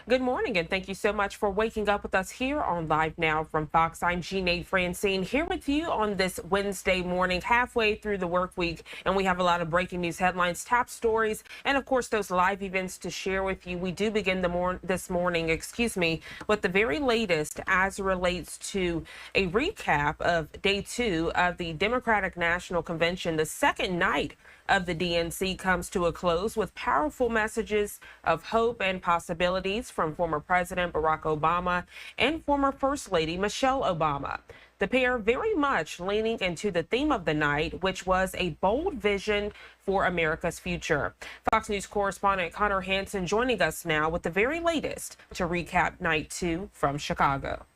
Good morning, and thank you so much for waking up with us here on Live Now from Fox. I'm Jeanne Francine here with you on this Wednesday morning, halfway through the work week, and we have a lot of breaking news headlines, top stories, and of course those live events to share with you. We do begin this morning, with the very latest as it relates to a recap of day 2 of the Democratic National Convention. The second night of the DNC comes to a close with powerful messages of hope and possibilities from former President Barack Obama and former First Lady Michelle Obama. The pair very much leaning into the theme of the night, which was a bold vision for America's future. Fox News correspondent Connor Hansen joining us now with the very latest to recap night 2 from Chicago.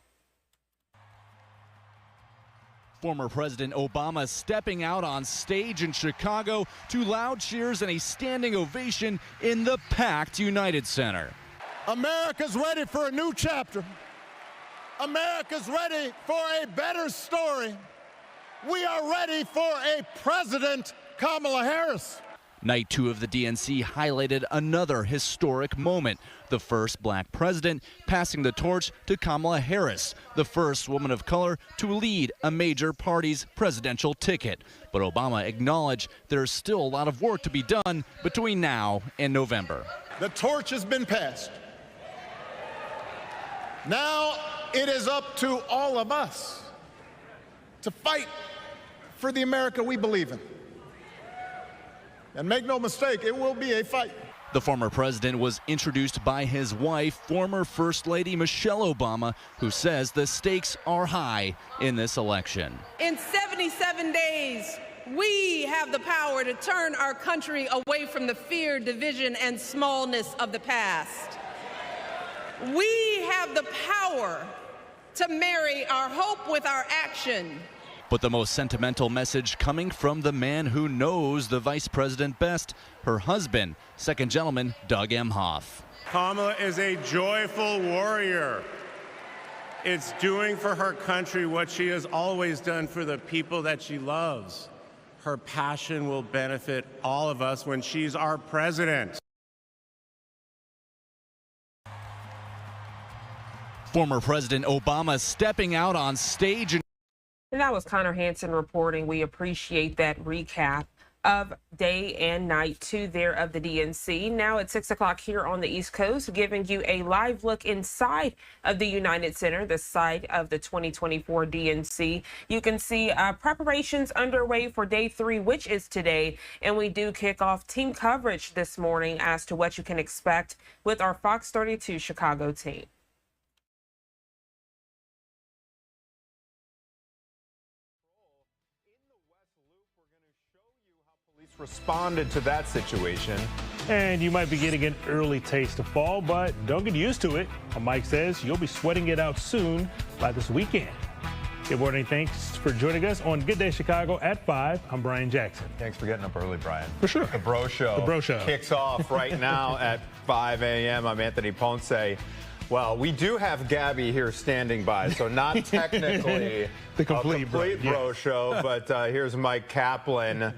Former President Obama stepping out on stage in Chicago to loud cheers and a standing ovation in the packed United Center. America's ready for a new chapter. America's ready for a better story. We are ready for a President Kamala Harris. Night 2 of the DNC highlighted another historic moment. The first black president passing the torch to Kamala Harris, the first woman of color to lead a major party's presidential ticket. But Obama acknowledged there's still a lot of work to be done between now and November. The torch has been passed. Now it is up to all of us to fight for the America we believe in. And make no mistake, it will be a fight. The former president was introduced by his wife, former First Lady Michelle Obama, who says the stakes are high in this election. In 77 days, we have the power to turn our country away from the fear, division, and smallness of the past. We have the power to marry our hope with our action. But the most sentimental message coming from the man who knows the vice president best, her husband, Second Gentleman Doug Emhoff. Kamala is a joyful warrior. It's doing for her country what she has always done for the people that she loves. Her passion will benefit all of us when she's our president. Former President Obama stepping out on stage And that was Connor Hansen reporting. We appreciate that recap of day and night 2 there of the DNC. Now at 6 o'clock here on the East Coast, giving you a live look inside of the United Center, the site of the 2024 DNC. You can see preparations underway for day 3, which is today. And we do kick off team coverage this morning as to what you can expect with our Fox 32 Chicago team. Responded to that situation. And you might be getting an early taste of fall, but don't get used to it. Mike says you'll be sweating it out soon by this weekend. Good morning. Thanks for joining us on Good Day Chicago at 5. I'm Brian Jackson. Thanks for getting up early, Brian. For sure. The Bro Show. The Bro Show kicks off right now at 5 a.m. I'm Anthony Ponce. Well, we do have Gabby here standing by, so not technically the complete bro show, but here's Mike Kaplan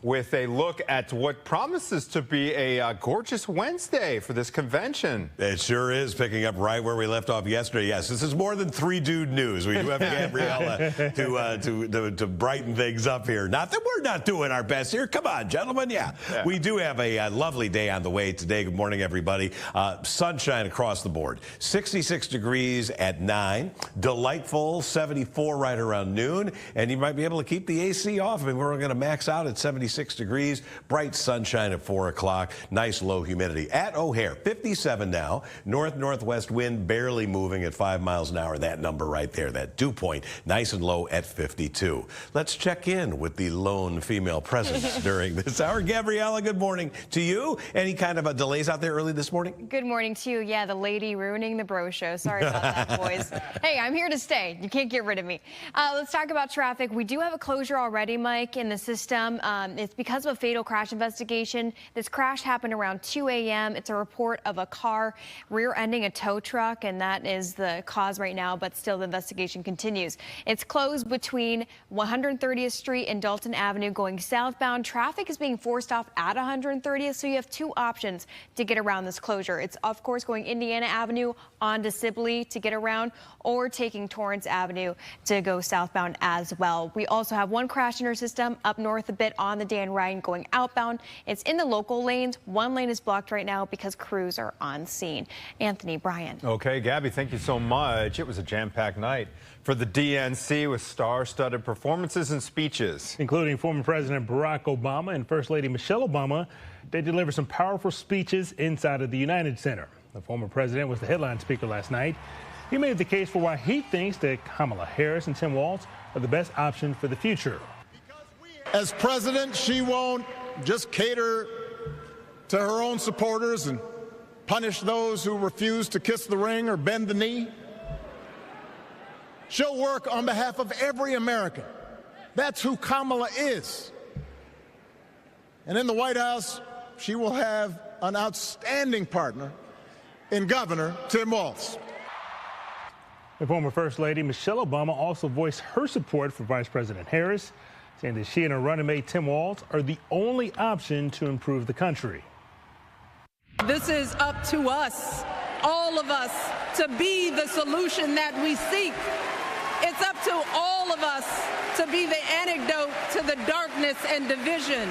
with a look at what promises to be a gorgeous Wednesday for this convention. It sure is, picking up right where we left off yesterday. Yes, this is more than 3 dude news. We do have Gabriella to brighten things up here. Not that we're not doing our best here. Come on, gentlemen. Yeah. We do have a lovely day on the way today. Good morning, everybody. Sunshine across the board. 66 degrees at 9, delightful 74 right around noon, and you might be able to keep the AC off. I mean, we're going to max out at 76 degrees, bright sunshine at 4 o'clock, nice low humidity. At O'Hare, 57 now, north-northwest wind barely moving at 5 miles an hour. That number right there, that dew point, nice and low at 52. Let's check in with the lone female presence during this hour. Gabriella, good morning to you. Any kind of delays out there early this morning? Good morning to you. Yeah, the Lady Rooney ruining the bro show. Sorry about that, boys. Hey, I'm here to stay. You can't get rid of me. Let's talk about traffic. We do have a closure already, Mike, in the system. It's because of a fatal crash investigation. This crash happened around 2 a.m. It's a report of a car rear-ending a tow truck, and that is the cause right now, but still the investigation continues. It's closed between 130th Street and Dalton Avenue going southbound. Traffic is being forced off at 130th, so you have two options to get around this closure. It's, of course, going Indiana Avenue onto Sicily to get around, or taking Torrance Avenue to go southbound as well. We also have one crash in our system up north a bit on the Dan Ryan going outbound. It's in the local lanes. One lane is blocked right now because crews are on scene. Anthony, Brian. Okay, Gabby, thank you so much. It was a jam-packed night for the DNC with star-studded performances and speeches, including former President Barack Obama and First Lady Michelle Obama. They delivered some powerful speeches inside of the United Center. The former president was the headline speaker last night. He made the case for why he thinks that Kamala Harris and Tim Walz are the best option for the future. As president, she won't just cater to her own supporters and punish those who refuse to kiss the ring or bend the knee. She'll work on behalf of every American. That's who Kamala is. And in the White House, she will have an outstanding partner in Governor Tim Walz. The former First Lady Michelle Obama also voiced her support for Vice President Harris, saying that she and her running mate Tim Walz are the only option to improve the country. This is up to us, all of us, to be the solution that we seek. It's up to all of us to be the antidote to the darkness and division.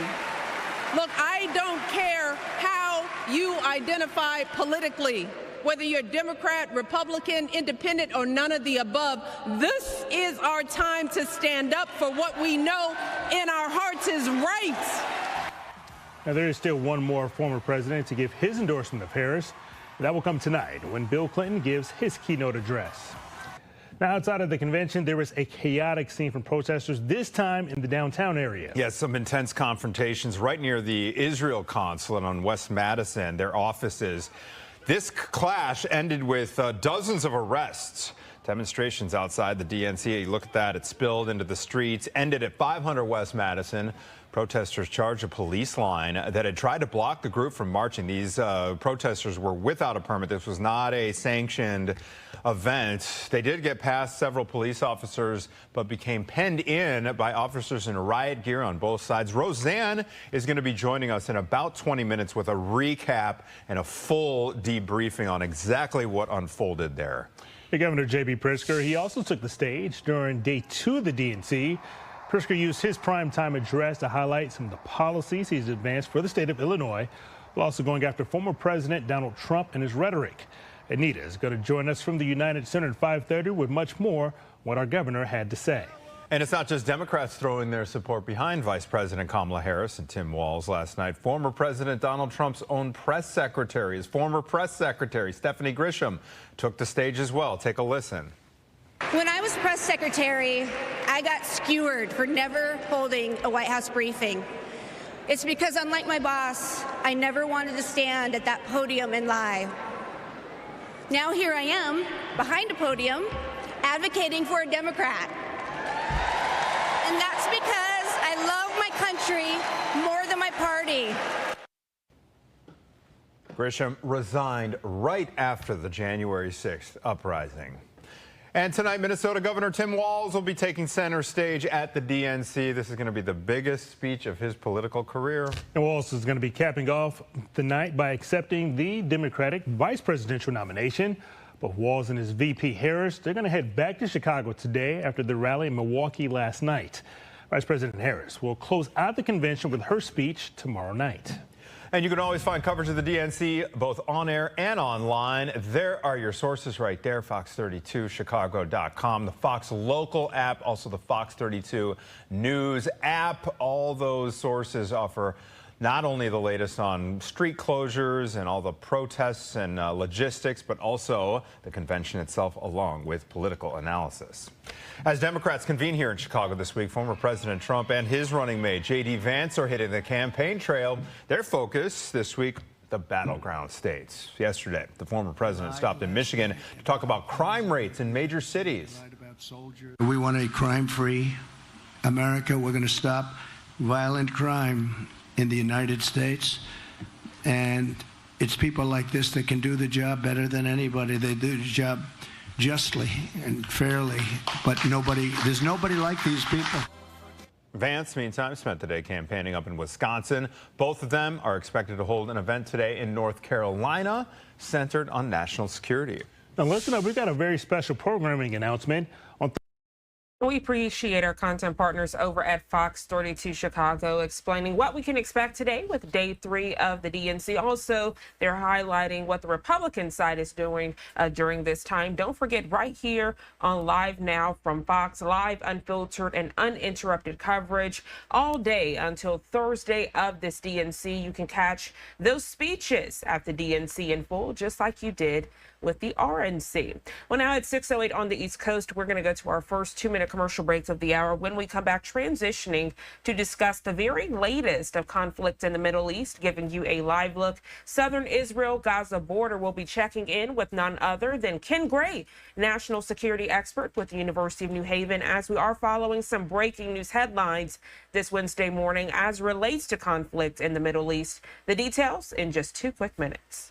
Look, I don't care how you identify politically, whether you're Democrat, Republican, Independent, or none of the above. This is our time to stand up for what we know in our hearts is right. Now, there is still one more former president to give his endorsement of Harris. That will come tonight when Bill Clinton gives his keynote address. Now, outside of the convention, there was a chaotic scene from protesters, this time in the downtown area. Yes, some intense confrontations right near the Israel consulate on West Madison, their offices. This clash ended with dozens of arrests. Demonstrations outside the DNC, look at that, it spilled into the streets, ended at 500 West Madison. Protesters charged a police line that had tried to block the group from marching. These protesters were without a permit. This was not a sanctioned event. They did get past several police officers, but became penned in by officers in riot gear on both sides. Roseanne is going to be joining us in about 20 minutes with a recap and a full debriefing on exactly what unfolded there. Hey, Governor J.B. Pritzker, he also took the stage during day 2 of the DNC. Pritzker used his primetime address to highlight some of the policies he's advanced for the state of Illinois, while also going after former President Donald Trump and his rhetoric. Anita is going to join us from the United Center at 5:30 with much more what our governor had to say. And it's not just Democrats throwing their support behind Vice President Kamala Harris and Tim Walz last night. Former President Donald Trump's own press secretary, his former press secretary, Stephanie Grisham, took the stage as well. Take a listen. When I was press secretary, I got skewered for never holding a White House briefing. It's because, unlike my boss, I never wanted to stand at that podium and lie. Now here I am, behind a podium, advocating for a Democrat. And that's because I love my country more than my party. Grisham resigned right after the January 6th uprising. And tonight, Minnesota Governor Tim Walz will be taking center stage at the DNC. This is going to be the biggest speech of his political career. And Walz is going to be capping off the night by accepting the Democratic vice presidential nomination. But Walz and his VP Harris, they're going to head back to Chicago today after the rally in Milwaukee last night. Vice President Harris will close out the convention with her speech tomorrow night. And you can always find coverage of the DNC both on air and online. There are your sources right there, fox32chicago.com, the Fox Local app, also the Fox 32 News app. All those sources offer not only the latest on street closures and all the protests and logistics, but also the convention itself, along with political analysis. As Democrats convene here in Chicago this week, former President Trump and his running mate, J.D. Vance, are hitting the campaign trail. Their focus this week the battleground states. Yesterday, the former president stopped in Michigan to talk about crime rates in major cities. We want a crime-free America. We're going to stop violent crime in the United States. And it's people like this that can do the job better than anybody. They do the job justly and fairly, but there's nobody like these people. Vance, meantime, spent the day campaigning up in Wisconsin. Both of them are expected to hold an event today in North Carolina centered on national security. Now listen up, we've got a very special programming announcement on We appreciate our content partners over at Fox 32 Chicago explaining what we can expect today with day 3 of the DNC. Also, they're highlighting what the Republican side is doing during this time. Don't forget, right here on Live Now from Fox, live, unfiltered, and uninterrupted coverage all day until Thursday of this DNC. You can catch those speeches at the DNC in full, just like you did with the RNC. Well, now at 6:08 on the East Coast, we're going to go to our first 2-minute commercial breaks of the hour. When we come back, transitioning to discuss the very latest of conflict in the Middle East, giving you a live look. Southern Israel-Gaza border will be checking in with none other than Ken Gray, national security expert with the University of New Haven, as we are following some breaking news headlines this Wednesday morning as relates to conflict in the Middle East. The details in just 2 quick minutes.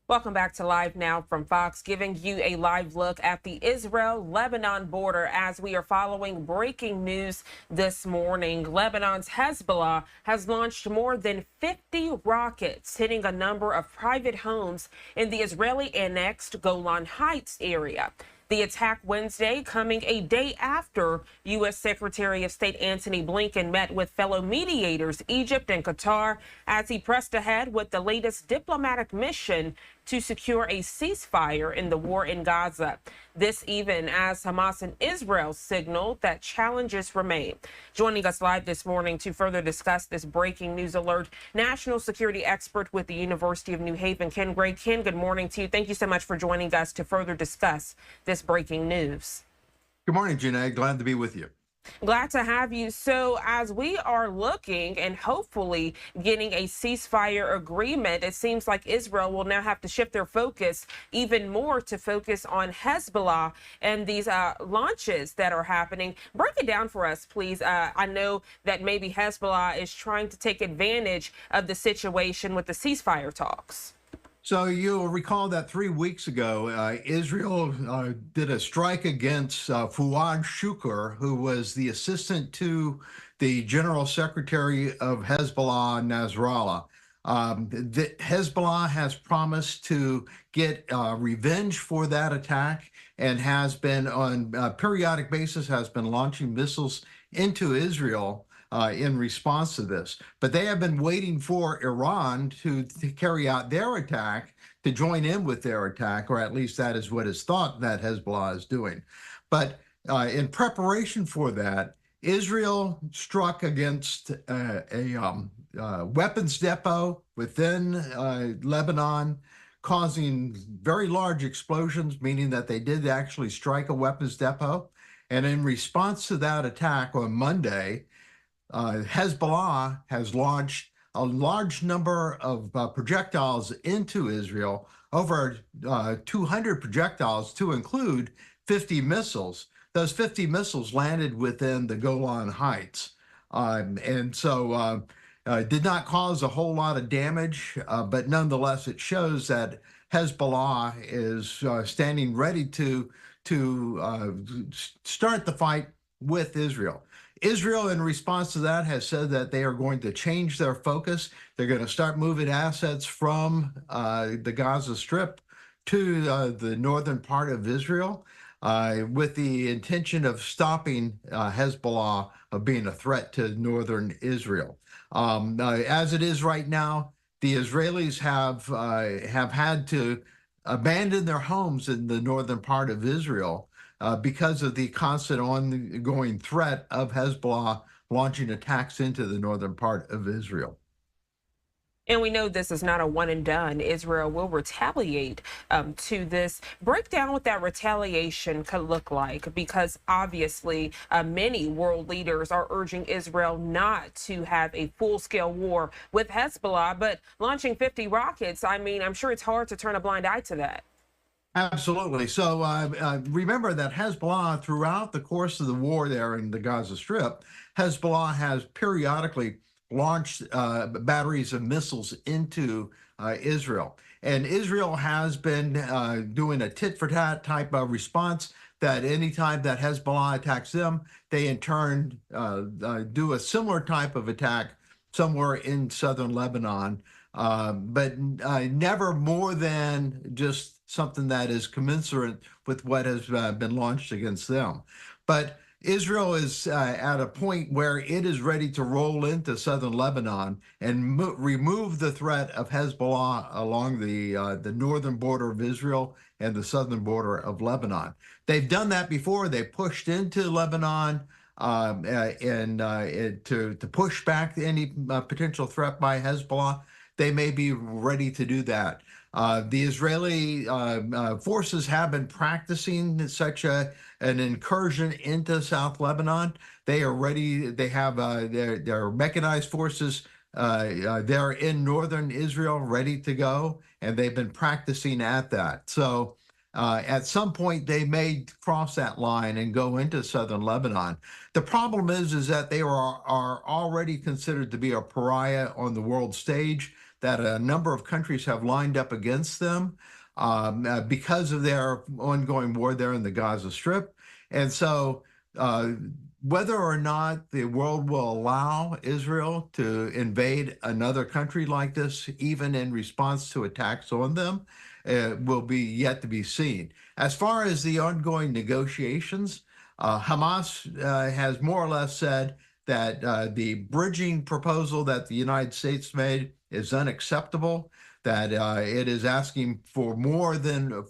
Welcome back to Live Now from Fox, giving you a live look at the Israel-Lebanon border as we are following breaking news this morning. Lebanon's Hezbollah has launched more than 50 rockets, hitting a number of private homes in the Israeli-annexed Golan Heights area. The attack Wednesday coming a day after U.S. Secretary of State Antony Blinken met with fellow mediators, Egypt and Qatar, as he pressed ahead with the latest diplomatic mission to secure a ceasefire in the war in Gaza. This even as Hamas and Israel signaled that challenges remain. Joining us live this morning to further discuss this breaking news alert, national security expert with the University of New Haven, Ken Gray. Ken, good morning to you. Thank you so much for joining us to further discuss this breaking news. Good morning, Janae. Glad to be with you. Glad to have you. So as we are looking and hopefully getting a ceasefire agreement, it seems like Israel will now have to shift their focus even more to focus on Hezbollah and these launches that are happening. Break it down for us, please. I know that maybe Hezbollah is trying to take advantage of the situation with the ceasefire talks. So you'll recall that 3 weeks ago, Israel did a strike against Fuad Shukr, who was the assistant to the General Secretary of Hezbollah, Nasrallah. Hezbollah has promised to get revenge for that attack and has been on a periodic basis has been launching missiles into Israel in response to this. But they have been waiting for Iran to carry out their attack, to join in with their attack, or at least that is what is thought that Hezbollah is doing. But in preparation for that, Israel struck against a weapons depot within Lebanon, causing very large explosions, meaning that they did actually strike a weapons depot. And in response to that attack on Monday, Hezbollah has launched a large number of projectiles into Israel, over 200 projectiles to include 50 missiles. Those 50 missiles landed within the Golan Heights. And so did not cause a whole lot of damage, but nonetheless, it shows that Hezbollah is standing ready to start the fight with Israel. Israel, in response to that, has said that they are going to change their focus. They're going to start moving assets from the Gaza Strip to the northern part of Israel with the intention of stopping Hezbollah of being a threat to northern Israel. As it is right now, the Israelis have had to abandon their homes in the northern part of Israel because of the constant ongoing threat of Hezbollah launching attacks into the northern part of Israel. And we know this is not a one and done. Israel will retaliate to this. Break down what that retaliation could look like, because obviously many world leaders are urging Israel not to have a full-scale war with Hezbollah, but launching 50 rockets, I mean, I'm sure it's hard to turn a blind eye to that. Absolutely. So remember that Hezbollah, throughout the course of the war there in the Gaza Strip, Hezbollah has periodically launched batteries of missiles into Israel. And Israel has been doing a tit-for-tat type of response, that anytime that Hezbollah attacks them, they in turn do a similar type of attack somewhere in southern Lebanon, but never more than just something that is commensurate with what has been launched against them. But Israel is at a point where it is ready to roll into southern Lebanon and remove the threat of Hezbollah along the northern border of Israel and the southern border of Lebanon. They've done that before. They pushed into Lebanon to push back any potential threat by Hezbollah. They may be ready to do that. The Israeli forces have been practicing such an incursion into South Lebanon. They are ready. They have their mechanized forces. They're in northern Israel, ready to go, and they've been practicing at that. So at some point, they may cross that line and go into southern Lebanon. The problem is that they are already considered to be a pariah on the world stage, that a number of countries have lined up against them because of their ongoing war there in the Gaza Strip. And so whether or not the world will allow Israel to invade another country like this, even in response to attacks on them, will be yet to be seen. As far as the ongoing negotiations, Hamas has more or less said that the bridging proposal that the United States made is unacceptable, that it is asking for more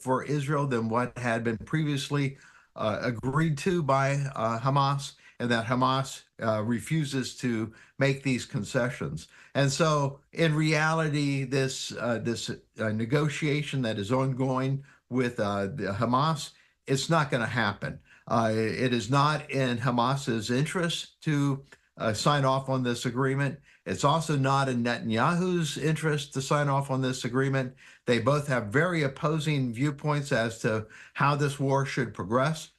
for Israel than what had been previously agreed to by Hamas, and that Hamas refuses to make these concessions. And so in reality, this negotiation that is ongoing with Hamas, it's not going to happen. It is not in Hamas's interest to sign off on this agreement. It's also not in Netanyahu's interest to sign off on this agreement. They both have very opposing viewpoints as to how this war should progress.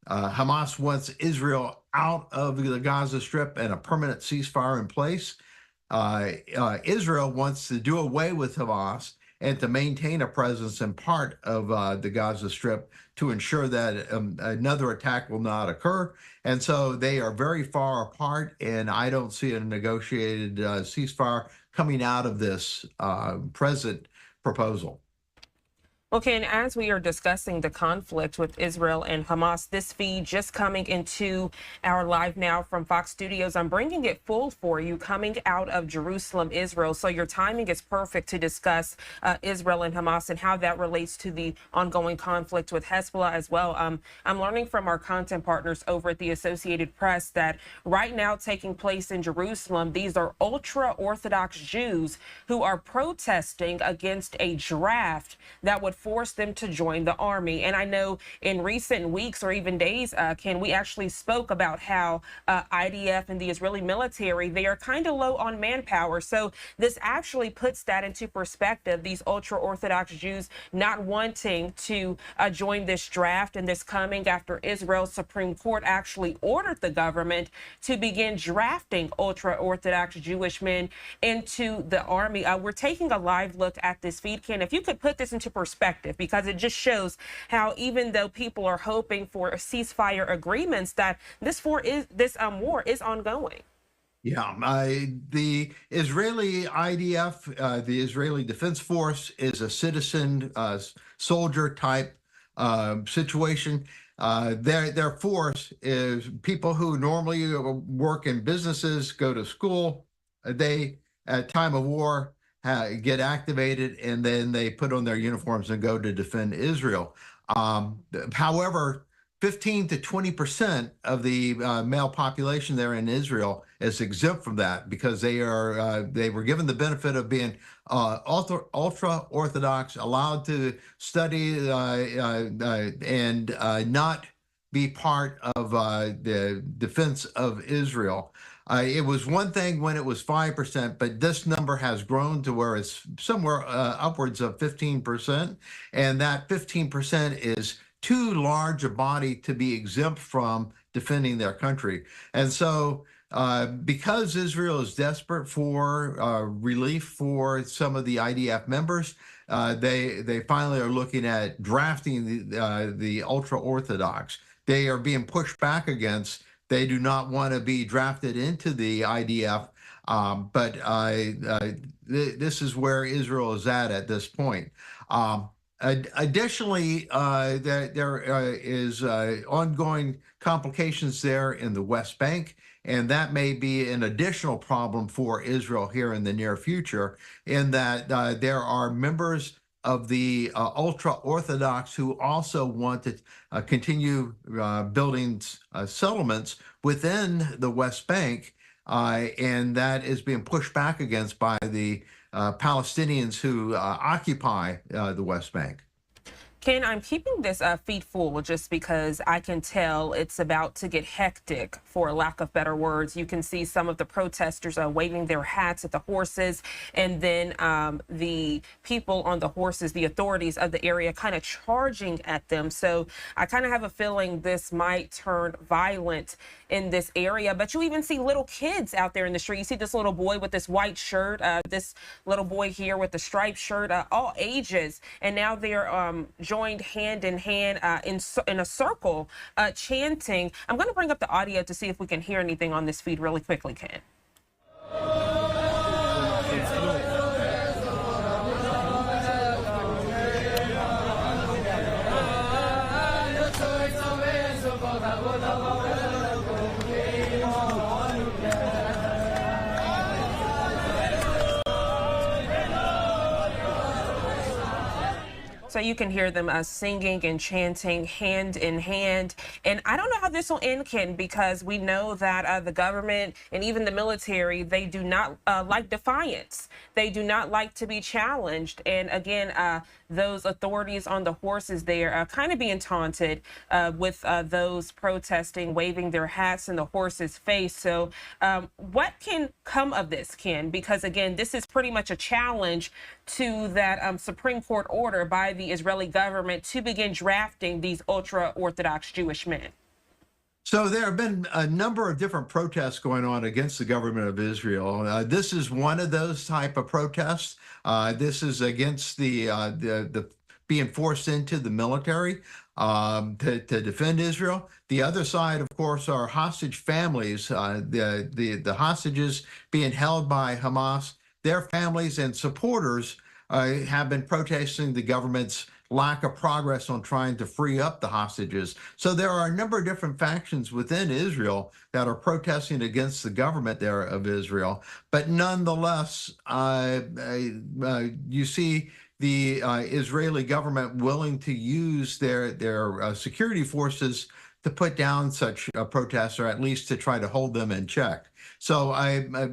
Hamas wants Israel out of the Gaza Strip and a permanent ceasefire in place. Israel wants to do away with Hamas and to maintain a presence in part of the Gaza Strip to ensure that another attack will not occur. And so they are very far apart, and I don't see a negotiated ceasefire coming out of this present proposal. Well, Ken, as we are discussing the conflict with Israel and Hamas, this feed just coming into our Live Now from Fox Studios, I'm bringing it full for you coming out of Jerusalem, Israel. So your timing is perfect to discuss Israel and Hamas and how that relates to the ongoing conflict with Hezbollah as well. I'm learning from our content partners over at the Associated Press that right now taking place in Jerusalem, these are ultra-Orthodox Jews who are protesting against a draft that would force them to join the army. And I know in recent weeks or even days, Ken, we actually spoke about how IDF and the Israeli military, they are kind of low on manpower. So this actually puts that into perspective, these ultra-Orthodox Jews not wanting to join this draft, and this coming after Israel's Supreme Court actually ordered the government to begin drafting ultra-Orthodox Jewish men into the army. We're taking a live look at this feed, Ken. If you could put this into perspective, because it just shows how even though people are hoping for ceasefire agreements, that this war is ongoing. Yeah, the Israeli IDF, the Israeli Defense Force, is a citizen soldier type situation. Their force is people who normally work in businesses, go to school. They, at time of war, get activated, and then they put on their uniforms and go to defend Israel. However, 15 to 20% of the male population there in Israel is exempt from that because they were given the benefit of being ultra-Orthodox, allowed to study and not be part of the defense of Israel. It was one thing when it was 5%, but this number has grown to where it's somewhere upwards of 15%. And that 15% is too large a body to be exempt from defending their country. And so because Israel is desperate for relief for some of the IDF members, they finally are looking at drafting the ultra-Orthodox. They are being pushed back against. They do not want to be drafted into the IDF, but this is where Israel is at this point. Additionally, there is ongoing complications there in the West Bank, and that may be an additional problem for Israel here in the near future, in that there are members of the ultra-Orthodox who also want to continue building settlements within the West Bank, and that is being pushed back against by the Palestinians who occupy the West Bank. Ken, I'm keeping this feed full just because I can tell it's about to get hectic, for lack of better words. You can see some of the protesters waving their hats at the horses, and then the people on the horses, the authorities of the area, kind of charging at them. So I kind of have a feeling this might turn violent in this area. But you even see little kids out there in the street. You see this little boy with this white shirt, this little boy here with the striped shirt, all ages, and now they're joined hand in hand in a circle chanting. I'm going to bring up the audio to see if we can hear anything on this feed really quickly, Ken. So you can hear them singing and chanting hand in hand. And I don't know how this will end, Ken, because we know that the government and even the military, they do not like defiance. They do not like to be challenged. And again, those authorities on the horses there kind of being taunted with those protesting, waving their hats in the horse's face. So what can come of this, Ken? Because again, this is pretty much a challenge to that Supreme Court order by the Israeli government to begin drafting these ultra-Orthodox Jewish men. So there have been a number of different protests going on against the government of Israel. This is one of those type of protests. This is against the being forced into the military to defend Israel. The other side, of course, are hostage families. The hostages being held by Hamas, their families and supporters have been protesting the government's lack of progress on trying to free up the hostages. So there are a number of different factions within Israel that are protesting against the government there of Israel. But nonetheless, you see the Israeli government willing to use their security forces to put down such protests, or at least to try to hold them in check. So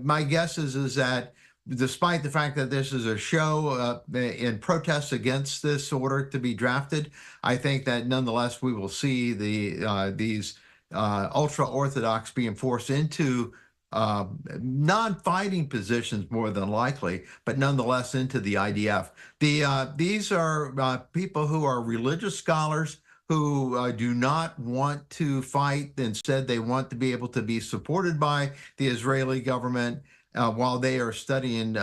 my guess is that despite the fact that this is a show in protest against this order to be drafted, I think that nonetheless we will see these ultra-Orthodox being forced into non-fighting positions more than likely, but nonetheless into the IDF. These are people who are religious scholars who do not want to fight. Instead, they want to be able to be supported by the Israeli government while they are studying,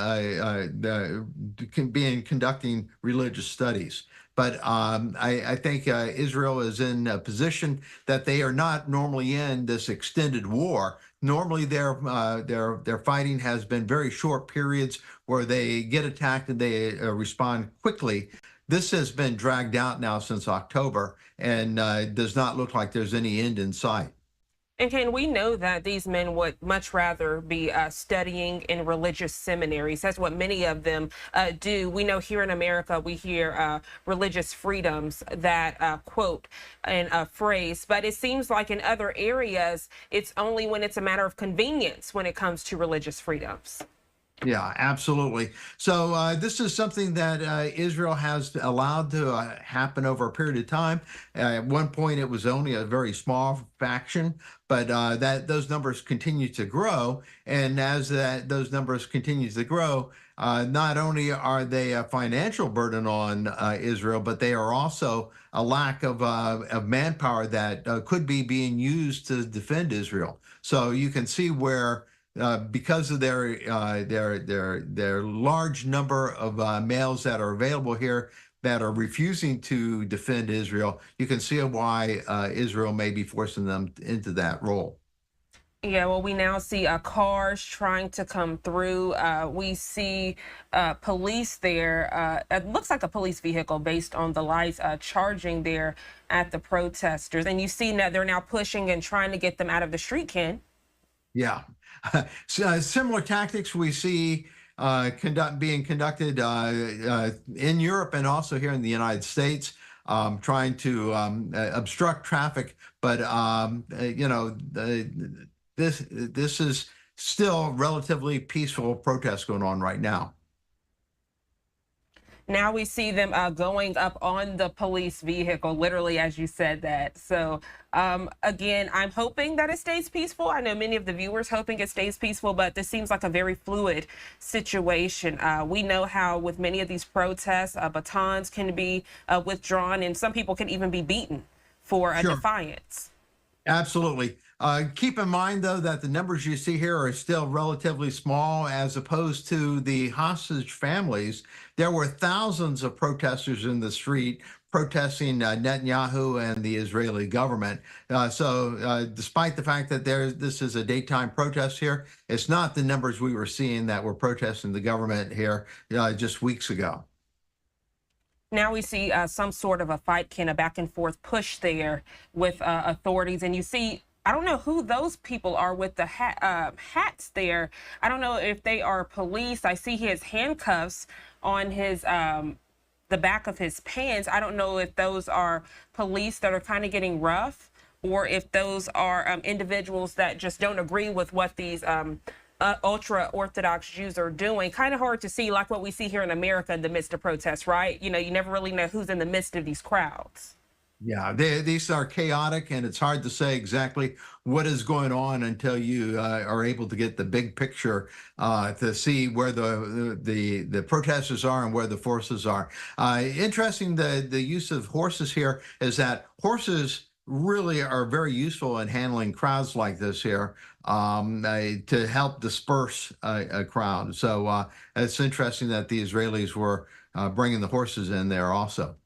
conducting religious studies. But I think Israel is in a position that they are not normally in this extended war. Normally, their fighting has been very short periods where they get attacked and they respond quickly. This has been dragged out now since October and does not look like there's any end in sight. And Ken, we know that these men would much rather be studying in religious seminaries. That's what many of them do. We know here in America, we hear religious freedoms that quote in a phrase, but it seems like in other areas, it's only when it's a matter of convenience when it comes to religious freedoms. Yeah, absolutely. So this is something that Israel has allowed to happen over a period of time. At one point, it was only a very small faction, but those numbers continue to grow. And as those numbers continue to grow, not only are they a financial burden on Israel, but they are also a lack of manpower that could be being used to defend Israel. So you can see where because of their large number of males that are available here that are refusing to defend Israel, you can see why Israel may be forcing them into that role. Yeah, well, we now see cars trying to come through. We see police there. It looks like a police vehicle based on the lights charging there at the protesters. And you see that they're now pushing and trying to get them out of the street, Ken. Yeah. Similar tactics we see being conducted in Europe and also here in the United States, trying to obstruct traffic. But this is still relatively peaceful protest going on right now. Now we see them going up on the police vehicle, literally, as you said that. So again, I'm hoping that it stays peaceful. I know many of the viewers hoping it stays peaceful, but this seems like a very fluid situation. We know how with many of these protests, batons can be withdrawn and some people can even be beaten for a defiance. Absolutely. Keep in mind, though, that the numbers you see here are still relatively small as opposed to the hostage families. There were thousands of protesters in the street protesting Netanyahu and the Israeli government. So despite the fact that this is a daytime protest here, it's not the numbers we were seeing that were protesting the government here just weeks ago. Now we see some sort of a fight, Ken, a back and forth push there with authorities. And you see, I don't know who those people are with the hats there. I don't know if they are police. I see his handcuffs on his the back of his pants. I don't know if those are police that are kind of getting rough or if those are individuals that just don't agree with what these ultra-Orthodox Jews are doing. Kind of hard to see, like what we see here in America in the midst of protests, right? You know, you never really know who's in the midst of these crowds. Yeah, these are chaotic, and it's hard to say exactly what is going on until you are able to get the big picture to see where the protesters are and where the forces are. Interesting, the use of horses here is that horses really are very useful in handling crowds like this here, to help disperse a crowd. So it's interesting that the Israelis were bringing the horses in there also.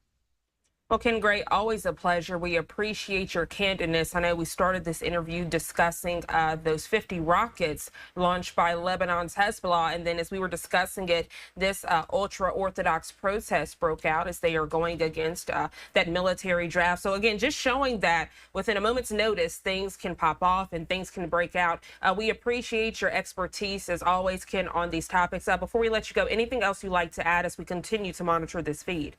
Well, Ken Gray, always a pleasure. We appreciate your candidness. I know we started this interview discussing those 50 rockets launched by Lebanon's Hezbollah. And then as we were discussing it, this ultra-Orthodox protest broke out as they are going against that military draft. So again, just showing that within a moment's notice, things can pop off and things can break out. We appreciate your expertise, as always, Ken, on these topics. Before we let you go, anything else you'd like to add as we continue to monitor this feed?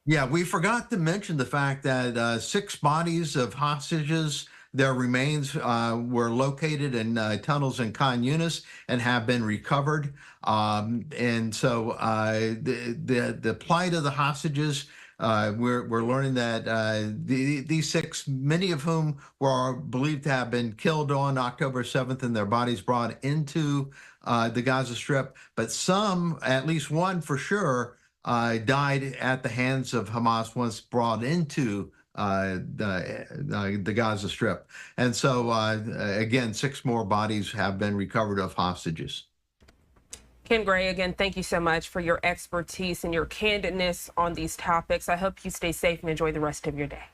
Yeah, we forgot to mention the fact that 6 bodies of hostages, their remains were located in tunnels in Khan Yunis and have been recovered. And so the plight of the hostages, we're learning that these 6, many of whom were believed to have been killed on October 7th and their bodies brought into the Gaza Strip, but some, at least one for sure, died at the hands of Hamas once brought into the Gaza Strip. And so, again, 6 more bodies have been recovered of hostages. Ken Gray, again, thank you so much for your expertise and your candidness on these topics. I hope you stay safe and enjoy the rest of your day.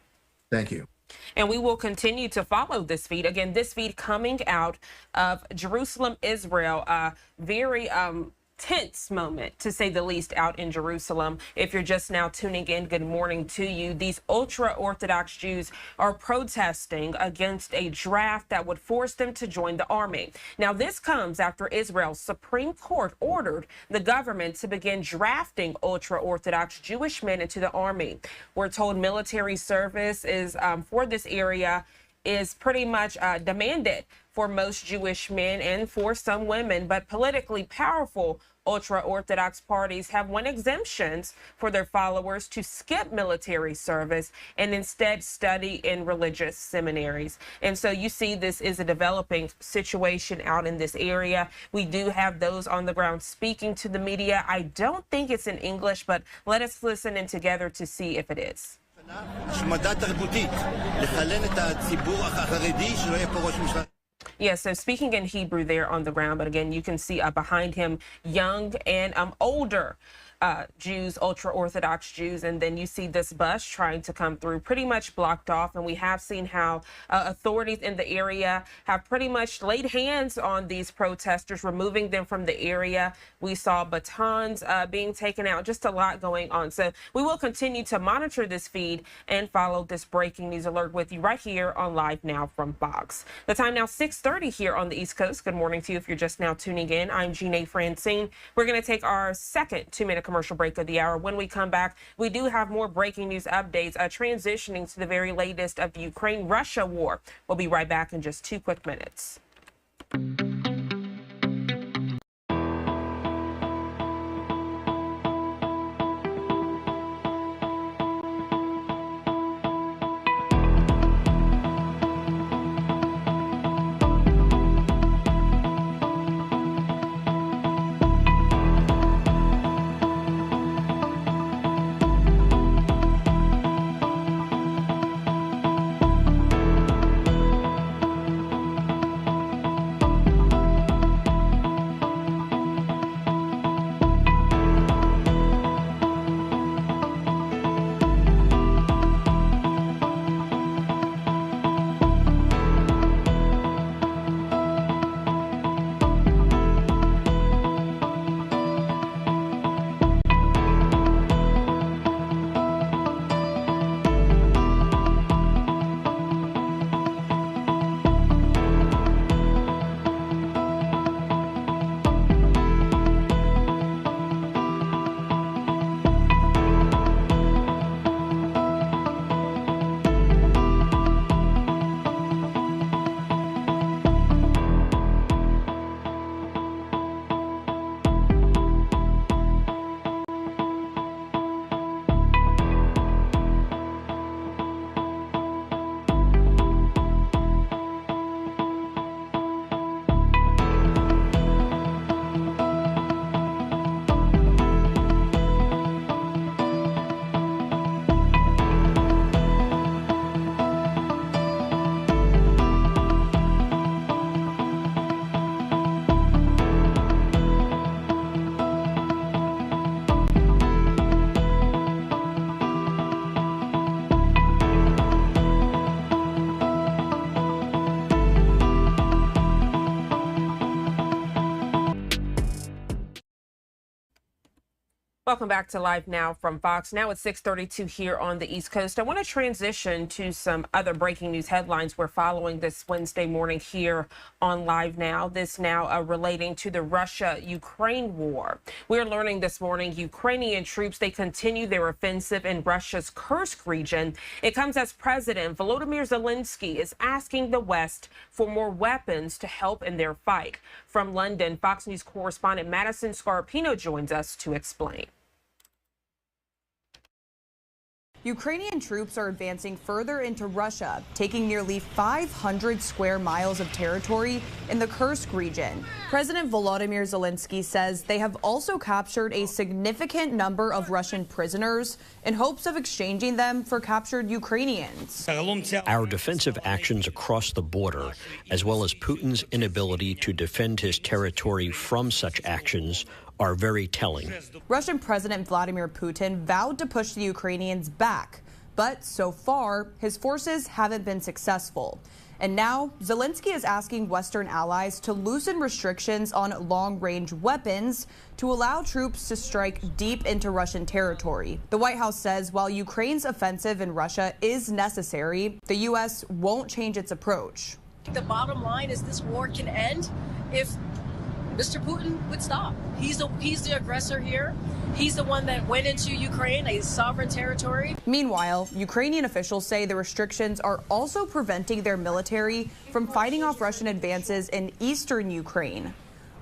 Thank you. And we will continue to follow this feed. Again, this feed coming out of Jerusalem, Israel. Very tense moment, to say the least, out in Jerusalem. If you're just now tuning in, good morning to you. These ultra-Orthodox Jews are protesting against a draft that would force them to join the army. Now, this comes after Israel's Supreme Court ordered the government to begin drafting ultra-Orthodox Jewish men into the army. We're told military service is for this area is pretty much demanded for most Jewish men and for some women, but politically powerful ultra-Orthodox parties have won exemptions for their followers to skip military service and instead study in religious seminaries. And so you see this is a developing situation out in this area. We do have those on the ground speaking to the media. I don't think it's in English, but let us listen in together to see if it is. Yeah, so speaking in Hebrew there on the ground, but again, you can see behind him young and older Jews, ultra-Orthodox Jews, and then you see this bus trying to come through, pretty much blocked off. And we have seen how authorities in the area have pretty much laid hands on these protesters, removing them from the area. We saw batons being taken out, just a lot going on. So we will continue to monitor this feed and follow this breaking news alert with you right here on Live Now from Fox. The time now 6:30 here on the East Coast. Good morning to you if you're just now tuning in. I'm Jeanne Francine. We're going to take our second 2-minute commercial break of the hour. When we come back, we do have more breaking news updates, transitioning to the very latest of the Ukraine-Russia war. We'll be right back in just 2 quick minutes. Welcome back to Live Now from Fox. Now it's 6:32 here on the East Coast. I want to transition to some other breaking news headlines we're following this Wednesday morning here on Live Now. This now relating to the Russia-Ukraine war. We're learning this morning Ukrainian troops, they continue their offensive in Russia's Kursk region. It comes as President Volodymyr Zelensky is asking the West for more weapons to help in their fight. From London, Fox News correspondent Madison Scarpino joins us to explain. Ukrainian troops are advancing further into Russia, taking nearly 500 square miles of territory in the Kursk region. President Volodymyr Zelensky says they have also captured a significant number of Russian prisoners in hopes of exchanging them for captured Ukrainians. Our defensive actions across the border, as well as Putin's inability to defend his territory from such actions, are very telling. Russian President Vladimir Putin vowed to push the Ukrainians back, but so far, his forces haven't been successful. And now, Zelensky is asking Western allies to loosen restrictions on long-range weapons to allow troops to strike deep into Russian territory. The White House says while Ukraine's offensive in Russia is necessary, the U.S. won't change its approach. The bottom line is this war can end if Mr. Putin would stop. He's the aggressor here. He's the one that went into Ukraine, a sovereign territory. Meanwhile, Ukrainian officials say the restrictions are also preventing their military from fighting off Russian advances in eastern Ukraine.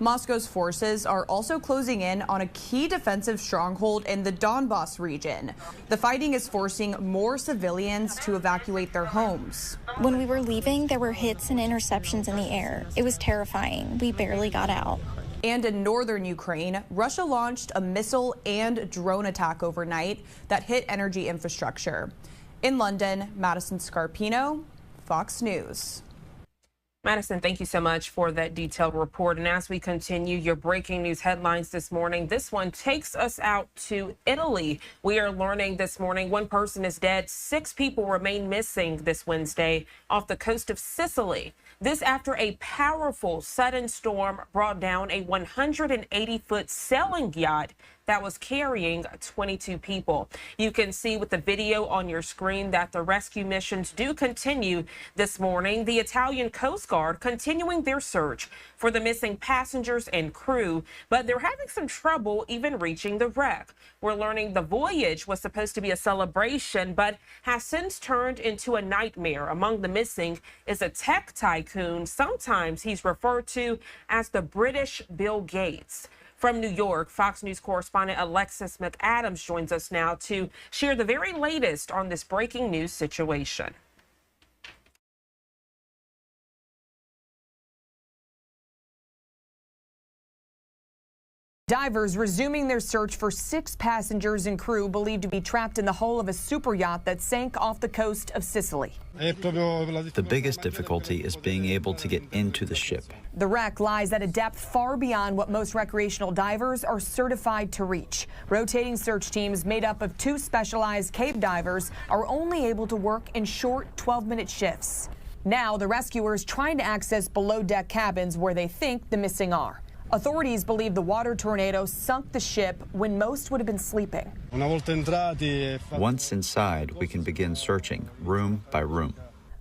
Moscow's forces are also closing in on a key defensive stronghold in the Donbas region. The fighting is forcing more civilians to evacuate their homes. When we were leaving, there were hits and interceptions in the air. It was terrifying. We barely got out. And in northern Ukraine, Russia launched a missile and drone attack overnight that hit energy infrastructure. In London, Madison Scarpino, Fox News. Madison, thank you so much for that detailed report. And as we continue your breaking news headlines this morning, this one takes us out to Italy. We are learning this morning one person is dead. 6 people remain missing this Wednesday off the coast of Sicily. This after a powerful sudden storm brought down a 180-foot sailing yacht that was carrying 22 people. You can see with the video on your screen that the rescue missions do continue this morning. The Italian Coast Guard continuing their search for the missing passengers and crew, but they're having some trouble even reaching the wreck. We're learning the voyage was supposed to be a celebration, but has since turned into a nightmare. Among the missing is a tech tycoon. Sometimes he's referred to as the British Bill Gates. From New York, Fox News correspondent Alexis McAdams joins us now to share the very latest on this breaking news situation. Divers resuming their search for 6 passengers and crew believed to be trapped in the hull of a super yacht that sank off the coast of Sicily. The biggest difficulty is being able to get into the ship. The wreck lies at a depth far beyond what most recreational divers are certified to reach. Rotating search teams made up of 2 specialized cave divers are only able to work in short 12-minute shifts. Now the rescuers trying to access below-deck cabins where they think the missing are. Authorities believe the water tornado sunk the ship when most would have been sleeping. Once inside, we can begin searching room by room.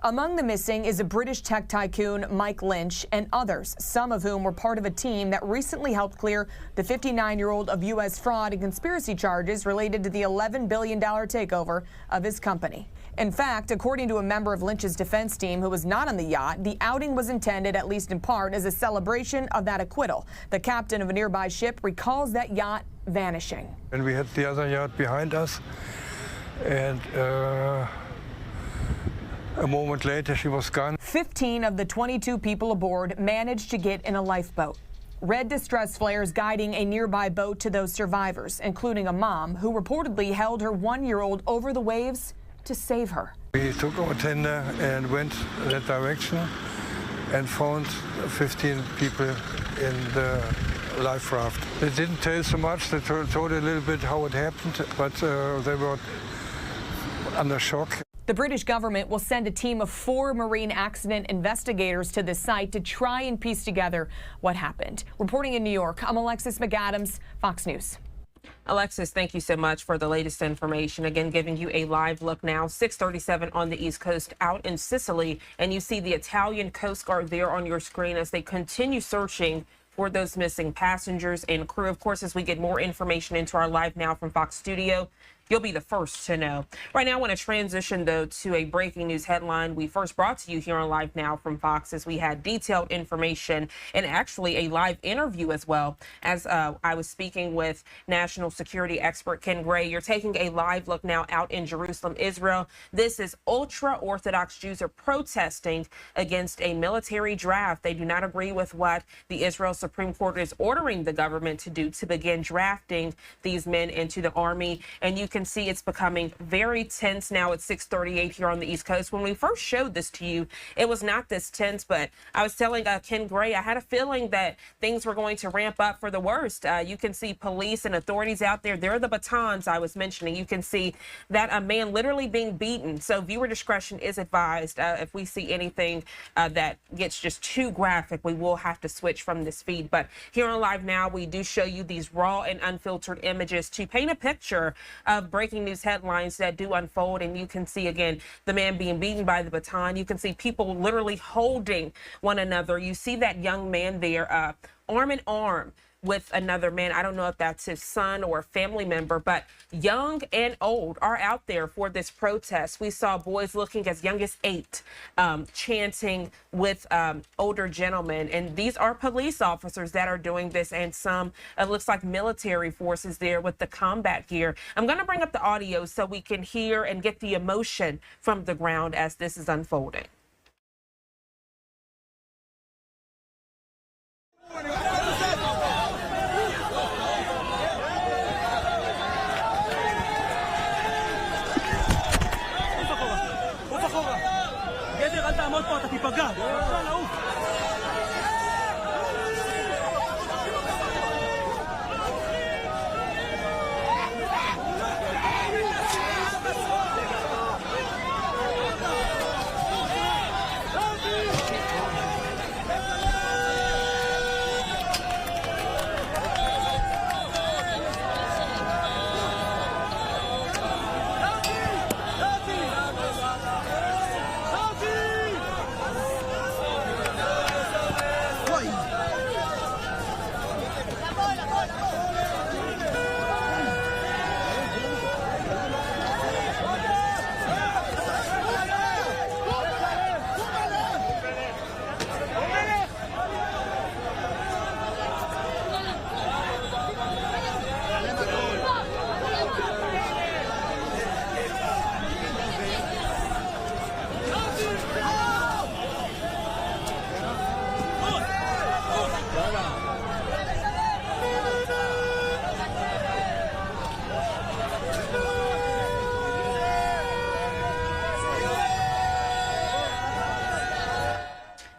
Among the missing is a British tech tycoon, Mike Lynch, and others, some of whom were part of a team that recently helped clear the 59-year-old of U.S. fraud and conspiracy charges related to the $11 billion takeover of his company. In fact, according to a member of Lynch's defense team who was not on the yacht, the outing was intended, at least in part, as a celebration of that acquittal. The captain of a nearby ship recalls that yacht vanishing. And we had the other yacht behind us, and a moment later she was gone. 15 of the 22 people aboard managed to get in a lifeboat. Red distress flares guiding a nearby boat to those survivors, including a mom who reportedly held her 1-year-old over the waves to save her. We took our tender and went that direction and found 15 people in the life raft. They didn't tell so much. They told a little bit how it happened, but they were under shock. The British government will send a team of 4 marine accident investigators to the site to try and piece together what happened. Reporting in New York, I'm Alexis McAdams, Fox News. Alexis, thank you so much for the latest information. Again, giving you a live look now, 6:37 on the East Coast out in Sicily. And you see the Italian Coast Guard there on your screen as they continue searching for those missing passengers and crew. Of course, as we get more information into our Live Now from Fox Studio, you'll be the first to know. Right now, I want to transition, though, to a breaking news headline we first brought to you here on Live Now from Fox, as we had detailed information and actually a live interview as well. As I was speaking with national security expert Ken Gray, you're taking a live look now out in Jerusalem, Israel. This is ultra-Orthodox Jews are protesting against a military draft. They do not agree with what the Israel Supreme Court is ordering the government to do to begin drafting these men into the army. And you can see it's becoming very tense now at 6:38 here on the East Coast. When we first showed this to you, it was not this tense, but I was telling Ken Gray, I had a feeling that things were going to ramp up for the worst. You can see police and authorities out there. They're the batons I was mentioning. You can see that a man literally being beaten. So viewer discretion is advised. If we see anything that gets just too graphic, we will have to switch from this feed. But here on Live Now, we do show you these raw and unfiltered images to paint a picture of breaking news headlines that do unfold. And you can see, again, the man being beaten by the baton. You can see people literally holding one another. You see that young man there, arm in arm with another man. I don't know if that's his son or a family member, but young and old are out there for this protest. We saw boys looking as young as 8 chanting with older gentlemen. And these are police officers that are doing this, and some, it looks like military forces there with the combat gear. I'm going to bring up the audio so we can hear and get the emotion from the ground as this is unfolding.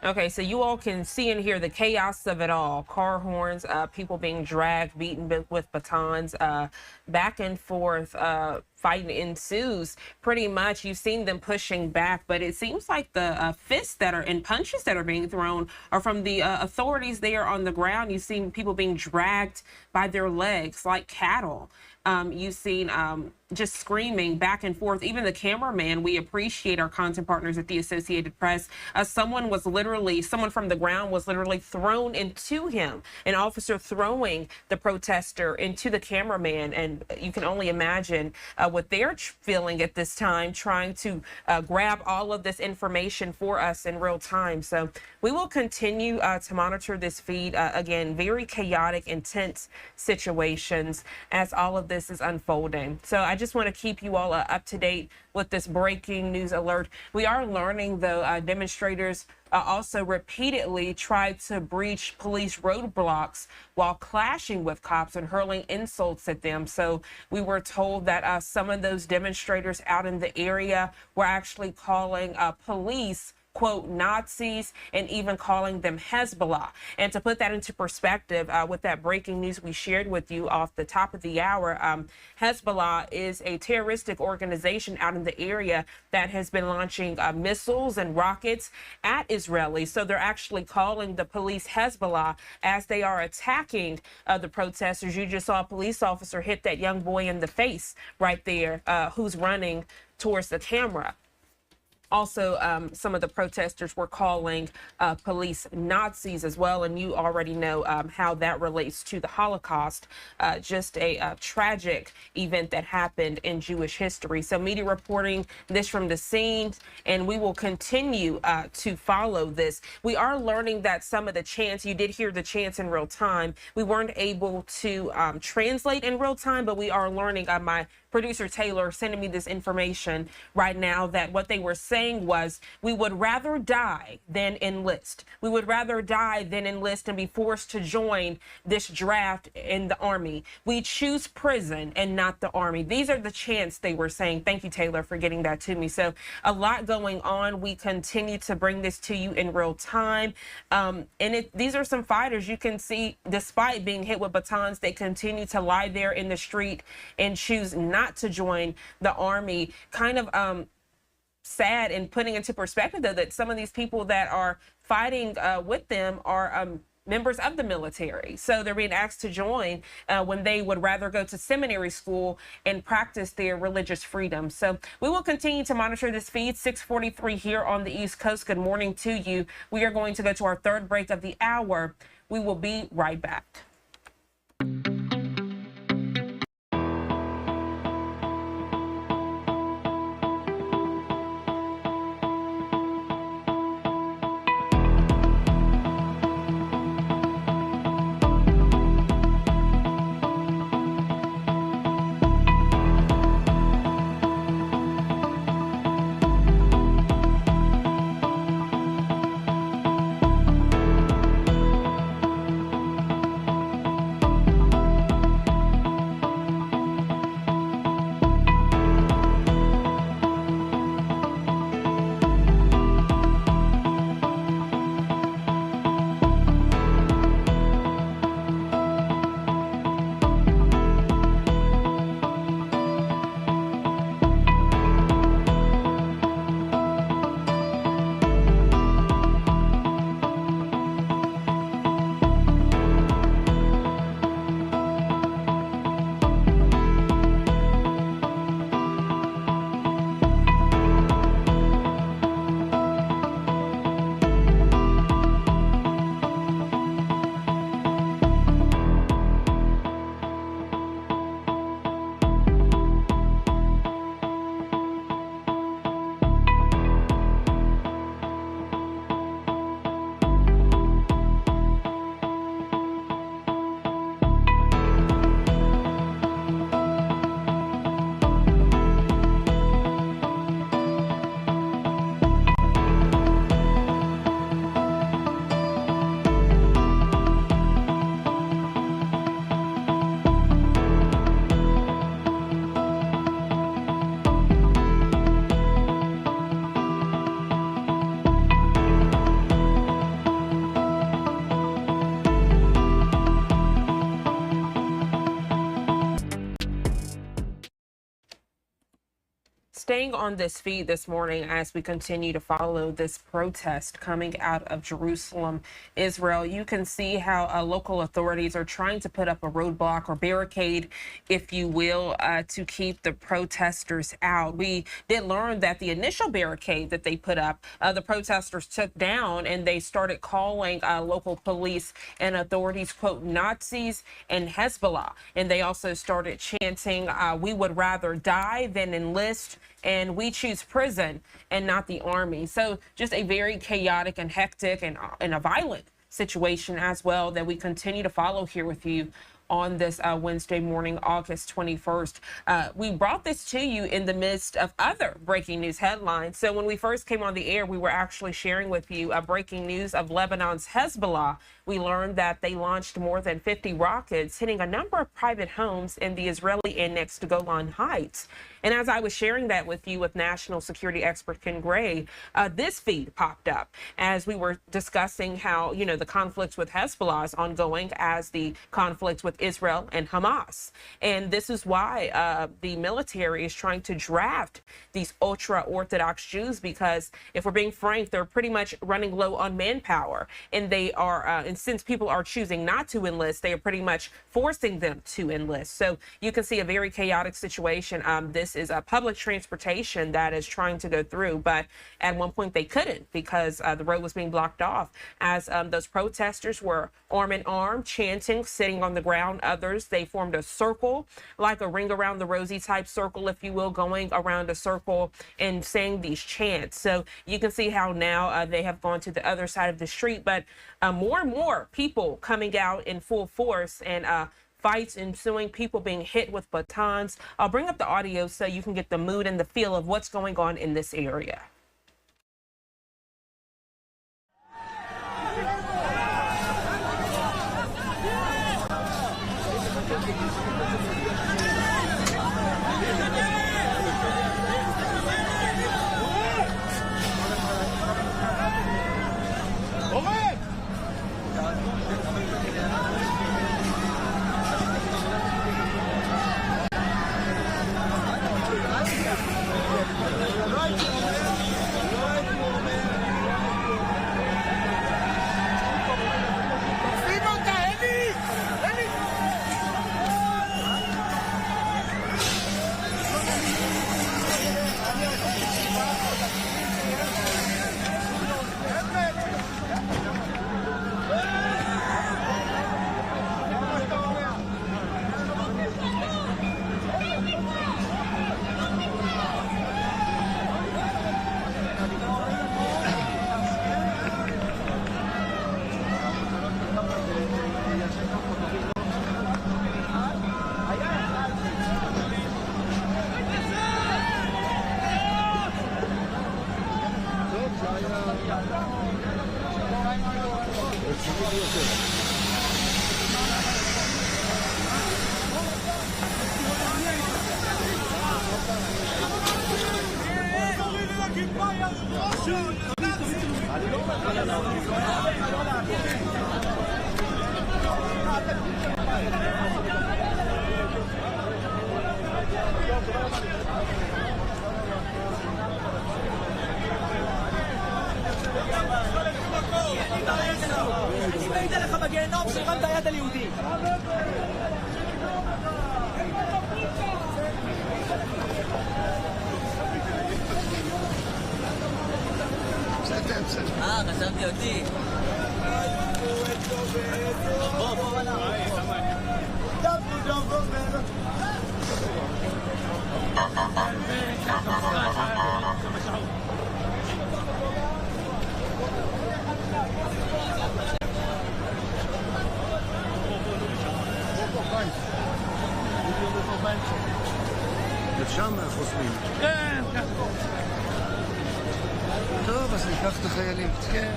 Okay, so you all can see and hear the chaos of it all. Car horns, people being dragged, beaten with batons, back and forth. Fighting ensues pretty much. You've seen them pushing back, but it seems like the fists that are and punches that are being thrown are from the authorities there on the ground. You've seen people being dragged by their legs like cattle. You've seen just screaming back and forth. Even the cameraman, we appreciate our content partners at the Associated Press. Someone from the ground was literally thrown into him, an officer throwing the protester into the cameraman. And you can only imagine what they're feeling at this time, trying to grab all of this information for us in real time. So we will continue to monitor this feed. Again, very chaotic, intense situations as all of this is unfolding. So I just want to keep you all up to date with this breaking news alert. We are learning, though, demonstrators also repeatedly tried to breach police roadblocks while clashing with cops and hurling insults at them. So we were told that some of those demonstrators out in the area were actually calling police quote, Nazis, and even calling them Hezbollah. And to put that into perspective, with that breaking news we shared with you off the top of the hour, Hezbollah is a terroristic organization out in the area that has been launching missiles and rockets at Israelis. So they're actually calling the police Hezbollah as they are attacking the protesters. You just saw a police officer hit that young boy in the face right there, who's running towards the camera. Also, some of the protesters were calling police Nazis as well, and you already know how that relates to the Holocaust, just a tragic event that happened in Jewish history. So media reporting this from the scene, and we will continue to follow this. We are learning that some of the chants, you did hear the chants in real time. We weren't able to translate in real time, but we are learning. My producer Taylor sending me this information right now that what they were saying was, we would rather die than enlist. We would rather die than enlist and be forced to join this draft in the Army. We choose prison and not the Army. These are the chants they were saying. Thank you, Taylor, for getting that to me. So a lot going on. We continue to bring this to you in real time. These are some fighters you can see, despite being hit with batons, they continue to lie there in the street and choose not to join the Army. Kind of sad, and putting into perspective, though, that some of these people that are fighting with them are members of the military. So they're being asked to join when they would rather go to seminary school and practice their religious freedom. So we will continue to monitor this feed. 6:43 here on the East Coast. Good morning to you. We are going to go to our third break of the hour. We will be right back. Staying on this feed this morning as we continue to follow this protest coming out of Jerusalem, Israel, you can see how local authorities are trying to put up a roadblock or barricade, if you will, to keep the protesters out. We did learn that the initial barricade that they put up, the protesters took down, and they started calling local police and authorities, quote, Nazis and Hezbollah. And they also started chanting, we would rather die than enlist, and we choose prison and not the Army. So just a very chaotic and hectic and a violent situation as well that we continue to follow here with you on this Wednesday morning, August 21st. We brought this to you in the midst of other breaking news headlines. So when we first came on the air, we were actually sharing with you breaking news of Lebanon's Hezbollah. We learned that they launched more than 50 rockets, hitting a number of private homes in the Israeli-annexed Golan Heights. And as I was sharing that with you with national security expert Ken Gray, this feed popped up as we were discussing how, you know, the conflicts with Hezbollah is ongoing as the conflicts with Israel and Hamas. And this is why the military is trying to draft these ultra-Orthodox Jews, because if we're being frank, they're pretty much running low on manpower. And they are, and since people are choosing not to enlist, they are pretty much forcing them to enlist. So you can see a very chaotic situation. This is a public transportation that is trying to go through, but at one point they couldn't because the road was being blocked off as those protesters were arm in arm, chanting, sitting on the ground. Others, they formed a circle, like a ring around the rosy type circle, if you will, going around a circle and saying these chants. So you can see how now they have gone to the other side of the street, but more and more people coming out in full force, and fights ensuing, people being hit with batons. I'll bring up the audio so you can get the mood and the feel of what's going on in this area. חשבתי אותי. לשם חוסמים. כן, כן. טוב, אז ניקח את החיילים. כן.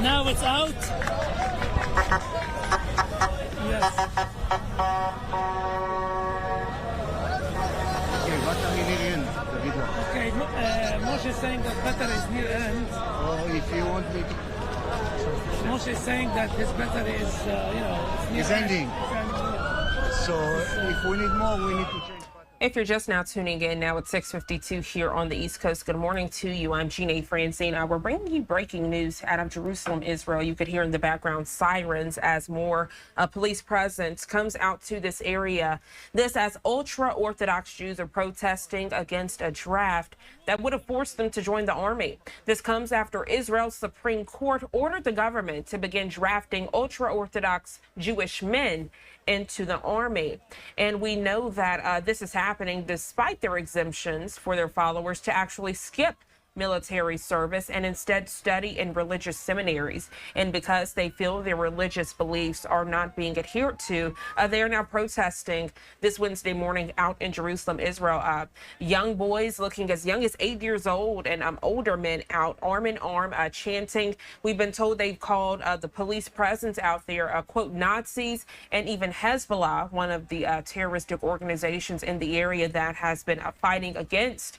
Now it's out. Yes. Okay, what are you near end? Okay, Moshe is saying that battery is near end. Oh, if you want me to... Moshe is saying that his battery is, it's near It's ending. End. So if we need more, we need to change. If you're just now tuning in, now it's 6:52 here on the East Coast. Good morning to you. I'm Jeanne Francine. We're bringing you breaking news out of Jerusalem, Israel. You could hear in the background sirens as more police presence comes out to this area. This as ultra-Orthodox Jews are protesting against a draft that would have forced them to join the army. This comes after Israel's Supreme Court ordered the government to begin drafting ultra-Orthodox Jewish men into the army. And we know that this is happening despite their exemptions for their followers to actually skip military service and instead study in religious seminaries. And because they feel their religious beliefs are not being adhered to, they are now protesting this Wednesday morning out in Jerusalem, Israel. Young boys looking as young as 8 years old and older men out arm in arm chanting. We've been told they've called the police presence out there, quote, Nazis, and even Hezbollah, one of the terroristic organizations in the area that has been fighting against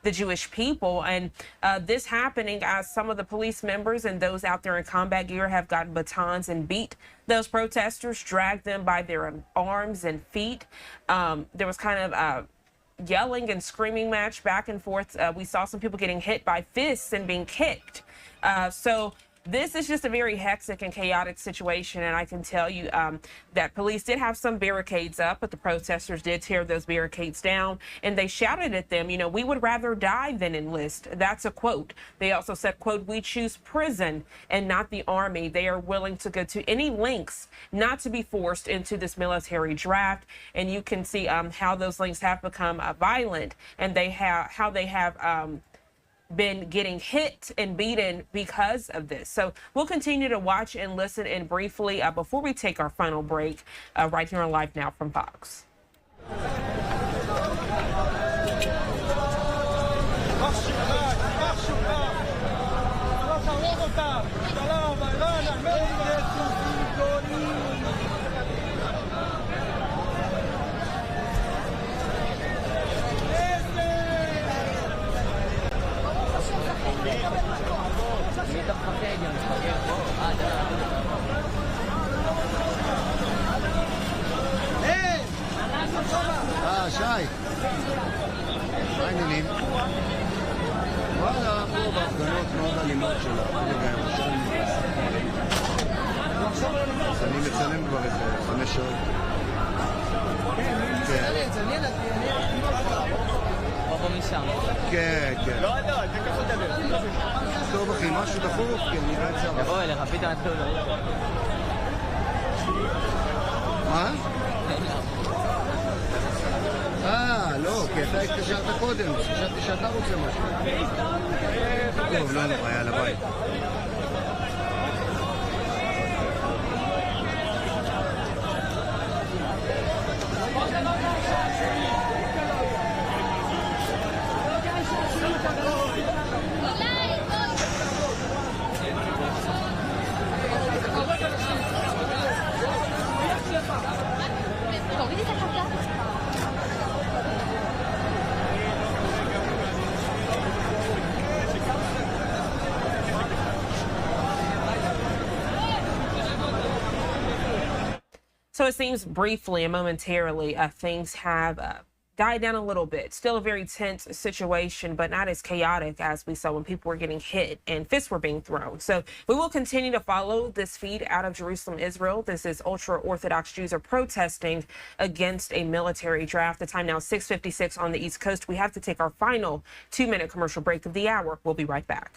the Jewish people. And this happening as some of the police members and those out there in combat gear have gotten batons and beat those protesters, dragged them by their arms and feet. There was kind of yelling and screaming match back and forth. We saw some people getting hit by fists and being kicked. So this is just a very hectic and chaotic situation, and I can tell you that police did have some barricades up, but the protesters did tear those barricades down, and they shouted at them, we would rather die than enlist. That's a quote. They also said, quote, we choose prison and not the army. They are willing to go to any lengths not to be forced into this military draft, and you can see how those lengths have become violent, and how they have been getting hit and beaten because of this. So we'll continue to watch and listen in briefly before we take our final break right here on Live Now from Fox. שי, מה העניינים? וואלה, פה בהפגנות מאוד אלימות של הפלג הירושלמי. אז אני מצלם כבר איזה 5 שעות. כן, כן. לא, זה ככה דבר. טוב אחי, משהו דחוף, כי אני באמצע. יבוא אליך, פתאום נתחיל לו. מה? לא, כי אתה התקשרת קודם, חשבתי שאתה רוצה משהו. טוב, לא נורא, יאללה, ביי. So it seems briefly and momentarily things have died down a little bit. Still a very tense situation, but not as chaotic as we saw when people were getting hit and fists were being thrown. So we will continue to follow this feed out of Jerusalem, Israel. This is ultra-Orthodox Jews are protesting against a military draft. The time now 6:56 on the East Coast. We have to take our final 2-minute commercial break of the hour. We'll be right back.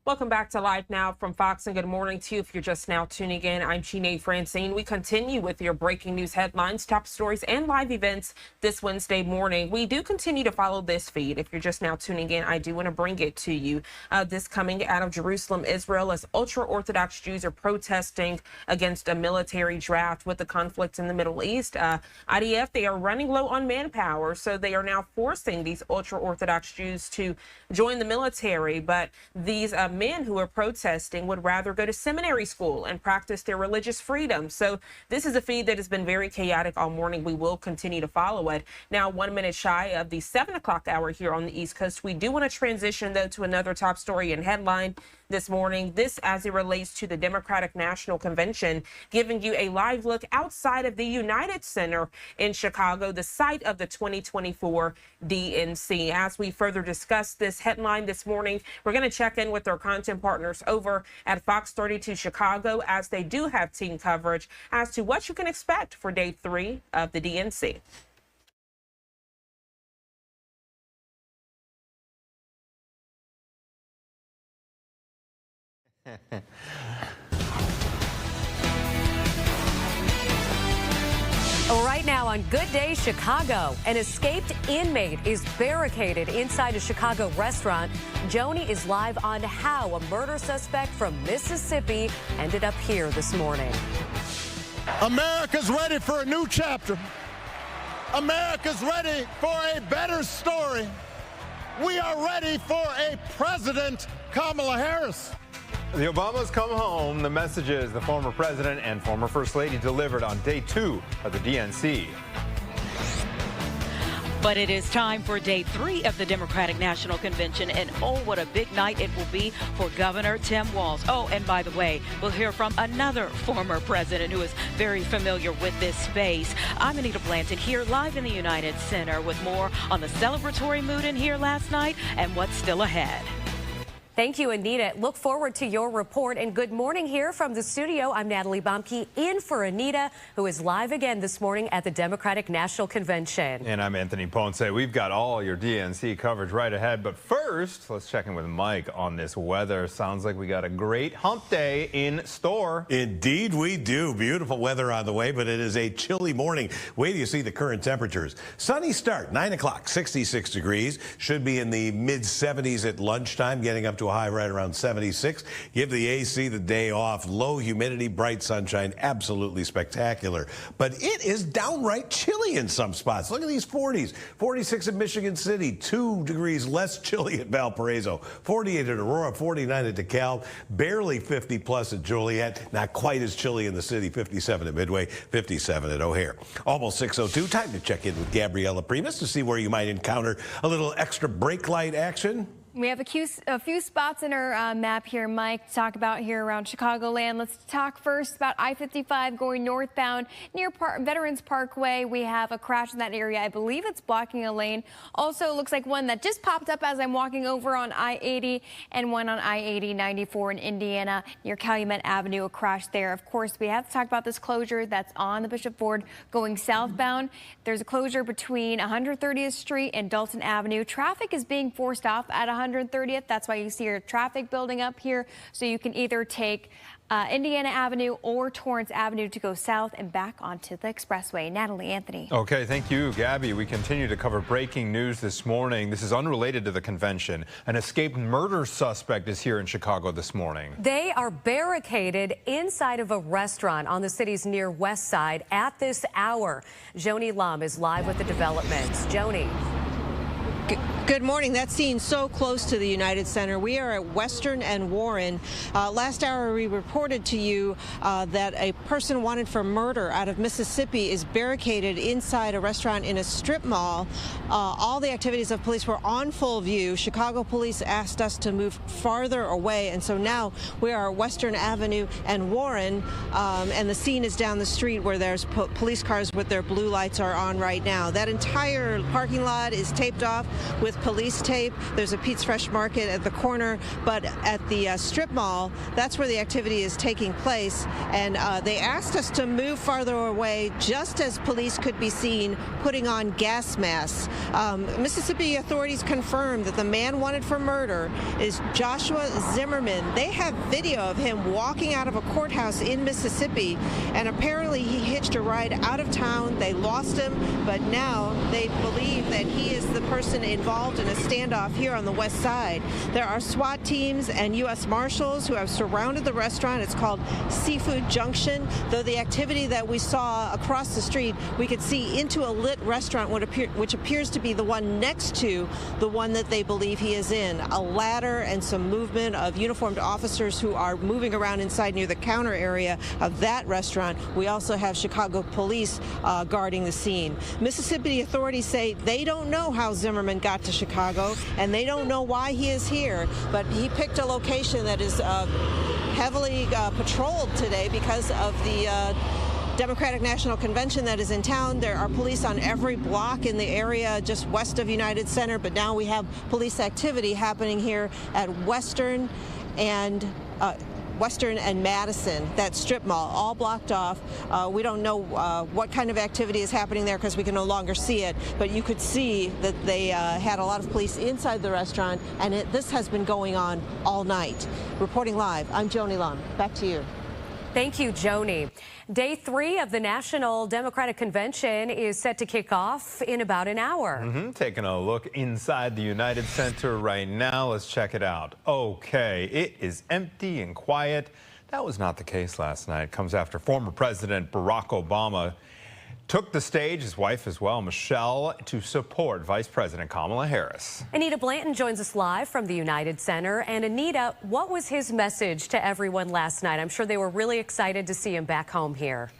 Welcome back to Live Now from Fox, and good morning to you if you're just now tuning in. I'm Jeanette Francine. We continue with your breaking news headlines, top stories, and live events this Wednesday morning. We do continue to follow this feed. If you're just now tuning in, I do want to bring it to you. This coming out of Jerusalem, Israel, as ultra-Orthodox Jews are protesting against a military draft with the conflict in the Middle East. IDF, they are running low on manpower, so they are now forcing these ultra-Orthodox Jews to join the military, but these men who are protesting would rather go to seminary school and practice their religious freedom. So this is a feed that has been very chaotic all morning. We will continue to follow it. Now, 1 minute shy of the 7 o'clock hour here on the East Coast. We do want to transition, though, to another top story and headline this morning. This as it relates to the Democratic National Convention, giving you a live look outside of the United Center in Chicago, the site of the 2024 DNC. As we further discuss this headline this morning, we're going to check in with our content partners over at Fox 32 Chicago, as they do have team coverage as to what you can expect for day 3 of the DNC. Right now on Good Day Chicago, an escaped inmate is barricaded inside a Chicago restaurant. Joni is live on how a murder suspect from Mississippi ended up here this morning. America's ready for a new chapter. America's ready for a better story. We are ready for a President Kamala Harris. The Obamas come home. The messages the former president and former first lady delivered on day 2 of the DNC. But it is time for day 3 of the Democratic National Convention, and oh, what a big night it will be for Governor Tim Walz. Oh, and by the way, we'll hear from another former president who is very familiar with this space. I'm Anita Blanton here live in the United Center with more on the celebratory mood in here last night and what's still ahead. Thank you, Anita. Look forward to your report. And good morning here from the studio. I'm Natalie Bomke in for Anita, who is live again this morning at the Democratic National Convention. And I'm Anthony Ponce. We've got all your DNC coverage right ahead. But first, let's check in with Mike on this weather. Sounds like we got a great hump day in store. Indeed we do. Beautiful weather on the way, but it is a chilly morning. Wait till you see the current temperatures. Sunny start, 9 o'clock, 66 degrees. Should be in the mid-70s at lunchtime, getting up to a high right around 76. Give the AC the day off. Low humidity, bright sunshine, absolutely spectacular. But it is downright chilly in some spots. Look at these 40s. 46 in Michigan City, 2 degrees less chilly at Valparaiso, 48 at Aurora, 49 at DeKalb, barely 50 plus at Joliet. Not quite as chilly in the city, 57 at Midway, 57 at O'Hare. Almost 6:02. Time to check in with Gabriella Primus to see where you might encounter a little extra brake light action. We have a few spots in our map here, Mike, to talk about here around Chicagoland. Let's talk first about I-55 going northbound near Veterans Parkway. We have a crash in that area. I believe it's blocking a lane. Also, looks like one that just popped up as I'm walking over on I-80 and one on I-80-94 in Indiana near Calumet Avenue, a crash there. Of course, we have to talk about this closure that's on the Bishop Ford going southbound. There's a closure between 130th Street and Dalton Avenue. Traffic is being forced off at 130th. That's why you see your traffic building up here. So you can either take Indiana Avenue or Torrance Avenue to go south and back onto the expressway. Natalie, Anthony. Okay, thank you, Gabby. We continue to cover breaking news this morning. This is unrelated to the convention. An escaped murder suspect is here in Chicago this morning. They are barricaded inside of a restaurant on the city's near west side at this hour. Joni Lum is live with the developments. Joni. Good morning. That scene so close to the United Center. We are at Western and Warren. Last hour we reported to you that a person wanted for murder out of Mississippi is barricaded inside a restaurant in a strip mall. All the activities of police were on full view. Chicago police asked us to move farther away, and so now we are at Western Avenue and Warren, and the scene is down the street where there's police cars with their blue lights are on right now. That entire parking lot is taped off with police tape. There's a Pete's Fresh Market at the corner, but at the strip mall, that's where the activity is taking place. And they asked us to move farther away just as police could be seen putting on gas masks. Mississippi authorities confirmed that the man wanted for murder is Joshua Zimmerman. They have video of him walking out of a courthouse in Mississippi, and apparently he hitched a ride out of town. They lost him, but now they believe that he is the person involved in a standoff here on the west side. There are SWAT teams and U.S. Marshals who have surrounded the restaurant. It's called Seafood Junction. Though the activity that we saw across the street, we could see into a lit restaurant which appears to be the one next to the one that they believe he is in. A ladder and some movement of uniformed officers who are moving around inside near the counter area of that restaurant. We also have Chicago police guarding the scene. Mississippi authorities say they don't know how Zimmerman got to Chicago, and they don't know why he is here, but he picked a location that is heavily patrolled today because of the Democratic National Convention that is in town. There are police on every block in the area just west of United Center, but now we have police activity happening here at Western and Madison, that strip mall, all blocked off. We don't know what kind of activity is happening there because we can no longer see it, but you could see that they had a lot of police inside the restaurant, and this has been going on all night. Reporting live, I'm Joni Lum. Back to you. Thank you, Joni. Day 3 of the National Democratic Convention is set to kick off in about an hour. Taking a look inside the United Center right now. Let's check it out. Okay, it is empty and quiet. That was not the case last night. It comes after former President Barack Obama took the stage, his wife as well, Michelle, to support Vice President Kamala Harris. Anita Blanton joins us live from the United Center. And Anita, what was his message to everyone last night? I'm sure they were really excited to see him back home here.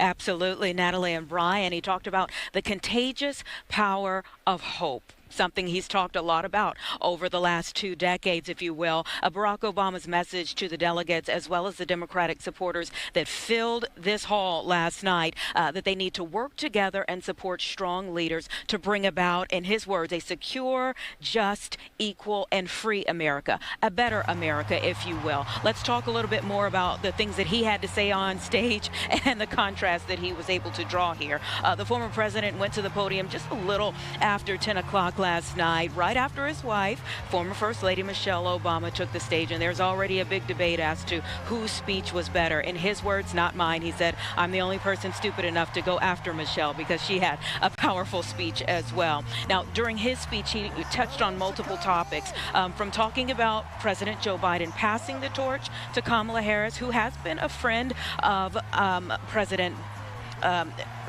Absolutely, Natalie and Brian. He talked about the contagious power of hope. Something he's talked a lot about over the last 2 decades, if you will. Barack Obama's message to the delegates as well as the Democratic supporters that filled this hall last night, that they need to work together and support strong leaders to bring about, in his words, a secure, just, equal, and free America. A better America, if you will. Let's talk a little bit more about the things that he had to say on stage and the contrast that he was able to draw here. The former president went to the podium just a little after 10 o'clock last night, right after his wife, former First Lady Michelle Obama, took the stage, and there's already a big debate as to whose speech was better. In his words, not mine. He said, I'm the only person stupid enough to go after Michelle because she had a powerful speech as well. Now, during his speech, he touched on multiple topics, from talking about President Joe Biden passing the torch to Kamala Harris, who has been a friend of President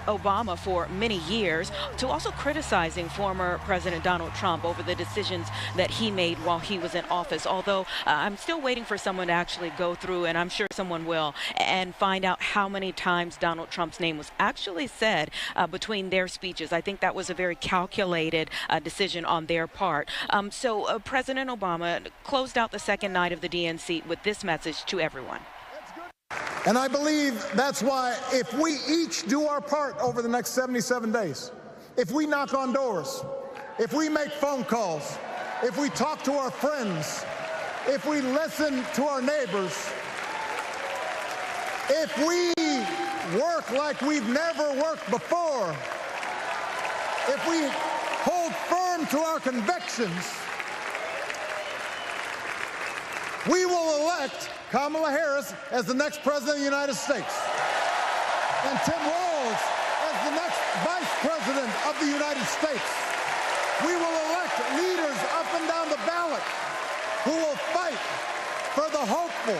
Obama for many years, to also criticizing former President Donald Trump over the decisions that he made while he was in office. Although I'm still waiting for someone to actually go through, and I'm sure someone will, and find out how many times Donald Trump's name was actually said between their speeches. I think that was a very calculated decision on their part. So President Obama closed out the second night of the DNC with this message to everyone. And I believe that's why if we each do our part over the next 77 days, if we knock on doors, if we make phone calls, if we talk to our friends, if we listen to our neighbors, if we work like we've never worked before, if we hold firm to our convictions, we will elect Kamala Harris as the next President of the United States, and Tim Walz as the next Vice President of the United States. We will elect leaders up and down the ballot who will fight for the hopeful,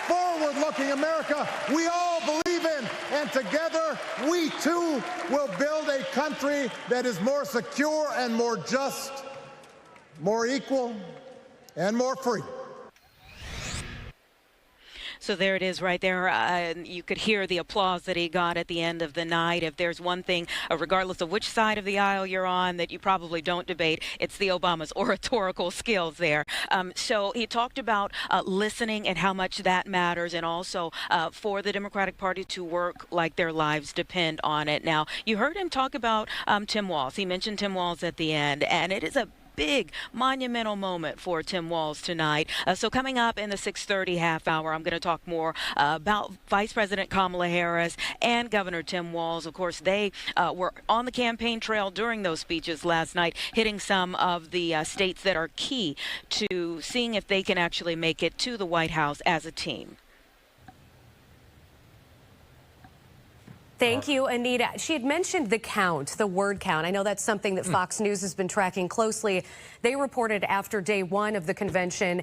forward-looking America we all believe in, and together we too will build a country that is more secure and more just, more equal, and more free. So there it is right there. You could hear the applause that he got at the end of the night. If there's one thing, regardless of which side of the aisle you're on, that you probably don't debate, it's the Obama's oratorical skills there. So he talked about listening and how much that matters, and also for the Democratic Party to work like their lives depend on it. Now, you heard him talk about Tim Walz. He mentioned Tim Walz at the end, and it is a big monumental moment for Tim Walz tonight. So coming up in the 6:30 half hour, I'm going to talk more about Vice President Kamala Harris and Governor Tim Walz. Of course, they were on the campaign trail during those speeches last night, hitting some of the states that are key to seeing if they can actually make it to the White House as a team. Thank you, Anita. She had mentioned the count, the word count. I know that's something that Fox News has been tracking closely. They reported after day one of the convention,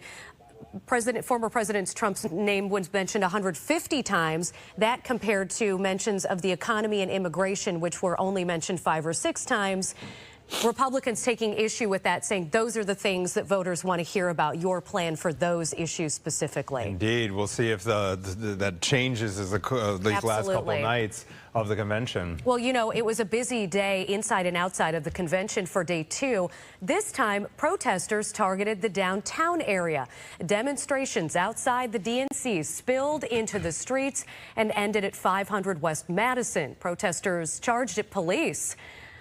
former President Trump's name was mentioned 150 times. That compared to mentions of the economy and immigration, which were only mentioned 5 or 6 times. Republicans taking issue with that, saying those are the things that voters want to hear about, your plan for those issues specifically. Indeed. We'll see if that changes as these last couple of nights of the convention. Well, you know, it was a busy day inside and outside of the convention for day 2. This time, protesters targeted the downtown area. Demonstrations outside the DNC spilled into the streets and ended at 500 West Madison. Protesters charged at police.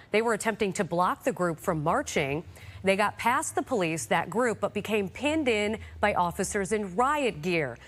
They were attempting to block the group from marching. They got past the police, that group, but became pinned in by officers in riot gear.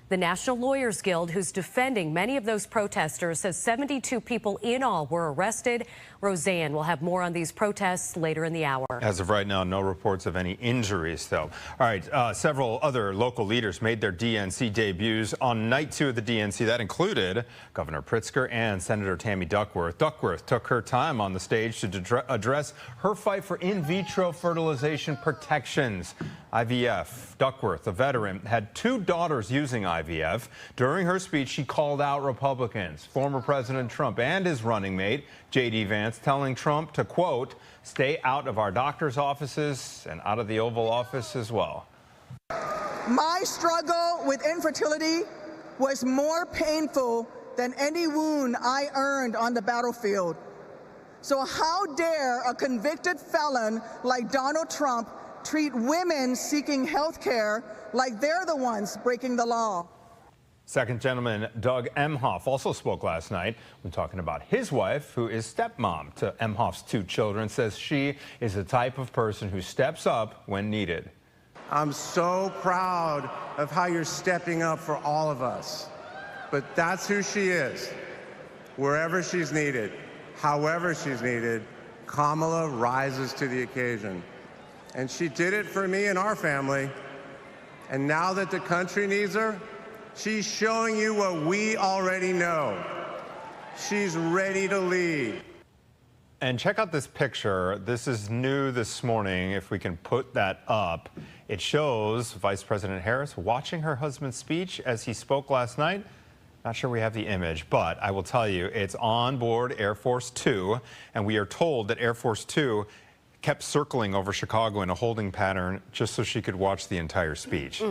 The National Lawyers Guild, who's defending many of those protesters, says 72 people in all were arrested. Roseanne will have more on these protests later in the hour. As of right now, no reports of any injuries, though. All right, several other local leaders made their DNC debuts on night 2 of the DNC. That included Governor Pritzker and Senator Tammy Duckworth. Duckworth took her time on the stage to address her fight for in vitro fertilization protections. IVF. Duckworth, a veteran, had 2 daughters using IVF. During her speech, she called out Republicans, former President Trump and his running mate, J.D. Vance, telling Trump to, quote, stay out of our doctor's offices and out of the Oval Office as well. My struggle with infertility was more painful than any wound I earned on the battlefield. So how dare a convicted felon like Donald Trump treat women seeking health care like they're the ones breaking the law? Second gentleman Doug Emhoff also spoke last night when talking about his wife, who is stepmom to Emhoff's 2 children, says she is the type of person who steps up when needed. I'm so proud of how you're stepping up for all of us. But that's who she is. Wherever she's needed, however she's needed, Kamala rises to the occasion. And she did it for me and our family. And now that the country needs her, she's showing you what we already know. She's ready to lead. And check out this picture. This is new this morning, if we can put that up. It shows Vice President Harris watching her husband's speech as he spoke last night. Not sure we have the image, but I will tell you it's on board Air Force 2, and we are told that Air Force 2 kept circling over Chicago in a holding pattern just so she could watch the entire speech.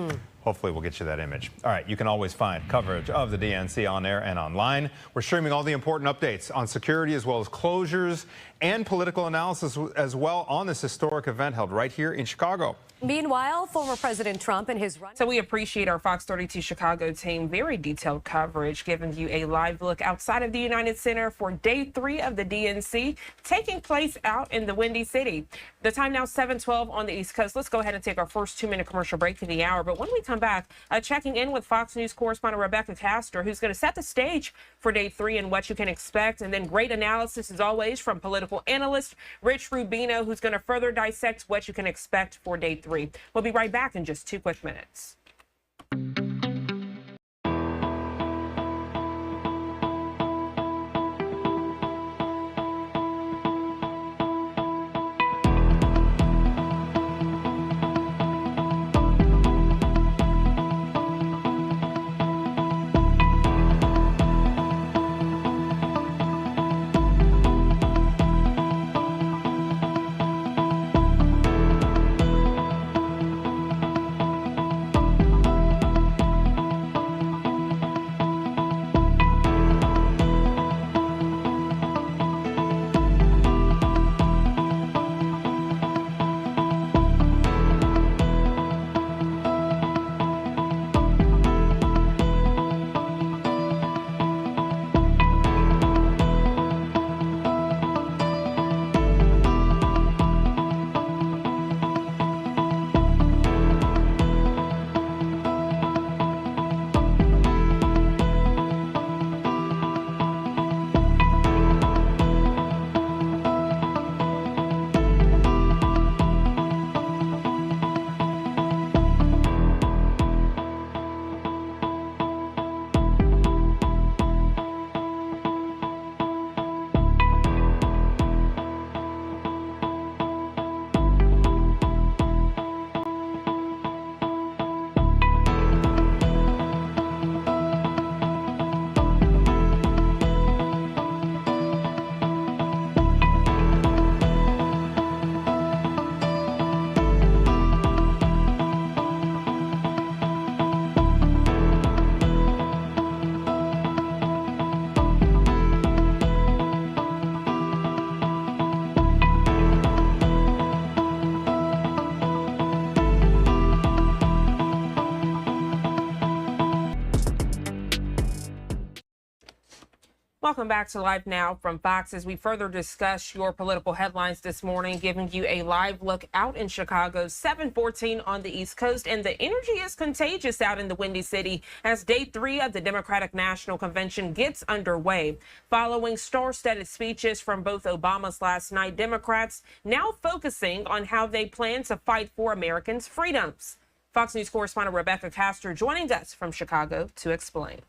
Hopefully we'll get you that image. All right, you can always find coverage of the DNC on air and online. We're streaming all the important updates on security as well as closures and political analysis as well on this historic event held right here in Chicago. Meanwhile, former President Trump and his run. So we appreciate our Fox 32 Chicago team. Very detailed coverage, giving you a live look outside of the United Center for day 3 of the DNC, taking place out in the Windy City. The time now 7:12 on the East Coast. Let's go ahead and take our first 2-minute commercial break of the hour. But when we come back, checking in with Fox News correspondent Rebecca Castor, who's going to set the stage for day 3 and what you can expect. And then great analysis, as always, from political analyst Rich Rubino, who's going to further dissect what you can expect for day 3. We'll be right back in just 2 quick minutes. Welcome back to Live Now from Fox as we further discuss your political headlines this morning, giving you a live look out in Chicago, 7:14 on the East Coast. And the energy is contagious out in the Windy City as day 3 of the Democratic National Convention gets underway. Following star-studded speeches from both Obamas last night, Democrats now focusing on how they plan to fight for Americans' freedoms. Fox News correspondent Rebecca Castor joining us from Chicago to explain.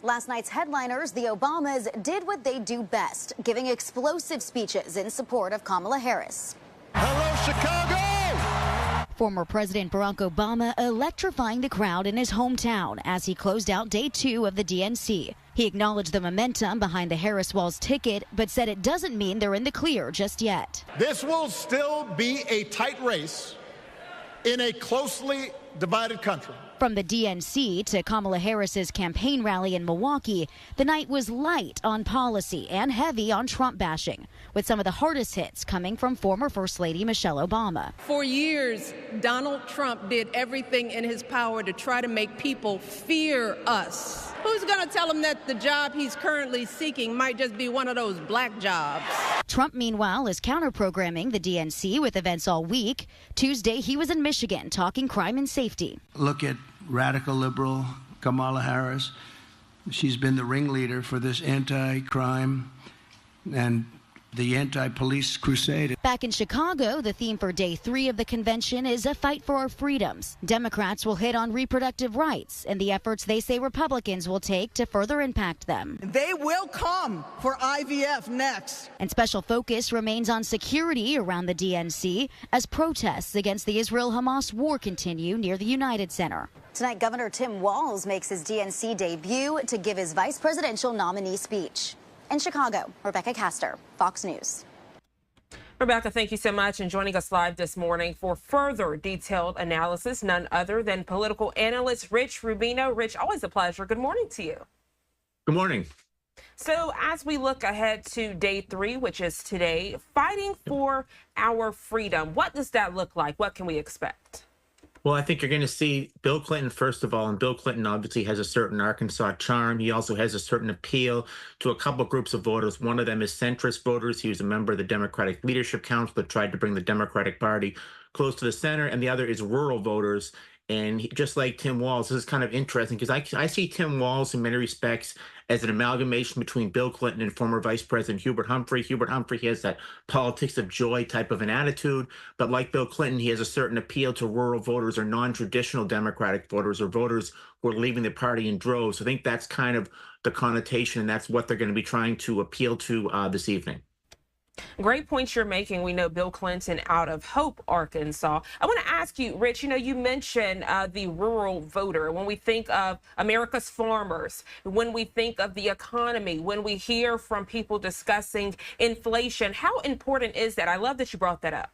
Last night's headliners, the Obamas, did what they do best, giving explosive speeches in support of Kamala Harris. Hello, Chicago! Former President Barack Obama electrifying the crowd in his hometown as he closed out day 2 of the DNC. He acknowledged the momentum behind the Harris-Walz ticket, but said it doesn't mean they're in the clear just yet. This will still be a tight race in a closely divided country. From the DNC to Kamala Harris's campaign rally in Milwaukee, the night was light on policy and heavy on Trump bashing, with some of the hardest hits coming from former First Lady Michelle Obama. For years, Donald Trump did everything in his power to try to make people fear us. Who's going to tell him that the job he's currently seeking might just be one of those black jobs? Trump, meanwhile, is counter-programming the DNC with events all week. Tuesday, he was in Michigan talking crime and safety. Look at radical liberal Kamala Harris. She's been the ringleader for this anti-crime and the anti-police crusade. Back in Chicago, the theme for day 3 of the convention is a fight for our freedoms. Democrats will hit on reproductive rights and the efforts they say Republicans will take to further impact them. They will come for IVF next. And special focus remains on security around the DNC as protests against the Israel-Hamas war continue near the United Center. Tonight, Governor Tim Walz makes his DNC debut to give his vice presidential nominee speech. In Chicago, Rebecca Castor, Fox News. Rebecca, thank you so much. And joining us live this morning for further detailed analysis, none other than political analyst Rich Rubino. Rich, always a pleasure. Good morning to you. Good morning. So as we look ahead to day 3, which is today, fighting for our freedom, what does that look like? What can we expect? Well, I think you're going to see Bill Clinton, first of all, and Bill Clinton obviously has a certain Arkansas charm. He also has a certain appeal to a couple of groups of voters. One of them is centrist voters. He was a member of the Democratic Leadership Council that tried to bring the Democratic Party close to the center. And the other is rural voters. And just like Tim Walz, this is kind of interesting because I see Tim Walz in many respects as an amalgamation between Bill Clinton and former Vice President Hubert Humphrey. Hubert Humphrey has that politics of joy type of an attitude, but like Bill Clinton, he has a certain appeal to rural voters or non-traditional Democratic voters or voters who are leaving the party in droves. I think that's kind of the connotation, and that's what they're going to be trying to appeal to this evening. Great points you're making. We know Bill Clinton out of Hope, Arkansas. I want to ask you, Rich, you mentioned the rural voter. When we think of America's farmers, when we think of the economy, when we hear from people discussing inflation, how important is that? I love that you brought that up.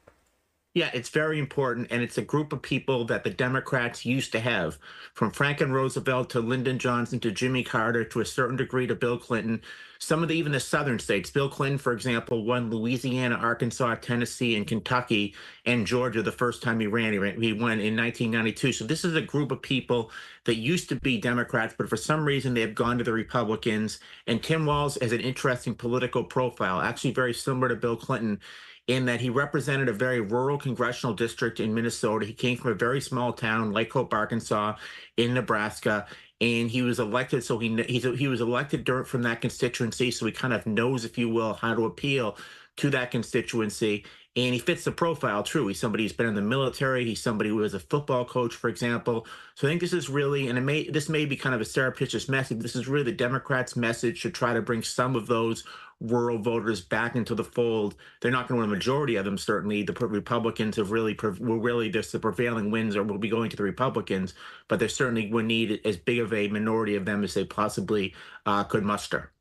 Yeah, it's very important, and it's a group of people that the Democrats used to have, from Franklin Roosevelt to Lyndon Johnson to Jimmy Carter to a certain degree to Bill Clinton. Some of even the southern states. Bill Clinton, for example, won Louisiana, Arkansas, Tennessee, and Kentucky and Georgia the first time he ran. He won in 1992. So this is a group of people that used to be Democrats, but for some reason they have gone to the Republicans. And Tim Walz has an interesting political profile, actually very similar to Bill Clinton, in that he represented a very rural congressional district in Minnesota. He came from a very small town, Lake Hope, Arkansas, in Nebraska, and he was elected. So he was elected from that constituency, so he kind of knows, if you will, how to appeal to that constituency. And he fits the profile, true. He's somebody who's been in the military. He's somebody who was a football coach, for example. So I think this is really, and this may be kind of a surreptitious message. This is really the Democrats' message to try to bring some of those rural voters back into the fold. They're not going to win a majority of them, certainly. The Republicans will really just the prevailing winds or will be going to the Republicans, but they certainly would need as big of a minority of them as they possibly could muster.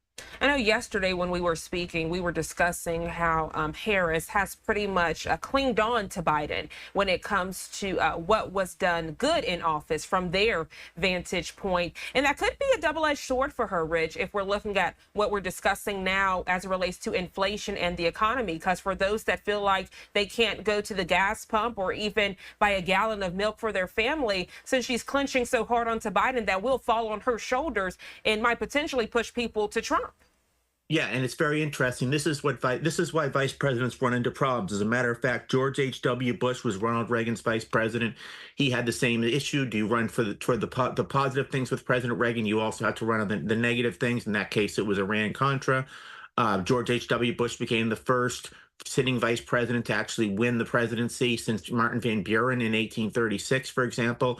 I know yesterday when we were speaking, we were discussing how Harris has pretty much clinged on to Biden when it comes to what was done good in office from their vantage point. And that could be a double-edged sword for her, Rich, if we're looking at what we're discussing now as it relates to inflation and the economy. Because for those that feel like they can't go to the gas pump or even buy a gallon of milk for their family, since she's clinching so hard onto Biden, that will fall on her shoulders and might potentially push people to Trump. Yeah, and it's very interesting. This is why vice presidents run into problems. As a matter of fact, George H.W. Bush was Ronald Reagan's vice president. He had the same issue. Do you run toward the positive things with President Reagan? You also have to run on the negative things. In that case, it was Iran-Contra. George H.W. Bush became the first sitting vice president to actually win the presidency since Martin Van Buren in 1836, for example.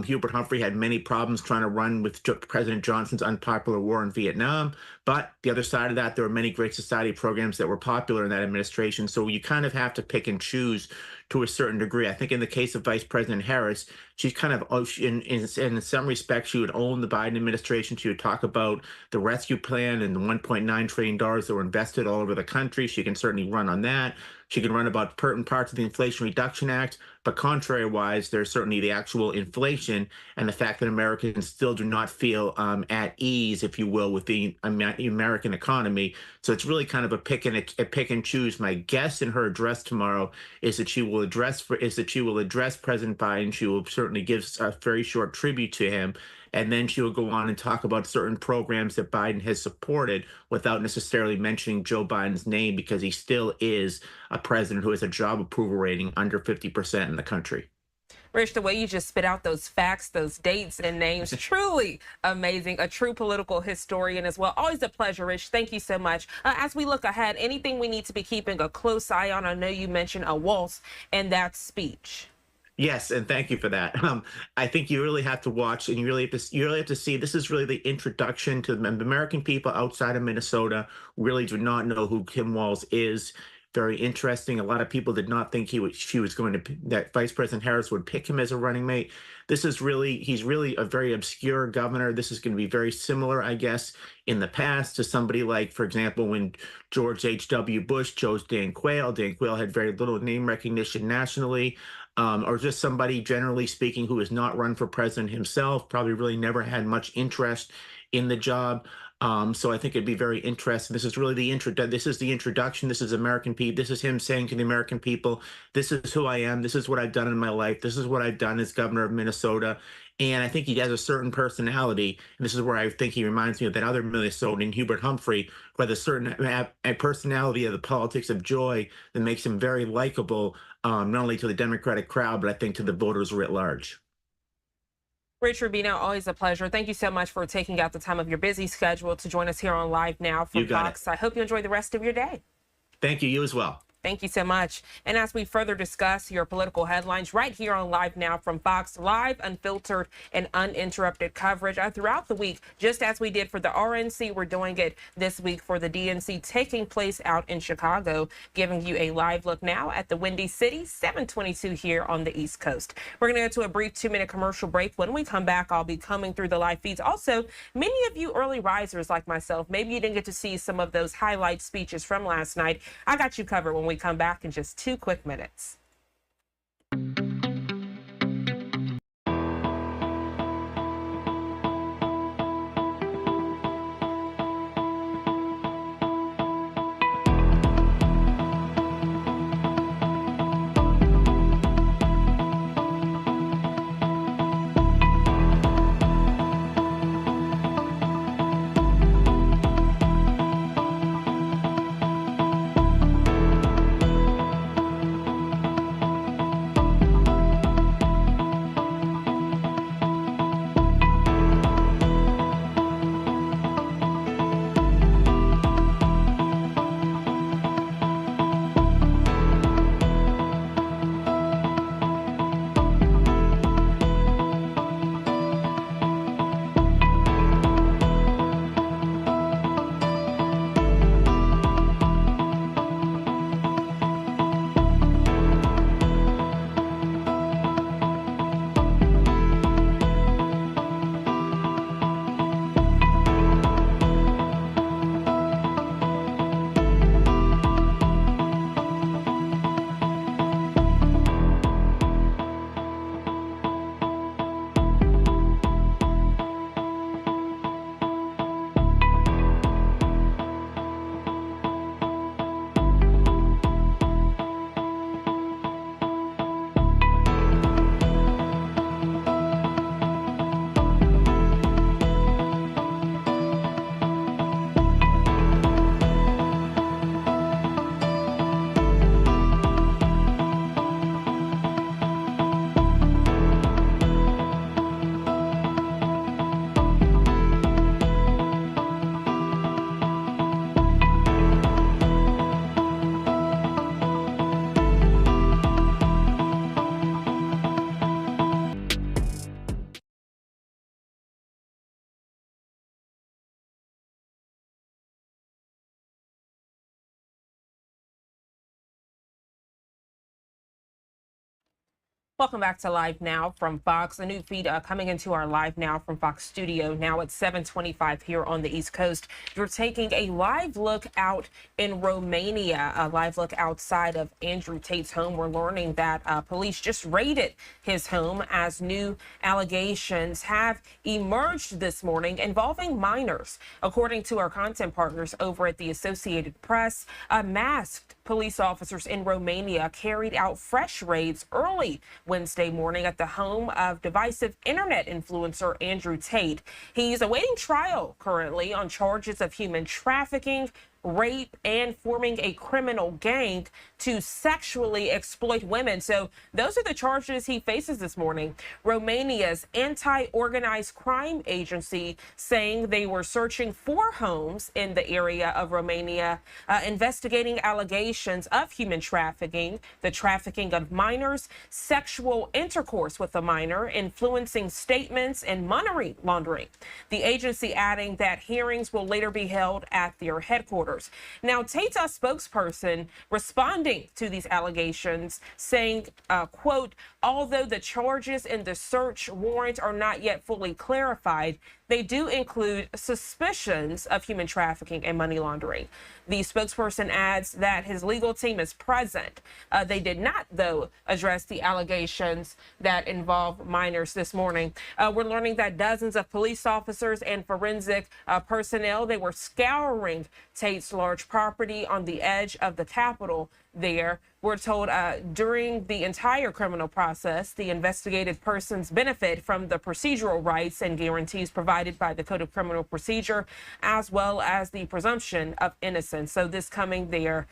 Hubert Humphrey had many problems trying to run with President Johnson's unpopular war in Vietnam. But the other side of that, there were many Great Society programs that were popular in that administration. So you kind of have to pick and choose to a certain degree. I think in the case of Vice President Harris, she's kind of, in some respects, she would own the Biden administration. She would talk about the rescue plan and the $1.9 trillion that were invested all over the country. She can certainly run on that. She can run about certain parts of the Inflation Reduction Act, but contrary-wise, there's certainly the actual inflation and the fact that Americans still do not feel at ease, if you will, with the American economy. So it's really kind of a pick and choose. My guess in her address tomorrow is that she will address President Biden. She will certainly give a very short tribute to him. And then she will go on and talk about certain programs that Biden has supported without necessarily mentioning Joe Biden's name, because he still is a president who has a job approval rating under 50% in the country. Rich, the way you just spit out those facts, those dates and names, truly amazing. A true political historian as well. Always a pleasure, Rich. Thank you so much. As we look ahead, anything we need to be keeping a close eye on? I know you mentioned a waltz and that speech. Yes, and thank you for that. I think you really have to watch, and you really have to see. This is really the introduction to the American people outside of Minnesota. Really do not know who Tim Walz is. Very interesting. A lot of people did not think that Vice President Harris would pick him as a running mate. He's really a very obscure governor. This is going to be very similar, I guess, in the past to somebody like, for example, when George H.W. Bush chose Dan Quayle. Dan Quayle had very little name recognition nationally. Or just somebody, generally speaking, who has not run for president himself, probably really never had much interest in the job. So I think it'd be very interesting. This is really the introduction. This is American people. This is him saying to the American people, this is who I am. This is what I've done in my life. This is what I've done as governor of Minnesota. And I think he has a certain personality. And this is where I think he reminds me of that other Minnesotan, Hubert Humphrey, who has a certain personality of the politics of joy that makes him very likable, not only to the Democratic crowd, but I think to the voters writ large. Rich Rubino, always a pleasure. Thank you so much for taking out the time of your busy schedule to join us here on Live Now from Fox. I hope you enjoy the rest of your day. Thank you. You as well. Thank you so much. And as we further discuss your political headlines right here on Live Now from Fox, live, unfiltered, and uninterrupted coverage throughout the week, just as we did for the RNC, we're doing it this week for the DNC taking place out in Chicago, giving you a live look now at the Windy City, 722 here on the East Coast. We're going to go to a brief 2-minute commercial break. When we come back, I'll be coming through the live feeds. Also, many of you early risers like myself, maybe you didn't get to see some of those highlight speeches from last night. I got you covered when we come back in just 2 quick minutes. Welcome back to Live Now from Fox. A new feed coming into our Live Now from Fox studio now at 7:25 here on the East Coast. You're taking a live look out in Romania, a live look outside of Andrew Tate's home. We're learning that police just raided his home as new allegations have emerged this morning involving minors. According to our content partners over at the Associated Press, masked police officers in Romania carried out fresh raids early Wednesday morning at the home of divisive internet influencer Andrew Tate. He's awaiting trial currently on charges of human trafficking, rape, and forming a criminal gang to sexually exploit women. So those are the charges he faces this morning. Romania's anti-organized crime agency saying they were searching 4 homes in the area of Romania, investigating allegations of human trafficking, the trafficking of minors, sexual intercourse with a minor, influencing statements, and money laundering. The agency adding that hearings will later be held at their headquarters. Now, Tate's spokesperson responding to these allegations saying, quote, although the charges in the search warrant are not yet fully clarified, they do include suspicions of human trafficking and money laundering. The spokesperson adds that his legal team is present. They did not, though, address the allegations that involve minors this morning. We're learning that dozens of police officers and forensic personnel, they were scouring Tate's large property on the edge of the Capitol there. We're told during the entire criminal process, the investigated persons benefit from the procedural rights and guarantees provided by the Code of Criminal Procedure, as well as the presumption of innocence. So this coming there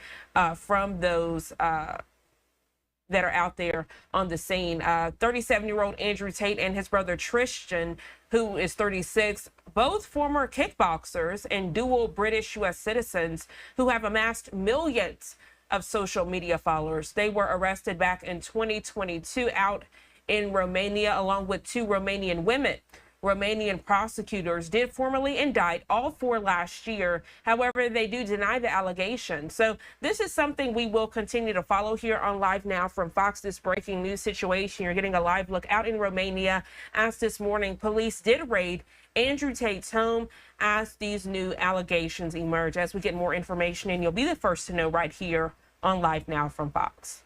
from those that are out there on the scene. 37-year-old Andrew Tate and his brother Tristan, who is 36, both former kickboxers and dual British-U.S. citizens who have amassed millions of social media followers. They were arrested back in 2022 out in Romania, along with 2 Romanian women. Romanian prosecutors did formally indict all 4 last year. However, they do deny the allegations. So this is something we will continue to follow here on Live Now from Fox, this breaking news situation. You're getting a live look out in Romania as this morning police did raid Andrew Tate's home as these new allegations emerge. As we get more information, and you'll be the first to know right here on Live Now from Fox.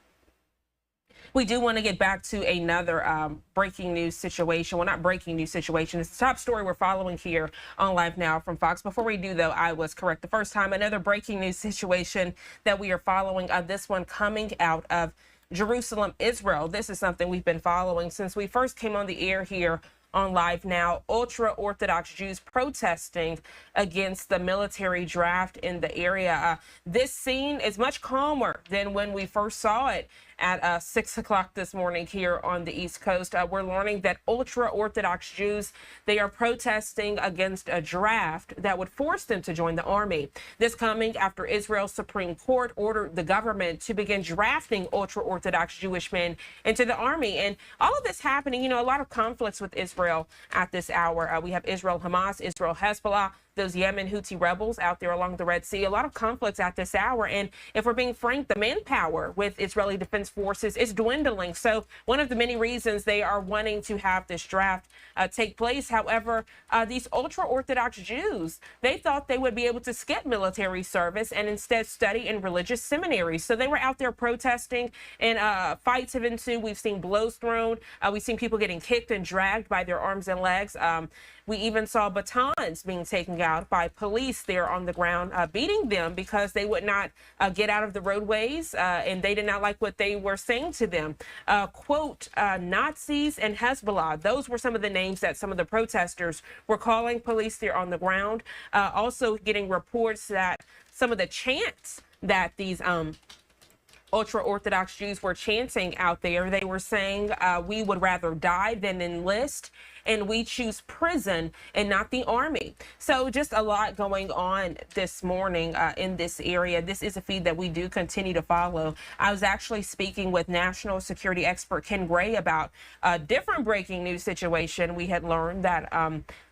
We do want to get back to another breaking news situation. Well, not breaking news situation. It's the top story we're following here on Live Now from Fox. Before we do, though, I was correct the first time. Another breaking news situation that we are following, this one coming out of Jerusalem, Israel. This is something we've been following since we first came on the air here on Live Now. Ultra-Orthodox Jews protesting against the military draft in the area. This scene is much calmer than when we first saw it at 6 o'clock this morning here on the East Coast. We're learning that ultra-Orthodox Jews, they are protesting against a draft that would force them to join the army. This coming after Israel's Supreme Court ordered the government to begin drafting ultra-Orthodox Jewish men into the army. And all of this happening, you know, a lot of conflicts with Israel at this hour. We have Israel Hamas, Israel Hezbollah, those Yemen Houthi rebels out there along the Red Sea. A lot of conflicts at this hour. And if we're being frank, the manpower with Israeli Defense Forces is dwindling. So one of the many reasons they are wanting to have this draft take place. However, these ultra-Orthodox Jews, they thought they would be able to skip military service and instead study in religious seminaries. So they were out there protesting, and fights have ensued. We've seen blows thrown. We've seen people getting kicked and dragged by their arms and legs. We even saw batons being taken out by police there on the ground, beating them because they would not get out of the roadways, and they did not like what they were saying to them. Quote, Nazis and Hezbollah. Those were some of the names that some of the protesters were calling police there on the ground. Also getting reports that some of the chants that these ultra-Orthodox Jews were chanting out there, they were saying, we would rather die than enlist, and we choose prison and not the army. So just a lot going on this morning in this area. This is a feed that we do continue to follow. I was actually speaking with national security expert Ken Gray about a different breaking news situation. We had learned that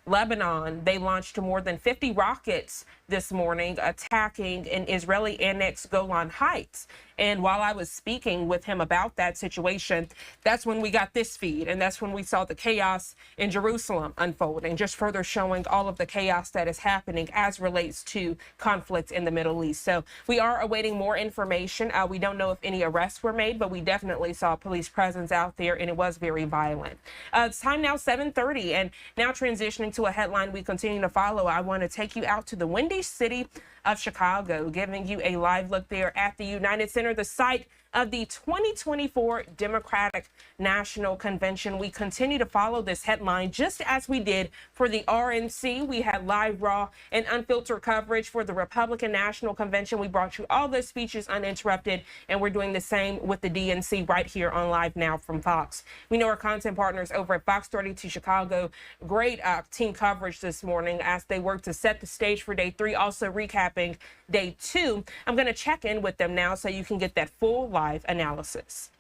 Lebanon, they launched more than 50 rockets this morning attacking an Israeli annexed Golan Heights. And while I was speaking with him about that situation, that's when we got this feed. And that's when we saw the chaos in Jerusalem unfolding, just further showing all of the chaos that is happening as relates to conflict in the Middle East. So we are awaiting more information. We don't know if any arrests were made, but we definitely saw police presence out there, and it was very violent. It's time now, 7:30, and now transitioning to a headline we continue to follow. I want to take you out to the windy city of Chicago, giving you a live look there at the United Center, the site of the 2024 Democratic National Convention. We continue to follow this headline just as we did for the RNC. We had live, raw, and unfiltered coverage for the Republican National Convention. We brought you all those speeches uninterrupted, and we're doing the same with the DNC right here on Live Now from Fox. We know our content partners over at Fox 32 Chicago, great team coverage this morning as they work to set the stage for day 3, also recapping day 2. I'm going to check in with them now so you can get that full live analysis.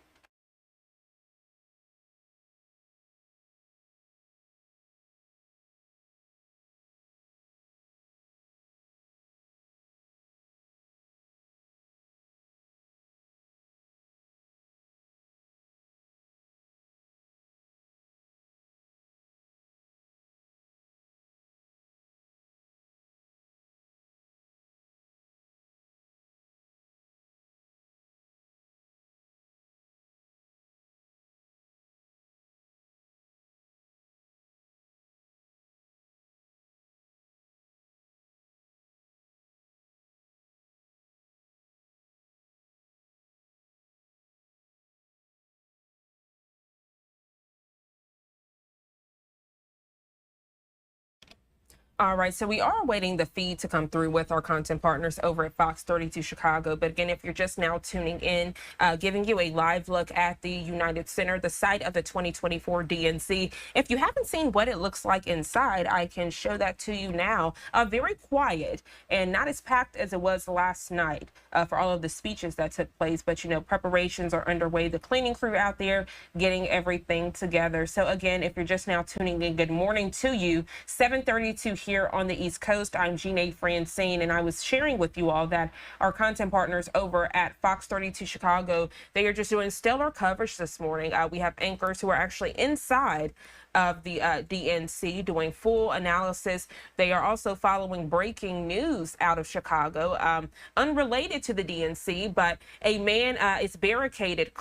All right, so we are awaiting the feed to come through with our content partners over at Fox 32 Chicago. But again, if you're just now tuning in, giving you a live look at the United Center, the site of the 2024 DNC. If you haven't seen what it looks like inside, I can show that to you now. Very quiet and not as packed as it was last night for all of the speeches that took place. But, you know, preparations are underway. The cleaning crew out there getting everything together. So, again, if you're just now tuning in, good morning to you. 7:32 here on the East Coast. I'm Jeanne Francine, and I was sharing with you all that our content partners over at Fox 32 Chicago, they are just doing stellar coverage this morning. We have anchors who are actually inside of the DNC doing full analysis. They are also following breaking news out of Chicago, unrelated to the DNC, but a man is barricaded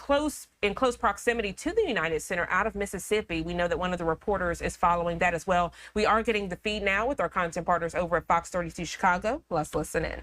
in close proximity to the United Center out of Mississippi. We know that one of the reporters is following that as well. We are getting the feed now with our content partners over at Fox 32 Chicago. Let's listen in.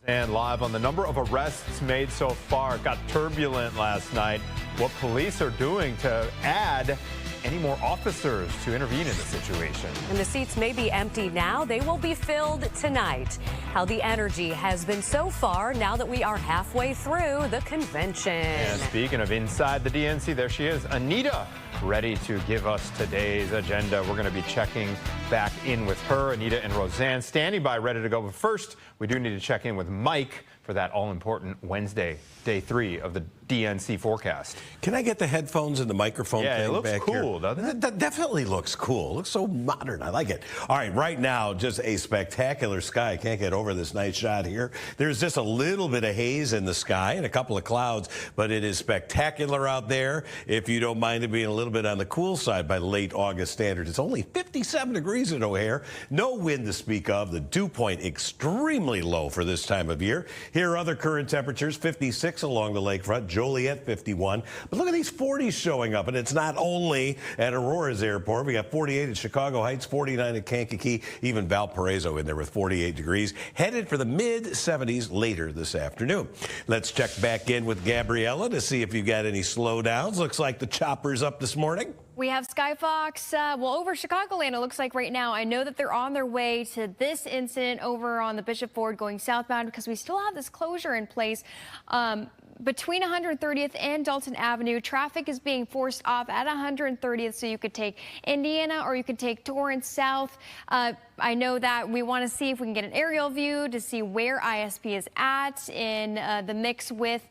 And live on the number of arrests made so far. It got turbulent last night. What police are doing to add any more officers to intervene in the situation. And the seats may be empty now. They will be filled tonight. How the energy has been so far now that we are halfway through the convention. And speaking of inside the DNC, there she is, Anita, ready to give us today's agenda. We're going to be checking back in with her. Anita and Roseanne standing by, ready to go. But first, we do need to check in with Mike for that all-important Wednesday, day 3 of the DNC forecast. Can I get the headphones and the microphone thing back here? Yeah, it looks cool, doesn't it? That definitely looks cool. It looks so modern. I like it. All right, right now, just a spectacular sky. Can't get over this nice shot here. There's just a little bit of haze in the sky and a couple of clouds, but it is spectacular out there. If you don't mind it being a little bit on the cool side by late August standards, it's only 57 degrees in O'Hare. No wind to speak of. The dew point extremely low for this time of year. Here are other current temperatures, 56 along the lakefront, Joliet 51. But look at these 40s showing up, and it's not only at Aurora's airport. We got 48 at Chicago Heights, 49 at Kankakee, even Valparaiso in there with 48 degrees. Headed for the mid-70s later this afternoon. Let's check back in with Gabriella to see if you've got any slowdowns. Looks like the chopper's up this morning. We have Skyfox, over Chicagoland, it looks like right now. I know that they're on their way to this incident over on the Bishop Ford going southbound because we still have this closure in place. Between 130th and Dalton Avenue, traffic is being forced off at 130th, so you could take Indiana or you could take Torrance South. I know that we want to see if we can get an aerial view to see where ISP is at in the mix with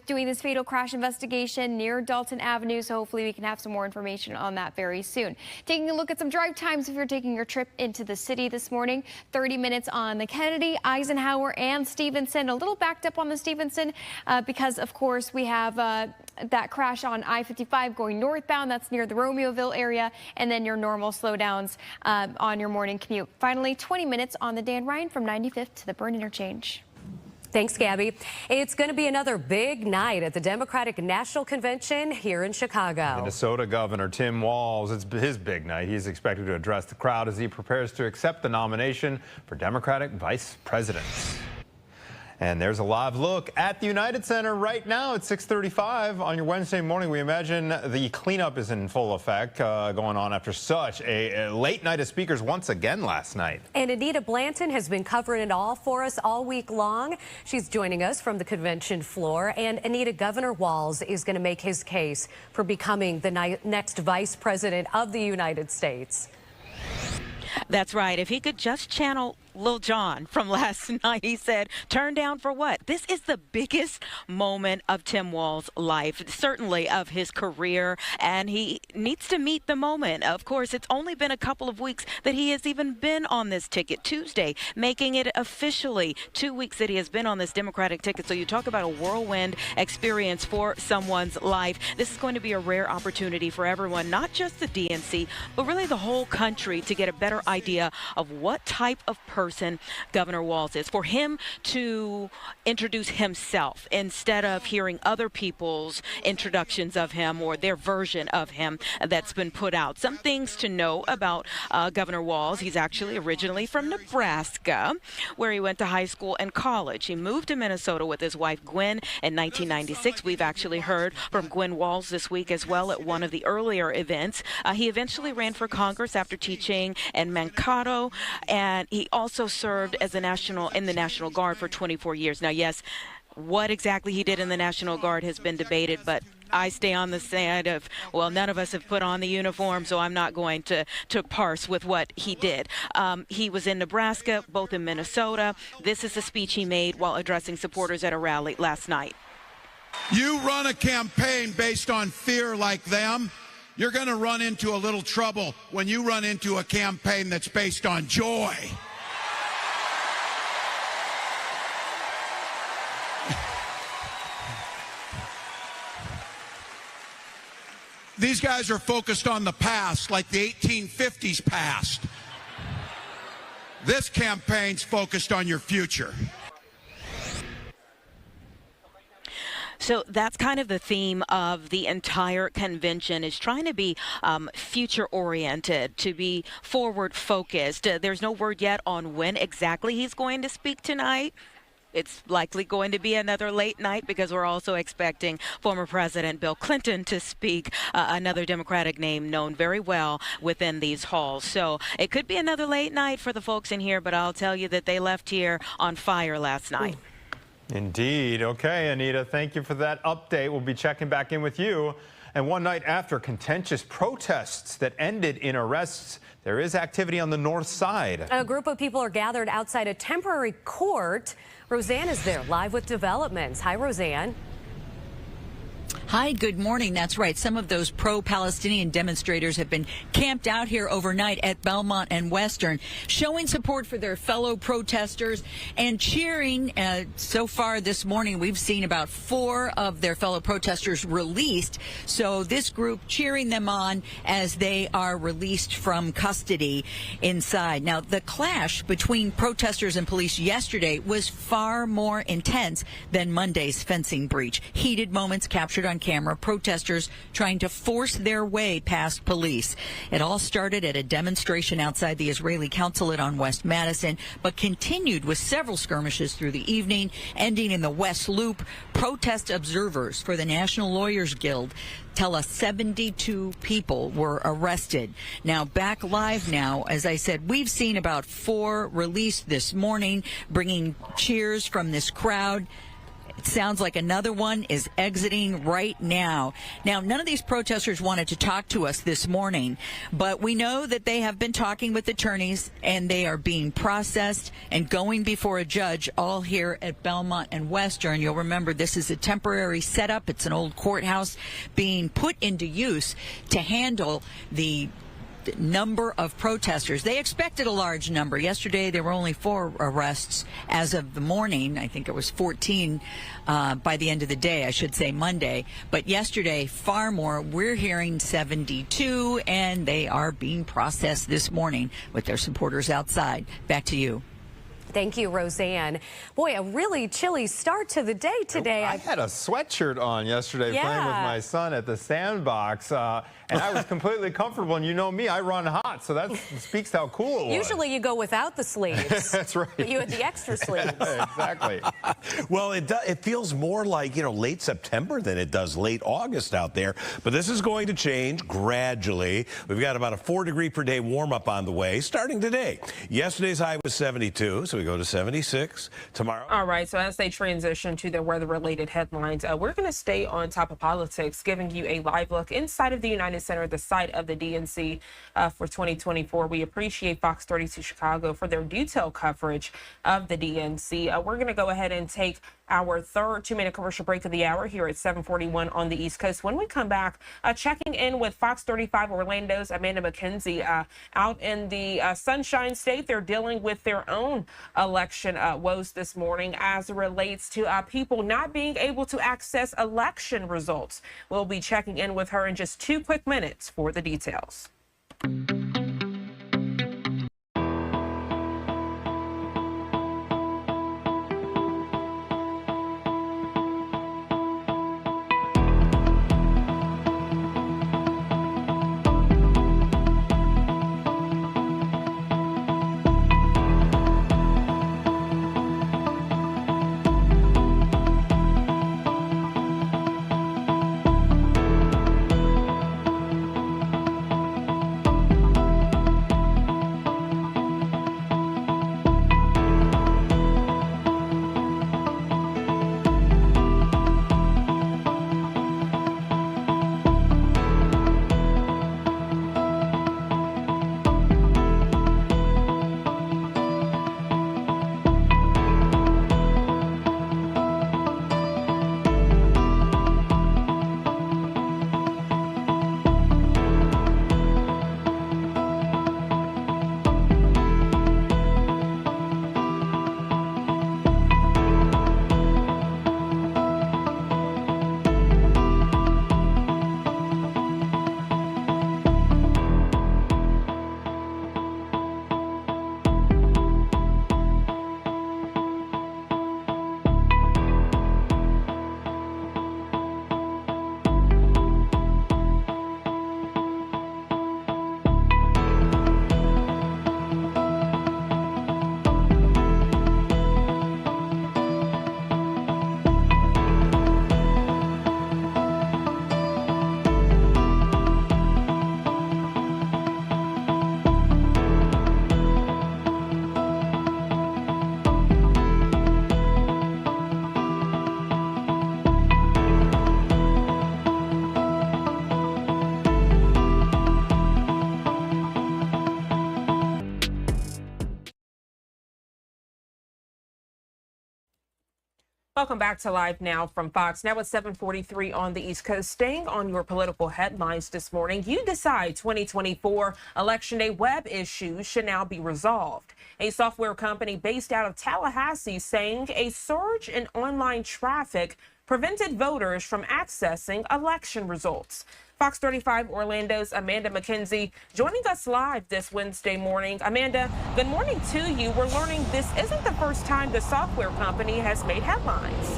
doing this fatal crash investigation near Dalton Avenue. So hopefully we can have some more information information on that very soon. Taking a look at some drive times if you're taking your trip into the city this morning. 30 minutes on the Kennedy, Eisenhower, and Stevenson. A little backed up on the Stevenson because, of course, we have that crash on I-55 going northbound. That's near the Romeoville area, and then your normal slowdowns on your morning commute. Finally, 20 minutes on the Dan Ryan from 95th to the Burn Interchange. Thanks, Gabby. It's going to be another big night at the Democratic National Convention here in Chicago. Minnesota Governor Tim Walz, it's his big night. He's expected to address the crowd as he prepares to accept the nomination for Democratic Vice President. And there's a live look at the United Center right now at 6:35 on your Wednesday morning. We imagine the cleanup is in full effect going on after such a late night of speakers once again last night. And Anita Blanton has been covering it all for us all week long. She's joining us from the convention floor. And Anita, Governor Walz is going to make his case for becoming the next vice president of the United States. That's right. If he could just channel Lil Jon from last night, he said, turn down for what? This is the biggest moment of Tim Walz's life, certainly of his career, and he needs to meet the moment. Of course, it's only been a couple of weeks that he has even been on this ticket. Tuesday, making it officially 2 weeks that he has been on this Democratic ticket. So you talk about a whirlwind experience for someone's life. This is going to be a rare opportunity for everyone, not just the DNC, but really the whole country, to get a better idea of what type of person Governor Walz is. For him to introduce himself instead of hearing other people's introductions of him or their version of him that's been put out. Some things to know about Governor Walz. He's actually originally from Nebraska, where he went to high school and college. He moved to Minnesota with his wife Gwen in 1996. We've actually heard from Gwen Walz this week as well at one of the earlier events. He eventually ran for Congress after teaching in Mankato, and he also served as in the National Guard for 24 years. Now, yes, what exactly he did in the National Guard has been debated, but I stay on the side of, well, none of us have put on the uniform, so I'm not going to parse with what he did. He was in Nebraska, both in Minnesota. This is a speech he made while addressing supporters at a rally last night. You run a campaign based on fear like them, you're going to run into a little trouble when you run into a campaign that's based on joy. These guys are focused on the past, like the 1850s past. This campaign's focused on your future. So that's kind of the theme of the entire convention, is trying to be future-oriented, to be forward-focused. There's no word yet on when exactly he's going to speak tonight. It's likely going to be another late night because we're also expecting former President Bill Clinton to speak, another Democratic name known very well within these halls. So it could be another late night for the folks in here, but I'll tell you that they left here on fire last night. Indeed. Okay, Anita, thank you for that update. We'll be checking back in with you. And one night after contentious protests that ended in arrests, there is activity on the north side. A group of people are gathered outside a temporary court. Roseanne is there live with developments. Hi, Roseanne. Hi, good morning. That's right. Some of those pro-Palestinian demonstrators have been camped out here overnight at Belmont and Western, showing support for their fellow protesters and cheering. So far this morning, we've seen about 4 of their fellow protesters released. So this group cheering them on as they are released from custody inside. Now, the clash between protesters and police yesterday was far more intense than Monday's fencing breach. Heated moments captured on camera, protesters trying to force their way past police. It all started at a demonstration outside the Israeli consulate on West Madison, but continued with several skirmishes through the evening, ending in the West Loop. Protest observers for the National Lawyers Guild tell us 72 people were arrested. Now, back live now, as I said, we've seen about 4 released this morning, bringing cheers from this crowd. It sounds like another one is exiting right now. Now, none of these protesters wanted to talk to us this morning, but we know that they have been talking with attorneys, and they are being processed and going before a judge, all here at Belmont and Western. You'll remember this is a temporary setup. It's an old courthouse being put into use to handle the number of protesters. They expected a large number. Yesterday, there were only 4 arrests as of the morning. I think it was 14 by the end of the day, I should say Monday. But yesterday, far more. We're hearing 72, and they are being processed this morning with their supporters outside. Back to you. Thank you, Roseanne. Boy, a really chilly start to the day today. I had a sweatshirt on yesterday playing with my son at the sandbox, and I was completely comfortable. And you know me, I run hot, so that speaks how cool it was. Usually you go without the sleeves. That's right. But you had the extra sleeves. Exactly. Well, it feels more like, late September than it does late August out there. But this is going to change gradually. We've got about a 4-degree per day warm up on the way starting today. Yesterday's high was 72, so we go to 76 tomorrow. All right, so as they transition to their weather-related headlines, we're going to stay on top of politics, giving you a live look inside of the United Center, the site of the DNC for 2024. We appreciate Fox 32 Chicago for their detailed coverage of the DNC. We're going to go ahead and take our third 2-minute commercial break of the hour here at 7:41 on the East Coast. When we come back, checking in with Fox 35 Orlando's Amanda McKenzie out in the Sunshine State. They're dealing with their own election woes this morning as it relates to people not being able to access election results. We'll be checking in with her in just 2 quick minutes for the details. Welcome back to Live Now from Fox. Now at 7:43 on the East Coast. Staying on your political headlines this morning, you decide 2024 Election Day web issues should now be resolved. A software company based out of Tallahassee saying a surge in online traffic prevented voters from accessing election results. Fox 35 Orlando's Amanda McKenzie joining us live this Wednesday morning. Amanda, good morning to you. We're learning this isn't the first time the software company has made headlines.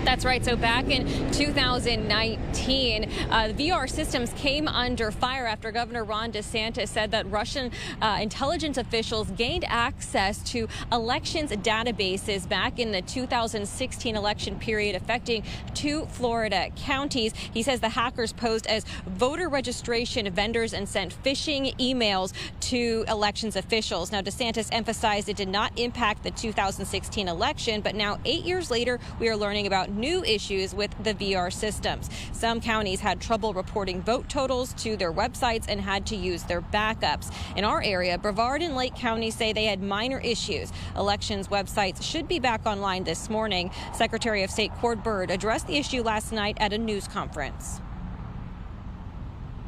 That's right. So back in 2019, VR systems came under fire after Governor Ron DeSantis said that Russian intelligence officials gained access to elections databases back in the 2016 election period, affecting 2 Florida counties. He says the hackers posed as voter registration vendors and sent phishing emails to elections officials. Now, DeSantis emphasized it did not impact the 2016 election, but now 8 years later, we are learning about new issues with the VR systems. Some counties had trouble reporting vote totals to their websites and had to use their backups. In our area, Brevard and Lake County say they had minor issues. Elections websites should be back online this morning. Secretary of State Cord Byrd addressed the issue last night at a news conference.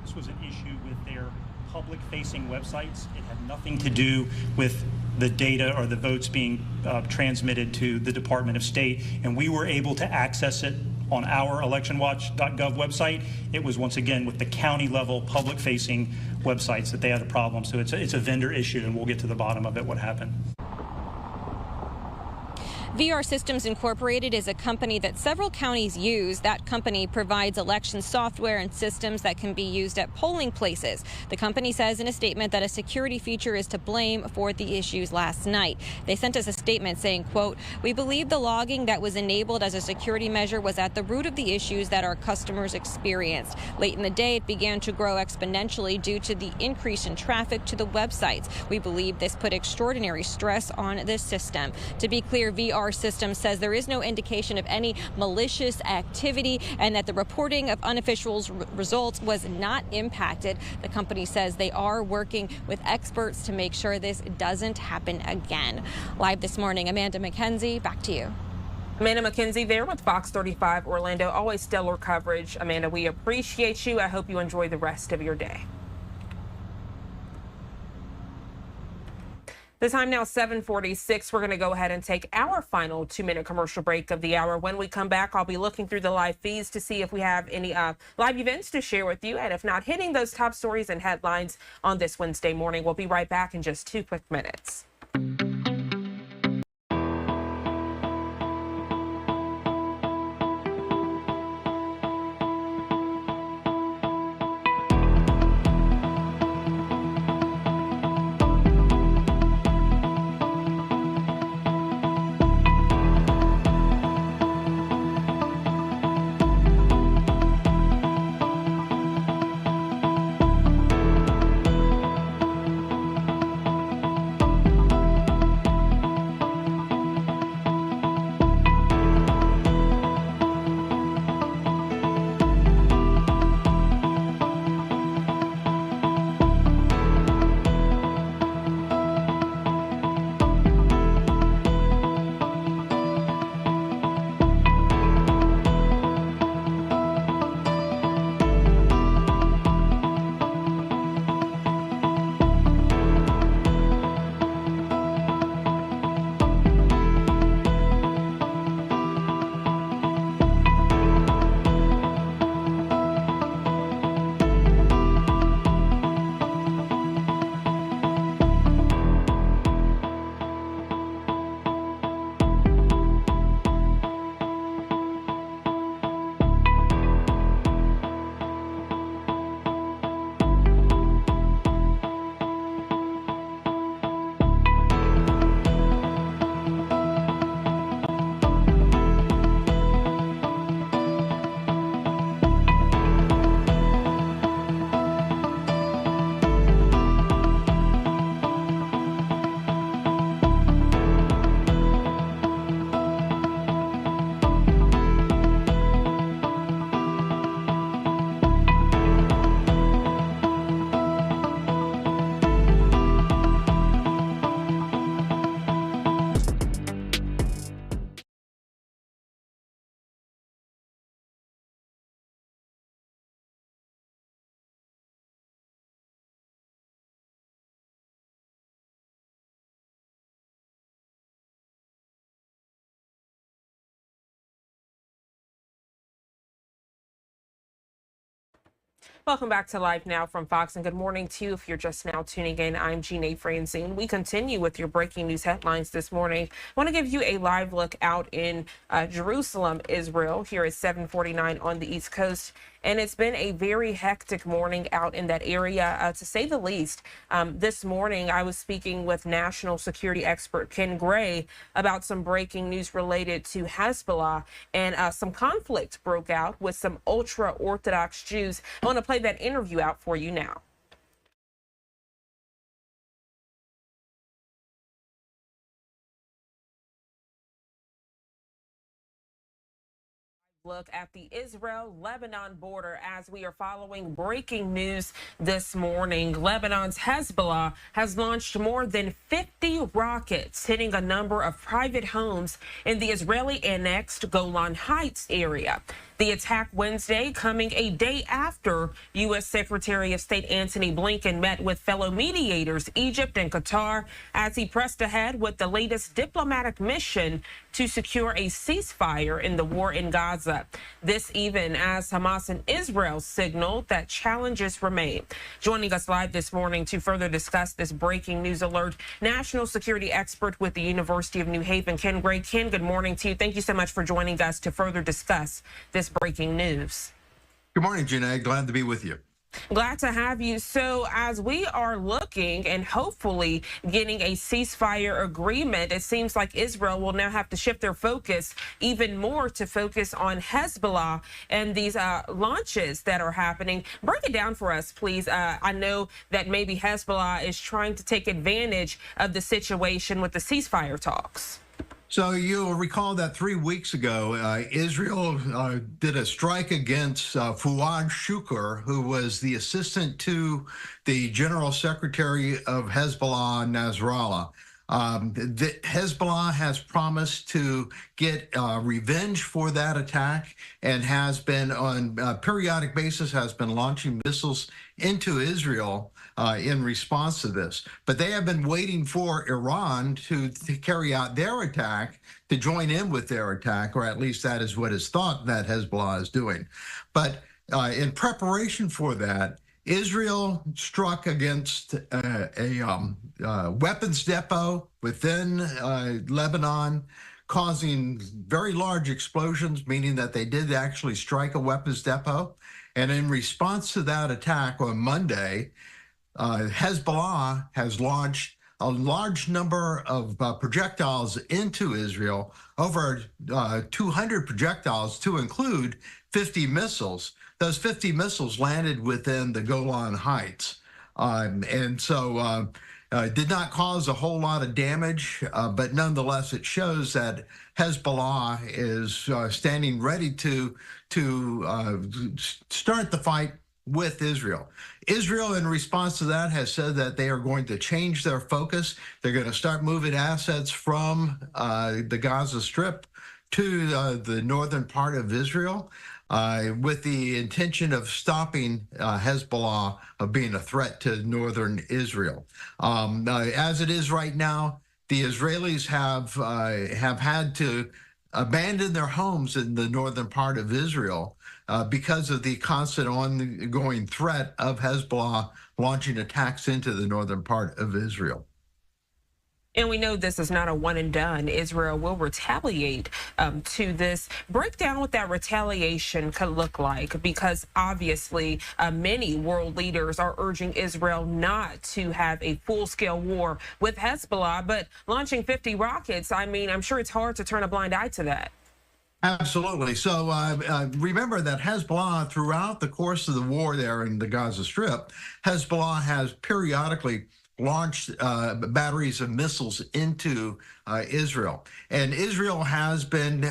This was an issue with their public-facing websites. It had nothing to do with the data or the votes being transmitted to the Department of State, and we were able to access it on our electionwatch.gov website. It was once again with the county-level public-facing websites that they had a problem. So it's a vendor issue, and we'll get to the bottom of it, what happened. VR Systems Incorporated is a company that several counties use. That company provides election software and systems that can be used at polling places. The company says in a statement that a security feature is to blame for the issues last night. They sent us a statement saying, quote, "We believe the logging that was enabled as a security measure was at the root of the issues that our customers experienced. Late in the day, it began to grow exponentially due to the increase in traffic to the websites. We believe this put extraordinary stress on this system." To be clear, VR Systems says there is no indication of any malicious activity and that the reporting of unofficial results was not impacted. The company says they are working with experts to make sure this doesn't happen again. Live this morning, Amanda McKenzie, back to you. Amanda McKenzie there with Fox 35 Orlando. Always stellar coverage. Amanda, we appreciate you. I hope you enjoy the rest of your day. The time now 7:46. We're going to go ahead and take our final 2-minute commercial break of the hour. When we come back, I'll be looking through the live feeds to see if we have any live events to share with you. And if not, hitting those top stories and headlines on this Wednesday morning. We'll be right back in just 2 quick minutes. Welcome back to Live Now from Fox, and good morning to you. If you're just now tuning in, I'm Jeanne Francine. We continue with your breaking news headlines this morning. I want to give you a live look out in Jerusalem, Israel. Here is 7:49 on the East Coast. And it's been a very hectic morning out in that area, to say the least. This morning, I was speaking with national security expert Ken Gray about some breaking news related to Hezbollah, and some conflict broke out with some ultra-Orthodox Jews. I want to play that interview out for you now. Look at the Israel-Lebanon border as we are following breaking news this morning. Lebanon's Hezbollah has launched more than 50 rockets, hitting a number of private homes in the Israeli-annexed Golan Heights area. The attack Wednesday coming a day after U.S. Secretary of State Antony Blinken met with fellow mediators, Egypt and Qatar, as he pressed ahead with the latest diplomatic mission to secure a ceasefire in the war in Gaza. This even as Hamas and Israel signaled that challenges remain. Joining us live this morning to further discuss this breaking news alert, national security expert with the University of New Haven, Ken Gray. Ken, good morning to you. Thank you so much for joining us to further discuss this breaking news. Good morning, Jeanne. Glad to be with you. Glad to have you. So as we are looking and hopefully getting a ceasefire agreement, it seems like Israel will now have to shift their focus even more to focus on Hezbollah and these launches that are happening. Break it down for us, please. I know that maybe Hezbollah is trying to take advantage of the situation with the ceasefire talks. So you'll recall that 3 weeks ago, Israel did a strike against Fuad Shukr, who was the assistant to the General Secretary of Hezbollah, Nasrallah. Hezbollah has promised to get revenge for that attack and has been on a periodic basis has been launching missiles into Israel in response to this. But they have been waiting for Iran to carry out their attack, to join in with their attack, or at least that is what is thought that Hezbollah is doing. But in preparation for that, Israel struck against a weapons depot within Lebanon, causing very large explosions, meaning that they did actually strike a weapons depot. And in response to that attack on Monday, Hezbollah has launched a large number of projectiles into Israel, over 200 projectiles to include 50 missiles. Those 50 missiles landed within the Golan Heights. And so did not cause a whole lot of damage, but nonetheless, it shows that Hezbollah is standing ready to start the fight with Israel. Israel, in response to that, has said that they are going to change their focus. They're going to start moving assets from the Gaza Strip to the northern part of Israel, with the intention of stopping Hezbollah of being a threat to northern Israel. As it is right now, the Israelis have had to abandon their homes in the northern part of Israel because of the constant ongoing threat of Hezbollah launching attacks into the northern part of Israel. And we know this is not a one and done. Israel will retaliate to this. Break down what that retaliation could look like, because obviously many world leaders are urging Israel not to have a full-scale war with Hezbollah, but launching 50 rockets, I mean, I'm sure it's hard to turn a blind eye to that. Absolutely. So remember that Hezbollah, throughout the course of the war there in the Gaza Strip, Hezbollah has periodically launched batteries of missiles into Israel. And Israel has been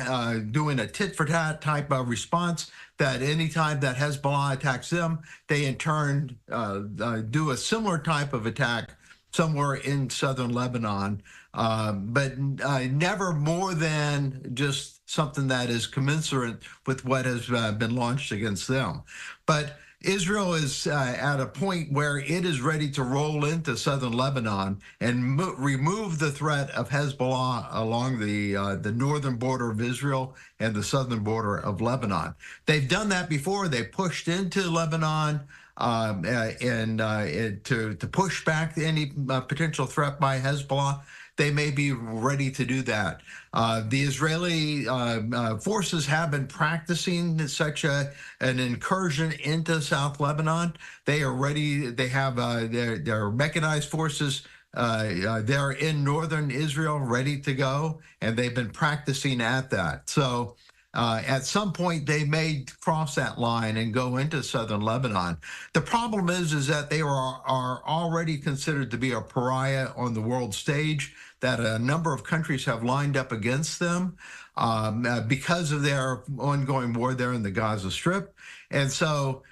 doing a tit-for-tat type of response, that anytime that Hezbollah attacks them, they in turn do a similar type of attack somewhere in southern Lebanon, but never more than just something that is commensurate with what has been launched against them. But Israel is at a point where it is ready to roll into southern Lebanon and remove the threat of Hezbollah along the northern border of Israel and the southern border of Lebanon. They've done that before. They pushed into Lebanon to push back any potential threat by Hezbollah, they may be ready to do that. The Israeli forces have been practicing such an incursion into South Lebanon. They are ready. They have their mechanized forces. They're in northern Israel ready to go, and they've been practicing at that. So at some point, they may cross that line and go into southern Lebanon. The problem is that they are already considered to be a pariah on the world stage, that a number of countries have lined up against them because of their ongoing war there in the Gaza Strip. And so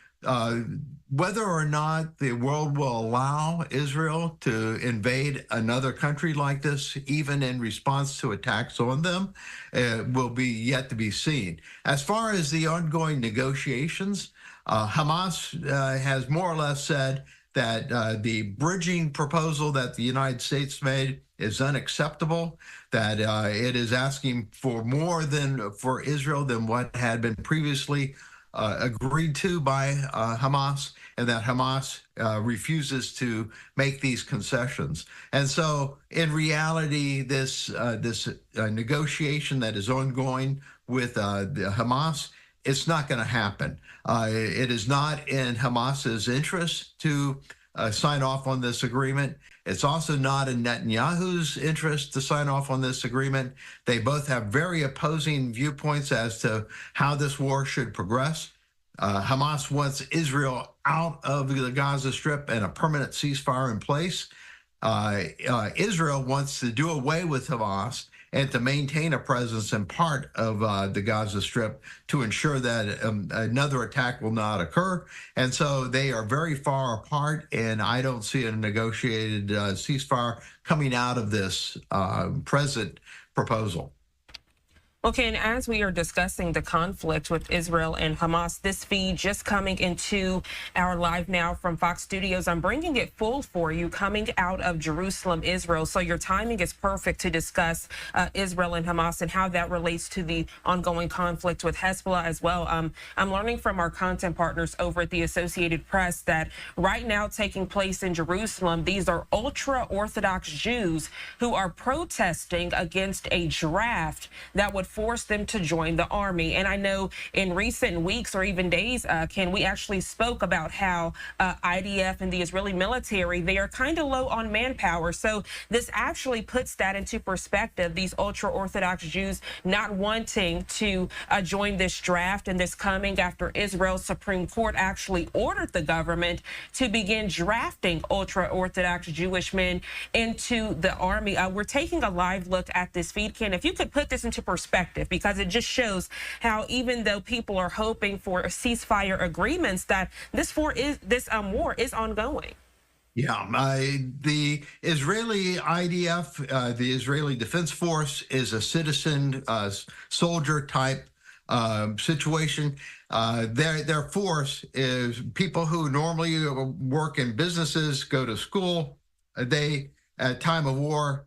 whether or not the world will allow Israel to invade another country like this, even in response to attacks on them, will be yet to be seen. As far as the ongoing negotiations, Hamas has more or less said that the bridging proposal that the United States made is unacceptable, that it is asking for more for Israel than what had been previously agreed to by Hamas, and that Hamas refuses to make these concessions. And so, in reality, this negotiation that is ongoing with Hamas, it's not going to happen. It is not in Hamas's interest to sign off on this agreement. It's also not in Netanyahu's interest to sign off on this agreement. They both have very opposing viewpoints as to how this war should progress. Hamas wants Israel out of the Gaza Strip and a permanent ceasefire in place. Israel wants to do away with Hamas and to maintain a presence in part of the Gaza Strip to ensure that another attack will not occur. And so they are very far apart, and I don't see a negotiated ceasefire coming out of this present proposal. Okay, and as we are discussing the conflict with Israel and Hamas, this feed just coming into our Live Now from Fox Studios, I'm bringing it full for you, coming out of Jerusalem, Israel. So your timing is perfect to discuss Israel and Hamas and how that relates to the ongoing conflict with Hezbollah as well. I'm learning from our content partners over at the Associated Press that right now taking place in Jerusalem, these are ultra-Orthodox Jews who are protesting against a draft that would force them to join the army. And I know in recent weeks or even days, Ken, we actually spoke about how IDF and the Israeli military, they are kind of low on manpower. So this actually puts that into perspective, these ultra-Orthodox Jews not wanting to join this draft, and this coming after Israel's Supreme Court actually ordered the government to begin drafting ultra-Orthodox Jewish men into the army. We're taking a live look at this feed, Ken. If you could put this into perspective, because it just shows how even though people are hoping for ceasefire agreements, that this war is ongoing. Yeah, the Israeli IDF, the Israeli Defense Force, is a citizen soldier type situation. Their force is people who normally work in businesses, go to school. They, at time of war,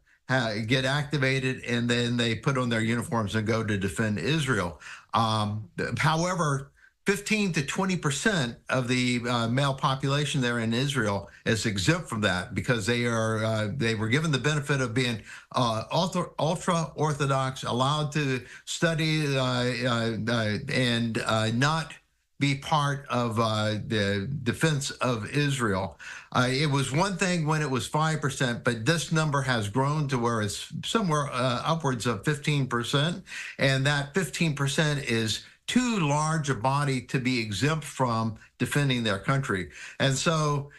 get activated, and then they put on their uniforms and go to defend Israel. However, 15 to 20% of the male population there in Israel is exempt from that because they were given the benefit of being ultra-Orthodox, allowed to study and not be part of the defense of Israel. It was one thing when it was 5%, but this number has grown to where it's somewhere upwards of 15%. And that 15% is too large a body to be exempt from defending their country. And so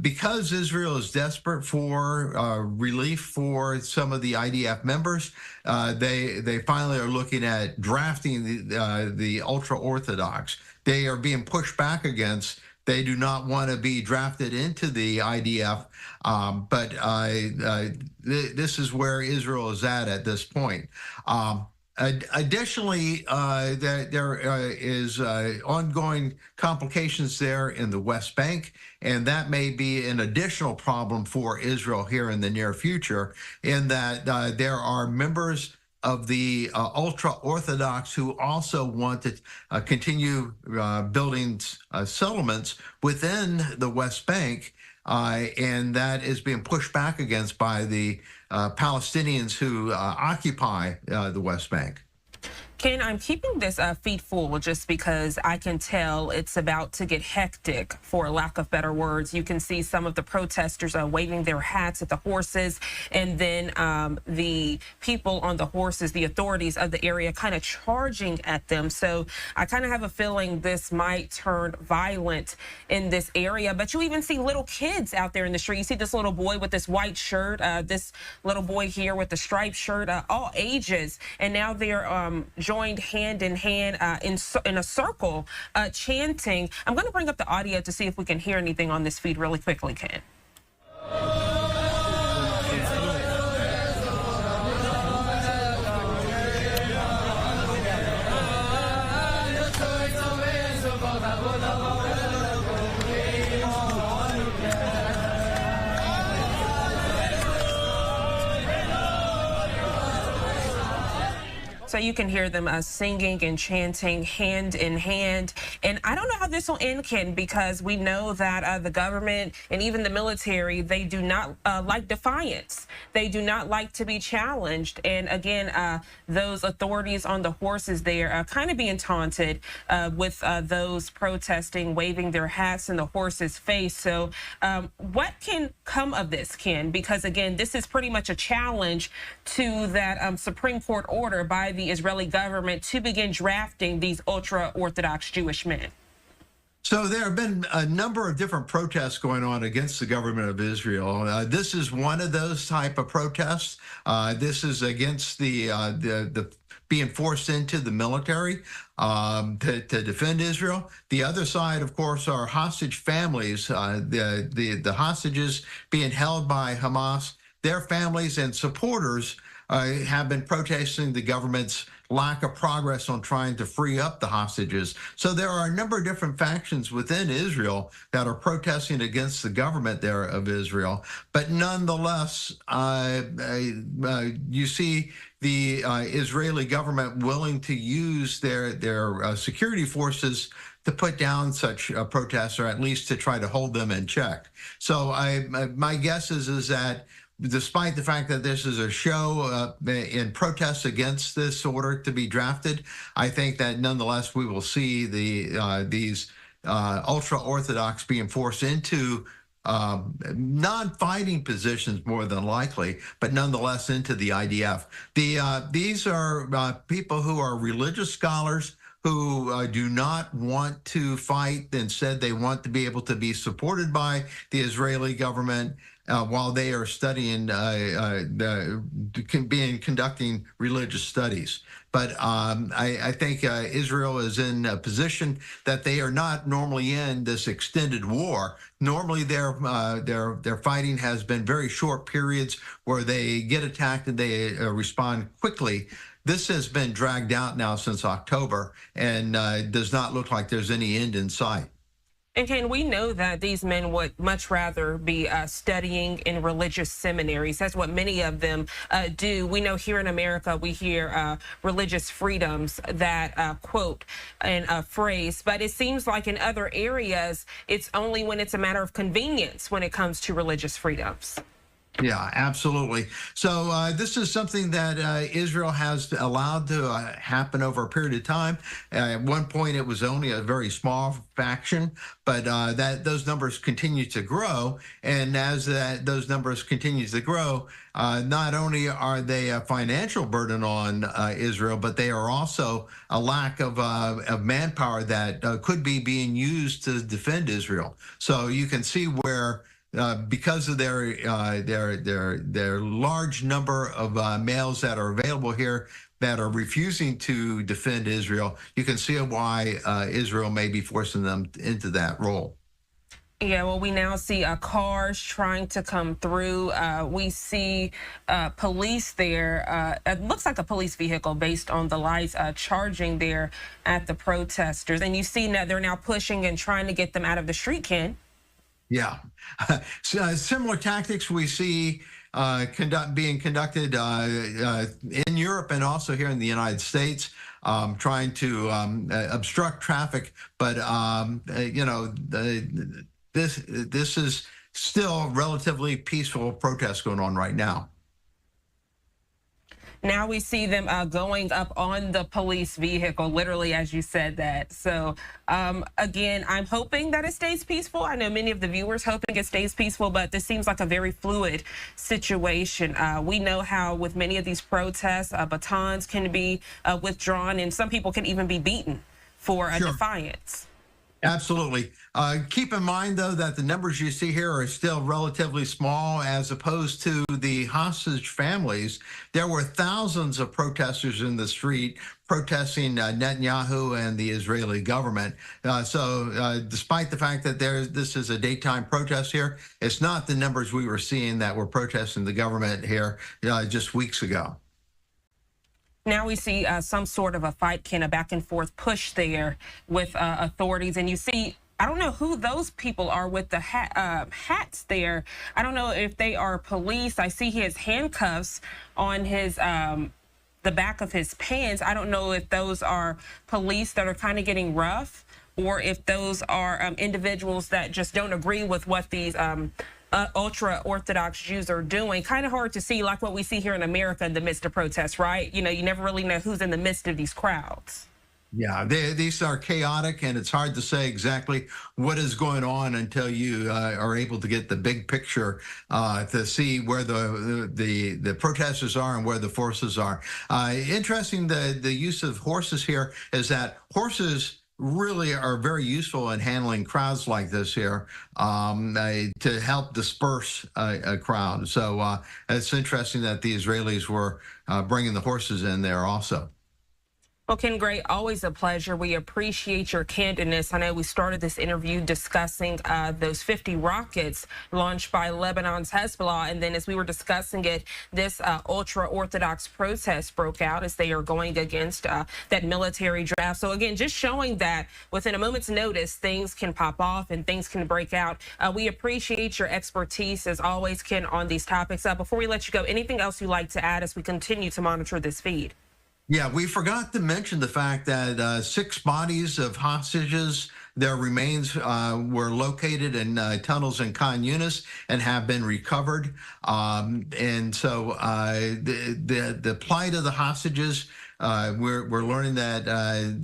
because Israel is desperate for relief for some of the IDF members, they finally are looking at drafting the ultra-Orthodox. They are being pushed back against. They do not want to be drafted into the IDF, but this is where Israel is at this point. Additionally, there is ongoing complications there in the West Bank, and that may be an additional problem for Israel here in the near future, in that there are members of the ultra-Orthodox who also want to continue building settlements within the West Bank, and that is being pushed back against by the Palestinians who occupy the West Bank. Ken, I'm keeping this feed full just because I can tell it's about to get hectic, for lack of better words. You can see some of the protesters waving their hats at the horses, and then the people on the horses, the authorities of the area, kind of charging at them. So I kind of have a feeling this might turn violent in this area. But you even see little kids out there in the street. You see this little boy with this white shirt, this little boy here with the striped shirt, all ages, and now they're joined hand in hand in a circle, chanting. I'm going to bring up the audio to see if we can hear anything on this feed really quickly, Ken. So you can hear them singing and chanting hand in hand. And I don't know how this will end, Ken, because we know that the government and even the military, they do not like defiance. They do not like to be challenged. And again, those authorities on the horses there kind of being taunted with those protesting, waving their hats in the horse's face. So what can come of this, Ken? Because again, this is pretty much a challenge to that Supreme Court order by the Israeli government to begin drafting these ultra-Orthodox Jewish men. So there have been a number of different protests going on against the government of Israel. This is one of those type of protests. This is against the being forced into the military to defend Israel. The other side, of course, are hostage families. The hostages being held by Hamas, their families and supporters have been protesting the government's lack of progress on trying to free up the hostages. So there are a number of different factions within Israel that are protesting against the government there of Israel. But nonetheless, you see the Israeli government willing to use their security forces to put down such protests, or at least to try to hold them in check. So my guess is that despite the fact that this is a show in protest against this order to be drafted, I think that nonetheless we will see these ultra-Orthodox being forced into non-fighting positions more than likely, but nonetheless into the IDF. These are people who are religious scholars who do not want to fight. Instead, they want to be able to be supported by the Israeli government while they are studying, conducting religious studies. But I think Israel is in a position that they are not normally in this extended war. Normally, their fighting has been very short periods where they get attacked and they respond quickly. This has been dragged out now since October, and does not look like there's any end in sight. And Ken, we know that these men would much rather be studying in religious seminaries. That's what many of them do. We know here in America, we hear religious freedoms, that quote and phrase, but it seems like in other areas, it's only when it's a matter of convenience when it comes to religious freedoms. Yeah, absolutely. So this is something that Israel has allowed to happen over a period of time. At one point, it was only a very small faction, but those numbers continue to grow. And as those numbers continue to grow, not only are they a financial burden on Israel, but they are also a lack of manpower that could be being used to defend Israel. So you can see where because of their large number of males that are available here that are refusing to defend Israel, you can see why Israel may be forcing them into that role. Yeah, well, we now see cars trying to come through. We see police there. It looks like a police vehicle based on the lights charging there at the protesters. And you see that they're now pushing and trying to get them out of the street, Ken. Yeah. Similar tactics we see being conducted in Europe and also here in the United States, trying to obstruct traffic. But this is still relatively peaceful protests going on right now. Now we see them going up on the police vehicle, literally, as you said that. So, again, I'm hoping that it stays peaceful. I know many of the viewers hoping it stays peaceful, but this seems like a very fluid situation. We know how with many of these protests, batons can be withdrawn, and some people can even be beaten for a defiance. Absolutely. Keep in mind, though, that the numbers you see here are still relatively small as opposed to the hostage families. There were thousands of protesters in the street protesting Netanyahu and the Israeli government. So despite the fact that this is a daytime protest here, it's not the numbers we were seeing that were protesting the government here just weeks ago. Now we see some sort of a fight, Ken, a back and forth push there with authorities. And you see, I don't know who those people are with the hats there. I don't know if they are police. I see his handcuffs on his the back of his pants. I don't know if those are police that are kind of getting rough or if those are individuals that just don't agree with what these ultra-Orthodox Jews are doing. Kind of hard to see, like what we see here in America in the midst of protests, right? You know, you never really know who's in the midst of these crowds. Yeah, these are chaotic, and it's hard to say exactly what is going on until you are able to get the big picture to see where the protesters are and where the forces are. Interesting, the use of horses here is that horses really are very useful in handling crowds like this here to help disperse a crowd. So it's interesting that the Israelis were bringing the horses in there also. Well, Ken Gray, always a pleasure. We appreciate your candidness. I know we started this interview discussing those 50 rockets launched by Lebanon's Hezbollah. And then as we were discussing it, this ultra-Orthodox protest broke out as they are going against that military draft. So, again, just showing that within a moment's notice, things can pop off and things can break out. We appreciate your expertise, as always, Ken, on these topics. Before we let you go, anything else you'd like to add as we continue to monitor this feed? Yeah, we forgot to mention the fact that 6 bodies of hostages, their remains were located in tunnels in Khan Yunis and have been recovered. And so the plight of the hostages, we're learning that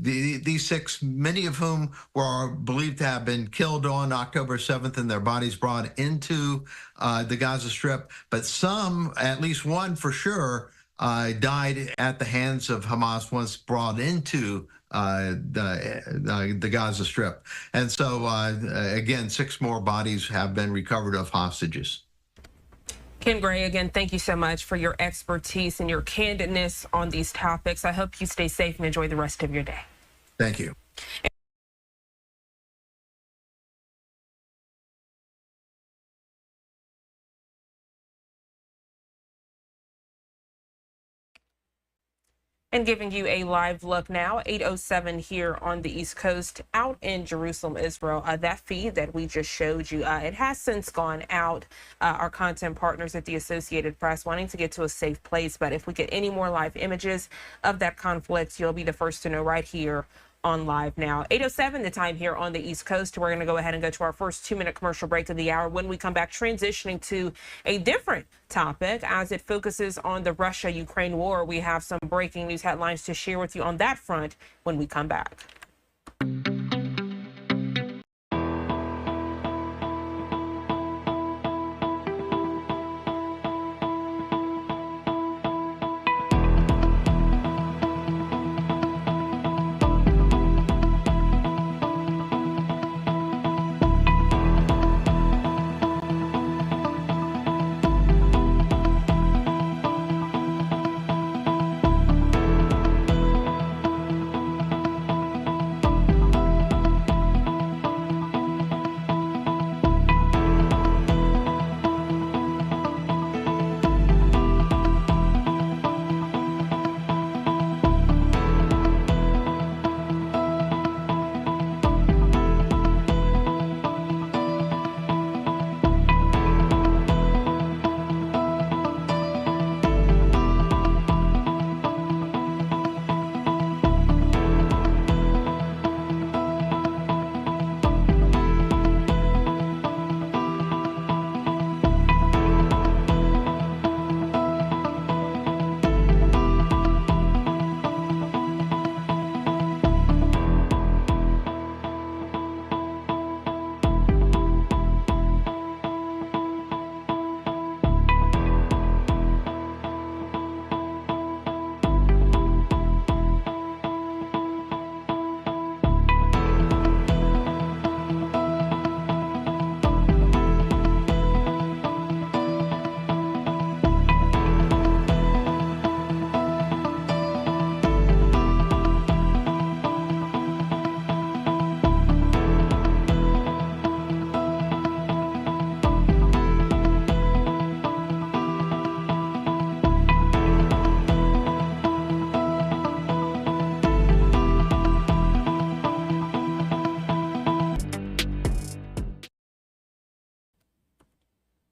these 6, many of whom were believed to have been killed on October 7th and their bodies brought into the Gaza Strip, but some, at least one for sure, died at the hands of Hamas once brought into the Gaza Strip. And so, again, 6 more bodies have been recovered of hostages. Ken Gray, again, thank you so much for your expertise and your candidness on these topics. I hope you stay safe and enjoy the rest of your day. Thank you. And giving you a live look now, 8:07 here on the East Coast, out in Jerusalem, Israel. That feed that we just showed you, it has since gone out. Our content partners at the Associated Press wanting to get to a safe place. But if we get any more live images of that conflict, you'll be the first to know right here on Live Now. 8:07, the time here on the East Coast. We're going to go ahead and go to our first 2-minute commercial break of the hour. When we come back, transitioning to a different topic as it focuses on the Russia-Ukraine war. We have some breaking news headlines to share with you on that front when we come back.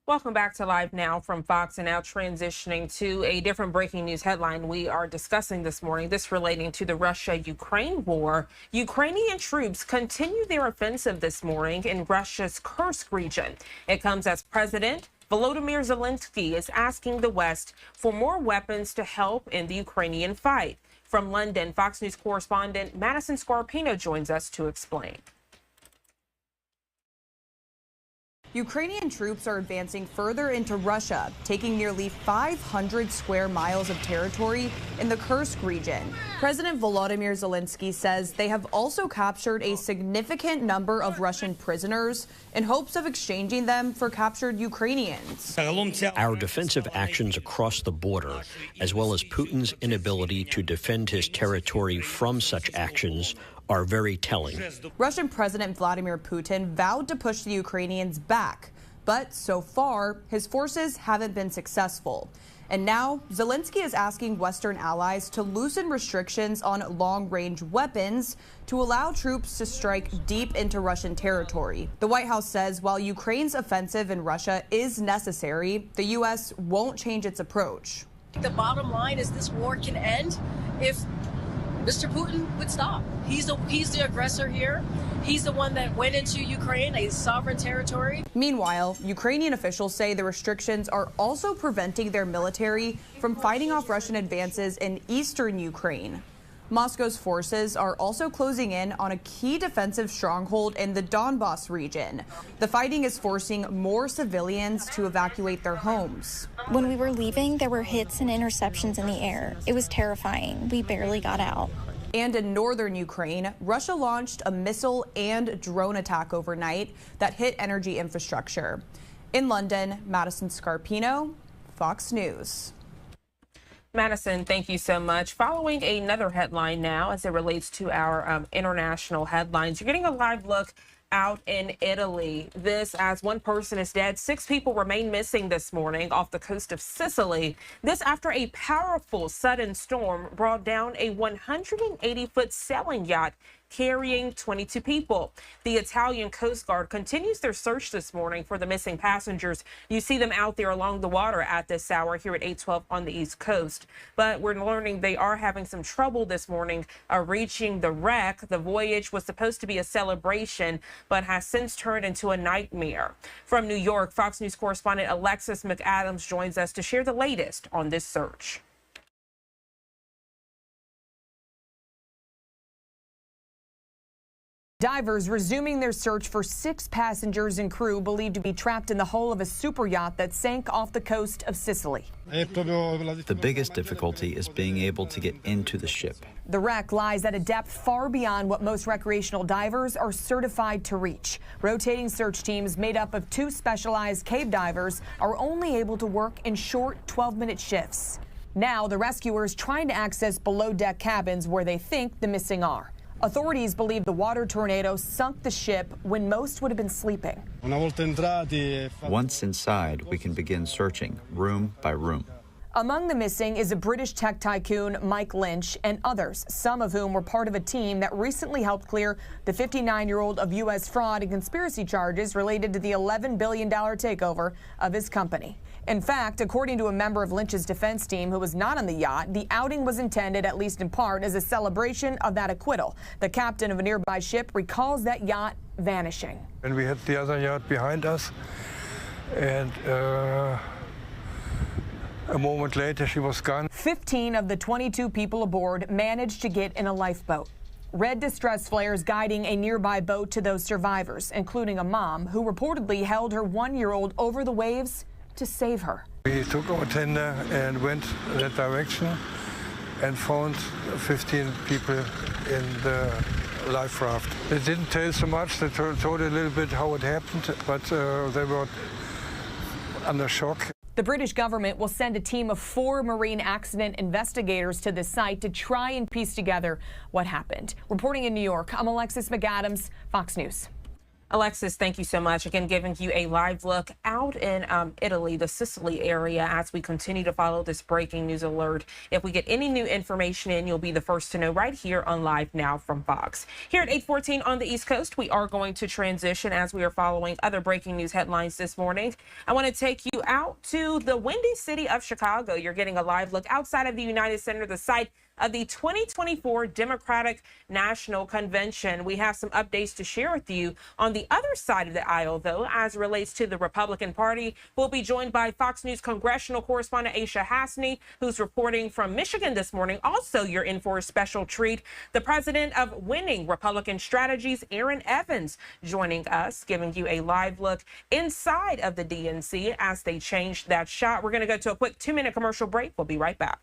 Welcome back to Live Now from Fox, and now transitioning to a different breaking news headline we are discussing this morning. This relating to the Russia-Ukraine war. Ukrainian troops continue their offensive this morning in Russia's Kursk region. It comes as President Volodymyr Zelensky is asking the West for more weapons to help in the Ukrainian fight. From London, Fox News correspondent Madison Scarpino joins us to explain. Ukrainian troops are advancing further into Russia, taking nearly 500 square miles of territory in the Kursk region. President Volodymyr Zelensky says they have also captured a significant number of Russian prisoners in hopes of exchanging them for captured Ukrainians. Our defensive actions across the border, as well as Putin's inability to defend his territory from such actions, are very telling. Russian President Vladimir Putin vowed to push the Ukrainians back, but so far, his forces haven't been successful. And now, Zelensky is asking Western allies to loosen restrictions on long-range weapons to allow troops to strike deep into Russian territory. The White House says while Ukraine's offensive in Russia is necessary, the U.S. won't change its approach. The bottom line is this war can end if Mr. Putin would stop. He's the aggressor here. He's the one that went into Ukraine, a sovereign territory. Meanwhile, Ukrainian officials say the restrictions are also preventing their military from fighting off Russian advances in eastern Ukraine. Moscow's forces are also closing in on a key defensive stronghold in the Donbas region. The fighting is forcing more civilians to evacuate their homes. When we were leaving, there were hits and interceptions in the air. It was terrifying. We barely got out. And in northern Ukraine, Russia launched a missile and drone attack overnight that hit energy infrastructure. In London, Madison Scarpino, Fox News. Madison, thank you so much. Following another headline now as it relates to our international headlines, you're getting a live look out in Italy. This as one person is dead. 6 people remain missing this morning off the coast of Sicily. This after a powerful sudden storm brought down a 180-foot sailing yacht carrying 22 people. The Italian Coast Guard continues their search this morning for the missing passengers. You see them out there along the water at this hour here at 8:12 on the East Coast. But we're learning they are having some trouble this morning reaching the wreck. The voyage was supposed to be a celebration, but has since turned into a nightmare. From New York, Fox News correspondent Alexis McAdams joins us to share the latest on this search. Divers resuming their search for 6 passengers and crew believed to be trapped in the hull of a super yacht that sank off the coast of Sicily. The biggest difficulty is being able to get into the ship. The wreck lies at a depth far beyond what most recreational divers are certified to reach. Rotating search teams made up of 2 specialized cave divers are only able to work in short 12-minute shifts. Now the rescuers trying to access below-deck cabins where they think the missing are. Authorities believe the water tornado sunk the ship when most would have been sleeping. Once inside, we can begin searching room by room. Among the missing is a British tech tycoon, Mike Lynch, and others, some of whom were part of a team that recently helped clear the 59-year-old of U.S. fraud and conspiracy charges related to the $11 billion takeover of his company. In fact, according to a member of Lynch's defense team who was not on the yacht, the outing was intended, at least in part, as a celebration of that acquittal. The captain of a nearby ship recalls that yacht vanishing. And we had the other yacht behind us, and a moment later she was gone. 15 of the 22 people aboard managed to get in a lifeboat. Red distress flares guiding a nearby boat to those survivors, including a mom who reportedly held her 1-year-old over the waves to save her. We took our tender and went that direction and found 15 people in the life raft. They didn't tell so much. They told a little bit how it happened, but they were under shock. The British government will send a team of 4 marine accident investigators to the site to try and piece together what happened. Reporting in New York, I'm Alexis McAdams, Fox News. Alexis, thank you so much. Again, giving you a live look out in Italy, the Sicily area, as we continue to follow this breaking news alert. If we get any new information in, you'll be the first to know right here on Live Now from Fox. Here at 8:14 on the East Coast, we are going to transition as we are following other breaking news headlines this morning. I want to take you out to the windy city of Chicago. You're getting a live look outside of the United Center, the site of the 2024 Democratic National Convention. We have some updates to share with you on the other side of the aisle, though, as it relates to the Republican Party. We'll be joined by Fox News congressional correspondent Aisha Hasney, who's reporting from Michigan this morning. Also, you're in for a special treat. The president of Winning Republican Strategies, Aaron Evans, joining us, giving you a live look inside of the DNC as they changed that shot. We're going to go to a quick 2-minute commercial break. We'll be right back.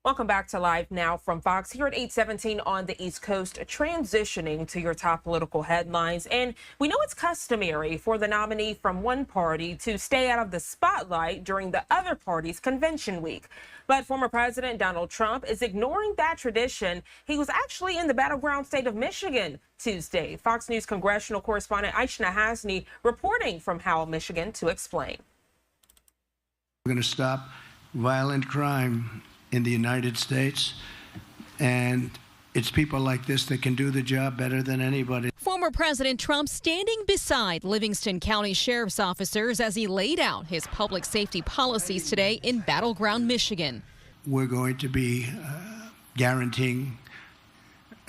Welcome back to Live Now from Fox here at 8:17 on the East Coast, transitioning to your top political headlines. And we know it's customary for the nominee from one party to stay out of the spotlight during the other party's convention week. But former President Donald Trump is ignoring that tradition. He was actually in the battleground state of Michigan Tuesday. Fox News congressional correspondent Aisha Hasney reporting from Howell, Michigan, to explain. We're going to stop violent crime in the United States, and it's people like this that can do the job better than anybody. Former President Trump standing beside Livingston County Sheriff's officers as he laid out his public safety policies today in battleground Michigan. We're going to be guaranteeing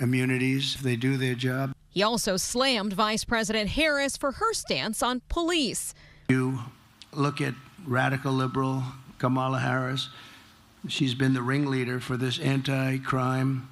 immunities if they do their job. He also slammed Vice President Harris for her stance on police. You look at radical liberal Kamala Harris. She's been the ringleader for this anti-crime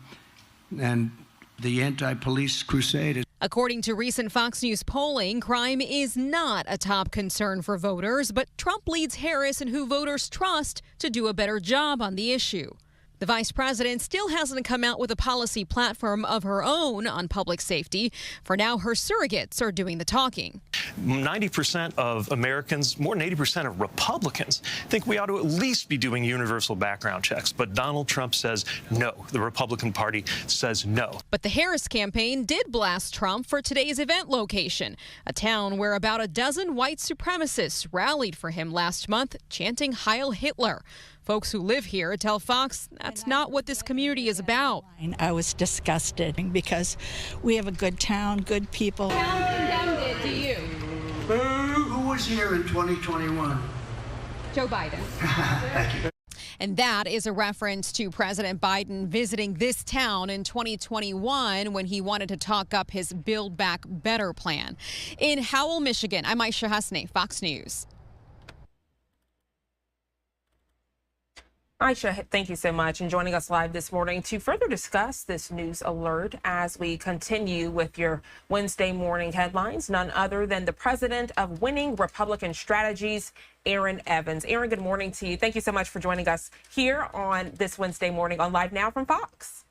and the anti-police crusade. According to recent Fox News polling, crime is not a top concern for voters, but Trump leads Harris in who voters trust to do a better job on the issue. The vice president still hasn't come out with a policy platform of her own on public safety. For now, her surrogates are doing the talking. 90% of Americans, more than 80% of Republicans, think we ought to at least be doing universal background checks. But Donald Trump says no. The Republican Party says no. But the Harris campaign did blast Trump for today's event location, a town where about a dozen white supremacists rallied for him last month, chanting Heil Hitler. Folks who live here tell Fox that's not what this community is about. I was disgusted because we have a good town, good people. How condemned it to you? Who was here in 2021? Joe Biden. Thank you. And that is a reference to President Biden visiting this town in 2021 when he wanted to talk up his Build Back Better plan. In Howell, Michigan, I'm Aisha Hasney, Fox News. Aisha, thank you so much. And joining us live this morning to further discuss this news alert as we continue with your Wednesday morning headlines, none other than the president of Winning Republican Strategies, Aaron Evans. Aaron, good morning to you. Thank you so much for joining us here on this Wednesday morning on Live Now from Fox.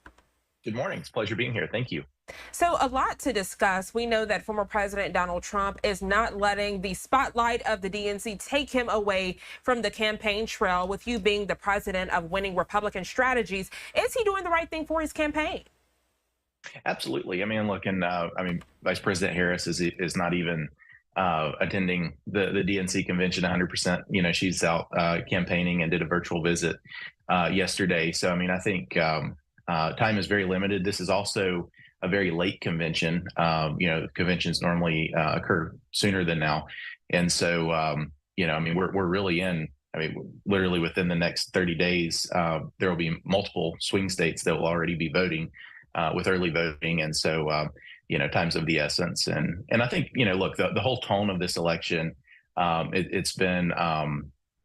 Good morning. It's a pleasure being here. Thank you. So a lot to discuss. We know that former President Donald Trump is not letting the spotlight of the DNC take him away from the campaign trail, with you being the president of Winning Republican Strategies. Is he doing the right thing for his campaign? Absolutely. I mean, look, and Vice President Harris is not even attending the DNC convention 100%. You know, she's out campaigning and did a virtual visit yesterday. So, I mean, I think time is very limited. This is also a very late convention. You know, conventions normally occur sooner than now. And so, you know, I mean, we're really literally within the next 30 days, there will be multiple swing states that will already be voting with early voting. And so, you know, time's of the essence. And I think, you know, look, the whole tone of this election, it's been,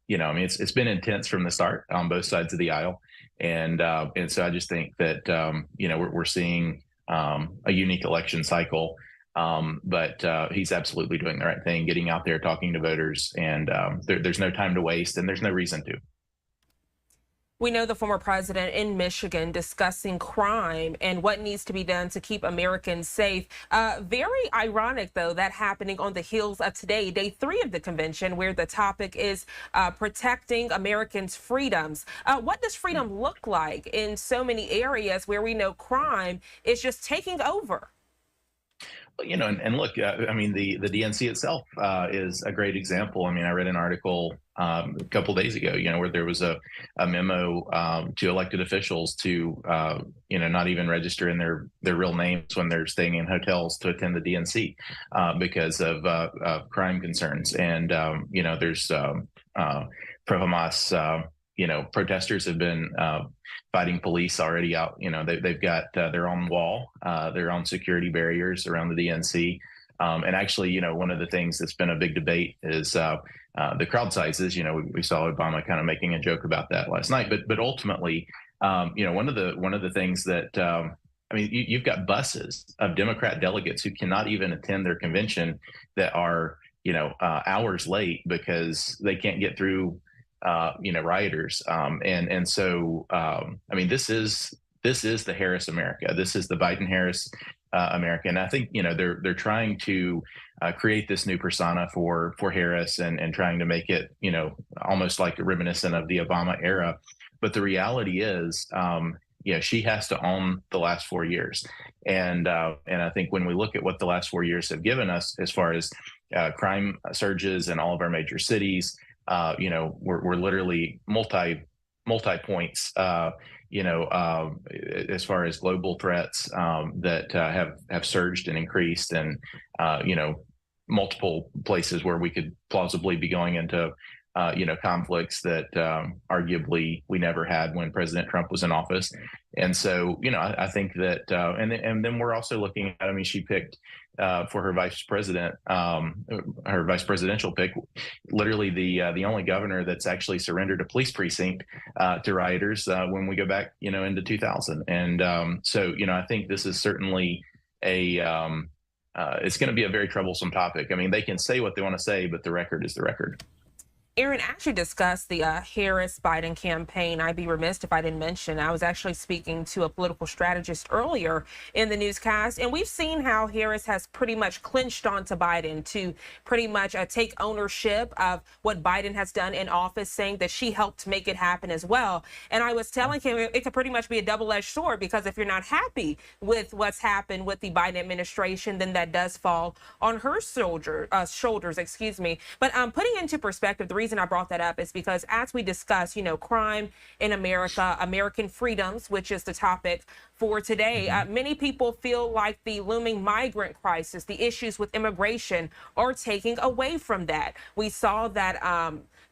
you know, I mean, it's been intense from the start on both sides of the aisle. And so I just think that, you know, we're seeing a unique election cycle, but he's absolutely doing the right thing, getting out there, talking to voters, and there's no time to waste, and there's no reason to. We know the former president in Michigan discussing crime and what needs to be done to keep Americans safe. Very ironic, though, that happening on the heels of today, day 3 of the convention, where the topic is protecting Americans' freedoms. What does freedom look like in so many areas where we know crime is just taking over? You know, and look, I mean, the DNC itself is a great example. I mean, I read an article a couple days ago, you know, where there was a memo to elected officials to, you know, not even register in their real names when they're staying in hotels to attend the DNC because of crime concerns. And, you know, there's pro-Hamas, you know, protesters have been fighting police already out. You know, they've got their own wall, their own security barriers around the DNC. And actually, you know, one of the things that's been a big debate is the crowd sizes. You know, we saw Obama kind of making a joke about that last night. But ultimately, you know, one of the things that I mean, you've got buses of Democrat delegates who cannot even attend their convention that are, you know, hours late because they can't get through you know, rioters. And so, I mean, this is the Harris America. This is the Biden-Harris America. And I think, you know, they're trying to create this new persona for Harris and trying to make it, you know, almost like reminiscent of the Obama era. But the reality is, you know, she has to own the last 4 years. And I think when we look at what the last 4 years have given us as far as crime surges in all of our major cities, you know, we're literally multi points, you know, as far as global threats that have surged and increased, and you know, multiple places where we could plausibly be going into you know, conflicts that arguably we never had when President Trump was in office. And so, you know, I think that, and then we're also looking at, I mean, she picked for her vice president, her vice presidential pick, literally the only governor that's actually surrendered a police precinct to rioters when we go back, you know, into 2000. And so, you know, I think this is certainly a, it's going to be a very troublesome topic. I mean, they can say what they want to say, but the record is the record. Aaron actually discussed the Harris-Biden campaign. I'd be remiss if I didn't mention, I was actually speaking to a political strategist earlier in the newscast, and we've seen how Harris has pretty much clinched onto Biden to pretty much take ownership of what Biden has done in office, saying that she helped make it happen as well. And I was telling him it could pretty much be a double-edged sword, because if you're not happy with what's happened with the Biden administration, then that does fall on her shoulders, excuse me. But putting into perspective, the reason I brought that up is because as we discuss, you know, crime in America, American freedoms, which is the topic for today, many people feel like the looming migrant crisis, the issues with immigration are taking away from that. We saw that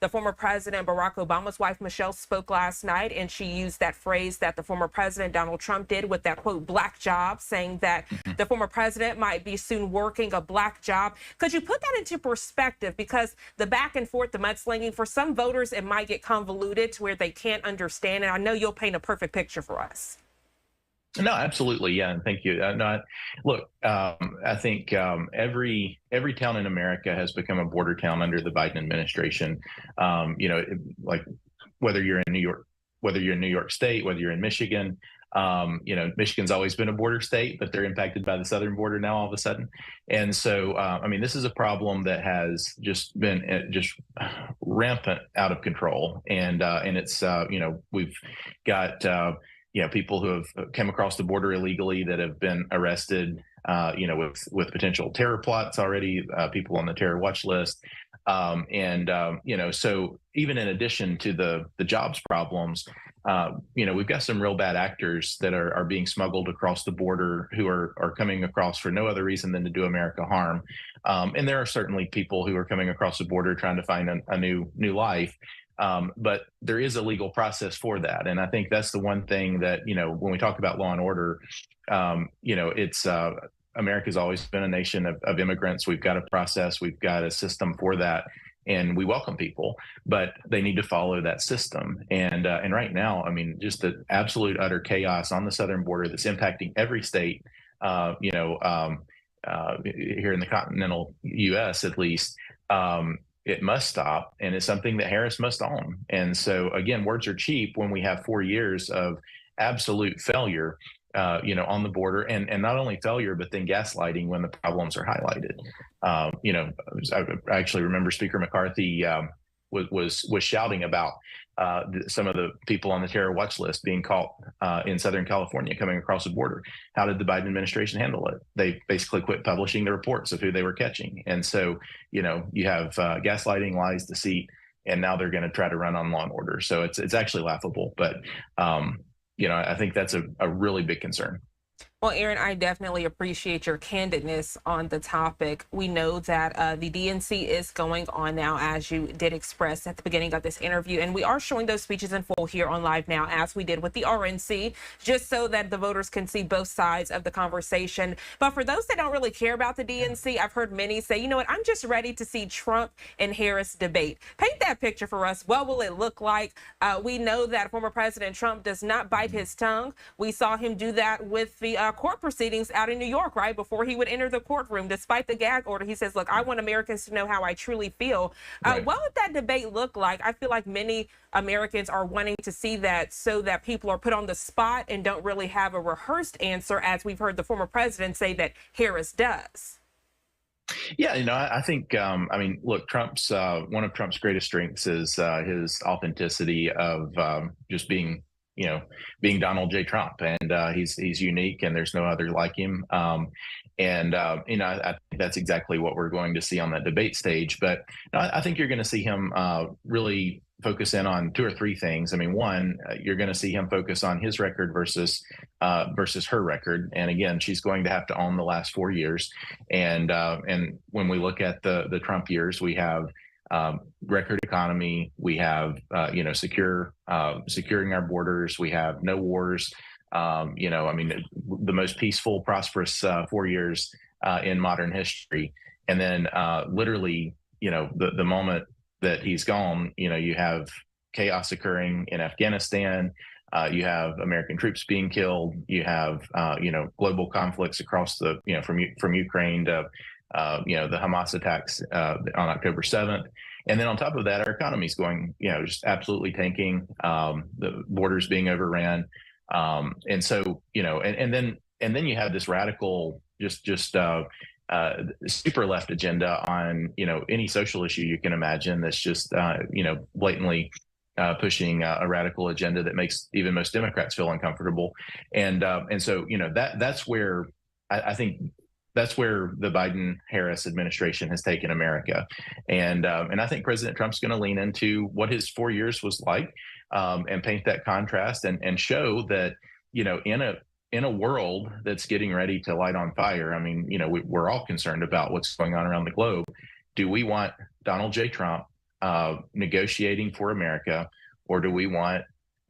The former president, Barack Obama's wife, Michelle, spoke last night, and she used that phrase that the former president, Donald Trump, did with that, quote, black job, saying that the former president might be soon working a black job. Could you put that into perspective? Because the back and forth, the mudslinging, for some voters, it might get convoluted to where they can't understand. And I know you'll paint a perfect picture for us. No, absolutely. Yeah. And thank you. Look, I think every town in America has become a border town under the Biden administration. Like whether you're in New York State, whether you're in Michigan, Michigan's always been a border state, but they're impacted by the southern border now all of a sudden. And so, this is a problem that has just been rampant out of control. And it's, we've got, people who have come across the border illegally that have been arrested, with potential terror plots already, people on the terror watch list. So even in addition to the jobs problems, we've got some real bad actors that are being smuggled across the border who are coming across for no other reason than to do America harm. And there are certainly people who are coming across the border trying to find a new life. But there is a legal process for that. And I think that's the one thing that, when we talk about law and order, it's America's always been a nation of immigrants. We've got a process, we've got a system for that, and we welcome people, but they need to follow that system. And right now, just the absolute utter chaos on the southern border that's impacting every state, here in the continental U.S. at least. It must stop, and it's something that Harris must own. And so, again, words are cheap when we have 4 years of absolute failure, on the border, and not only failure, but then gaslighting when the problems are highlighted. I actually remember Speaker McCarthy was shouting about some of the people on the terror watch list being caught in Southern California coming across the border. How did the Biden administration handle it? They basically quit publishing the reports of who they were catching. And so, you have gaslighting, lies, deceit, and now they're going to try to run on law and order. So it's actually laughable. But, I think that's a really big concern. Well, Aaron, I definitely appreciate your candidness on the topic. We know that the DNC is going on now, as you did express at the beginning of this interview, and we are showing those speeches in full here on Live Now, as we did with the RNC, just so that the voters can see both sides of the conversation. But for those that don't really care about the DNC, I've heard many say, you know what, I'm just ready to see Trump and Harris debate. Paint that picture for us. What will it look like? We know that former President Trump does not bite his tongue. We saw him do that with the court proceedings out in New York, right before he would enter the courtroom. Despite the gag order, he says, look, I want Americans to know how I truly feel. Right. What would that debate look like? I feel like many Americans are wanting to see that, so that people are put on the spot and don't really have a rehearsed answer, as we've heard the former president say that Harris does. Yeah, I think, look, Trump's one of Trump's greatest strengths is his authenticity of just being Donald J. Trump, and he's unique, and there's no other like him. I think that's exactly what we're going to see on that debate stage. But I think you're going to see him really focus in on two or three things. One, you're going to see him focus on his record versus her record. And again, she's going to have to own the last 4 years. And when we look at the Trump years, we have record economy, we have securing our borders, we have no wars, the most peaceful, prosperous 4 years in modern history. And then literally, the moment that he's gone, you have chaos occurring in Afghanistan, you have American troops being killed, you have global conflicts across the from Ukraine to the Hamas attacks on October 7th. And then on top of that, our economy's going, just absolutely tanking, the borders being overran. And so, and then you have this radical, super left agenda on, any social issue you can imagine that's just, blatantly pushing a radical agenda that makes even most Democrats feel uncomfortable. And so, that's where I think that's where the Biden-Harris administration has taken America. And I think President Trump's going to lean into what his 4 years was like, and paint that contrast and show that, in a world that's getting ready to light on fire, we're all concerned about what's going on around the globe. Do we want Donald J. Trump negotiating for America, or do we want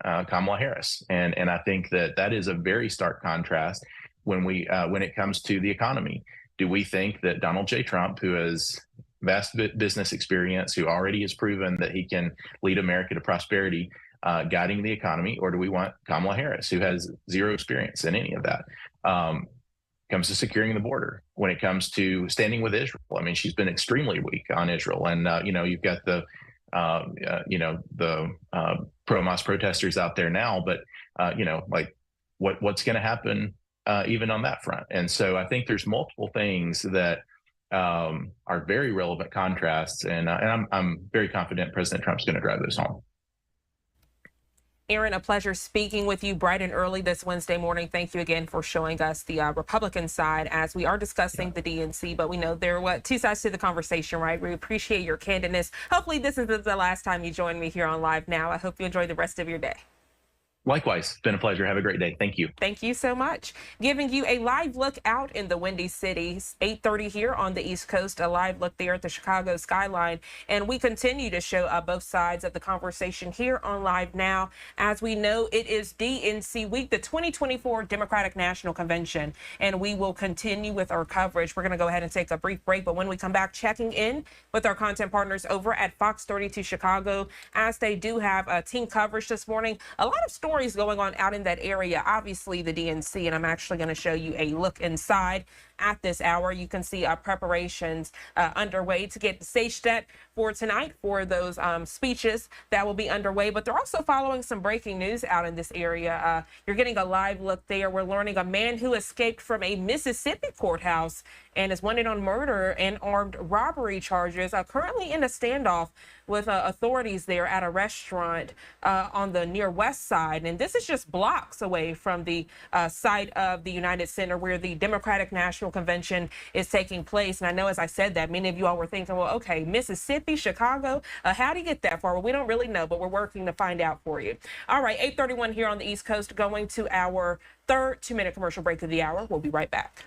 Kamala Harris? And I think that is a very stark contrast when it comes to the economy. Do we think that Donald J. Trump, who has vast business experience, who already has proven that he can lead America to prosperity, guiding the economy, or do we want Kamala Harris, who has zero experience in any of that? Comes to securing the border, when it comes to standing with Israel, I mean, she's been extremely weak on Israel, and you've got the pro-Hamas protesters out there now, but what's going to happen even on that front? And so I think there's multiple things that are very relevant contrasts, and I'm very confident President Trump's going to drive those home. Aaron, a pleasure speaking with you bright and early this Wednesday morning. Thank you again for showing us the Republican side as we are discussing the DNC, but we know there are two sides to the conversation, right? We appreciate your candidness. Hopefully this isn't the last time you join me here on Live Now. I hope you enjoy the rest of your day. Likewise, it's been a pleasure. Have a great day. Thank you. Thank you so much. Giving you a live look out in the Windy City, 8:30 here on the East Coast, a live look there at the Chicago skyline. And we continue to show both sides of the conversation here on Live Now. As we know, it is DNC week, the 2024 Democratic National Convention, and we will continue with our coverage. We're going to go ahead and take a brief break, but when we come back, checking in with our content partners over at Fox 32 Chicago, as they do have team coverage this morning. A lot of stories going on out in that area, obviously the DNC, and I'm actually going to show you a look inside at this hour. You can see preparations underway to get the stage set for tonight for those speeches that will be underway, but they're also following some breaking news out in this area. You're getting a live look there. We're learning a man who escaped from a Mississippi courthouse and is wanted on murder and armed robbery charges, currently in a standoff with authorities there at a restaurant on the near west side. And this is just blocks away from the site of the United Center where the Democratic National Convention is taking place. And I know, as I said that, many of you all were thinking, well, okay, Mississippi, Chicago, how do you get that far? Well, we don't really know, but we're working to find out for you. All right, 8:31 here on the East Coast, going to our third 2-minute commercial break of the hour. We'll be right back.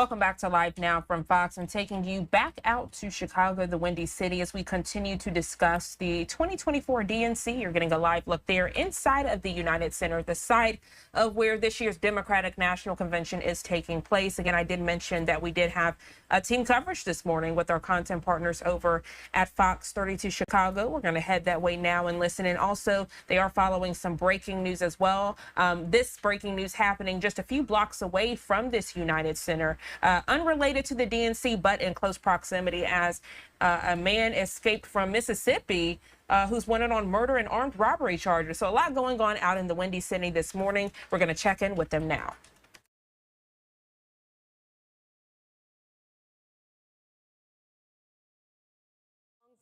Welcome back to Live Now from Fox. I'm taking you back out to Chicago, the Windy City, as we continue to discuss the 2024 DNC. You're getting a live look there inside of the United Center, the site of where this year's Democratic National Convention is taking place. Again, I did mention that we did have team coverage this morning with our content partners over at Fox 32 Chicago. We're going to head that way now and listen. And also, they are following some breaking news as well. This breaking news happening just a few blocks away from this United Center. Unrelated to the DNC, but in close proximity, as a man escaped from Mississippi who's wanted on murder and armed robbery charges. So a lot going on out in the Windy City this morning. We're going to check in with them now.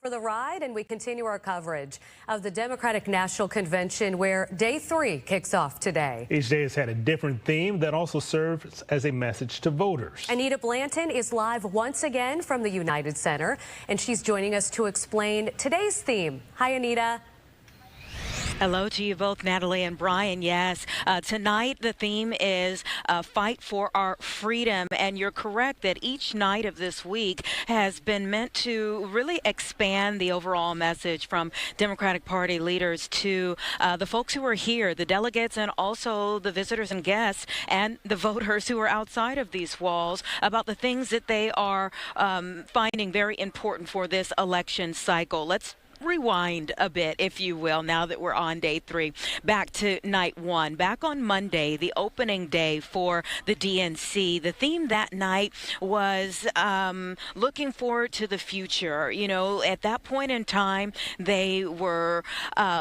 For the ride, and we continue our coverage of the Democratic National Convention, where day 3 kicks off today. Each day has had a different theme that also serves as a message to voters. Anita Blanton is live once again from the United Center, and she's joining us to explain today's theme. Hi, Anita. Hello to you both, Natalie and Brian. Yes, tonight the theme is Fight for Our Freedom. And you're correct that each night of this week has been meant to really expand the overall message from Democratic Party leaders to the folks who are here, the delegates, and also the visitors and guests and the voters who are outside of these walls about the things that they are finding very important for this election cycle. Let's rewind a bit, if you will, now that we're on day 3. Back to night 1. Back on Monday, the opening day for the DNC, the theme that night was looking forward to the future. You know, at that point in time, they were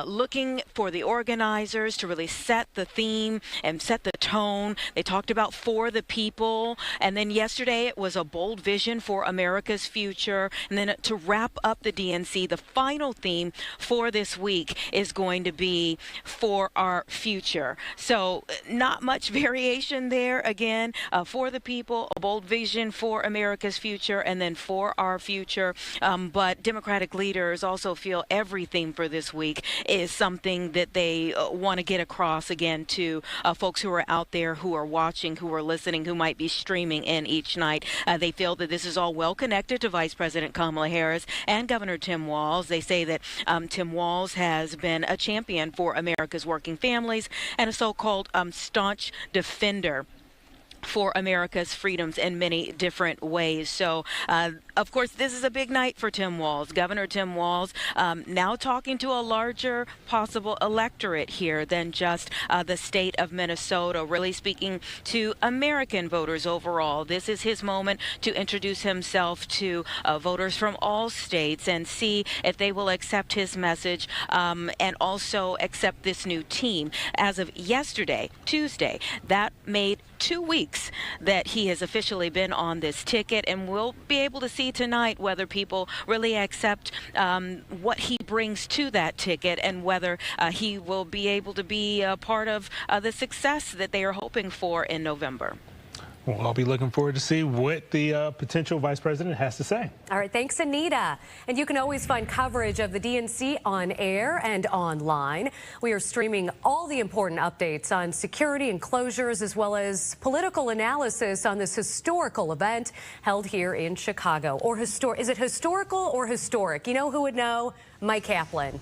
looking for the organizers to really set the theme and set the tone. They talked about for the people. And then yesterday, it was a bold vision for America's future. And then to wrap up the DNC, the final theme for this week is going to be for our future. So not much variation there. Again, for the people, a bold vision for America's future, and then for our future. But Democratic leaders also feel every theme for this week is something that they want to get across again to folks who are out there, who are watching, who are listening, who might be streaming in each night. They feel that this is all well connected to Vice President Kamala Harris and Governor Tim Walz. They say that Tim Walz has been a champion for America's working families and a so-called staunch defender for America's freedoms in many different ways. So, of course, this is a big night for Tim Walz. Governor Tim Walz now talking to a larger possible electorate here than just the state of Minnesota, really speaking to American voters overall. This is his moment to introduce himself to voters from all states and see if they will accept his message and also accept this new team. As of yesterday, Tuesday, that made 2 weeks that he has officially been on this ticket, and we'll be able to see tonight whether people really accept what he brings to that ticket and whether he will be able to be a part of the success that they are hoping for in November. Well, I'll be looking forward to see what the potential vice president has to say. All right, thanks, Anita. And you can always find coverage of the DNC on air and online. We are streaming all the important updates on security and closures, as well as political analysis on this historical event held here in Chicago. Or is it historical or historic? You know who would know? Mike Kaplan.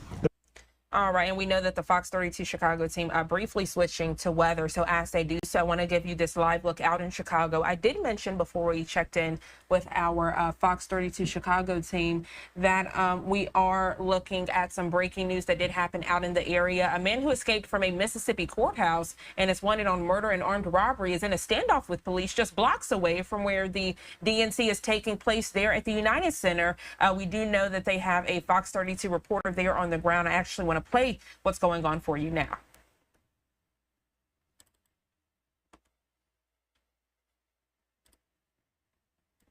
All right, and we know that the Fox 32 Chicago team briefly switching to weather. So as they do so, I want to give you this live look out in Chicago. I did mention before we checked in with our Fox 32 Chicago team that we are looking at some breaking news that did happen out in the area. A man who escaped from a Mississippi courthouse and is wanted on murder and armed robbery is in a standoff with police just blocks away from where the DNC is taking place there at the United Center. We do know that they have a Fox 32 reporter there on the ground. I actually want to play what's going on for you now.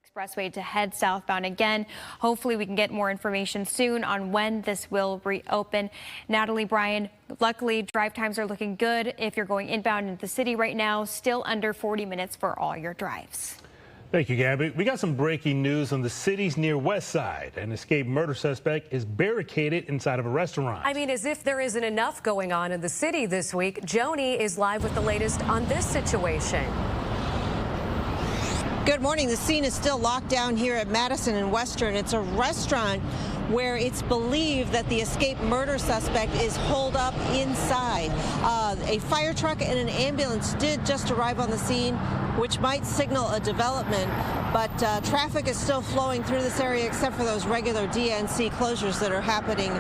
Expressway to head southbound again. Hopefully we can get more information soon on when this will reopen. Natalie, Brian, luckily drive times are looking good. If you're going inbound into the city right now, still under 40 minutes for all your drives. Thank you, Gabby. We got some breaking news on the city's near West Side. An escaped murder suspect is barricaded inside of a restaurant. I mean, as if there isn't enough going on in the city this week, Joni is live with the latest on this situation. Good morning. The scene is still locked down here at Madison and Western. It's a restaurant where it's believed that the escaped murder suspect is holed up inside. A fire truck and an ambulance did just arrive on the scene, which might signal a development, but traffic is still flowing through this area except for those regular DNC closures that are happening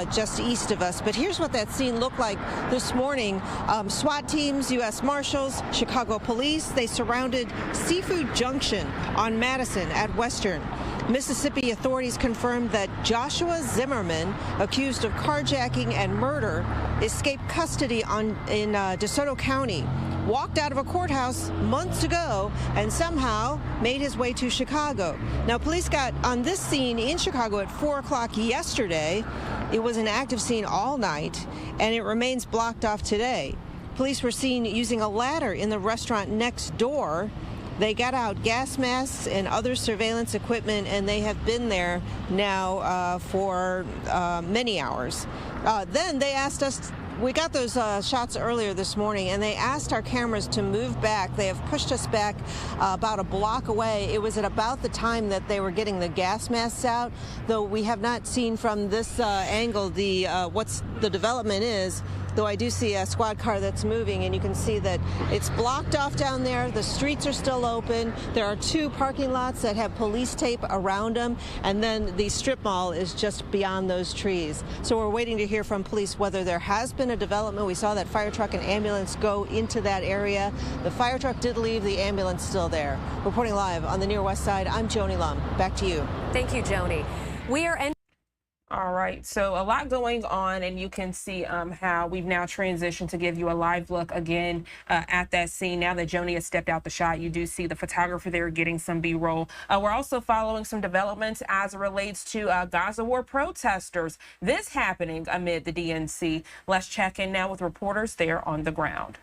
just east of us. But here's what that scene looked like this morning. SWAT teams, U.S. Marshals, Chicago police, they surrounded Seafood Junction on Madison at Western. Mississippi authorities confirmed that Joshua Zimmerman, accused of carjacking and murder, escaped custody in DeSoto County, walked out of a courthouse months ago, and somehow made his way to Chicago. Now, police got on this scene in Chicago at 4 o'clock yesterday. It was an active scene all night, and it remains blocked off today. Police were seen using a ladder in the restaurant next door. They got out gas masks and other surveillance equipment, and they have been there now for many hours. Then they asked us, we got those shots earlier this morning, and they asked our cameras to move back. They have pushed us back about a block away. It was at about the time that they were getting the gas masks out, though we have not seen from this angle what's the development is. Though I do see a squad car that's moving, and you can see that it's blocked off down there. The streets are still open. There are 2 parking lots that have police tape around them, and then the strip mall is just beyond those trees. So we're waiting to hear from police whether there has been a development. We saw that fire truck and ambulance go into that area. The fire truck did leave, the ambulance still there. Reporting live on the Near West Side, I'm Joni Lum. Back to you. Thank you, Joni. We are All right, so a lot going on, and you can see how we've now transitioned to give you a live look again at that scene. Now that Joni has stepped out the shot, you do see the photographer there getting some B-roll. We're also following some developments as it relates to Gaza war protesters. This happening amid the DNC. Let's check in now with reporters there on the ground.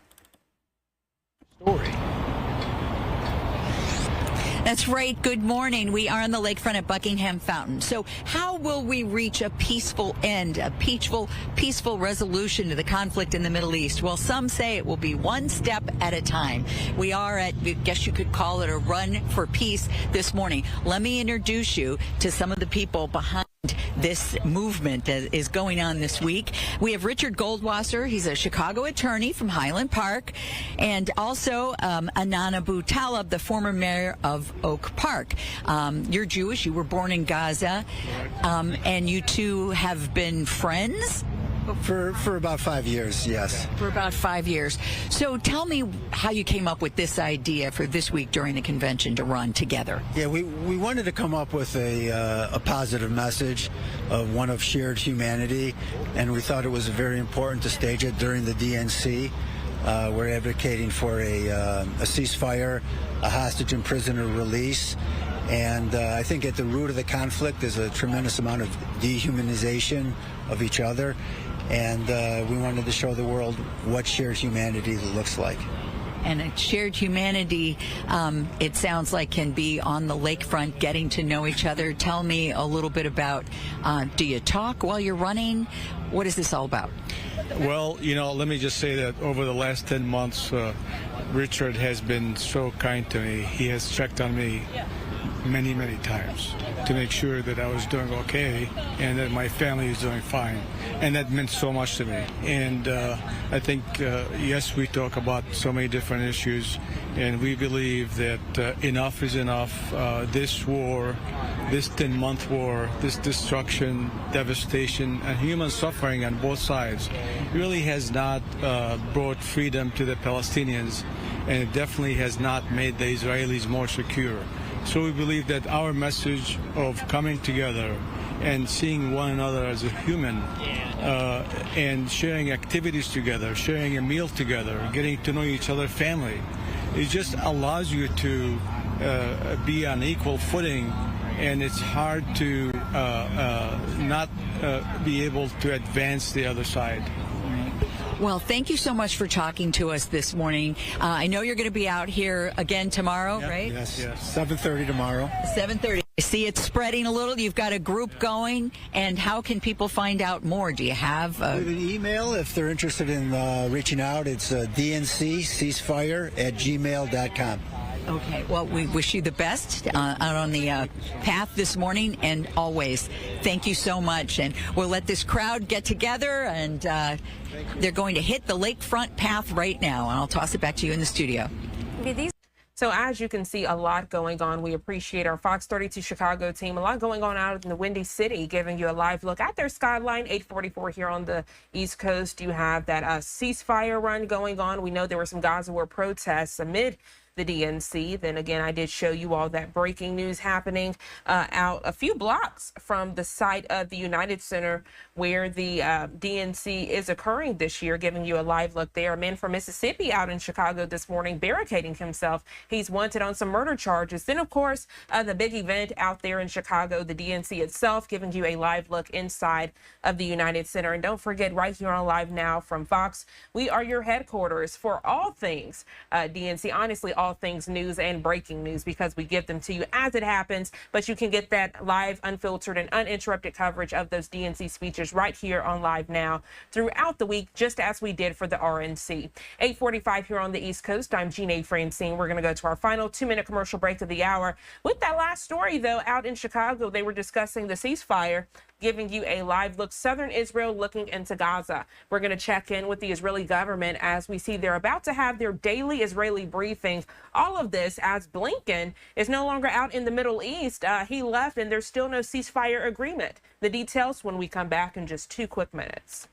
That's right. Good morning. We are on the lakefront at Buckingham Fountain. So how will we reach a peaceful end, a peaceful resolution to the conflict in the Middle East? Well, some say it will be one step at a time. We are at, I guess you could call it a run for peace this morning. Let me introduce you to some of the people behind this movement that is going on this week. We have Richard Goldwasser. He's a Chicago attorney from Highland Park, and also Anan Abu Talib, the former mayor of Oak Park. You're Jewish. You were born in Gaza, and you two have been friends? For about 5 years, yes. For about 5 years. So tell me how you came up with this idea for this week during the convention to run together. Yeah, we wanted to come up with a positive message, one of shared humanity, and we thought it was very important to stage it during the DNC. We're advocating for a ceasefire, a hostage and prisoner release. And I think at the root of the conflict is a tremendous amount of dehumanization of each other. And we wanted to show the world what shared humanity looks like. And a shared humanity, it sounds like, can be on the lakefront, getting to know each other. Tell me a little bit about, do you talk while you're running? What is this all about? Well, let me just say that over the last 10 months, Richard has been so kind to me. He has checked on me many, many times to make sure that I was doing okay and that my family is doing fine. And that meant so much to me. And I think, yes, we talk about so many different issues, and we believe that enough is enough. This war, this 10-month war, this destruction, devastation, and human suffering on both sides really has not brought freedom to the Palestinians, and it definitely has not made the Israelis more secure. So we believe that our message of coming together and seeing one another as a human and sharing activities together, sharing a meal together, getting to know each other family, it just allows you to be on equal footing, and it's hard to not be able to advance the other side. Well, thank you so much for talking to us this morning. I know you're going to be out here again tomorrow, right? Yes, 7:30 tomorrow. 7:30. I see it's spreading a little. You've got a group going. And how can people find out more? Do you have an email if they're interested in reaching out? It's dncceasefire@gmail.com. Okay, well, we wish you the best out on the path this morning, and always thank you so much. And we'll let this crowd get together, and they're going to hit the lakefront path right now. And I'll toss it back to you in the studio. So as you can see, a lot going on. We appreciate our Fox 32 Chicago team. A lot going on out in the Windy City, giving you a live look at their skyline. 844 here on the East Coast. You have that ceasefire run going on. We know there were some Gaza war protests amid the DNC. Then again, I did show you all that breaking news happening out a few blocks from the site of the United Center where the DNC is occurring this year, giving you a live look there. A man from Mississippi out in Chicago this morning barricading himself. He's wanted on some murder charges. Then, of course, the big event out there in Chicago, the DNC itself, giving you a live look inside of the United Center. And don't forget, right here on Live Now from Fox, we are your headquarters for all things DNC. Honestly, all things news and breaking news, because we give them to you as it happens, but you can get that live, unfiltered, and uninterrupted coverage of those DNC speeches right here on Live Now throughout the week, just as we did for the RNC. 8:45 here on the East Coast. I'm Jeanne Francine. We're going to go to our final 2-minute commercial break of the hour. With that last story, though, out in Chicago, they were discussing the ceasefire, giving you a live look. Southern Israel looking into Gaza. We're going to check in with the Israeli government as we see they're about to have their daily Israeli briefings. All of this as Blinken is no longer out in the Middle East. He left, and there's still no ceasefire agreement. The details when we come back in just 2 quick minutes.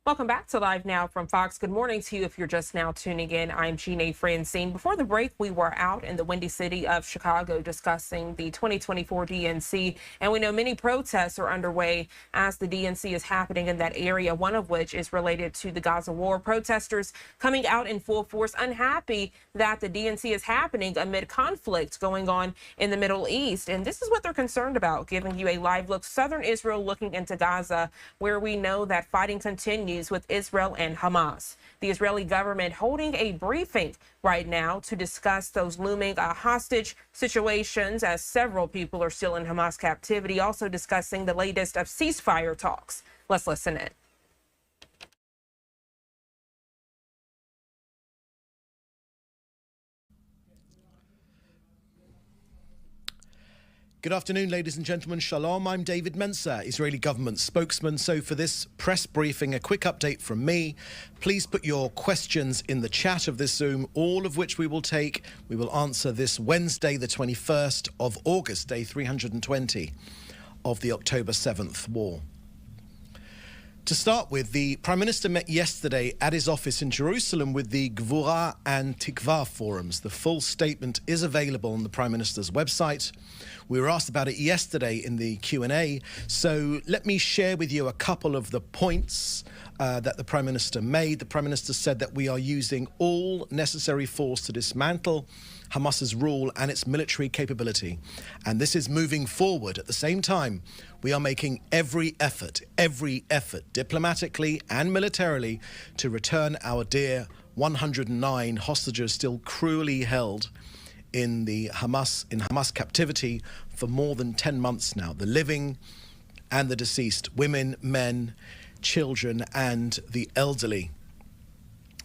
Welcome back to Live Now from Fox. Good morning to you if you're just now tuning in. I'm Jeanne Francine. Before the break, we were out in the Windy City of Chicago discussing the 2024 DNC, and we know many protests are underway as the DNC is happening in that area, one of which is related to the Gaza war. Protesters coming out in full force, unhappy that the DNC is happening amid conflict going on in the Middle East. And this is what they're concerned about, giving you a live look. Southern Israel looking into Gaza, where we know that fighting continues with Israel and Hamas. The Israeli government holding a briefing right now to discuss those looming hostage situations, as several people are still in Hamas captivity, also discussing the latest of ceasefire talks. Let's listen in. Good afternoon, ladies and gentlemen. Shalom. I'm David Mensa, Israeli government spokesman. So for this press briefing, a quick update from me. Please put your questions in the chat of this Zoom, all of which we will take. We will answer this Wednesday, the 21st of August, day 320 of the October 7th war. To start with, the Prime Minister met yesterday at his office in Jerusalem with the Gvura and Tikva forums. The full statement is available on the Prime Minister's website. We were asked about it yesterday in the Q&A, so let me share with you a couple of the points that the Prime Minister made. The Prime Minister said that we are using all necessary force to dismantle Hamas's rule and its military capability. And this is moving forward. At the same time, we are making every effort, diplomatically and militarily, to return our dear 109 hostages still cruelly held in Hamas captivity for more than 10 months now. The living and the deceased, women, men, children, and the elderly.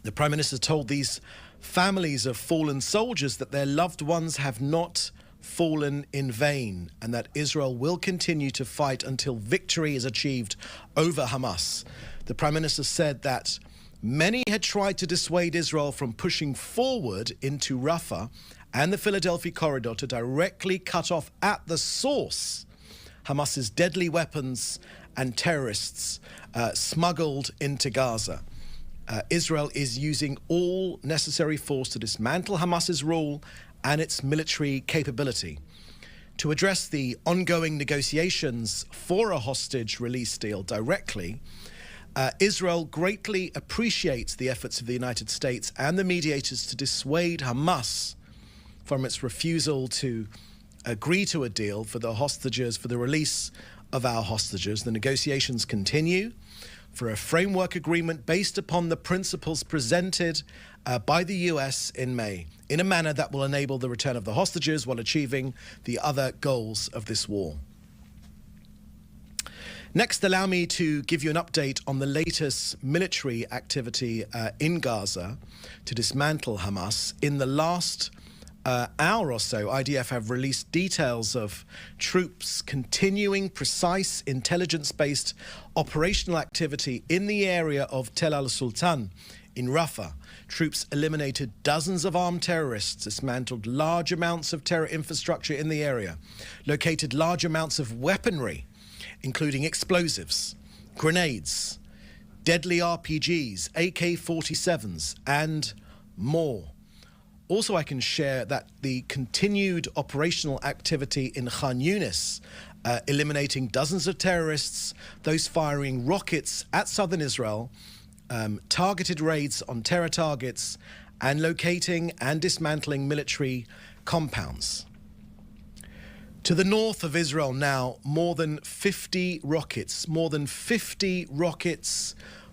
The Prime Minister told these families of fallen soldiers that their loved ones have not fallen in vain and that Israel will continue to fight until victory is achieved over Hamas. The Prime Minister said that many had tried to dissuade Israel from pushing forward into Rafah and the Philadelphia corridor to directly cut off at the source Hamas's deadly weapons and terrorists smuggled into Gaza. Israel is using all necessary force to dismantle Hamas's rule and its military capability. To address the ongoing negotiations for a hostage release deal directly, Israel greatly appreciates the efforts of the United States and the mediators to dissuade Hamas from its refusal to agree to a deal for the hostages, for the release of our hostages. The negotiations continue for a framework agreement based upon the principles presented by the US in May, in a manner that will enable the return of the hostages while achieving the other goals of this war. Next, allow me to give you an update on the latest military activity in Gaza to dismantle Hamas. In the last hour or so, IDF have released details of troops continuing precise intelligence-based operational activity in the area of Tel al-Sultan in Rafah. Troops eliminated dozens of armed terrorists, dismantled large amounts of terror infrastructure in the area, located large amounts of weaponry, including explosives, grenades, deadly RPGs, AK-47s, and more. Also, I can share that the continued operational activity in Khan Yunis, eliminating dozens of terrorists, those firing rockets at southern Israel, targeted raids on terror targets, and locating and dismantling military compounds. To the north of Israel now, more than 50 rockets,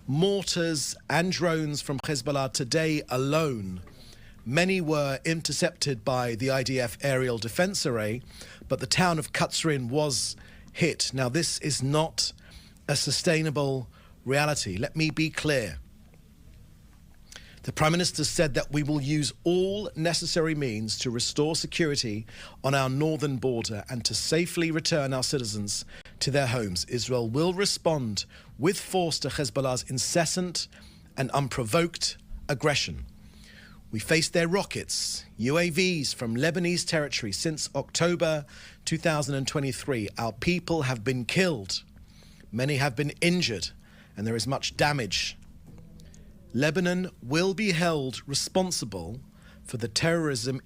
mortars and drones from Hezbollah today alone. Many were intercepted by the IDF aerial defense array, but the town of Katzrin was hit. Now, this is not a sustainable reality. Let me be clear. The Prime Minister said that we will use all necessary means to restore security on our northern border and to safely return our citizens to their homes. Israel will respond with force to Hezbollah's incessant and unprovoked aggression. We faced their rockets, UAVs from Lebanese territory since October 2023. Our people have been killed. Many have been injured, and there is much damage. Lebanon will be held responsible for the terrorism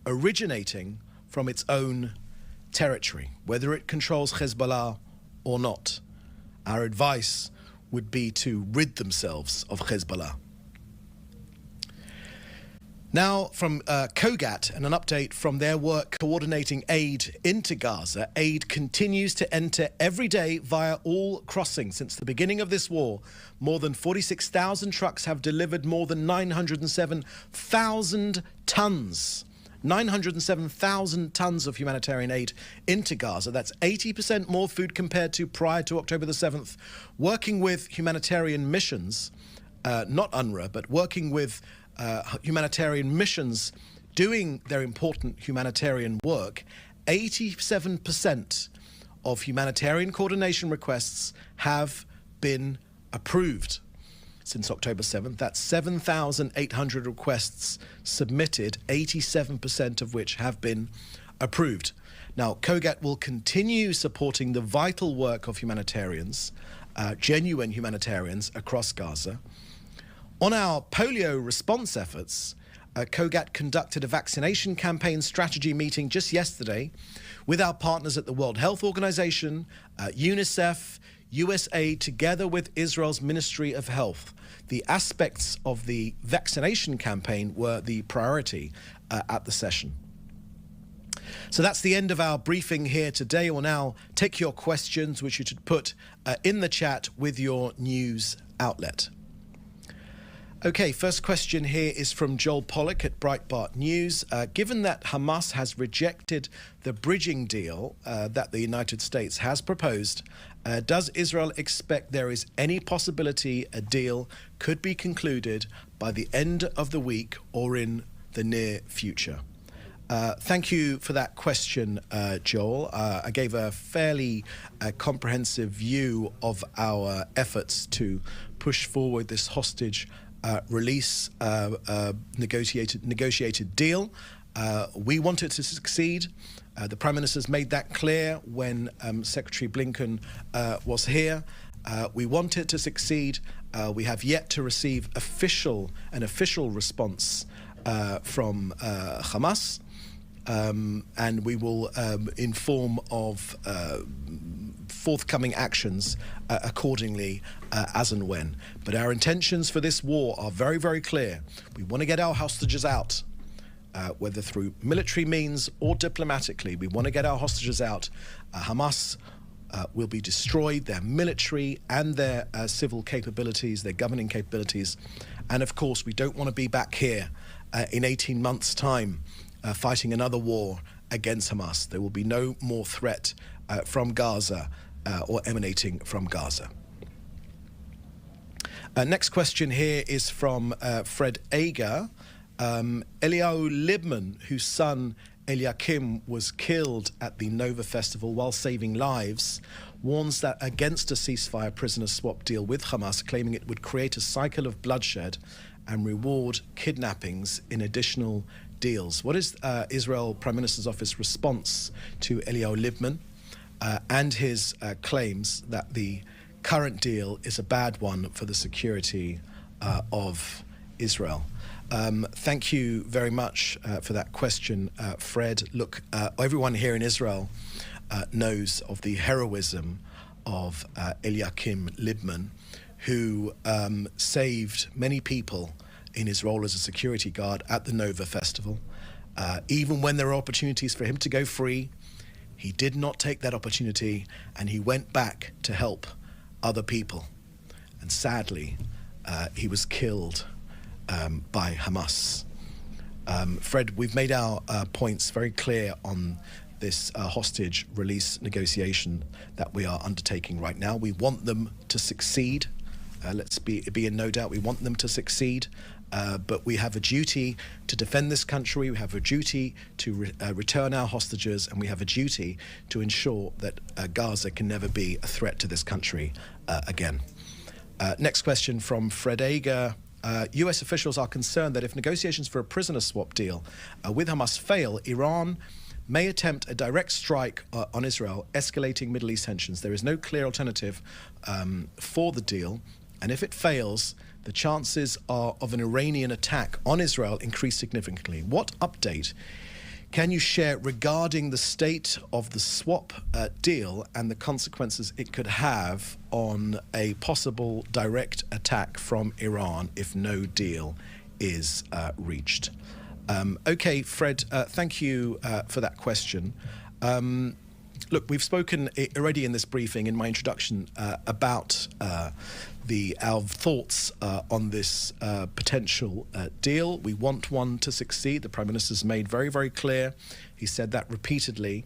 originating from its own territory, whether it controls Hezbollah or not. Our advice would be to rid themselves of Hezbollah. Now from COGAT and an update from their work coordinating aid into Gaza. Aid continues to enter every day via all crossings. Since the beginning of this war, more than 46,000 trucks have delivered more than 907,000 tons. 907,000 tons of humanitarian aid into Gaza. That's 80% more food compared to prior to October the 7th. Working with humanitarian missions, not UNRWA, but working with humanitarian missions doing their important humanitarian work, 87% of humanitarian coordination requests have been approved since October 7th. That's 7,800 requests submitted, 87% of which have been approved. Now, COGAT will continue supporting the vital work of humanitarians genuine humanitarians across Gaza. On our polio response efforts, COGAT conducted a vaccination campaign strategy meeting just yesterday with our partners at the World Health Organization, UNICEF, USA, together with Israel's Ministry of Health. The aspects of the vaccination campaign were the priority at the session. So that's the end of our briefing here today. We'll now take your questions, which you should put in the chat with your news outlet. Okay, first question here is from Joel Pollack at Breitbart News. Given that Hamas has rejected the bridging deal that the United States has proposed, does Israel expect there is any possibility a deal could be concluded by the end of the week or in the near future? Thank you for that question, Joel. I gave a fairly comprehensive view of our efforts to push forward this hostage release negotiated deal. We want it to succeed. The Prime Minister's made that clear when Secretary Blinken was here. We want it to succeed. We have yet to receive an official response from Hamas. And we will inform of forthcoming actions accordingly as and when. But our intentions for this war are very, very clear. We want to get our hostages out, whether through military means or diplomatically. We want to get our hostages out. Hamas will be destroyed, their military and their civil capabilities, their governing capabilities. And of course, we don't want to be back here in 18 months' time fighting another war against Hamas. There will be no more threat from Gaza or emanating from Gaza. Next question here is from Fred Ager. Eliyahu Libman, whose son Eliakim was killed at the Nova Festival while saving lives, warns that against a ceasefire prisoner swap deal with Hamas, claiming it would create a cycle of bloodshed and reward kidnappings in additional deals. What is Israel Prime Minister's Office response to Eliyahu Libman and his claims that the current deal is a bad one for the security of Israel? Thank you very much for that question, Fred. Look, everyone here in Israel knows of the heroism of Eliakim Libman, who saved many people in his role as a security guard at the Nova Festival. Even when there were opportunities for him to go free, he did not take that opportunity, and he went back to help other people. And sadly, he was killed by Hamas. Fred, we've made our points very clear on this hostage release negotiation that we are undertaking right now. We want them to succeed. Let's be in no doubt, we want them to succeed. But we have a duty to defend this country, we have a duty to return our hostages, and we have a duty to ensure that Gaza can never be a threat to this country again. Next question from Fred Ager. US officials are concerned that if negotiations for a prisoner swap deal with Hamas fail, Iran may attempt a direct strike on Israel, escalating Middle East tensions. There is no clear alternative for the deal, and if it fails, the chances of an Iranian attack on Israel increase significantly. What update can you share regarding the state of the swap deal and the consequences it could have on a possible direct attack from Iran if no deal is reached? Okay, Fred, thank you for that question. Look, we've spoken already in this briefing, in my introduction, about our thoughts on this potential deal. We want one to succeed. The Prime Minister's made very, very clear. He said that repeatedly.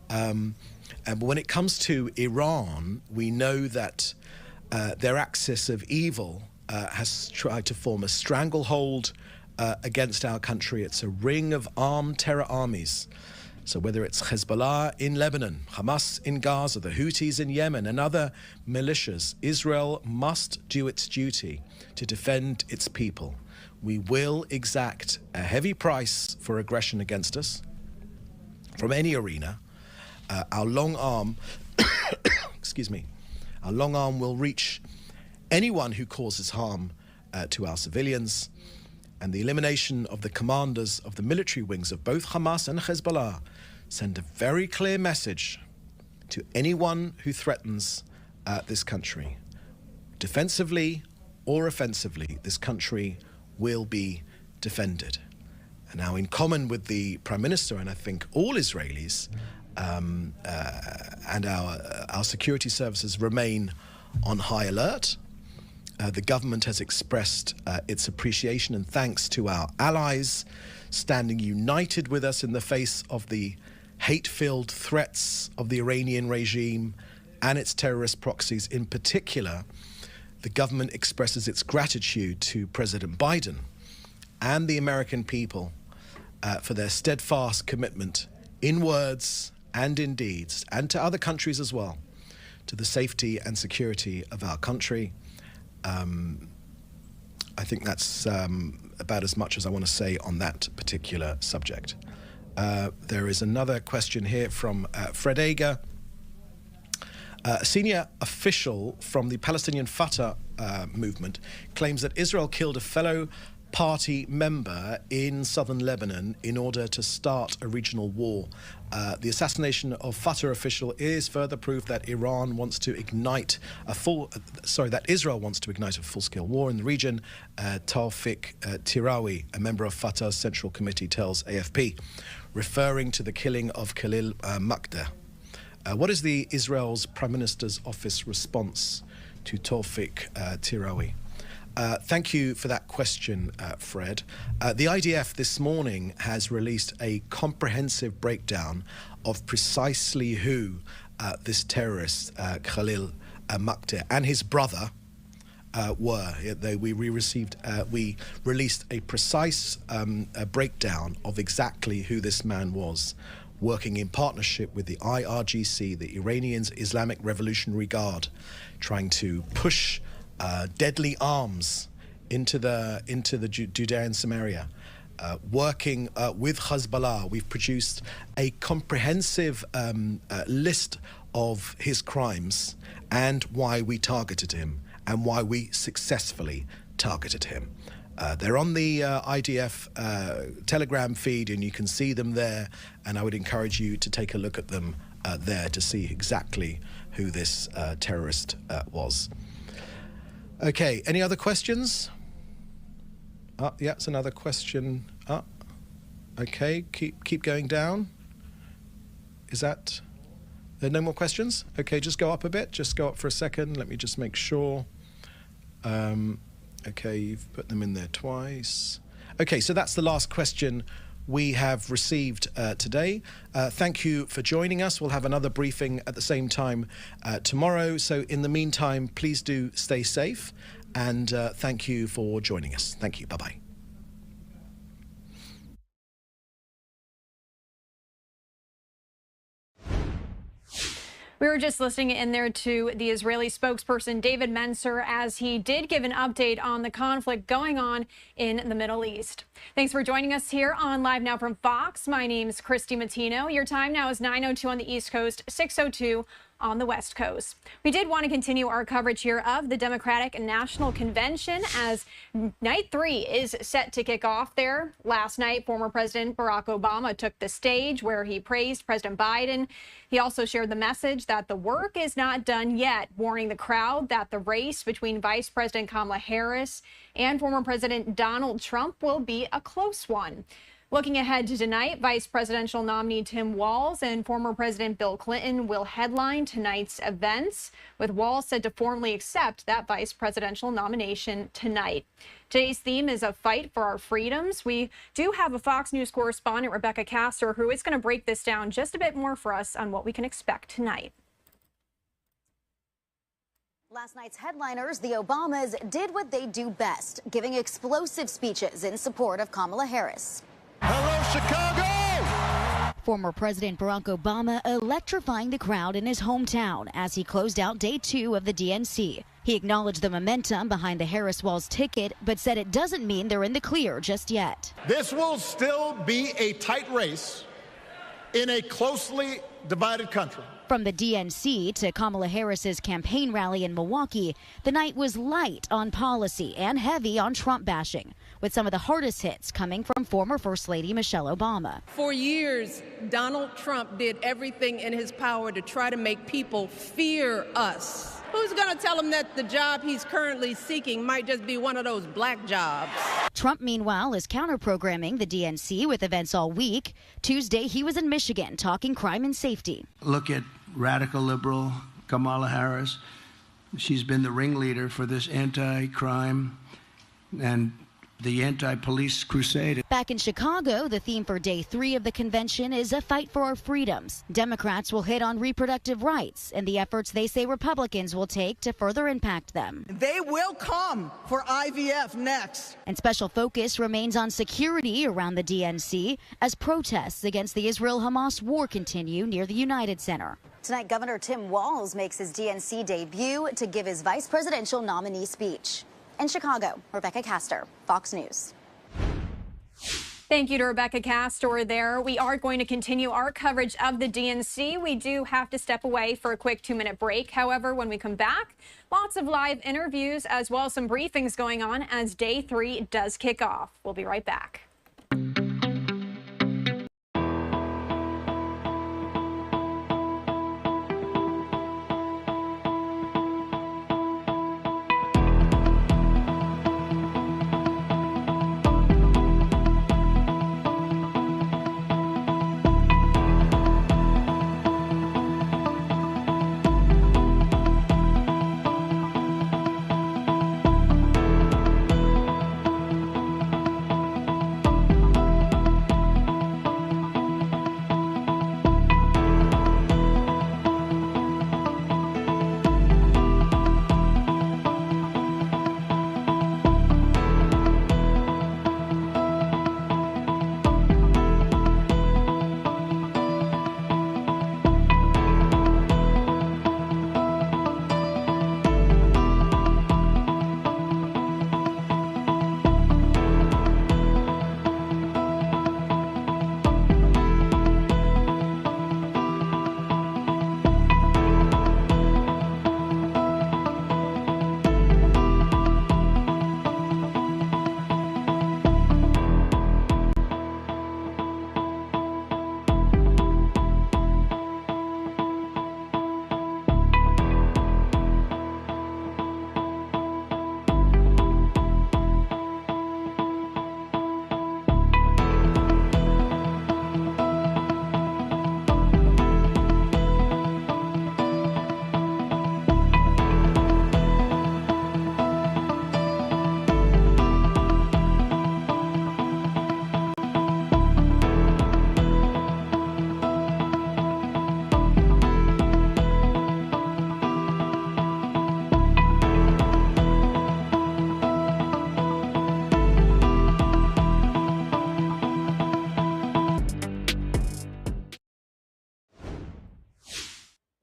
But when it comes to Iran, we know that their axis of evil has tried to form a stranglehold against our country. It's a ring of armed terror armies. So whether it's Hezbollah in Lebanon, Hamas in Gaza, the Houthis in Yemen, and other militias, Israel must do its duty to defend its people. We will exact a heavy price for aggression against us from any arena. Our long arm, excuse me, Our long arm will reach anyone who causes harm to our civilians. And the elimination of the commanders of the military wings of both Hamas and Hezbollah send a very clear message to anyone who threatens this country. Defensively or offensively, this country will be defended. And now, in common with the Prime Minister, and I think all Israelis, and our security services remain on high alert. The government has expressed its appreciation and thanks to our allies, standing united with us in the face of the hate-filled threats of the Iranian regime and its terrorist proxies. In particular, the government expresses its gratitude to President Biden and the American people for their steadfast commitment in words and in deeds, and to other countries as well, to the safety and security of our country. I think that's about as much as I want to say on that particular subject. There is another question here from Fred Ager. A senior official from the Palestinian Fatah movement claims that Israel killed a fellow party member in southern Lebanon in order to start a regional war. The assassination of Fatah official is further proof that Israel wants to ignite a full-scale war in the region. Tawfiq Tirawi, a member of Fatah's Central Committee, tells AFP, referring to the killing of Khalil Makda. What is the Israel's Prime Minister's office response to Tawfiq Tirawi? Thank you for that question, Fred. The IDF this morning has released a comprehensive breakdown of precisely who this terrorist, Khalil Makda, and his brother were. We released a precise breakdown of exactly who this man was, working in partnership with the IRGC, the Iranian's Islamic Revolutionary Guard, trying to push deadly arms into the Judea and Samaria, working with Hezbollah. We've produced a comprehensive list of his crimes and why we targeted him and why we successfully targeted him. They're on the IDF Telegram feed, and you can see them there, and I would encourage you to take a look at them there to see exactly who this terrorist was. Okay, any other questions? Yeah, it's another question. Okay, keep going down. Is that... There are no more questions? Okay, just go up a bit. Just go up for a second. Let me just make sure. Okay, you've put them in there twice. Okay, so that's the last question we have received today. Thank you for joining us. We'll have another briefing at the same time tomorrow. So in the meantime, please do stay safe, and thank you for joining us. Thank you. Bye-bye. We were just listening in there to the Israeli spokesperson, David Mencer, as he did give an update on the conflict going on in the Middle East. Thanks for joining us here on Live Now from Fox. My name's Christy Matino. Your time now is 9:02 on the East Coast, 6:02 on the West Coast. We did want to continue our coverage here of the Democratic National Convention as night 3 is set to kick off there. Last night, former President Barack Obama took the stage where he praised President Biden. He also shared the message that the work is not done yet, warning the crowd that the race between Vice President Kamala Harris and former President Donald Trump will be a close one. Looking ahead to tonight, Vice Presidential nominee Tim Walz and former President Bill Clinton will headline tonight's events, with Walz said to formally accept that vice presidential nomination tonight. Today's theme is a fight for our freedoms. We do have a Fox News correspondent, Rebecca Castor, who is going to break this down just a bit more for us on what we can expect tonight. Last night's headliners, the Obamas, did what they do best, giving explosive speeches in support of Kamala Harris. Hello, Chicago! Former President Barack Obama electrifying the crowd in his hometown as he closed out day 2 of the DNC. He acknowledged the momentum behind the Harris-Walz ticket, but said it doesn't mean they're in the clear just yet. This will still be a tight race, in a closely divided country. From the DNC to Kamala Harris's campaign rally in Milwaukee, the night was light on policy and heavy on Trump bashing, with some of the hardest hits coming from former First Lady Michelle Obama. For years, Donald Trump did everything in his power to try to make people fear us. Who's going to tell him that the job he's currently seeking might just be one of those black jobs? Trump, meanwhile, is counter-programming the DNC with events all week. Tuesday, he was in Michigan talking crime and safety. Look at radical liberal Kamala Harris. She's been the ringleader for this anti-crime and the anti-police crusade. Back in Chicago, the theme for day 3 of the convention is a fight for our freedoms. Democrats will hit on reproductive rights and the efforts they say Republicans will take to further impact them. They will come for IVF next. And special focus remains on security around the DNC as protests against the Israel-Hamas war continue near the United Center. Tonight, Governor Tim Walz makes his DNC debut to give his vice presidential nominee speech. In Chicago, Rebecca Castor, Fox News. Thank you to Rebecca Castor there. We are going to continue our coverage of the DNC. We do have to step away for a quick 2-minute break. However, when we come back, lots of live interviews as well as some briefings going on as day 3 does kick off. We'll be right back.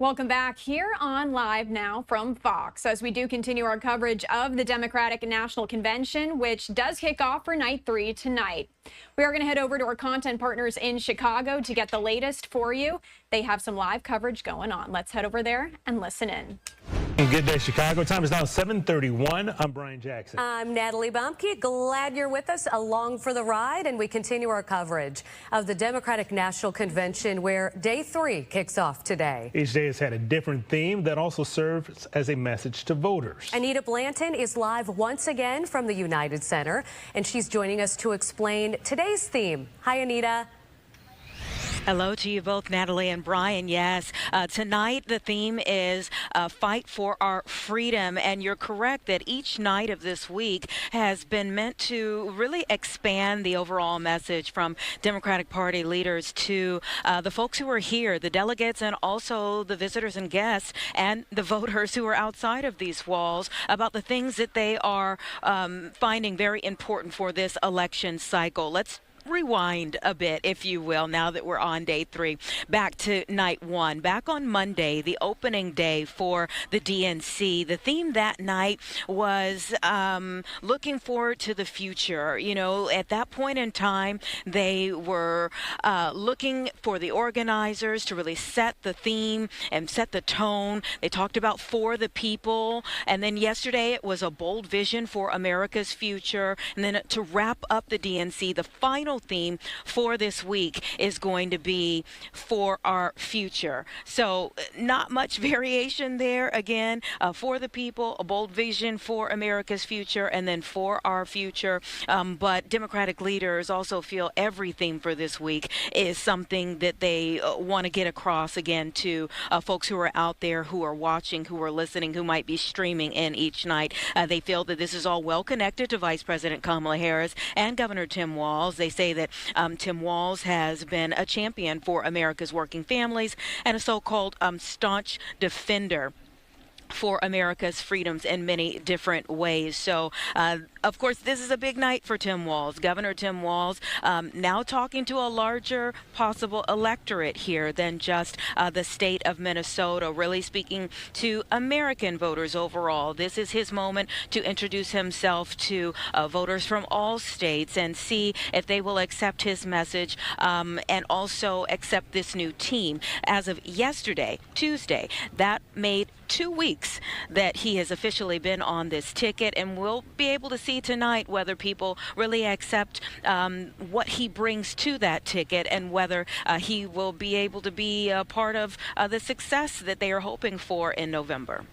Welcome back here on Live Now from Fox as we do continue our coverage of the Democratic National Convention, which does kick off for night 3 tonight. We are going to head over to our content partners in Chicago to get the latest for you. They have some live coverage going on. Let's head over there and listen in. Good day, Chicago. Time is now 7:31. I'm Brian Jackson. I'm Natalie Bumke. Glad you're with us along for the ride, and we continue our coverage of the Democratic National Convention, where day 3 kicks off today. Each day has had a different theme that also serves as a message to voters. Anita Blanton is live once again from the United Center, and she's joining us to explain today's theme. Hi, Anita. Hello to you both, Natalie and Brian. Yes, tonight the theme is Fight for Our Freedom. And you're correct that each night of this week has been meant to really expand the overall message from Democratic Party leaders to the folks who are here, the delegates, and also the visitors and guests and the voters who are outside of these walls about the things that they are finding very important for this election cycle. Let's rewind a bit, if you will, now that we're on day 3. Back to night 1. Back on Monday, the opening day for the DNC, the theme that night was looking forward to the future. You know, at that point in time, they were looking for the organizers to really set the theme and set the tone. They talked about for the people. And then yesterday, it was a bold vision for America's future. And then to wrap up the DNC, the final theme for this week is going to be for our future. So not much variation there. Again, for the people, a bold vision for America's future, and then for our future. But Democratic leaders also feel every theme for this week is something that they want to get across again to folks who are out there, who are watching, who are listening, who might be streaming in each night. They feel that this is all well connected to Vice President Kamala Harris and Governor Tim Walz. They say that Tim Walz has been a champion for America's working families and a so-called staunch defender for America's freedoms in many different ways. So, of course, this is a big night for Tim Walz. Governor Tim Walz now talking to a larger possible electorate here than just the state of Minnesota, really speaking to American voters overall. This is his moment to introduce himself to voters from all states and see if they will accept his message and also accept this new team. As of yesterday, Tuesday, that made 2 weeks that he has officially been on this ticket, and we'll be able to see tonight whether people really accept what he brings to that ticket and whether he will be able to be a part of the success that they are hoping for in November.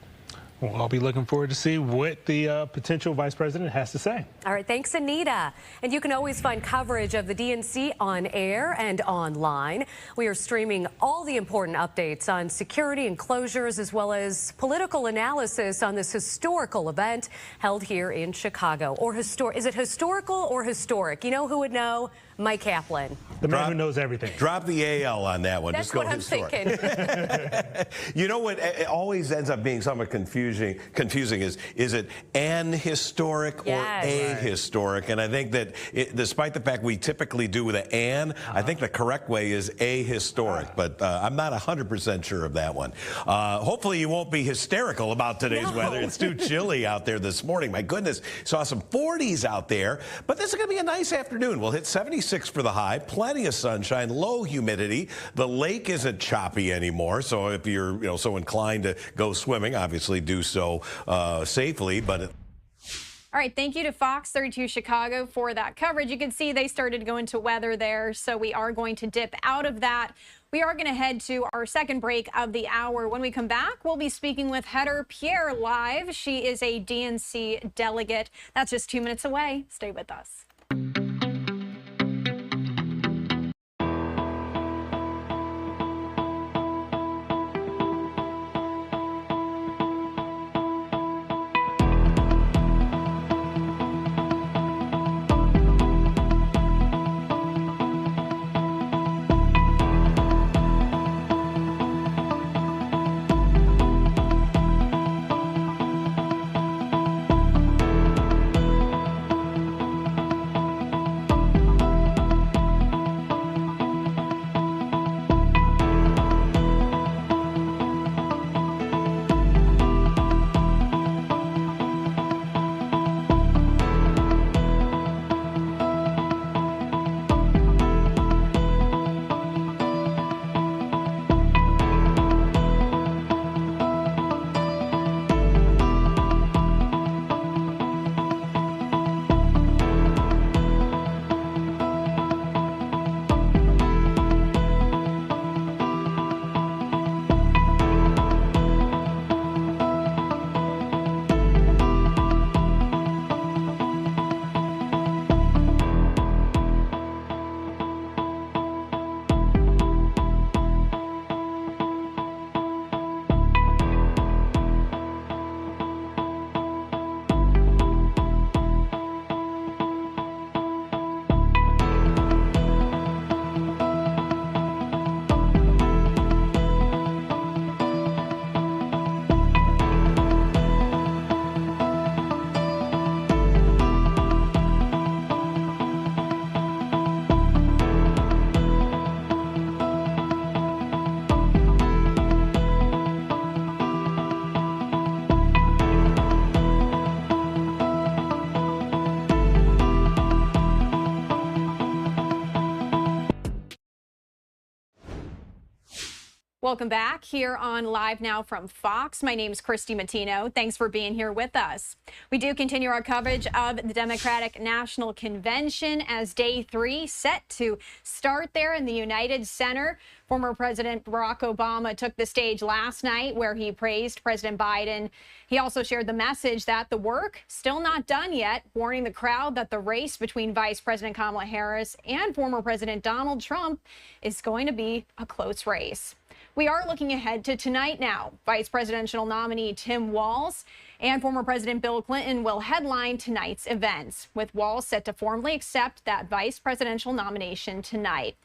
Well, I'll be looking forward to see what the potential vice president has to say. All right, thanks, Anita. And you can always find coverage of the DNC on air and online. We are streaming all the important updates on security and closures, as well as political analysis on this historical event held here in Chicago. Or is it historical or historic? You know who would know? Mike Kaplan. The man who knows everything. Drop the AL on that one. That's Just go what I'm historic. thinking. You know what? It always ends up being somewhat confusing is it an historic or a historic? And I think that despite the fact we typically do with an and, I think the correct way is a historic. But I'm not 100% sure of that one. Hopefully you won't be hysterical about today's weather. It's too chilly out there this morning. My goodness, saw some 40s out there. But this is going to be a nice afternoon. We'll hit 76 for the high, plenty of sunshine, low humidity. The lake isn't choppy anymore, so if you're so inclined to go swimming, obviously do so safely. But all right, thank you to Fox 32 Chicago for that coverage. You can see they started to go into weather there, so we are going to dip out of that. We are going to head to our second break of the hour. When we come back, we'll be speaking with Heather Pierre live. She is a DNC delegate. That's just 2 minutes away. Stay with us. Welcome back here on Live Now from Fox. My name is Christy Matino. Thanks for being here with us. We do continue our coverage of the Democratic National Convention as day 3 set to start there in the United Center. Former President Barack Obama took the stage last night where he praised President Biden. He also shared the message that the work still not done yet, warning the crowd that the race between Vice President Kamala Harris and former President Donald Trump is going to be a close race. We are looking ahead to tonight now. Vice presidential nominee Tim Walz and former President Bill Clinton will headline tonight's events, with Walz set to formally accept that vice presidential nomination tonight.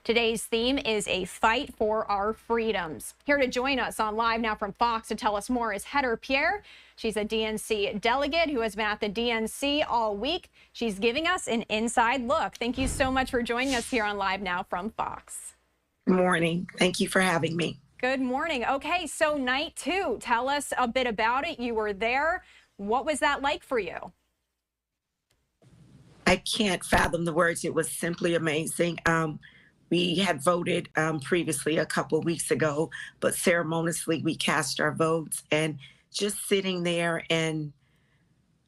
Today's theme is a fight for our freedoms. Here to join us on Live Now from Fox to tell us more is Heather Pierre. She's a DNC delegate who has been at the DNC all week. She's giving us an inside look. Thank you so much for joining us here on Live Now from Fox. Good morning. Thank you for having me. Good morning. Okay, so night 2. Tell us a bit about it. You were there. What was that like for you? I can't fathom the words. It was simply amazing. We had voted previously a couple of weeks ago, but ceremoniously we cast our votes, and just sitting there and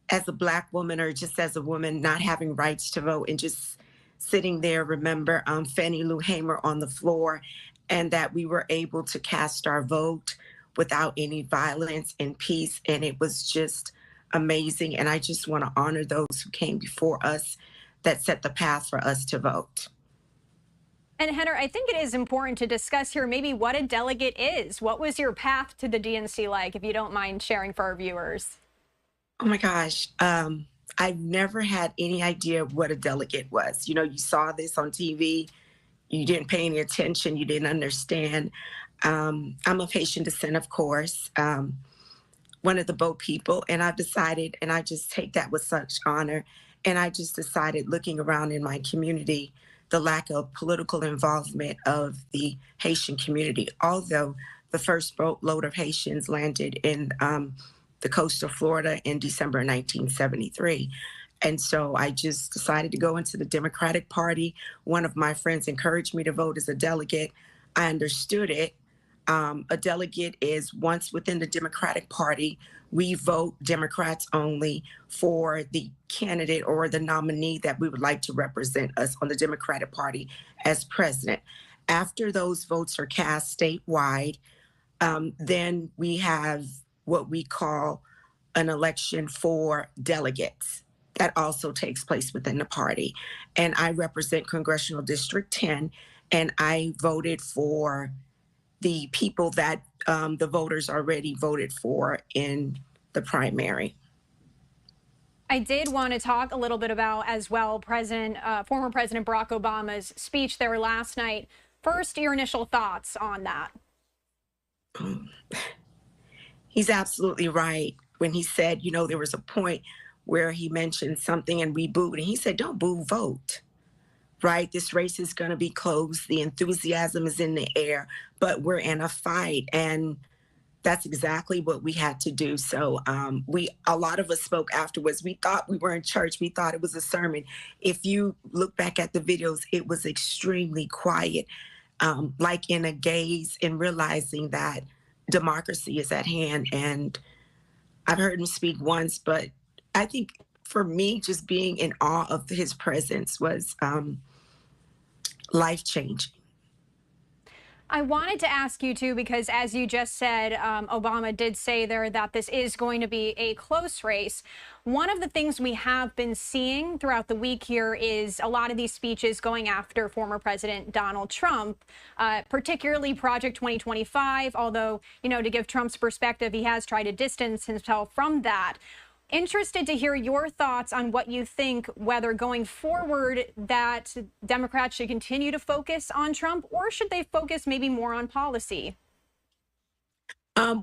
as a Black woman or just as a woman not having rights to vote and just sitting there, remember Fannie Lou Hamer on the floor, and that we were able to cast our vote without any violence and peace. And it was just amazing. And I just want to honor those who came before us that set the path for us to vote. And Heather, I think it is important to discuss here maybe what a delegate is. What was your path to the DNC like, if you don't mind sharing for our viewers? Oh my gosh. I've never had any idea what a delegate was. You know, you saw this on TV, you didn't pay any attention, you didn't understand. I'm of Haitian descent, of course, one of the Boat people, and I've decided, and I just take that with such honor, and I just decided, looking around in my community, the lack of political involvement of the Haitian community, although the first boatload of Haitians landed in the coast of Florida in December 1973. And so I just decided to go into the Democratic Party. One of my friends encouraged me to vote as a delegate. I understood it. A delegate is once within the Democratic Party, we vote Democrats only for the candidate or the nominee that we would like to represent us on the Democratic Party as president. After those votes are cast statewide, then we have what we call an election for delegates. That also takes place within the party. And I represent Congressional District 10, and I voted for the people that the voters already voted for in the primary. I did want to talk a little bit about as well former President Barack Obama's speech there last night. First, your initial thoughts on that. He's absolutely right when he said, you know, there was a point where he mentioned something and we booed, and he said, don't boo, vote, right? This race is going to be close. The enthusiasm is in the air, but we're in a fight. And that's exactly what we had to do. So a lot of us spoke afterwards. We thought we were in church. We thought it was a sermon. If you look back at the videos, it was extremely quiet, like in a gaze, and realizing that democracy is at hand. And I've heard him speak once, but I think for me, just being in awe of his presence was life-changing. I wanted to ask you too, because as you just said, Obama did say there that this is going to be a close race. One of the things we have been seeing throughout the week here is a lot of these speeches going after former President Donald Trump, particularly Project 2025, although, you know, to give Trump's perspective, he has tried to distance himself from that. Interested to hear your thoughts on what you think, whether going forward that Democrats should continue to focus on Trump, or should they focus maybe more on policy?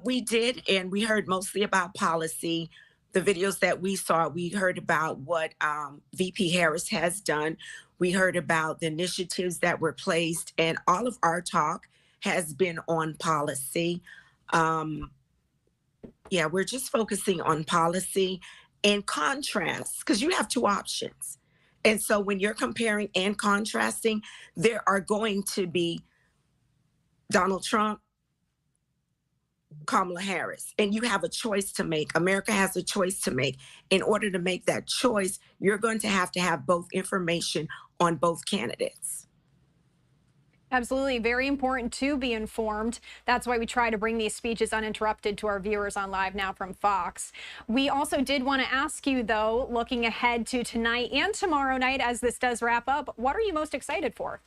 We did, and we heard mostly about policy. The videos that we saw, we heard about what VP Harris has done. We heard about the initiatives that were placed, and all of our talk has been on policy. Yeah, we're just focusing on policy and contrast, because you have two options. And so when you're comparing and contrasting, there are going to be Donald Trump Kamala Harris. And you have a choice to make. America has a choice to make. In order to make that choice, you're going to have both information on both candidates. Absolutely. Very important to be informed. That's why we try to bring these speeches uninterrupted to our viewers on Live Now from Fox. We also did want to ask you, though, looking ahead to tonight and tomorrow night as this does wrap up, what are you most excited for?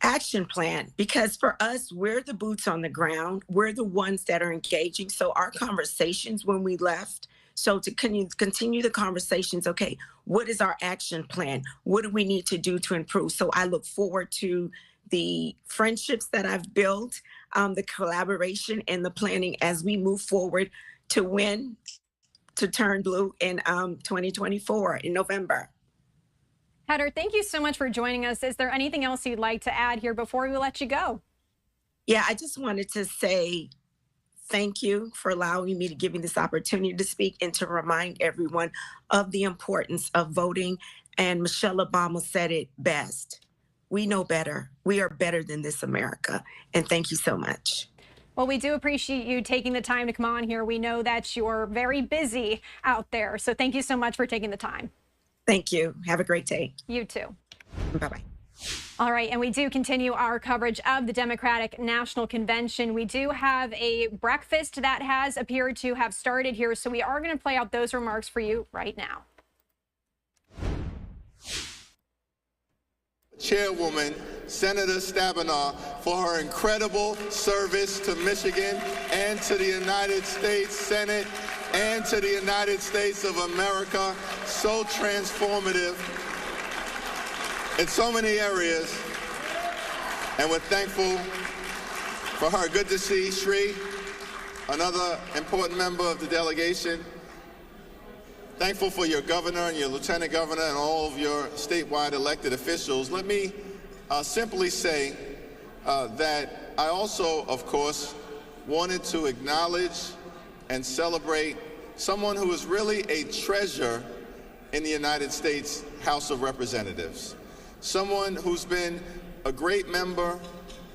Action plan, because for us, we're the boots on the ground. We're the ones that are engaging. So our conversations when we left, so to continue the conversations, okay, what is our action plan? What do we need to do to improve? So I look forward to the friendships that I've built, the collaboration and the planning as we move forward to win, to turn blue in 2024 in November. Heather, thank you so much for joining us. Is there anything else you'd like to add here before we let you go? Yeah, I just wanted to say thank you for allowing me to give me this opportunity to speak and to remind everyone of the importance of voting. And Michelle Obama said it best. We know better. We are better than this America. And thank you so much. Well, we do appreciate you taking the time to come on here. We know that you're very busy out there. So thank you so much for taking the time. Thank you. Have a great day. You too. Bye-bye. All right, and we do continue our coverage of the Democratic National Convention. We do have a breakfast that has appeared to have started here, so we are going to play out those remarks for you right now. Chairwoman Senator Stabenow for her incredible service to Michigan and to the United States Senate and to the United States of America. So transformative in so many areas, and we're thankful for her. Good to see Sri, another important member of the delegation. Thankful for your governor and your lieutenant governor and all of your statewide elected officials. Let me simply say that I also, of course, wanted to acknowledge and celebrate someone who is really a treasure in the United States House of Representatives. Someone who's been a great member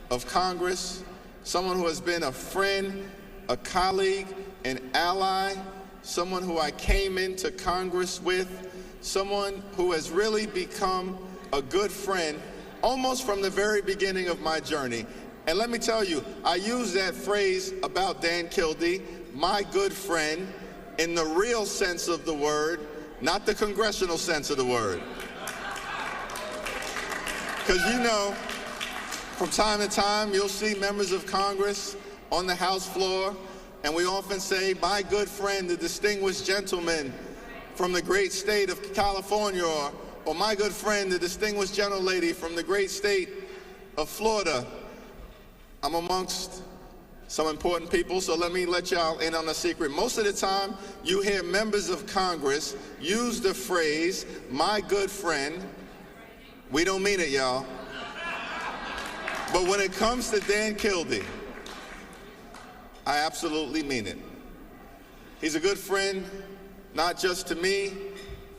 of Congress, someone who has been a friend, a colleague, an ally, someone who I came into Congress with, someone who has really become a good friend almost from the very beginning of my journey. And let me tell you, I use that phrase about Dan Kildee, my good friend, in the real sense of the word, not the congressional sense of the word. Because you know, from time to time, you'll see members of Congress on the House floor, and we often say, my good friend, the distinguished gentleman from the great state of California, or my good friend, the distinguished gentlelady from the great state of Florida. I'm amongst some important people, so let me let y'all in on a secret. Most of the time, you hear members of Congress use the phrase, my good friend. We don't mean it, y'all. But when it comes to Dan Kildee, I absolutely mean it. He's a good friend, not just to me,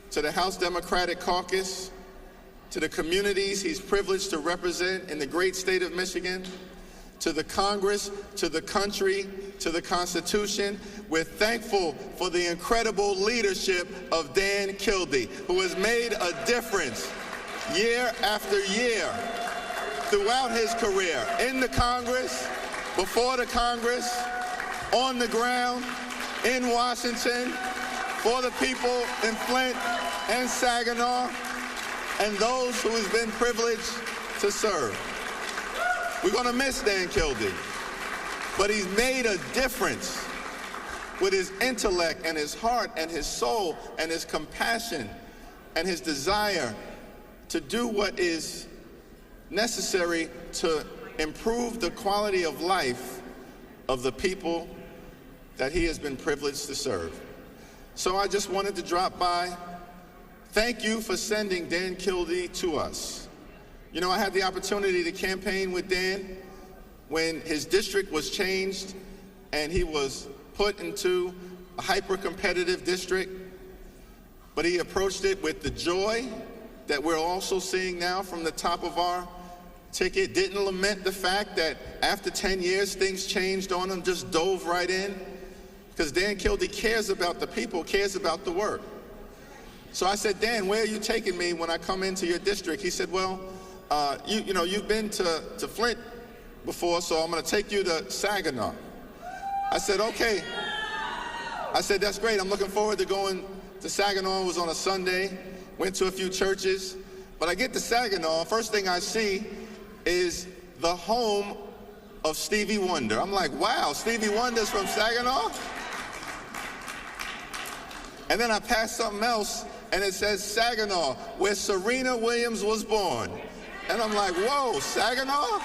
to the House Democratic Caucus, to the communities he's privileged to represent in the great state of Michigan, to the Congress, to the country, to the Constitution. We're thankful for the incredible leadership of Dan Kildee, who has made a difference year after year throughout his career, in the Congress, before the Congress, on the ground, in Washington, for the people in Flint and Saginaw, and those who has been privileged to serve. We're going to miss Dan Kildee, but he's made a difference with his intellect and his heart and his soul and his compassion and his desire to do what is necessary to improve the quality of life of the people that he has been privileged to serve. So I just wanted to drop by. Thank you for sending Dan Kildee to us. You know, I had the opportunity to campaign with Dan when his district was changed and he was put into a hyper-competitive district, but he approached it with the joy that we're also seeing now from the top of our ticket, didn't lament the fact that after 10 years, things changed on him, just dove right in. Because Dan Kildee cares about the people, cares about the work. So I said, Dan, where are you taking me when I come into your district? He said, well, you've been to Flint before, so I'm going to take you to Saginaw. I said, okay. I said, that's great. I'm looking forward to going to Saginaw. It was on a Sunday. Went to a few churches. But I get to Saginaw, first thing I see is the home of Stevie Wonder. I'm like, wow, Stevie Wonder's from Saginaw? And then I pass something else, and it says Saginaw, where Serena Williams was born. And I'm like, whoa, Saginaw?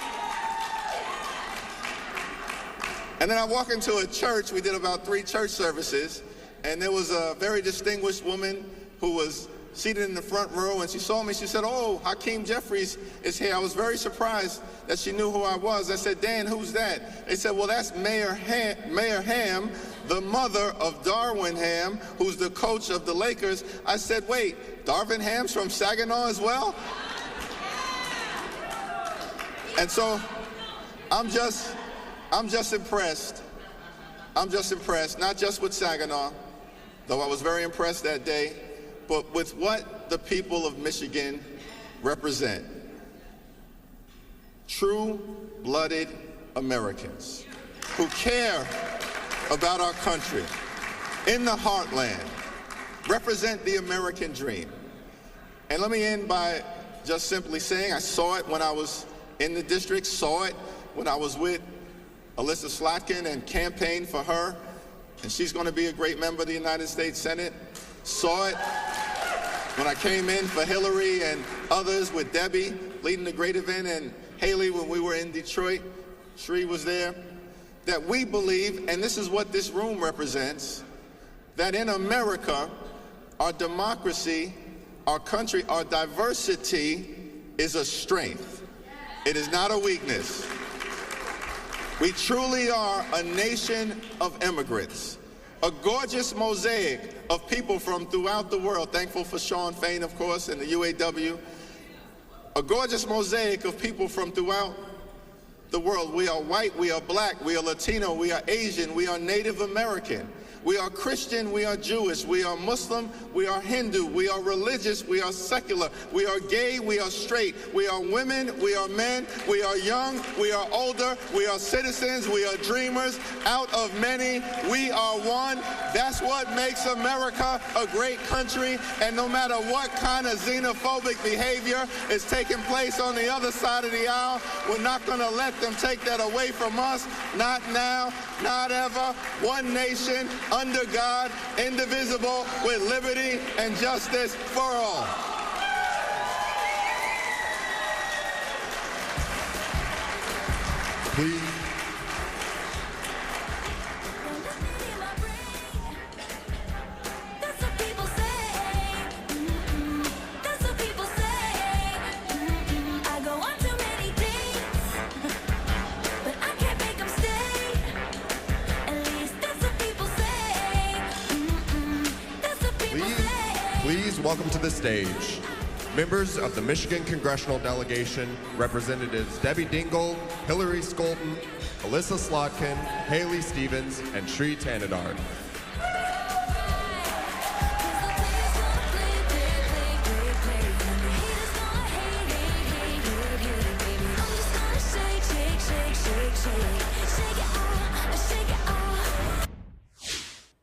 And then I walk into a church. We did about 3 church services, and there was a very distinguished woman who was seated in the front row, and she saw me. She said, oh, Hakeem Jeffries is here. I was very surprised that she knew who I was. I said, Dan, who's that? They said, well, that's Mayor Ham, the mother of Darvin Ham, who's the coach of the Lakers. I said, wait, Darvin Ham's from Saginaw as well? And so I'm just impressed. I'm just impressed, not just with Saginaw, though I was very impressed that day, but with what the people of Michigan represent. True-blooded Americans who care about our country in the heartland, represent the American dream. And let me end by just simply saying I saw it when I was in the district, saw it when I was with Alyssa Slotkin and campaigned for her, and she's going to be a great member of the United States Senate. Saw it when I came in for Hillary and others with Debbie leading the great event, and Haley when we were in Detroit. Shree was there. That we believe, and this is what this room represents, that in America, our democracy, our country, our diversity is a strength. It is not a weakness. We truly are a nation of immigrants, a gorgeous mosaic of people from throughout the world. Thankful for Sean Fain, of course, and the UAW. A gorgeous mosaic of people from throughout the world. We are white, we are black, we are Latino, we are Asian, we are Native American. We are Christian, we are Jewish, we are Muslim, we are Hindu, we are religious, we are secular, we are gay, we are straight, we are women, we are men, we are young, we are older, we are citizens, we are dreamers. Out of many, we are one. That's what makes America a great country. And no matter what kind of xenophobic behavior is taking place on the other side of the aisle, we're not going to let them take that away from us. Not now, not ever. One nation, under God, indivisible, with liberty and justice for all. Please. Please welcome to the stage members of the Michigan Congressional Delegation, Representatives Debbie Dingell, Hillary Scholten, Alyssa Slotkin, Haley Stevens, and Shree Tanadar.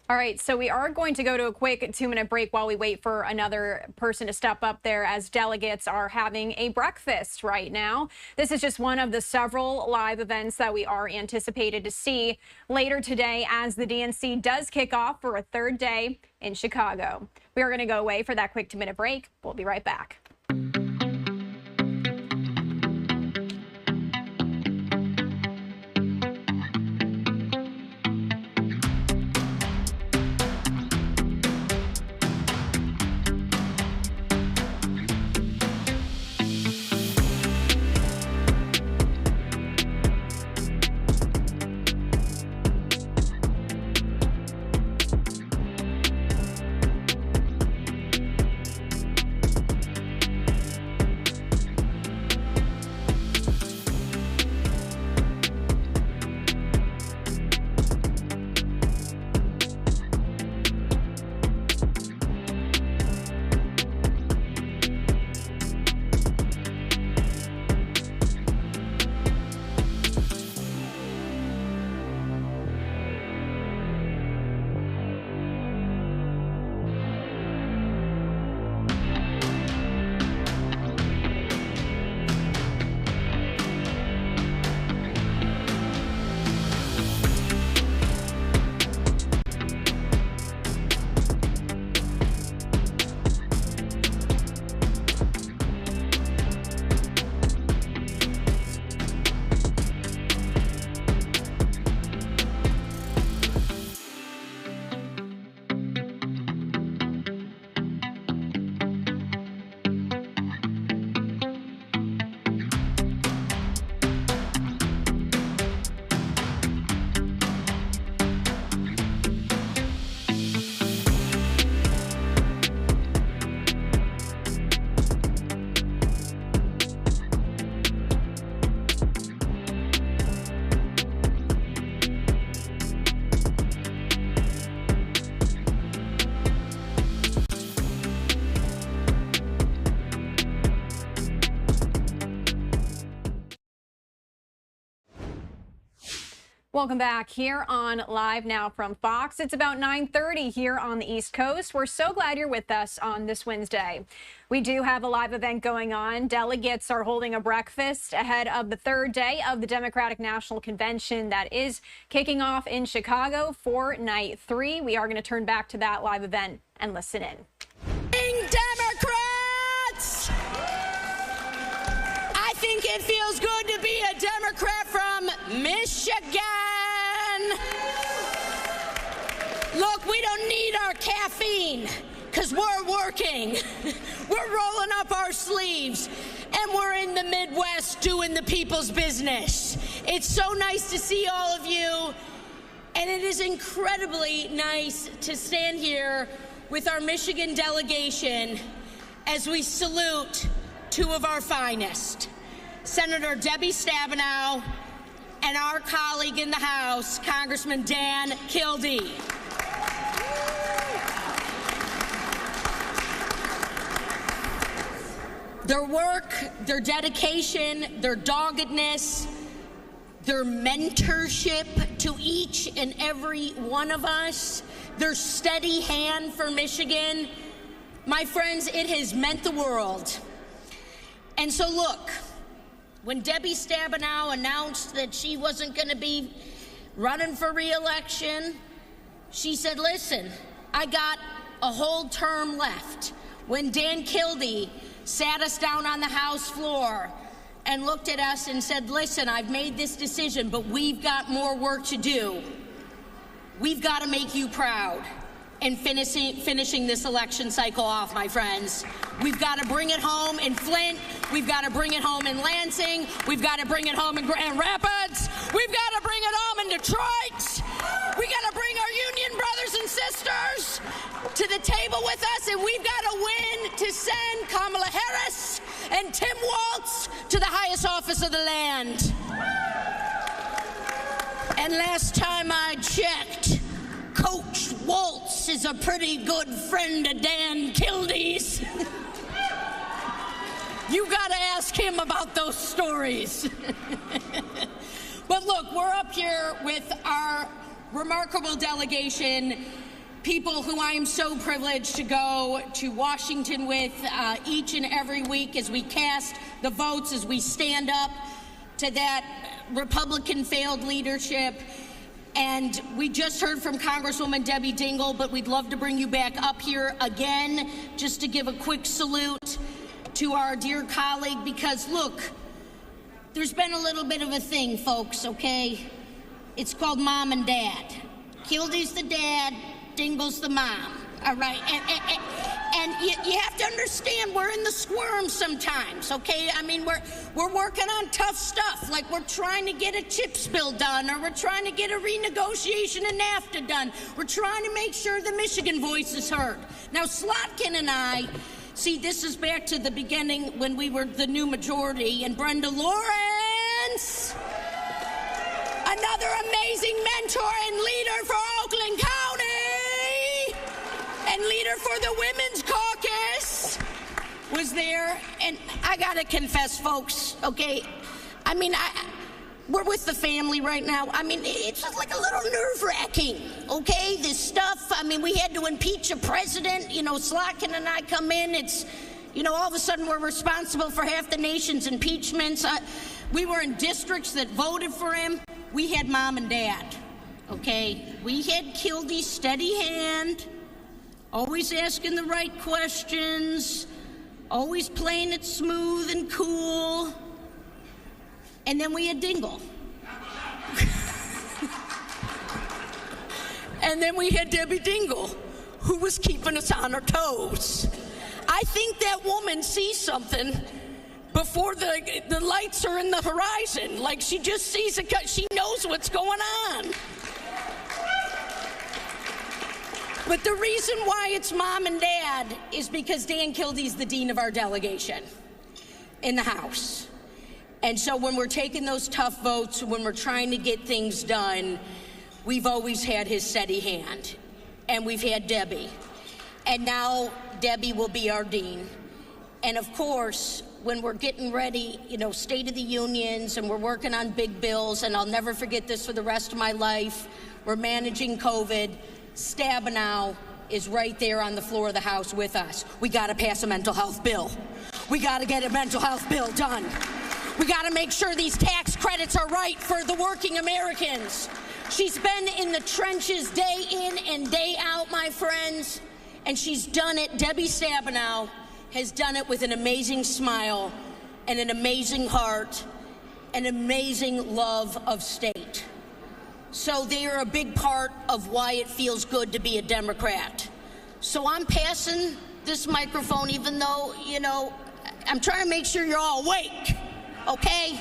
All right, so we are going to go to a quick 2-minute break while we wait for another person to step up there, as delegates are having a breakfast right now. This is just one of the several live events that we are anticipated to see later today as the DNC does kick off for a third day in Chicago. We are going to go away for that quick 2-minute break. We'll be right back. Welcome back here on Live Now from Fox. It's about 9:30 here on the East Coast. We're so glad you're with us on this Wednesday. We do have a live event going on. Delegates are holding a breakfast ahead of the third day of the Democratic National Convention that is kicking off in Chicago for night 3. We are going to turn back to that live event and listen in. Democrats! I think it feels good to be a Democrat from Michigan. Look, we don't need our caffeine because we're working. We're rolling up our sleeves and we're in the Midwest doing the people's business. It's so nice to see all of you, and it is incredibly nice to stand here with our Michigan delegation as we salute 2 of our finest, Senator Debbie Stabenow and our colleague in the House, Congressman Dan Kildee. Their work, their dedication, their doggedness, their mentorship to each and every one of us, their steady hand for Michigan, my friends, it has meant the world. And so look, when Debbie Stabenow announced that she wasn't going to be running for re-election, she said, listen, I got a whole term left. When Dan Kildee sat us down on the House floor and looked at us and said, listen, I've made this decision, but we've got more work to do. We've got to make you proud in finishing this election cycle off, my friends. We've got to bring it home in Flint. We've got to bring it home in Lansing. We've got to bring it home in Grand Rapids. We've got to bring it home in Detroit. We got to bring our union brothers and sisters to the table with us, and we've got to win to send Kamala Harris and Tim Walz to the highest office of the land. And last time I checked, Coach Walz is a pretty good friend of Dan Kildee's. You gotta ask him about those stories. But look, we're up here with our remarkable delegation, people who I am so privileged to go to Washington with each and every week as we cast the votes, as we stand up to that Republican failed leadership. And we just heard from Congresswoman Debbie Dingell, but we'd love to bring you back up here again just to give a quick salute to our dear colleague, because look, there's been a little bit of a thing, folks, okay? It's called mom and dad. Kildee's the dad, Dingell's the mom, all right? And you have to understand, we're in the squirm sometimes, okay? I mean, we're working on tough stuff, like we're trying to get a CHIPS bill done, or we're trying to get a renegotiation of NAFTA done. We're trying to make sure the Michigan voice is heard. Now, Slotkin and I, see, this is back to the beginning when we were the new majority, and Brenda Lawrence, another amazing mentor and leader for Oakland County, and leader for the Women's Caucus, was there. And I gotta confess, folks, okay, I mean, we're with the family right now. I mean, it's just like a little nerve-wracking, okay, this stuff. I mean, we had to impeach a president, you know, Slotkin and I come in, it's, you know, all of a sudden we're responsible for half the nation's impeachments. We were in districts that voted for him. We had mom and dad, okay? We had Kildee's steady hand, always asking the right questions, always playing it smooth and cool. And then we had Dingell. And then we had Debbie Dingell, who was keeping us on our toes. I think that woman sees something before the lights are in the horizon. Like, she just sees it, she knows what's going on. But the reason why it's mom and dad is because Dan Kildee's the dean of our delegation in the House. And so when we're taking those tough votes, when we're trying to get things done, we've always had his steady hand. And we've had Debbie. And now Debbie will be our dean. And of course, when we're getting ready, State of the Unions, and we're working on big bills, and I'll never forget this for the rest of my life. We're managing COVID. Stabenow is right there on the floor of the House with us. We got to pass a mental health bill. We got to get a mental health bill done. We got to make sure these tax credits are right for the working Americans. She's been in the trenches day in and day out, my friends, and she's done it. Debbie Stabenow has done it with an amazing smile and an amazing heart, an amazing love of state. So they are a big part of why it feels good to be a Democrat. So I'm passing this microphone, even though, I'm trying to make sure you're all awake, okay?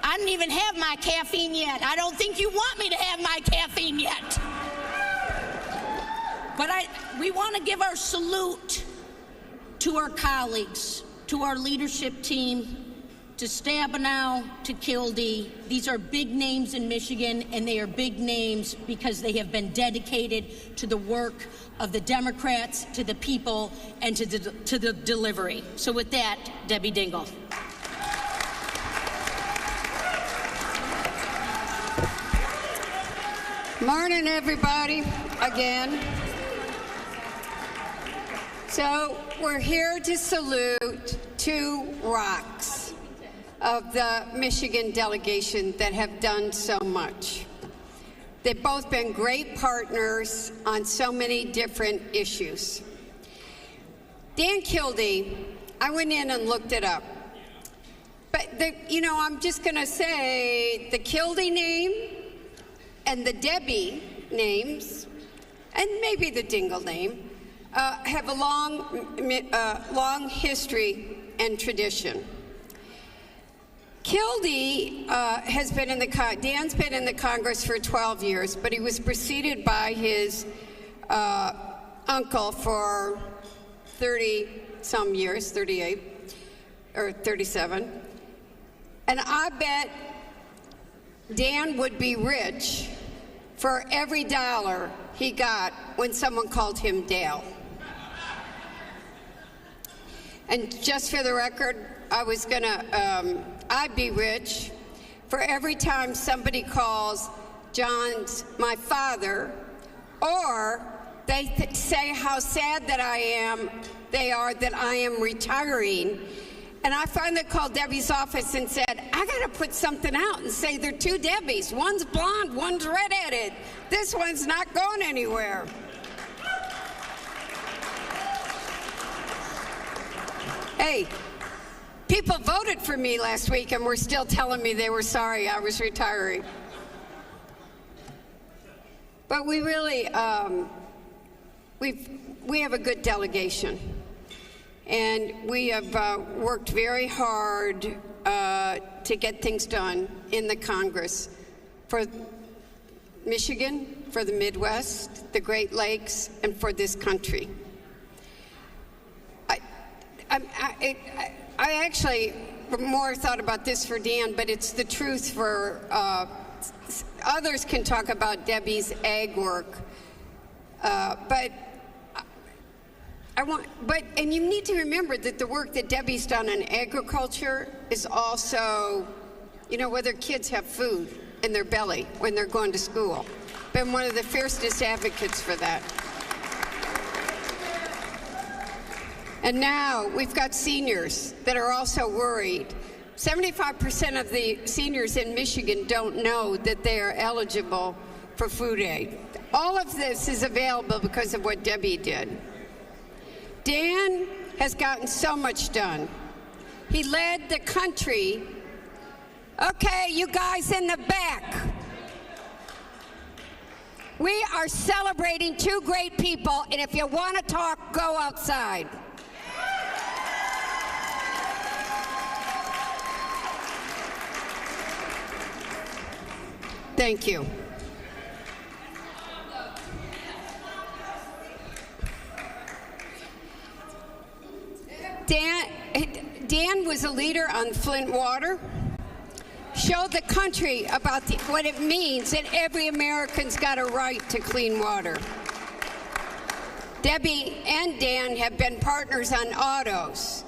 I didn't even have my caffeine yet. I don't think you want me to have my caffeine yet. But we want to give our salute to our colleagues, to our leadership team, to Stabenow, to Kildee. These are big names in Michigan, and they are big names because they have been dedicated to the work of the Democrats, to the people, and to the delivery. So with that, Debbie Dingell. Morning, everybody, again. So we're here to salute two rocks of the Michigan delegation that have done so much. They've both been great partners on so many different issues. Dan Kildee, I went in and looked it up. But, I'm just going to say the Kildee name and the Debbie names, and maybe the Dingell name, have a long history and tradition. Kildee has been in Dan's been in the Congress for 12 years, but he was preceded by his uncle for 30-some years, 38 or 37. And I bet Dan would be rich for every dollar he got when someone called him Dale. And just for the record, I'd be rich for every time somebody calls John's my father, or they say how sad that they are that I am retiring. And I finally called Debbie's office and said, I got to put something out and say there are two Debbies. One's blonde, one's redheaded. This one's not going anywhere. Hey, people voted for me last week and were still telling me they were sorry I was retiring. But we really, we have a good delegation. And we have worked very hard to get things done in the Congress for Michigan, for the Midwest, the Great Lakes, and for this country. I actually more thought about this for Dan, but it's the truth for others can talk about Debbie's ag work, and you need to remember that the work that Debbie's done in agriculture is also, whether kids have food in their belly when they're going to school. Been one of the fiercest advocates for that. And now we've got seniors that are also worried. 75% of the seniors in Michigan don't know that they are eligible for food aid. All of this is available because of what Debbie did. Dan has gotten so much done. He led the country. Okay, you guys in the back. We are celebrating two great people, and if you want to talk, go outside. Thank you. Dan was a leader on Flint water, showed the country about what it means that every American's got a right to clean water. Debbie and Dan have been partners on autos,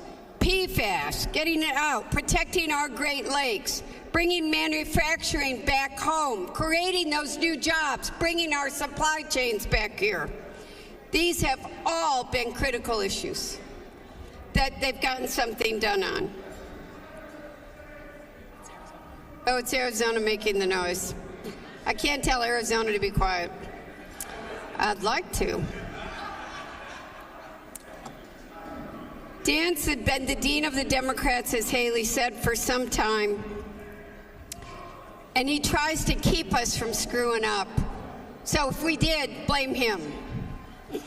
PFAS, getting it out, protecting our Great Lakes, bringing manufacturing back home, creating those new jobs, bringing our supply chains back here. These have all been critical issues that they've gotten something done on. Oh, it's Arizona making the noise. I can't tell Arizona to be quiet. I'd like to. Dan's been the dean of the Democrats, as Haley said, for some time. And he tries to keep us from screwing up. So if we did, blame him. If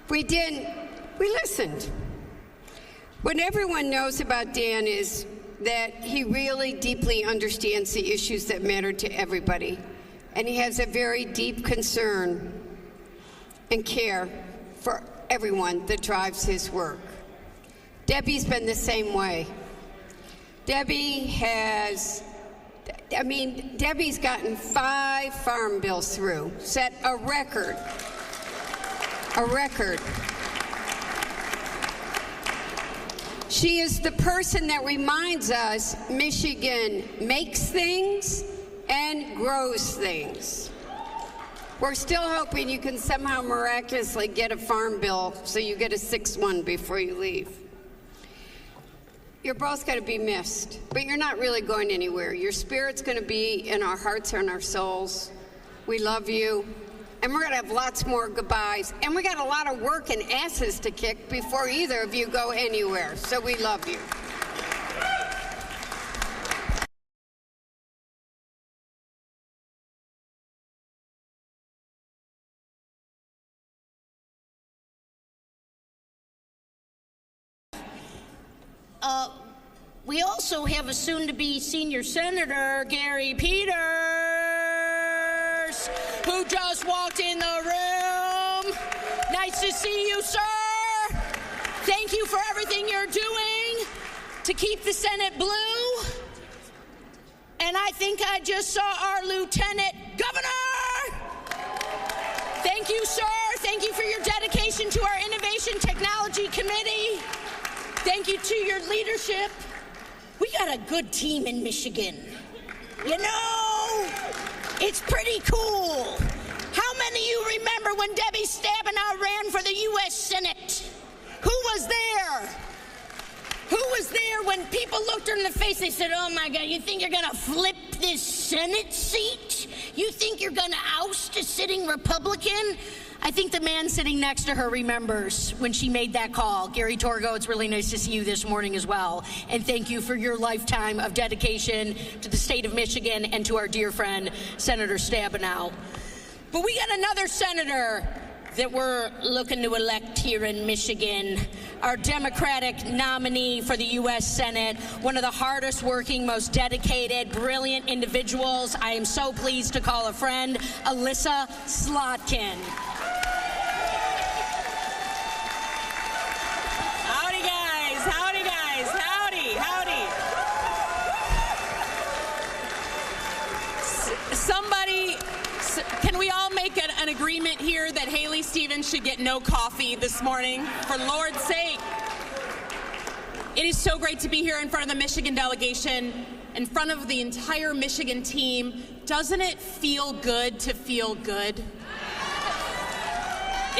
we didn't, we listened. What everyone knows about Dan is that he really deeply understands the issues that matter to everybody. And he has a very deep concern and care for everyone that drives his work. Debbie's been the same way. Debbie's gotten 5 farm bills through, set a record. She is the person that reminds us Michigan makes things and grows things. We're still hoping you can somehow miraculously get a farm bill so you get a 6th one before you leave. You're both going to be missed, but you're not really going anywhere. Your spirit's going to be in our hearts and our souls. We love you, and we're going to have lots more goodbyes, and we got a lot of work and asses to kick before either of you go anywhere, so we love you. We also have a soon-to-be senior senator, Gary Peters, who just walked in the room. Nice to see you, sir. Thank you for everything you're doing to keep the Senate blue. And I think I just saw our Lieutenant Governor. Thank you, sir. Thank you for your dedication to our Innovation Technology Committee. Thank you to your leadership. We got a good team in Michigan. You know, it's pretty cool. How many of you remember when Debbie Stabenow ran for the U.S. Senate? Who was there? Who was there when people looked her in the face? They said, oh my God, you think you're gonna flip this Senate seat? You think you're gonna oust a sitting Republican? I think the man sitting next to her remembers when she made that call. Gary Torgo, it's really nice to see you this morning as well. And thank you for your lifetime of dedication to the state of Michigan and to our dear friend, Senator Stabenow. But we got another senator that we're looking to elect here in Michigan, our Democratic nominee for the U.S. Senate, one of the hardest working, most dedicated, brilliant individuals. I am so pleased to call a friend, Alyssa Slotkin. Howdy, guys. Howdy, guys. Howdy, howdy. Can we all make an agreement here that Haley Stevens should get no coffee this morning? For Lord's sake. It is so great to be here in front of the Michigan delegation, in front of the entire Michigan team. Doesn't it feel good to feel good?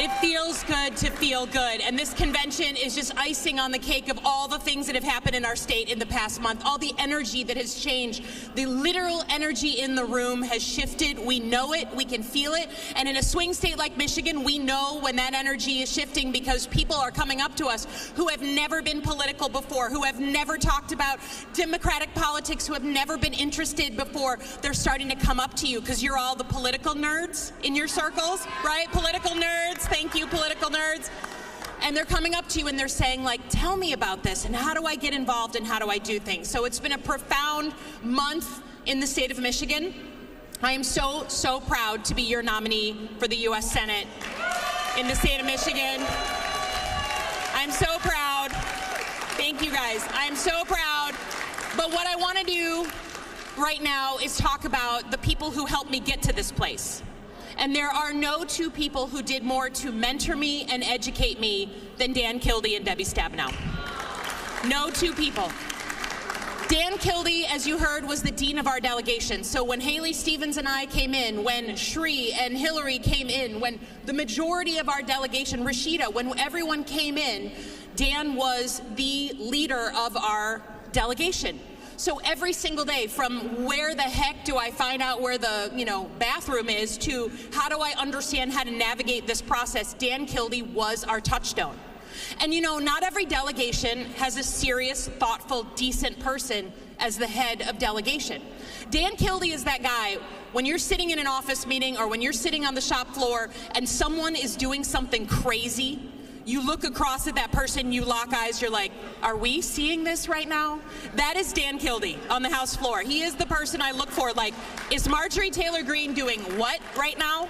It feels good to feel good. And this convention is just icing on the cake of all the things that have happened in our state in the past month, all the energy that has changed. The literal energy in the room has shifted. We know it. We can feel it. And in a swing state like Michigan, we know when that energy is shifting because people are coming up to us who have never been political before, who have never talked about democratic politics, who have never been interested before. They're starting to come up to you because you're all the political nerds in your circles, right? Political nerds. Thank you, political nerds. And they're coming up to you and they're saying, like, tell me about this and how do I get involved and how do I do things? So it's been a profound month in the state of Michigan. I am so, so proud to be your nominee for the U.S. Senate in the state of Michigan. I'm so proud. Thank you, guys. I'm so proud. But what I want to do right now is talk about the people who helped me get to this place. And there are no two people who did more to mentor me and educate me than Dan Kildee and Debbie Stabenow. No two people. Dan Kildee, as you heard, was the dean of our delegation. So when Haley Stevens and I came in, when Shri and Hillary came in, when the majority of our delegation, Rashida, when everyone came in, Dan was the leader of our delegation. So every single day, from where the heck do I find out where the bathroom is to how do I understand how to navigate this process, Dan Kildee was our touchstone. And not every delegation has a serious, thoughtful, decent person as the head of delegation. Dan Kildee is that guy when you're sitting in an office meeting or when you're sitting on the shop floor and someone is doing something crazy, you look across at that person, you lock eyes, you're like, are we seeing this right now? That is Dan Kildee on the House floor. He is the person I look for, like, is Marjorie Taylor Greene doing what right now?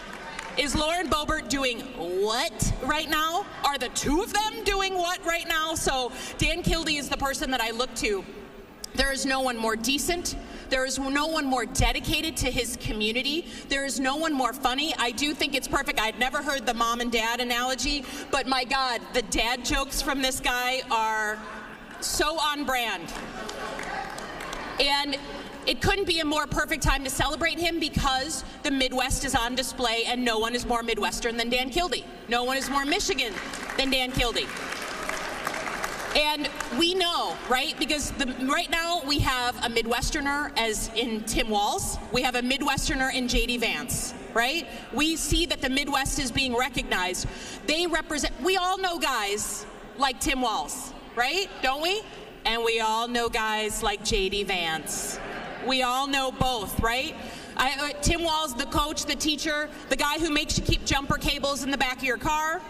Is Lauren Boebert doing what right now? Are the two of them doing what right now? So Dan Kildee is the person that I look to. There is no one more decent. There is no one more dedicated to his community. There is no one more funny. I do think it's perfect. I'd never heard the mom and dad analogy, but my God, the dad jokes from this guy are so on brand. And it couldn't be a more perfect time to celebrate him because the Midwest is on display and no one is more Midwestern than Dan Kildee. No one is more Michigan than Dan Kildee. And we know, right, because right now we have a Midwesterner as in Tim Walz. We have a Midwesterner in J.D. Vance, right? We see that the Midwest is being recognized. They represent, we all know guys like Tim Walz, right? Don't we? And we all know guys like J.D. Vance. We all know both, right? Tim Walz, the coach, the teacher, the guy who makes you keep jumper cables in the back of your car,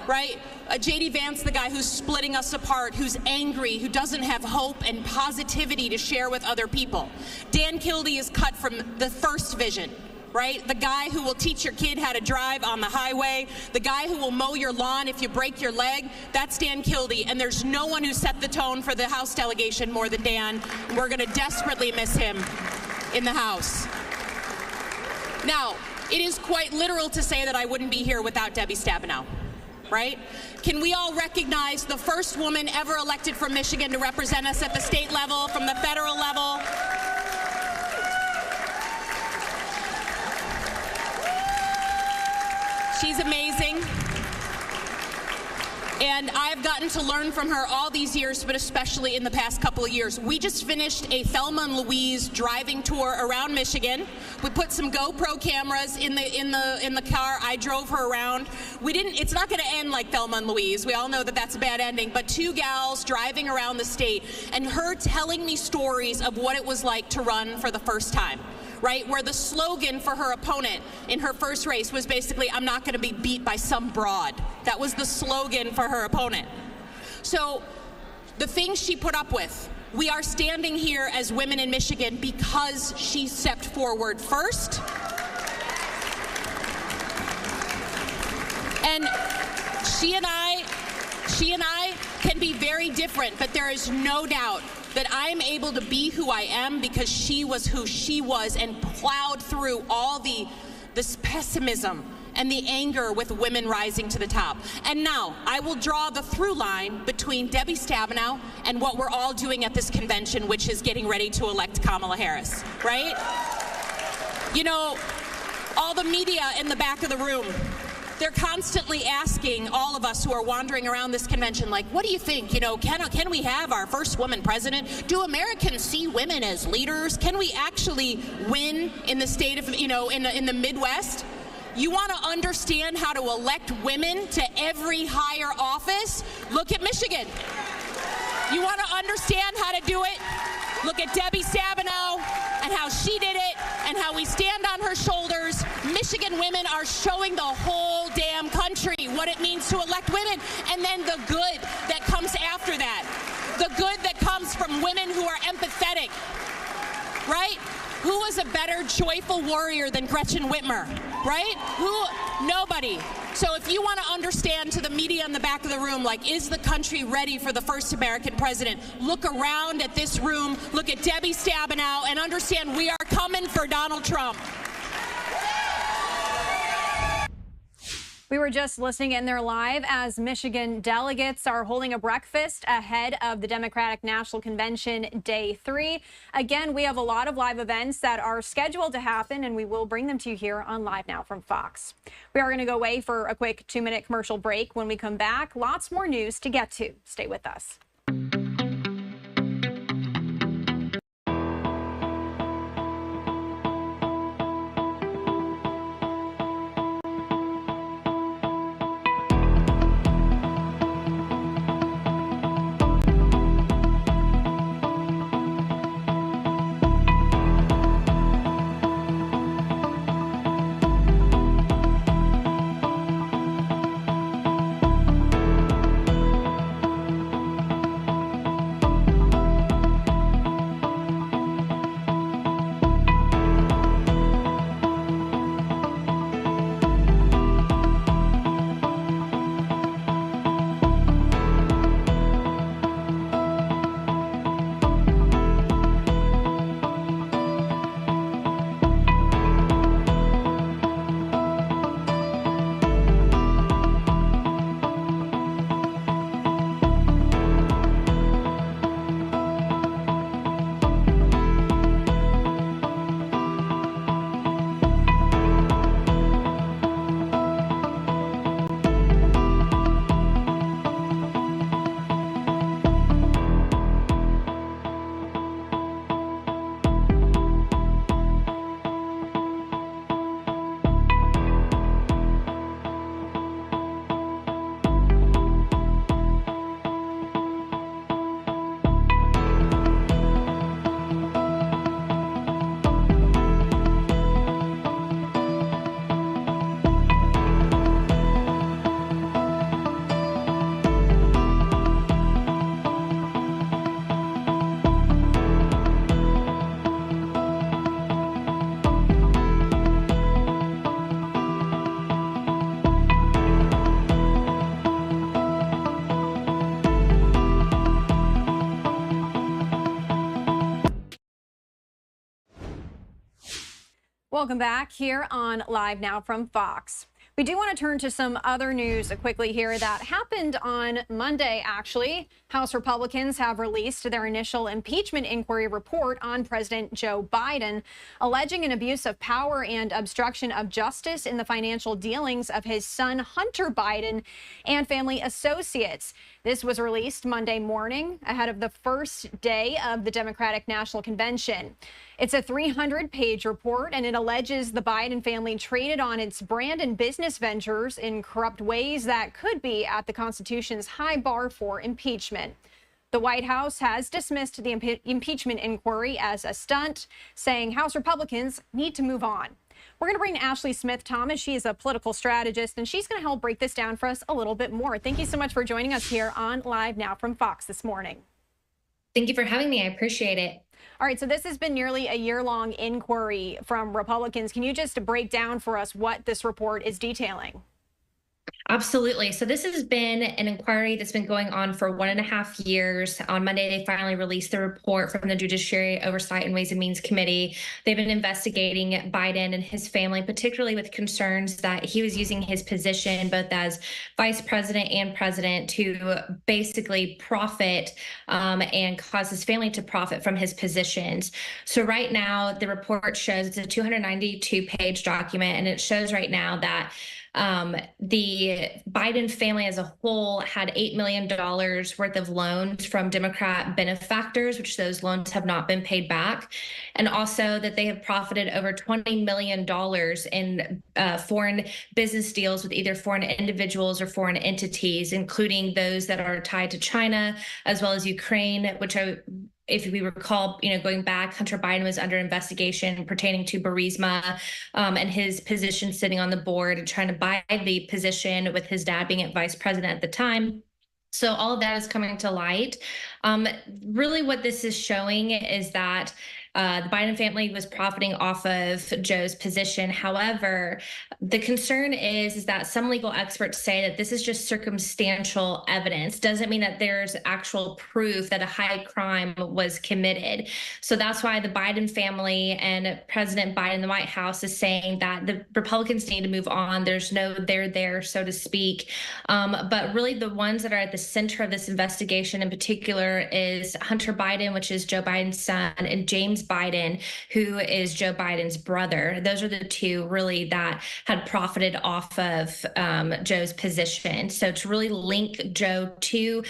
right? J.D. Vance, the guy who's splitting us apart, who's angry, who doesn't have hope and positivity to share with other people. Dan Kildee is cut from the first vision, right? The guy who will teach your kid how to drive on the highway, the guy who will mow your lawn if you break your leg, that's Dan Kildee. And there's no one who set the tone for the House delegation more than Dan. We're going to desperately miss him in the House. Now, it is quite literal to say that I wouldn't be here without Debbie Stabenow, right? Can we all recognize the first woman ever elected from Michigan to represent us at the state level, from the federal level? She's amazing. And I've gotten to learn from her all these years, but especially in the past couple of years. We just finished a Thelma and Louise driving tour around Michigan. We put some GoPro cameras in the car. I drove her around. It's not going to end like Thelma and Louise. We all know that that's a bad ending. But two gals driving around the state and her telling me stories of what it was like to run for the first time. Right, where the slogan for her opponent in her first race was basically, I'm not going to be beat by some broad. That was the slogan for her opponent. So the things she put up with, we are standing here as women in Michigan because she stepped forward first. And she and I can be very different, but there is no doubt that I'm able to be who I am because she was who she was and plowed through all this pessimism and the anger with women rising to the top. And now I will draw the through line between Debbie Stabenow and what we're all doing at this convention, which is getting ready to elect Kamala Harris, right? You know, all the media in the back of the room, they're constantly asking all of us who are wandering around this convention, like, what do you think? You know, can we have our first woman president? Do Americans see women as leaders? Can we actually win in the state of, in the Midwest? You want to understand how to elect women to every higher office? Look at Michigan. You want to understand how to do it? Look at Debbie Stabenow and how she did it and how we stand on her shoulders. Michigan women are showing the whole damn country what it means to elect women. And then the good that comes after that. The good that comes from women who are empathetic, right? Who was a better joyful warrior than Gretchen Whitmer, right? Nobody. So if you want to understand to the media in the back of the room, like, is the country ready for the first American president? Look around at this room, look at Debbie Stabenow, and understand we are coming for Donald Trump. We were just listening in there live as Michigan delegates are holding a breakfast ahead of the Democratic National Convention Day 3. Again, we have a lot of live events that are scheduled to happen, and we will bring them to you here on Live Now from Fox. We are going to go away for a quick 2-minute commercial break. When we come back, lots more news to get to. Stay with us. Welcome back here on Live Now from Fox. We do want to turn to some other news quickly here that happened on Monday, actually. House Republicans have released their initial impeachment inquiry report on President Joe Biden, alleging an abuse of power and obstruction of justice in the financial dealings of his son, Hunter Biden, and family associates. This was released Monday morning ahead of the first day of the Democratic National Convention. It's a 300-page report, and it alleges the Biden family traded on its brand and business ventures in corrupt ways that could be at the Constitution's high bar for impeachment. The White House has dismissed the impeachment inquiry as a stunt, saying House Republicans need to move on. We're going to bring Ashley Smith-Thomas. She is a political strategist, and she's going to help break this down for us a little bit more. Thank you so much for joining us here on Live Now from Fox this morning. Thank you for having me. I appreciate it. All right, so this has been nearly a year-long inquiry from Republicans. Can you just break down for us what this report is detailing? Absolutely. So this has been an inquiry that's been going on for 1.5 years. On Monday, they finally released the report from the Judiciary Oversight and Ways and Means Committee. They've been investigating Biden and his family, particularly with concerns that he was using his position both as vice president and president to basically profit and cause his family to profit from his positions. So right now, the report shows it's a 292-page document, and it shows right now that the Biden family as a whole had $8 million worth of loans from Democrat benefactors, which those loans have not been paid back. And also that they have profited over $20 million in foreign business deals with either foreign individuals or foreign entities, including those that are tied to China, as well as Ukraine, which if we recall, going back, Hunter Biden was under investigation pertaining to Burisma and his position sitting on the board and trying to buy the position with his dad being at vice president at the time. So all of that is coming to light. Really what this is showing is that The Biden family was profiting off of Joe's position. However, the concern is that some legal experts say that this is just circumstantial evidence. Doesn't mean that there's actual proof that a high crime was committed. So that's why the Biden family and President Biden in the White House is saying that the Republicans need to move on. There's no there, so to speak. But really the ones that are at the center of this investigation in particular is Hunter Biden, which is Joe Biden's son, and James Biden, who is Joe Biden's brother. Those are the two really that had profited off of Joe's position. So to really link Joe to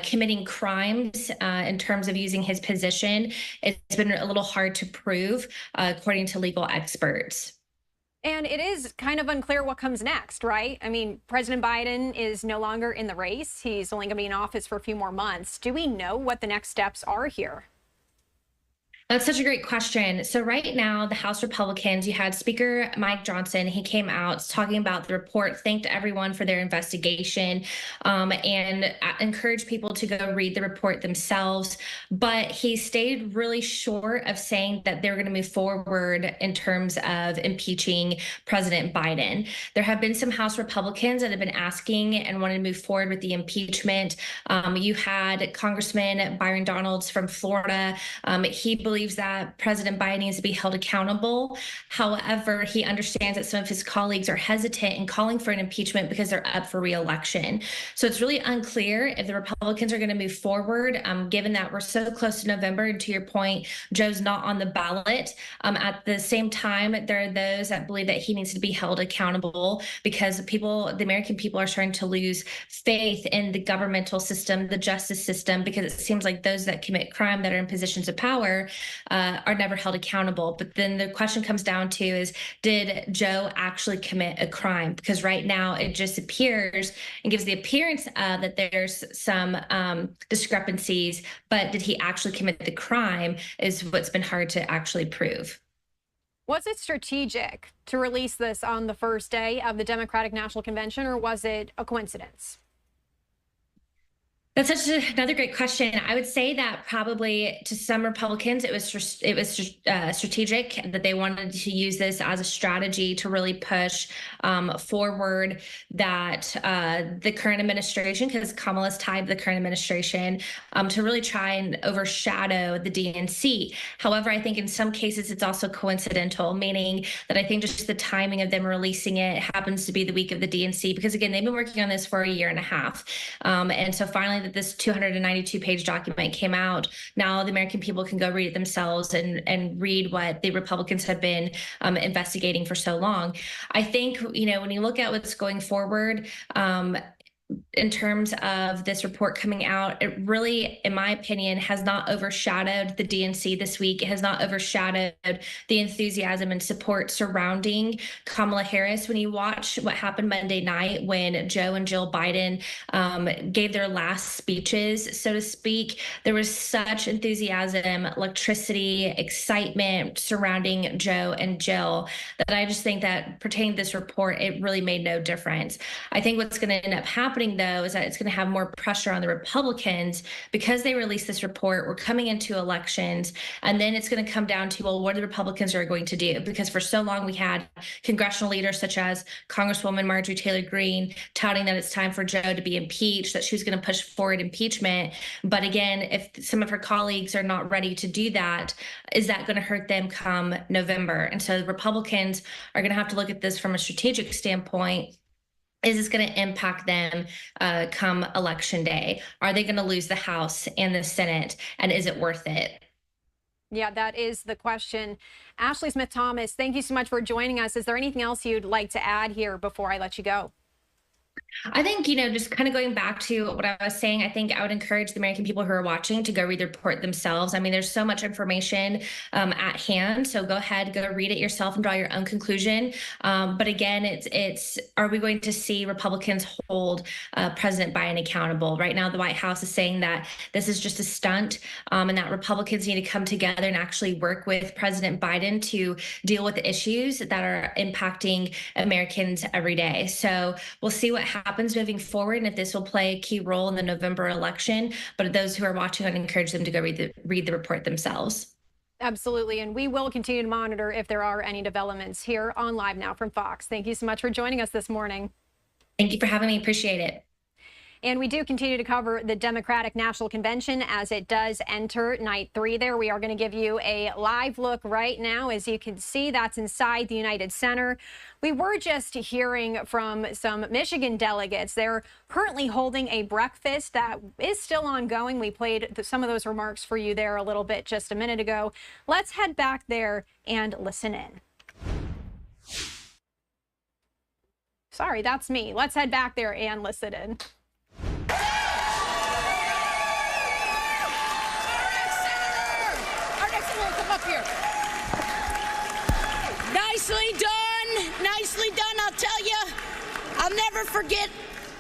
committing crimes in terms of using his position, it's been a little hard to prove, according to legal experts. And it is kind of unclear what comes next, right? I mean, President Biden is no longer in the race. He's only going to be in office for a few more months. Do we know what the next steps are here? That's such a great question. So right now, the House Republicans, you had Speaker Mike Johnson. He came out talking about the report, thanked everyone for their investigation, and encouraged people to go read the report themselves. But he stayed really short of saying that they're going to move forward in terms of impeaching President Biden. There have been some House Republicans that have been asking and wanting to move forward with the impeachment. You had Congressman Byron Donalds from Florida. He believes that President Biden needs to be held accountable. However, he understands that some of his colleagues are hesitant in calling for an impeachment because they're up for re-election. So it's really unclear if the Republicans are going to move forward, given that we're so close to November. And to your point, Joe's not on the ballot. At the same time, there are those that believe that he needs to be held accountable because the American people are starting to lose faith in the governmental system, the justice system, because it seems like those that commit crime that are in positions of power are never held accountable. But then the question comes down to is, did Joe actually commit a crime? Because right now it just appears and gives the appearance that there's some discrepancies, but did he actually commit the crime is what's been hard to actually prove. Was it strategic to release this on the first day of the Democratic National Convention, or was it a coincidence? That's another great question. I would say that probably to some Republicans, it was strategic, that they wanted to use this as a strategy to really push forward that the current administration, because Kamala's tied to the current administration, to really try and overshadow the DNC. However, I think in some cases it's also coincidental, meaning that I think just the timing of them releasing it happens to be the week of the DNC, because again, they've been working on this for a year and a half. And so finally, that this 292-page document came out. Now the American people can go read it themselves and read what the Republicans have been investigating for so long. I think, when you look at what's going forward, in terms of this report coming out, it really, in my opinion, has not overshadowed the DNC this week. It has not overshadowed the enthusiasm and support surrounding Kamala Harris. When you watch what happened Monday night when Joe and Jill Biden gave their last speeches, so to speak, there was such enthusiasm, electricity, excitement surrounding Joe and Jill that I just think that pertaining to this report, it really made no difference. I think what's going to end up happening, though, is that it's going to have more pressure on the Republicans because they released this report. We're coming into elections, and then it's going to come down to, well, what are the Republicans are going to do? Because for so long we had congressional leaders such as Congresswoman Marjorie Taylor Greene touting that it's time for Joe to be impeached, that she was going to push forward impeachment. But again, if some of her colleagues are not ready to do that, is that going to hurt them come November? And so the Republicans are going to have to look at this from a strategic standpoint. Is this going to impact them come election day? Are they going to lose the House and the Senate? And is it worth it? Yeah, that is the question. Ashley Smith-Thomas, thank you so much for joining us. Is there anything else you'd like to add here before I let you go? I think, just kind of going back to what I was saying, I think I would encourage the American people who are watching to go read the report themselves. I mean, there's so much information at hand. So go ahead, go read it yourself and draw your own conclusion. But again, it's are we going to see Republicans hold President Biden accountable? Right now, the White House is saying that this is just a stunt and that Republicans need to come together and actually work with President Biden to deal with the issues that are impacting Americans every day. So we'll see what happens moving forward and if this will play a key role in the November election. But those who are watching, I'd encourage them to go read the report themselves. Absolutely, and we will continue to monitor if there are any developments here on Live Now from Fox. Thank you so much for joining us this morning. Thank you for having me. Appreciate it. And we do continue to cover the Democratic National Convention as it does enter night 3 there. We are going to give you a live look right now. As you can see, that's inside the United Center. We were just hearing from some Michigan delegates. They're currently holding a breakfast that is still ongoing. We played some of those remarks for you there a little bit just a minute ago. Let's head back there and listen in. Sorry, that's me. Let's head back there and listen in. Nicely done. Nicely done. I'll tell you, I'll never forget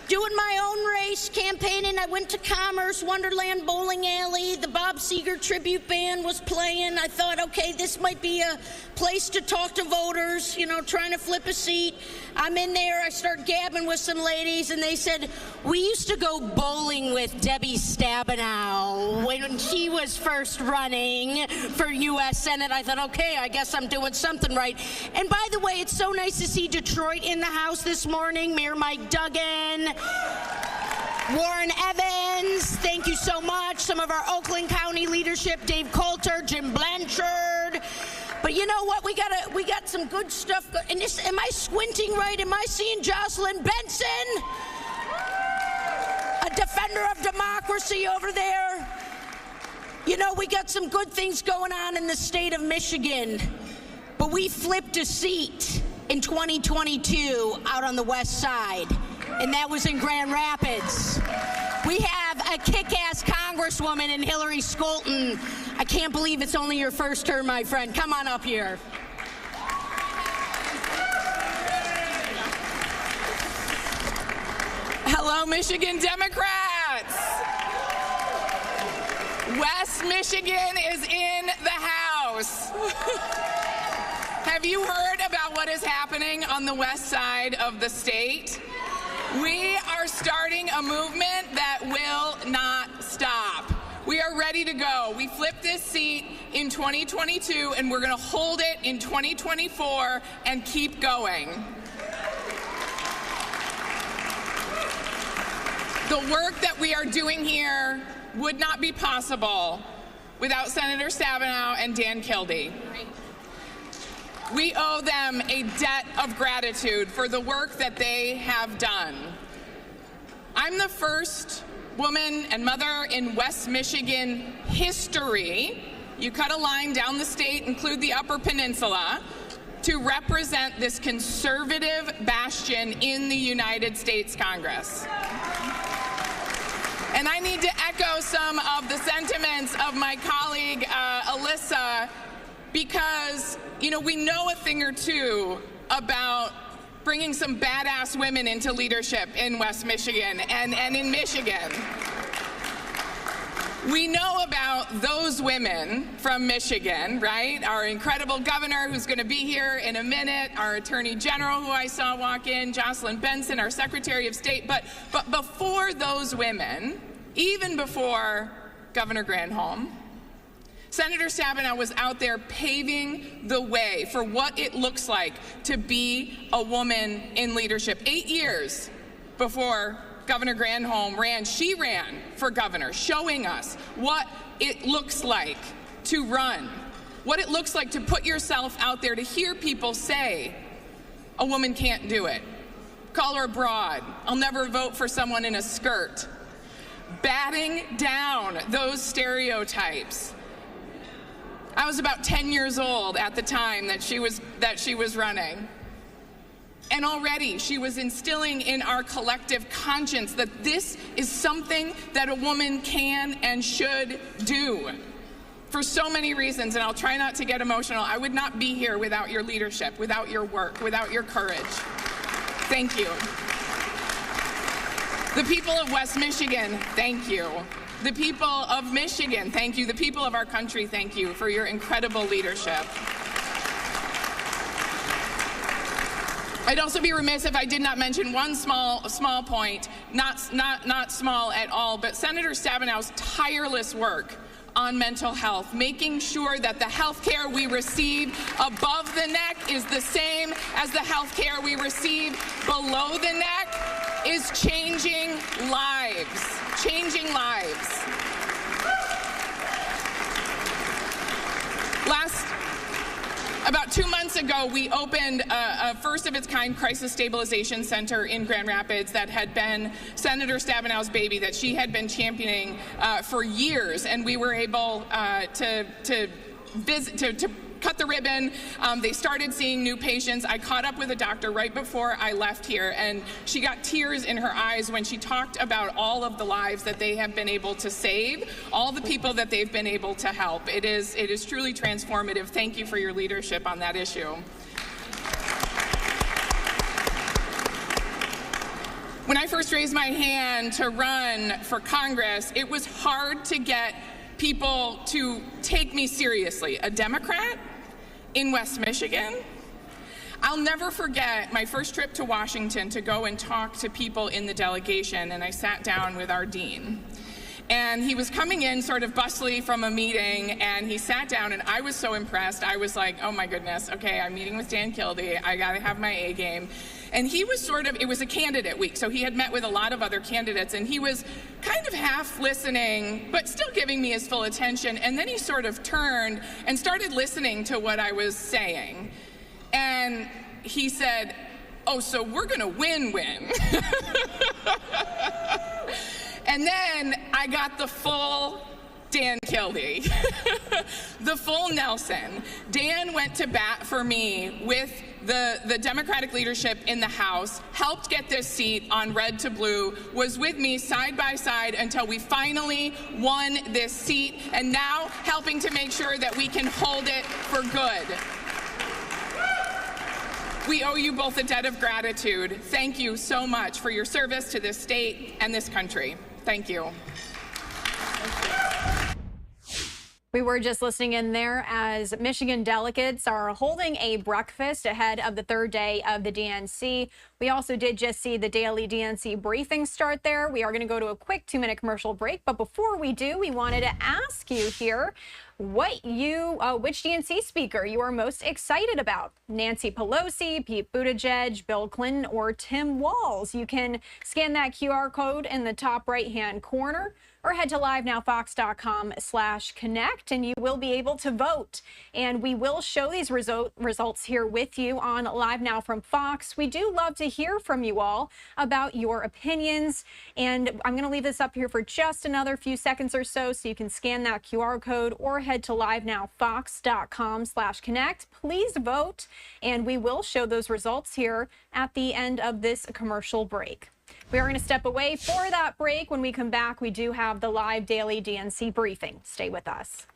doing my own race, campaigning. I went to Commerce, Wonderland Bowling Alley. The Bob Seger tribute band was playing. I thought, okay, this might be a place to talk to voters, you know, trying to flip a seat. I'm in there. I start gabbing with some ladies, and they said, we used to go bowling with Debbie Stabenow when she was first running for U.S. Senate. I thought, okay, I guess I'm doing something right. And by the way, it's so nice to see Detroit in the House this morning. Mayor Mike Duggan, Warren Evans, thank you so much. Some of our Oakland County leadership, Dave Coulter, Jim Blanchard. But you know what? We got some good stuff. And this, am I squinting right? Am I seeing Jocelyn Benson? A defender of democracy over there. You know, we got some good things going on in the state of Michigan. But we flipped a seat in 2022 out on the west side. And that was in Grand Rapids. We have a kick-ass congresswoman in Hillary Scolton. I can't believe it's only your first term, my friend. Come on up here. Hello, Michigan Democrats. West Michigan is in the House. Have you heard about what is happening on the west side of the state? We are starting a movement that will not stop. We are ready to go. We flipped this seat in 2022, and we're going to hold it in 2024 and keep going. The work that we are doing here would not be possible without Senator Stabenow and Dan Kildee. We owe them a debt of gratitude for the work that they have done. I'm the first woman and mother in West Michigan history, you cut a line down the state, include the Upper Peninsula, to represent this conservative bastion in the United States Congress. And I need to echo some of the sentiments of my colleague, Alyssa, because, you know, we know a thing or two about bringing some badass women into leadership in West Michigan and in Michigan. We know about those women from Michigan, right? Our incredible governor, who's going to be here in a minute, our attorney general, who I saw walk in, Jocelyn Benson, our secretary of state. But before those women, even before Governor Granholm, Senator Stabenow was out there paving the way for what it looks like to be a woman in leadership. 8 years before Governor Granholm ran, she ran for governor, showing us what it looks like to run, what it looks like to put yourself out there, to hear people say, a woman can't do it. Call her broad. I'll never vote for someone in a skirt. Batting down those stereotypes. I was about 10 years old at the time that she was running. And already she was instilling in our collective conscience that this is something that a woman can and should do. For so many reasons, and I'll try not to get emotional, I would not be here without your leadership, without your work, without your courage. Thank you. The people of West Michigan, thank you. The people of Michigan, thank you. The people of our country, thank you for your incredible leadership. I'd also be remiss if I did not mention one small point, not small at all, but Senator Stabenow's tireless work on mental health, making sure that the health care we receive above the neck is the same as the health care we receive below the neck is changing lives. Changing lives. About 2 months ago, we opened a first-of-its-kind crisis stabilization center in Grand Rapids that had been Senator Stabenow's baby, that she had been championing for years, and we were able to cut the ribbon. They started seeing new patients. I caught up with a doctor right before I left here, and she got tears in her eyes when she talked about all of the lives that they have been able to save, all the people that they've been able to help. It is truly transformative. Thank you for your leadership on that issue. When I first raised my hand to run for Congress, it was hard to get people to take me seriously. A Democrat in West Michigan. I'll never forget my first trip to Washington to go and talk to people in the delegation, and I sat down with our dean. And he was coming in sort of bustly from a meeting, and he sat down, and I was so impressed. I was like, oh my goodness, okay, I'm meeting with Dan Kildee. I gotta have my A game. And he was it was a candidate week, so he had met with a lot of other candidates, and he was kind of half listening, but still giving me his full attention. And then he sort of turned and started listening to what I was saying. And he said, oh, so we're gonna win-win. And then I got the full Dan Kildee, the full Nelson. Dan went to bat for me with the Democratic leadership in the House, helped get this seat on red to blue, was with me side by side until we finally won this seat, and now helping to make sure that we can hold it for good. We owe you both a debt of gratitude. Thank you so much for your service to this state and this country. Thank you. We were just listening in there as Michigan delegates are holding a breakfast ahead of the third day of the DNC. We also did just see the daily DNC briefing start there. We are going to go to a quick 2-minute commercial break. But before we do, we wanted to ask you here which DNC speaker you are most excited about. Nancy Pelosi, Pete Buttigieg, Bill Clinton, or Tim Walz. You can scan that QR code in the top right-hand corner, or head to livenowfox.com/connect, and you will be able to vote. And we will show these results here with you on Live Now from Fox. We do love to hear from you all about your opinions, and I'm going to leave this up here for just another few seconds or so you can scan that QR code or head to livenowfox.com/connect. Please vote, and we will show those results here at the end of this commercial break. We are going to step away for that break. When we come back, we do have the live daily DNC briefing. Stay with us.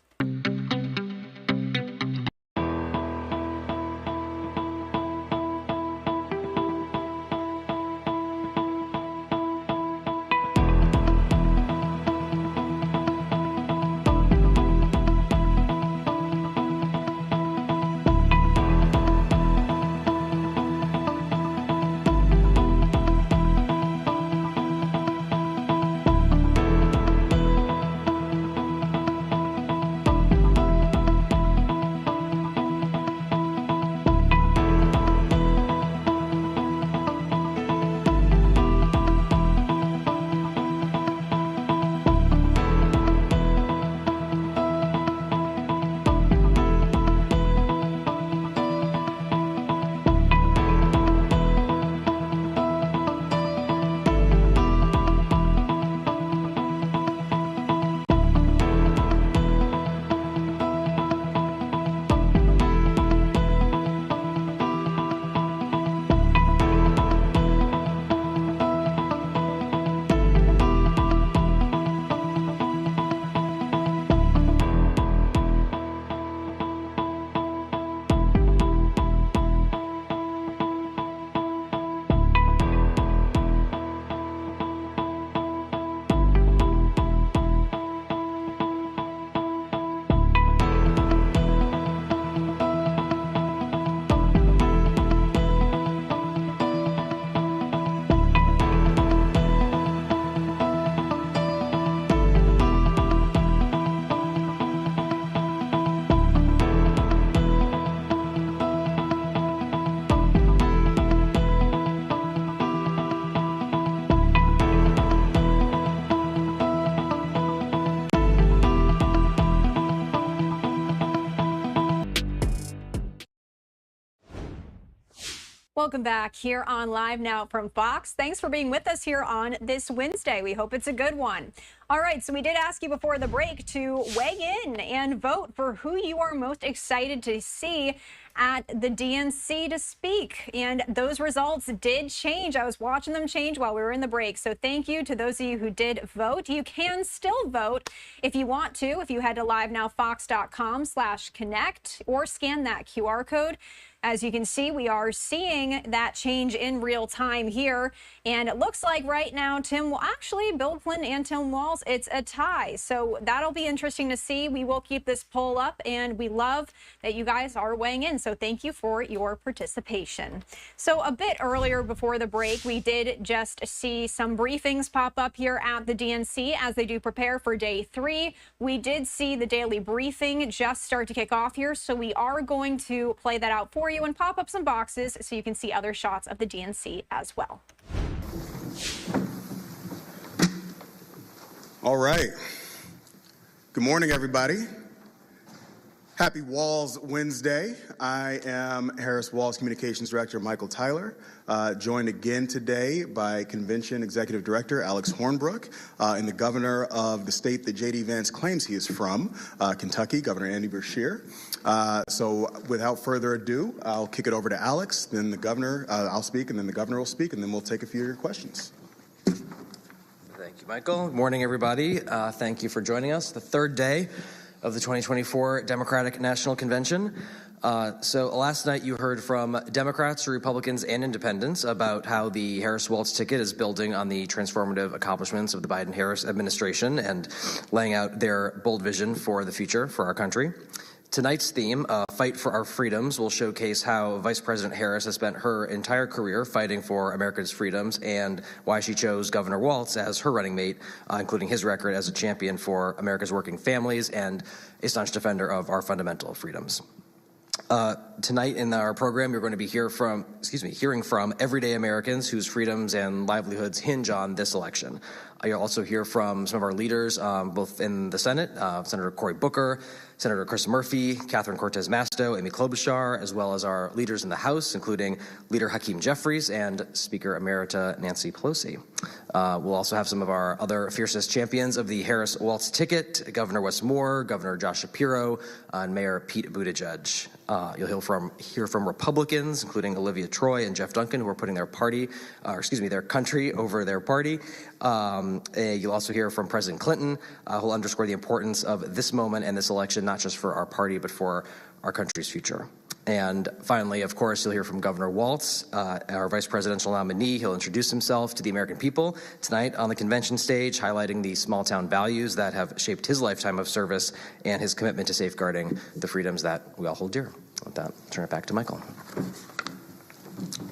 Welcome back here on Live Now from Fox. Thanks for being with us here on this Wednesday. We hope it's a good one. All right, so we did ask you before the break to weigh in and vote for who you are most excited to see at the DNC to speak. And those results did change. I was watching them change while we were in the break. So thank you to those of you who did vote. You can still vote if you want to, if you head to livenowfox.com/connect or scan that QR code. As you can see, we are seeing that change in real time here. And it looks like right now, Bill Clinton and Tim Walz, it's a tie. So that'll be interesting to see. We will keep this poll up, and we love that you guys are weighing in. So thank you for your participation. So a bit earlier before the break, we did just see some briefings pop up here at the DNC as they do prepare for day 3. We did see the daily briefing just start to kick off here. So we are going to play that out for you and pop up some boxes so you can see other shots of the DNC as well. All right. Good morning, everybody. Happy Walz Wednesday. I am Harris Walz Communications Director Michael Tyler, joined again today by Convention Executive Director Alex Hornbrook and the governor of the state that J.D. Vance claims he is from, Kentucky, Governor Andy Beshear. So without further ado, I'll kick it over to Alex, then the governor, I'll speak, and then the governor will speak, and then we'll take a few of your questions. Thank you, Michael. Good morning, everybody. Thank you for joining us. The third day of the 2024 Democratic National Convention. So last night you heard from Democrats, Republicans, and Independents about how the Harris-Walz ticket is building on the transformative accomplishments of the Biden-Harris administration and laying out their bold vision for the future for our country. Tonight's theme, Fight for Our Freedoms, will showcase how Vice President Harris has spent her entire career fighting for America's freedoms and why she chose Governor Walz as her running mate, including his record as a champion for America's working families and a staunch defender of our fundamental freedoms. Tonight in our program, you're going to be hearing from everyday Americans whose freedoms and livelihoods hinge on this election. You'll also hear from some of our leaders, both in the Senate, Senator Cory Booker, Senator Chris Murphy, Catherine Cortez Masto, Amy Klobuchar, as well as our leaders in the House, including Leader Hakeem Jeffries and Speaker Emerita Nancy Pelosi. We'll also have some of our other fiercest champions of the Harris-Walz ticket, Governor Wes Moore, Governor Josh Shapiro, and Mayor Pete Buttigieg. You'll hear from Republicans, including Olivia Troy and Jeff Duncan, who are putting their country over their party. You'll also hear from President Clinton, who will underscore the importance of this moment and this election, not just for our party, but for our country's future. And finally, of course, you'll hear from Governor Walz, our vice presidential nominee. He'll introduce himself to the American people tonight on the convention stage, highlighting the small-town values that have shaped his lifetime of service and his commitment to safeguarding the freedoms that we all hold dear. With that, I'll turn it back to Michael.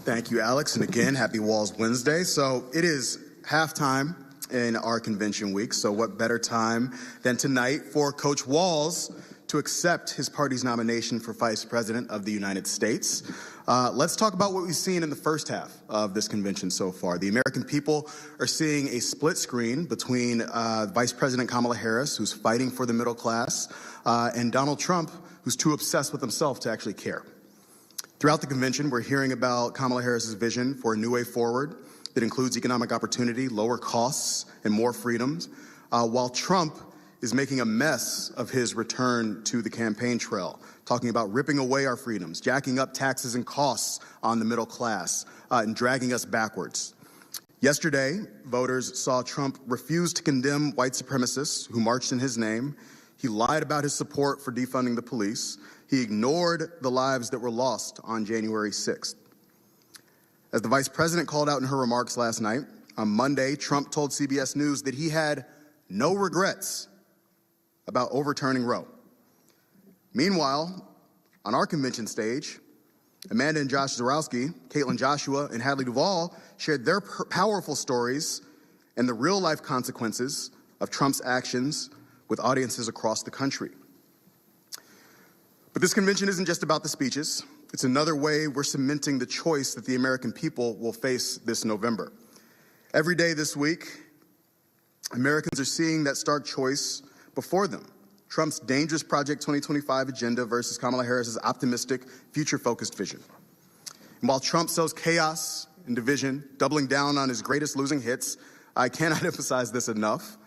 Thank you, Alex. And again, happy Walz Wednesday. So it is halftime in our convention week. So what better time than tonight for Coach Walz to accept his party's nomination for Vice President of the United States. Let's talk about what we've seen in the first half of this convention so far. The American people are seeing a split screen between Vice President Kamala Harris, who's fighting for the middle class, and Donald Trump, who's too obsessed with himself to actually care. Throughout the convention, we're hearing about Kamala Harris's vision for a new way forward that includes economic opportunity, lower costs, and more freedoms, while Trump is making a mess of his return to the campaign trail, talking about ripping away our freedoms, jacking up taxes and costs on the middle class, and dragging us backwards. Yesterday, voters saw Trump refuse to condemn white supremacists who marched in his name. He lied about his support for defunding the police. He ignored the lives that were lost on January 6th. As the vice president called out in her remarks last night, on Monday, Trump told CBS News that he had no regrets about overturning Roe. Meanwhile, on our convention stage, Amanda and Josh Zarowski, Caitlin Joshua, and Hadley Duvall shared their powerful stories and the real-life consequences of Trump's actions with audiences across the country. But this convention isn't just about the speeches. It's another way we're cementing the choice that the American people will face this November. Every day this week, Americans are seeing that stark choice before them. Trump's dangerous Project 2025 agenda versus Kamala Harris's optimistic, future-focused vision. And while Trump sows chaos and division, doubling down on his greatest losing hits, I cannot emphasize this enough.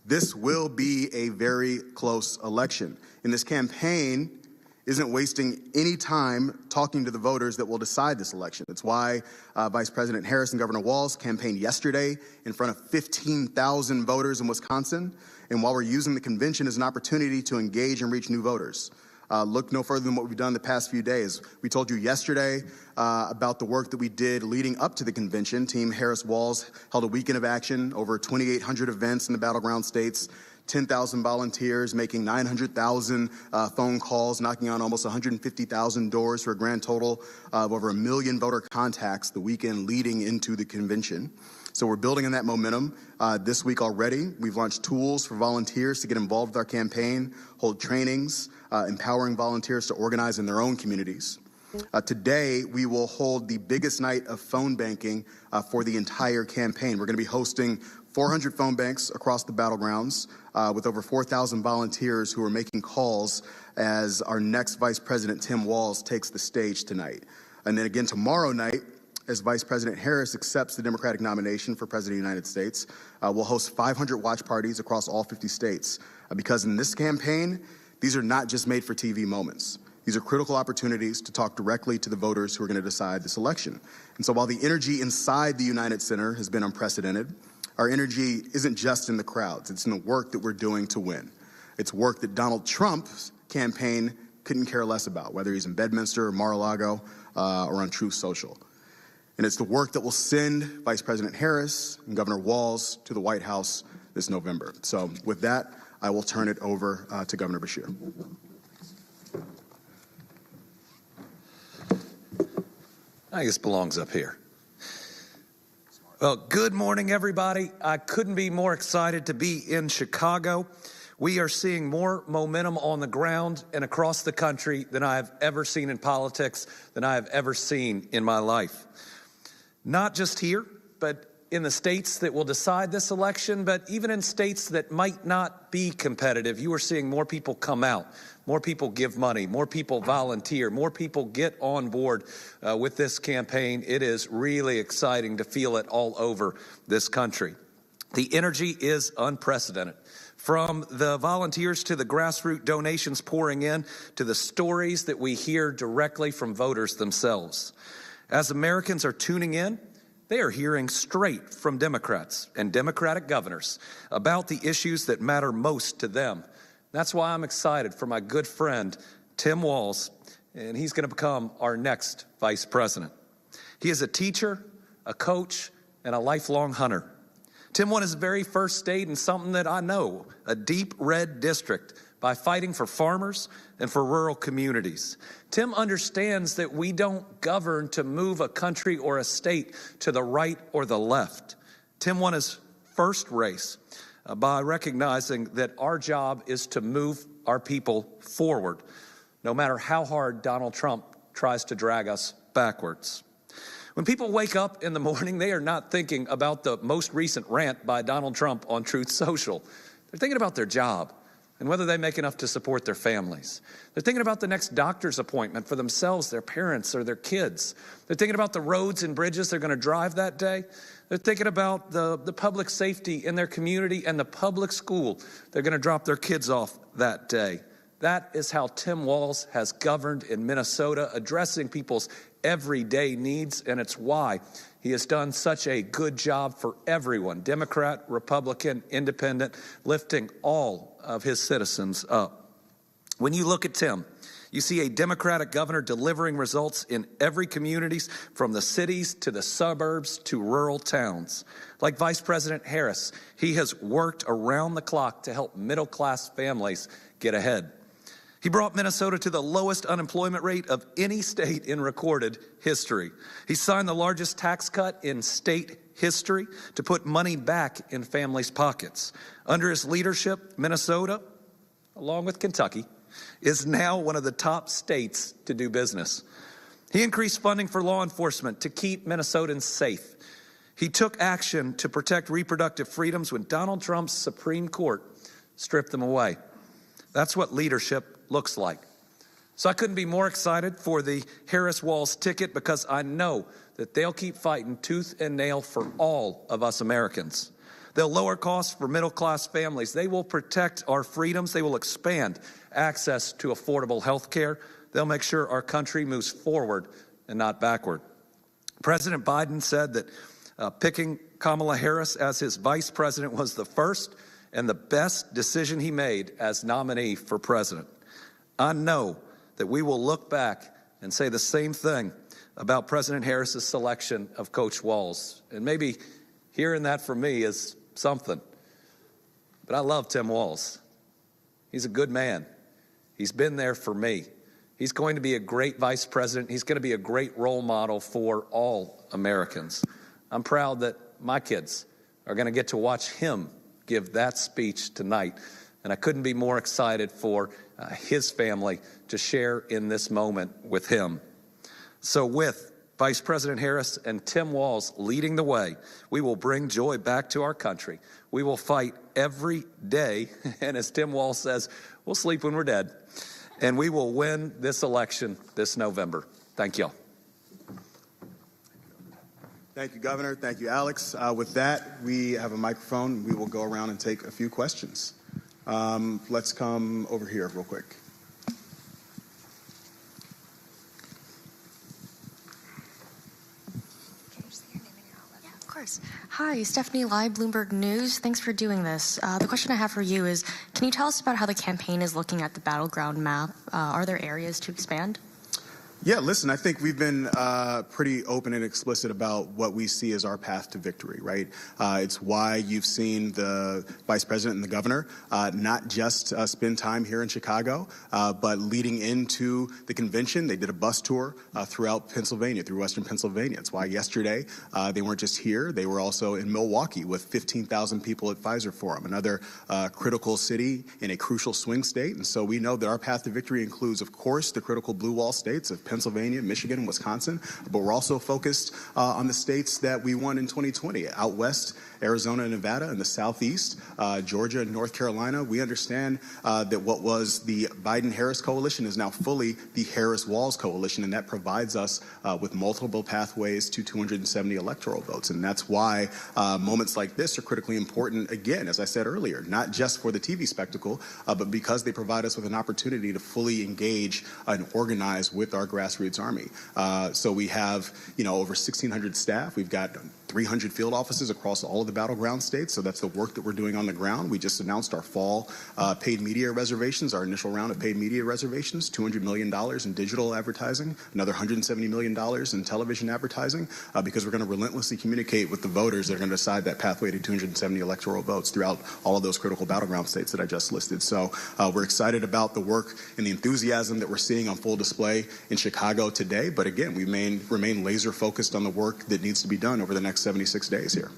This will be a very close election. And this campaign isn't wasting any time talking to the voters that will decide this election. That's why Vice President Harris and Governor Walz campaigned yesterday in front of 15,000 voters in Wisconsin. And while we're using the convention as an opportunity to engage and reach new voters, look no further than what we've done the past few days. We told you yesterday about the work that we did leading up to the convention. Team Harris-Walz held a weekend of action, over 2,800 events in the battleground states, 10,000 volunteers, making 900,000 phone calls, knocking on almost 150,000 doors for a grand total of over 1 million voter contacts the weekend leading into the convention. So we're building on that momentum this week already. We've launched tools for volunteers to get involved with our campaign, hold trainings, empowering volunteers to organize in their own communities. Today, we will hold the biggest night of phone banking for the entire campaign. We're going to be hosting 400 phone banks across the battlegrounds with over 4,000 volunteers who are making calls as our next Vice President, Tim Walz, takes the stage tonight. And then again tomorrow night, as Vice President Harris accepts the Democratic nomination for President of the United States, we'll host 500 watch parties across all 50 states. Because in this campaign, these are not just made for TV moments. These are critical opportunities to talk directly to the voters who are going to decide this election. And so while the energy inside the United Center has been unprecedented, our energy isn't just in the crowds. It's in the work that we're doing to win. It's work that Donald Trump's campaign couldn't care less about, whether he's in Bedminster or Mar-a-Lago or on Truth Social. And it's the work that will send Vice President Harris and Governor Walz to the White House this November. So with that, I will turn it over to Governor Beshear. I guess belongs up here. Well, good morning, everybody. I couldn't be more excited to be in Chicago. We are seeing more momentum on the ground and across the country than I have ever seen in politics, than I have ever seen in my life. Not just here, but in the states that will decide this election, but even in states that might not be competitive, you are seeing more people come out, more people give money, more people volunteer, more people get on board with this campaign. It is really exciting to feel it all over this country. The energy is unprecedented. From the volunteers to the grassroots donations pouring in to the stories that we hear directly from voters themselves. As Americans are tuning in, they are hearing straight from Democrats and Democratic governors about the issues that matter most to them. That's why I'm excited for my good friend, Tim Walz, and he's going to become our next vice president. He is a teacher, a coach, and a lifelong hunter. Tim won his very first state in something that I know, a deep red district, by fighting for farmers and for rural communities. Tim understands that we don't govern to move a country or a state to the right or the left. Tim won his first race by recognizing that our job is to move our people forward, no matter how hard Donald Trump tries to drag us backwards. When people wake up in the morning, they are not thinking about the most recent rant by Donald Trump on Truth Social. They're thinking about their job and whether they make enough to support their families. They're thinking about the next doctor's appointment for themselves, their parents, or their kids. They're thinking about the roads and bridges they're going to drive that day. They're thinking about the public safety in their community and the public school they're going to drop their kids off that day. That is how Tim Walz has governed in Minnesota, addressing people's everyday needs, and it's why he has done such a good job for everyone, Democrat, Republican, Independent, lifting all of his citizens up. When you look at Tim, you see a Democratic governor delivering results in every community, from the cities to the suburbs to rural towns. Like Vice President Harris, he has worked around the clock to help middle-class families get ahead. He brought Minnesota to the lowest unemployment rate of any state in recorded history. He signed the largest tax cut in state history to put money back in families' pockets. Under his leadership, Minnesota, along with Kentucky, is now one of the top states to do business. He increased funding for law enforcement to keep Minnesotans safe. He took action to protect reproductive freedoms when Donald Trump's Supreme Court stripped them away. That's what leadership looks like. So I couldn't be more excited for the Harris-Walz ticket because I know that they'll keep fighting tooth and nail for all of us Americans. They'll lower costs for middle-class families. They will protect our freedoms. They will expand access to affordable health care. They'll make sure our country moves forward and not backward. President Biden said that picking Kamala Harris as his vice president was the first and the best decision he made as nominee for president. I know that we will look back and say the same thing about President Harris's selection of Coach Walz. And maybe hearing that from me is something. But I love Tim Walz. He's a good man. He's been there for me. He's going to be a great vice president. He's going to be a great role model for all Americans. I'm proud that my kids are going to get to watch him give that speech tonight. And I couldn't be more excited for his family to share in this moment with him. So with Vice President Harris and Tim Walz leading the way, we will bring joy back to our country. We will fight every day. And as Tim Walz says, we'll sleep when we're dead. And we will win this election this November. Thank you all. Thank you, Governor. Thank you, Alex. With that, we have a microphone. We will go around and take a few questions. Let's come over here real quick. Of course. Hi, Stephanie Lai, Bloomberg News. Thanks for doing this. The question I have for you is, can you tell us about how the campaign is looking at the battleground map? Are there areas to expand? Yeah, listen, I think we've been pretty open and explicit about what we see as our path to victory, right? It's why you've seen the vice president and the governor not just spend time here in Chicago, but leading into the convention, they did a bus tour throughout Pennsylvania, through Western Pennsylvania. It's why yesterday they weren't just here, they were also in Milwaukee with 15,000 people at Pfizer Forum, another critical city in a crucial swing state. And so we know that our path to victory includes, of course, the critical blue wall states of Pennsylvania, Michigan, Wisconsin, but we're also focused on the states that we won in 2020, out west, Arizona and Nevada, and the southeast, Georgia and North Carolina. We understand that what was the Biden-Harris coalition is now fully the Harris-Walz coalition, and that provides us with multiple pathways to 270 electoral votes. And that's why moments like this are critically important, again, as I said earlier, not just for the TV spectacle, but because they provide us with an opportunity to fully engage and organize with our grassroots army. So we have, over 1,600 staff. We've got 300 field offices across all of the battleground states. So that's the work that we're doing on the ground. We just announced our fall paid media reservations, our initial round of paid media reservations, $200 million in digital advertising, another $170 million in television advertising, because we're going to relentlessly communicate with the voters that are going to decide that pathway to 270 electoral votes throughout all of those critical battleground states that I just listed. So we're excited about the work and the enthusiasm that we're seeing on full display in Chicago today. But again, we remain laser focused on the work that needs to be done over the next 76 days here.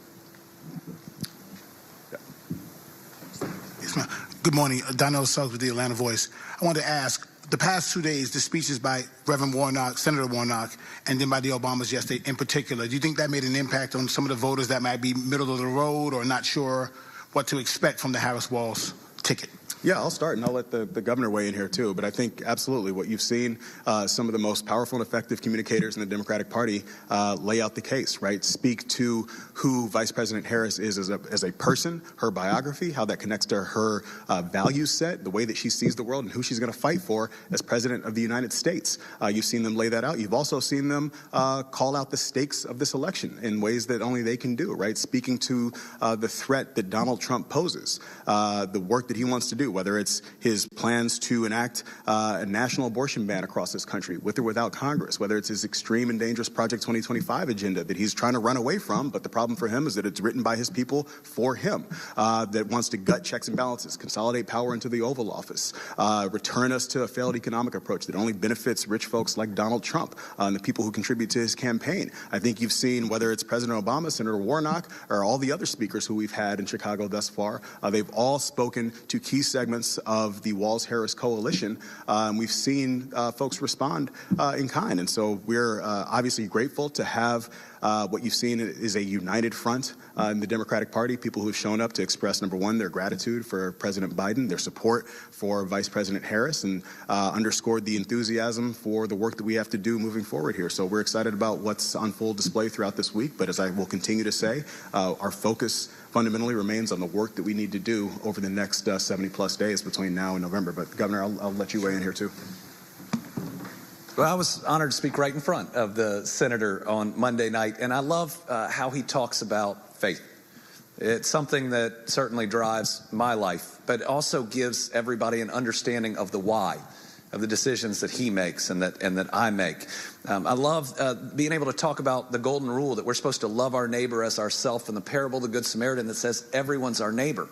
Yes, good morning. Donnell Suggs with the Atlanta Voice. I wanted to ask, the past 2 days, the speeches by Reverend Warnock, Senator Warnock, and then by the Obamas yesterday in particular, do you think that made an impact on some of the voters that might be middle of the road or not sure what to expect from the Harris-Walz ticket? Yeah, I'll start, and I'll let the governor weigh in here, too. But I think absolutely what you've seen, some of the most powerful and effective communicators in the Democratic Party lay out the case, right? Speak to who Vice President Harris is as a person, her biography, how that connects to her value set, the way that she sees the world, and who she's going to fight for as President of the United States. You've seen them lay that out. You've also seen them call out the stakes of this election in ways that only they can do, right? Speaking to the threat that Donald Trump poses, the work that he wants to do, whether it's his plans to enact a national abortion ban across this country, with or without Congress, whether it's his extreme and dangerous Project 2025 agenda that he's trying to run away from, but the problem for him is that it's written by his people for him, that wants to gut checks and balances, consolidate power into the Oval Office, return us to a failed economic approach that only benefits rich folks like Donald Trump and the people who contribute to his campaign. I think you've seen, whether it's President Obama, Senator Warnock, or all the other speakers who we've had in Chicago thus far, they've all spoken to key sectors segments of the Walz-Harris coalition. We've seen folks respond in kind. And so we're obviously grateful to have what you've seen is a united front in the Democratic Party, people who have shown up to express, number one, their gratitude for President Biden, their support for Vice President Harris, and underscored the enthusiasm for the work that we have to do moving forward here. So we're excited about what's on full display throughout this week. But as I will continue to say, our focus fundamentally remains on the work that we need to do over the next 70-plus days between now and November. But, Governor, I'll let you weigh in here, too. Well, I was honored to speak right in front of the senator on Monday night, and I love how he talks about faith. It's something that certainly drives my life, but also gives everybody an understanding of the why of the decisions that he makes and that I make. I love being able to talk about the golden rule that we're supposed to love our neighbor as ourselves, and the parable of the Good Samaritan that says everyone's our neighbor.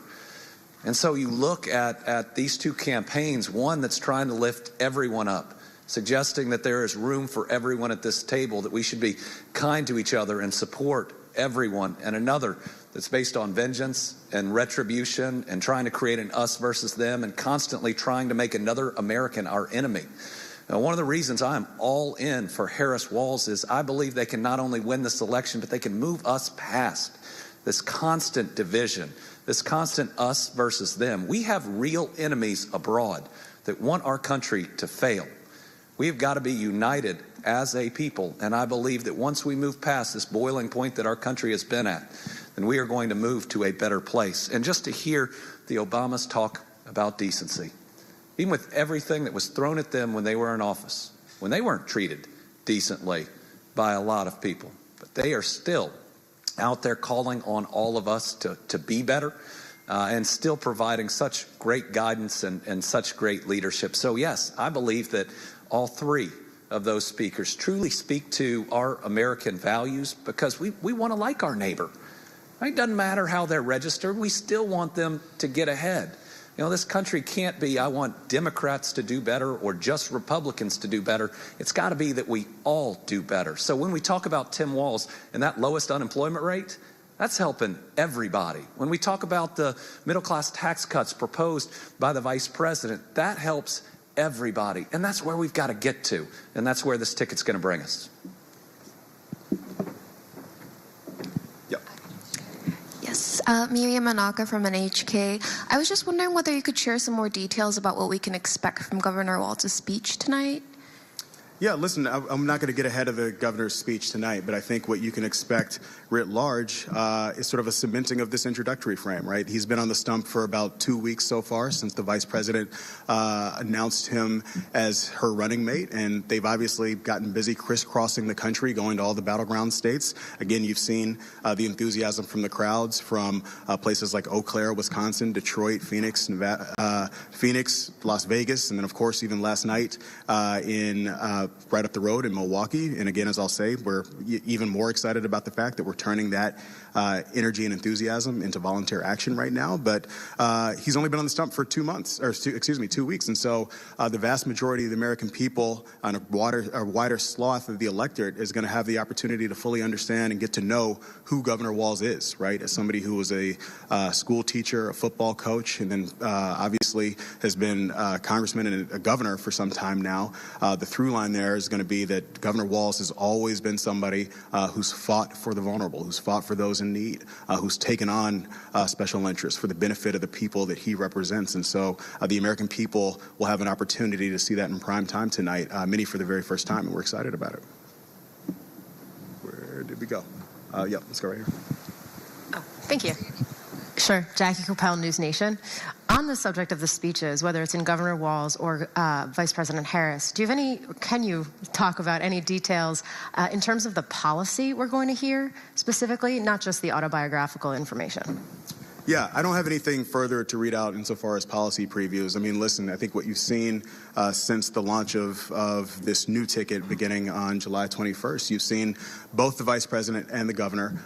And so you look at these two campaigns, one that's trying to lift everyone up, suggesting that there is room for everyone at this table, that we should be kind to each other and support everyone, and another that's based on vengeance and retribution and trying to create an us versus them and constantly trying to make another American our enemy. Now, one of the reasons I'm all in for Harris-Walz is I believe they can not only win this election, but they can move us past this constant division, this constant us versus them. We have real enemies abroad that want our country to fail. We've got to be united as a people, and I believe that once we move past this boiling point that our country has been at, then we are going to move to a better place. And just to hear the Obamas talk about decency, even with everything that was thrown at them when they were in office, when they weren't treated decently by a lot of people, but they are still out there calling on all of us to be better, and still providing such great guidance and such great leadership. So yes, I believe that all three of those speakers truly speak to our American values, because we want to like our neighbor. It doesn't matter how they're registered. We still want them to get ahead. You know, this country can't be, I want Democrats to do better or just Republicans to do better. It's got to be that we all do better. So when we talk about Tim Walz and that lowest unemployment rate, that's helping everybody. When we talk about the middle-class tax cuts proposed by the vice president, that helps everybody. And that's where we've got to get to. And that's where this ticket's going to bring us. Yep. Yes, Miriam Manaka from NHK. I was just wondering whether you could share some more details about what we can expect from Governor Walz's speech tonight. Yeah, listen, I'm not going to get ahead of the governor's speech tonight, but I think what you can expect writ large is sort of a cementing of this introductory frame, right? He's been on the stump for about 2 weeks so far since the vice president announced him as her running mate, and they've obviously gotten busy crisscrossing the country, going to all the battleground states. Again, you've seen the enthusiasm from the crowds from places like Eau Claire, Wisconsin, Detroit, Phoenix, Nevada, Phoenix, Las Vegas, and then, of course, even last night in right up the road in Milwaukee. And again, as I'll say, we're even more excited about the fact that we're turning that energy and enthusiasm into volunteer action right now. But he's only been on the stump for 2 months, or 2 weeks. And so the vast majority of the American people on a wider swath of the electorate is going to have the opportunity to fully understand and get to know who Governor Walz is, right? As somebody who was a school teacher, a football coach, and then obviously has been a congressman and a governor for some time now. The through line there is going to be that Governor Walz has always been somebody who's fought for the vulnerable, who's fought for those in need, who's taken on special interests for the benefit of the people that he represents. And so the American people will have an opportunity to see that in prime time tonight, many for the very first time, and we're excited about it. Where did we go? Yep, let's go right here. Oh, thank you. Sure. Jackie Coppell, News Nation. On the subject of the speeches, whether it's in Governor Walz or Vice President Harris, can you talk about any details in terms of the policy we're going to hear specifically, not just the autobiographical information? Yeah, I don't have anything further to read out insofar as policy previews. I mean, listen, I think what you've seen since the launch of this new ticket beginning on July 21st, you've seen both the vice president and the governor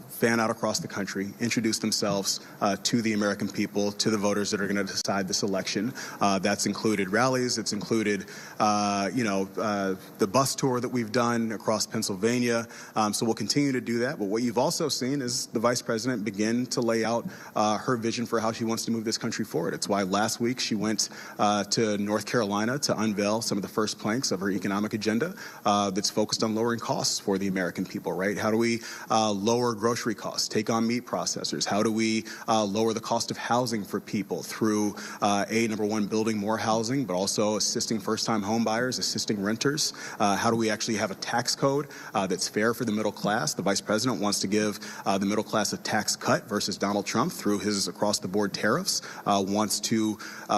fan out across the country, introduce themselves to the American people, to the voters that are going to decide this election. That's included rallies. It's included, the bus tour that we've done across Pennsylvania. So we'll continue to do that. But what you've also seen is the vice president begin to lay out out her vision for how she wants to move this country forward. It's why last week she went to North Carolina to unveil some of the first planks of her economic agenda that's focused on lowering costs for the American people, right? How do we lower grocery costs, take on meat processors? How do we lower the cost of housing for people through, number one, building more housing, but also assisting first-time home buyers, assisting renters? How do we actually have a tax code that's fair for the middle class? The Vice President wants to give the middle class a tax cut versus Donald Trump through his across-the-board tariffs, wants to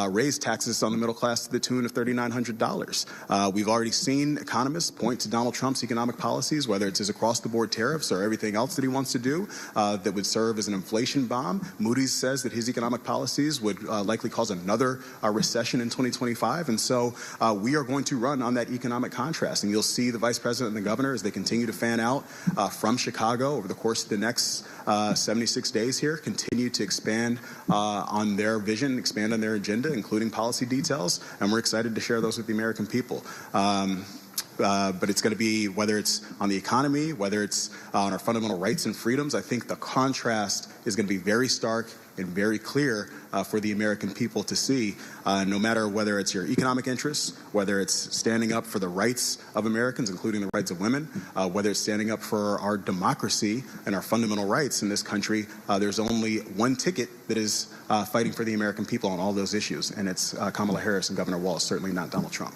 raise taxes on the middle class to the tune of $3,900. We've already seen economists point to Donald Trump's economic policies, whether it's his across-the-board tariffs or everything else that he wants to do that would serve as an inflation bomb. Moody's says that his economic policies would likely cause another recession in 2025. And so we are going to run on that economic contrast. And you'll see the Vice President and the Governor as they continue to fan out from Chicago over the course of the next 76 days here, continue to expand on their vision, expand on their agenda, including policy details. And we're excited to share those with the American people. But it's going to be, whether it's on the economy, whether it's on our fundamental rights and freedoms, I think the contrast is going to be very stark and very clear for the American people to see, no matter whether it's your economic interests, whether it's standing up for the rights of Americans, including the rights of women, whether it's standing up for our democracy and our fundamental rights in this country. There's only one ticket that is fighting for the American people on all those issues, and it's Kamala Harris and Governor Walz, certainly not Donald Trump.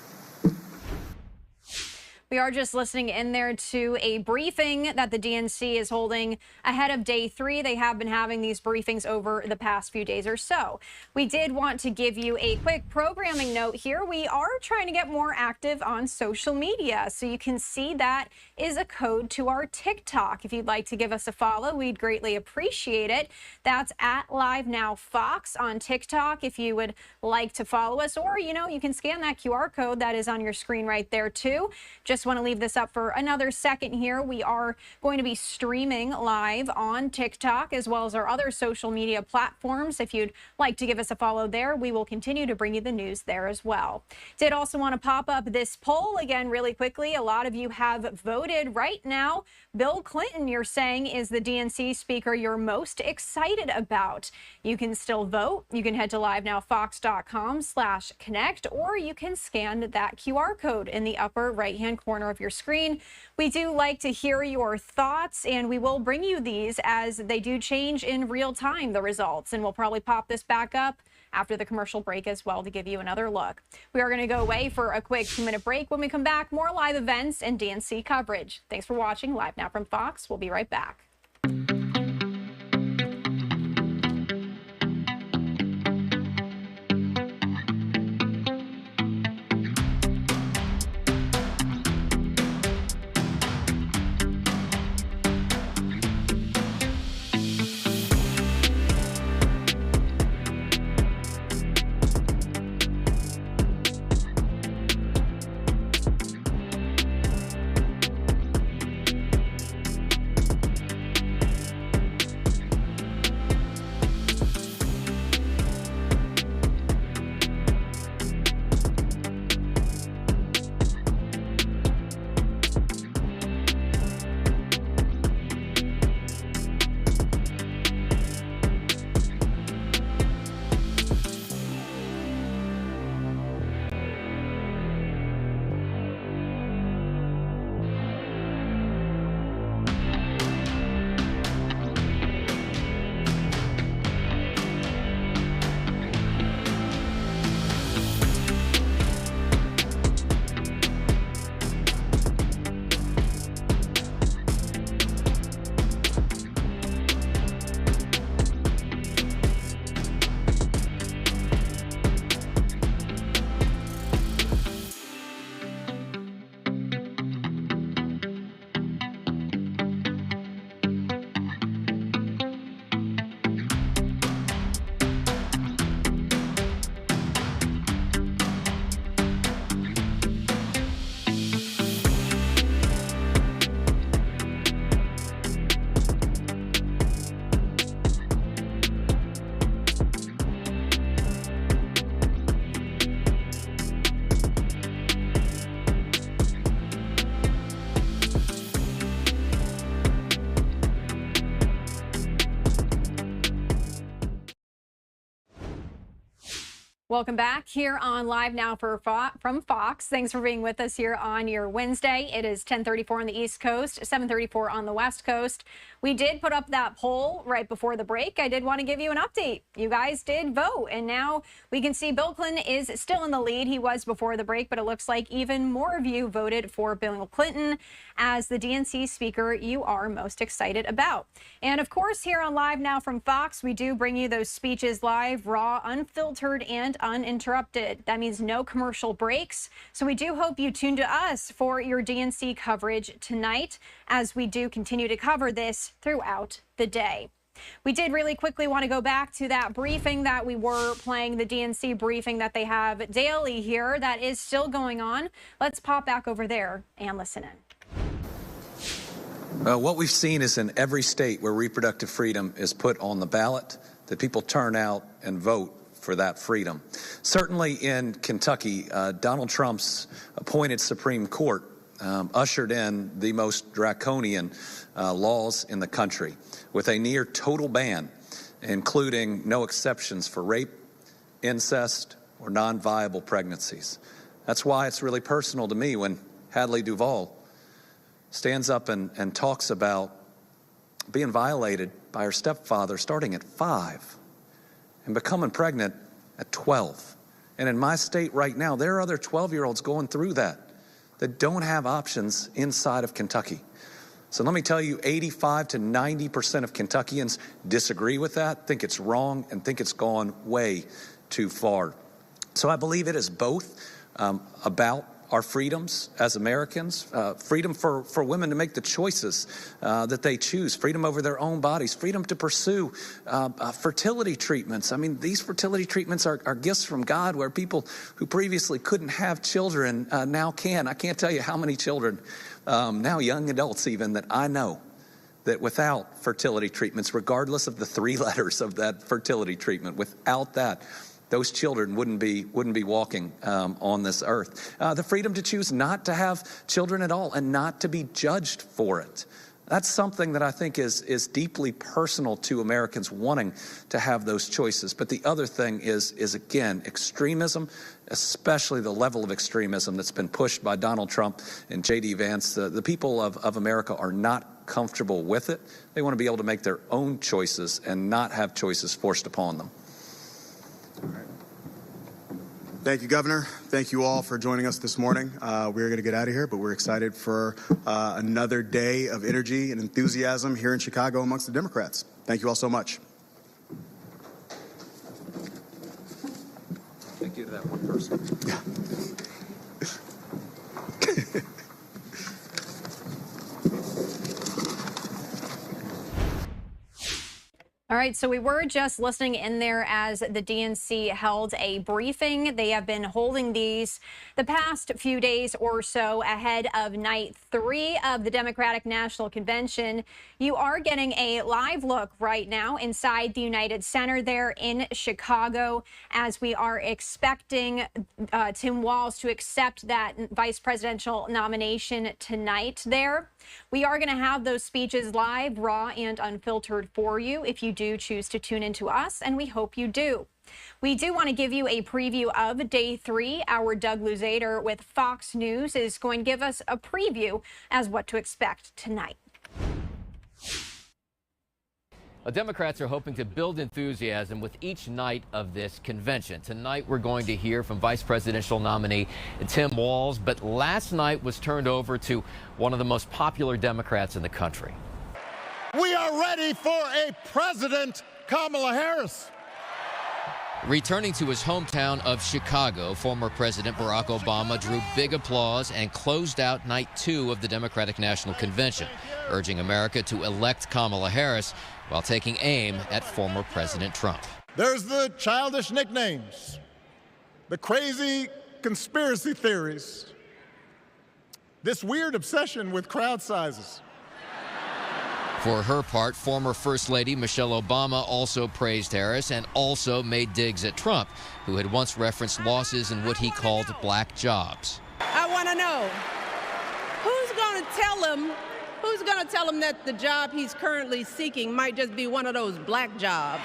We are just listening in there to a briefing that the DNC is holding ahead of day 3. They have been having these briefings over the past few days or so. We did want to give you a quick programming note here. We are trying to get more active on social media, so you can see that is a code to our TikTok. If you'd like to give us a follow, we'd greatly appreciate it. That's at LiveNOW Fox on TikTok if you would like to follow us, or you can scan that QR code that is on your screen right there too. Just want to leave this up for another second here. We are going to be streaming live on TikTok as well as our other social media platforms. If you'd like to give us a follow there, we will continue to bring you the news there as well. Did also want to pop up this poll again really quickly. A lot of you have voted right now. Bill Clinton, you're saying, is the DNC speaker you're most excited about. You can still vote. You can head to livenowfox.com/connect, or you can scan that QR code in the upper right-hand corner of your screen. We do like to hear your thoughts, and we will bring you these as they do change in real time, the results, and we'll probably pop this back up after the commercial break as well to give you another look. We are going to go away for a quick 2-minute break. When we come back, more live events and DNC coverage. Thanks for watching Live Now from Fox. We'll be right back. Welcome back here on Live Now from Fox. Thanks for being with us here on your Wednesday. It is 10:34 on the East Coast, 7:34 on the West Coast. We did put up that poll right before the break. I did want to give you an update. You guys did vote, and now we can see Bill Clinton is still in the lead. He was before the break, but it looks like even more of you voted for Bill Clinton as the DNC speaker you are most excited about. And of course, here on Live Now from Fox, we do bring you those speeches live, raw, unfiltered, and uninterrupted. That means no commercial breaks. So we do hope you tune to us for your DNC coverage tonight as we do continue to cover this throughout the day. We did really quickly want to go back to that briefing that we were playing, the DNC briefing that they have daily here. That is still going on. Let's pop back over there and listen in. What we've seen is in every state where reproductive freedom is put on the ballot, that people turn out and vote for that freedom. Certainly in Kentucky, Donald Trump's appointed Supreme Court ushered in the most draconian laws in the country with a near total ban, including no exceptions for rape, incest, or non-viable pregnancies. That's why it's really personal to me when Hadley Duvall stands up and talks about being violated by her stepfather starting at 5 and becoming pregnant at 12. And in my state right now, there are other 12-year-olds going through that don't have options inside of Kentucky. So let me tell you, 85 to 90% of Kentuckians disagree with that, think it's wrong, and think it's gone way too far. So I believe it is both about our freedoms as Americans, freedom for women to make the choices that they choose, freedom over their own bodies, freedom to pursue fertility treatments. I mean, these fertility treatments are gifts from God where people who previously couldn't have children now can. I can't tell you how many children, now young adults even, that I know that without fertility treatments, regardless of the 3 letters of that fertility treatment, without that, those children wouldn't be walking on this earth. The freedom to choose not to have children at all and not to be judged for it. That's something that I think is deeply personal to Americans wanting to have those choices. But the other thing is again, extremism, especially the level of extremism that's been pushed by Donald Trump and J.D. Vance. The people of America are not comfortable with it. They want to be able to make their own choices and not have choices forced upon them. Thank you, Governor. Thank you all for joining us this morning. We're going to get out of here, but we're excited for another day of energy and enthusiasm here in Chicago amongst the Democrats. Thank you all so much. Thank you to that one person. Yeah. All right, so we were just listening in there as the DNC held a briefing. They have been holding these the past few days or so ahead of night 3 of the Democratic National Convention. You are getting a live look right now inside the United Center there in Chicago as we are expecting Tim Walz to accept that vice presidential nomination tonight there. We are going to have those speeches live, raw, and unfiltered for you if you do choose to tune into us, and we hope you do. We do want to give you a preview of Day 3. Our Doug Luzader with Fox News is going to give us a preview as what to expect tonight. Democrats are hoping to build enthusiasm with each night of this convention. Tonight, we're going to hear from vice presidential nominee Tim Walz, but last night was turned over to one of the most popular Democrats in the country. We are ready for a President Kamala Harris. Returning to his hometown of Chicago, former President Barack Obama drew big applause and closed out night 2 of the Democratic National Convention, urging America to elect Kamala Harris while taking aim at former President Trump. There's the childish nicknames, the crazy conspiracy theories, this weird obsession with crowd sizes. For her part, former First Lady Michelle Obama also praised Harris and also made digs at Trump, who had once referenced losses in what he called black jobs. I want to know, who's going to tell him that the job he's currently seeking might just be one of those black jobs?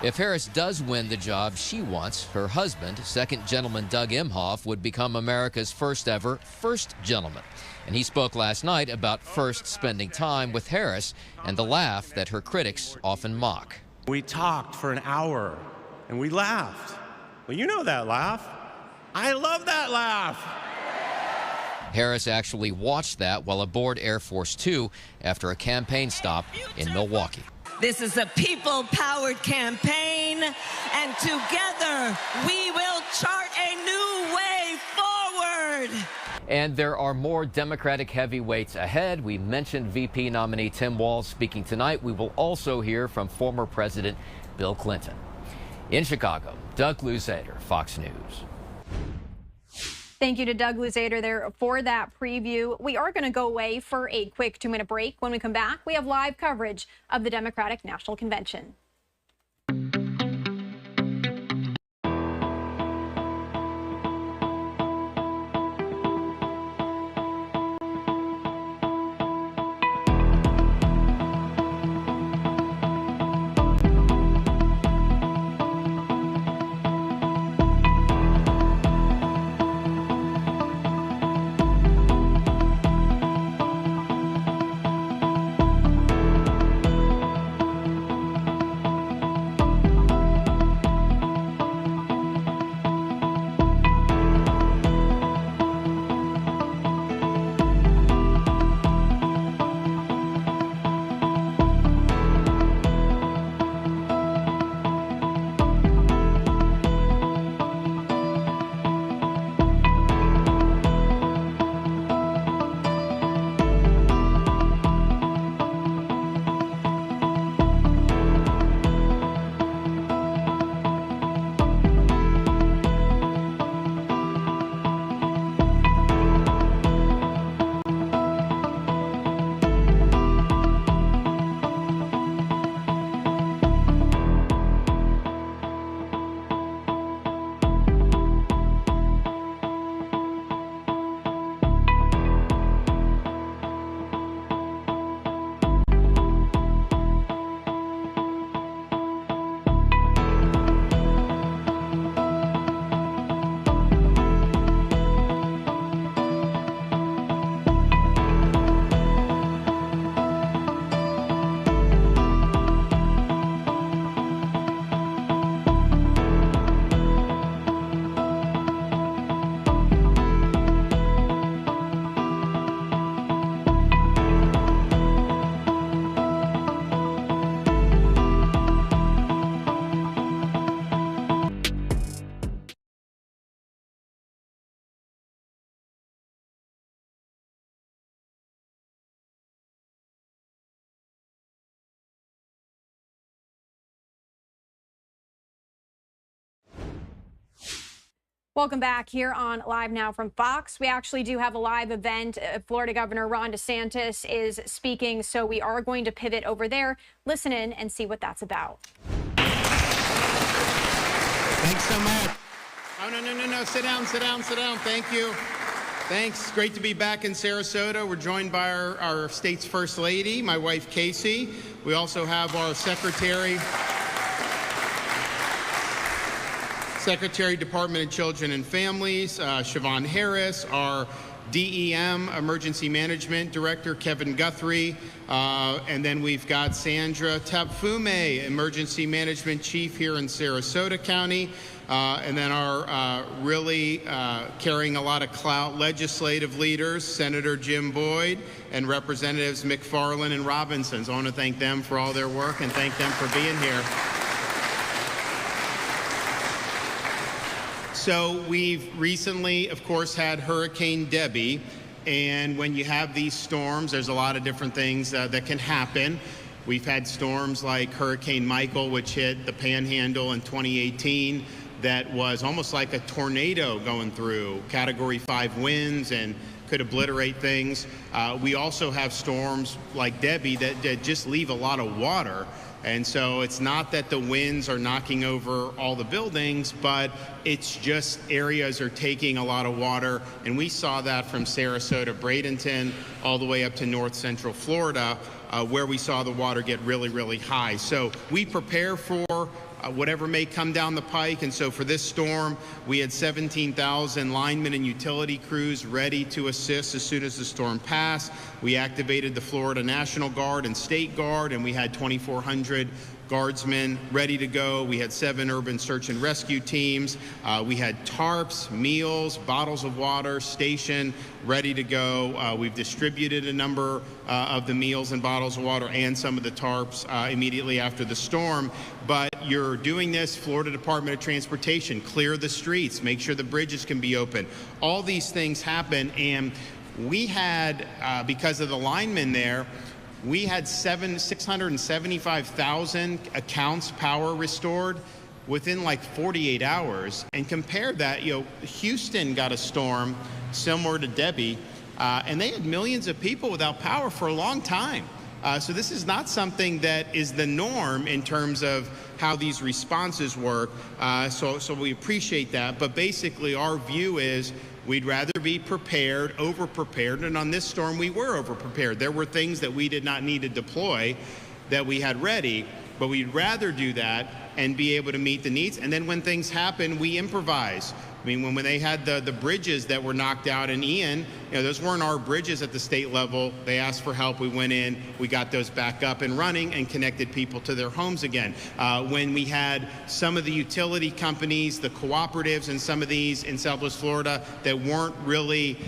If Harris does win the job she wants, her husband, Second Gentleman Doug Emhoff, would become America's first ever First Gentleman. And he spoke last night about first spending time with Harris and the laugh that her critics often mock. We talked for an hour and we laughed. Well, you know that laugh. I love that laugh. Harris actually watched that while aboard Air Force Two after a campaign stop in Milwaukee. This is a people-powered campaign, and together we will chart a new way forward. And there are more Democratic heavyweights ahead. We mentioned VP nominee Tim Walz speaking tonight. We will also hear from former President Bill Clinton. In Chicago, Doug Luzader, Fox News. Thank you to Doug Luzader there for that preview. We are going to go away for a quick 2-minute break. When we come back, we have live coverage of the Democratic National Convention. Welcome back here on Live Now from Fox. We actually do have a live event. Florida Governor Ron DeSantis is speaking, so we are going to pivot over there, listen in, and see what that's about. Thanks so much. Oh, no. Sit down. Thank you. Thanks. Great to be back in Sarasota. We're joined by our state's First Lady, my wife, Casey. We also have our Secretary, Department of Children and Families, Siobhan Harris, our DEM, Emergency Management Director, Kevin Guthrie, and then we've got Sandra Tapfume, Emergency Management Chief here in Sarasota County, and then our really carrying a lot of clout legislative leaders, Senator Jim Boyd and Representatives McFarland and Robinson. So I want to thank them for all their work and thank them for being here. So we've recently, of course, had Hurricane Debbie, and when you have these storms, there's a lot of different things that can happen. We've had storms like Hurricane Michael, which hit the Panhandle in 2018, that was almost like a tornado going through, Category 5 winds, and could obliterate things. We also have storms like Debbie that just leave a lot of water. And so it's not that the winds are knocking over all the buildings, but it's just areas are taking a lot of water. And we saw that from Sarasota, Bradenton, all the way up to north central Florida. where we saw the water get really, really high. So we prepare for whatever may come down the pike. And so for this storm, we had 17,000 linemen and utility crews ready to assist as soon as the storm passed. We activated the Florida National Guard and State Guard, and we had 2,400 guardsmen ready to go. We had 7 urban search and rescue teams. We had tarps, meals, bottles of water stationed, ready to go. We've distributed a number of the meals and bottles of water and some of the tarps immediately after the storm. But you're doing this, Florida Department of Transportation, clear the streets, make sure the bridges can be open. All these things happen, and we had, because of the linemen there, we had 675,000 accounts power restored within like 48 hours. And compare that, Houston got a storm similar to Debbie, and they had millions of people without power for a long time. So this is not something that is the norm in terms of how these responses work. So we appreciate that. But basically, our view is we'd rather be prepared, over-prepared, and on this storm we were over-prepared. There were things that we did not need to deploy that we had ready, but we'd rather do that and be able to meet the needs. And then when things happen, we improvise. I mean, when they had the bridges that were knocked out in Ian, those weren't our bridges at the state level. They asked for help. We went in, we got those back up and running and connected people to their homes again. When we had some of the utility companies, the cooperatives, and some of these in Southwest Florida that weren't really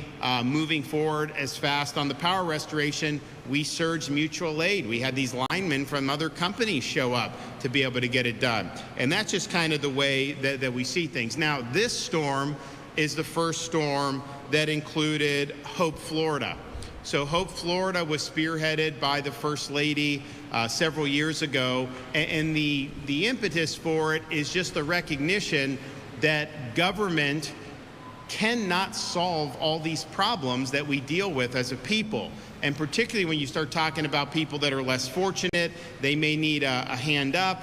moving forward as fast on the power restoration, we surged mutual aid. We had these linemen from other companies show up to be able to get it done. And that's just kind of the way that we see things. Now, this storm is the first storm that included Hope, Florida. So Hope, Florida was spearheaded by the First Lady several years ago. And the impetus for it is just the recognition that government cannot solve all these problems that we deal with as a people. And particularly when you start talking about people that are less fortunate, they may need a hand up.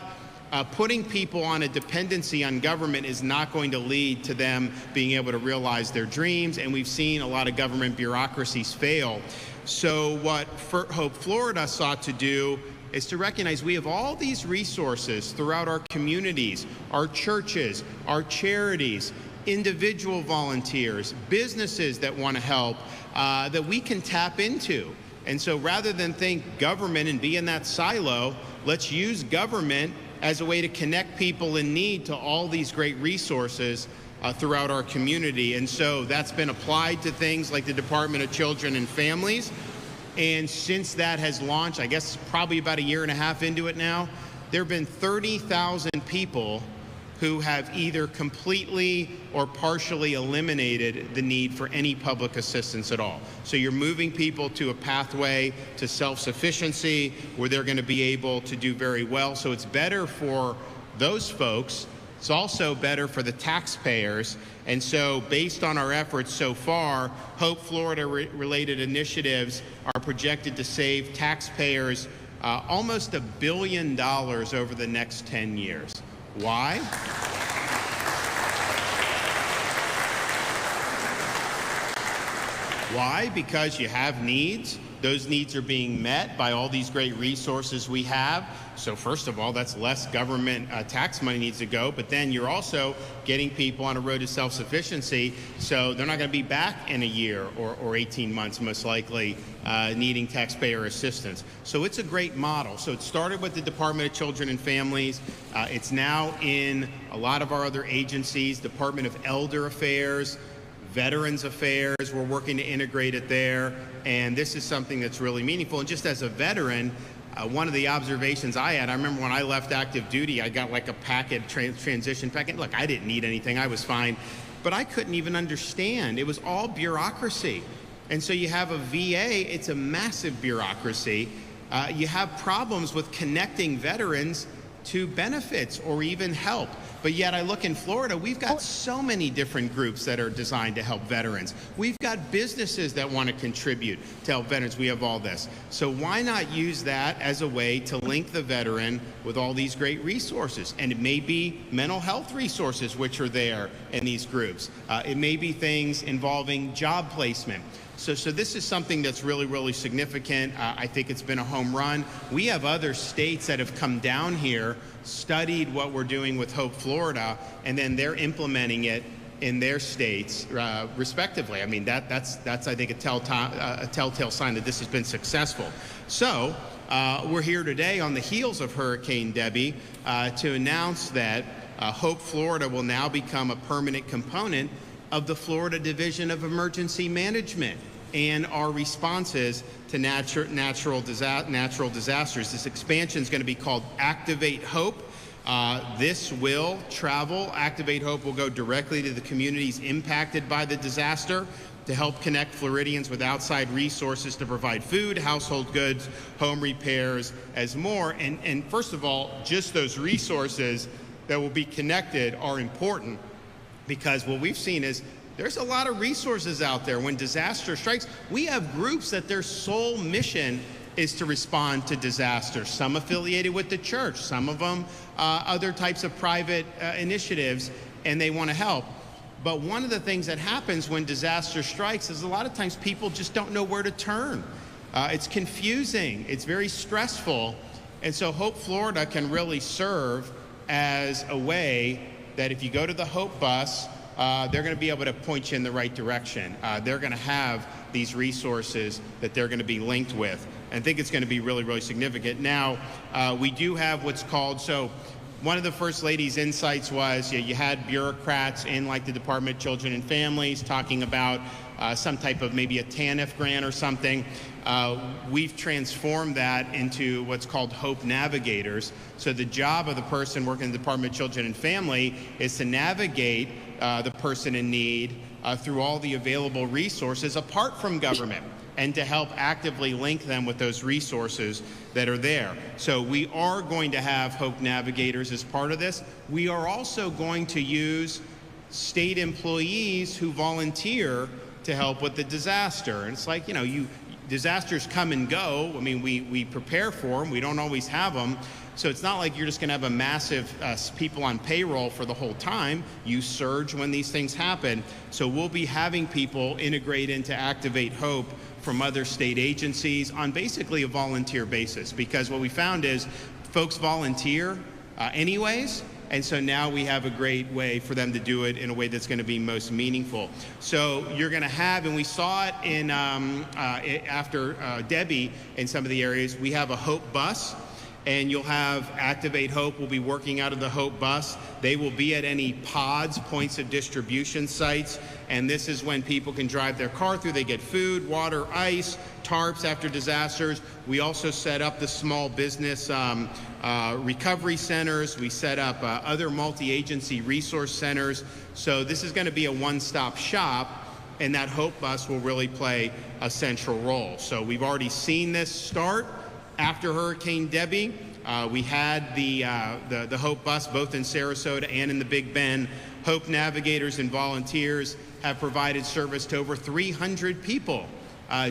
Putting people on a dependency on government is not going to lead to them being able to realize their dreams, and we've seen a lot of government bureaucracies fail. So what Hope Florida sought to do is to recognize we have all these resources throughout our communities, our churches, our charities, individual volunteers, businesses that want to help, that we can tap into. And so rather than think government and be in that silo, let's use government as a way to connect people in need to all these great resources throughout our community. And so that's been applied to things like the Department of Children and Families. And since that has launched, I guess probably about a year and a half into it now, there have been 30,000 people who have either completely or partially eliminated the need for any public assistance at all. So you're moving people to a pathway to self-sufficiency where they're going to be able to do very well. So it's better for those folks. It's also better for the taxpayers. And so based on our efforts so far, Hope Florida related initiatives are projected to save taxpayers almost $1 billion over the next 10 years. Why? Why? Because you have needs. Those needs are being met by all these great resources we have. So first of all, that's less government tax money needs to go, but then you're also getting people on a road to self-sufficiency, so they're not going to be back in a year or 18 months, most likely, needing taxpayer assistance. So it's a great model. So it started with the Department of Children and Families. It's now in a lot of our other agencies, Department of Elder Affairs, Veterans Affairs, we're working to integrate it there, and this is something that's really meaningful. And just as a veteran, one of the observations I had, I remember when I left active duty, I got like a packet, transition packet. Look, I didn't need anything, I was fine, but I couldn't even understand. It was all bureaucracy. And so you have a VA, it's a massive bureaucracy. You have problems with connecting veterans to benefits or even help. But yet I look in Florida, we've got so many different groups that are designed to help veterans. We've got businesses that want to contribute to help veterans. We have all this. So why not use that as a way to link the veteran with all these great resources? And it may be mental health resources which are there in these groups. It may be things involving job placement. So this is something that's really, really significant. I think it's been a home run. We have other states that have come down here, studied what we're doing with Hope Florida, and then they're implementing it in their states, respectively. I mean, that's I think a telltale sign that this has been successful. So we're here today on the heels of Hurricane Debbie to announce that Hope Florida will now become a permanent component of the Florida Division of Emergency Management and our responses to natural disasters. This expansion is going to be called Activate Hope. This will travel. Activate Hope will go directly to the communities impacted by the disaster to help connect Floridians with outside resources to provide food, household goods, home repairs, as more. And first of all, just those resources that will be connected are important, because what we've seen is there's a lot of resources out there. When disaster strikes, we have groups that their sole mission is to respond to disasters, some affiliated with the church, some of them other types of private initiatives, and they want to help. But one of the things that happens when disaster strikes is a lot of times people just don't know where to turn. It's confusing, it's very stressful, and so Hope Florida can really serve as a way that if you go to the Hope bus, they're going to be able to point you in the right direction. They're going to have these resources that they're going to be linked with. And I think it's going to be really, really significant. Now, we do have what's called, so one of the First Lady's insights was you had bureaucrats in like the Department of Children and Families talking about some type of maybe a TANF grant or something. We've transformed that into what's called Hope Navigators. So the job of the person working in the Department of Children and Family is to navigate the person in need through all the available resources apart from government, and to help actively link them with those resources that are there. So we are going to have Hope Navigators as part of this. We are also going to use state employees who volunteer to help with the disaster. And it's like, you know, disasters come and go. I mean, we prepare for them. We don't always have them. So it's not like you're just going to have a massive people on payroll for the whole time. You surge when these things happen. So we'll be having people integrate into Activate Hope from other state agencies on basically a volunteer basis, because what we found is folks volunteer anyways, and so now we have a great way for them to do it in a way that's going to be most meaningful. So you're going to have, and we saw it in after Debbie in some of the areas, we have a Hope bus, and you'll have Activate Hope will be working out of the Hope bus. They will be at any pods, points of distribution sites, and this is when people can drive their car through. They get food, water, ice, tarps after disasters. We also set up the small business recovery centers. We set up other multi-agency resource centers. So this is going to be a one-stop shop, and that Hope bus will really play a central role. So we've already seen this start. After Hurricane Debbie, we had the Hope bus both in Sarasota and in the Big Bend. Hope Navigators and volunteers have provided service to over 300 people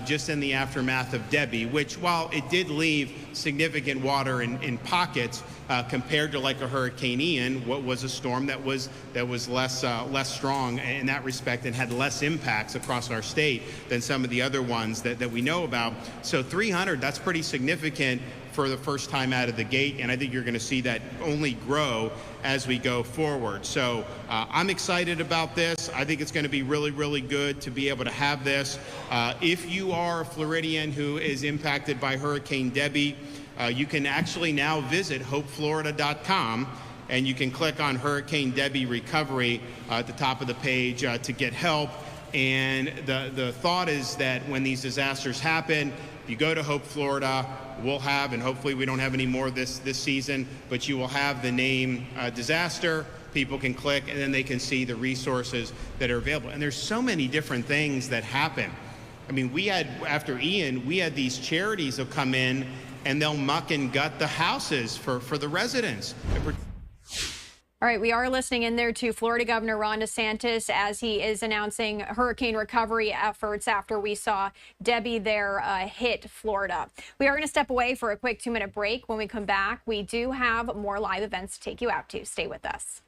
just in the aftermath of Debbie, which, while it did leave significant water in pockets compared to like a Hurricane Ian, what was a storm that was less strong in that respect and had less impacts across our state than some of the other ones that we know about. So 300, that's pretty significant for the first time out of the gate, and I think you're going to see that only grow as we go forward. So I'm excited about this. I think it's going to be really, really good to be able to have this. If you are a Floridian who is impacted by Hurricane Debbie, you can actually now visit hopeflorida.com, and you can click on Hurricane Debbie Recovery at the top of the page to get help. And the thought is that when these disasters happen, you go to Hope Florida, we'll have, and hopefully we don't have any more this season, but you will have the name disaster. People can click, and then they can see the resources that are available. And there's so many different things that happen. I mean, we had, after Ian, we had these charities that come in, and they'll muck and gut the houses for the residents. All right, we are listening in there to Florida Governor Ron DeSantis as he is announcing hurricane recovery efforts after we saw Debbie there hit Florida. We are going to step away for a quick 2-minute break. When we come back, we do have more live events to take you out to. Stay with us.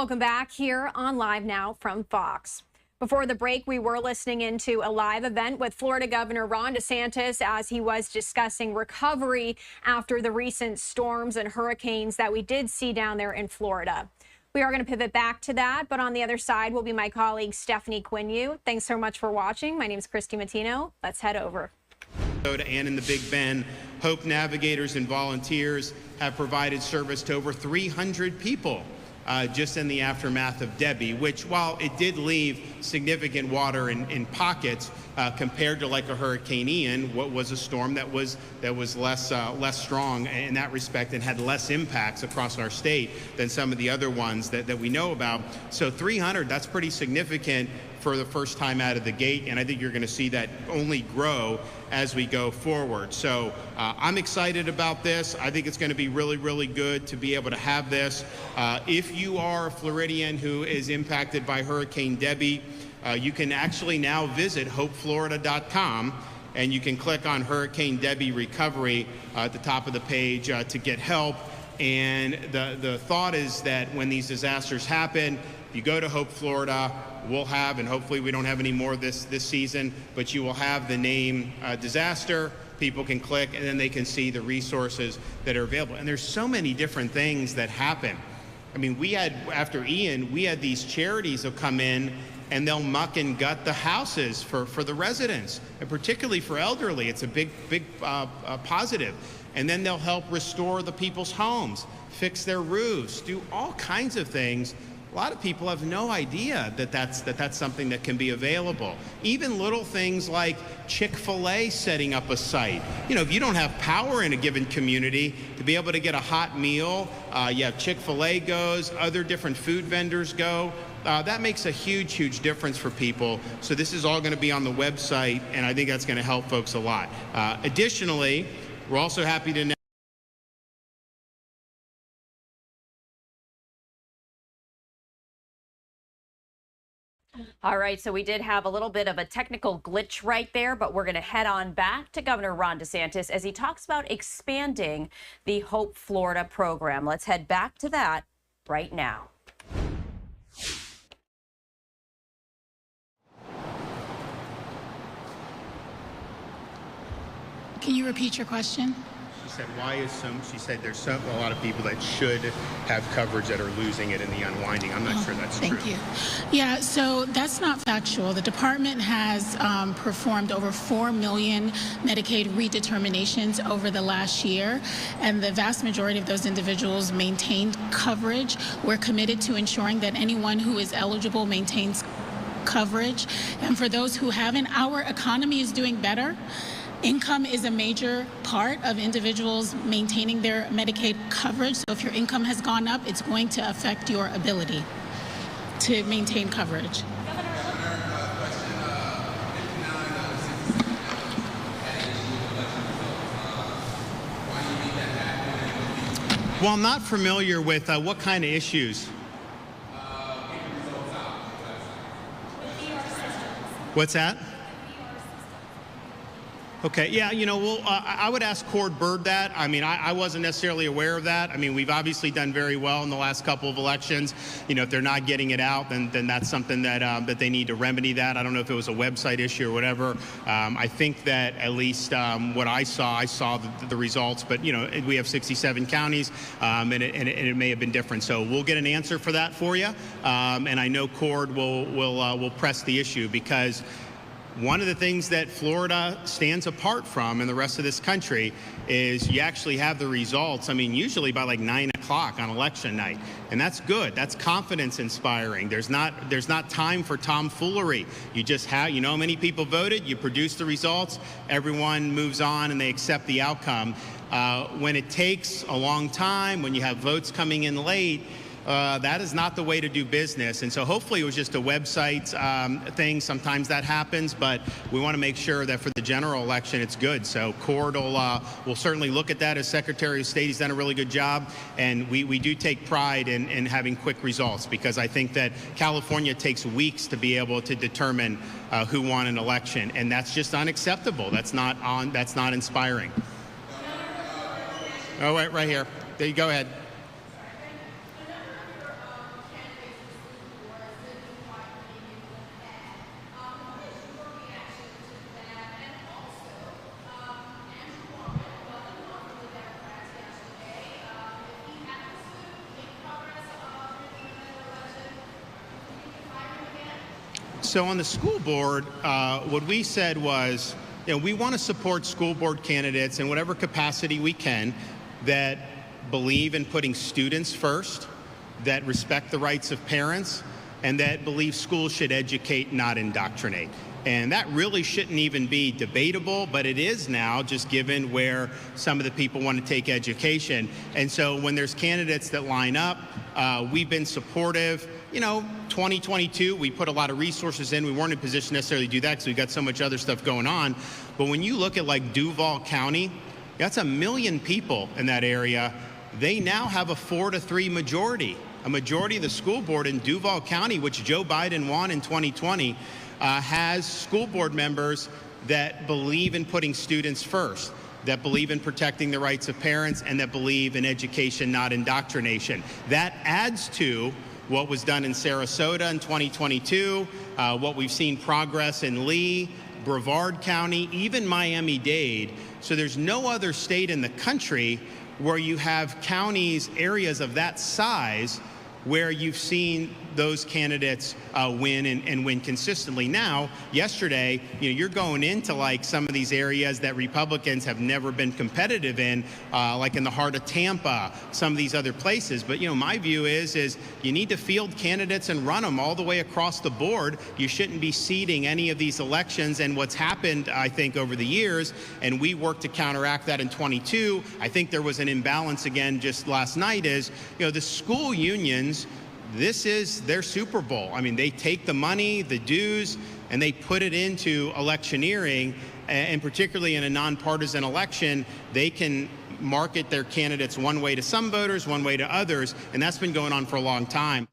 Welcome back here on Live Now from Fox. Before the break, we were listening into a live event with Florida Governor Ron DeSantis as he was discussing recovery after the recent storms and hurricanes that we did see down there in Florida. We are going to pivot back to that, but on the other side will be my colleague Stephanie Quinue. Thanks so much for watching. My name is Christy Matino. Let's head over. And in the Big Bend, Hope navigators and volunteers have provided service to over 300 people just in the aftermath of Debbie, which, while it did leave significant water in pockets compared to like a Hurricane Ian, what was a storm that was less strong in that respect and had less impacts across our state than some of the other ones that we know about. So 300, that's pretty significant for the first time out of the gate, and I think you're going to see that only grow as we go forward. So I'm excited about this. I think it's going to be really, really good to be able to have this. If you are a Floridian who is impacted by Hurricane Debbie, you can actually now visit hopeflorida.com, and you can click on Hurricane Debbie Recovery at the top of the page to get help. And the thought is that when these disasters happen, you go to Hope Florida, we'll have, and hopefully we don't have any more this season, but you will have the name disaster. People can click, and then they can see the resources that are available. And there's so many different things that happen. I mean, we had, after Ian, we had these charities that come in and they'll muck and gut the houses for the residents, and particularly for elderly. It's a big positive. And then they'll help restore the people's homes, fix their roofs, do all kinds of things. A lot of people have no idea that that's something that can be available. Even little things like Chick-fil-A setting up a site. You know, if you don't have power in a given community to be able to get a hot meal, you have Chick-fil-A goes, other different food vendors go. That makes a huge, huge difference for people. So this is all going to be on the website, and I think that's going to help folks a lot. Additionally, we're also happy to announce All right, so we did have a little bit of a technical glitch right there, but we're going to head on back to Governor Ron DeSantis as he talks about expanding the Hope Florida program. Let's head back to that right now. Can you repeat your question? She said, she said there's a lot of people that should have coverage that are losing it in the unwinding. I'm not sure that's true. Thank you. Yeah, so that's not factual. The department has performed over 4 million Medicaid redeterminations over the last year, and the vast majority of those individuals maintained coverage. We're committed to ensuring that anyone who is eligible maintains coverage. And for those who haven't, our economy is doing better. Income is a major part of individuals maintaining their Medicaid coverage. So if your income has gone up, it's going to affect your ability to maintain coverage. Well, I'm not familiar with what kind of issues. What's that? Okay, yeah, you know, I would ask Cord Bird that. I mean, I wasn't necessarily aware of that. I mean, we've obviously done very well in the last couple of elections. You know, if they're not getting it out, then that's something that they need to remedy that. I don't know if it was a website issue or whatever. I think that at least what I saw the results, but, you know, we have 67 counties, and it may have been different. So we'll get an answer for that for you. And I know Cord will press the issue, because one of the things that Florida stands apart from in the rest of this country is you actually have the results, I mean, usually by like 9 o'clock on election night. And that's good. That's confidence inspiring. There's not time for tomfoolery. You just have, you know how many people voted, you produce the results, everyone moves on and they accept the outcome. When it takes a long time, when you have votes coming in late, that is not the way to do business. And so hopefully it was just a website thing. Sometimes that happens, but we want to make sure that for the general election it's good. So Cord will certainly look at that as Secretary of State. He's done a really good job, and we do take pride in having quick results, because I think that California takes weeks to be able to determine who won an election, and that's just unacceptable. That's not inspiring. Oh, right here. There you go. Ahead. So on the school board, what we said was, we want to support school board candidates in whatever capacity we can that believe in putting students first, that respect the rights of parents, and that believe schools should educate, not indoctrinate. And that really shouldn't even be debatable, but it is now, just given where some of the people want to take education. And so when there's candidates that line up, we've been supportive. 2022, we put a lot of resources in. We weren't in a position necessarily to do that because we've got so much other stuff going on. But when you look at like Duval County, that's 1 million people in that area. They now have a 4-3 majority. A majority of the school board in Duval County, which Joe Biden won in 2020, has school board members that believe in putting students first, that believe in protecting the rights of parents, and that believe in education, not indoctrination. That adds to what was done in Sarasota in 2022, what we've seen progress in Lee, Brevard County, even Miami-Dade. So there's no other state in the country where you have counties, areas of that size, where you've seen those candidates win and win consistently. Now, yesterday, you're going into like some of these areas that Republicans have never been competitive in, like in the heart of Tampa, some of these other places. But my view is you need to field candidates and run them all the way across the board. You shouldn't be seeding any of these elections. And what's happened, I think, over the years, and we worked to counteract that in 22. I think there was an imbalance again just last night. Is the school unions. This is their Super Bowl. I mean, they take the money, the dues, and they put it into electioneering, and particularly in a nonpartisan election, they can market their candidates one way to some voters, one way to others, and that's been going on for a long time.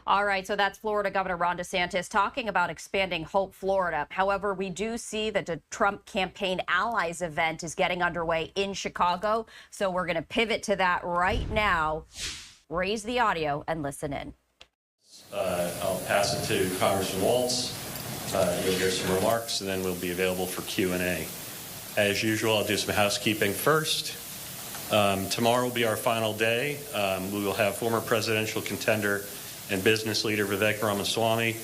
All right, so that's Florida Governor Ron DeSantis talking about expanding Hope Florida. However, we do see that the Trump Campaign Allies event is getting underway in Chicago, so we're going to pivot to that right now. Raise the audio and listen in. I'll pass it to Congressman Waltz. You'll hear some remarks, and then we'll be available for Q&A. As usual, I'll do some housekeeping first. Tomorrow will be our final day. We will have former presidential contender and business leader Vivek Ramaswamy,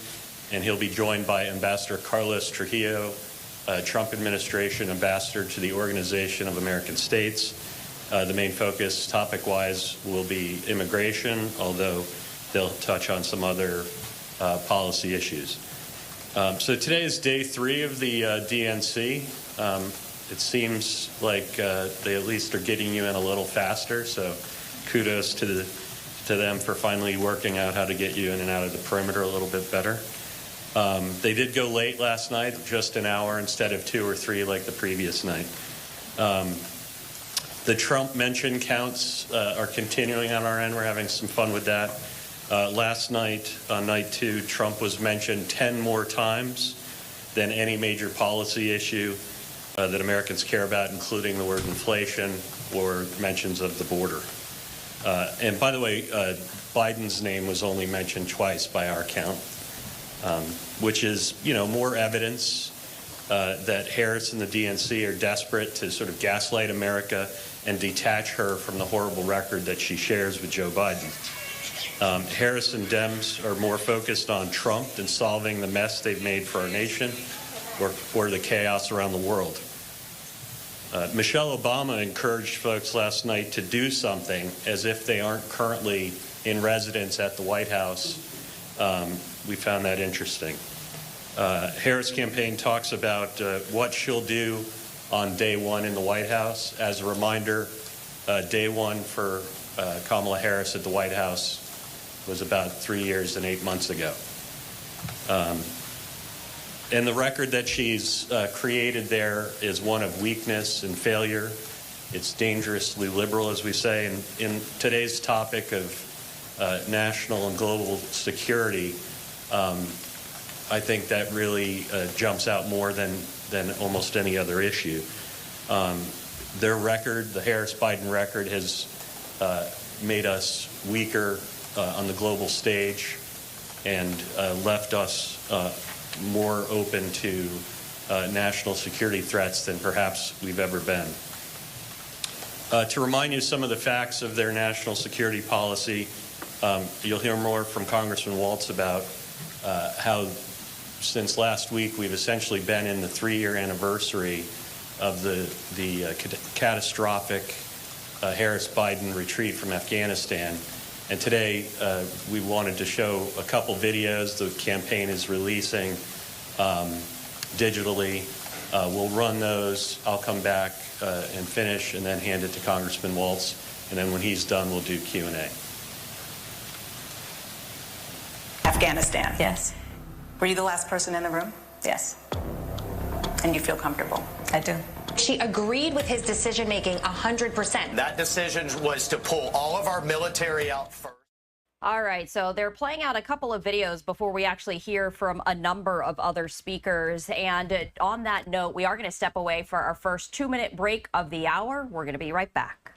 and he'll be joined by Ambassador Carlos Trujillo, Trump administration ambassador to the Organization of American States. The main focus, topic-wise, will be immigration, although they'll touch on some other policy issues. So today is day 3 of the DNC. It seems like they at least are getting you in a little faster, so kudos to them for finally working out how to get you in and out of the perimeter a little bit better. They did go late last night, just an hour instead of 2 or 3 like the previous night. The Trump mention counts are continuing on our end. We're having some fun with that. Last night, on night 2, Trump was mentioned 10 more times than any major policy issue that Americans care about, including the word inflation or mentions of the border. And by the way, Biden's name was only mentioned twice by our count, which is, more evidence that Harris and the DNC are desperate to sort of gaslight America and detach her from the horrible record that she shares with Joe Biden. Harris and Dems are more focused on Trump than solving the mess they've made for our nation or the chaos around the world. Michelle Obama encouraged folks last night to do something as if they aren't currently in residence at the White House. We found that interesting. Harris' campaign talks about what she'll do on day 1 in the White House. As a reminder, day 1 for Kamala Harris at the White House was about 3 years and 8 months ago. And the record that she's created there is one of weakness and failure. It's dangerously liberal, as we say. And in today's topic of national and global security, I think that really jumps out more than almost any other issue. Their record, the Harris-Biden record, has made us weaker on the global stage and left us more open to national security threats than perhaps we've ever been. To remind you some of the facts of their national security policy, you'll hear more from Congressman Waltz about how since last week, we've essentially been in the 3-year anniversary of the catastrophic Harris-Biden retreat from Afghanistan. And today, we wanted to show a couple videos the campaign is releasing digitally. We'll run those. I'll come back and finish and then hand it to Congressman Waltz. And then when he's done, we'll do Q&A. Afghanistan. Yes. Were you the last person in the room? Yes. And you feel comfortable? I do. She agreed with his decision-making 100%. That decision was to pull all of our military out first. All right, so they're playing out a couple of videos before we actually hear from a number of other speakers. And on that note, we are going to step away for our first 2-minute break of the hour. We're going to be right back.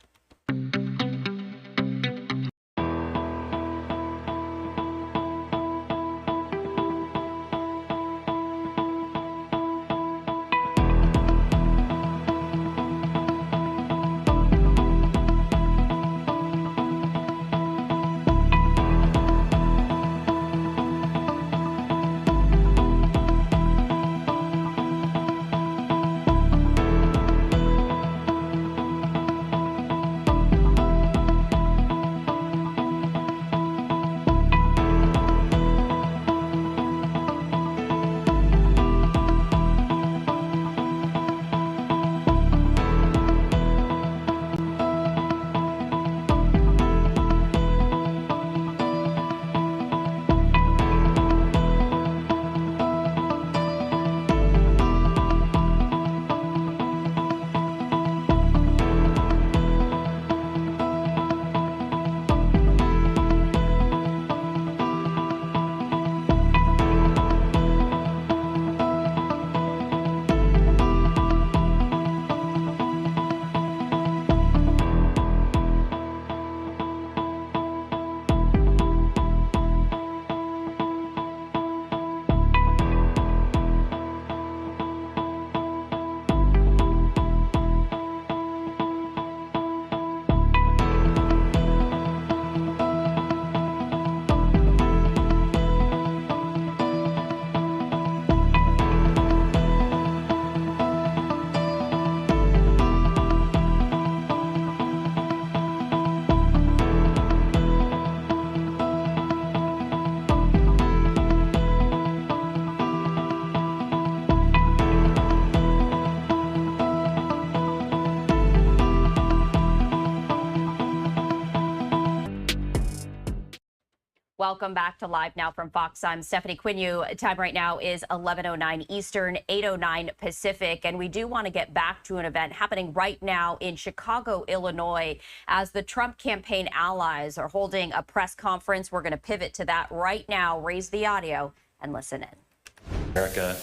Welcome back to Live Now from Fox. I'm Stephanie Quinu. Time right now is 11:09 Eastern, 8:09 Pacific, and we do want to get back to an event happening right now in Chicago, Illinois, as the Trump campaign allies are holding a press conference. We're going to pivot to that right now. Raise the audio and listen in. America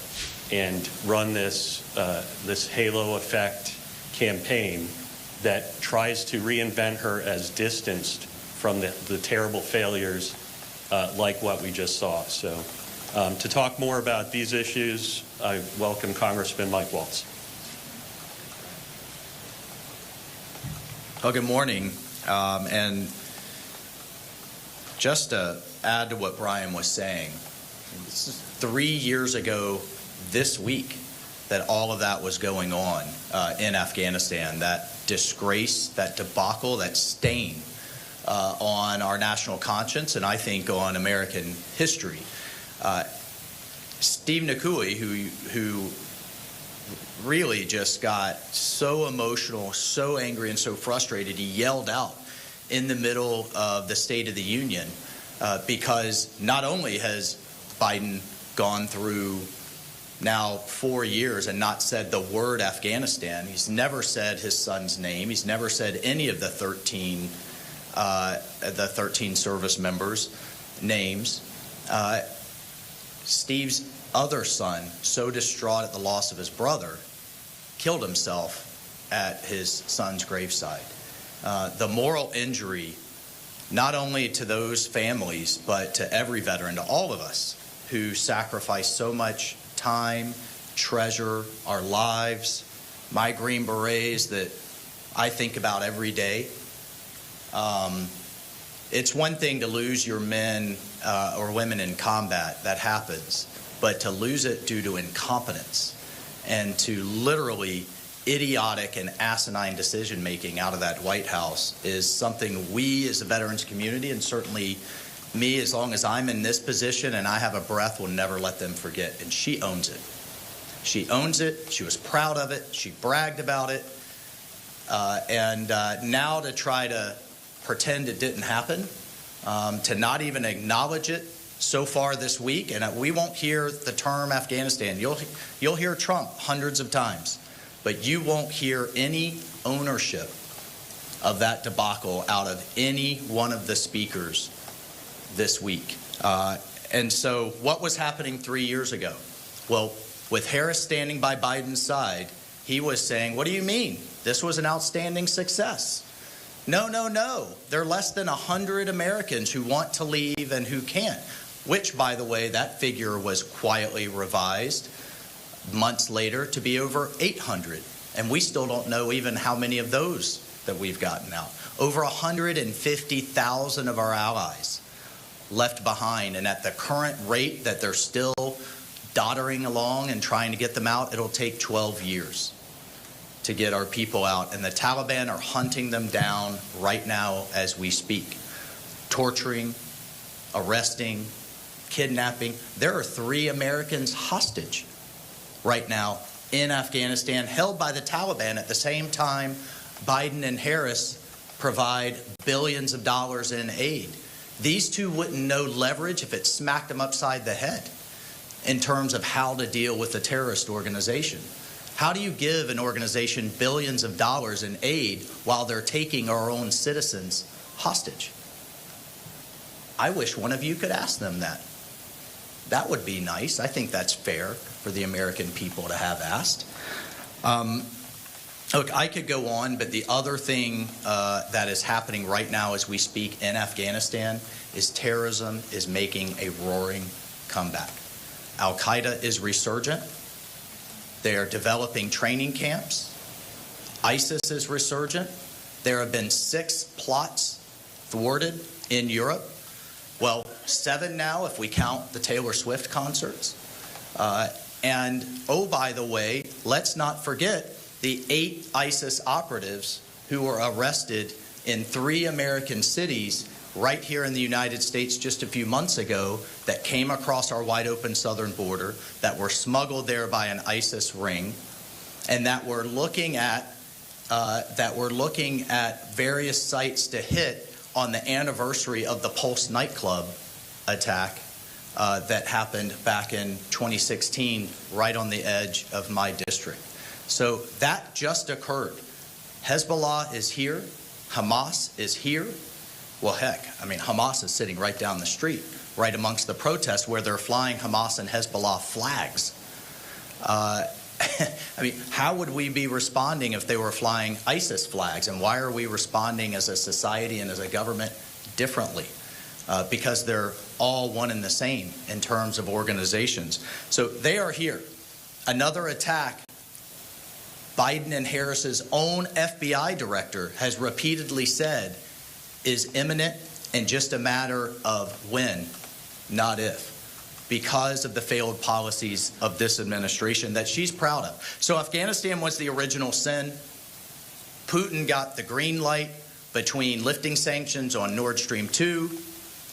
and run this halo effect campaign that tries to reinvent her as distanced from the terrible failures like what we just saw. So to talk more about these issues, I welcome Congressman Mike Waltz. Well, good morning. And just to add to what Brian was saying, this is 3 years ago this week that all of that was going on in Afghanistan, that disgrace, that debacle, that stain on our national conscience and I think on American history. Steve Nakui, who really just got so emotional, so angry, and so frustrated, he yelled out in the middle of the State of the Union because not only has Biden gone through now 4 years and not said the word Afghanistan, he's never said his son's name, he's never said any of the 13 service members' names. Steve's other son, so distraught at the loss of his brother, killed himself at his son's graveside. The moral injury, not only to those families, but to every veteran, to all of us who sacrifice so much time, treasure, our lives, my Green Berets that I think about every day. It's one thing to lose your men or women in combat. That happens. but to lose it due to incompetence and to literally idiotic and asinine decision-making out of that White House is something we as the veterans community, and certainly me, as long as I'm in this position and I have a breath, will never let them forget. And she owns it. She owns it. She was proud of it. She bragged about it. And now to try to pretend it didn't happen, to not even acknowledge it so far this week, and we won't hear the term Afghanistan. You'll hear Trump hundreds of times, but you won't hear any ownership of that debacle out of any one of the speakers this week. And so what was happening 3 years ago? Well, with Harris standing by Biden's side, he was saying, what do you mean? This was an outstanding success. No, no, no. There are less than 100 Americans who want to leave and who can't, which, by the way, that figure was quietly revised months later to be over 800. And we still don't know even how many of those that we've gotten out. Over 150,000 of our allies left behind. And at the current rate that they're still doddering along and trying to get them out, it'll take 12 years to get our people out. And the Taliban are hunting them down right now as we speak, torturing, arresting, kidnapping. There are 3 Americans hostage right now in Afghanistan, held by the Taliban. At the same time, Biden and Harris provide billions of dollars in aid. These two wouldn't know leverage if it smacked them upside the head in terms of how to deal with a terrorist organization. How do you give an organization billions of dollars in aid while they're taking our own citizens hostage? I wish one of you could ask them that. That would be nice. I think that's fair for the American people to have asked. Look, I could go on, but the other thing that is happening right now as we speak in Afghanistan is terrorism is making a roaring comeback. Al-Qaeda is resurgent. They are developing training camps. ISIS is resurgent. There have been 6 plots thwarted in Europe. Well, 7 now if we count the Taylor Swift concerts. And, oh, by the way, let's not forget the 8 ISIS operatives who were arrested in 3 American cities right here in the United States just a few months ago that came across our wide open southern border, that were smuggled there by an ISIS ring, and that we're looking at various sites to hit on the anniversary of the Pulse nightclub attack that happened back in 2016 right on the edge of my district. So that just occurred. Hezbollah is here. Hamas is here. Well, heck, I mean, Hamas is sitting right down the street, right amongst the protests where they're flying Hamas and Hezbollah flags. I mean, how would we be responding if they were flying ISIS flags? And why are we responding as a society and as a government differently? Because they're all one and the same in terms of organizations. So they are here. Another attack. Biden and Harris's own FBI director has repeatedly said is imminent and just a matter of when, not if, because of the failed policies of this administration that she's proud of. So Afghanistan was the original sin. Putin got the green light between lifting sanctions on Nord Stream 2,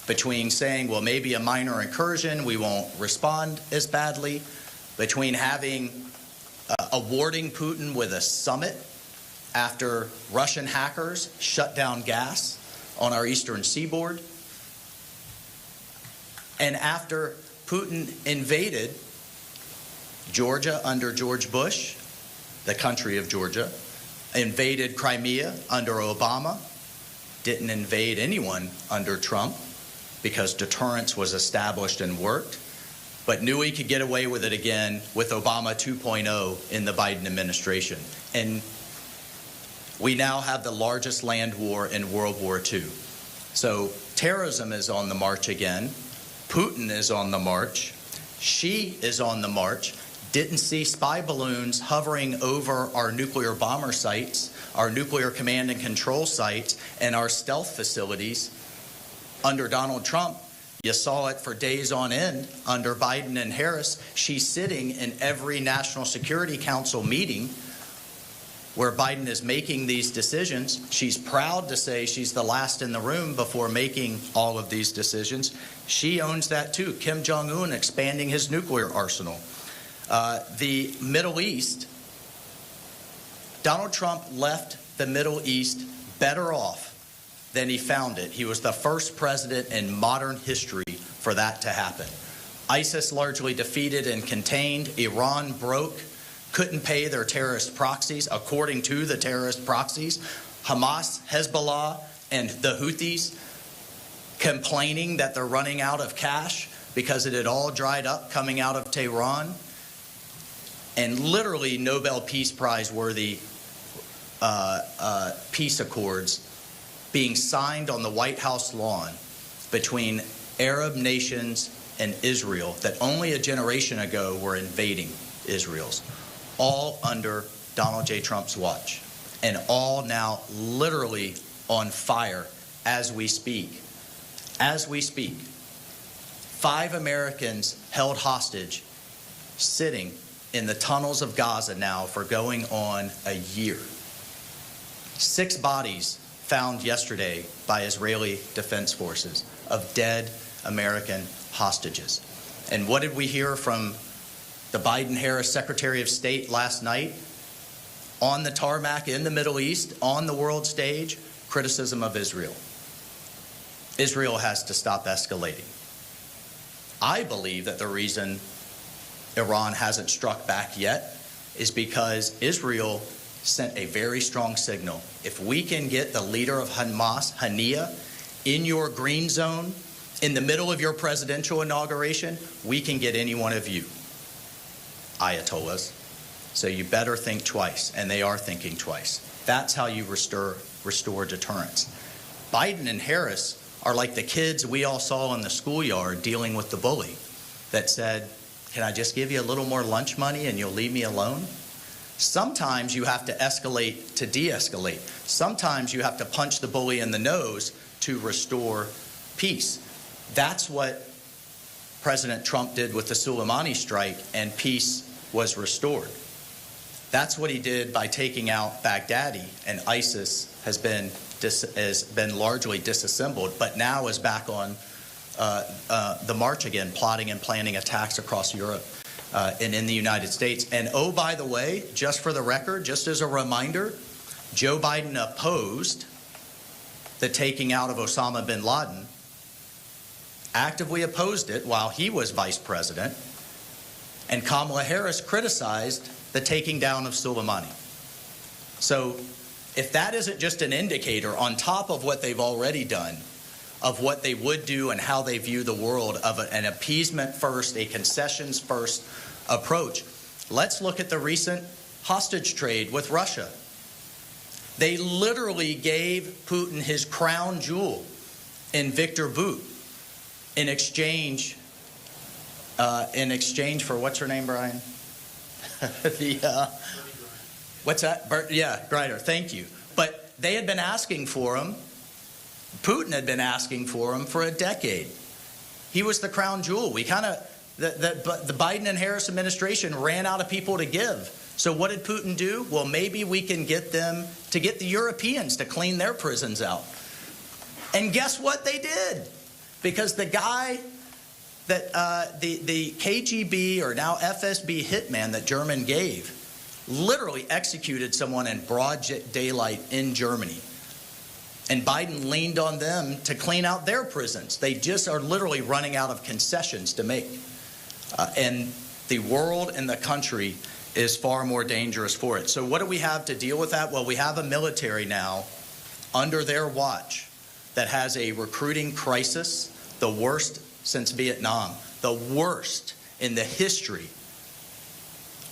between saying, well, maybe a minor incursion, we won't respond as badly, between awarding Putin with a summit after Russian hackers shut down gas on our eastern seaboard, and after Putin invaded Georgia under George Bush, the country of Georgia, invaded Crimea under Obama, didn't invade anyone under Trump because deterrence was established and worked, but knew he could get away with it again with Obama 2.0 in the Biden administration. And we now have the largest land war in World War II. So terrorism is on the march again. Putin is on the march. She is on the march. Didn't see spy balloons hovering over our nuclear bomber sites, our nuclear command and control sites, and our stealth facilities under Donald Trump. You saw it for days on end under Biden and Harris. She's sitting in every National Security Council meeting where Biden is making these decisions. She's proud to say she's the last in the room before making all of these decisions. She owns that too. Kim Jong-un expanding his nuclear arsenal. The Middle East, Donald Trump left the Middle East better off than he found it. He was the first president in modern history for that to happen. ISIS largely defeated and contained. Iran broke, couldn't pay their terrorist proxies, according to the terrorist proxies. Hamas, Hezbollah, and the Houthis complaining that they're running out of cash because it had all dried up coming out of Tehran. And literally Nobel Peace Prize worthy peace accords being signed on the White House lawn between Arab nations and Israel that only a generation ago were invading Israel's, all under Donald J. Trump's watch, and all now literally on fire as we speak. As we speak, 5 Americans held hostage, sitting in the tunnels of Gaza now for going on a year. 6 bodies found yesterday by Israeli Defense Forces of dead American hostages. And what did we hear from the Biden-Harris Secretary of State last night? On the tarmac in the Middle East, on the world stage, criticism of Israel. Israel has to stop escalating. I believe that the reason Iran hasn't struck back yet is because Israel sent a very strong signal. If we can get the leader of Hamas, Haniyeh, in your green zone, in the middle of your presidential inauguration, we can get any one of you, Ayatollahs. So you better think twice, and they are thinking twice. That's how you restore deterrence. Biden and Harris are like the kids we all saw in the schoolyard dealing with the bully that said, "Can I just give you a little more lunch money and you'll leave me alone?" Sometimes you have to escalate to de-escalate. Sometimes you have to punch the bully in the nose to restore peace. That's what President Trump did with the Soleimani strike, and peace was restored. That's what he did by taking out Baghdadi, and ISIS has been largely disassembled, but now is back on the march again, plotting and planning attacks across Europe and in the United States. And oh, by the way, just for the record, just as a reminder, Joe Biden opposed the taking out of Osama bin Laden, actively opposed it while he was vice president, and Kamala Harris criticized the taking down of Soleimani. So if that isn't just an indicator on top of what they've already done, of what they would do and how they view the world, of an appeasement first, a concessions first approach, let's look at the recent hostage trade with Russia. They literally gave Putin his crown jewel in Victor Bout in exchange for, what's her name, Brian? What's that? Greiner, thank you. But they had been asking for him. Putin had been asking for him for a decade. He was the crown jewel. We kind of, the Biden and Harris administration ran out of people to give. So what did Putin do? Well, maybe we can get them to get the Europeans to clean their prisons out. And guess what they did? Because the guy that the KGB or now FSB hitman that German gave literally executed someone in broad daylight in Germany. And Biden leaned on them to clean out their prisons. They just are literally running out of concessions to make. And the world and the country is far more dangerous for it. So what do we have to deal with that? Well, we have a military now under their watch that has a recruiting crisis, the worst since Vietnam, the worst in the history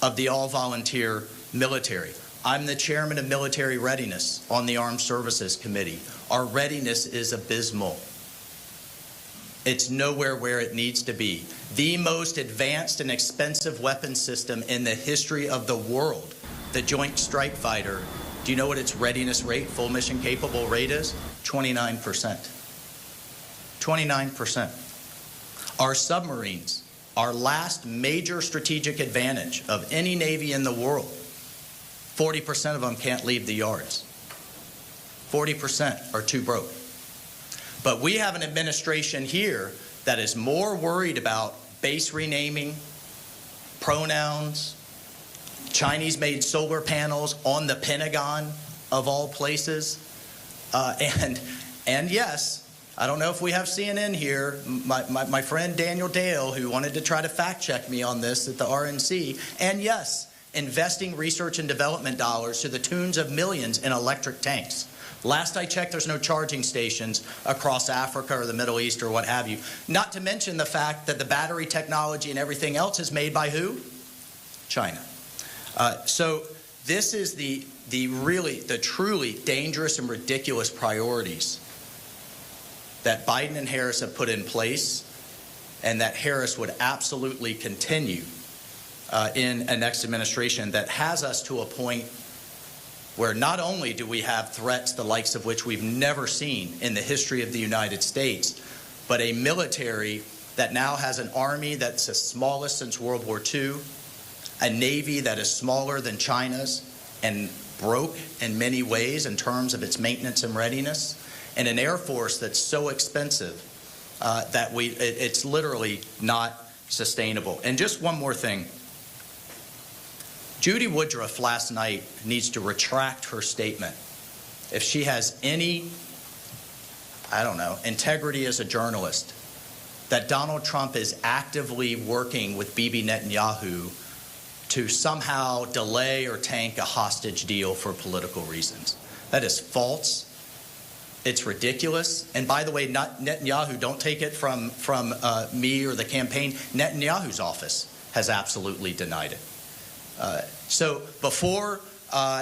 of the all-volunteer military. I'm the chairman of military readiness on the Armed Services Committee. Our readiness is abysmal. It's nowhere where it needs to be. The most advanced and expensive weapon system in the history of the world, the Joint Strike Fighter, do you know what its readiness rate, full mission capable rate is? 29%. 29%. Our submarines, our last major strategic advantage of any Navy in the world, 40% of them can't leave the yards. 40% are too broke. But we have an administration here that is more worried about base renaming, pronouns, Chinese-made solar panels on the Pentagon, of all places. And yes, I don't know if we have CNN here. My friend Daniel Dale, who wanted to try to fact-check me on this at the RNC, and yes, investing research and development dollars to the tunes of millions in electric tanks. Last I checked, there's no charging stations across Africa or the Middle East or what have you. Not to mention the fact that the battery technology and everything else is made by who? China. So this is the truly dangerous and ridiculous priorities that Biden and Harris have put in place, and that Harris would absolutely continue in a next administration that has us to a point where not only do we have threats the likes of which we've never seen in the history of the United States, but a military that now has an army that's the smallest since World War II, a Navy that is smaller than China's and broke in many ways in terms of its maintenance and readiness, and an Air Force that's so expensive that it's literally not sustainable. And just one more thing. Judy Woodruff last night needs to retract her statement. If she has any, integrity as a journalist, that Donald Trump is actively working with Bibi Netanyahu to somehow delay or tank a hostage deal for political reasons. That is false. It's ridiculous. And by the way, not Netanyahu, don't take it from me or the campaign. Netanyahu's office has absolutely denied it. So before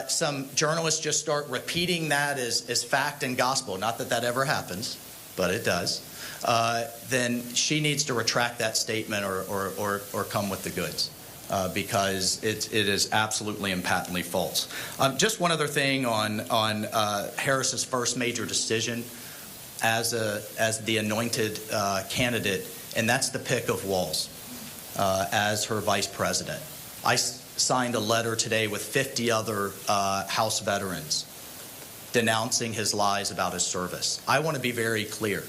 some journalists just start repeating that as fact and gospel, not that that ever happens, but it does, then she needs to retract that statement or come with the goods. Because it is absolutely and patently false. Just one other thing on Harris's first major decision as the anointed candidate, and that's the pick of Walz as her vice president. I signed a letter today with 50 other House veterans denouncing his lies about his service. I want to be very clear.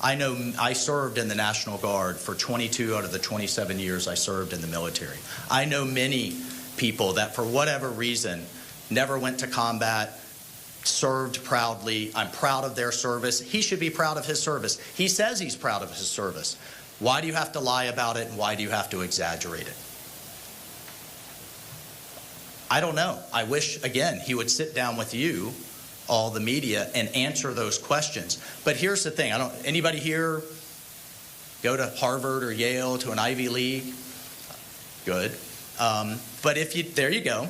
I know I served in the National Guard for 22 out of the 27 years I served in the military. I know many people that for whatever reason never went to combat, served proudly. I'm proud of their service. He should be proud of his service. He says he's proud of his service. Why do you have to lie about it, and why do you have to exaggerate it? I don't know. I wish, again, he would sit down with you, all the media, and answer those questions. But here's the thing. Anybody here go to Harvard or Yale, to an Ivy League? Good. But there you go.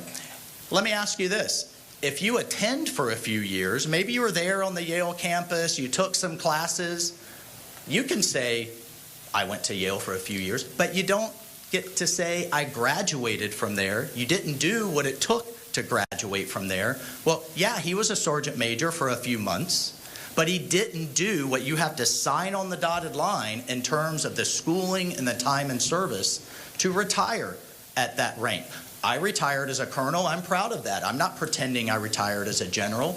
Let me ask you this. If you attend for a few years, maybe you were there on the Yale campus, you took some classes, you can say, I went to Yale for a few years, but you don't get to say, I graduated from there. You didn't do what it took to graduate from there. Well, yeah, he was a sergeant major for a few months, but he didn't do what you have to sign on the dotted line in terms of the schooling and the time and service to retire at that rank. I retired as a colonel. I'm proud of that. I'm not pretending I retired as a general.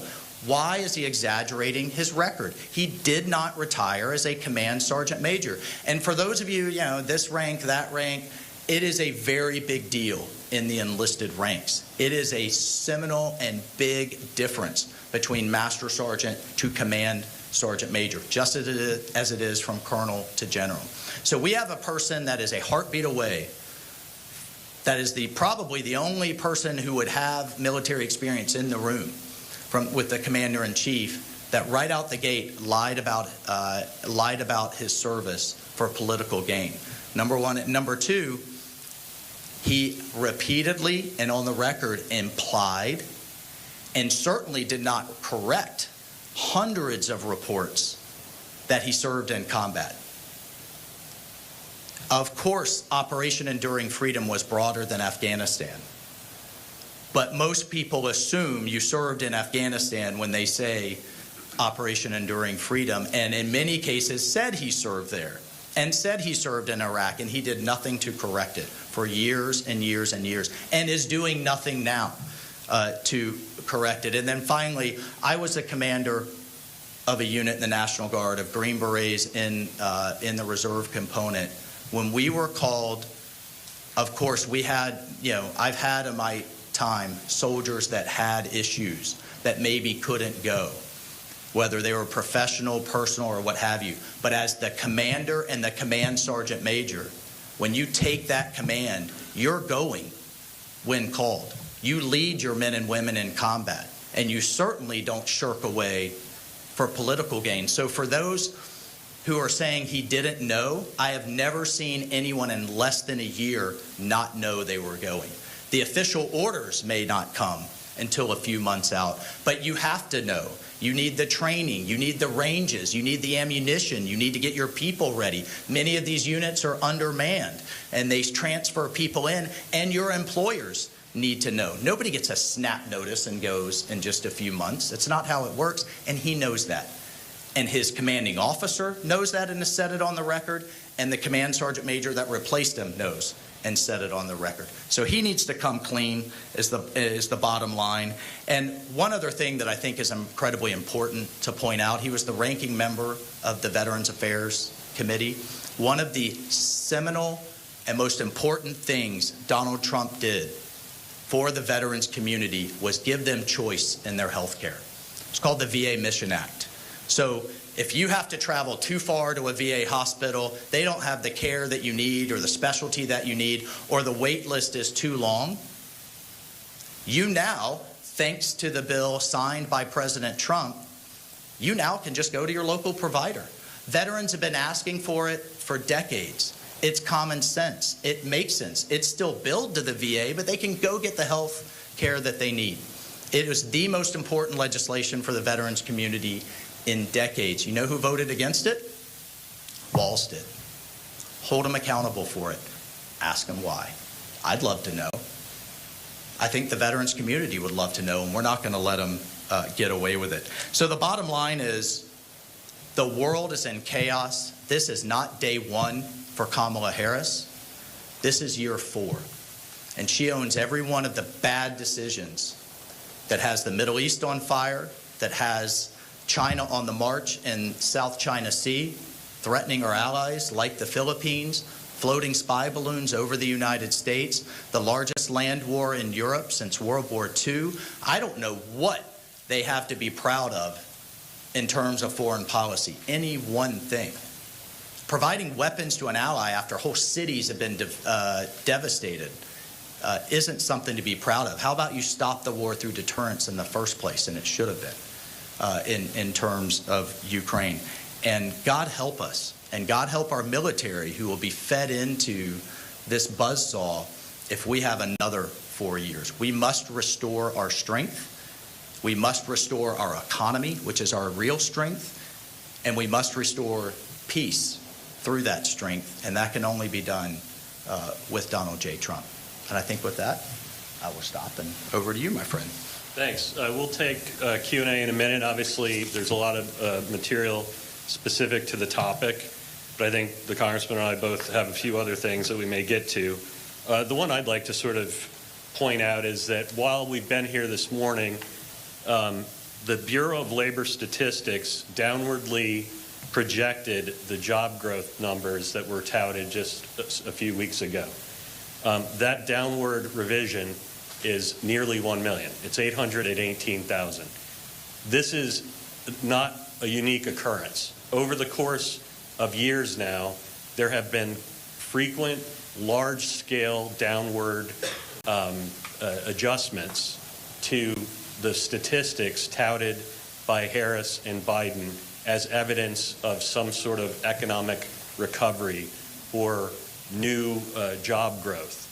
Why is he exaggerating his record? He did not retire as a command sergeant major. And for those of you, this rank, that rank, it is a very big deal in the enlisted ranks. It is a seminal and big difference between master sergeant to command sergeant major, just as it is from colonel to general. So we have a person that is a heartbeat away, that is probably the only person who would have military experience in the room with the commander-in-chief, that right out the gate lied about his service for political gain. Number one. Number two, he repeatedly and on the record implied and certainly did not correct hundreds of reports that he served in combat. Of course, Operation Enduring Freedom was broader than Afghanistan. But most people assume you served in Afghanistan when they say Operation Enduring Freedom, and in many cases said he served there. and said he served in Iraq, and he did nothing to correct it for years and years and years, and is doing nothing now to correct it. And then finally, I was a commander of a unit in the National Guard of Green Berets in the reserve component. When we were called, of course, we had, I've had in my time soldiers that had issues that maybe couldn't go, whether they were professional, personal, or what have you. But as the commander and the command sergeant major, when you take that command, you're going when called. You lead your men and women in combat, and you certainly don't shirk away for political gain. So for those who are saying he didn't know, I have never seen anyone in less than a year not know they were going. The official orders may not come until a few months out, but you have to know. You need the training, you need the ranges, you need the ammunition, you need to get your people ready. Many of these units are undermanned, and they transfer people in, and your employers need to know. Nobody gets a snap notice and goes in just a few months. It's not how it works, and he knows that. And his commanding officer knows that and has said it on the record, and the command sergeant major that replaced him knows and said it on the record. So he needs to come clean is the bottom line. And one other thing that I think is incredibly important to point out, he was the ranking member of the Veterans Affairs Committee. One of the seminal and most important things Donald Trump did for the veterans community was give them choice in their health care. It's called the VA Mission Act. So if you have to travel too far to a VA hospital, they don't have the care that you need or the specialty that you need, or the wait list is too long, you now, thanks to the bill signed by President Trump, you now can just go to your local provider. Veterans have been asking for it for decades. It's common sense. It makes sense. It's still billed to the VA, but they can go get the health care that they need. It was the most important legislation for the veterans community in decades. You know who voted against it? Walz did. Hold them accountable for it. Ask them why. I'd love to know. I think the veterans community would love to know, and we're not going to let them get away with it. So the bottom line is the world is in chaos. This is not day one for Kamala Harris. This is year 4. And she owns every one of the bad decisions that has the Middle East on fire, that has China on the march in South China Sea, threatening our allies like the Philippines, floating spy balloons over the United States, the largest land war in Europe since World War II. I don't know what they have to be proud of in terms of foreign policy, any one thing. Providing weapons to an ally after whole cities have been devastated isn't something to be proud of. How about you stop the war through deterrence in the first place, and it should have been in terms of Ukraine. And God help us, and God help our military who will be fed into this buzzsaw if we have another 4 years. We must restore our strength. We must restore our economy, which is our real strength, and we must restore peace through that strength, and that can only be done with Donald J. Trump. And I think with that, I will stop, and over to you, my friend. Thanks. We'll take Q&A in a minute. Obviously, there's a lot of material specific to the topic, but I think the Congressman and I both have a few other things that we may get to. The one I'd like to sort of point out is that while we've been here this morning, the Bureau of Labor Statistics downwardly projected the job growth numbers that were touted just a few weeks ago. That downward revision is nearly 1 million. It's 818,000. This is not a unique occurrence. Over the course of years now, there have been frequent, large-scale downward adjustments to the statistics touted by Harris and Biden as evidence of some sort of economic recovery or new job growth.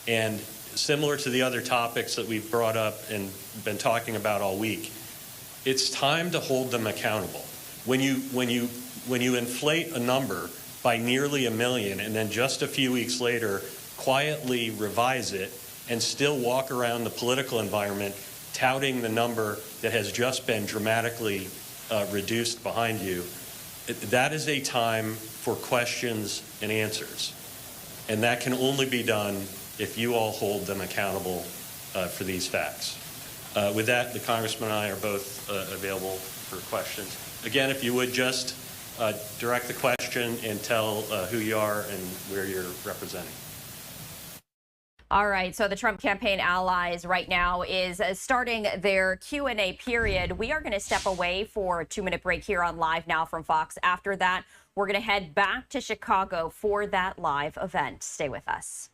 And similar to the other topics that we've brought up and been talking about all week, it's time to hold them accountable. When you inflate a number by nearly 1 million and then just a few weeks later quietly revise it and still walk around the political environment touting the number that has just been dramatically reduced behind you, that is a time for questions and answers. And that can only be done if you all hold them accountable for these facts. With that, the Congressman and I are both available for questions. Again, if you would just direct the question and tell who you are and where you're representing. All right, so the Trump campaign allies right now is starting their Q&A period. We are going to step away for a 2-minute break here on Live Now from Fox. After that, we're going to head back to Chicago for that live event. Stay with us.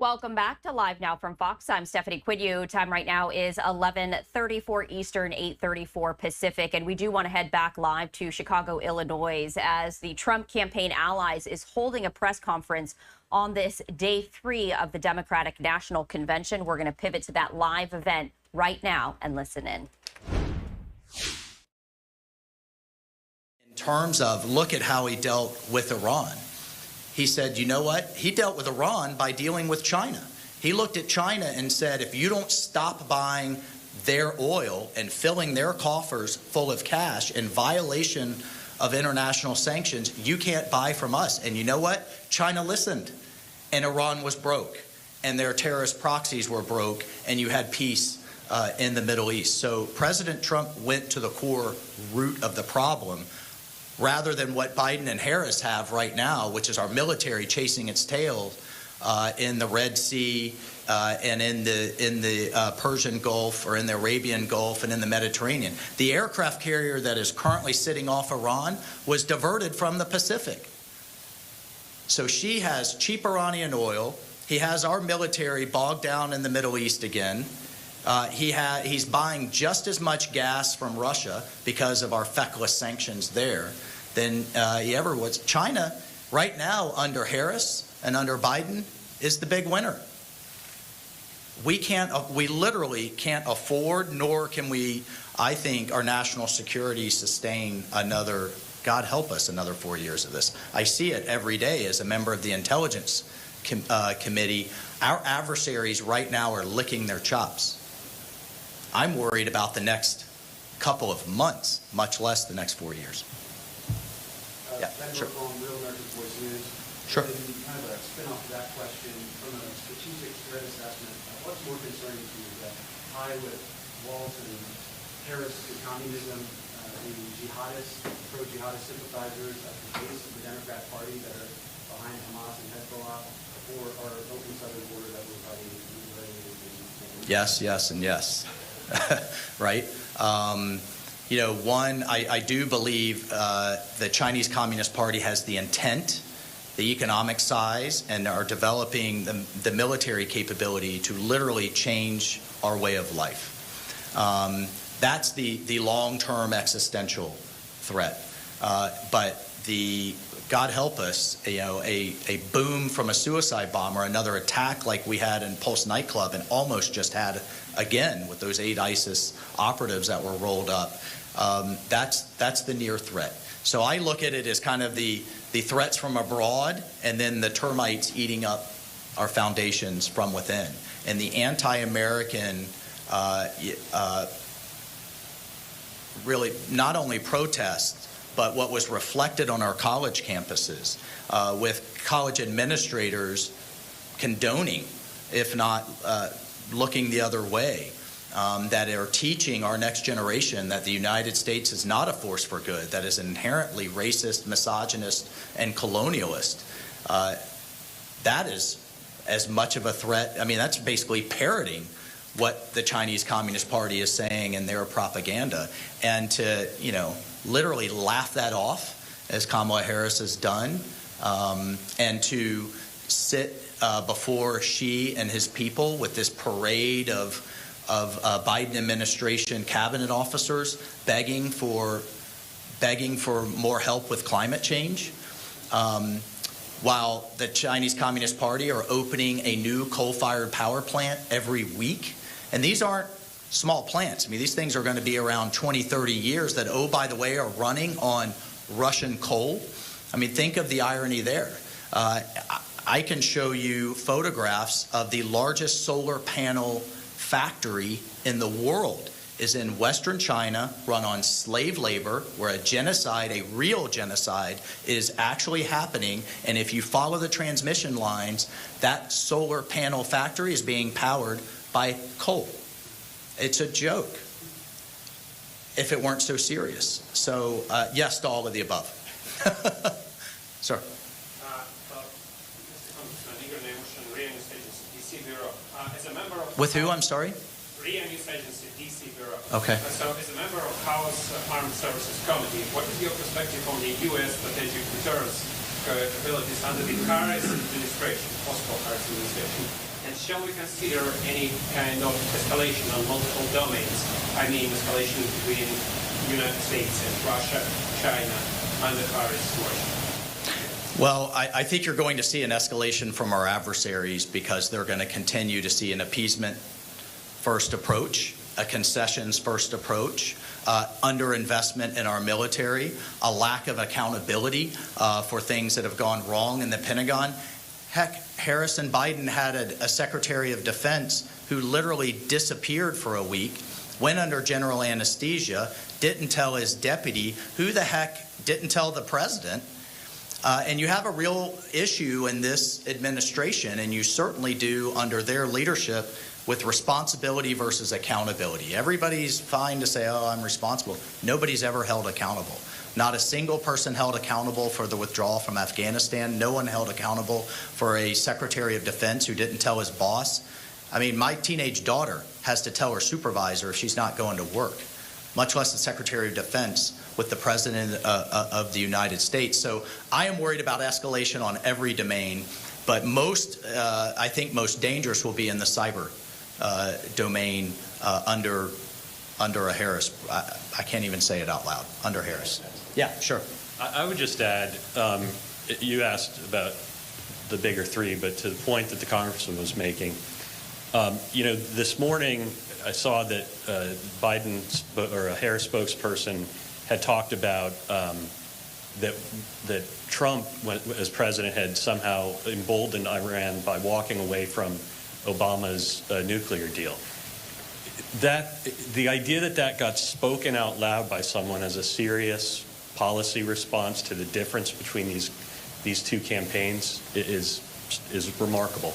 Welcome back to Live Now from Fox. I'm Stephanie Quidue. Time right now is 11:34 Eastern, 8:34 Pacific. And we do want to head back live to Chicago, Illinois, as the Trump campaign allies is holding a press conference on this day 3 of the Democratic National Convention. We're going to pivot to that live event right now and listen in. In terms of, look at how he dealt with Iran. He said, you know what? He dealt with Iran by dealing with China. He looked at China and said, if you don't stop buying their oil and filling their coffers full of cash in violation of international sanctions, you can't buy from us. And you know what? China listened, and Iran was broke, and their terrorist proxies were broke, and you had peace in the Middle East. So President Trump went to the core root of the problem, rather than what Biden and Harris have right now, which is our military chasing its tail in the Red Sea and in the Persian Gulf or in the Arabian Gulf and in the Mediterranean. The aircraft carrier that is currently sitting off Iran was diverted from the Pacific. So she has cheap Iranian oil. He has our military bogged down in the Middle East again. He's buying just as much gas from Russia because of our feckless sanctions there than he ever was. China, right now, under Harris and under Biden, is the big winner. We literally can't afford, nor can we, I think, our national security sustain another, God help us, another 4 years of this. I see it every day as a member of the Intelligence Committee. Our adversaries right now are licking their chops. I'm worried about the next couple of months, much less the next 4 years. Yeah, sure. From Real American Voice News. Sure. And kind of a spin-off to that question, from a strategic threat assessment, what's more concerning to you, that tie with Walz and Harris to communism, the jihadists, pro-jihadist sympathizers at the base of the Democrat Party that are behind Hamas and Hezbollah, or our open southern border that we're fighting? Yes, yes, and yes. Right? One, I do believe the Chinese Communist Party has the intent, the economic size, and are developing the military capability to literally change our way of life. That's the long-term existential threat. But God help us, a boom from a suicide bomb or another attack like we had in Pulse nightclub and almost just had again with those 8 ISIS operatives that were rolled up. That's the near threat. So I look at it as kind of the threats from abroad and then the termites eating up our foundations from within. And the anti-American really not only protests, but what was reflected on our college campuses with college administrators condoning, if not looking the other way, that are teaching our next generation that the United States is not a force for good, that is inherently racist, misogynist, and colonialist. That is as much of a threat. I mean, that's basically parroting what the Chinese Communist Party is saying in their propaganda. And to, literally laugh that off, as Kamala Harris has done, and to sit before Xi and his people with this parade of Biden administration cabinet officers begging for more help with climate change, while the Chinese Communist Party are opening a new coal-fired power plant every week. And these aren't small plants. I mean, these things are going to be around 20, 30 years that, oh, by the way, are running on Russian coal. I mean, think of the irony there. I can show you photographs of the largest solar panel factory in the world is in Western China, run on slave labor, where a genocide, a real genocide, is actually happening. And if you follow the transmission lines, that solar panel factory is being powered by coal. It's a joke if it weren't so serious. So yes to all of the above. Sir. With who, I'm sorry? RIA News Agency, DC Bureau. Okay. So as a member of House Armed Services Committee, what is your perspective on the U.S. strategic deterrence capabilities under the Harris administration, possible Harris administration? And shall we consider any kind of escalation on multiple domains? I mean, escalation between the United States and Russia, China, under Harris administration. Well, I think you're going to see an escalation from our adversaries because they're going to continue to see an appeasement-first approach, a concessions-first approach, underinvestment in our military, a lack of accountability for things that have gone wrong in the Pentagon. Heck, Harris and Biden had a Secretary of Defense who literally disappeared for a week, went under general anesthesia, didn't tell his deputy, who the heck didn't tell the president. And you have a real issue in this administration, and you certainly do under their leadership, with responsibility versus accountability. Everybody's fine to say, oh, I'm responsible. Nobody's ever held accountable. Not a single person held accountable for the withdrawal from Afghanistan. No one held accountable for a Secretary of Defense who didn't tell his boss. I mean, my teenage daughter has to tell her supervisor if she's not going to work, much less the Secretary of Defense with the President of the United States. So I am worried about escalation on every domain, but I think most dangerous will be in the cyber domain under a Harris. I can't even say it out loud, under Harris. Yeah, sure. I would just add, you asked about the bigger three, but to the point that the Congressman was making, this morning I saw that a Harris spokesperson had talked about that Trump, as president, had somehow emboldened Iran by walking away from Obama's nuclear deal. The idea that got spoken out loud by someone as a serious policy response to the difference between these two campaigns is remarkable.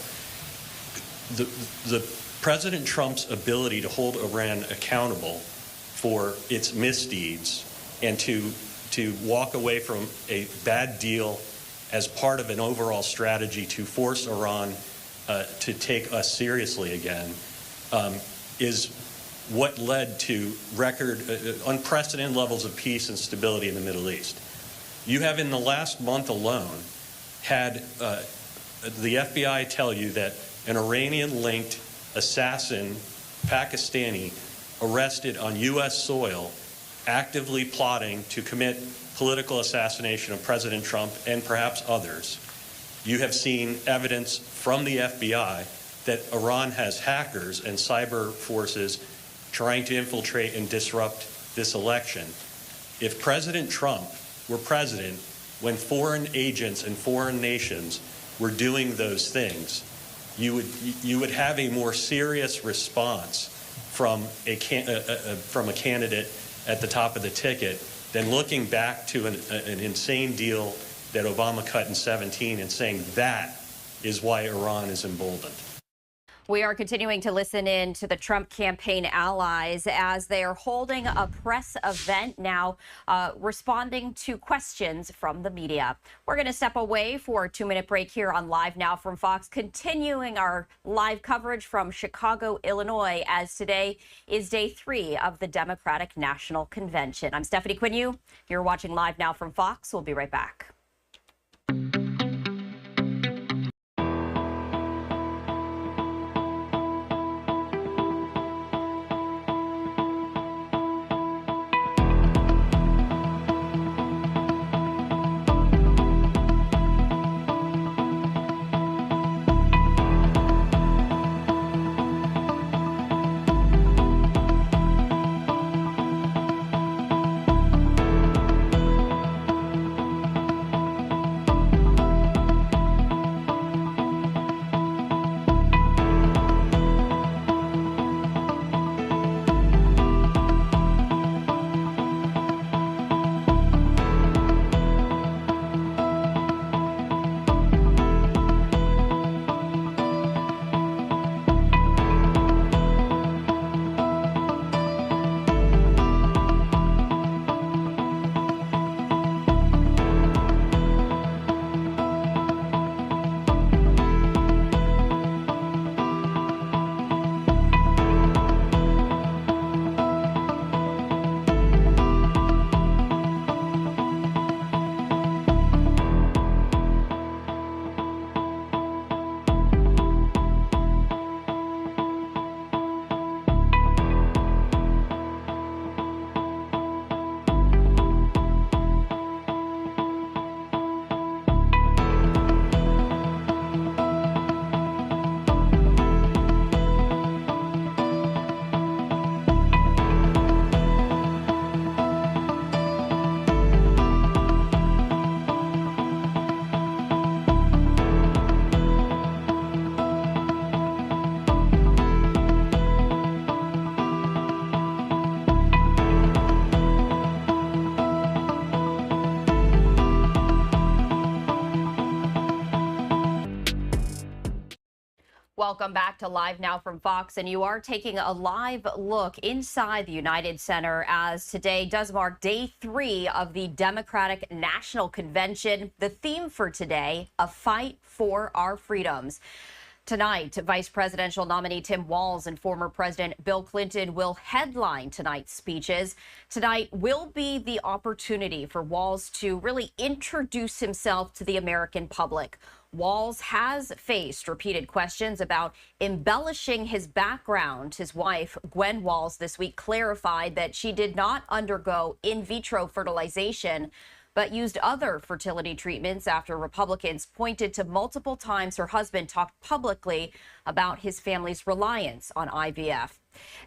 The President Trump's ability to hold Iran accountable for its misdeeds and to walk away from a bad deal as part of an overall strategy to force Iran to take us seriously again is what led to record unprecedented levels of peace and stability in the Middle East. You have in the last month alone had the FBI tell you that an Iranian-linked assassin, Pakistani, arrested on U.S. soil, actively plotting to commit political assassination of President Trump and perhaps others. You have seen evidence from the FBI that Iran has hackers and cyber forces trying to infiltrate and disrupt this election. If President Trump were president when foreign agents and foreign nations were doing those things, you would have a more serious response from a candidate at the top of the ticket than looking back to an insane deal that Obama cut in 2017 and saying that is why Iran is emboldened. We are continuing to listen in to the Trump campaign allies as they are holding a press event now, responding to questions from the media. We're going to step away for a 2-minute break here on Live Now from Fox, continuing our live coverage from Chicago, Illinois, as today is day 3 of the Democratic National Convention. I'm Stephanie Quinue. You're watching Live Now from Fox. We'll be right back. Welcome back to Live Now from Fox, and you are taking a live look inside the United Center as today does mark day 3 of the Democratic National Convention. The theme for today, a fight for our freedoms. Tonight, Vice Presidential nominee Tim Walz and former President Bill Clinton will headline tonight's speeches. Tonight will be the opportunity for Walz to really introduce himself to the American public. Walz has faced repeated questions about embellishing his background. His wife, Gwen Walz, this week clarified that she did not undergo in vitro fertilization, but used other fertility treatments after Republicans pointed to multiple times her husband talked publicly about his family's reliance on IVF.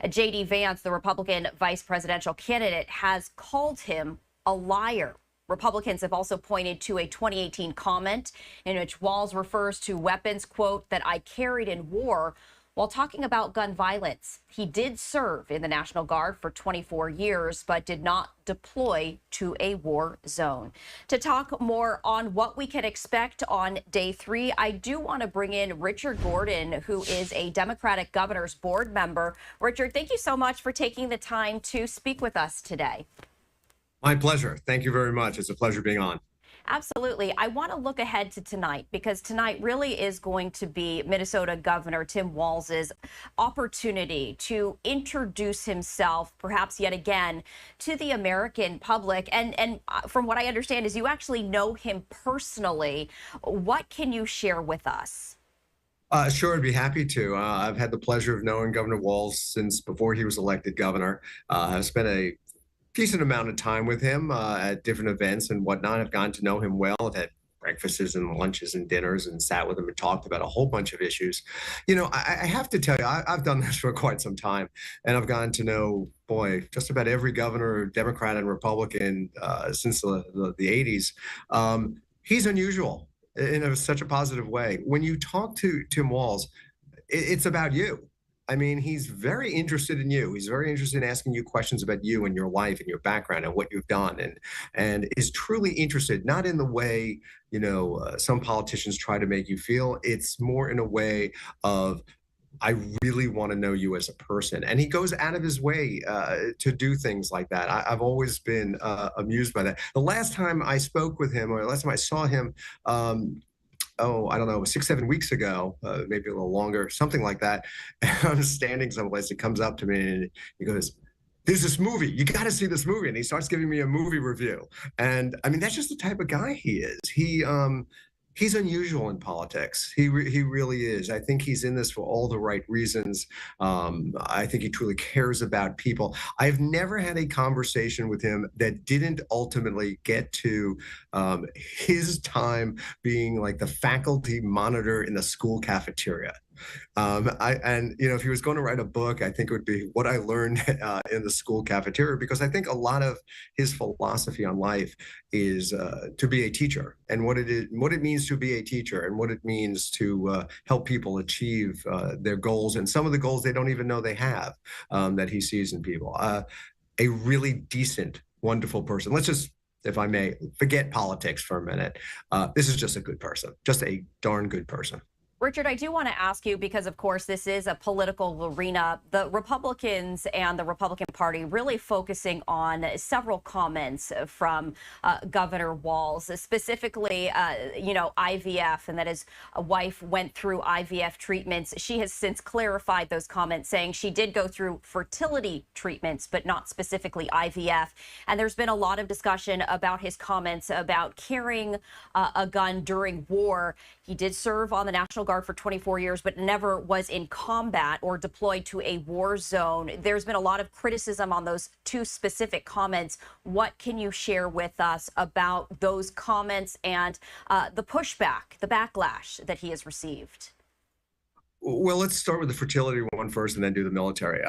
J.D. Vance, the Republican vice presidential candidate, has called him a liar. Republicans have also pointed to a 2018 comment in which Walz refers to weapons, quote, that I carried in war, while talking about gun violence. He did serve in the National Guard for 24 years, but did not deploy to a war zone. To talk more on what we can expect on day 3, I do want to bring in Richard Gordon, who is a Democratic Governor's Board member. Richard, thank you so much for taking the time to speak with us today. My pleasure. Thank you very much. It's a pleasure being on. Absolutely. I want to look ahead to tonight because tonight really is going to be Minnesota Governor Tim Walz's opportunity to introduce himself, perhaps yet again, to the American public. And from what I understand is you actually know him personally. What can you share with us? Sure, I'd be happy to. I've had the pleasure of knowing Governor Walz since before he was elected governor. I've spent a decent amount of time with him at different events and whatnot. I've gotten to know him well. I've had breakfasts and lunches and dinners and sat with him and talked about a whole bunch of issues. You know, I have to tell you, I've done this for quite some time, and I've gotten to know, boy, just about every governor, Democrat and Republican, since the 80s. He's unusual in such a positive way. When you talk to Tim Walz, it's about you. I mean, he's very interested in you. He's very interested in asking you questions about you and your life and your background and what you've done, and is truly interested, not in the way, you know, some politicians try to make you feel. It's more in a way of, I really want to know you as a person. And he goes out of his way to do things like that. I've always been amused by that. The last time I spoke with him, or the last time I saw him, I don't know, 6-7 weeks ago, maybe a little longer, something like that. And I'm standing someplace, he comes up to me and he goes, "There's this movie, you got to see this movie." And he starts giving me a movie review. And I mean, that's just the type of guy he is. He's unusual in politics. He really is. I think he's in this for all the right reasons. I think he truly cares about people. I've never had a conversation with him that didn't ultimately get to his time being like the faculty monitor in the school cafeteria. And you know, if he was going to write a book, I think it would be What I Learned in the School Cafeteria, because I think a lot of his philosophy on life is to be a teacher, and what it means to be a teacher, and what it means to help people achieve their goals, and some of the goals they don't even know they have, that he sees in people. A really decent, wonderful person. Let's just, if I may, forget politics for a minute. This is just a good person, just a darn good person. Richard, I do want to ask you, because of course this is a political arena, the Republicans and the Republican Party really focusing on several comments from Governor Walz, specifically, you know, IVF, and that his wife went through IVF treatments. She has since clarified those comments, saying she did go through fertility treatments, but not specifically IVF. And there's been a lot of discussion about his comments about carrying a gun during war. He did serve on the National Guard for 24 years, but never was in combat or deployed to a war zone. There's been a lot of criticism on those two specific comments. What can you share with us about those comments and the pushback, the backlash that he has received? Well, let's start with the fertility one first and then do the military.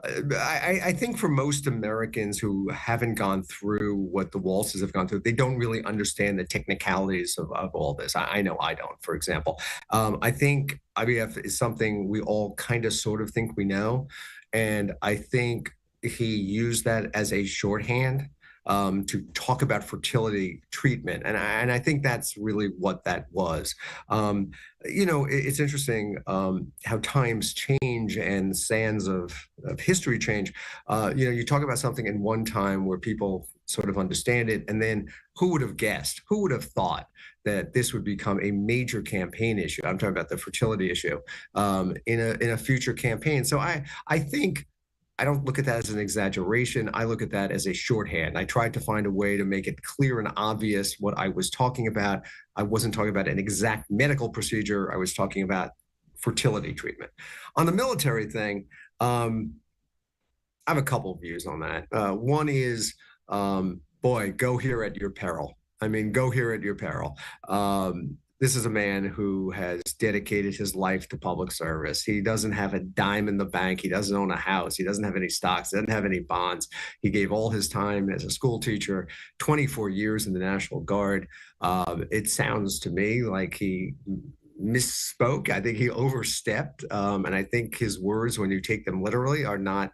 I think for most Americans who haven't gone through what the Walzes have gone through, they don't really understand the technicalities of all this. I know I don't, for example. I think IVF is something we all kind of sort of think we know. And I think he used that as a shorthand to talk about fertility treatment. And I think that's really what that was. You know, it's interesting how times change and sands of history change. You know, you talk about something in one time where people sort of understand it, and then who would have guessed, who would have thought that this would become a major campaign issue? I'm talking about the fertility issue in a future campaign. So I think, I don't look at that as an exaggeration. I look at that as a shorthand. I tried to find a way to make it clear and obvious what I was talking about. I wasn't talking about an exact medical procedure. I was talking about fertility treatment. On the military thing, I have a couple of views on that. One is, boy, go here at your peril. I mean, go here at your peril. This is a man who has dedicated his life to public service. He doesn't have a dime in the bank. He doesn't own a house. He doesn't have any stocks. He doesn't have any bonds. He gave all his time as a school teacher, 24 years in the National Guard. It sounds to me like he misspoke. I think he overstepped, and I think his words, when you take them literally, are not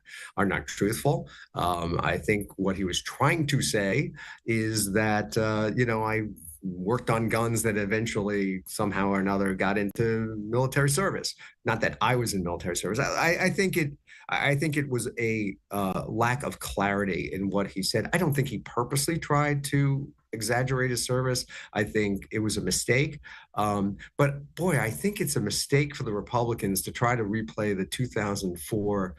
truthful. I think what he was trying to say is that you know, I worked on guns that eventually somehow or another got into military service. Not that I was in military service. I think it was a lack of clarity in what he said. I don't think he purposely tried to exaggerated service. I think it was a mistake. But boy, I think it's a mistake for the Republicans to try to replay the 2004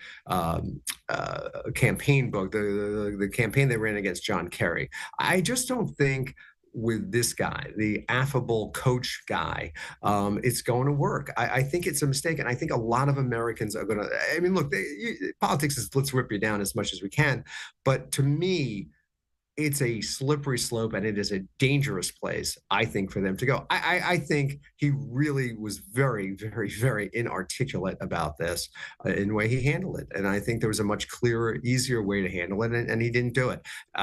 campaign book, the campaign they ran against John Kerry. I just don't think with this guy, the affable coach guy, it's going to work. I think it's a mistake. And I think a lot of Americans are going to, I mean, look, politics is let's rip you down as much as we can. But to me, it's a slippery slope and it is a dangerous place, I think, for them to go. I think he really was very, very, very inarticulate about this in the way he handled it. And I think there was a much clearer, easier way to handle it, and he didn't do it.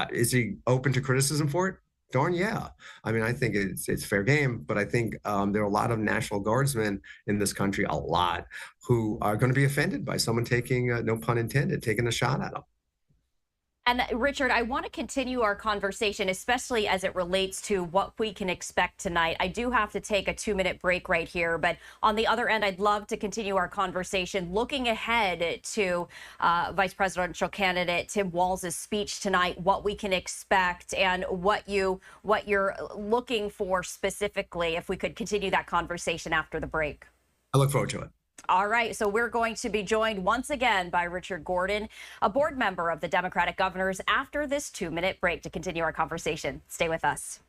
Is he open to criticism for it? Darn yeah. I mean, I think it's fair game, but I think there are a lot of National Guardsmen in this country, a lot, who are going to be offended by someone taking, no pun intended, taking a shot at them. And Richard, I want to continue our conversation, especially as it relates to what we can expect tonight. I do have to take a 2-minute break right here, but on the other end, I'd love to continue our conversation looking ahead to Vice Presidential candidate Tim Walz's speech tonight, what we can expect and what you're looking for specifically, if we could continue that conversation after the break. I look forward to it. All right, so we're going to be joined once again by Richard Gordon, a board member of the Democratic Governors, after this 2-minute break to continue our conversation. Stay with us.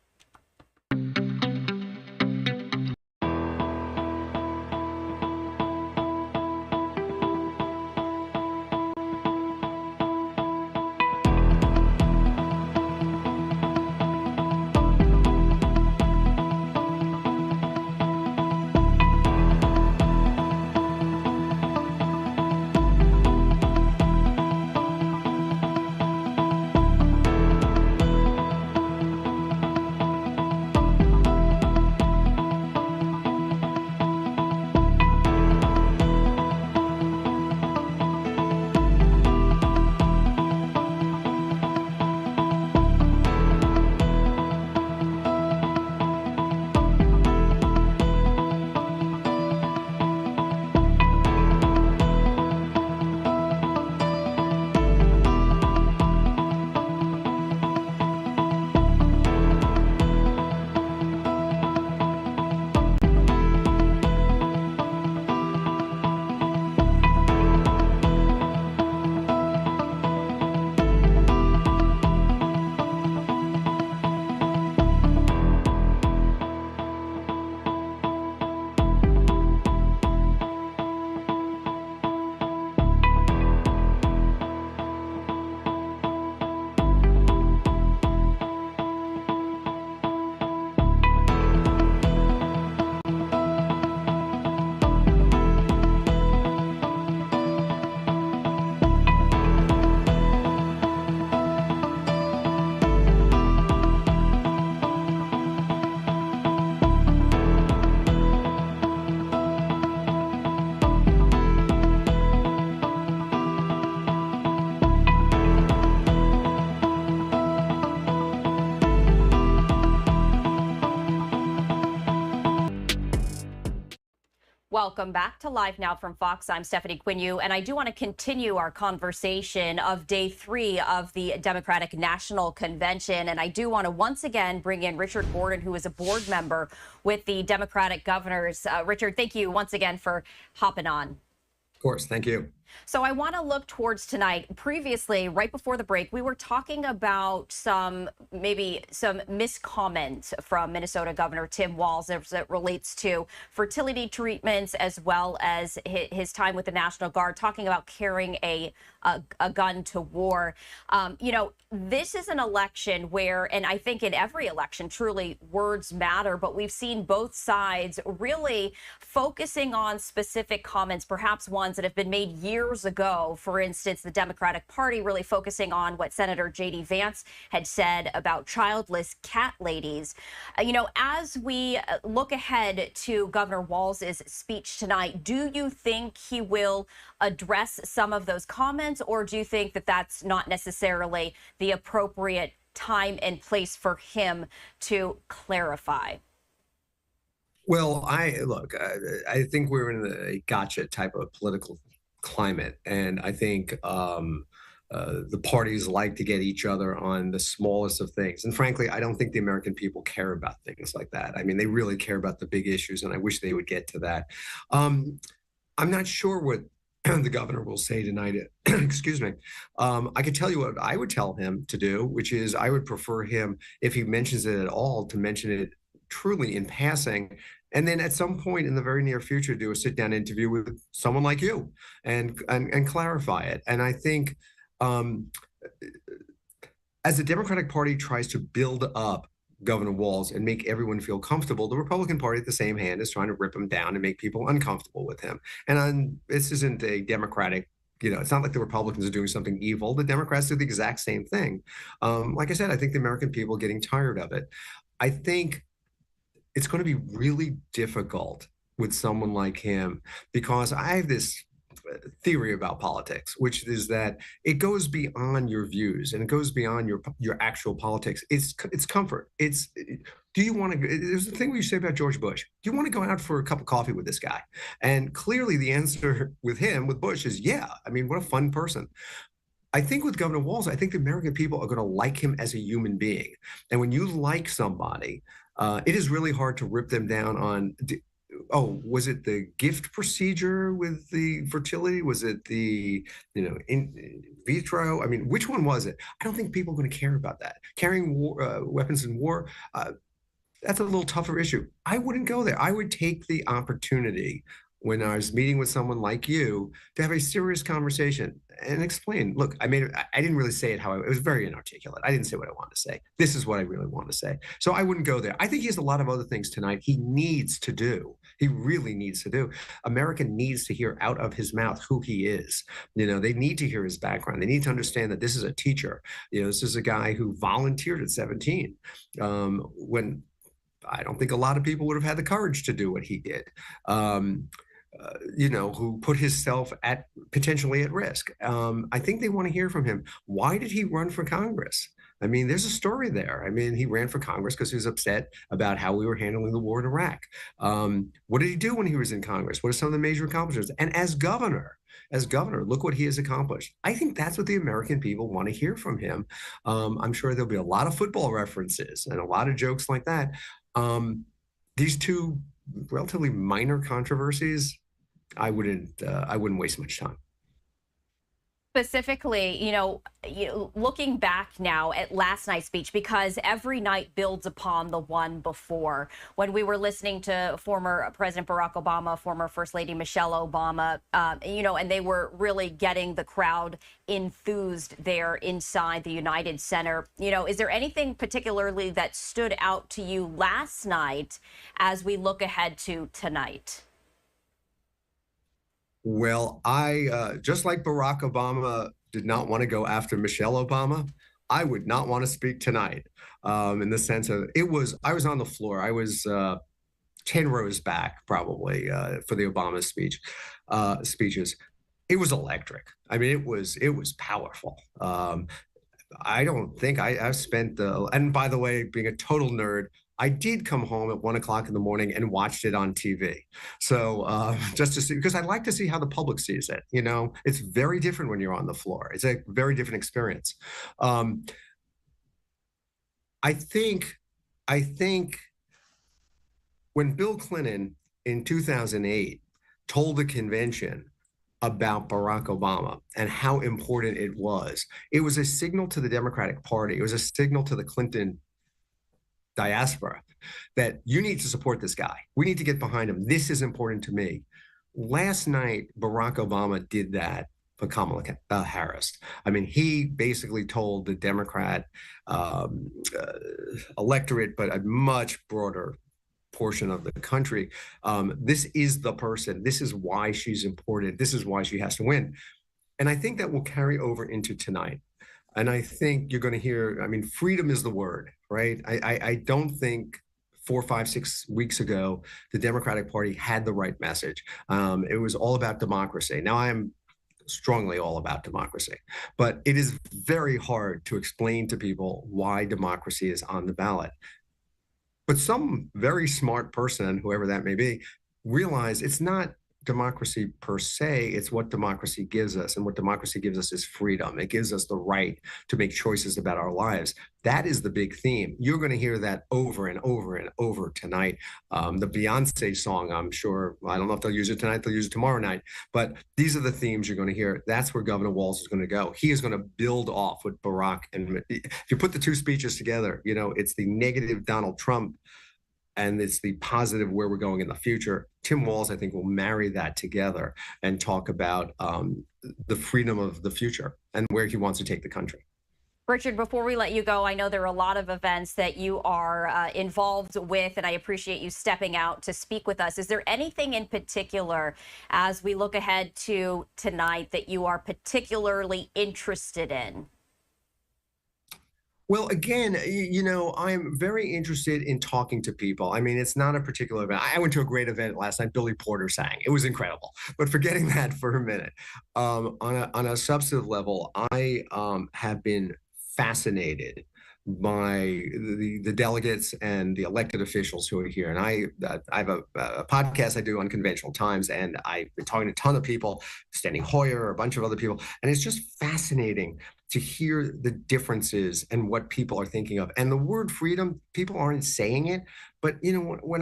Welcome back to Live Now from Fox. I'm Stephanie Quinu, and I do want to continue our conversation of day 3 of the Democratic National Convention. And I do want to once again bring in Richard Gordon, who is a board member with the Democratic Governors. Richard, thank you once again for hopping on. Of course. Thank you. So I want to look towards tonight. Previously, right before the break, we were talking about maybe some miscomment from Minnesota Governor Tim Walz as it relates to fertility treatments, as well as his time with the National Guard, talking about carrying a gun to war. You know, this is an election where, and I think in every election, truly words matter, but we've seen both sides really focusing on specific comments, perhaps ones that have been made years ago. For instance, the Democratic Party really focusing on what Senator J.D. Vance had said about childless cat ladies. You know, as we look ahead to Governor Walz's speech tonight, do you think he will address some of those comments, or do you think that that's not necessarily the appropriate time and place for him to clarify? Well, I think we're in a gotcha type of political climate, and I think the parties like to get each other on the smallest of things. And frankly, I don't think the American people care about things like that. I mean, they really care about the big issues, and I wish they would get to that. I'm not sure what the governor will say tonight. Excuse me. I could tell you what I would tell him to do, which is I would prefer him, if he mentions it at all, to mention it truly in passing. And then at some point in the very near future, do a sit-down interview with someone like you and clarify it. And I think as the Democratic Party tries to build up Governor Walz and make everyone feel comfortable, the Republican Party at the same hand is trying to rip him down and make people uncomfortable with him. And this isn't a Democratic, it's not like the Republicans are doing something evil. The Democrats do the exact same thing. Like I said, I think the American people are getting tired of it. I think it's going to be really difficult with someone like him because I have this theory about politics, which is that it goes beyond your views and it goes beyond your actual politics. It's comfort. Do you want to? There's the thing we say about George Bush. Do you want to go out for a cup of coffee with this guy? And clearly, the answer with Bush, is yeah. I mean, what a fun person. I think with Governor Walz, I think the American people are going to like him as a human being. And when you like somebody, it is really hard to rip them down on. Oh, was it the gift procedure with the fertility? Was it the, in vitro? I mean, which one was it? I don't think people are going to care about that. Carrying weapons in war, that's a little tougher issue. I wouldn't go there. I would take the opportunity when I was meeting with someone like you to have a serious conversation and explain, look, I didn't really say it it was very inarticulate. I didn't say what I wanted to say. This is what I really want to say. So I wouldn't go there. I think he has a lot of other things tonight he needs to do. He really needs to do. America needs to hear out of his mouth who he is. They need to hear his background. They need to understand that this is a teacher. This is a guy who volunteered at 17 when I don't think a lot of people would have had the courage to do what he did. Who put himself potentially at risk. I think they want to hear from him. Why did he run for Congress? I mean, there's a story there. I mean, he ran for Congress because he was upset about how we were handling the war in Iraq. What did he do when he was in Congress? What are some of the major accomplishments? And as governor, look what he has accomplished. I think that's what the American people want to hear from him. I'm sure there'll be a lot of football references and a lot of jokes like that. These two relatively minor controversies, I wouldn't waste much time. Specifically, looking back now at last night's speech, because every night builds upon the one before. When we were listening to former President Barack Obama, former First Lady Michelle Obama, and they were really getting the crowd enthused there inside the United Center. Is there anything particularly that stood out to you last night as we look ahead to tonight? Well, I just like Barack Obama did not want to go after Michelle Obama, I would not want to speak tonight. In the sense of I was on the floor. I was 10 rows back probably for the Obama speeches. It was electric. I mean, it was powerful. I don't think I've spent and by the way, being a total nerd, I did come home at 1 o'clock in the morning and watched it on TV. So just to see, because I like to see how the public sees it. It's very different when you're on the floor. It's a very different experience. I think when Bill Clinton in 2008 told the convention about Barack Obama and how important it was a signal to the Democratic Party. It was a signal to the Clinton diaspora that you need to support this guy. We need to get behind him. This is important to me. Last night, Barack Obama did that for Kamala Harris. I mean, he basically told the Democrat electorate, but a much broader portion of the country, this is the person. This is why she's important. This is why she has to win. And I think that will carry over into tonight. And I think you're going to hear, freedom is the word, right? I don't think 4, 5, 6 weeks ago, the Democratic Party had the right message. It was all about democracy. Now I am strongly all about democracy, but it is very hard to explain to people why democracy is on the ballot. But some very smart person, whoever that may be, realized it's not democracy per se, it's what democracy gives us. And what democracy gives us is freedom. It gives us the right to make choices about our lives. That is the big theme. You're going to hear that over and over and over tonight. The Beyonce song, I'm sure, I don't know if they'll use it tonight, they'll use it tomorrow night, but these are the themes you're going to hear. That's where Governor Walz is going to go. He is going to build off with Barack. And if you put the two speeches together, you know, it's the negative Donald Trump and it's the positive where we're going in the future. Tim Walz, I think, will marry that together and talk about the freedom of the future and where he wants to take the country. Richard, before we let you go, I know there are a lot of events that you are involved with, and I appreciate you stepping out to speak with us. Is there anything in particular as we look ahead to tonight that you are particularly interested in? Well, again, you know, I'm very interested in talking to people. I mean, it's not a particular event. I went to a great event last night. Billy Porter sang. It was incredible. But forgetting that for a minute, on a substantive level, I have been fascinated by the delegates and the elected officials who are here. And I have a podcast I do on conventional times, and I've been talking to a ton of people, Steny Hoyer, a bunch of other people, and it's just fascinating to hear the differences and what people are thinking of. And the word freedom, people aren't saying it, but you know, when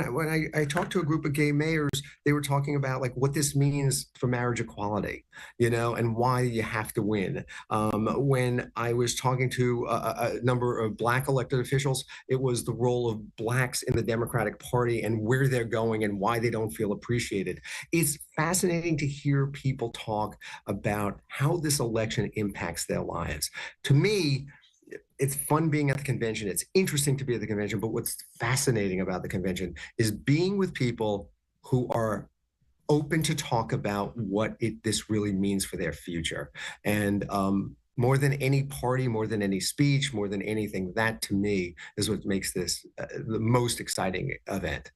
I talked to a group of gay mayors, they were talking about like what this means for marriage equality, you know, and why you have to win. When I was talking to a number of Black elected officials, it was the role of Blacks in the Democratic Party and where they're going and why they don't feel appreciated. It's fascinating to hear people talk about how this election impacts their lives. To me, it's fun being at the convention. It's interesting to be at the convention, but what's fascinating about the convention is being with people who are open to talk about what this really means for their future. And more than any party, more than any speech, more than anything, that to me is what makes this the most exciting event.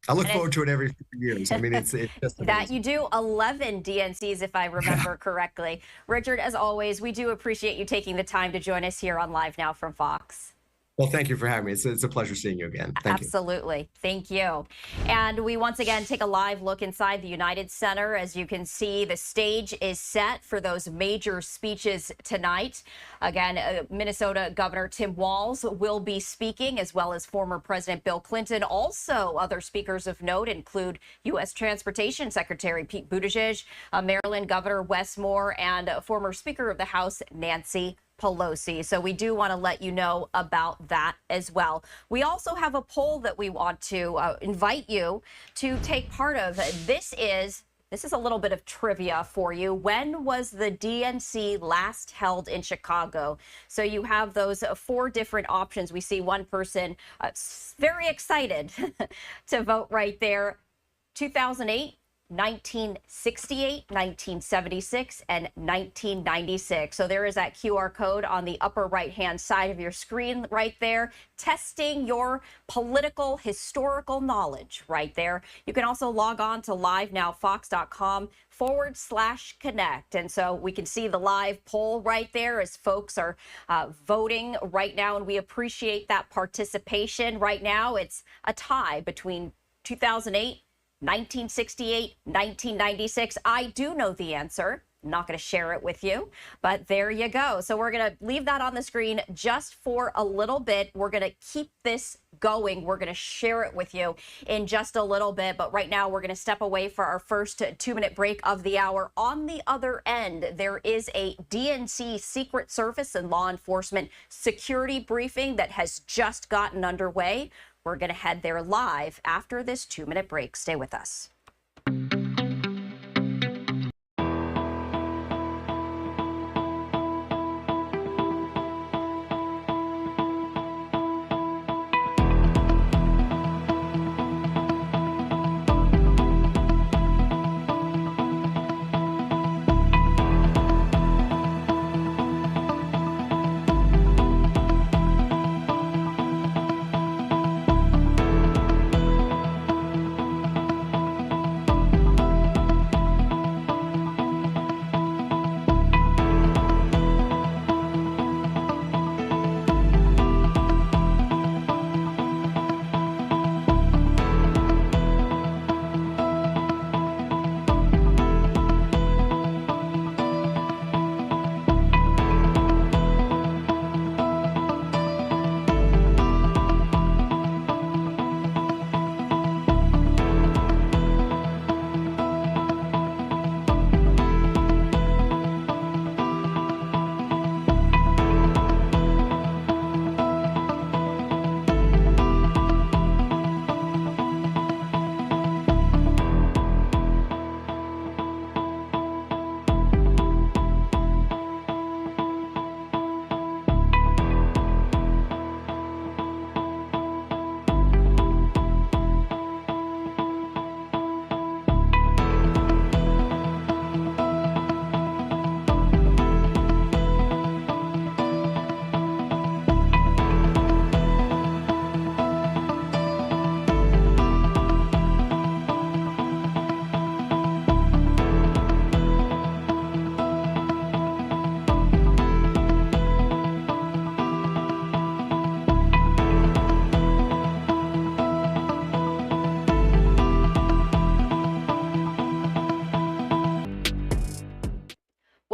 I look forward to it every few years. I mean, it's just amazing. That you do 11 DNCs, if I remember correctly. Richard, as always, we do appreciate you taking the time to join us here on Live Now from Fox. Well, thank you for having me. It's a pleasure seeing you again. Thank you. Absolutely. Thank you. And we once again take a live look inside the United Center. As you can see, the stage is set for those major speeches tonight. Again, Minnesota Governor Tim Walz will be speaking, as well as former President Bill Clinton. Also, other speakers of note include U.S. Transportation Secretary Pete Buttigieg, Maryland Governor Wes Moore, and former Speaker of the House Nancy Pelosi. So we do want to let you know about that as well. We also have a poll that we want to invite you to take part of. This is a little bit of trivia for you. When was the DNC last held in Chicago? So you have those 4 different options. We see one person very excited to vote right there. 2008, 1968, 1976, and 1996. So there is that QR code on the upper right-hand side of your screen right there, testing your political historical knowledge right there. You can also log on to livenowfox.com/connect. And so we can see the live poll right there as folks are voting right now, and we appreciate that participation. Right now, it's a tie between 2008, 1968, 1996. I do know the answer. I'm not going to share it with you, but there you go. So we're going to leave that on the screen just for a little bit. We're going to keep this going. We're going to share it with you in just a little bit. But right now, we're going to step away for our first 2-minute break of the hour. On the other end, there is a DNC Secret Service and law enforcement security briefing that has just gotten underway. We're going to head there live after this 2-minute break. Stay with us.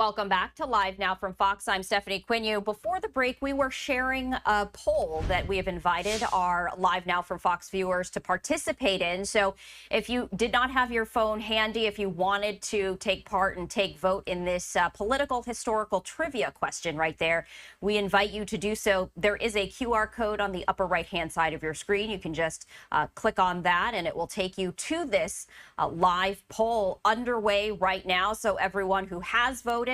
Welcome back to Live Now from Fox. I'm Stephanie Quinu. Before the break, we were sharing a poll that we have invited our Live Now from Fox viewers to participate in. So if you did not have your phone handy, if you wanted to take part and take vote in this political historical trivia question right there, we invite you to do so. There is a QR code on the upper right-hand side of your screen. You can just click on that and it will take you to this live poll underway right now. So everyone who has voted,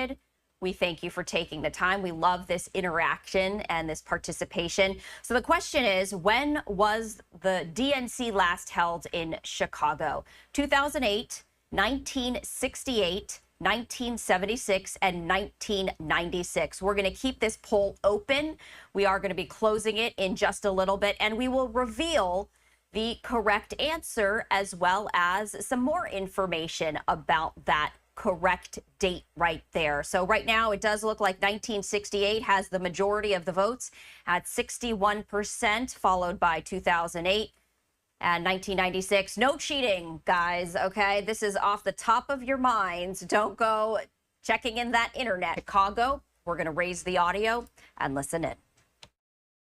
we thank you for taking the time. We love this interaction and this participation. So the question is, when was the DNC last held in Chicago? 2008, 1968, 1976, and 1996. We're going to keep this poll open. We are going to be closing it in just a little bit, and we will reveal the correct answer as well as some more information about that correct date right there. So right now it does look like 1968 has the majority of the votes at 61%, followed by 2008 and 1996. No cheating, guys, okay? This is off the top of your minds. Don't go checking in that internet. Chicago, we're going to raise the audio and listen in.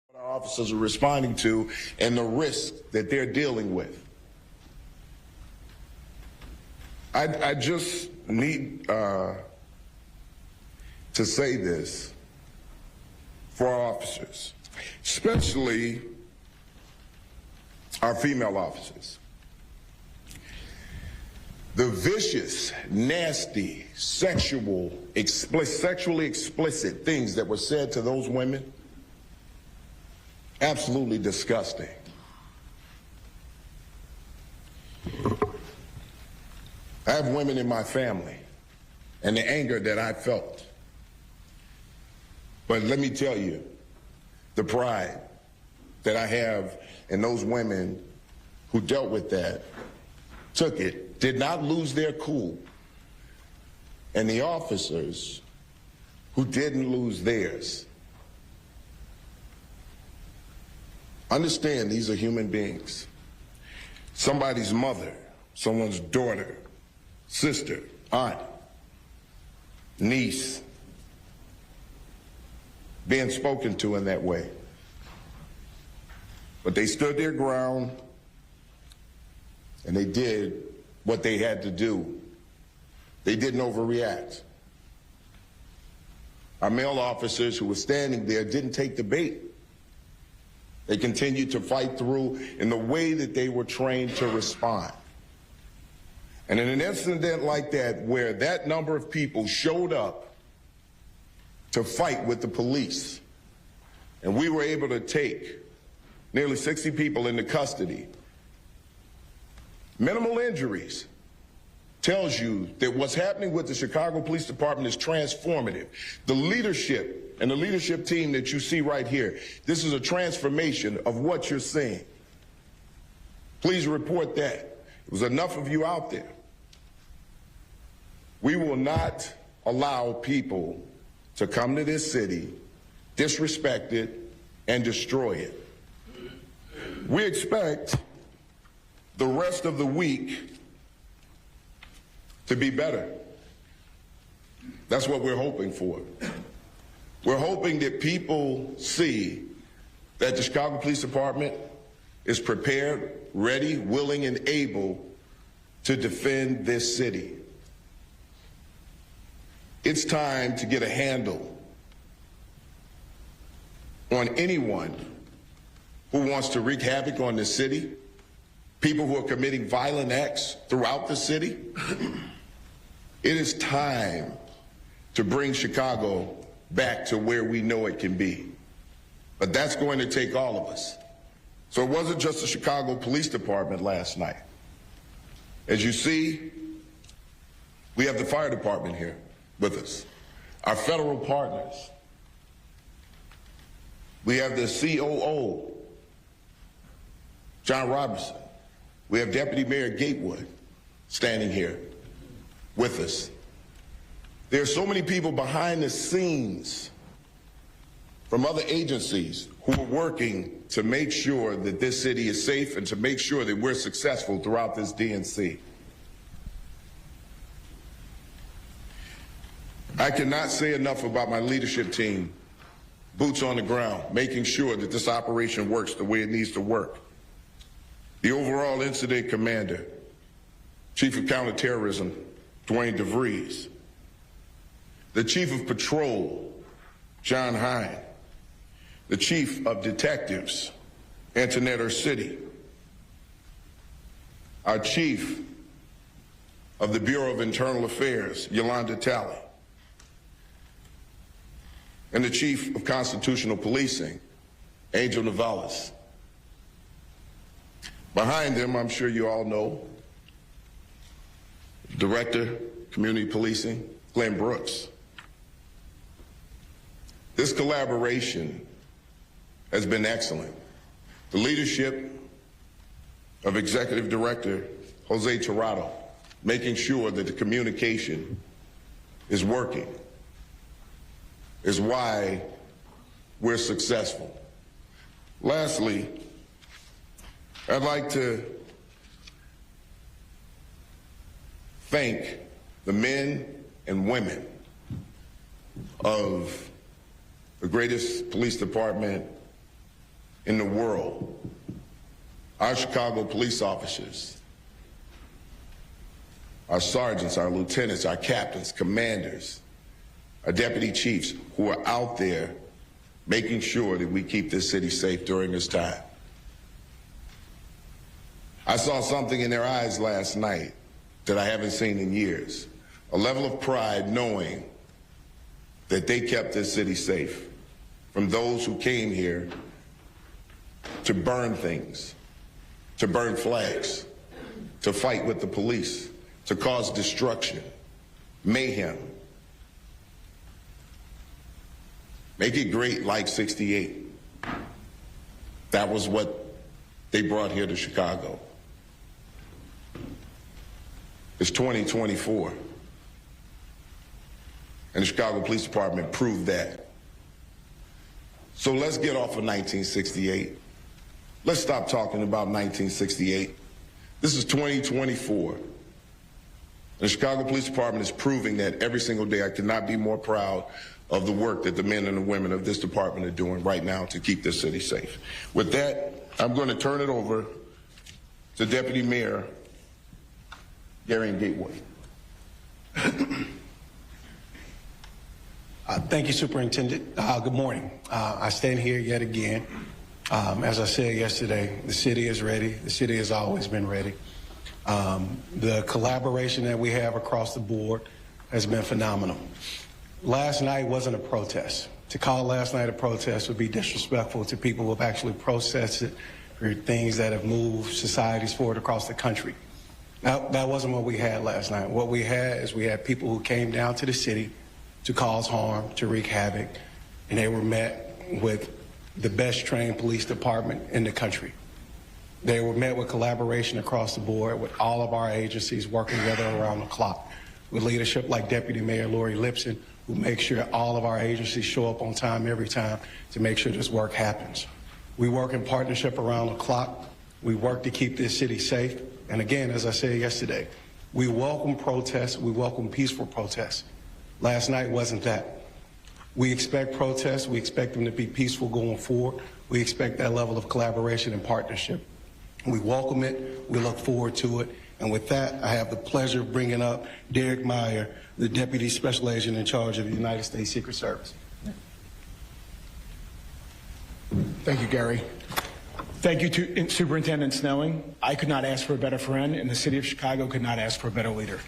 What our officers are responding to and the risks that they're dealing with. I just need to say this for our officers, especially our female officers. The vicious, nasty, sexually explicit things that were said to those women, absolutely disgusting. I have women in my family and the anger that I felt. But let me tell you, the pride that I have in those women who dealt with that, took it, did not lose their cool, and the officers who didn't lose theirs. Understand, these are human beings. Somebody's mother, someone's daughter, sister, aunt, niece, being spoken to in that way. But they stood their ground and they did what they had to do. They didn't overreact. Our male officers who were standing there didn't take the bait. They continued to fight through in the way that they were trained to respond. And in an incident like that, where that number of people showed up to fight with the police, and we were able to take nearly 60 people into custody, minimal injuries, tells you that what's happening with the Chicago Police Department is transformative. The leadership and the leadership team that you see right here, this is a transformation of what you're seeing. Please report that. It was enough of you out there. We will not allow people to come to this city, disrespect it, and destroy it. We expect the rest of the week to be better. That's what we're hoping for. We're hoping that people see that the Chicago Police Department is prepared, ready, willing, and able to defend this city. It's time to get a handle on anyone who wants to wreak havoc on this city, people who are committing violent acts throughout the city. It is time to bring Chicago back to where we know it can be. But that's going to take all of us. So it wasn't just the Chicago Police Department last night. As you see, we have the fire department here with us, our federal partners. We have the COO, John Robertson. We have Deputy Mayor Gatewood standing here with us. There are so many people behind the scenes from other agencies who are working to make sure that this city is safe and to make sure that we're successful throughout this DNC. I cannot say enough about my leadership team, boots on the ground, making sure that this operation works the way it needs to work. The overall incident commander, Chief of Counterterrorism, Dwayne DeVries, the Chief of Patrol, John Hine, the Chief of Detectives, Antoinette City, our Chief of the Bureau of Internal Affairs, Yolanda Talley, and the Chief of Constitutional Policing, Angel Navallis. Behind them, I'm sure you all know, Director, Community Policing, Glenn Brooks. This collaboration has been excellent. The leadership of Executive Director Jose Tirado, making sure that the communication is working, is why we're successful. Lastly, I'd like to thank the men and women of the greatest police department in the world, our Chicago police officers, our sergeants, our lieutenants, our captains, commanders, our deputy chiefs who are out there making sure that we keep this city safe during this time. I saw something in their eyes last night that I haven't seen in years, a level of pride knowing that they kept this city safe from those who came here to burn things, to burn flags, to fight with the police, to cause destruction, mayhem. Make it great like 68. That was what they brought here to Chicago. It's 2024. And the Chicago Police Department proved that. So let's get off of 1968. Let's stop talking about 1968. This is 2024. And the Chicago Police Department is proving that every single day. I cannot be more proud of the work that the men and the women of this department are doing right now to keep this city safe. With that, I'm going to turn it over to Deputy Mayor Gary Gateway. Thank you, Superintendent. Good morning. I stand here yet again. As I said yesterday, the city is ready. The city has always been ready. The collaboration that we have across the board has been phenomenal. Last night wasn't a protest. To call last night a protest would be disrespectful to people who have actually processed it for things that have moved societies forward across the country. That wasn't what we had last night. What we had is we had people who came down to the city to cause harm, to wreak havoc, and they were met with the best trained police department in the country. They were met with collaboration across the board with all of our agencies working together around the clock, with leadership like Deputy Mayor Lori Lipson, who makes sure all of our agencies show up on time every time to make sure this work happens. We work in partnership around the clock. We work to keep this city safe. And again, as I said yesterday, we welcome protests. We welcome peaceful protests. Last night wasn't that. We expect protests. We expect them to be peaceful going forward. We expect that level of collaboration and partnership. We welcome it. We look forward to it. And with that, I have the pleasure of bringing up Derek Meyer, the Deputy Special Agent in charge of the United States Secret Service. Thank you, Gary. Thank you to Superintendent Snelling. I could not ask for a better friend, and the city of Chicago could not ask for a better leader.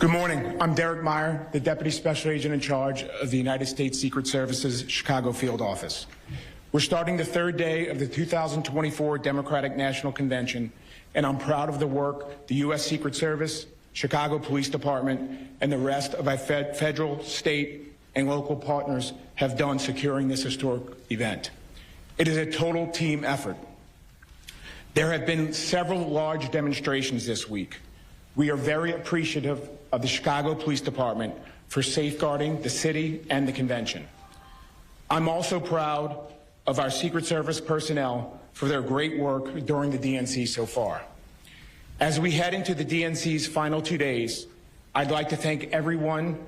Good morning. I'm Derek Meyer, the Deputy Special Agent in charge of the United States Secret Service's Chicago Field Office. We're starting the third day of the 2024 Democratic National Convention, and I'm proud of the work the U.S. Secret Service, Chicago Police Department, and the rest of our federal, state, and local partners have done securing this historic event. It is a total team effort. There have been several large demonstrations this week. We are very appreciative of the Chicago Police Department for safeguarding the city and the convention. I'm also proud of our Secret Service personnel for their great work during the DNC so far. As we head into the DNC's final 2 days, I'd like to thank everyone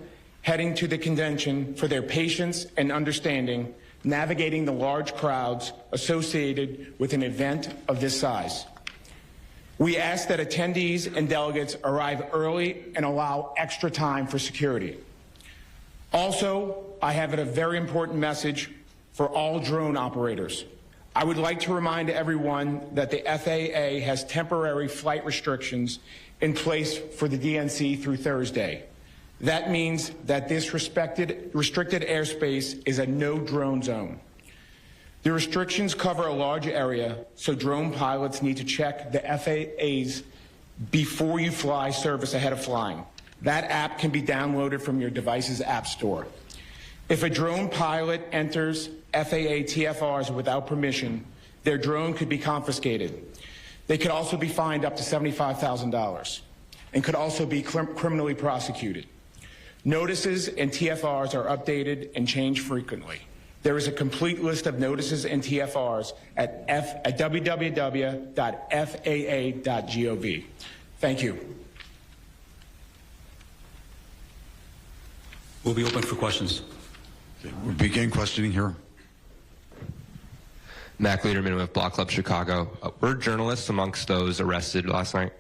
heading to the convention for their patience and understanding navigating the large crowds associated with an event of this size. We ask that attendees and delegates arrive early and allow extra time for security. Also, I have a very important message for all drone operators. I would like to remind everyone that the FAA has temporary flight restrictions in place for the DNC through Thursday. That means that this restricted airspace is a no drone zone. The restrictions cover a large area, so drone pilots need to check the FAA's before you fly service ahead of flying. That app can be downloaded from your device's app store. If a drone pilot enters FAA TFRs without permission, their drone could be confiscated. They could also be fined up to $75,000 and could also be criminally prosecuted. Notices and TFRs are updated and changed frequently. There is a complete list of notices and TFRs at www.faa.gov. Thank you. We'll be open for questions. We'll begin questioning here. Mac Lederman with Block Club Chicago. Were journalists amongst those arrested last night?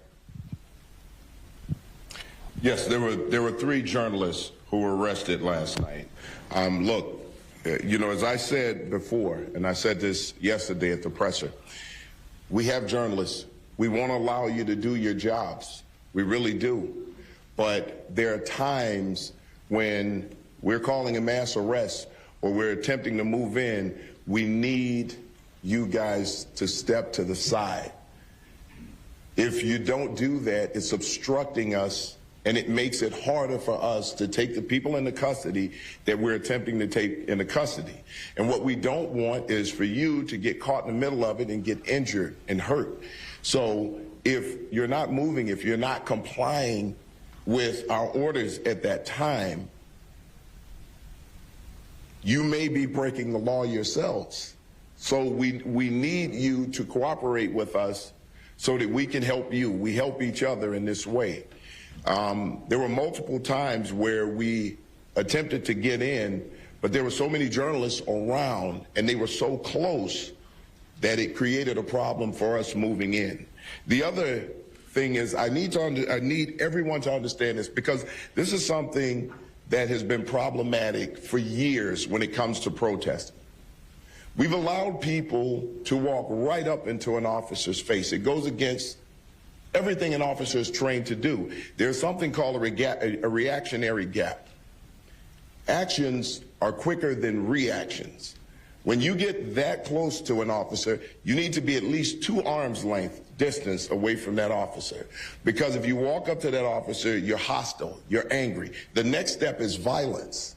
Yes, there were 3 journalists who were arrested last night. Look, you know, as I said before, and I said this yesterday at the presser, we have journalists. We won't allow you to do your jobs. We really do. But there are times when we're calling a mass arrest or we're attempting to move in, we need you guys to step to the side. If you don't do that, it's obstructing us, and it makes it harder for us to take the people into custody that we're attempting to take into custody. And what we don't want is for you to get caught in the middle of it and get injured and hurt. So if you're not moving, if you're not complying with our orders at that time, you may be breaking the law yourselves. So we need you to cooperate with us so that we can help you. We help each other in this way. There were multiple times where we attempted to get in, but there were so many journalists around and they were so close that it created a problem for us moving in. The other thing is I need everyone to understand this, because this is something that has been problematic for years when it comes to protesting. We've allowed people to walk right up into an officer's face. It goes against everything an officer is trained to do. There's something called a reactionary gap. Actions are quicker than reactions. When you get that close to an officer, you need to be at least 2 arms length distance away from that officer. Because if you walk up to that officer, you're hostile, you're angry. The next step is violence.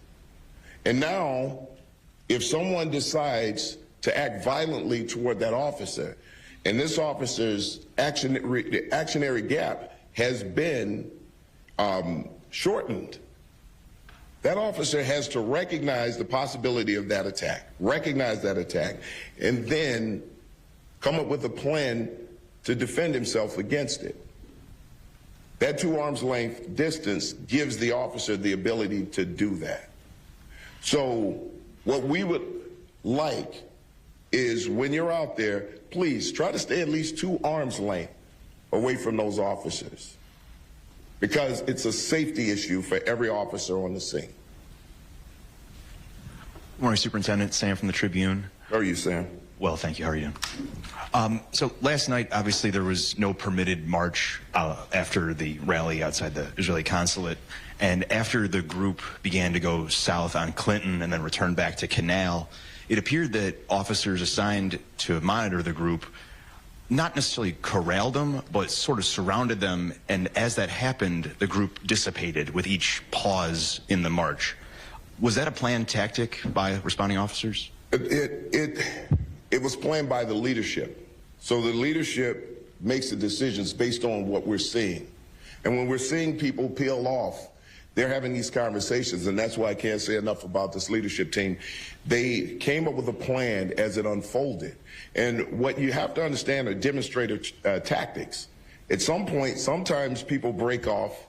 And now, if someone decides to act violently toward that officer, and this officer's actionary gap has been shortened, that officer has to recognize the possibility of that attack, and then come up with a plan to defend himself against it. That 2 arms length distance gives the officer the ability to do that. So what we would like is when you're out there, please try to stay at least 2 arms length away from those officers, because it's a safety issue for every officer on the scene. Good morning, Superintendent. Sam from the Tribune. How are you, Sam? Well, thank you. How are you? So last night, obviously, there was no permitted march after the rally outside the Israeli consulate. And after the group began to go south on Clinton and then return back to Canal, it appeared that officers assigned to monitor the group not necessarily corralled them, but sort of surrounded them. And as that happened, the group dissipated with each pause in the march. Was that a planned tactic by responding officers? It was planned by the leadership. So the leadership makes the decisions based on what we're seeing. And when we're seeing people peel off, they're having these conversations, and that's why I can't say enough about this leadership team. They came up with a plan as it unfolded. And what you have to understand are demonstrator tactics. At some point, sometimes people break off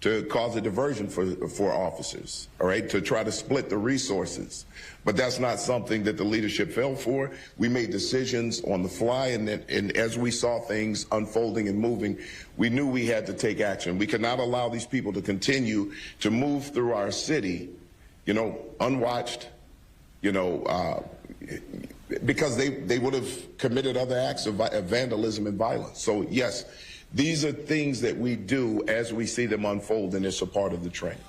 to cause a diversion for officers, all right, to try to split the resources. But that's not something that the leadership fell for. We made decisions on the fly, and as we saw things unfolding and moving, we knew we had to take action. We could not allow these people to continue to move through our city, you know, unwatched, you know, because they would have committed other acts of vandalism and violence. So, yes, these are things that we do as we see them unfold, and it's a part of the training.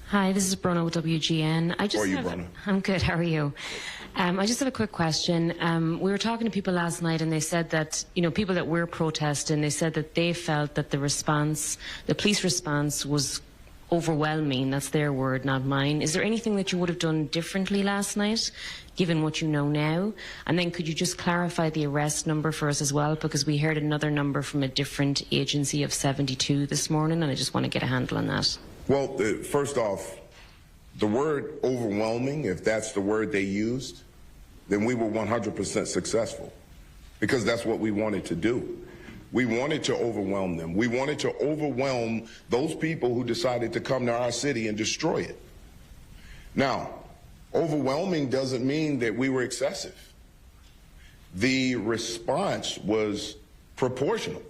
Hi, this is Brona with WGN. How are you, Brona? I'm good. How are you? I just have a quick question. We were talking to people last night, and they said that, you know, people that were protesting, they said that they felt that the response, the police response, was overwhelming. That's their word, not mine. Is there anything that you would have done differently last night, given what you know now? And then could you just clarify the arrest number for us as well, because we heard another number from a different agency of 72 this morning, and I just want to get a handle on that. Well, first off, the word overwhelming, if that's the word they used, then we were 100% successful, because that's what we wanted to do. We wanted to overwhelm them. We wanted to overwhelm those people who decided to come to our city and destroy it. Now, overwhelming doesn't mean that we were excessive. The response was proportional.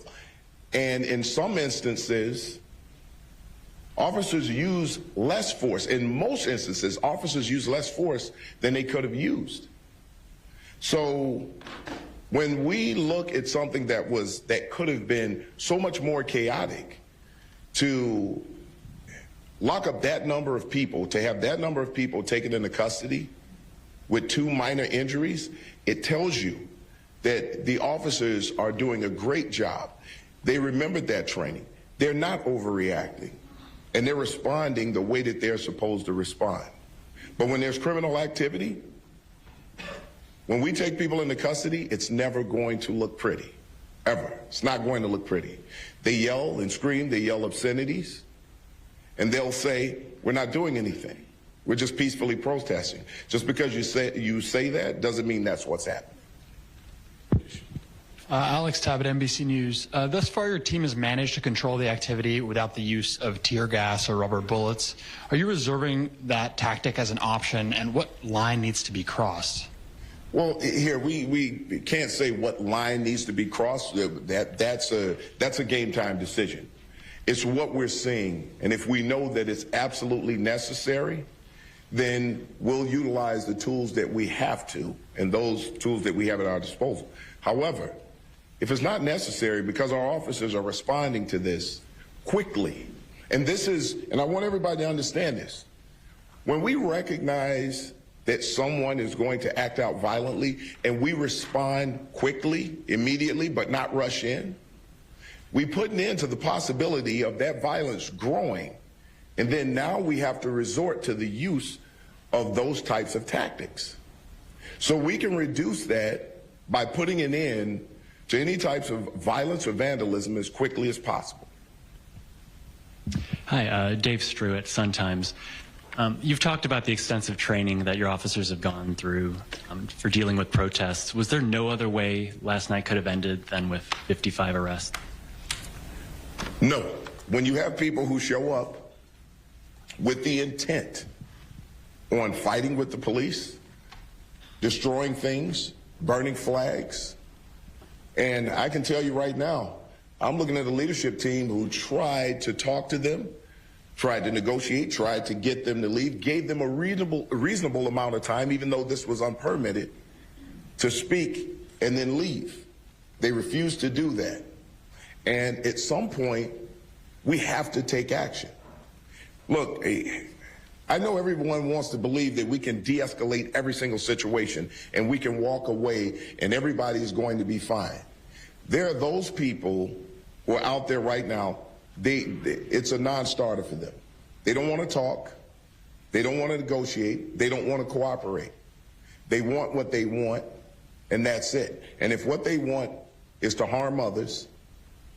And in some instances, officers use less force. In most instances, officers use less force than they could have used. So when we look at something that could have been so much more chaotic, to lock up that number of people, to have that number of people taken into custody with 2 minor injuries, it tells you that the officers are doing a great job. They remembered that training. They're not overreacting, and they're responding the way that they're supposed to respond. But when there's criminal activity, when we take people into custody, it's never going to look pretty, ever. It's not going to look pretty. They yell and scream, they yell obscenities, and they'll say, we're not doing anything. We're just peacefully protesting. Just because you say that doesn't mean that's what's happening. Alex Tabbitt, NBC News. Thus far, your team has managed to control the activity without the use of tear gas or rubber bullets. Are you reserving that tactic as an option, and what line needs to be crossed? Well, here, we can't say what line needs to be crossed. That's a game time decision. It's what we're seeing. And if we know that it's absolutely necessary, then we'll utilize the tools that we have to, and those tools that we have at our disposal. However, if it's not necessary, because our officers are responding to this quickly, and I want everybody to understand this, when we recognize that someone is going to act out violently and we respond quickly, immediately, but not rush in, we put an end to the possibility of that violence growing. And then now we have to resort to the use of those types of tactics. So we can reduce that by putting an end to any types of violence or vandalism as quickly as possible. Hi, Dave Strew at Sun-Times. You've talked about the extensive training that your officers have gone through for dealing with protests. Was there no other way last night could have ended than with 55 arrests? No. When you have people who show up with the intent on fighting with the police, destroying things, burning flags, and I can tell you right now, I'm looking at a leadership team who tried to talk to them, tried to negotiate, tried to get them to leave, gave them a reasonable amount of time, even though this was unpermitted, to speak and then leave. They refused to do that. And at some point, we have to take action. Look, I know everyone wants to believe that we can de-escalate every single situation and we can walk away and everybody's going to be fine. There are those people who are out there right now, it's a non-starter for them. They don't want to talk. They don't want to negotiate. They don't want to cooperate. They want what they want, and that's it. And if what they want is to harm others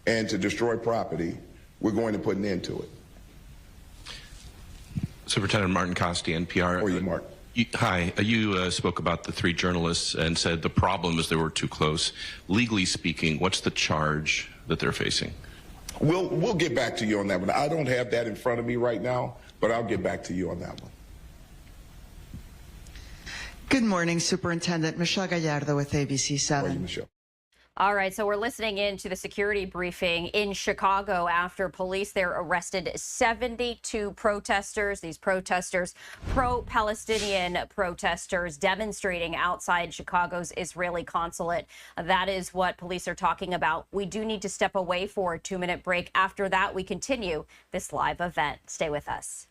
and to destroy property, we're going to put an end to it. Superintendent Martin Costi, NPR. How are you, Martin? Hi. You spoke about the 3 journalists and said the problem is they were too close. Legally speaking, what's the charge that they're facing? We'll get back to you on that one. I don't have that in front of me right now, but I'll get back to you on that one. Good morning, Superintendent Michelle Gallardo with ABC7. How are you, Michelle? All right, so we're listening in to the security briefing in Chicago after police there arrested 72 protesters. These protesters, pro-Palestinian protesters demonstrating outside Chicago's Israeli consulate. That is what police are talking about. We do need to step away for a 2-minute break. After that, we continue this live event. Stay with us.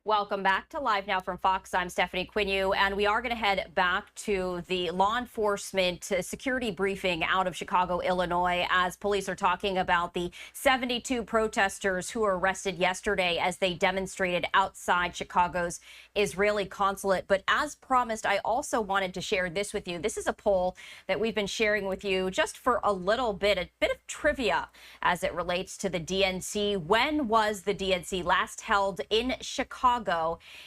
Welcome back to Live Now from Fox. I'm Stephanie Quinu, and we are going to head back to the law enforcement security briefing out of Chicago, Illinois, as police are talking about the 72 protesters who were arrested yesterday as they demonstrated outside Chicago's Israeli consulate. But as promised, I also wanted to share this with you. This is a poll that we've been sharing with you just for a bit of trivia as it relates to the DNC. When was the DNC last held in Chicago?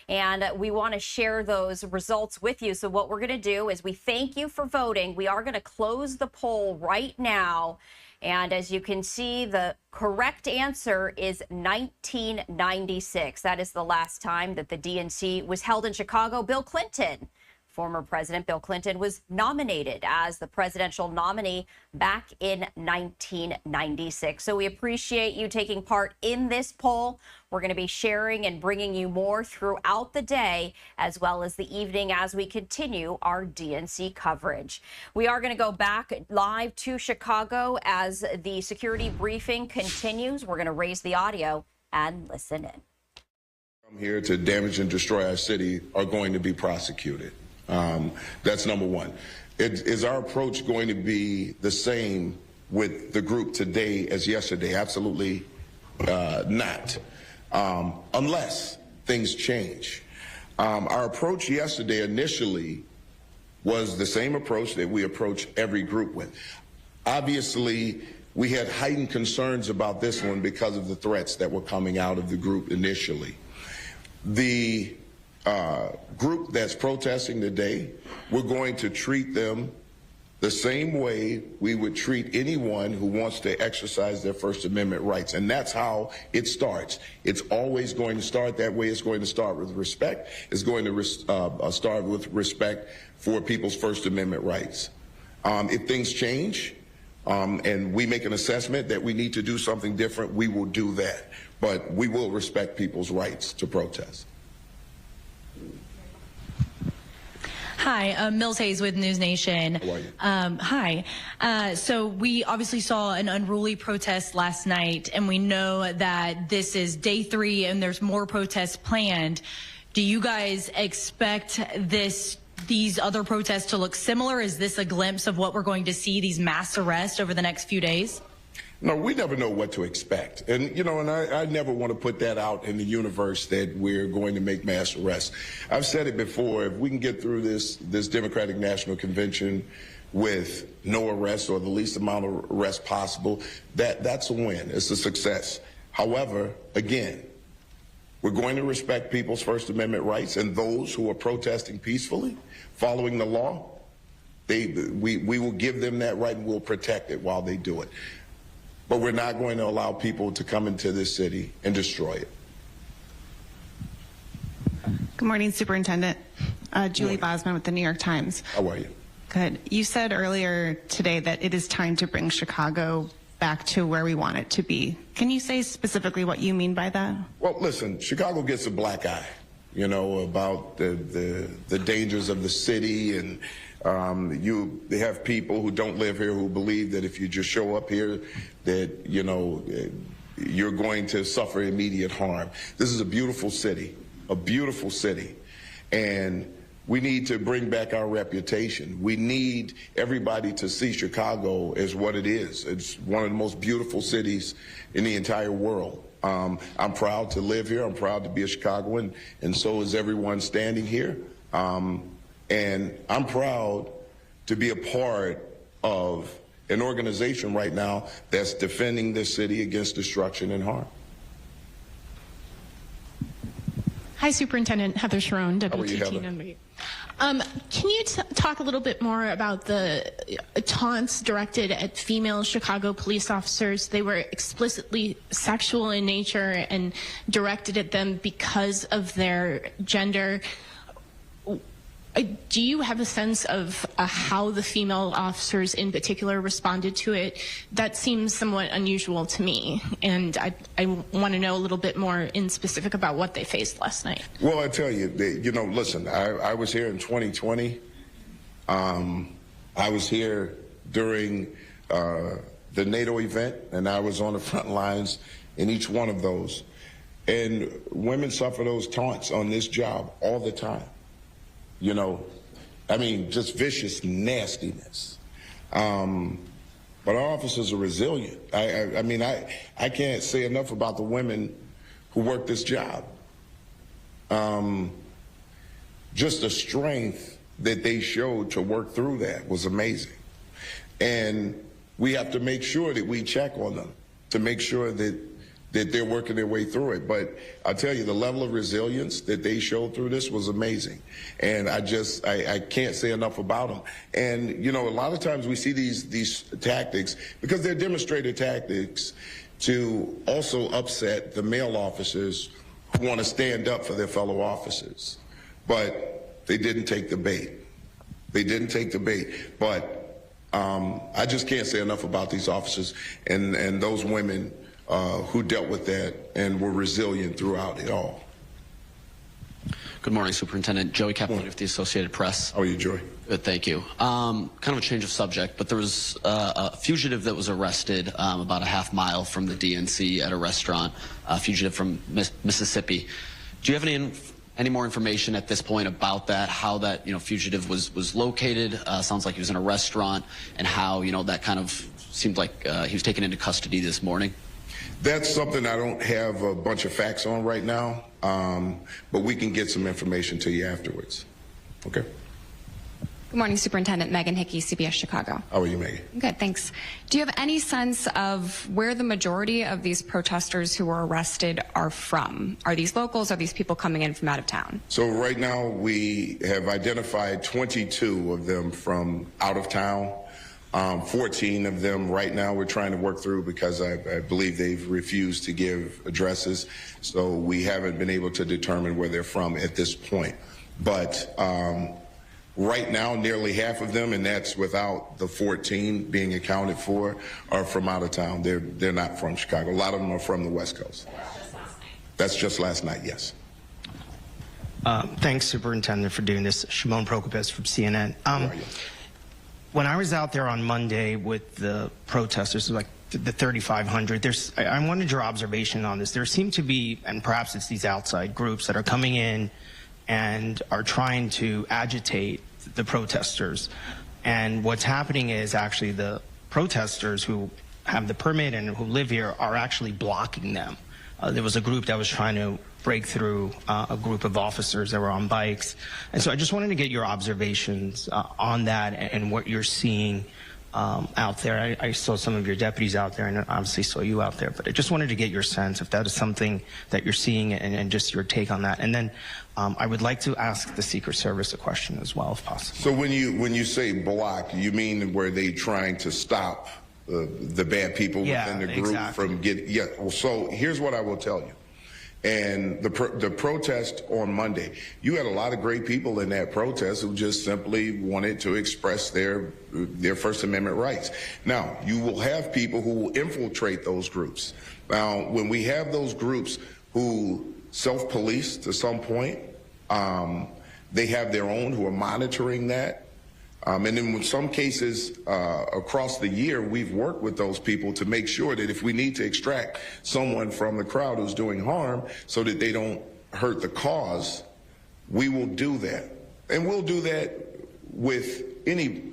And we want to share those results with you. So what we're going to do is we thank you for voting. We are going to close the poll right now. And as you can see, the correct answer is 1996. That is the last time that the DNC was held in Chicago. Bill Clinton, former President Bill Clinton, was nominated as the presidential nominee back in 1996. So we appreciate you taking part in this poll. We're going to be sharing and bringing you more throughout the day as well as the evening as we continue our DNC coverage. We are going to go back live to Chicago as the security briefing continues. We're going to raise the audio and listen in. Come here to damage and destroy our city are going to be prosecuted. That's number one. Is our approach going to be the same with the group today as yesterday? Absolutely not. Unless things change. Our approach yesterday initially was the same approach that we approach every group with. Obviously, we had heightened concerns about this one because of the threats that were coming out of the group initially. The group that's protesting today, we're going to treat them the same way we would treat anyone who wants to exercise their First Amendment rights. And that's how it starts. It's always going to start that way. It's going to start with respect. It's going to start with respect for people's First Amendment rights. If things change and we make an assessment that we need to do something different, we will do that. but we will respect people's rights to protest. Hi, Mills Hayes with News Nation. How are you? Hi. So we obviously saw an unruly protest last night, and we know that this is day 3 and there's more protests planned. Do you guys expect these other protests to look similar? Is this a glimpse of what we're going to see, these mass arrests over the next few days? No, we never know what to expect. And, you know, and I never want to put that out in the universe that we're going to make mass arrests. I've said it before, if we can get through this Democratic National Convention with no arrests or the least amount of arrests possible, that's a win. It's a success. However, again, we're going to respect people's First Amendment rights, and those who are protesting peacefully, following the law, we will give them that right and we'll protect it while they do it. But we're not going to allow people to come into this city and destroy it. Good morning, Superintendent. Julie Bosman with the New York Times. How are you? Good. You said earlier today that it is time to bring Chicago back to where we want it to be. Can you say specifically what you mean by that? Well, listen, Chicago gets a black eye, you know, about the dangers of the city, and they have people who don't live here who believe that if you just show up here that, you know, you're going to suffer immediate harm. This is a beautiful city, and we need to bring back our reputation. We need everybody to see Chicago as what it is. It's one of the most beautiful cities in the entire world. I'm proud to live here. I'm proud to be a Chicagoan, and so is everyone standing here. And I'm proud to be a part of an organization right now that's defending this city against destruction and harm. Hi, Superintendent Heather Sharon, How are you, Heather? WTT. Can you talk a little bit more about the taunts directed at female Chicago police officers? They were explicitly sexual in nature and directed at them because of their gender. Do you have a sense of how the female officers in particular responded to it? That seems somewhat unusual to me, and I want to know a little bit more in specific about what they faced last night. Well, I tell you, you know, listen, I was here in 2020. I was here during the NATO event, and I was on the front lines in each one of those. And women suffer those taunts on this job all the time. You know, I mean, just vicious nastiness. But our officers are resilient. I mean, I can't say enough about the women who work this job. Just the strength that they showed to work through that was amazing. And we have to make sure that we check on them to make sure that they're working their way through it. But I'll tell you, the level of resilience that they showed through this was amazing. And I can't say enough about them. And, you know, a lot of times we see these tactics, because they're demonstrated tactics, to also upset the male officers who want to stand up for their fellow officers. But they didn't take the bait. They didn't take the bait. But I just can't say enough about these officers and those women who dealt with that and were resilient throughout it all. Good morning, Superintendent. Joey Kaplan with the Associated Press. How are you, Joey? Good, thank you. Kind of a change of subject, but there was a fugitive that was arrested about a half mile from the DNC at a restaurant, a fugitive from Mississippi. Do you have any more information at this point about that, how that, you know, fugitive was located? Sounds like he was in a restaurant, and how, you know, that kind of seemed like he was taken into custody this morning. That's something I don't have a bunch of facts on right now, but we can get some information to you afterwards. Okay? Good morning, Superintendent. Megan Hickey, CBS Chicago. How are you, Megan? Good, thanks. Do you have any sense of where the majority of these protesters who were arrested are from? Are these locals? Are these people coming in from out of town? So right now we have identified 22 of them from out of town. 14 of them right now we're trying to work through because I believe they've refused to give addresses. So we haven't been able to determine where they're from at this point. But right now, nearly half of them, and that's without the 14 being accounted for, are from out of town. They're not from Chicago. A lot of them are from the West Coast. That's just last night, yes. Thanks, Superintendent, for doing this. Shimon Prokopis from CNN. When I was out there on Monday with the protesters, like the 3,500, I wanted your observation on this. There seem to be, and perhaps it's these outside groups that are coming in and are trying to agitate the protesters. And what's happening is actually the protesters who have the permit and who live here are actually blocking them. There was a group that was trying to break through a group of officers that were on bikes. And so I just wanted to get your observations on that and what you're seeing out there. I saw some of your deputies out there and obviously saw you out there, but I just wanted to get your sense if that is something that you're seeing and just your take on that. And then I would like to ask the Secret Service a question as well, if possible. So when you say block, you mean where they trying to stop the bad people within the group from getting, well, so here's what I will tell you. And the protest on Monday, you had a lot of great people in that protest who just simply wanted to express their First Amendment rights. Now, you will have people who will infiltrate those groups. Now, when we have those groups who self-police to some point, they have their own who are monitoring that. And in some cases across the year, we've worked with those people to make sure that if we need to extract someone from the crowd who's doing harm so that they don't hurt the cause, we will do that. And we'll do that with any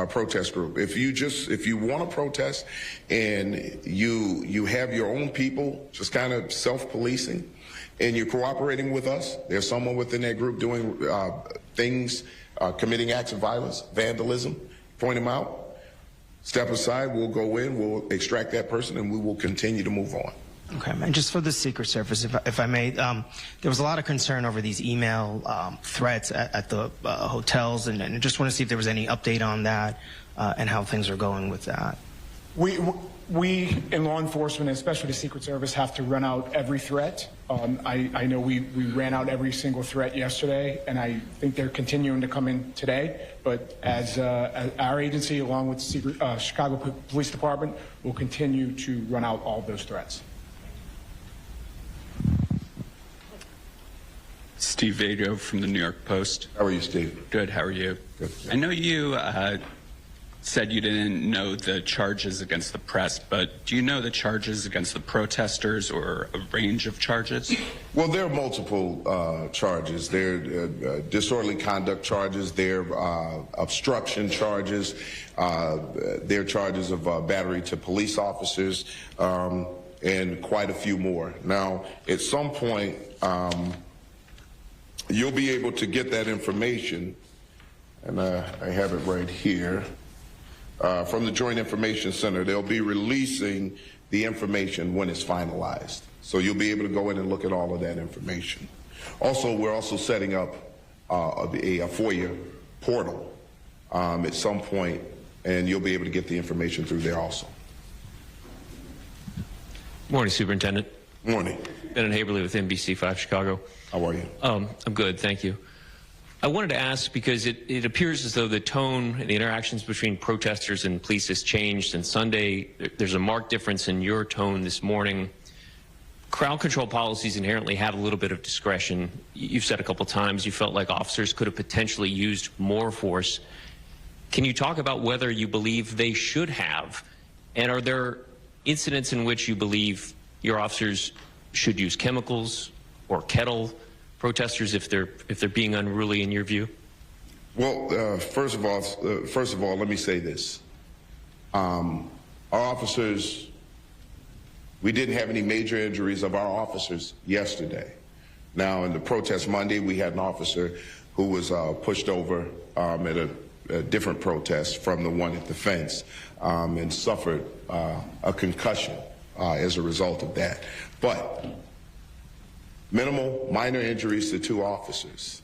protest group. If you want to protest and you have your own people just kind of self-policing and you're cooperating with us, there's someone within that group doing things, committing acts of violence, vandalism, point them out, step aside, we'll go in, we'll extract that person, and we will continue to move on. Okay, and just for the Secret Service, if I may, there was a lot of concern over these email threats at the hotels, and I just want to see if there was any update on that and how things are going with that. We in law enforcement, especially the Secret Service, have to run out every threat. I know we ran out every single threat yesterday, and I think they're continuing to come in today. But as our agency, along with the Chicago Police Department, will continue to run out all of those threats. Steve Vado from the New York Post. How are you, Steve? Good, how are you? Good. I know you said you didn't know the charges against the press, but do you know the charges against the protesters or a range of charges? Well, there are multiple charges. There are disorderly conduct charges. There are obstruction charges. There are charges of battery to police officers, and quite a few more. Now, at some point, you'll be able to get that information, and I have it right here. From the Joint Information Center, they'll be releasing the information when it's finalized. So you'll be able to go in and look at all of that information. Also, we're also setting up a FOIA portal at some point, and you'll be able to get the information through there also. Morning, Superintendent. Morning. Ben and Haberly with NBC5 Chicago. How are you? I'm good, thank you. I wanted to ask because it appears as though the tone and the interactions between protesters and police has changed. And Sunday, there's a marked difference in your tone this morning. Crowd control policies inherently have a little bit of discretion. You've said a couple times you felt like officers could have potentially used more force. Can you talk about whether you believe they should have? And are there incidents in which you believe your officers should use chemicals or kettle protesters if they're being unruly in your view? Well, first of all, let me say this: our officers, we didn't have any major injuries of our officers yesterday. Now, in the protest Monday, we had an officer who was pushed over at a different protest from the one at the fence and suffered a concussion as a result of that. But minimal, minor injuries to 2 officers.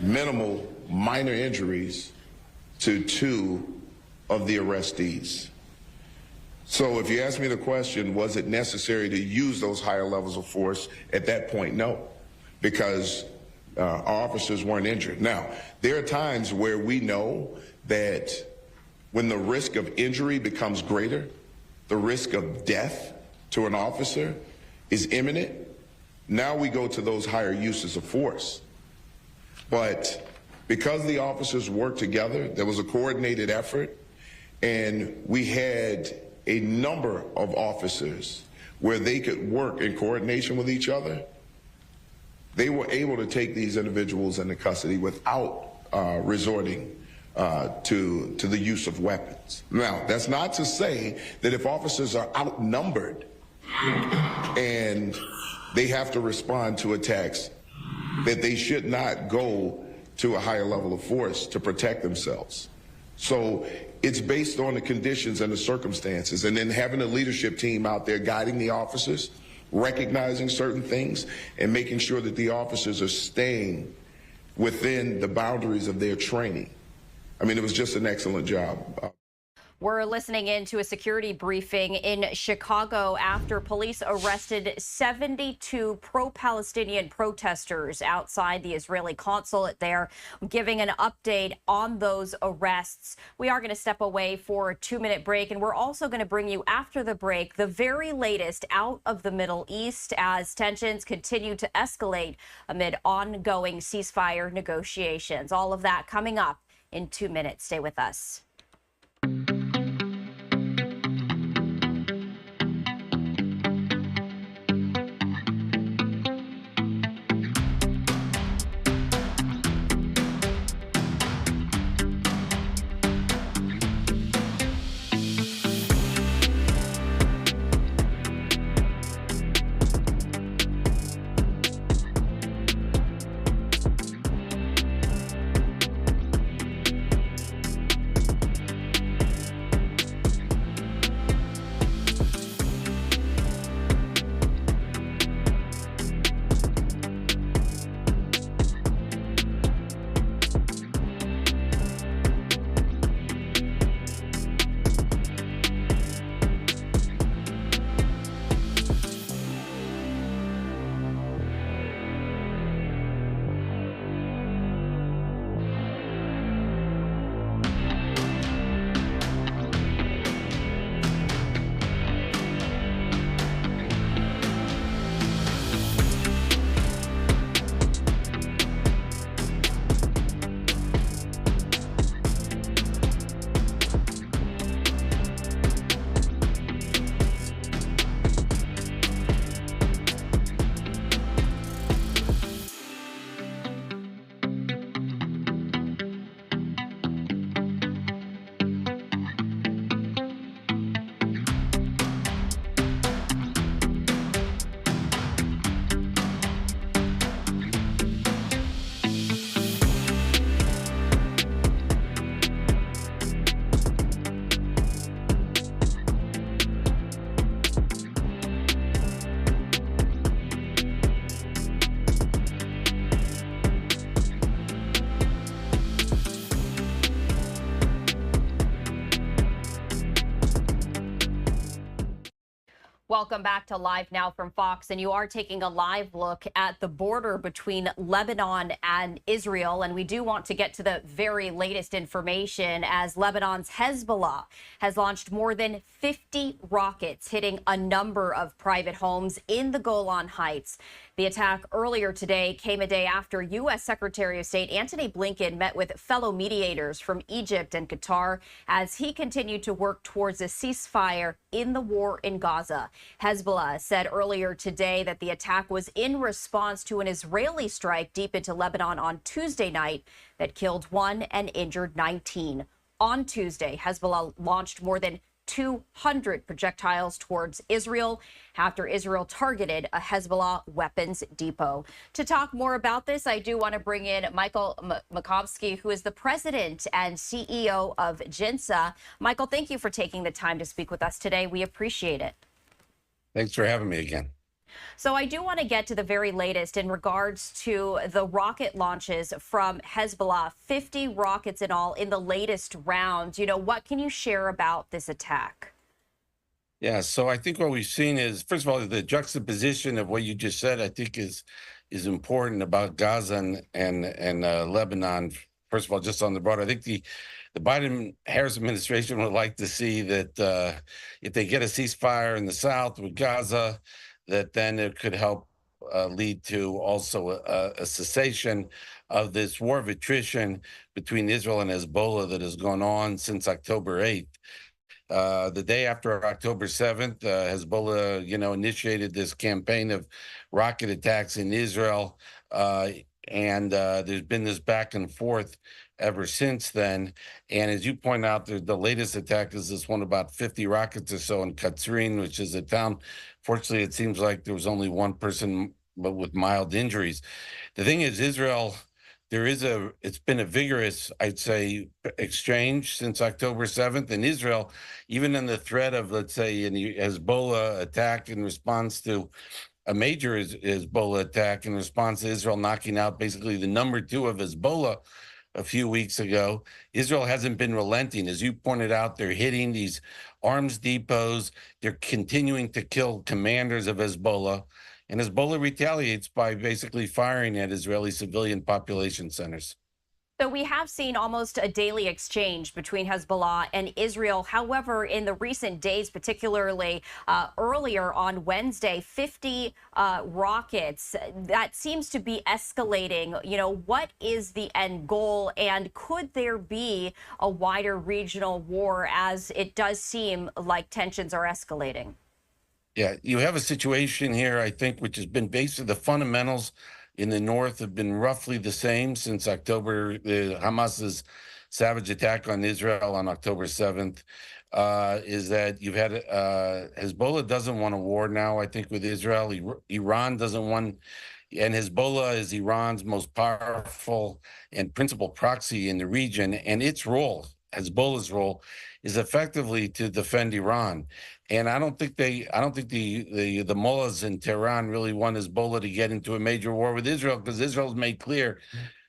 Minimal, minor injuries to 2 of the arrestees. So if you ask me the question, was it necessary to use those higher levels of force? At that point, no, because our officers weren't injured. Now, there are times where we know that when the risk of injury becomes greater, the risk of death to an officer is imminent, now we go to those higher uses of force. But because the officers worked together, there was a coordinated effort, and we had a number of officers where they could work in coordination with each other. They were able to take these individuals into custody without resorting to the use of weapons. Now, that's not to say that if officers are outnumbered and they have to respond to attacks, that they should not go to a higher level of force to protect themselves. So it's based on the conditions and the circumstances, and then having a leadership team out there guiding the officers, recognizing certain things, and making sure that the officers are staying within the boundaries of their training. I mean, it was just an excellent job. We're listening in to a security briefing in Chicago after police arrested 72 pro-Palestinian protesters outside the Israeli consulate there, giving an update on those arrests. We are going to step away for a 2-minute break, and we're also going to bring you after the break the very latest out of the Middle East as tensions continue to escalate amid ongoing ceasefire negotiations. All of that coming up in 2 minutes. Stay with us. Welcome back to Live Now from Fox, and you are taking a live look at the border between Lebanon and Israel, and we do want to get to the very latest information as Lebanon's Hezbollah has launched more than 50 rockets hitting a number of private homes in the Golan Heights. The attack earlier today came a day after U.S. Secretary of State Antony Blinken met with fellow mediators from Egypt and Qatar as he continued to work towards a ceasefire in the war in Gaza. Hezbollah said earlier today that the attack was in response to an Israeli strike deep into Lebanon on Tuesday night that killed 1 and injured 19. On Tuesday, Hezbollah launched more than 200 projectiles towards Israel after Israel targeted a Hezbollah weapons depot. To talk more about this, I do want to bring in Michael Makovsky, who is the president and CEO of JINSA. Michael, thank you for taking the time to speak with us today. We appreciate it. Thanks for having me again. So I do want to get to the very latest in regards to the rocket launches from Hezbollah, 50 rockets in all in the latest round. You know, what can you share about this attack? Yeah, so I think what we've seen is, first of all, the juxtaposition of what you just said, I think is important about Gaza and Lebanon first of all, just on the broader, I think the Biden-Harris administration would like to see that if they get a ceasefire in the South with Gaza, that then it could help lead to also a cessation of this war of attrition between Israel and Hezbollah that has gone on since October 8th. The day after October 7th, Hezbollah, initiated this campaign of rocket attacks in Israel, and there's been this back and forth ever since then. And as you point out, the latest attack is this one about 50 rockets or so in Katsrin, which is a town. Fortunately, it seems like there was only one person, but with mild injuries. The thing is, Israel, it's been a vigorous, I'd say, exchange since October 7th. And Israel, even in the threat of, let's say, an Hezbollah attack in response to a major Hezbollah attack in response to Israel knocking out basically the number 2 of Hezbollah a few weeks ago, Israel hasn't been relenting. As you pointed out, they're hitting these arms depots. They're continuing to kill commanders of Hezbollah. And Hezbollah retaliates by basically firing at Israeli civilian population centers. So we have seen almost a daily exchange between Hezbollah and Israel. However, in the recent days, particularly earlier on Wednesday, 50 rockets, that seems to be escalating. What is the end goal, and could there be a wider regional war, as it does seem like tensions are escalating? Yeah, you have a situation here, I think, which has been based on the fundamentals in the north have been roughly the same since October, Hamas's savage attack on Israel on October 7th, is that you've had Hezbollah doesn't want a war now, I think, with Israel. Iran doesn't want, and Hezbollah is Iran's most powerful and principal proxy in the region, and its role, Hezbollah's role, is effectively to defend Iran. And I don't think the mullahs in Tehran really want Hezbollah to get into a major war with Israel, because Israel's made clear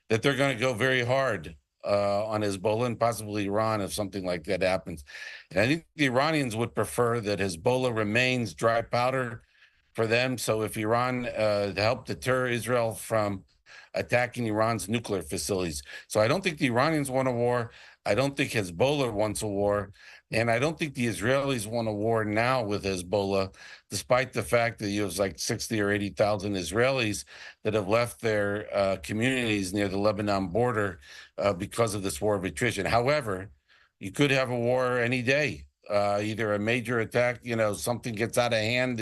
that they're going to go very hard on Hezbollah and possibly Iran if something like that happens. And I think the Iranians would prefer that Hezbollah remains dry powder for them. So if Iran help deter Israel from attacking Iran's nuclear facilities. So I don't think the Iranians want a war. I don't think Hezbollah wants a war. And I don't think the Israelis want a war now with Hezbollah, despite the fact that you have like 60 or 80,000 Israelis that have left their communities near the Lebanon border because of this war of attrition. However, you could have a war any day. Either a major attack, something gets out of hand.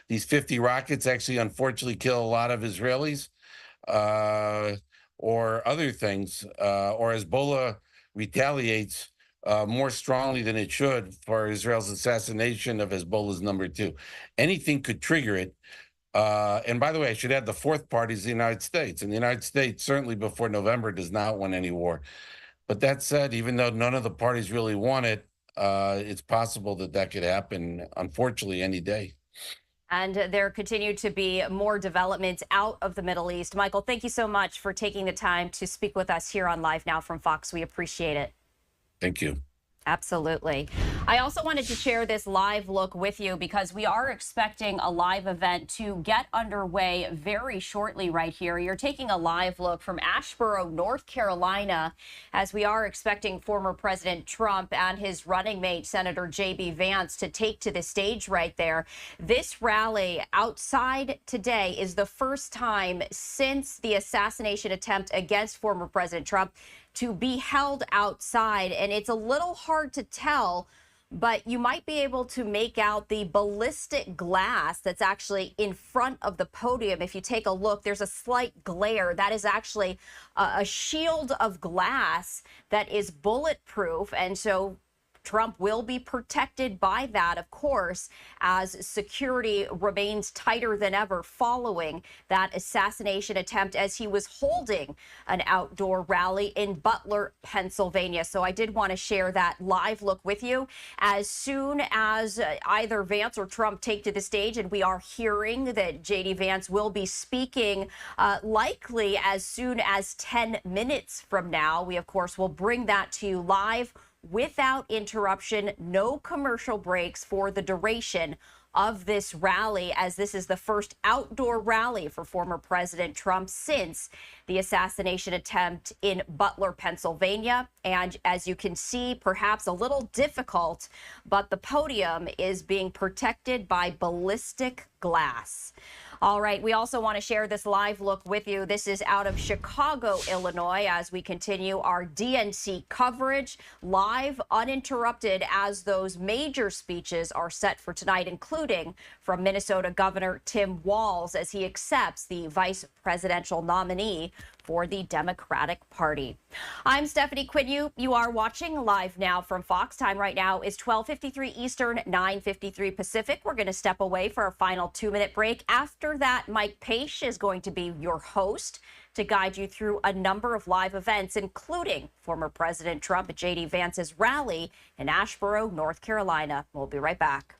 These 50 rockets actually, unfortunately, kill a lot of Israelis, or other things, or Hezbollah retaliates more strongly than it should for Israel's assassination of Hezbollah's number 2. Anything could trigger it. And by the way, I should add the fourth party is the United States. And the United States, certainly before November, does not want any war. But that said, even though none of the parties really want it, it's possible that could happen, unfortunately, any day. And there continue to be more developments out of the Middle East. Michael, thank you so much for taking the time to speak with us here on Live Now from Fox. We appreciate it. Thank you. Absolutely. I also wanted to share this live look with you because we are expecting a live event to get underway very shortly right here. You're taking a live look from Asheboro, North Carolina, as we are expecting former President Trump and his running mate, Senator J.D. Vance, to take to the stage right there. This rally outside today is the first time since the assassination attempt against former President Trump to be held outside, and it's a little hard to tell, but you might be able to make out the ballistic glass that's actually in front of the podium. If you take a look, there's a slight glare. That is actually a shield of glass that is bulletproof, and so Trump will be protected by that, of course, as security remains tighter than ever following that assassination attempt as he was holding an outdoor rally in Butler, Pennsylvania. So I did want to share that live look with you. As soon as either Vance or Trump take to the stage, and we are hearing that J.D. Vance will be speaking likely as soon as 10 minutes from now, we, of course, will bring that to you live without interruption, no commercial breaks for the duration of this rally, as this is the first outdoor rally for former President Trump since the assassination attempt in Butler, Pennsylvania. And as you can see, perhaps a little difficult, but the podium is being protected by ballistic glass. All right, we also want to share this live look with you. This is out of Chicago, Illinois, as we continue our DNC coverage, live, uninterrupted, as those major speeches are set for tonight, including from Minnesota Governor Tim Walz as he accepts the vice presidential nominee for the Democratic Party. I'm Stephanie Quinn. You are watching Live Now from Fox. Time right now is 12:53 Eastern, 9:53 Pacific. We're going to step away for our final 2-minute break. After that, Mike Page is going to be your host to guide you through a number of live events, including former President Trump at J.D. Vance's rally in Asheboro, North Carolina. We'll be right back.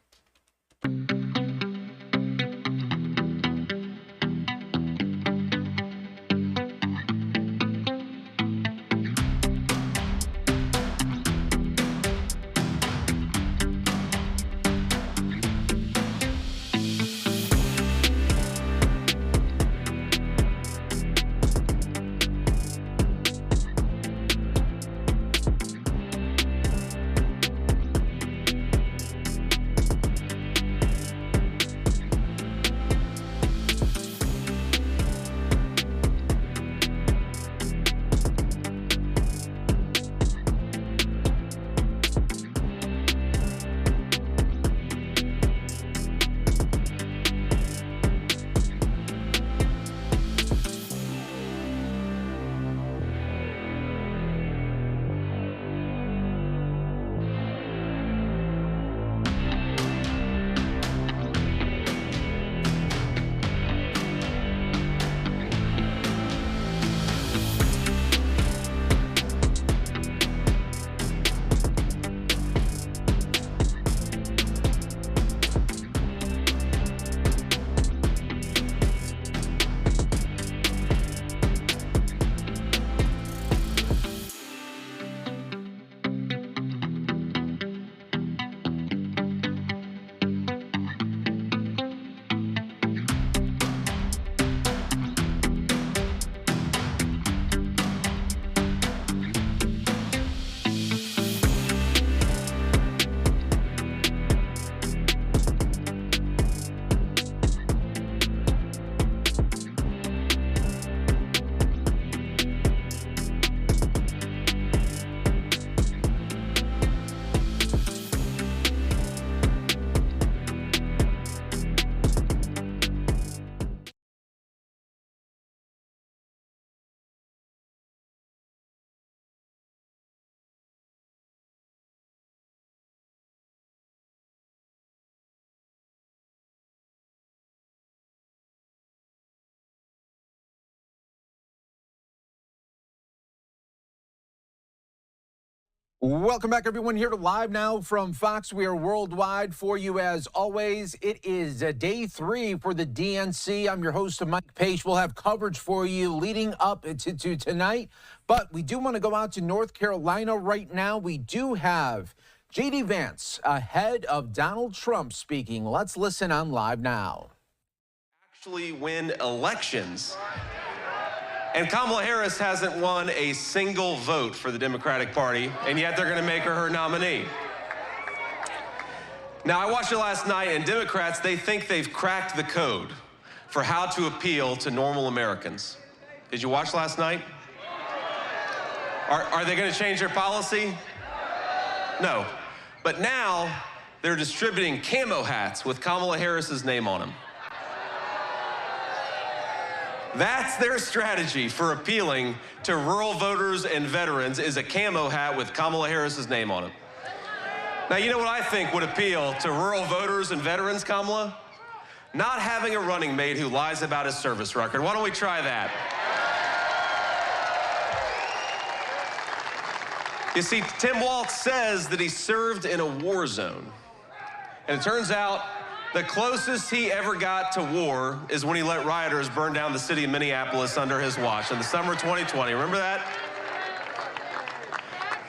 Welcome back, everyone, here to Live Now from Fox. We are worldwide for you as always. It is day 3 for the DNC. I'm your host, Mike Page. We'll have coverage for you leading up to tonight. But we do want to go out to North Carolina right now. We do have J.D. Vance ahead of Donald Trump speaking. Let's listen on Live Now. Actually win elections. And Kamala Harris hasn't won a single vote for the Democratic Party, and yet they're going to make her nominee. Now, I watched it last night, and Democrats, they think they've cracked the code for how to appeal to normal Americans. Did you watch last night? Are they going to change their policy? No. But now they're distributing camo hats with Kamala Harris's name on them. That's their strategy for appealing to rural voters and veterans, is a camo hat with Kamala Harris's name on it. Now, you know what I think would appeal to rural voters and veterans, Kamala? Not having a running mate who lies about his service record. Why don't we try that? You see, Tim Walz says that he served in a war zone. And it turns out the closest he ever got to war is when he let rioters burn down the city of Minneapolis under his watch in the summer of 2020. Remember that?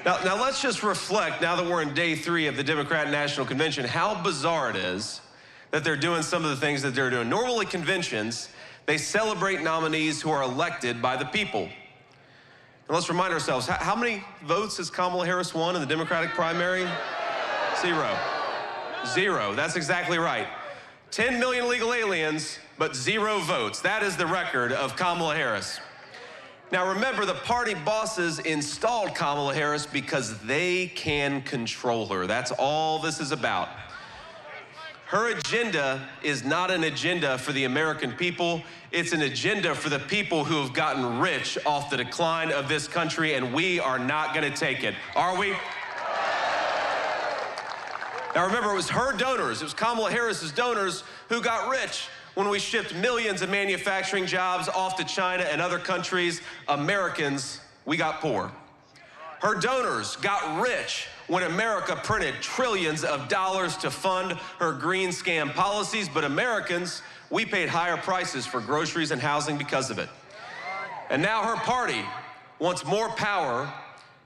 Now let's just reflect, now that we're in day 3 of the Democrat National Convention, how bizarre it is that they're doing some of the things that they're doing. Normally, conventions, they celebrate nominees who are elected by the people. And let's remind ourselves, how many votes has Kamala Harris won in the Democratic primary? Zero. Zero. That's exactly right. 10 million illegal aliens, but 0 votes. That is the record of Kamala Harris. Now remember, the party bosses installed Kamala Harris because they can control her. That's all this is about. Her agenda is not an agenda for the American people. It's an agenda for the people who have gotten rich off the decline of this country, and we are not going to take it. Are we? Now remember, it was her donors, it was Kamala Harris's donors who got rich when we shipped millions of manufacturing jobs off to China and other countries. Americans, we got poor. Her donors got rich when America printed trillions of dollars to fund her green scam policies, but Americans, we paid higher prices for groceries and housing because of it. And now her party wants more power,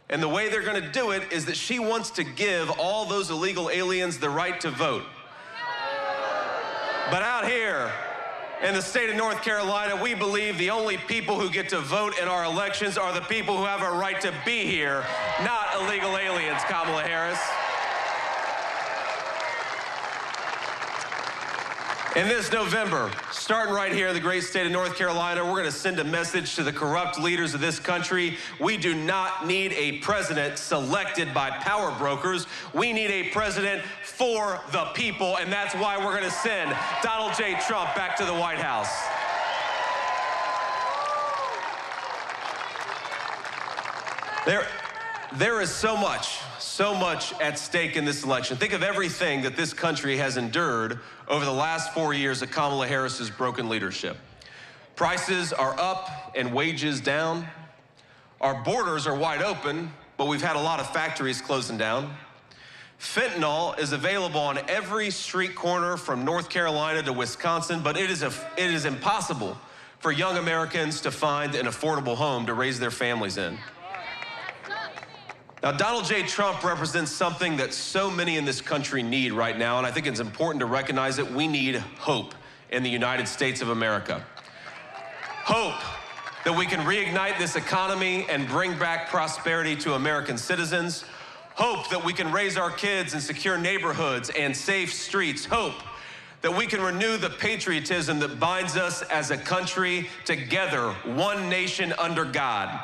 and the way they're going to do it is that she wants to give all those illegal aliens the right to vote. But out here in the state of North Carolina, we believe the only people who get to vote in our elections are the people who have a right to be here, not illegal aliens, Kamala Harris. And this November, starting right here in the great state of North Carolina, we're going to send a message to the corrupt leaders of this country. We do not need a president selected by power brokers. We need a president for the people, and that's why we're going to send Donald J. Trump back to the White House. There is so much at stake in this election. Think of everything that this country has endured over the last 4 years of Kamala Harris's broken leadership. Prices are up and wages down. Our borders are wide open, but we've had a lot of factories closing down. Fentanyl is available on every street corner from North Carolina to Wisconsin, but it is impossible for young Americans to find an affordable home to raise their families in. Now, Donald J. Trump represents something that so many in this country need right now, and I think it's important to recognize it. We need hope in the United States of America. Hope that we can reignite this economy and bring back prosperity to American citizens. Hope that we can raise our kids in secure neighborhoods and safe streets. Hope that we can renew the patriotism that binds us as a country together, one nation under God.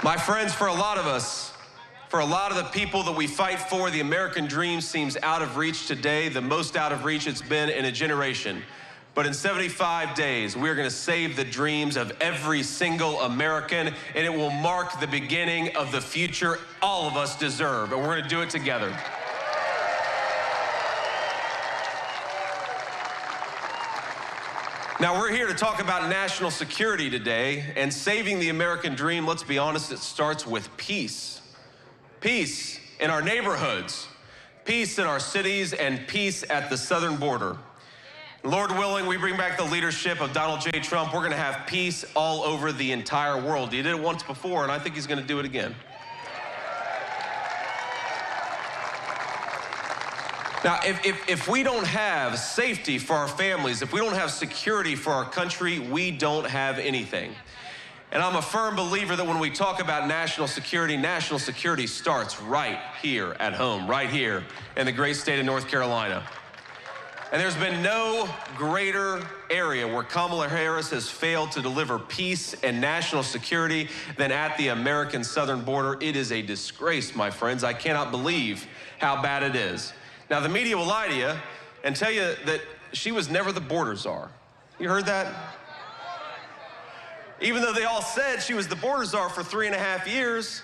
My friends, for a lot of us, for a lot of the people that we fight for, the American dream seems out of reach today, the most out of reach it's been in a generation. But in 75 days, we're going to save the dreams of every single American, and it will mark the beginning of the future all of us deserve, and we're going to do it together. Now, we're here to talk about national security today, and saving the American dream, let's be honest, it starts with peace. Peace in our neighborhoods, peace in our cities, and peace at the southern border. Lord willing, we bring back the leadership of Donald J. Trump. We're going to have peace all over the entire world. He did it once before, and I think he's going to do it again. Now, if we don't have safety for our families, if we don't have security for our country, we don't have anything. And I'm a firm believer that when we talk about national security starts right here at home, right here in the great state of North Carolina. And there's been no greater area where Kamala Harris has failed to deliver peace and national security than at the American southern border. It is a disgrace, my friends. I cannot believe how bad it is. Now, the media will lie to you and tell you that she was never the border czar. You heard that? Even though they all said she was the border czar for 3.5 years.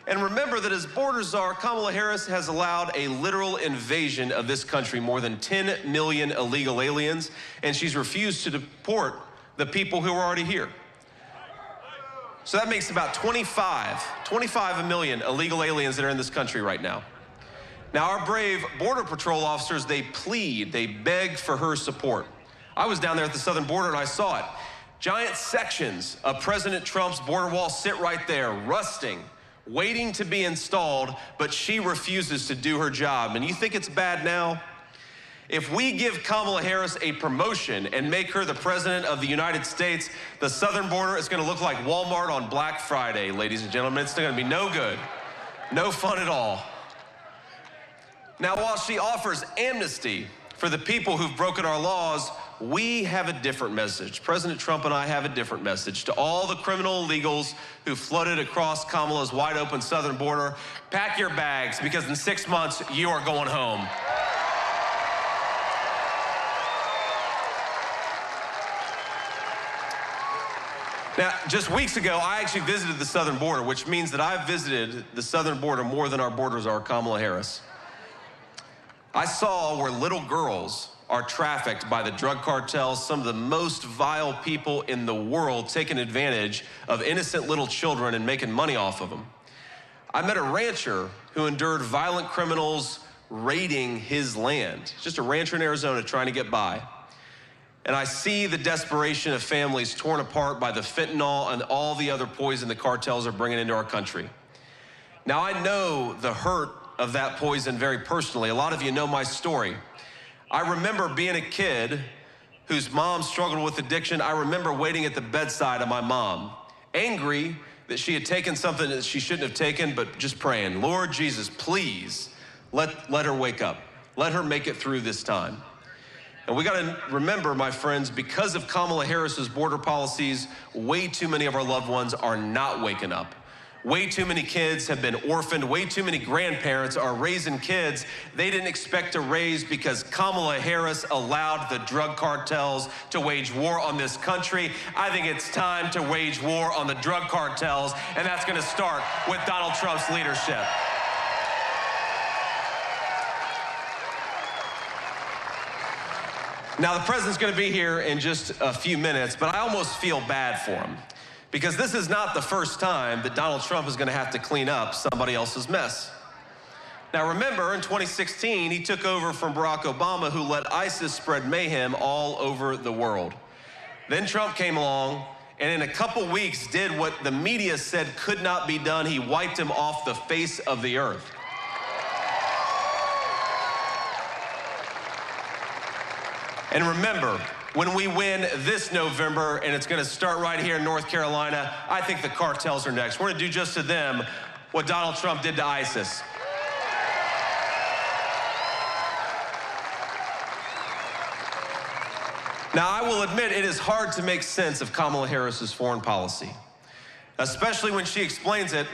And remember that as border czar, Kamala Harris has allowed a literal invasion of this country, more than 10 million illegal aliens, and she's refused to deport the people who are already here. So that makes about 25 million illegal aliens that are in this country right now. Now, our brave Border Patrol officers, they plead, they beg for her support. I was down there at the southern border and I saw it. Giant sections of President Trump's border wall sit right there, rusting waiting to be installed, but she refuses to do her job. And you think it's bad now? If we give Kamala Harris a promotion and make her the president of the United States, the southern border is going to look like Walmart on Black Friday, ladies and gentlemen. It's going to be no good. No fun at all. Now, while she offers amnesty for the people who've broken our laws, we have a different message. President Trump and I have a different message to all the criminal illegals who flooded across Kamala's wide open southern border. Pack your bags, because in 6 months, you are going home. Now, just weeks ago, I actually visited the southern border, which means that I've visited the southern border more than our borders are, Kamala Harris. I saw where little girls are trafficked by the drug cartels, some of the most vile people in the world taking advantage of innocent little children and making money off of them. I met a rancher who endured violent criminals raiding his land. Just a rancher in Arizona trying to get by. And I see the desperation of families torn apart by the fentanyl and all the other poison the cartels are bringing into our country. Now, I know the hurt of that poison very personally. A lot of you know my story. I remember being a kid whose mom struggled with addiction. I remember waiting at the bedside of my mom, angry that she had taken something that she shouldn't have taken, but just praying, Lord Jesus, please let her wake up. Let her make it through this time. And we got to remember, my friends, because of Kamala Harris's border policies, way too many of our loved ones are not waking up. Way too many kids have been orphaned. Way too many grandparents are raising kids they didn't expect to raise because Kamala Harris allowed the drug cartels to wage war on this country. I think it's time to wage war on the drug cartels, and that's going to start with Donald Trump's leadership. Now, the president's going to be here in just a few minutes, but I almost feel bad for him, because this is not the first time that Donald Trump is going to have to clean up somebody else's mess. Now, remember, in 2016, he took over from Barack Obama, who let ISIS spread mayhem all over the world. Then Trump came along, and in a couple weeks did what the media said could not be done. He wiped him off the face of the earth. And remember, when we win this November, and it's going to start right here in North Carolina, I think the cartels are next. We're going to do just to them what Donald Trump did to ISIS. Now, I will admit it is hard to make sense of Kamala Harris's foreign policy, especially when she explains it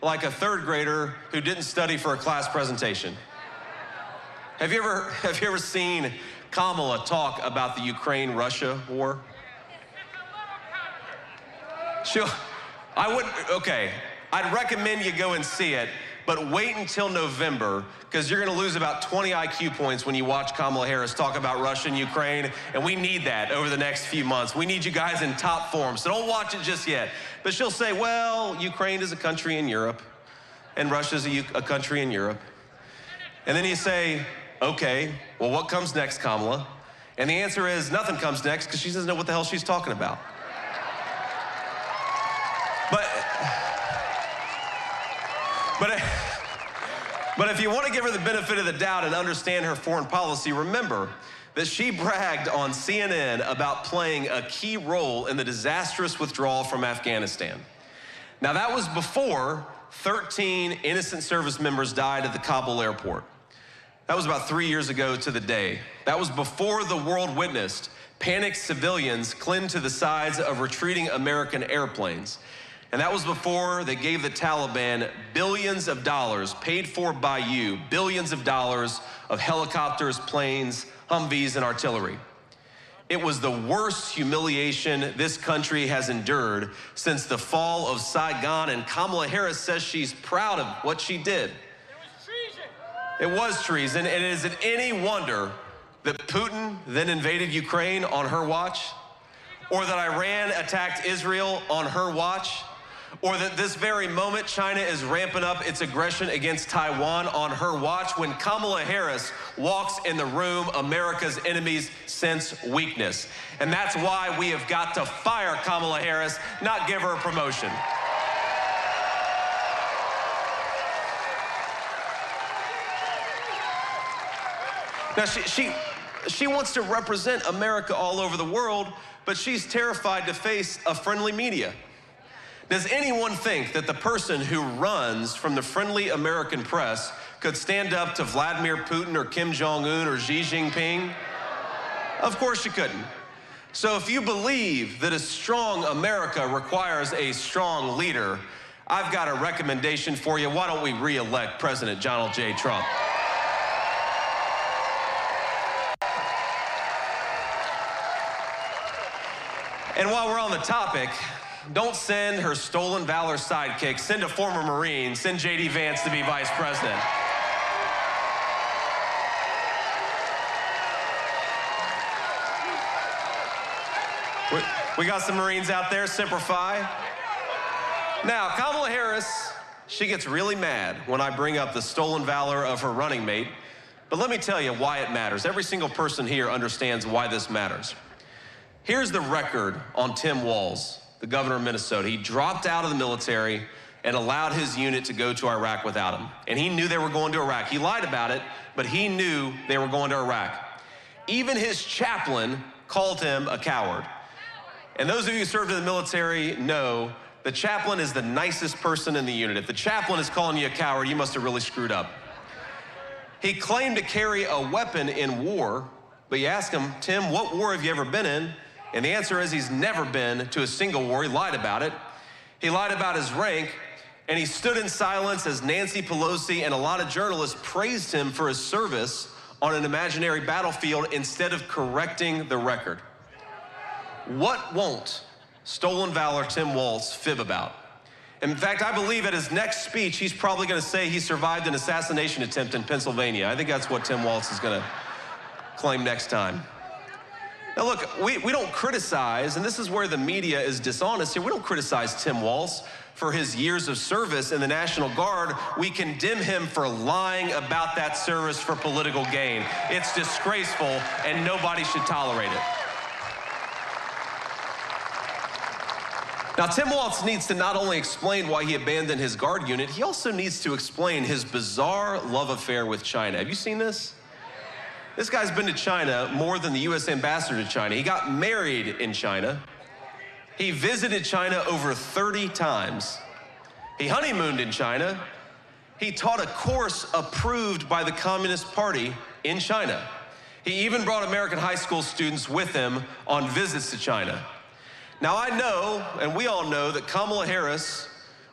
like a third grader who didn't study for a class presentation. Have you ever seen Kamala talk about the Ukraine-Russia war? I'd recommend you go and see it, but wait until November, because you're going to lose about 20 IQ points when you watch Kamala Harris talk about Russia and Ukraine, and we need that over the next few months. We need you guys in top form, so don't watch it just yet. But she'll say, well, Ukraine is a country in Europe, and Russia's a country in Europe. And then you say, okay, well, what comes next, Kamala? And the answer is nothing comes next, because she doesn't know what the hell she's talking about. But if you want to give her the benefit of the doubt and understand her foreign policy, remember that she bragged on CNN about playing a key role in the disastrous withdrawal from Afghanistan. Now, that was before 13 innocent service members died at the Kabul airport. That was about 3 years ago to the day. That was before the world witnessed panicked civilians cling to the sides of retreating American airplanes. And that was before they gave the Taliban billions of dollars paid for by you, billions of dollars of helicopters, planes, Humvees, and artillery. It was the worst humiliation this country has endured since the fall of Saigon, and Kamala Harris says she's proud of what she did. It was treason, and is it any wonder that Putin then invaded Ukraine on her watch? Or that Iran attacked Israel on her watch? Or that this very moment China is ramping up its aggression against Taiwan on her watch? When Kamala Harris walks in the room, America's enemies sense weakness. And that's why we have got to fire Kamala Harris, not give her a promotion. Now, she wants to represent America all over the world, but she's terrified to face a friendly media. Does anyone think that the person who runs from the friendly American press could stand up to Vladimir Putin or Kim Jong-un or Xi Jinping? Of course you couldn't. So if you believe that a strong America requires a strong leader, I've got a recommendation for you. Why don't we re-elect President Donald J. Trump? And while we're on the topic, don't send her stolen valor sidekick. Send a former Marine. Send J.D. Vance to be vice president. We got some Marines out there. Semper Fi. Now, Kamala Harris, she gets really mad when I bring up the stolen valor of her running mate. But let me tell you why it matters. Every single person here understands why this matters. Here's the record on Tim Walz, the governor of Minnesota. He dropped out of the military and allowed his unit to go to Iraq without him. And he knew they were going to Iraq. He lied about it, but he knew they were going to Iraq. Even his chaplain called him a coward. And those of you who served in the military know the chaplain is the nicest person in the unit. If the chaplain is calling you a coward, you must have really screwed up. He claimed to carry a weapon in war, but you ask him, Tim, what war have you ever been in? And the answer is he's never been to a single war. He lied about it. He lied about his rank, and he stood in silence as Nancy Pelosi and a lot of journalists praised him for his service on an imaginary battlefield instead of correcting the record. What won't stolen valor Tim Walz fib about? In fact, I believe at his next speech, he's probably going to say he survived an assassination attempt in Pennsylvania. I think that's what Tim Walz is going to claim next time. Now look, we don't criticize, and this is where the media is dishonest here, we don't criticize Tim Walz for his years of service in the National Guard. We condemn him for lying about that service for political gain. It's disgraceful, and nobody should tolerate it. Now, Tim Walz needs to not only explain why he abandoned his Guard unit, he also needs to explain his bizarre love affair with China. Have you seen this? This guy's been to China more than the U.S. ambassador to China. He got married in China. He visited China over 30 times. He honeymooned in China. He taught a course approved by the Communist Party in China. He even brought American high school students with him on visits to China. Now, I know, and we all know, that Kamala Harris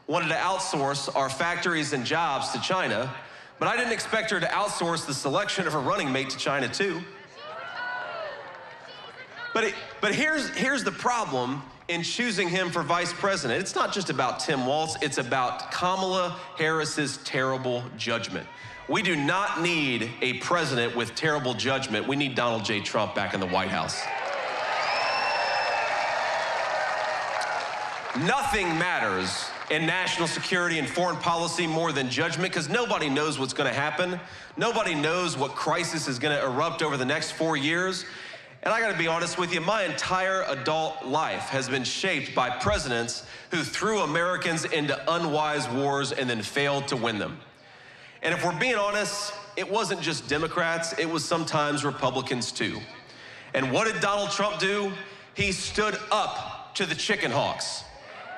wanted to outsource our factories and jobs to China, but I didn't expect her to outsource the selection of her running mate to China, too. But here's the problem in choosing him for vice president. It's not just about Tim Walz, it's about Kamala Harris's terrible judgment. We do not need a president with terrible judgment. We need Donald J. Trump back in the White House. Nothing matters in national security and foreign policy more than judgment, because nobody knows what's going to happen. Nobody knows what crisis is going to erupt over the next 4 years. And I got to be honest with you, my entire adult life has been shaped by presidents who threw Americans into unwise wars and then failed to win them. And if we're being honest, it wasn't just Democrats, it was sometimes Republicans too. And what did Donald Trump do? He stood up to the chicken hawks.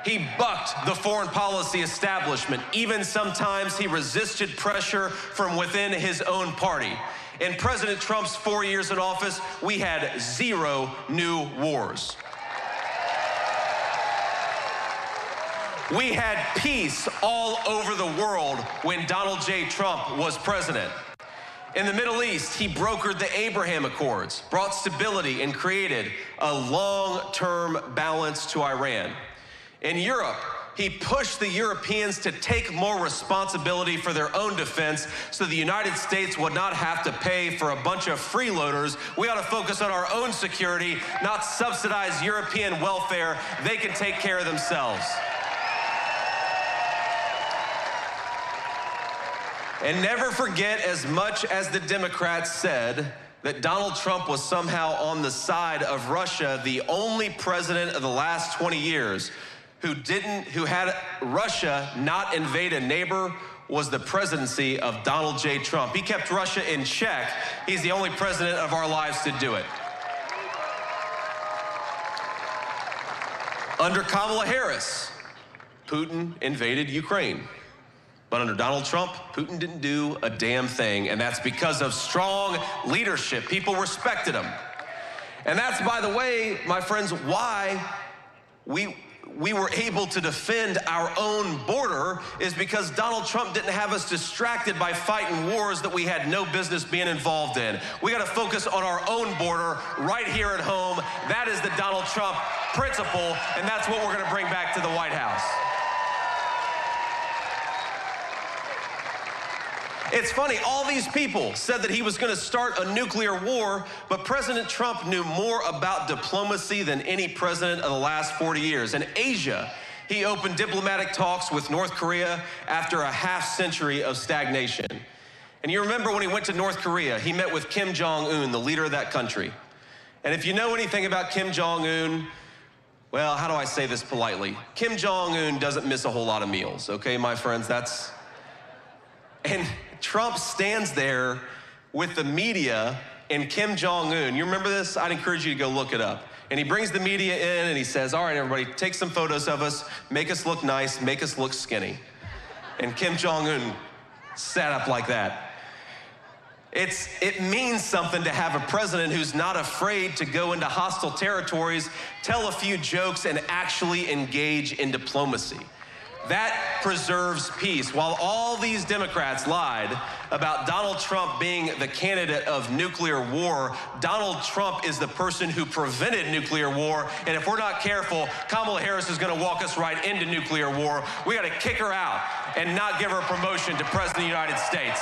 He bucked the foreign policy establishment. Even sometimes he resisted pressure from within his own party. In President Trump's 4 years in office, we had 0 new wars. We had peace all over the world when Donald J. Trump was president. In the Middle East, he brokered the Abraham Accords, brought stability, and created a long-term balance to Iran. In Europe, he pushed the Europeans to take more responsibility for their own defense so the United States would not have to pay for a bunch of freeloaders. We ought to focus on our own security, not subsidize European welfare. They can take care of themselves. And never forget, as much as the Democrats said that Donald Trump was somehow on the side of Russia, the only president of the last 20 years who had Russia not invade a neighbor was the presidency of Donald J. Trump. He kept Russia in check. He's the only president of our lives to do it. Under Kamala Harris, Putin invaded Ukraine. But under Donald Trump, Putin didn't do a damn thing, and that's because of strong leadership. People respected him. And that's, by the way, my friends, why we were able to defend our own border, is because Donald Trump didn't have us distracted by fighting wars that we had no business being involved in. We got to focus on our own border right here at home. That is the Donald Trump principle, and that's what we're going to bring back to the White House. It's funny, all these people said that he was going to start a nuclear war, but President Trump knew more about diplomacy than any president of the last 40 years. In Asia, he opened diplomatic talks with North Korea after a half-century of stagnation. And you remember when he went to North Korea, he met with Kim Jong-un, the leader of that country. And if you know anything about Kim Jong-un, well, how do I say this politely? Kim Jong-un doesn't miss a whole lot of meals, okay, my friends? And Trump stands there with the media and Kim Jong-un. You remember this? I'd encourage you to go look it up. And he brings the media in and he says, all right, everybody, take some photos of us, make us look nice, make us look skinny. And Kim Jong-un sat up like that. It means something to have a president who's not afraid to go into hostile territories, tell a few jokes, and actually engage in diplomacy. That preserves peace. While all these Democrats lied about Donald Trump being the candidate of nuclear war, Donald Trump is the person who prevented nuclear war. And if we're not careful, Kamala Harris is going to walk us right into nuclear war. We got to kick her out and not give her a promotion to President of the United States.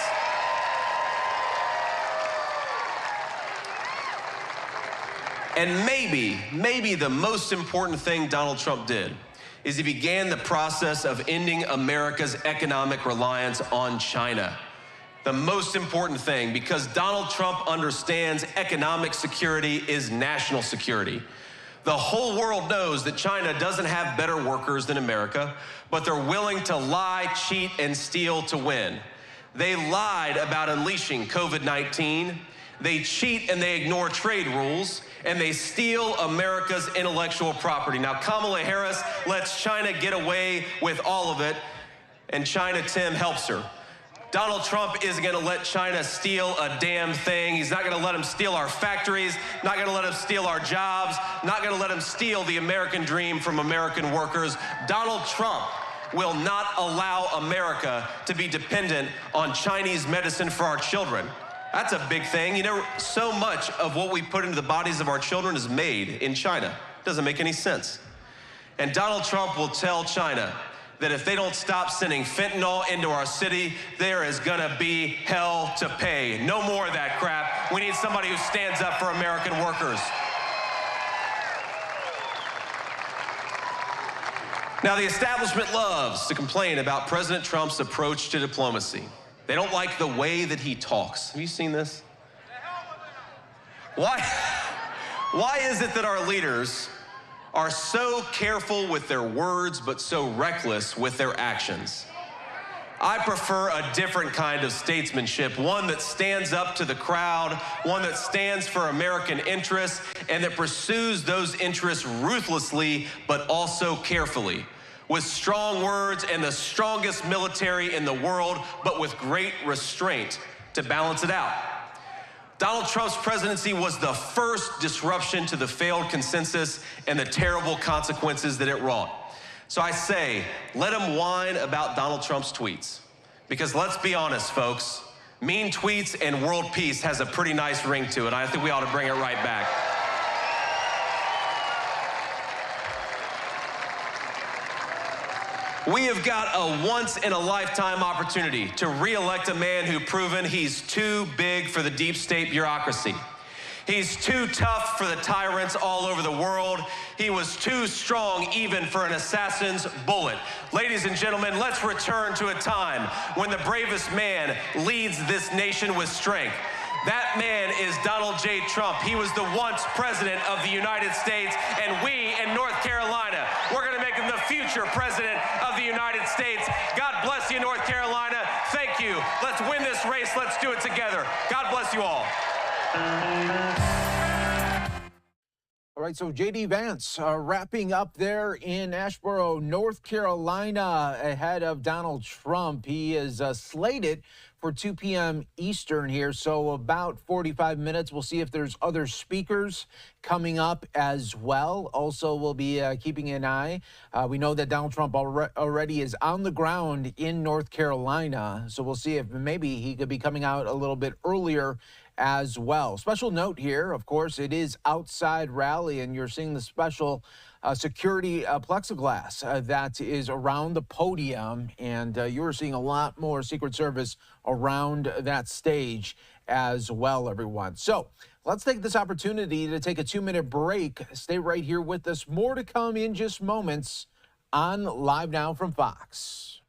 And maybe the most important thing Donald Trump did is he began the process of ending America's economic reliance on China. The most important thing, because Donald Trump understands economic security is national security. The whole world knows that China doesn't have better workers than America, but they're willing to lie, cheat, and steal to win. They lied about unleashing COVID-19. They cheat and they ignore trade rules, and they steal America's intellectual property. Now, Kamala Harris lets China get away with all of it, and China Tim helps her. Donald Trump isn't going to let China steal a damn thing. He's not going to let them steal our factories, not going to let them steal our jobs, not going to let them steal the American dream from American workers. Donald Trump will not allow America to be dependent on Chinese medicine for our children. That's a big thing. You know, so much of what we put into the bodies of our children is made in China. Doesn't make any sense. And Donald Trump will tell China that if they don't stop sending fentanyl into our city, there is gonna be hell to pay. No more of that crap. We need somebody who stands up for American workers. Now, the establishment loves to complain about President Trump's approach to diplomacy. They don't like the way that he talks. Have you seen this? Why is it that our leaders are so careful with their words but so reckless with their actions? I prefer a different kind of statesmanship, one that stands up to the crowd, one that stands for American interests, and that pursues those interests ruthlessly but also carefully, with strong words and the strongest military in the world, but with great restraint to balance it out. Donald Trump's presidency was the first disruption to the failed consensus and the terrible consequences that it wrought. So I say, let him whine about Donald Trump's tweets. Because let's be honest, folks, mean tweets and world peace has a pretty nice ring to it. I think we ought to bring it right back. We have got a once-in-a-lifetime opportunity to re-elect a man who's proven he's too big for the deep state bureaucracy. He's too tough for the tyrants all over the world. He was too strong even for an assassin's bullet. Ladies and gentlemen, let's return to a time when the bravest man leads this nation with strength. That man is Donald J. Trump. He was the once president of the United States, and we in North Carolina, we're going to make him the future president of the United States. God bless you, North Carolina. Thank you. Let's win this race. Let's do it together. God bless you all. All right, so J.D. Vance wrapping up there in Asheboro, North Carolina, ahead of Donald Trump. He is slated for 2 p.m. Eastern here, so about 45 minutes. We'll see if there's other speakers coming up as well. Also, we'll be keeping an eye. We know that Donald Trump already is on the ground in North Carolina, so we'll see if maybe he could be coming out a little bit earlier as well. Special note here, of course, it is outside rally, and you're seeing the special security plexiglass that is around the podium, and you're seeing a lot more Secret Service around that stage as well, everyone. So let's take this opportunity to take a 2-minute break. Stay right here with us. More to come in just moments on Live Now from Fox.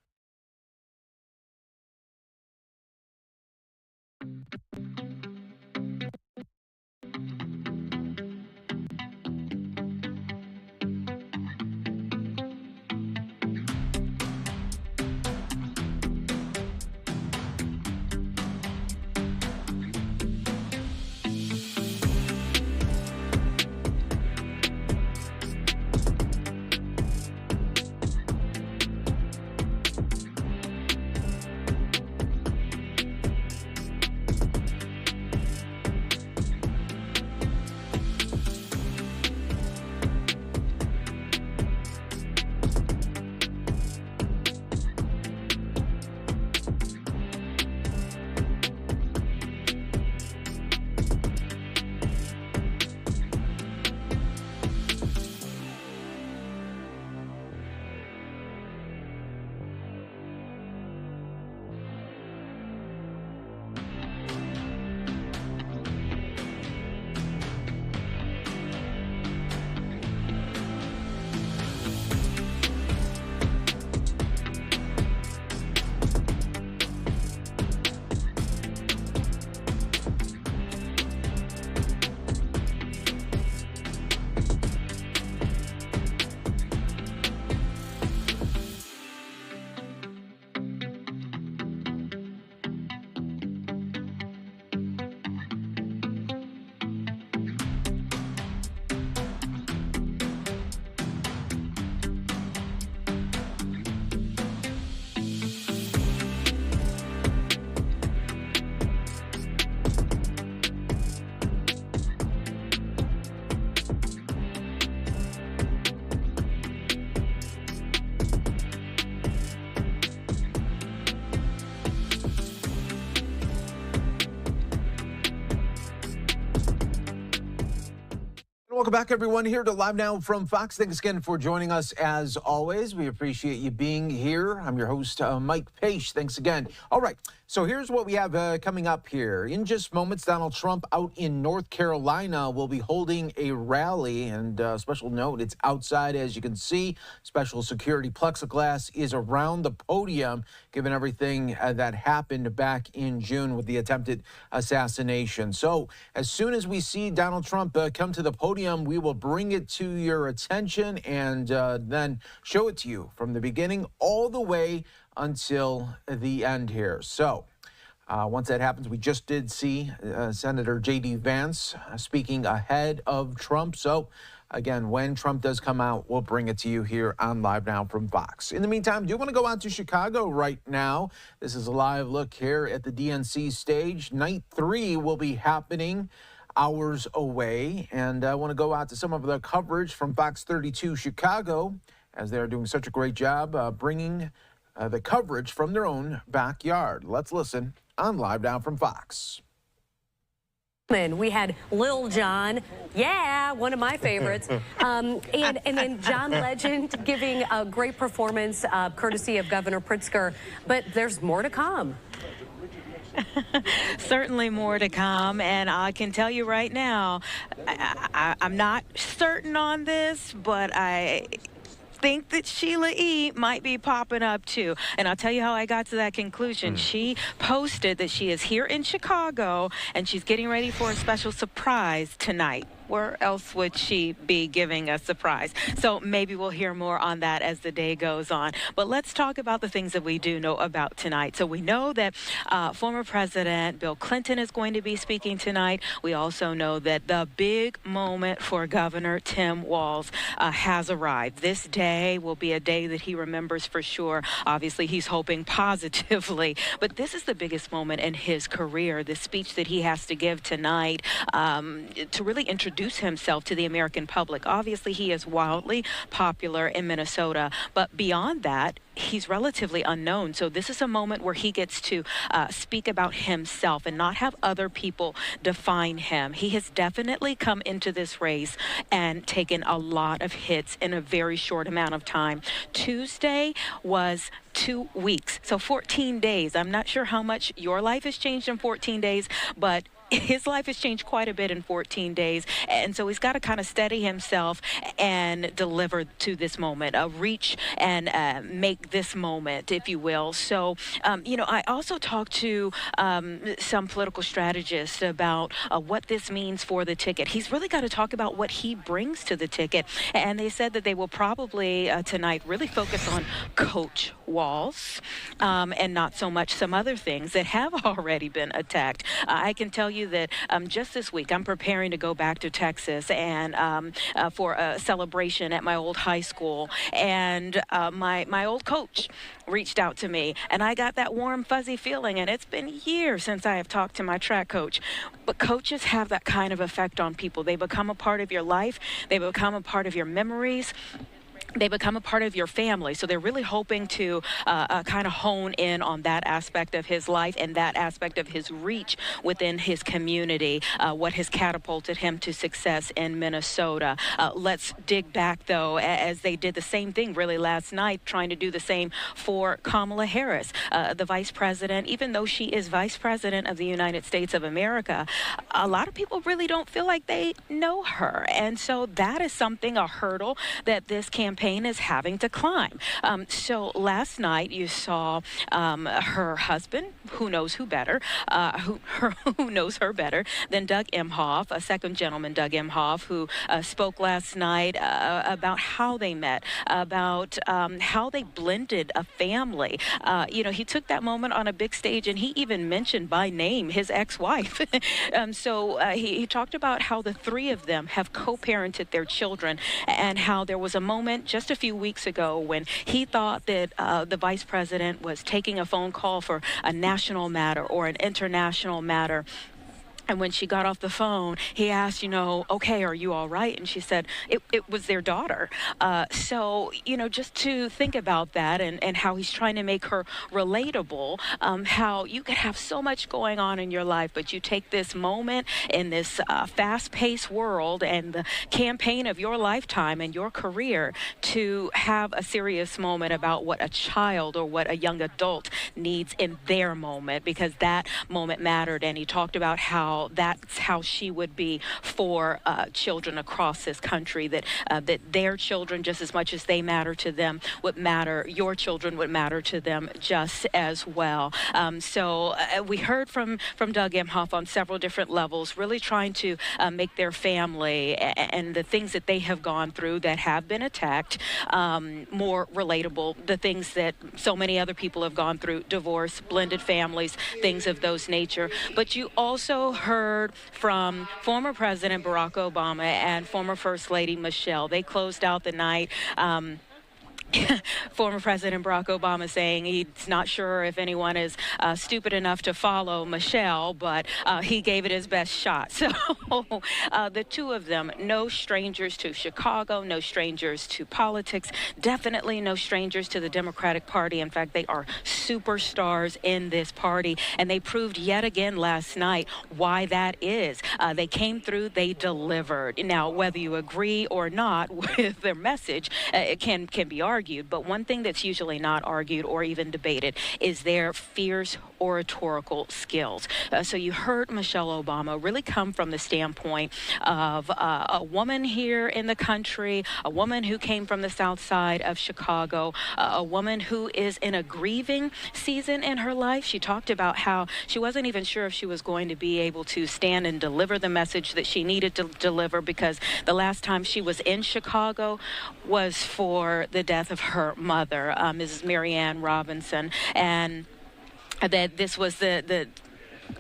Welcome back, everyone, here to Live Now from Fox. Thanks again for joining us, as always. We appreciate you being here. I'm your host, Mike Page. Thanks again. All right, so here's what we have coming up here. In just moments, Donald Trump out in North Carolina will be holding a rally. And special note, it's outside, as you can see. Special security plexiglass is around the podium, given everything that happened back in June with the attempted assassination. So as soon as we see Donald Trump come to the podium, we will bring it to your attention and then show it to you from the beginning all the way until the end here. So once that happens, we just did see Senator J.D. Vance speaking ahead of Trump. So again, when Trump does come out, we'll bring it to you here on Live Now from Fox. In the meantime, do you want to go out to Chicago right now? This is a live look here at the DNC stage. Night 3 will be happening hours away, and I want to go out to some of the coverage from Fox 32 Chicago, as they're doing such a great job bringing the coverage from their own backyard. Let's listen on Live Now from Fox. We had Lil Jon, yeah, one of my favorites, and then John Legend giving a great performance courtesy of Governor Pritzker, but there's more to come. Certainly more to come, and I can tell you right now, I'm not certain on this, but think that Sheila E. might be popping up too. And I'll tell you how I got to that conclusion. She posted that she is here in Chicago and she's getting ready for a special surprise tonight. Where else would she be giving a surprise? So maybe we'll hear more on that as the day goes on. But let's talk about the things that we do know about tonight. So we know that former President Bill Clinton is going to be speaking tonight. We also know that the big moment for Governor Tim Walz has arrived. This day will be a day that he remembers for sure. Obviously, he's hoping positively. But this is the biggest moment in his career, the speech that he has to give tonight to really introduce himself to the American public. Obviously, he is wildly popular in Minnesota, but beyond that, he's relatively unknown. So this is a moment where he gets to speak about himself and not have other people define him. He has definitely come into this race and taken a lot of hits in a very short amount of time. Tuesday was 2 weeks, so 14 days. I'm not sure how much your life has changed in 14 days, but his life has changed quite a bit in 14 days. And so he's got to kind of steady himself and deliver to this moment, reach and make this moment, if you will. So, I also talked to some political strategists about what this means for the ticket. He's really got to talk about what he brings to the ticket. And they said that they will probably tonight really focus on Coach Walz and not so much some other things that have already been attacked. I can tell you that just this week I'm preparing to go back to Texas and for a celebration at my old high school, and my old coach reached out to me, and I got that warm fuzzy feeling, and it's been years since I have talked to my track coach. But coaches have that kind of effect on people. They become a part of your life. They become a part of your memories. They become a part of your family. So they're really hoping to kind of hone in on that aspect of his life and that aspect of his reach within his community, what has catapulted him to success in Minnesota. Let's dig back, though, as they did the same thing really last night, trying to do the same for Kamala Harris, the vice president. Even though she is vice president of the United States of America, a lot of people really don't feel like they know her. And so that is something, a hurdle that this campaign is having to climb. So last night you saw her husband, who knows who better, who knows her better than Doug Emhoff, a second gentleman, Doug Emhoff, who spoke last night about how they met, about how they blended a family. He took that moment on a big stage, and he even mentioned by name his ex-wife. So he talked about how the three of them have co-parented their children, and how there was a moment just a few weeks ago when he thought that the vice president was taking a phone call for a national matter or an international matter. And when she got off the phone, he asked, okay, are you all right? And she said it was their daughter. So, just to think about that and how he's trying to make her relatable, how you could have so much going on in your life, but you take this moment in this fast-paced world and the campaign of your lifetime and your career to have a serious moment about what a child or what a young adult needs in their moment, because that moment mattered. And he talked about how that's how she would be for children across this country, that their children, just as much as they matter to them, would matter. Your children would matter to them just as well. So we heard from Doug Emhoff on several different levels, really trying to make their family and the things that they have gone through that have been attacked more relatable, the things that so many other people have gone through, divorce, blended families, things of those nature. But you also heard from former President Barack Obama and former First Lady Michelle. They closed out the night. Former President Barack Obama saying he's not sure if anyone is stupid enough to follow Michelle, but he gave it his best shot. So the two of them, no strangers to Chicago, no strangers to politics, definitely no strangers to the Democratic Party. In fact, they are superstars in this party, and they proved yet again last night why that is. They came through, they delivered. Now, whether you agree or not with their message, it can be argued. But one thing that's usually not argued or even debated is their fierce oratorical skills. So you heard Michelle Obama really come from the standpoint of a woman here in the country, a woman who came from the south side of Chicago, a woman who is in a grieving season in her life. She talked about how she wasn't even sure if she was going to be able to stand and deliver the message that she needed to deliver, because the last time she was in Chicago was for the death of her mother, Mrs. Marianne Robinson, and that this was the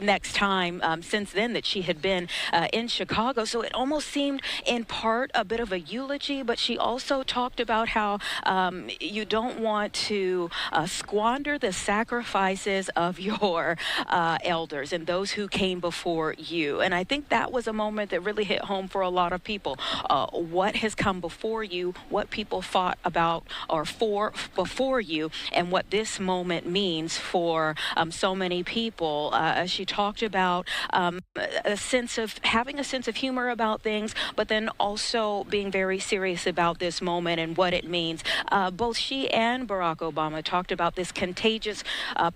next time since then that she had been in Chicago. So it almost seemed in part a bit of a eulogy, but she also talked about how you don't want to squander the sacrifices of your elders and those who came before you. And I think that was a moment that really hit home for a lot of people. What has come before you, what people fought about or for before you, and what this moment means for so many people. She talked about having a sense of humor about things, but then also being very serious about this moment and what it means. Both she and Barack Obama talked about this contagious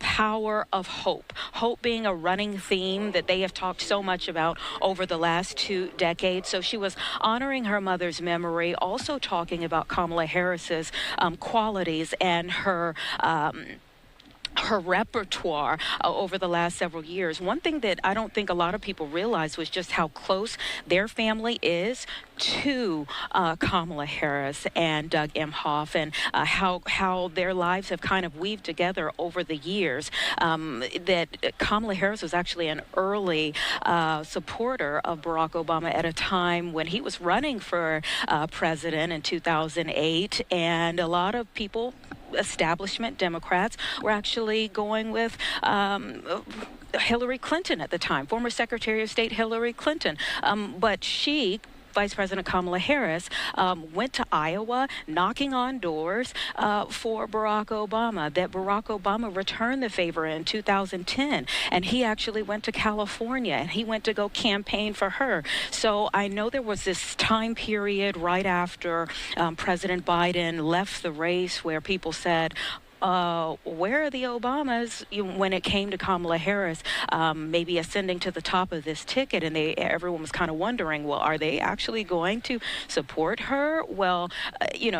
power of hope. Hope being a running theme that they have talked so much about over the last 2 decades. So she was honoring her mother's memory, also talking about Kamala Harris's qualities and her repertoire over the last several years. One thing that I don't think a lot of people realize was just how close their family is to Kamala Harris and Doug Emhoff, and how their lives have kind of weaved together over the years. That Kamala Harris was actually an early supporter of Barack Obama at a time when he was running for president in 2008, and a lot of people, establishment Democrats, were actually going with Hillary Clinton at the time, former Secretary of State Hillary Clinton. But she, Vice President Kamala Harris, went to Iowa knocking on doors for Barack Obama, that Barack Obama returned the favor in 2010, and he actually went to California and he went to go campaign for her. So I know there was this time period right after President Biden left the race where people said, where are the Obamas when it came to Kamala Harris maybe ascending to the top of this ticket? And everyone was kind of wondering, well, are they actually going to support her? Well,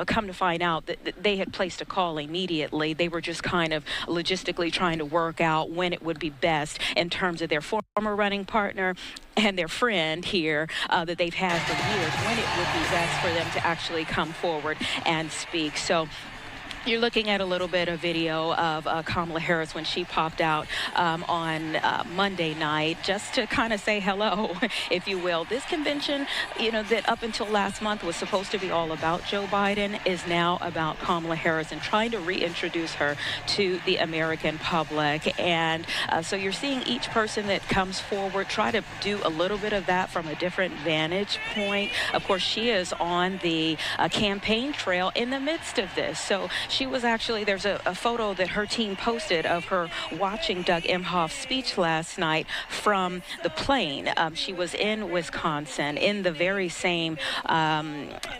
come to find out that they had placed a call immediately. They were just kind of logistically trying to work out when it would be best in terms of their former running partner and their friend here that they've had for years, when it would be best for them to actually come forward and speak. So you're looking at a little bit of video of Kamala Harris when she popped out on Monday night, just to kind of say hello, if you will. This convention, that up until last month was supposed to be all about Joe Biden, is now about Kamala Harris and trying to reintroduce her to the American public. And so you're seeing each person that comes forward try to do a little bit of that from a different vantage point. Of course, she is on the campaign trail in the midst of this. So she was actually, there's a photo that her team posted of her watching Doug Emhoff's speech last night from the plane. She was in Wisconsin, in the very same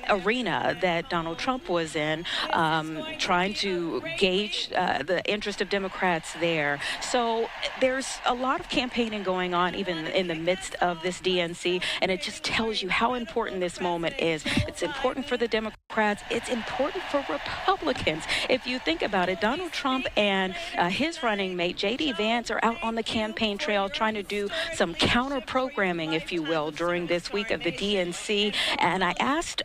arena that Donald Trump was in, trying to gauge the interest of Democrats there. So there's a lot of campaigning going on even in the midst of this DNC, and it just tells you how important this moment is. It's important for the Democrats. It's important for Republicans. If you think about it, Donald Trump and his running mate, J.D. Vance, are out on the campaign trail trying to do some counter-programming, if you will, during this week of the DNC. And I asked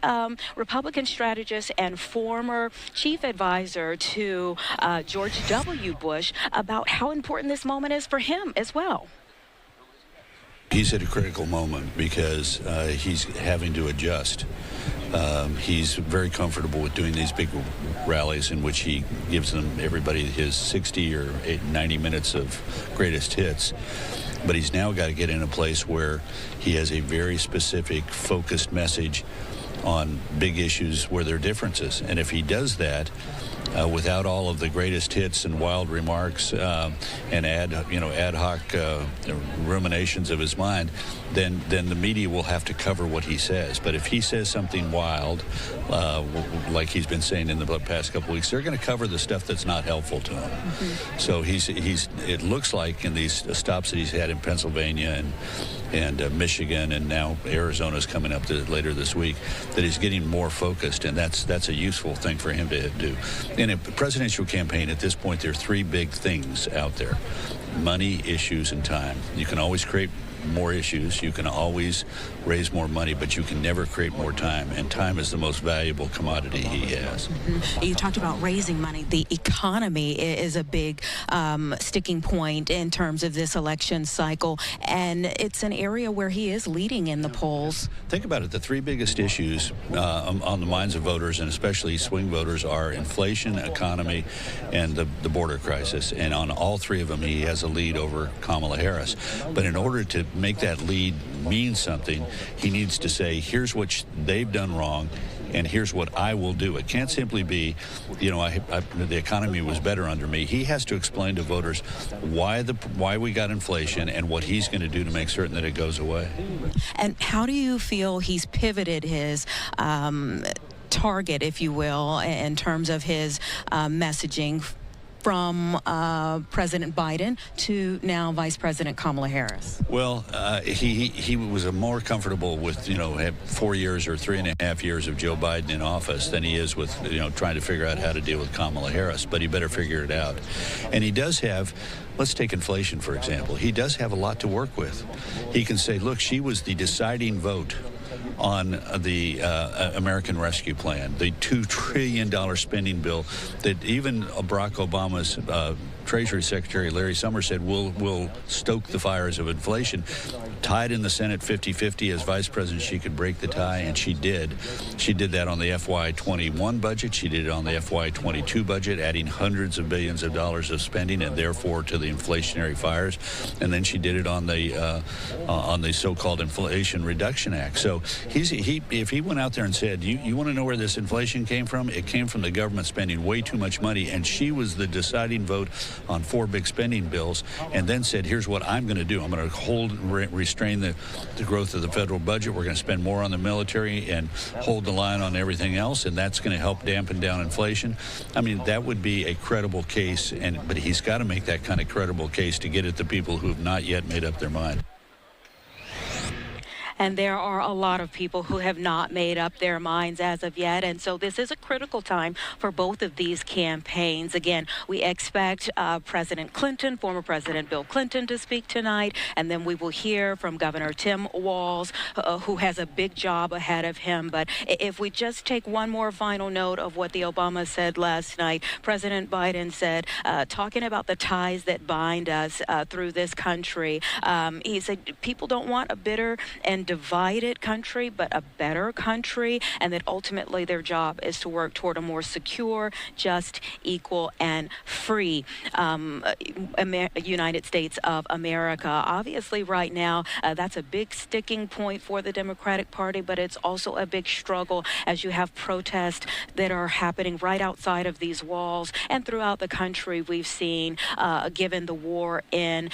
Republican strategist and former chief advisor to George W. Bush about how important this moment is for him as well. He's at a critical moment because he's having to adjust. He's very comfortable with doing these big rallies in which he gives everybody his 60 or 90 minutes of greatest hits. But he's now got to get in a place where he has a very specific, focused message on big issues where there are differences. And if he does that without all of the greatest hits and wild remarks and ad hoc ruminations of his mind, then the media will have to cover what he says. But if he says something wild, like he's been saying in the past couple weeks, they're going to cover the stuff that's not helpful to him. Mm-hmm. So it looks like in these stops that he's had in Pennsylvania and Michigan, and now Arizona's coming up later this week, that he's getting more focused, and that's a useful thing for him to do. In a presidential campaign at this point, there are three big things out there: money, issues, and time. You can always create more issues, you can always raise more money, but you can never create more time, and time is the most valuable commodity he has. Mm-hmm. You talked about raising money. The economy is a big sticking point in terms of this election cycle, and it's an area where he is leading in the polls. Think about it. The three biggest issues on the minds of voters, and especially swing voters, are inflation, economy, and the border crisis. And on all three of them, he has a lead over Kamala Harris. But in order to make that lead mean something, he needs to say, here's what they've done wrong, and here's what I will do. It can't simply be, the economy was better under me. He has to explain to voters why we got inflation and what he's going to do to make certain that it goes away. And how do you feel he's pivoted his target, if you will, in terms of his messaging from President Biden to now Vice President Kamala Harris? Well, he was more comfortable with, 4 years or 3.5 years of Joe Biden in office than he is with, trying to figure out how to deal with Kamala Harris. But he better figure it out. And he does have, let's take inflation, for example. He does have a lot to work with. He can say, look, she was the deciding vote on the American Rescue Plan, the $2 trillion spending bill that even Barack Obama's Treasury Secretary Larry Summers said will stoke the fires of inflation. Tied in the Senate 50-50 as vice president, she could break the tie, and she did. She did that on the FY21 budget. She did it on the FY22 budget, adding hundreds of billions of dollars of spending, and therefore to the inflationary fires. And then she did it on the so-called Inflation Reduction Act. So if he went out there and said, you want to know where this inflation came from? It came from the government spending way too much money, and she was the deciding vote on 4 big spending bills, and then said, here's what I'm going to do. I'm going to restrain the growth of the federal budget. We're going to spend more on the military and hold the line on everything else, and that's going to help dampen down inflation. I mean, that would be a credible case, but he's got to make that kind of credible case to get at the people who have not yet made up their mind. And there are a lot of people who have not made up their minds as of yet. And so this is a critical time for both of these campaigns. Again, we expect President Clinton, former President Bill Clinton, to speak tonight. And then we will hear from Governor Tim Walz, who has a big job ahead of him. But if we just take one more final note of what the Obamas said last night, President Biden said, talking about the ties that bind us through this country, he said people don't want a bitter and divided country, but a better country, and that ultimately their job is to work toward a more secure, just, equal, and free United States of America. Obviously, right now, that's a big sticking point for the Democratic Party, but it's also a big struggle as you have protests that are happening right outside of these walls and throughout the country. We've seen, given the war in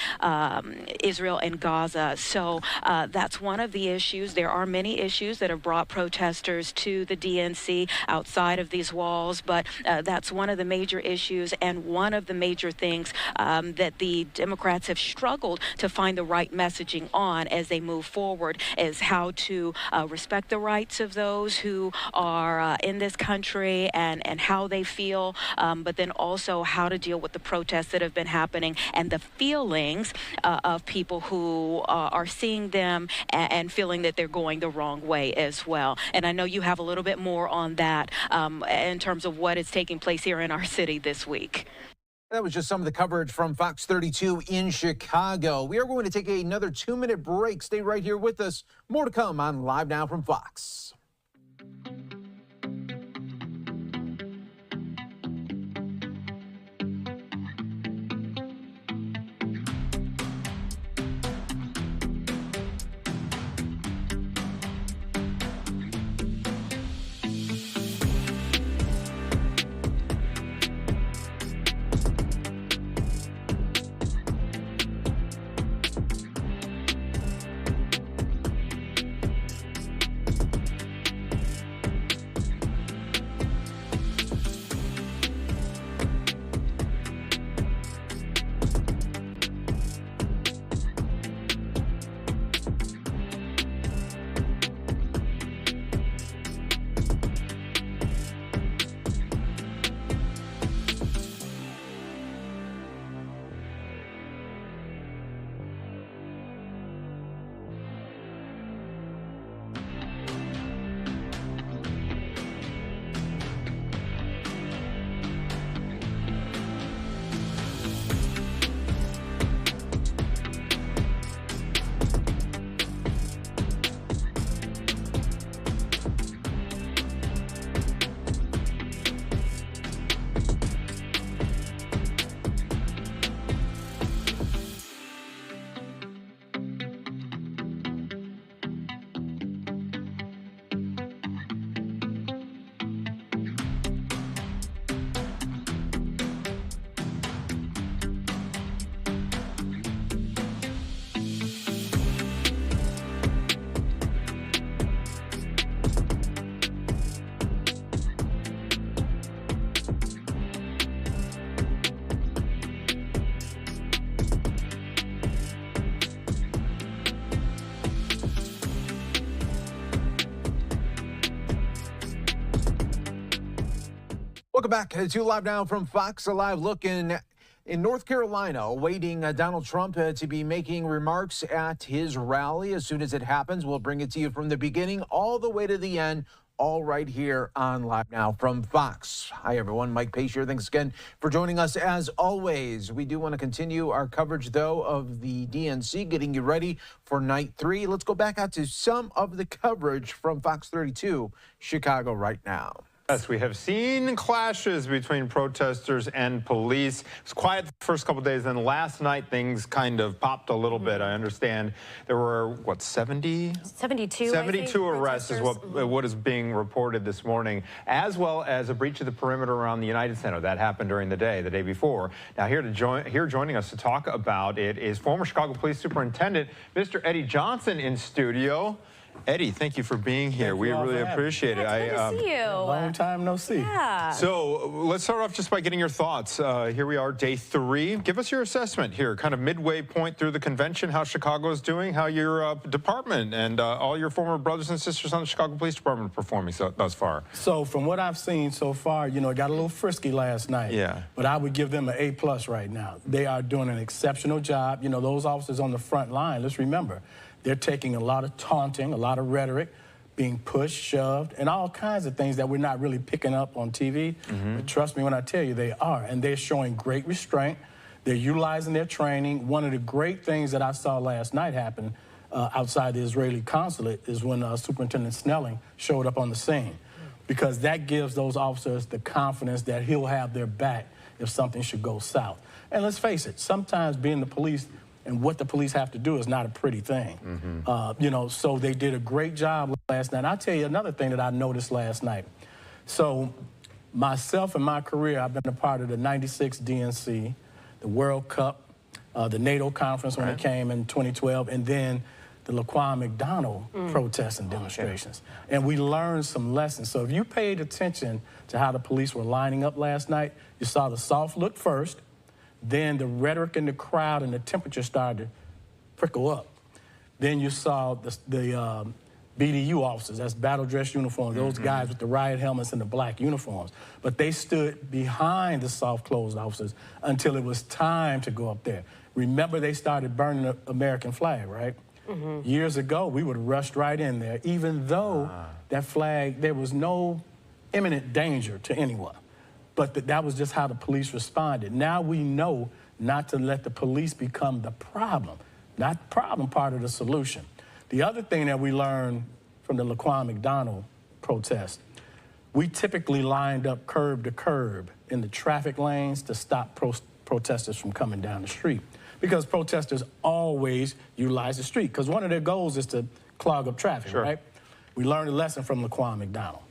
Israel and Gaza. So that's one of the issues. There are many issues that have brought protesters to the DNC outside of these walls, but that's one of the major issues and one of the major things that the Democrats have struggled to find the right messaging on as they move forward, is how to respect the rights of those who are in this country and how they feel, but then also how to deal with the protests that have been happening and the feelings of people who are seeing them and feeling that they're going the wrong way as well. And I know you have a little bit more on that in terms of what is taking place here in our city this week. That was just some of the coverage from Fox 32 in Chicago. We are going to take another 2-minute break. Stay right here with us. More to come on Live Now from Fox. Welcome back to Live Now from Fox. A live look in North Carolina, awaiting Donald Trump to be making remarks at his rally. As soon as it happens, we'll bring it to you from the beginning all the way to the end, all right here on Live Now from Fox. Hi, everyone. Mike Pace here. Thanks again for joining us as always. We do want to continue our coverage, though, of the DNC, getting you ready for night 3. Let's go back out to some of the coverage from Fox 32 Chicago right now. Yes, we have seen clashes between protesters and police. It was quiet the first couple of days, then last night things kind of popped a little bit. I understand there were, what, 72 arrests is what is being reported this morning, as well as a breach of the perimeter around the United Center. That happened during the day before. Now, joining us to talk about it is former Chicago Police Superintendent Mr. Eddie Johnson in studio. Eddie, thank you for being here. We really appreciate it. Good to see you. Long time no see. Yeah. So let's start off just by getting your thoughts. Here we are, day 3. Give us your assessment here, kind of midway point through the convention, how Chicago is doing, how your department and all your former brothers and sisters on the Chicago Police Department are performing thus far. So from what I've seen so far, it got a little frisky last night. Yeah. But I would give them an A+ right now. They are doing an exceptional job. Those officers on the front line, let's remember, they're taking a lot of taunting, a lot of rhetoric, being pushed, shoved, and all kinds of things that we're not really picking up on TV. But trust me when I tell you, they are. And they're showing great restraint. They're utilizing their training. One of the great things that I saw last night happen outside the Israeli consulate is when Superintendent Snelling showed up on the scene. Because that gives those officers the confidence that he'll have their back if something should go south. And let's face it, sometimes being the police and what the police have to do is not a pretty thing. So they did a great job last night. I'll tell you another thing that I noticed last night. So myself and my career, I've been a part of the '96 DNC, the World Cup, the NATO conference when it came in 2012, and then the Laquan McDonald protests and demonstrations. And we learned some lessons. So if you paid attention to how the police were lining up last night, you saw the soft look first, then the rhetoric in the crowd and the temperature started to prickle up. Then you saw the BDU officers, that's battle dress uniforms, those guys with the riot helmets and the black uniforms. But they stood behind the soft-closed officers until it was time to go up there. Remember, they started burning the American flag, right? Years ago, we would have rushed right in there, even though that flag, there was no imminent danger to anyone. But that was just how the police responded. Now we know not to let the police become the problem, not the problem part of the solution. The other thing that we learned from the Laquan McDonald protest, we typically lined up curb to curb in the traffic lanes to stop protesters from coming down the street. Because protesters always utilize the street, because one of their goals is to clog up traffic, right? We learned a lesson from Laquan McDonald.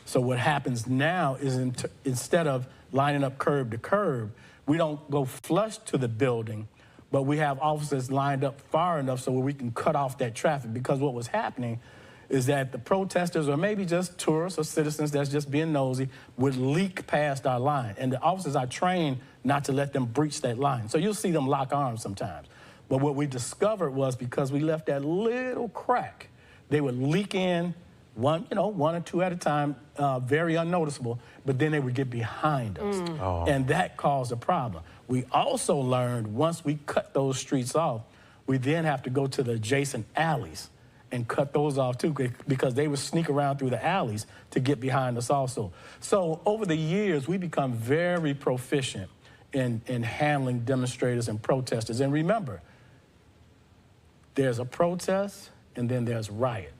So what happens now is instead of lining up curb to curb, we don't go flush to the building, but we have officers lined up far enough so we can cut off that traffic. Because what was happening is that the protesters, or maybe just tourists or citizens that's just being nosy, would leak past our line. And the officers are trained not to let them breach that line. So you'll see them lock arms sometimes. But what we discovered was because we left that little crack, they would leak in one or two at a time, very unnoticeable, but then they would get behind us. And that caused a problem. We also learned once we cut those streets off, we then have to go to the adjacent alleys and cut those off too, because they would sneak around through the alleys to get behind us also. So over the years, we become very proficient in handling demonstrators and protesters. And remember, there's a protest, and then there's riot,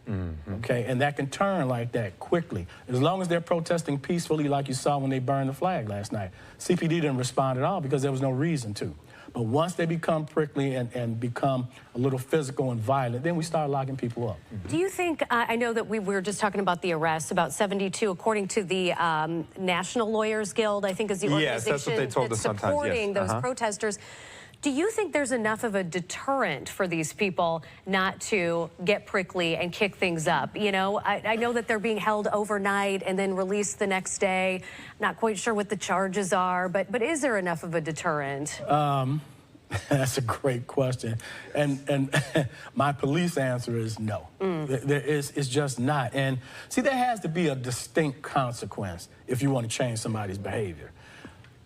okay? And that can turn like that quickly. As long as they're protesting peacefully like you saw when they burned the flag last night. CPD didn't respond at all because there was no reason to. But once they become prickly and become a little physical and violent, then we start locking people up. Do you think, I know that we were just talking about the arrests, about 72, according to the National Lawyers Guild, I think is the organization yes, that's what they told us sometimes, supporting those protesters. Do you think there's enough of a deterrent for these people not to get prickly and kick things up? I know that they're being held overnight and then released the next day. Not quite sure what the charges are, but is there enough of a deterrent? That's a great question. And my police answer is no. It's just not. And see, there has to be a distinct consequence if you want to change somebody's behavior.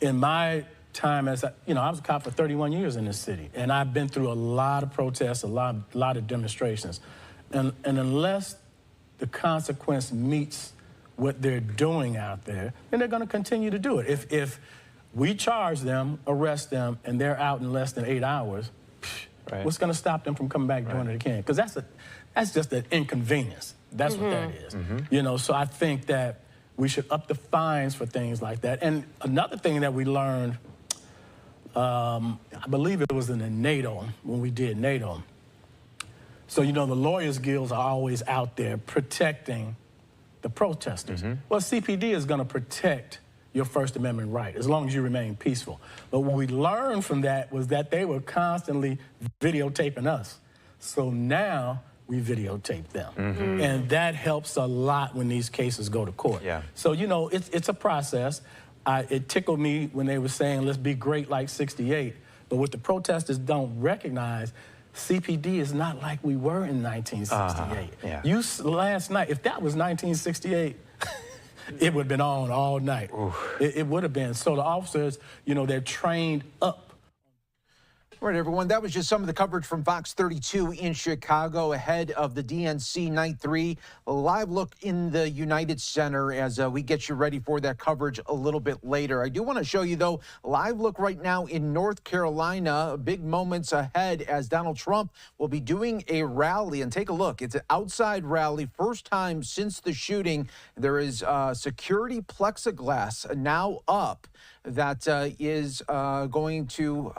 In my time as, I was a cop for 31 years in this city, and I've been through a lot of protests, a lot of demonstrations. And unless the consequence meets what they're doing out there, then they're going to continue to do it. If we charge them, arrest them, and they're out in less than 8 hours, what's going to stop them from coming back doing it again? Because that's just an inconvenience. That's what that is. So I think that we should up the fines for things like that. And another thing that we learned, I believe it was in the NATO, when we did NATO. So, the lawyers' guilds are always out there protecting the protesters. Well, CPD is going to protect your First Amendment right, as long as you remain peaceful. But what we learned from that was that they were constantly videotaping us. So now we videotape them. And that helps a lot when these cases go to court. So, it's a process. It tickled me when they were saying, let's be great like '68. But what the protesters don't recognize, CPD is not like we were in 1968. Last night, if that was 1968, it would have been on all night. It would have been. So the officers, they're trained up. All right, everyone, that was just some of the coverage from Fox 32 in Chicago ahead of the DNC Night 3. A live look in the United Center as we get you ready for that coverage a little bit later. I do want to show you, though, a live look right now in North Carolina. Big moments ahead as Donald Trump will be doing a rally. And take a look. It's an outside rally, first time since the shooting. There is security plexiglass now up that is going to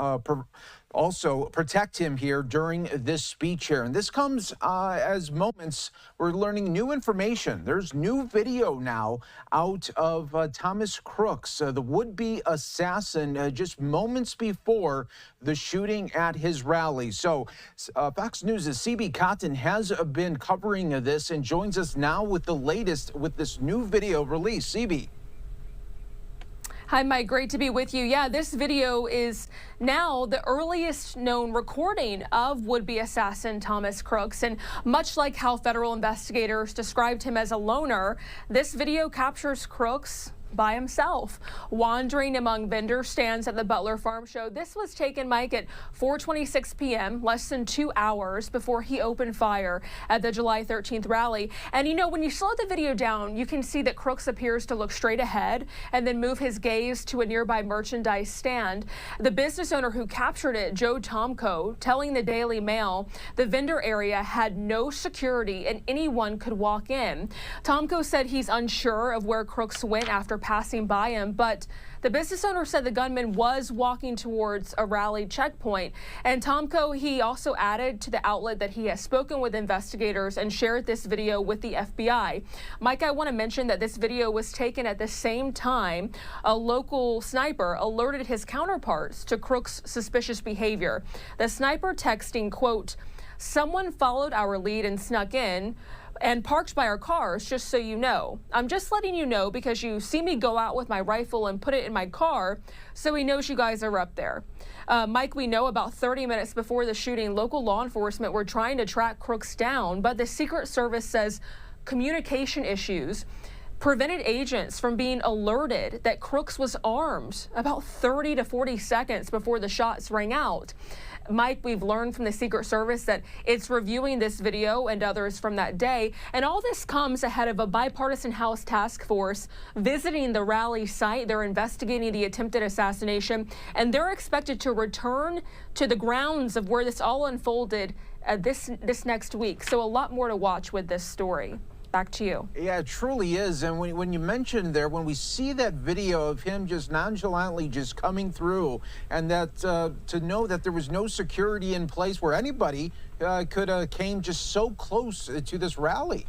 also protect him here during this speech here. And this comes as moments we're learning new information. There's new video now out of Thomas Crooks, the would-be assassin, just moments before the shooting at his rally. So Fox News' CB Cotton has been covering this and joins us now with the latest with this new video release. CB. Hi, Mike. Great to be with you. Yeah, this video is now the earliest known recording of would-be assassin Thomas Crooks. And much like how federal investigators described him as a loner, this video captures Crooks by himself, wandering among vendor stands at the Butler Farm Show. This was taken, Mike, at 4:26 p.m., less than 2 hours before he opened fire at the July 13th rally. And when you slow the video down, you can see that Crooks appears to look straight ahead and then move his gaze to a nearby merchandise stand. The business owner who captured it, Joe Tomko, telling the Daily Mail the vendor area had no security and anyone could walk in. Tomko said he's unsure of where Crooks went after passing by him, but the business owner said the gunman was walking towards a rally checkpoint. And Tomko, he also added to the outlet that he has spoken with investigators and shared this video with the FBI. Mike, I want to mention that this video was taken at the same time a local sniper alerted his counterparts to Crooks' suspicious behavior. The sniper texting, quote, "Someone followed our lead and snuck in and parked by our cars, just so you know. I'm just letting you know because you see me go out with my rifle and put it in my car, so he knows you guys are up there." Mike, we know about 30 minutes before the shooting, local law enforcement were trying to track Crooks down, but the Secret Service says communication issues prevented agents from being alerted that Crooks was armed about 30 to 40 seconds before the shots rang out. Mike, we've learned from the Secret Service that it's reviewing this video and others from that day. And all this comes ahead of a bipartisan House task force visiting the rally site. They're investigating the attempted assassination, and they're expected to return to the grounds of where this all unfolded this next week. So a lot more to watch with this story. Back to you. Yeah, it truly is. And when you mentioned there, when we see that video of him just nonchalantly just coming through, and that to know that there was no security in place where anybody could came just so close to this rally.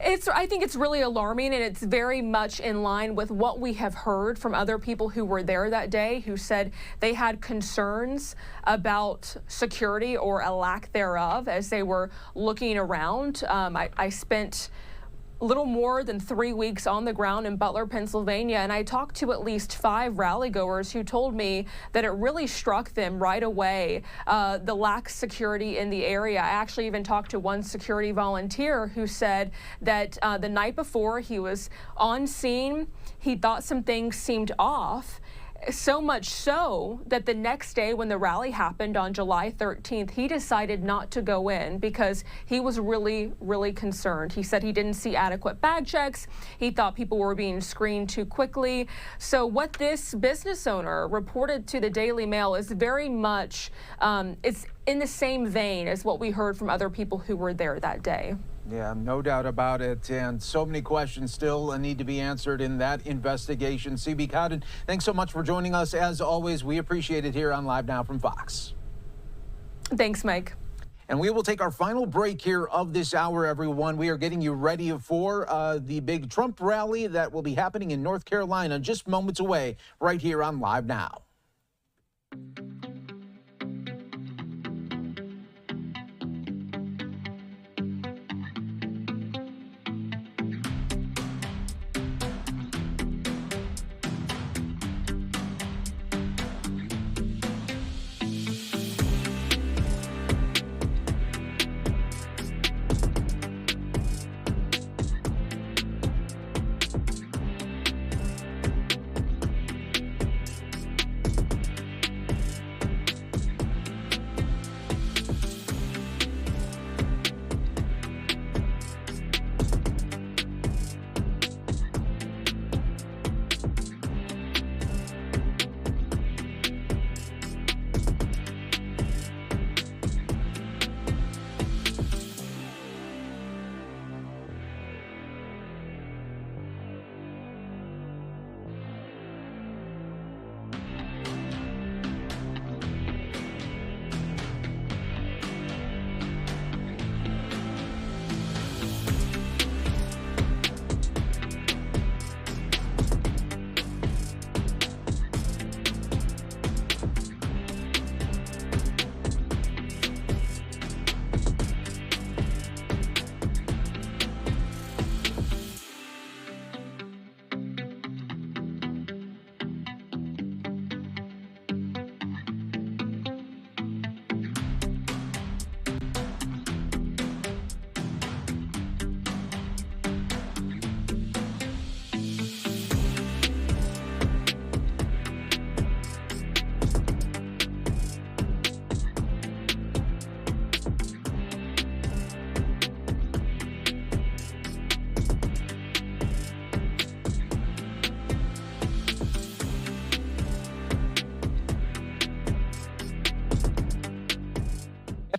I think it's really alarming, and it's very much in line with what we have heard from other people who were there that day, who said they had concerns about security or a lack thereof as they were looking around. I spent a little more than 3 weeks on the ground in Butler, Pennsylvania, and I talked to at least 5 rally-goers who told me that it really struck them right away, the lax security in the area. I actually even talked to one security volunteer who said that the night before he was on scene, he thought some things seemed off. So much so that the next day when the rally happened on July 13th, he decided not to go in because he was really, really concerned. He said he didn't see adequate bag checks. He thought people were being screened too quickly. So what this business owner reported to the Daily Mail is very much, it's in the same vein as what we heard from other people who were there that day. Yeah, no doubt about it. And so many questions still need to be answered in that investigation. CB Cotton, thanks so much for joining us. As always, we appreciate it here on Live Now from Fox. Thanks, Mike. And we will take our final break here of this hour, everyone. We are getting you ready for the big Trump rally that will be happening in North Carolina just moments away right here on Live Now.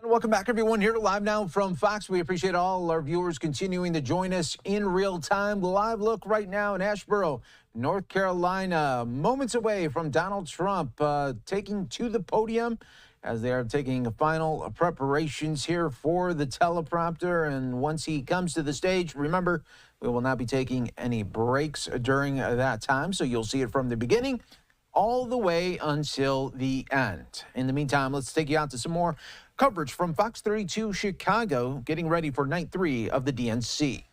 Welcome back, everyone, here to Live Now from Fox. We appreciate all our viewers continuing to join us in real time. Live look right now in Asheboro, North Carolina, moments away from Donald Trump taking to the podium as they are taking final preparations here for the teleprompter. And once he comes to the stage, remember, we will not be taking any breaks during that time, so you'll see it from the beginning all the way until the end. In the meantime, let's take you out to some more coverage from Fox 32 Chicago, getting ready for night 3 of the DNC.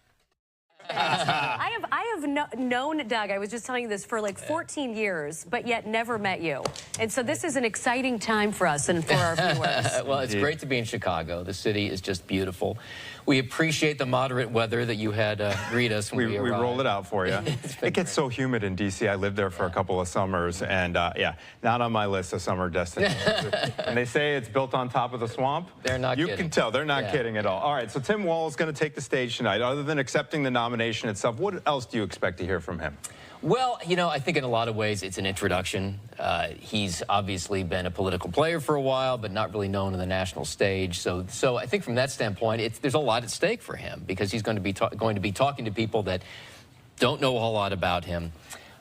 I have known Doug, I was just telling you this, for like 14 years, but yet never met you. And so this is an exciting time for us and for our viewers. Well, it's great to be in Chicago. The city is just beautiful. We appreciate the moderate weather that you had greet us when we arrived. We rolled it out for you. It gets so humid in D.C. I lived there for a couple of summers, and yeah, not on my list of summer destinations. And they say it's built on top of the swamp. They're not kidding. You can tell. They're not kidding at all. All right, so Tim Walz is going to take the stage tonight. Other than accepting the nomination itself, what else do you expect to hear from him? Well, you know, I think in a lot of ways it's an introduction. He's obviously been a political player for a while, but not really known on the national stage. So I think from that standpoint, there's a lot at stake for him because he's going to be talking to people that don't know a whole lot about him.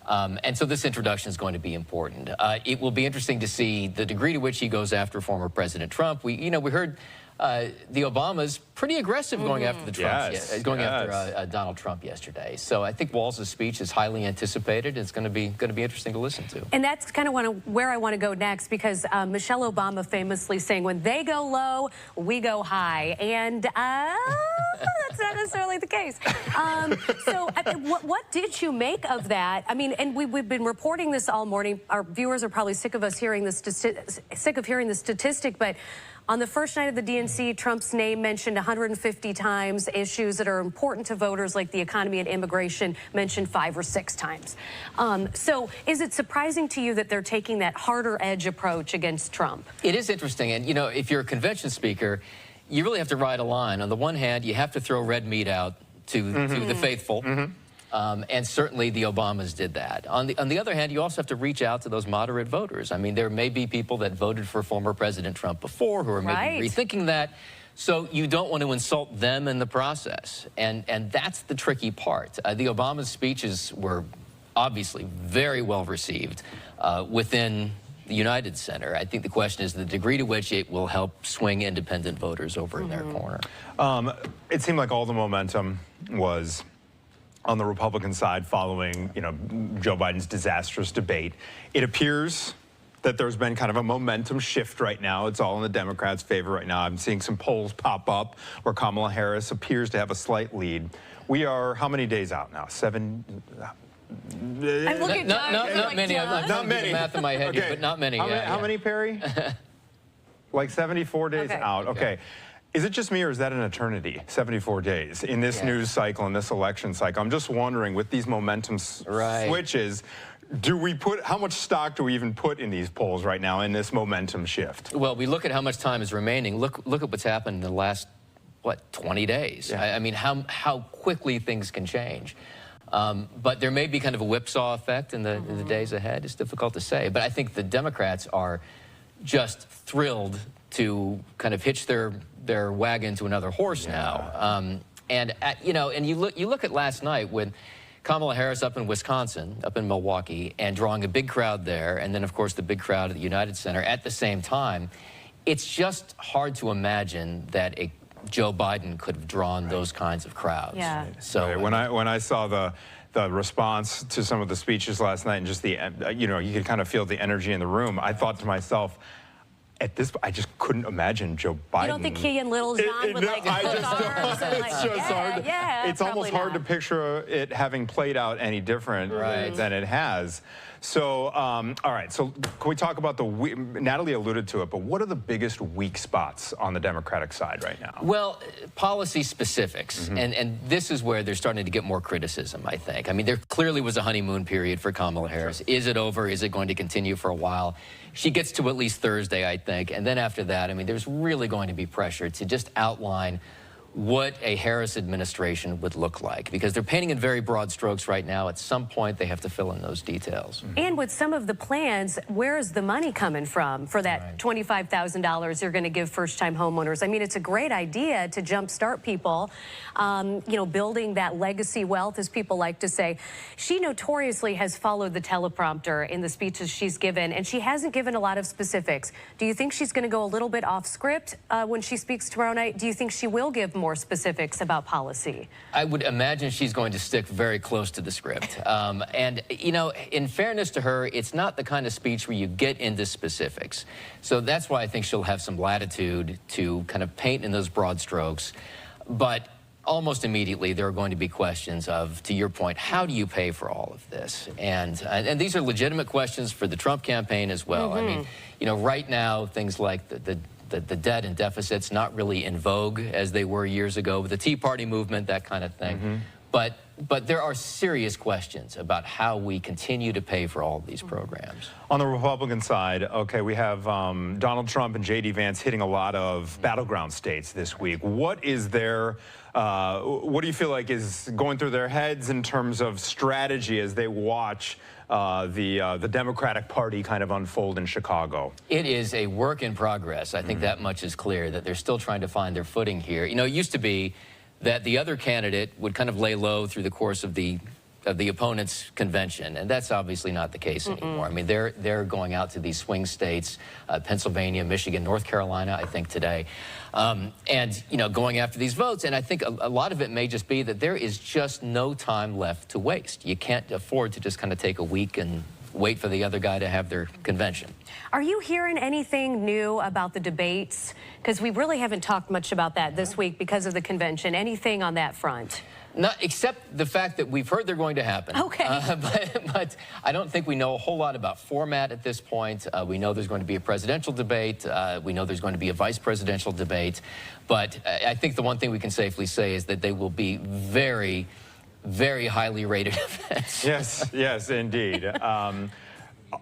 And so this introduction is going to be important. It will be interesting to see the degree to which he goes after former President Trump. We heard the Obamas pretty aggressive going after the Trumps, Yes, going yes. after Donald Trump yesterday. So I think Walz's speech is highly anticipated. It's going to be interesting to listen to. And that's kind of where I want to go next, because Michelle Obama famously saying, when they go low, we go high. And that's not necessarily the case. So what did you make of that? I mean, and we've been reporting this all morning. Our viewers are probably sick of us hearing the statistic, but on the first night of the DNC, Trump's name mentioned 150 times. Issues that are important to voters like the economy and immigration mentioned 5 or 6 times. So is it surprising to you that they're taking that harder edge approach against Trump? It is interesting. And, you know, if you're a convention speaker, you really have to ride a line. On the one hand, you have to throw red meat out to the faithful. And certainly the Obamas did that. On the other hand, you also have to reach out to those moderate voters. I mean, there may be people that voted for former President Trump before who are maybe rethinking that. So you don't want to insult them in the process. And that's the tricky part. The Obama speeches were obviously very well received within the United Center. I think the question is the degree to which it will help swing independent voters over in their corner. It seemed like all the momentum was on the Republican side following, you know, Joe Biden's disastrous debate. It appears that there's been kind of a momentum shift right now. It's all in the Democrats' favor right now. I'm seeing some polls pop up where Kamala Harris appears to have a slight lead. We are how many days out now? 7? Not many. I'm not many. Math in my head here, but not many. How many, Perry? Like 74 days out. Okay. Is it just me, or is that an eternity, 74 days, in this news cycle, in this election cycle? I'm just wondering, with these momentum switches, how much stock do we even put in these polls right now in this momentum shift? Well, we look at how much time is remaining. Look at what's happened in the last, 20 days. I mean, how quickly things can change. But there may be kind of a whipsaw effect in the days ahead. It's difficult to say. But I think the Democrats are just thrilled to kind of hitch their wagon to another horse now. And you look at last night when Kamala Harris up in Wisconsin, up in Milwaukee, and drawing a big crowd there, and then of course the big crowd at the United Center at the same time. It's just hard to imagine that Joe Biden could have drawn those kinds of crowds. So when I saw the response to some of the speeches last night, and just the you could kind of feel the energy in the room, I thought to myself, at this, I just couldn't imagine Joe Biden. You don't think he and Little John would like hook arms and like, hard. It's almost hard to picture it having played out any different than it has. So, all right. So, can we talk about Natalie alluded to it, but what are the biggest weak spots on the Democratic side right now? Well, policy specifics, and this is where they're starting to get more criticism, I think. I mean, there clearly was a honeymoon period for Kamala Harris. Is it over? Is it going to continue for a while? She gets to at least Thursday, I think, and then after that, I mean, there's really going to be pressure to just outline what a Harris administration would look like, because they're painting in very broad strokes right now. At some point, they have to fill in those details. And with some of the plans, where is the money coming from for that $25,000 you're going to give first-time homeowners? I mean, it's a great idea to jumpstart people, building that legacy wealth, as people like to say. She notoriously has followed the teleprompter in the speeches she's given, and she hasn't given a lot of specifics. Do you think she's going to go a little bit off script when she speaks tomorrow night? Do you think she will give more specifics about policy? I would imagine she's going to stick very close to the script. And, in fairness to her, it's not the kind of speech where you get into specifics. So that's why I think she'll have some latitude to kind of paint in those broad strokes. But almost immediately, there are going to be questions of, to your point, how do you pay for all of this? And these are legitimate questions for the Trump campaign as well. I mean, right now, things like the debt and deficits not really in vogue as they were years ago with the Tea Party movement, that kind of thing. But there are serious questions about how we continue to pay for all of these programs. On the Republican side, okay, we have Donald Trump and J.D. Vance hitting a lot of battleground states this week. What do you feel like is going through their heads in terms of strategy as they watch the Democratic Party kind of unfold in Chicago? It is a work in progress. I think that much is clear, that they're still trying to find their footing here. It used to be that the other candidate would kind of lay low through the course of the the opponent's convention, and that's obviously not the case anymore. I mean, they're going out to these swing states, Pennsylvania, Michigan, North Carolina, I think today, and going after these votes. And I think a lot of it may just be that there is just no time left to waste. You can't afford to just kind of take a week and wait for the other guy to have their convention. Are you hearing anything new about the debates? Because we really haven't talked much about that this week because of the convention. Anything on that front? Not except the fact that we've heard they're going to happen. Okay. But I don't think we know a whole lot about format at this point. We know there's going to be a presidential debate. We know there's going to be a vice presidential debate. But I think the one thing we can safely say is that they will be very, very highly rated events. Yes, indeed.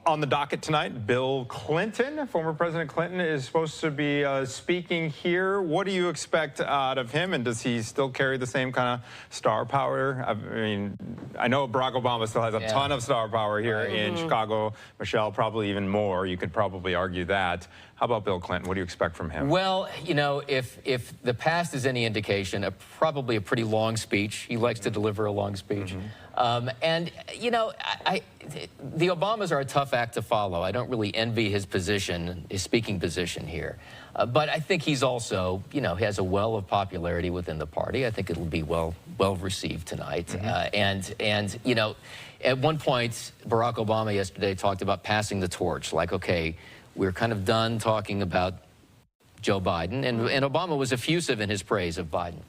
On the docket tonight, Bill Clinton, former President Clinton, is supposed to be speaking here. What do you expect out of him, and does he still carry the same kind of star power? I mean, I know Barack Obama still has a ton of star power here in Chicago. Michelle, probably even more. You could probably argue that. How about Bill Clinton? What do you expect from him? Well, if the past is any indication, probably a pretty long speech. He likes to deliver a long speech. And, the Obamas are a tough act to follow. I don't really envy his position, his speaking position here. But I think he's also, he has a well of popularity within the party. I think it'll be well received tonight. And at one point, Barack Obama yesterday talked about passing the torch, like, okay, we're kind of done talking about Joe Biden. And Obama was effusive in his praise of Biden.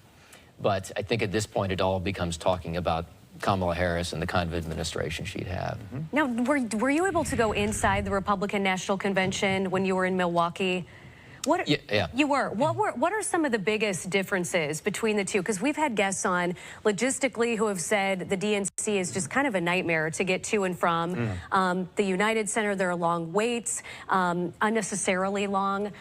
But I think at this point, it all becomes talking about Kamala Harris and the kind of administration she'd have. Now, were you able to go inside the Republican National Convention when you were in Milwaukee? Yeah. You were. What are some of the biggest differences between the two? Because we've had guests on logistically who have said the DNC is just kind of a nightmare to get to and from. The United Center, there are long waits, unnecessarily long.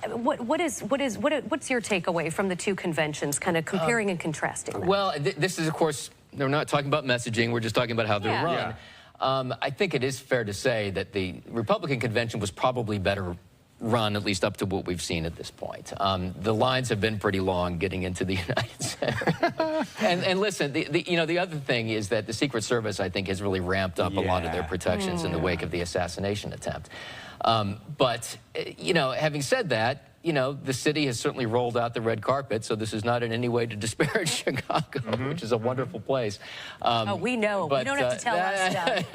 What's your takeaway from the two conventions, kind of comparing and contrasting them? Well, this is, of course, we're not talking about messaging. We're just talking about how they're run. I think it is fair to say that the Republican convention was probably better run, at least up to what we've seen at this point. The lines have been pretty long getting into the United Center. and listen, the other thing is that the Secret Service, I think, has really ramped up a lot of their protections in the wake of the assassination attempt. But having said that, the city has certainly rolled out the red carpet, so this is not in any way to disparage Chicago, which is a wonderful place. We know. But, you don't have to tell us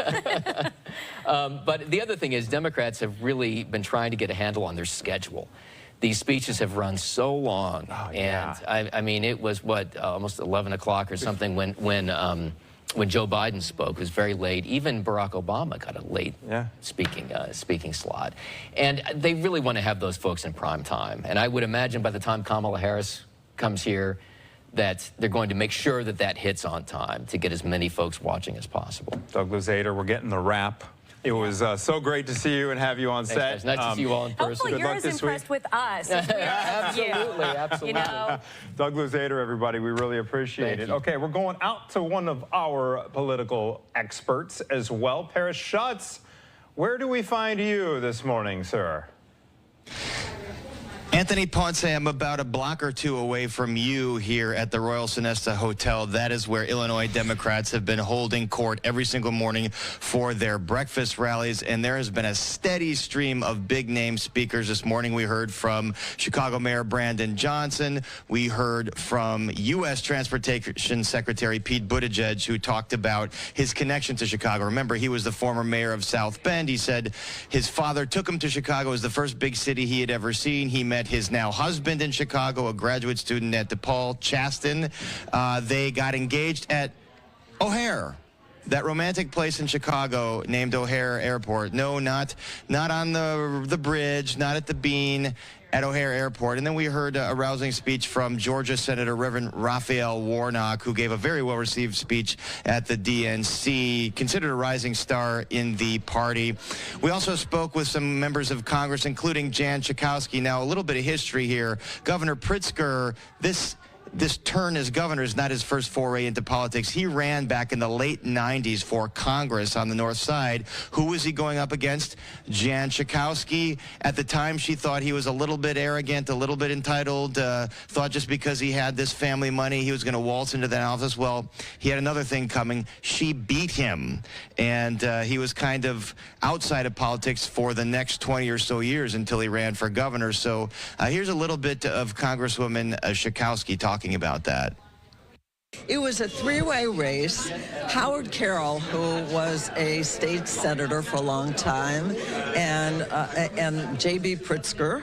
stuff. But the other thing is Democrats have really been trying to get a handle on their schedule. These speeches have run so long. And I mean, it was, almost 11 o'clock or something when Joe Biden spoke. It was very late. Even Barack Obama got a late speaking slot. And they really want to have those folks in prime time. And I would imagine by the time Kamala Harris comes here that they're going to make sure that that hits on time to get as many folks watching as possible. Doug Luzader, we're getting the wrap. It was so great to see you and have you on set. Thanks, guys. Nice to see you all in person. Hopefully you're as impressed with us as we are Absolutely, absolutely. Doug Luzader, everybody, we really appreciate it. Okay, we're going out to one of our political experts as well, Paris Schutz. Where do we find you this morning, sir? Anthony Ponce, I'm about a block or two away from you here at the Royal Sonesta Hotel. That is where Illinois Democrats have been holding court every single morning for their breakfast rallies, and there has been a steady stream of big-name speakers. This morning we heard from Chicago Mayor Brandon Johnson. We heard from U.S. Transportation Secretary Pete Buttigieg, who talked about his connection to Chicago. Remember, he was the former mayor of South Bend. He said his father took him to Chicago as the first big city he had ever seen. He met his now husband in Chicago, a graduate student at DePaul, Chaston. They got engaged at O'Hare, that romantic place in Chicago named O'Hare Airport. No, not on the bridge, not at the Bean, at O'Hare Airport. And then we heard a rousing speech from Georgia Senator Reverend Raphael Warnock, who gave a very well-received speech at the DNC, considered a rising star in the party. We also spoke with some members of Congress, including Jan Schakowsky. Now, a little bit of history here. Governor Pritzker, this this turn as governor is not his first foray into politics. He ran back in the late 90s for Congress on the North Side. Who was he going up against? Jan Schakowsky. At the time, she thought he was a little bit arrogant, a little bit entitled, thought just because he had this family money, he was going to waltz into that office. Well, he had another thing coming. She beat him, and he was kind of outside of politics for the next 20 or so years until he ran for governor. So here's a little bit of Congresswoman Schakowsky talking about that. It was a three-way race. Howard Carroll, who was a state senator for a long time, and J.B. Pritzker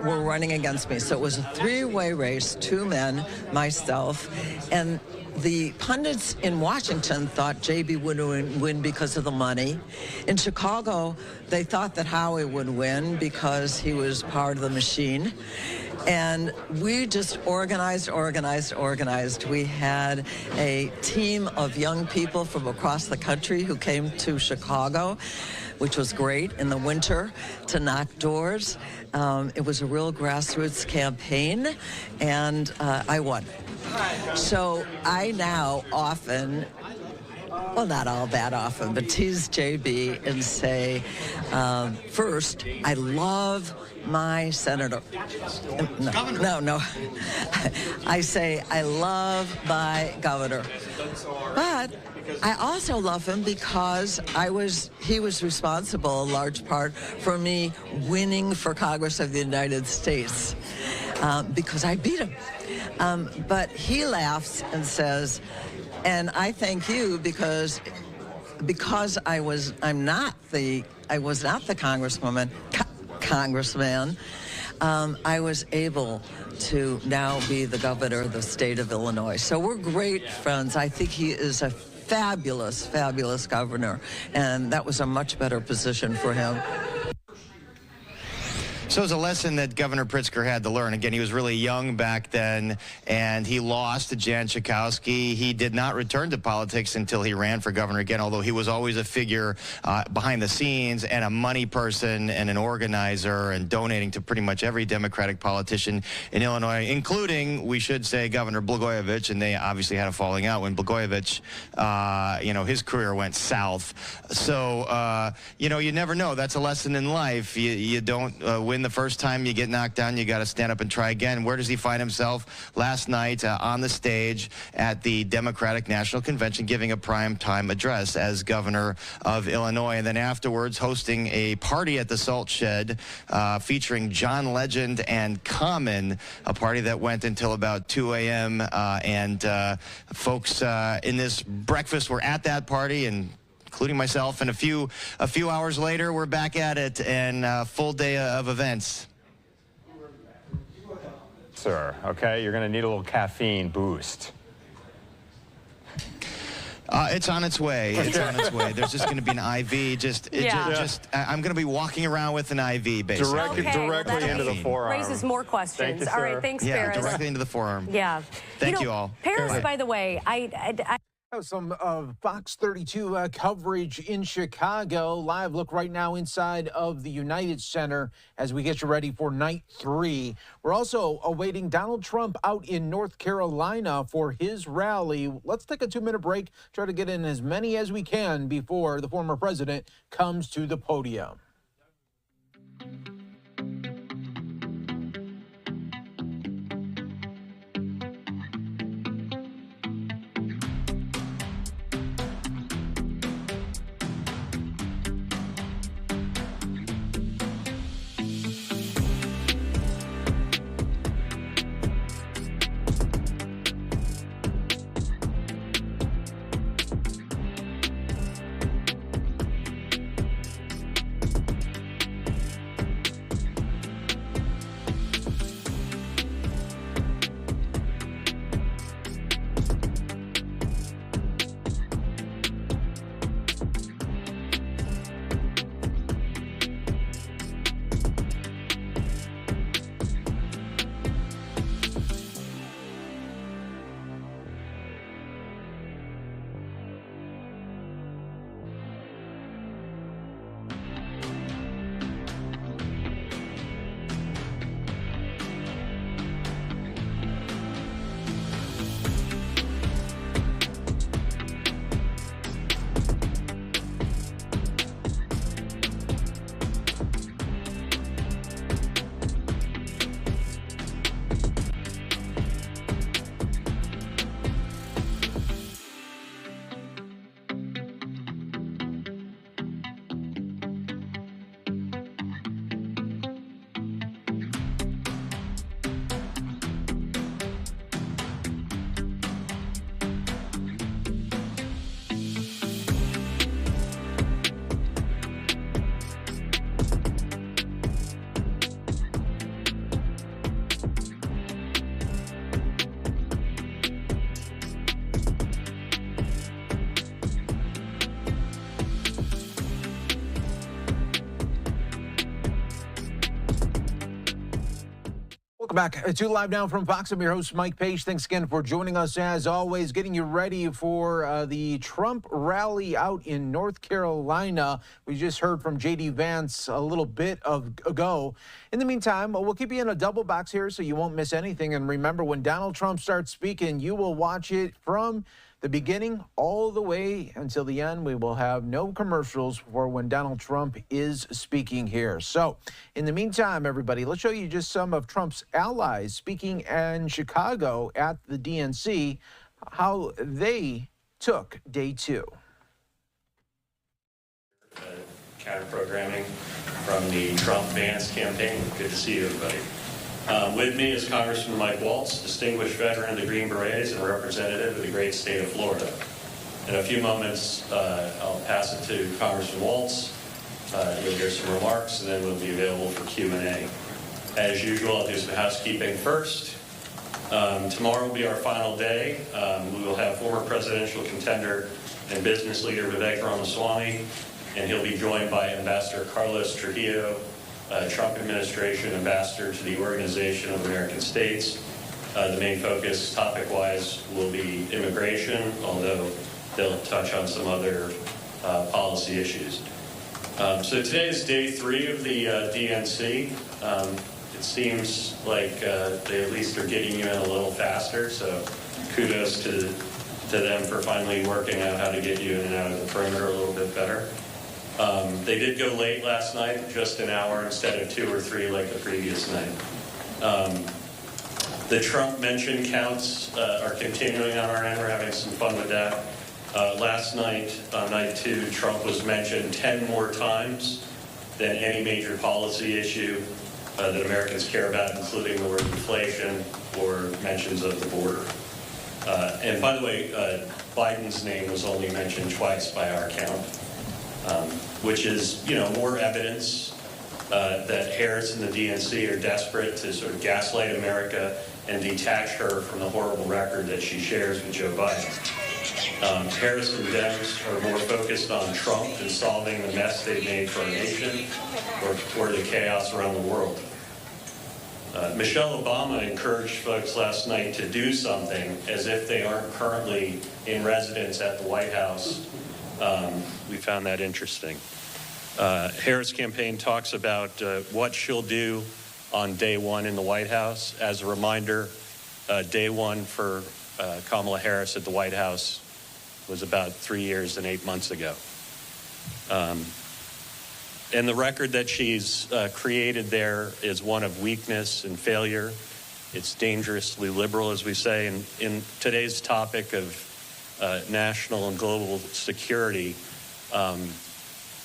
were running against me. So it was a three-way race, two men, myself, and the pundits in Washington thought J.B. would win because of the money. In Chicago, they thought that Howie would win because he was part of the machine. And we just organized. We had a team of young people from across the country who came to Chicago, which was great in the winter, to knock doors. It was a real grassroots campaign, and I won. So I now often, well, not all that often, but tease JB and say, first, I love my senator. No. I say, I love my governor. But I also love him because he was responsible, in large part, for me winning for Congress of the United States, because I beat him. But he laughs and says, and I thank you because I was not the congressman, I was able to now be the governor of the state of Illinois. So we're great friends. I think he is a fabulous, fabulous governor, and that was a much better position for him. So it was a lesson that Governor Pritzker had to learn. Again, he was really young back then, and he lost to Jan Schakowsky. He did not return to politics until he ran for governor again, although he was always a figure behind the scenes and a money person and an organizer and donating to pretty much every Democratic politician in Illinois, including, we should say, Governor Blagojevich, and they obviously had a falling out when Blagojevich, his career went south. So, you never know. That's a lesson in life. You don't win the first time you get knocked down, you got to stand up and try again. Where does he find himself? Last night on the stage at the Democratic National Convention, giving a primetime address as governor of Illinois, and then afterwards hosting a party at the Salt Shed featuring John Legend and Common, a party that went until about 2 a.m. And folks in this breakfast were at that party, and including myself, and a few hours later, we're back at it, and a full day of events. Sir, okay, you're going to need a little caffeine boost. It's on its way. It's on its way. There's just going to be an IV. I'm going to be walking around with an IV, basically. Directly into the forearm. Raises more questions. Thank you, All right, sir. thanks, Yeah, Paris. directly into the forearm. Yeah. Thank you all. Paris, by the way, Some Fox 32 coverage in Chicago. Live look right now inside of the United Center as we get you ready for night 3. We're also awaiting Donald Trump out in North Carolina for his rally. Let's take a 2-minute break, try to get in as many as we can before the former president comes to the podium. Welcome back to Live Now from Fox. I'm your host, Mike Page. Thanks again for joining us, as always, getting you ready for the Trump rally out in North Carolina. We just heard from J.D. Vance a little bit ago. In the meantime, we'll keep you in a double box here so you won't miss anything. And remember, when Donald Trump starts speaking, you will watch it from the beginning all the way until the end. We will have no commercials for when Donald Trump is speaking here. So in the meantime, everybody, let's show you just some of Trump's allies speaking in Chicago at the DNC, how they took day two. Counter-programming from the Trump-Vance campaign. Good to see you, everybody. With me is Congressman Mike Waltz, distinguished veteran of the Green Berets and representative of the great state of Florida. In a few moments, I'll pass it to Congressman Waltz. You'll hear some remarks, and then we'll be available for Q&A. As usual, I'll do some housekeeping first. Tomorrow will be our final day. We will have former presidential contender and business leader Vivek Ramaswamy, and he'll be joined by Ambassador Carlos Trujillo, Trump administration ambassador to the Organization of American States. The main focus, topic-wise, will be immigration, although they'll touch on some other policy issues. So today is day 3 of the DNC. It seems like they at least are getting you in a little faster, so kudos to them for finally working out how to get you in and out of the perimeter a little bit better. They did go late last night, just an hour instead of 2 or 3 like the previous night. The Trump mention counts are continuing on our end. We're having some fun with that. Last night, on night 2, Trump was mentioned 10 more times than any major policy issue that Americans care about, including the word inflation or mentions of the border. And by the way, Biden's name was only mentioned twice by our count. Which is, more evidence that Harris and the DNC are desperate to sort of gaslight America and detach her from the horrible record that she shares with Joe Biden. Harris and Dems are more focused on Trump and solving the mess they've made for our nation or the chaos around the world. Michelle Obama encouraged folks last night to do something as if they aren't currently in residence at the White House. We found that interesting. Harris' campaign talks about what she'll do on day 1 in the White House. As a reminder, day 1 for Kamala Harris at the White House was about 3 years and 8 months ago. And the record that she's created there is one of weakness and failure. It's dangerously liberal, as we say. And in today's topic of national and global security,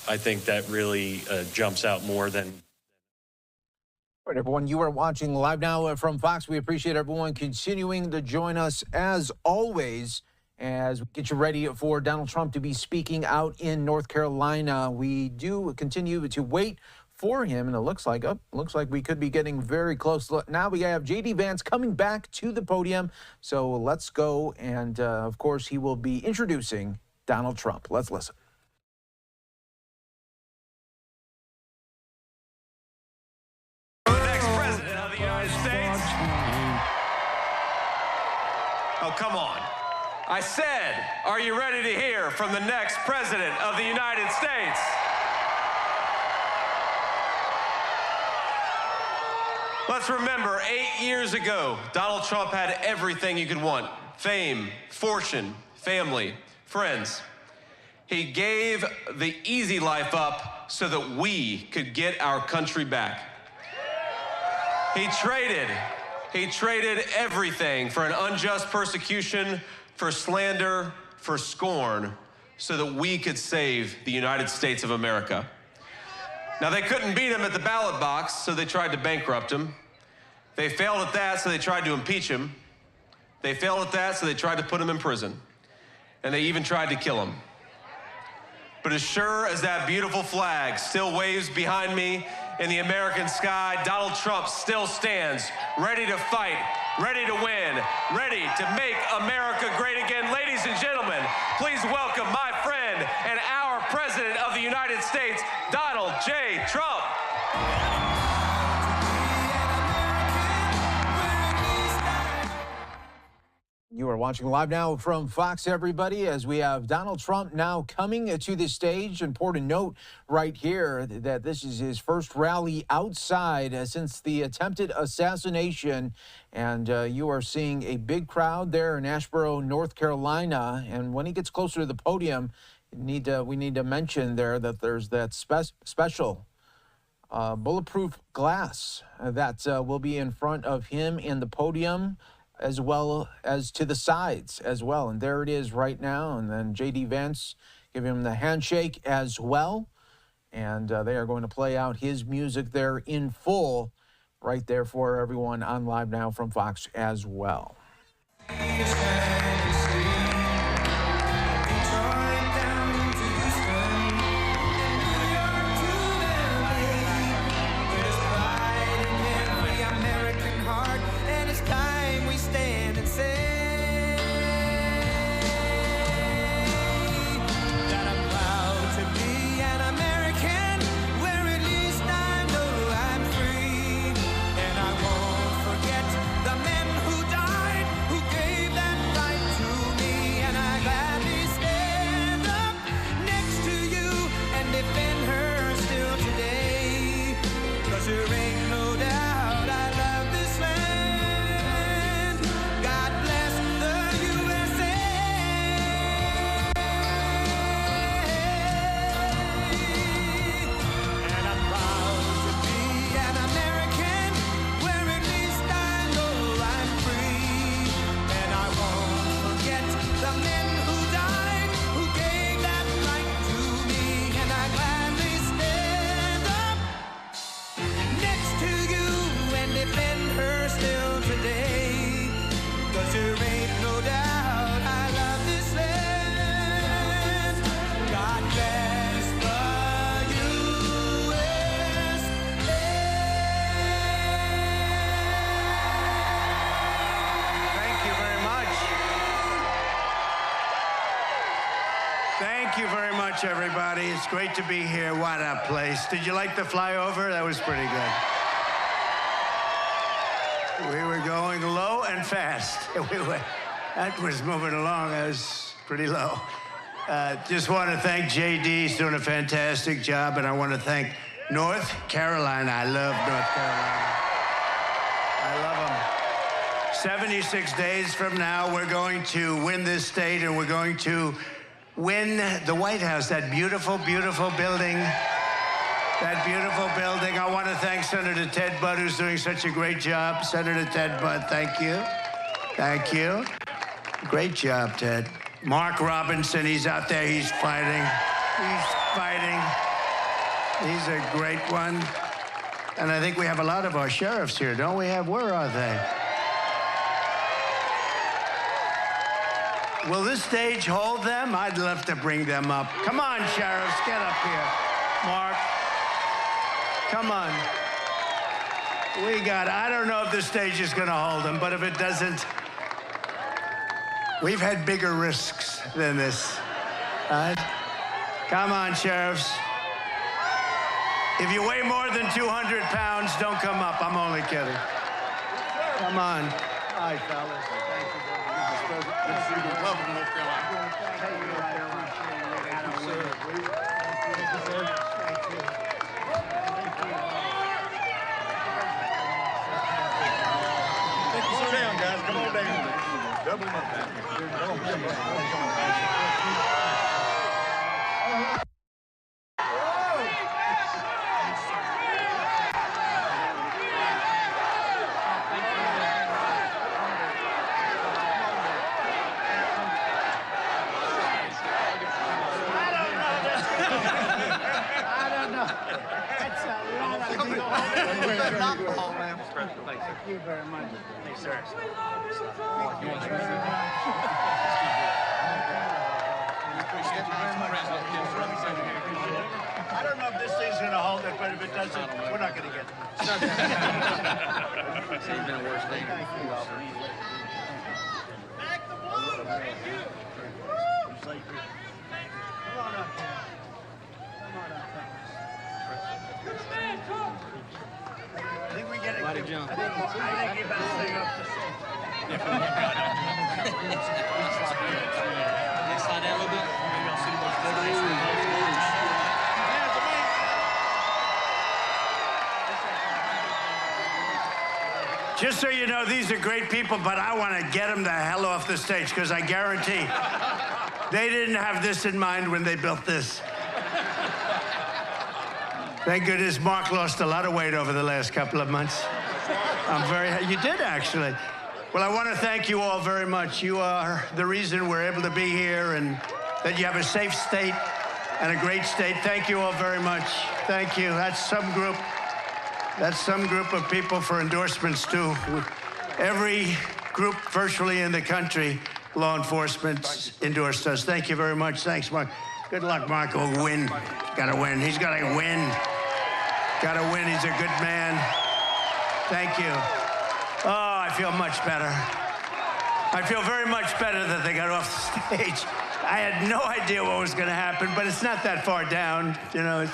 I think that really jumps out more than. All right, everyone, you are watching Live Now from Fox. We appreciate everyone continuing to join us as always as we get you ready for Donald Trump to be speaking out in North Carolina. We do continue to wait for him, and it looks like we could be getting very close. Now we have J.D. Vance coming back to the podium, so let's go, and of course he will be introducing Donald Trump. Let's listen. The next president of the United States. Oh, come on. I said, are you ready to hear from the next president of the United States? Let's remember, 8 years ago, Donald Trump had everything you could want. Fame, fortune, family, friends. He gave the easy life up so that we could get our country back. He traded everything for an unjust persecution, for slander, for scorn, so that we could save the United States of America. Now, they couldn't beat him at the ballot box, so they tried to bankrupt him. They failed at that, so they tried to impeach him. They failed at that, so they tried to put him in prison. And they even tried to kill him. But as sure as that beautiful flag still waves behind me in the American sky, Donald Trump still stands, ready to fight, ready to win, ready to make America great again. Ladies and gentlemen, please welcome my friend and our President of the United States, Donald J. Trump. You are watching Live Now from Fox, everybody, as we have Donald Trump now coming to the stage. Important note right here that this is his first rally outside since the attempted assassination. And you are seeing a big crowd there in Asheboro, North Carolina. And when he gets closer to the podium, we need to mention there that there's that special bulletproof glass that will be in front of him and the podium, as well as to the sides as well. And there it is right now. And then J.D. Vance giving him the handshake as well. And they are going to play out his music there in full right there for everyone on Live Now from Fox as well. Thank you very much, everybody. It's great to be here. What a place. Did you like the flyover? That was pretty good. We were going low and fast. That was moving along. That was pretty low. Just want to thank JD. He's doing a fantastic job. And I want to thank North Carolina. I love North Carolina. I love them. 76 days from now, we're going to win this state, and we're going to win the White House, that beautiful, beautiful building. That beautiful building. I want to thank Senator Ted Budd, who's doing such a great job. Senator Ted Budd, thank you. Thank you. Great job, Ted. Mark Robinson, he's out there, he's fighting. He's fighting. He's a great one. And I think we have a lot of our sheriffs here, don't we have? Where are they? Will this stage hold them? I'd love to bring them up. Come on, sheriffs, get up here. Mark, come on. I don't know if this stage is gonna hold them, but if it doesn't, we've had bigger risks than this. Right? Come on, sheriffs. If you weigh more than 200 pounds, don't come up. I'm only kidding. Come on. Hi, fellas. Thank you. Welcome, North Carolina. Thank you, sir. Slow down, guys. Come on down. Double them up. Thank you very much. Hey, sir. I don't know if this thing's going to hold it, but if it doesn't, we're not going to get it. It's been a worse day. Thank you. Back the wall. Thank you. Come on up. Come on up. Good man, I think we get it. I think you better stay up to Just so you know, these are great people, but I want to get them the hell off the stage, because I guarantee they didn't have this in mind when they built this. Thank goodness Mark lost a lot of weight over the last couple of months. You did, actually. Well, I want to thank you all very much. You are the reason we're able to be here, and that you have a safe state and a great state. Thank you all very much. Thank you. That's some group of people for endorsements, too. Every group virtually in the country, law enforcement endorsed us. Thank you very much. Thanks, Mark. Good luck, Mark. Will win. Got to win. He's got to win. Got to win. He's a good man. Thank you. Oh, I feel much better. I feel very much better that they got off the stage. I had no idea what was going to happen, but it's not that far down. You know,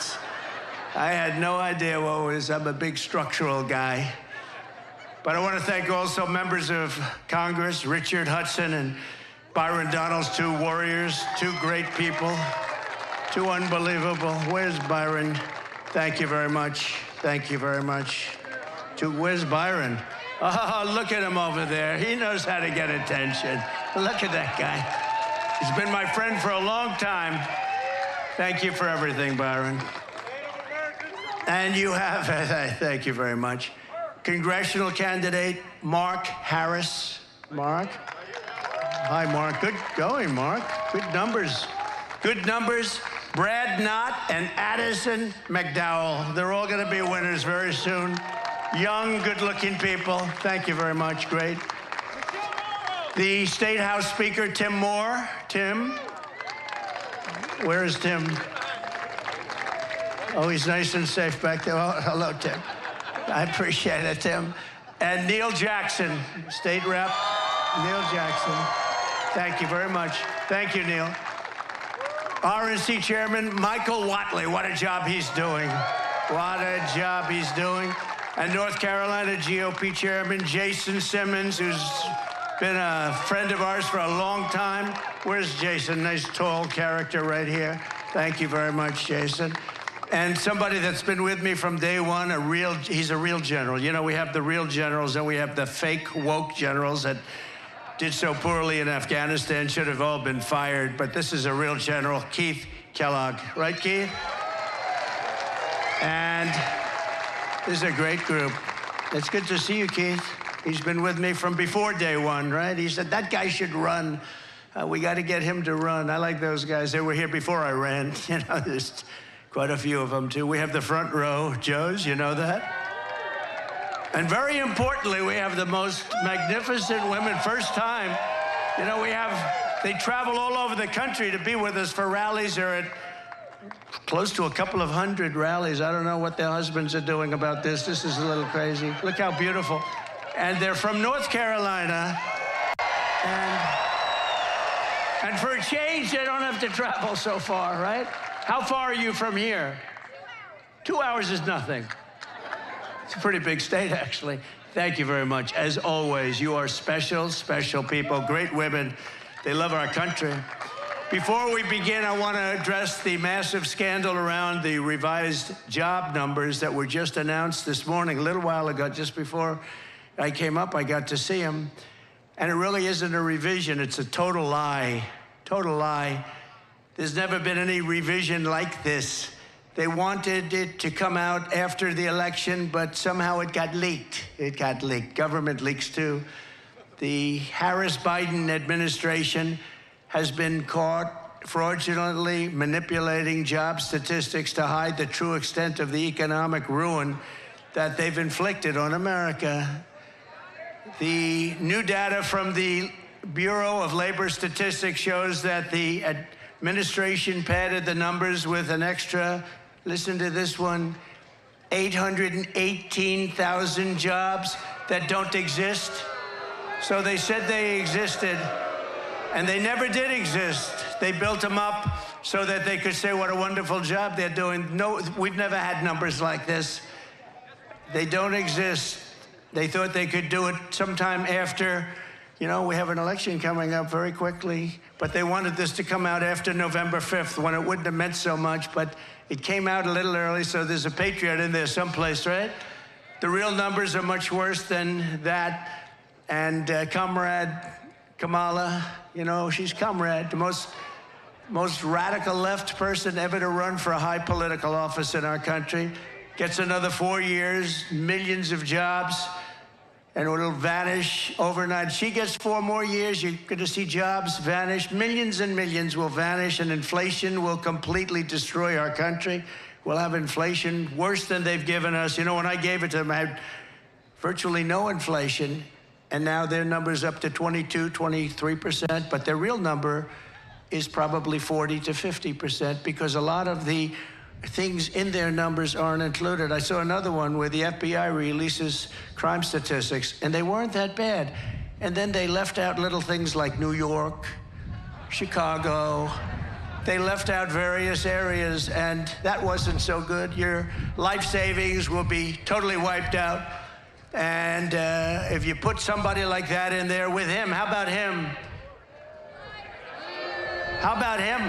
I had no idea what was. I'm a big structural guy. But I want to thank also members of Congress, Richard Hudson and Byron Donalds, two warriors, two great people, two unbelievable. Where's Byron? Thank you very much. Thank you very much. Where's Byron? Oh, look at him over there. He knows how to get attention. Look at that guy. He's been my friend for a long time. Thank you for everything, Byron. And you have, thank you very much, congressional candidate Mark Harris. Mark? Hi, Mark. Good going, Mark. Good numbers. Good numbers. Brad Knott and Addison McDowell. They're all going to be winners very soon. Young, good-looking people. Thank you very much. Great. The State House Speaker, Tim Moore. Tim? Where is Tim? Oh, he's nice and safe back there. Oh, hello, Tim. I appreciate it, Tim. And Neil Jackson, State Rep. Neil Jackson. Thank you very much. Thank you, Neil. RNC Chairman Michael Watley. What a job he's doing. What a job he's doing. And North Carolina GOP Chairman Jason Simmons, who's been a friend of ours for a long time. Where's Jason? Nice tall character right here. Thank you very much, Jason. And somebody that's been with me from day one, he's a real general. You know, we have the real generals and we have the fake woke generals that did so poorly in Afghanistan, should have all been fired. But this is a real general, Keith Kellogg. Right, Keith? And this is a great group. It's good to see you, Keith. He's been with me from before day one, right? He said, that guy should run. We got to get him to run. I like those guys. They were here before I ran. You know, there's quite a few of them, too. We have the front row. Joe's, you know that? And very importantly, we have the most magnificent women. First time, you know, they travel all over the country to be with us for rallies. They're at close to a couple of hundred rallies. I don't know what their husbands are doing about this. This is a little crazy. Look how beautiful. And they're from North Carolina. And for a change, they don't have to travel so far, right? How far are you from here? 2 hours is nothing. It's a pretty big state, actually. Thank you very much. As always, you are special, special people, great women. They love our country. Before we begin, I want to address the massive scandal around the revised job numbers that were just announced this morning, a little while ago, just before I came up, I got to see them. And it really isn't a revision. It's a total lie. Total lie. There's never been any revision like this. They wanted it to come out after the election, but somehow it got leaked. It got leaked. Government leaks, too. The Harris-Biden administration has been caught fraudulently manipulating job statistics to hide the true extent of the economic ruin that they've inflicted on America. The new data from the Bureau of Labor Statistics shows that the administration padded the numbers with an extra, listen to this one, 818,000 jobs that don't exist. So they said they existed, and they never did exist. They built them up so that they could say what a wonderful job they're doing. No, we've never had numbers like this. They don't exist. They thought they could do it sometime after You know, we have an election coming up very quickly, but they wanted this to come out after November 5th when it wouldn't have meant so much, but it came out a little early, so there's a patriot in there someplace, right? The real numbers are much worse than that. And Comrade Kamala, you know, she's Comrade, the most radical left person ever to run for a high political office in our country. Gets another 4 years, millions of jobs, and it'll vanish overnight. She gets 4 more years, you're going to see jobs vanish. Millions and millions will vanish, and inflation will completely destroy our country. We'll have inflation worse than they've given us. You know, when I gave it to them, I had virtually no inflation, and now their number's up to 22, 23%, but their real number is probably 40 to 50% because a lot of the things in their numbers aren't included. I saw another one where the FBI releases crime statistics, and they weren't that bad. And then they left out little things like New York, Chicago. They left out various areas, and that wasn't so good. Your life savings will be totally wiped out. And if you put somebody like that in there with him, how about him? How about him?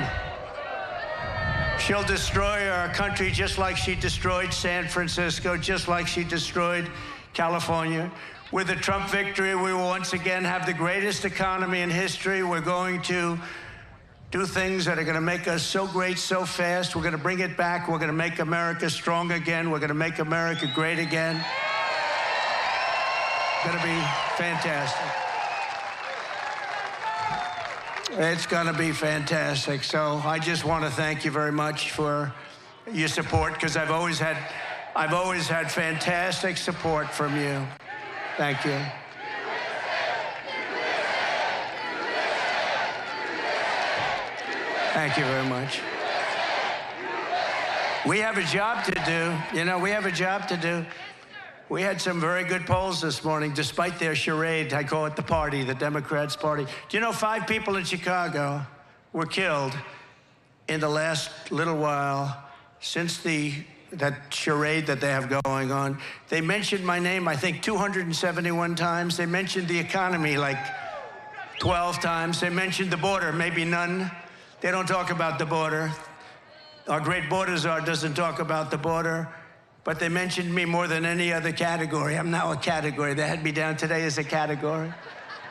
She'll destroy our country just like she destroyed San Francisco, just like she destroyed California. With the Trump victory, we will once again have the greatest economy in history. We're going to do things that are going to make us so great so fast. We're going to bring it back. We're going to make America strong again. We're going to make America great again. It's going to be fantastic. It's going to be fantastic. So I just want to thank you very much for your support, because I've always had fantastic support from you. Thank you. Thank you very much. We have a job to do. You know, we have a job to do. We had some very good polls this morning, despite their charade. I call it the party, the Democrats' party. Do you know 5 people in Chicago were killed in the last little while since that charade that they have going on? They mentioned my name, I think, 271 times. They mentioned the economy like 12 times. They mentioned the border, maybe none. They don't talk about the border. Our great border czar doesn't talk about the border. But they mentioned me more than any other category. I'm now a category. They had me down today as a category.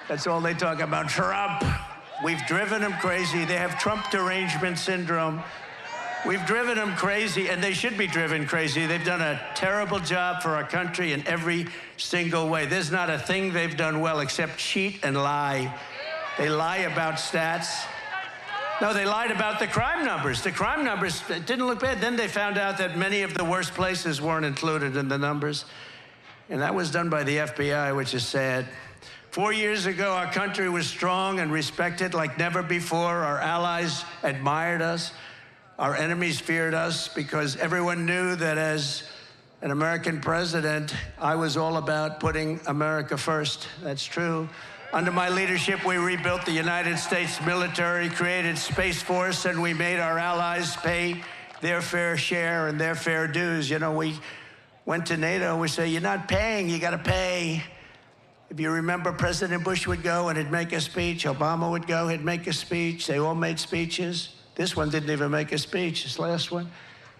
That's all they talk about. Trump. We've driven them crazy. They have Trump derangement syndrome. We've driven them crazy, and they should be driven crazy. They've done a terrible job for our country in every single way. There's not a thing they've done well except cheat and lie. They lie about stats. No, they lied about the crime numbers. The crime numbers didn't look bad. Then they found out that many of the worst places weren't included in the numbers. And that was done by the FBI, which is sad. 4 years ago, our country was strong and respected like never before. Our allies admired us. Our enemies feared us because everyone knew that as an American president, I was all about putting America first. That's true. Under my leadership, we rebuilt the United States military, created Space Force, and we made our allies pay their fair share and their fair dues. You know, we went to NATO, we say, you're not paying, you got to pay. If you remember, President Bush would go and he'd make a speech. Obama would go, he'd make a speech. They all made speeches. This one didn't even make a speech, this last one.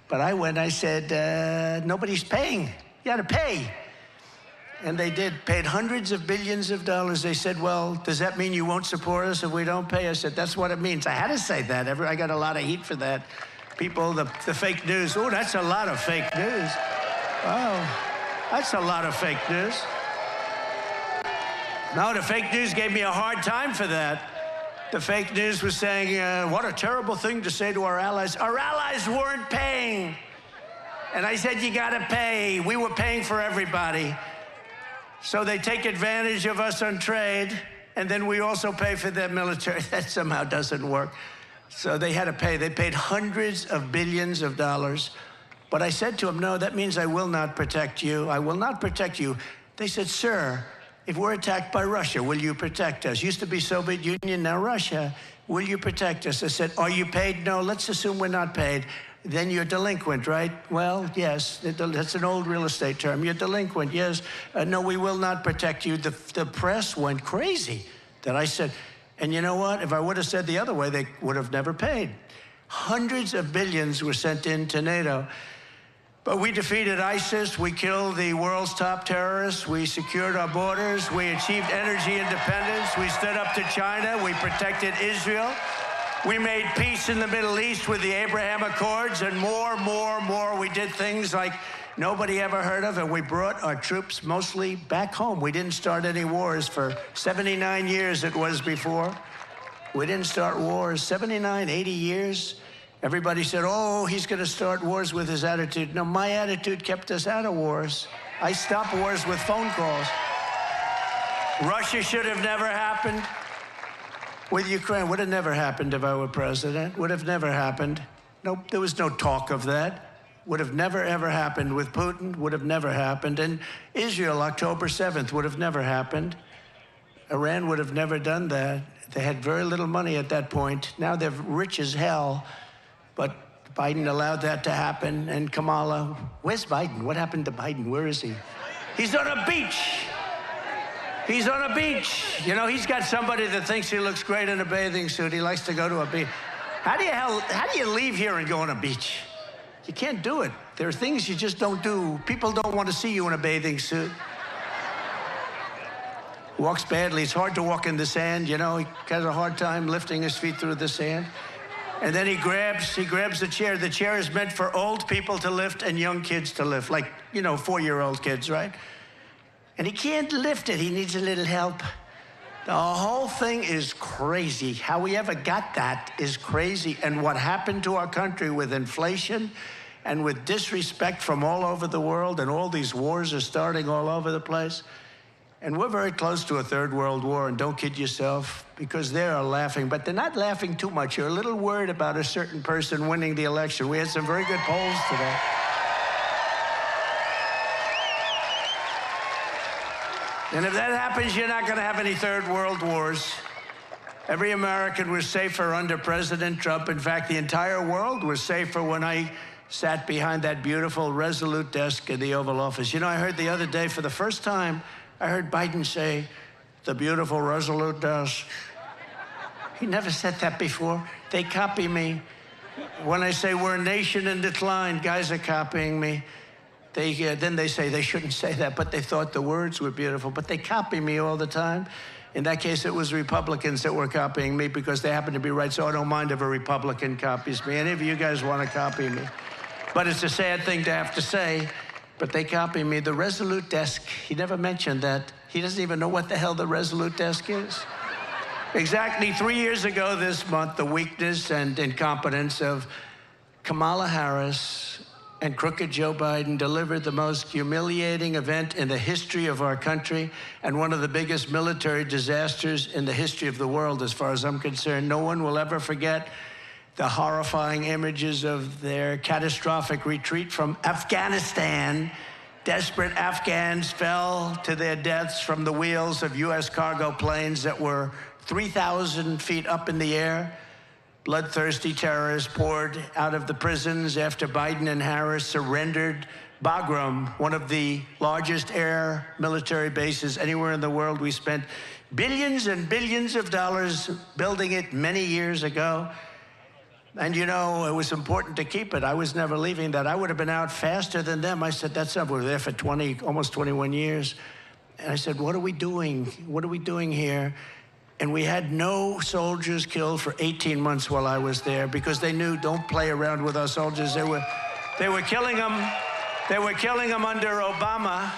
But I went, I said, nobody's paying. You got to pay. And they did, paid hundreds of billions of dollars. They said, well, does that mean you won't support us if we don't pay? I said, that's what it means. I had to say that. I got a lot of heat for that. People, the fake news. Oh, that's a lot of fake news. Wow, that's a lot of fake news. No, the fake news gave me a hard time for that. The fake news was saying, what a terrible thing to say to our allies. Our allies weren't paying. And I said, you got to pay. We were paying for everybody. So they take advantage of us on trade, and then we also pay for their military. That somehow doesn't work. So they had to pay. They paid hundreds of billions of dollars. But I said to them, no, that means I will not protect you. I will not protect you. They said, sir, if we're attacked by Russia, will you protect us? Used to be Soviet Union, now Russia. Will you protect us? I said, are you paid? No, let's assume we're not paid. Then you're delinquent, right? Well, yes, that's an old real estate term. You're delinquent, yes. No, we will not protect you. The press went crazy. that I said, and you know what? If I would have said the other way, they would have never paid. Hundreds of billions were sent into NATO. But we defeated ISIS, we killed the world's top terrorists, we secured our borders, we achieved energy independence, we stood up to China, we protected Israel, we made peace in the Middle East with the Abraham Accords, and more. We did things like nobody ever heard of, and we brought our troops mostly back home. We didn't start any wars for 79 years it was before. We didn't start wars, 79, 80 years. Everybody said, oh, he's going to start wars with his attitude. No, my attitude kept us out of wars. I stopped wars with phone calls. Russia should have never happened. With Ukraine, would have never happened if I were president. Would have never happened. Nope, there was no talk of that. Would have never, ever happened with Putin. Would have never happened. And Israel, October 7th, would have never happened. Iran would have never done that. They had very little money at that point. Now they're rich as hell. But Biden allowed that to happen, and Kamala, where's Biden? What happened to Biden? Where is he? He's on a beach. He's on a beach. You know, he's got somebody that thinks he looks great in a bathing suit. He likes to go to a beach. How do you leave here and go on a beach? You can't do it. There are things you just don't do. People don't want to see you in a bathing suit. Walks badly. It's hard to walk in the sand, you know. He has a hard time lifting his feet through the sand. And then he grabs the chair. The chair is meant for old people to lift and young kids to lift, like, you know, 4-year-old kids, right? And he can't lift it. He needs a little help. The whole thing is crazy. How we ever got that is crazy. And what happened to our country with inflation and with disrespect from all over the world, and all these wars are starting all over the place. And we're very close to a third world war, and don't kid yourself, because they are laughing, but they're not laughing too much. You're a little worried about a certain person winning the election. We had some very good polls today. And if that happens, you're not going to have any third world wars. Every American was safer under President Trump. In fact, the entire world was safer when I sat behind that beautiful Resolute desk in the Oval Office. You know, I heard the other day, for the first time, I heard Biden say, the beautiful Resolute desk. He never said that before. They copy me. When I say we're a nation in decline, guys are copying me. Then they say they shouldn't say that, but they thought the words were beautiful. But they copy me all the time. In that case, it was Republicans that were copying me because they happen to be right, so I don't mind if a Republican copies me. Any of you guys want to copy me. But it's a sad thing to have to say, but they copy me. The Resolute desk, he never mentioned that. He doesn't even know what the hell the Resolute desk is. Exactly 3 years ago this month, the weakness and incompetence of Kamala Harris and crooked Joe Biden delivered the most humiliating event in the history of our country and one of the biggest military disasters in the history of the world, as far as I'm concerned. No one will ever forget the horrifying images of their catastrophic retreat from Afghanistan. Desperate Afghans fell to their deaths from the wheels of U.S. cargo planes that were 3,000 feet up in the air. Bloodthirsty terrorists poured out of the prisons after Biden and Harris surrendered Bagram, one of the largest air military bases anywhere in the world. We spent billions and billions of dollars building it many years ago. And, you know, it was important to keep it. I was never leaving that. I would have been out faster than them. I said, that's not, we were there for almost 21 years. And I said, what are we doing? What are we doing here? And we had no soldiers killed for 18 months while I was there because they knew, don't play around with our soldiers. They were killing them. They were killing them under Obama.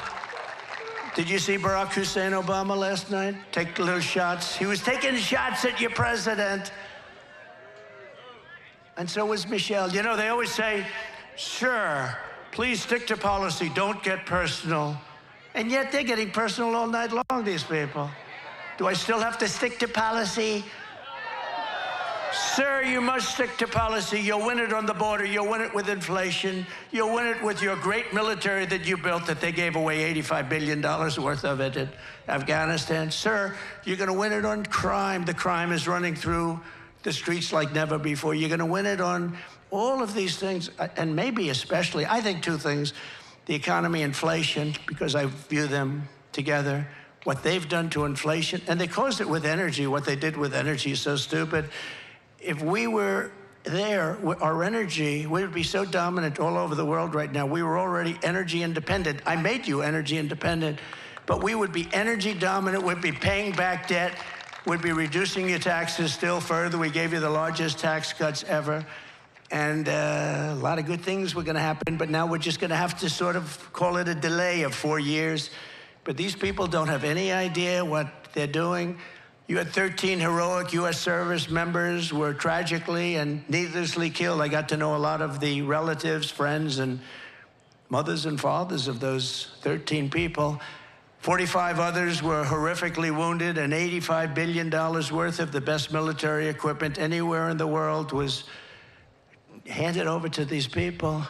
Did you see Barack Hussein Obama last night? Take little shots. He was taking shots at your president. And so was Michelle. You know, they always say, sure, please stick to policy, don't get personal. And yet they're getting personal all night long, these people. Do I still have to stick to policy? Sir, you must stick to policy. You'll win it on the border. You'll win it with inflation. You'll win it with your great military that you built that they gave away $85 billion worth of it in Afghanistan. Sir, you're going to win it on crime. The crime is running through the streets like never before. You're going to win it on all of these things, and maybe especially, I think two things, the economy, inflation, because I view them together. what they've done to inflation, and they caused it with energy. What they did with energy is so stupid. If we were there, our energy, we would be so dominant all over the world right now. We were already energy independent. I made you energy independent, but we would be energy dominant, we'd be paying back debt, we'd be reducing your taxes still further. We gave you the largest tax cuts ever. And a lot of good things were going to happen, but now we're just going to have to sort of call it a delay of 4 years. But these people don't have any idea what they're doing. You had 13 heroic U.S. service members were tragically and needlessly killed. I got to know a lot of the relatives, friends, and mothers and fathers of those 13 people. 45 others were horrifically wounded, and $85 billion worth of the best military equipment anywhere in the world was handed over to these people.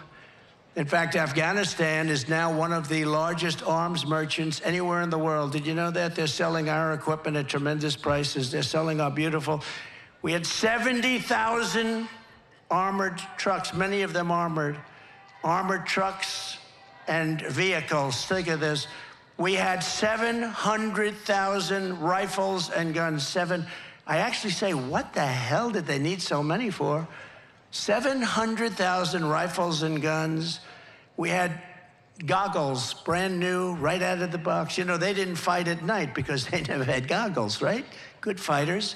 In fact, Afghanistan is now one of the largest arms merchants anywhere in the world. Did you know that? They're selling our equipment at tremendous prices. They're selling our beautiful. We had 70,000 armored trucks, many of them armored trucks and vehicles. Think of this. We had 700,000 rifles and guns. I actually say, what the hell did they need so many for? 700,000 rifles and guns. We had goggles, brand new, right out of the box. You know, they didn't fight at night because they never had goggles, right? Good fighters.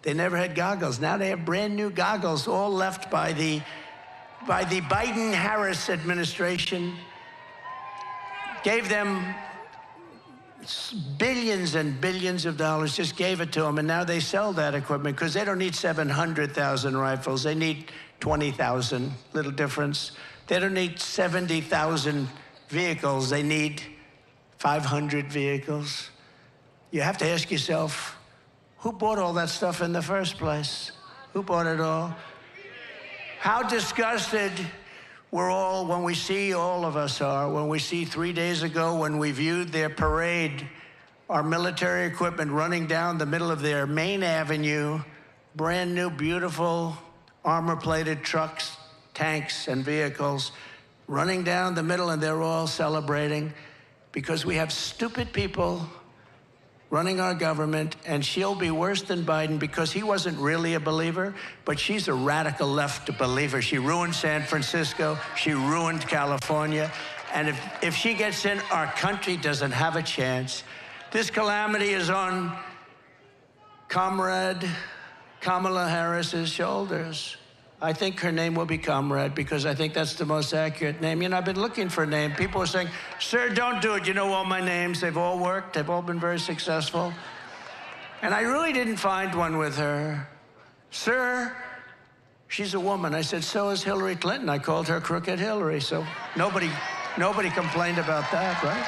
They never had goggles. Now they have brand new goggles, all left by the Biden-Harris administration. Gave them billions and billions of dollars, just gave it to them, and now they sell that equipment because they don't need 700,000 rifles. They need 20,000, little difference. They don't need 70,000 vehicles. They need 500 vehicles. You have to ask yourself, who bought all that stuff in the first place? Who bought it all? How disgusted we're all, when we see, all of us are, when we see 3 days ago when we viewed their parade, our military equipment running down the middle of their main avenue, brand new, beautiful, armor-plated trucks, tanks, and vehicles running down the middle, and they're all celebrating because we have stupid people running our government, and she'll be worse than Biden because he wasn't really a believer, but she's a radical left believer. She ruined San Francisco. She ruined California. And if she gets in, our country doesn't have a chance. This calamity is on Comrade Kamala Harris's shoulders. I think her name will be Comrade because I think that's the most accurate name. You know, I've been looking for a name. People are saying, sir, don't do it. You know all my names. They've all worked. They've all been very successful. And I really didn't find one with her. Sir, she's a woman. I said, so is Hillary Clinton. I called her Crooked Hillary. So nobody complained about that, right?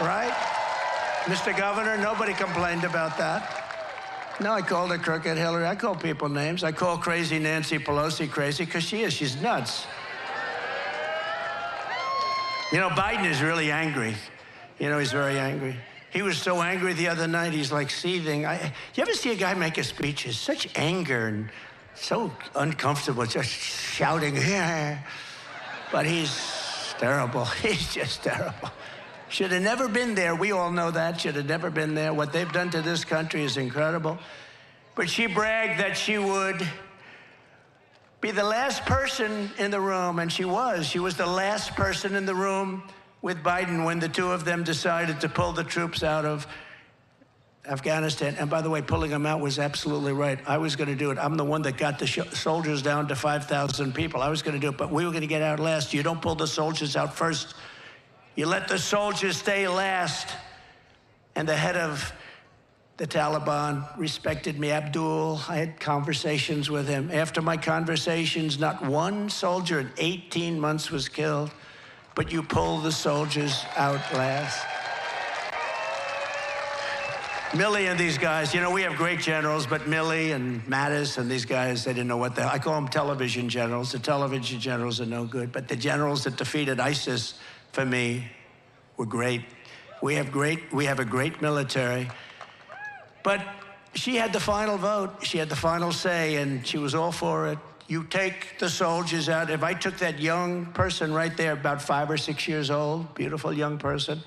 Right? Mr. Governor, nobody complained about that. No, I called her Crooked Hillary. I call people names. I call crazy Nancy Pelosi crazy because she is. She's nuts. You know, Biden is really angry. You know, he's very angry. He was so angry the other night, he's like seething. You ever see a guy make a speech? It's such anger and so uncomfortable, just shouting, yeah. But he's terrible. He's just terrible. Should have never been there. We all know that. Should have never been there. What they've done to this country is incredible. But she bragged that she would be the last person in the room, and she was. She was the last person in the room with Biden when the two of them decided to pull the troops out of Afghanistan. And by the way, pulling them out was absolutely right. I was going to do it. I'm the one that got the soldiers down to 5,000 people. I was going to do it, but we were going to get out last. You don't pull the soldiers out first. You let the soldiers stay last. And the head of the Taliban respected me, Abdul. I had conversations with him. After my conversations, not one soldier in 18 months was killed, but you pull the soldiers out last. Milley and these guys, you know, we have great generals, but Milley and Mattis and these guys, they didn't know what the hell. I call them television generals. The television generals are no good, but the generals that defeated ISIS, for me, were great. We have a great military. But she had the final vote. She had the final say, and she was all for it. You take the soldiers out. If I took that young person right there, about 5 or 6 years old, beautiful young person,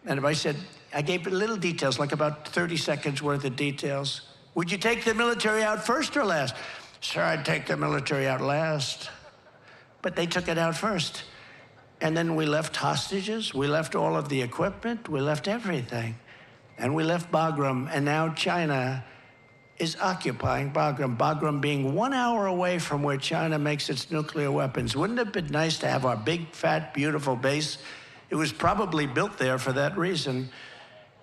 and if I said, I gave little details, like about 30 seconds worth of details. Would you take the military out first or last? Sir, I'd take the military out last. But they took it out first. And then we left hostages, we left all of the equipment, we left everything. And we left Bagram, and now China is occupying Bagram. Bagram being 1 hour away from where China makes its nuclear weapons. Wouldn't it have been nice to have our big, fat, beautiful base? It was probably built there for that reason.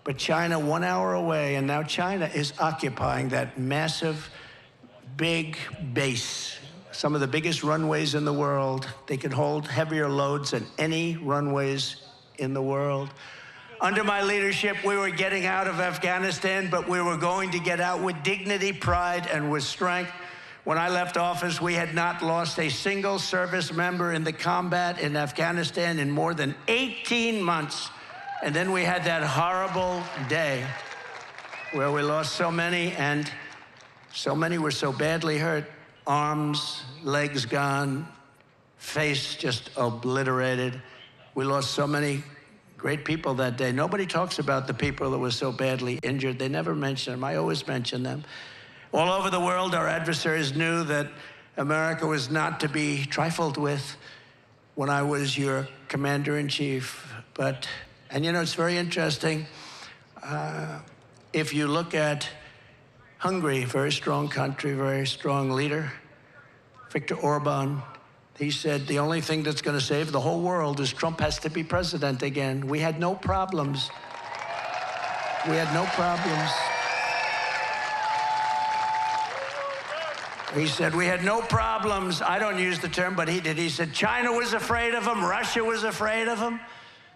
But China 1 hour away, and now China is occupying that massive, big base. Some of the biggest runways in the world. They can hold heavier loads than any runways in the world. Under my leadership, we were getting out of Afghanistan, but we were going to get out with dignity, pride, and with strength. When I left office, we had not lost a single service member in the combat in Afghanistan in more than 18 months. And then we had that horrible day where we lost so many, and so many were so badly hurt. Arms, legs gone, face just obliterated. We lost so many great people that day. Nobody talks about the people that were so badly injured. They never mention them. I always mention them. All over the world, our adversaries knew that America was not to be trifled with when I was your commander-in-chief. And you know, it's very interesting. If you look at Hungary, very strong country, very strong leader, Viktor Orban, he said the only thing that's going to save the whole world is Trump has to be president again. We had no problems. We had no problems. He said, we had no problems. I don't use the term, but he did. He said, China was afraid of him. Russia was afraid of him.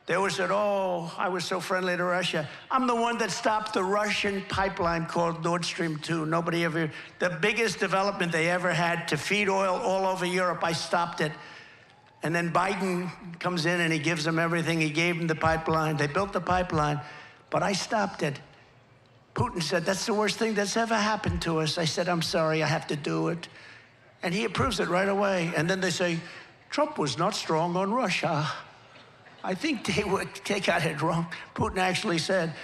They always said, oh, I was so friendly to Russia. I'm the one that stopped the Russian pipeline called Nord Stream 2. Nobody ever, the biggest development they ever had to feed oil all over Europe, I stopped it. And then Biden comes in and he gives them everything. He gave them the pipeline. They built the pipeline, but I stopped it. Putin said, that's the worst thing that's ever happened to us. I said, I'm sorry, I have to do it. And he approves it right away. And then they say, Trump was not strong on Russia. I think they got it wrong. Putin actually said,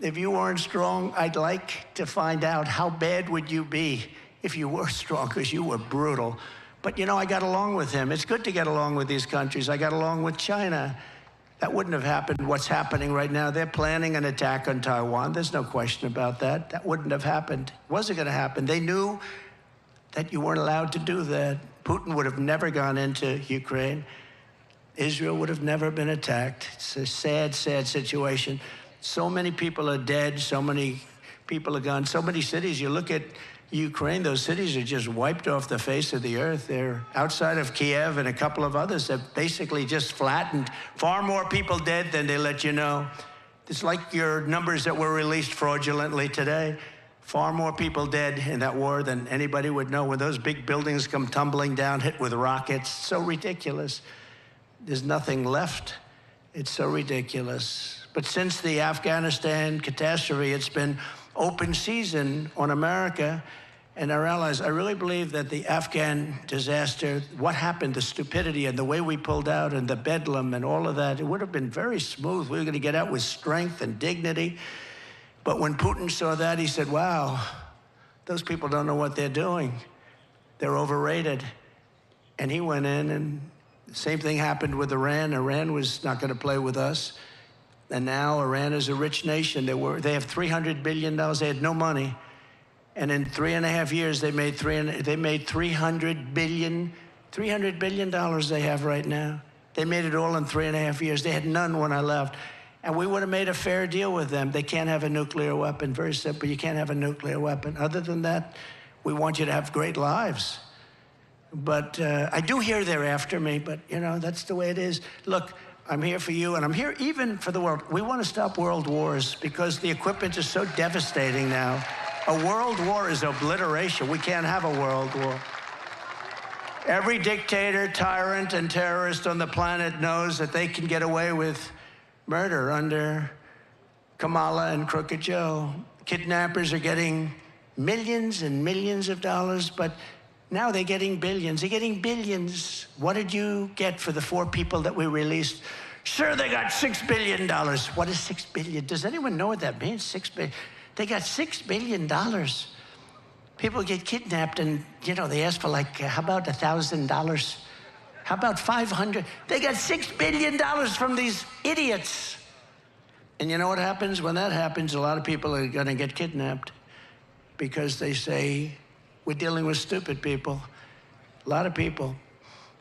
if you weren't strong, I'd like to find out how bad would you be if you were strong, because you were brutal. But you know, I got along with him. It's good to get along with these countries. I got along with China. That wouldn't have happened. What's happening right now, they're planning an attack on Taiwan. There's no question about that. That wouldn't have happened. It wasn't going to happen. They knew that you weren't allowed to do that. Putin would have never gone into Ukraine. Israel would have never been attacked. It's a sad, sad situation. So many people are dead. So many people are gone. So many cities. You look at Ukraine, those cities are just wiped off the face of the earth. They're outside of Kiev and a couple of others have basically just flattened. Far more people dead than they let you know. It's like your numbers that were released fraudulently today. Far more people dead in that war than anybody would know. When those big buildings come tumbling down, hit with rockets, so ridiculous. There's nothing left. It's so ridiculous. But since the Afghanistan catastrophe, it's been open season on America and our allies. I really believe that the Afghan disaster, what happened, the stupidity and the way we pulled out and the bedlam and all of that, it would have been very smooth. We were going to get out with strength and dignity. But when Putin saw that, he said, wow, those people don't know what they're doing. They're overrated. And he went in, and the same thing happened with Iran. Iran was not going to play with us. And now Iran is a rich nation. They have $300 billion. They had no money. And in 3.5 years, they made $300 billion. $300 billion they have right now. They made it all in 3.5 years. They had none when I left. And we would have made a fair deal with them. They can't have a nuclear weapon. Very simple. You can't have a nuclear weapon. Other than that, we want you to have great lives. But I do hear they're after me, but, you know, that's the way it is. Look, I'm here for you, and I'm here even for the world. We want to stop world wars because the equipment is so devastating now. A world war is obliteration. We can't have a world war. Every dictator, tyrant, and terrorist on the planet knows that they can get away with murder under Kamala and Crooked Joe. Kidnappers are getting millions and millions of dollars, but now they're getting billions. They're getting billions. What did you get for the 4 people that we released? Sir, they got $6 billion. What is $6 billion? Does anyone know what that means? $6 billion. They got $6 billion. People get kidnapped and, they ask for like, how about $1,000? How about 500? They got $6 billion from these idiots. And you know what happens? When that happens, a lot of people are going to get kidnapped because they say, we're dealing with stupid people. A lot of people.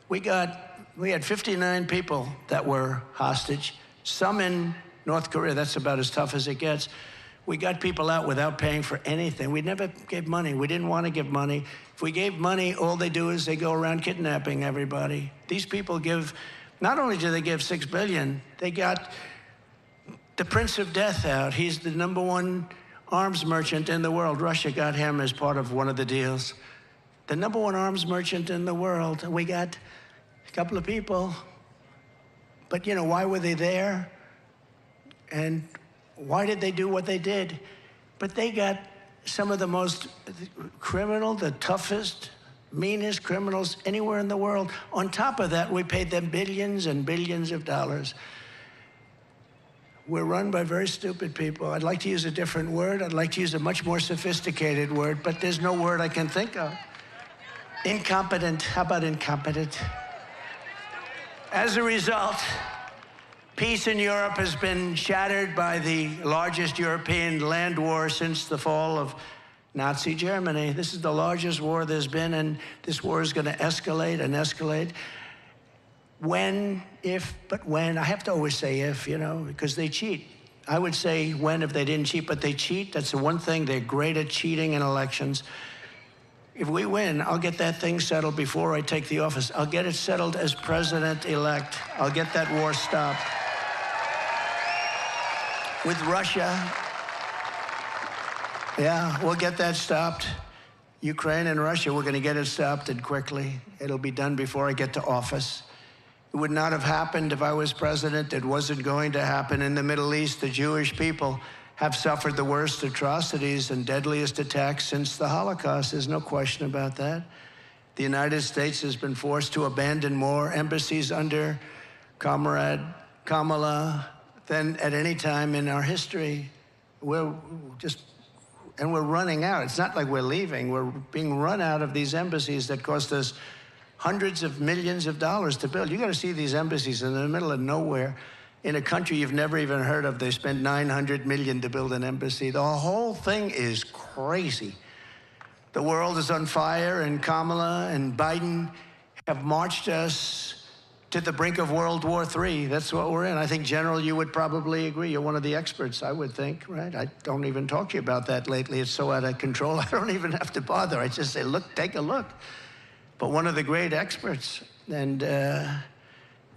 We had 59 people that were hostage, some in North Korea. That's about as tough as it gets. We got people out without paying for anything. We never gave money. We didn't want to give money. If we gave money, all they do is they go around kidnapping everybody. These people give, not only do they give $6 billion, they got the Prince of Death out. He's the #1 arms merchant in the world. Russia got him as part of one of the deals. The #1 arms merchant in the world. We got a couple of people. But, why were they there? And why did they do what they did? But they got some of the most criminal, the toughest, meanest criminals anywhere in the world. On top of that, we paid them billions and billions of dollars. We're run by very stupid people. I'd like to use a different word. I'd like to use a much more sophisticated word, but there's no word I can think of. Incompetent. How about incompetent? As a result, peace in Europe has been shattered by the largest European land war since the fall of Nazi Germany. This is the largest war there's been, and this war is going to escalate and escalate. When, if, but when. I have to always say if, because they cheat. I would say when if they didn't cheat, but they cheat. That's the one thing. They're great at cheating in elections. If we win, I'll get that thing settled before I take the office. I'll get it settled as president-elect. I'll get that war stopped. With Russia, yeah, we'll get that stopped. Ukraine and Russia, we're going to get it stopped and quickly. It'll be done before I get to office. It would not have happened if I was president. It wasn't going to happen. In the Middle East, the Jewish people have suffered the worst atrocities and deadliest attacks since the Holocaust. There's no question about that. The United States has been forced to abandon more embassies under Comrade Kamala than at any time in our history. We're running out. It's not like we're leaving. We're being run out of these embassies that cost us hundreds of millions of dollars to build. You got to see these embassies in the middle of nowhere in a country you've never even heard of. They spent $900 million to build an embassy. The whole thing is crazy. The world is on fire, and Kamala and Biden have marched us to the brink of World War III. That's what we're in. I think, General, you would probably agree. You're one of the experts, I would think, right? I don't even talk to you about that lately. It's so out of control, I don't even have to bother. I just say, look, take a look. But one of the great experts, and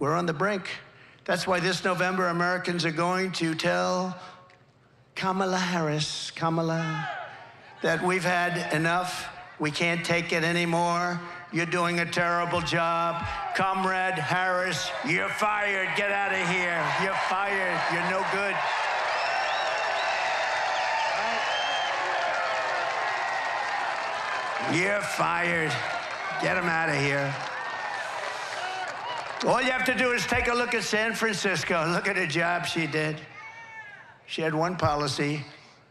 we're on the brink. That's why this November, Americans are going to tell Kamala Harris, that we've had enough. We can't take it anymore. You're doing a terrible job. Comrade Harris, you're fired. Get out of here. You're fired. You're no good. You're fired. Get him out of here. All you have to do is take a look at San Francisco. Look at the job she did. She had one policy.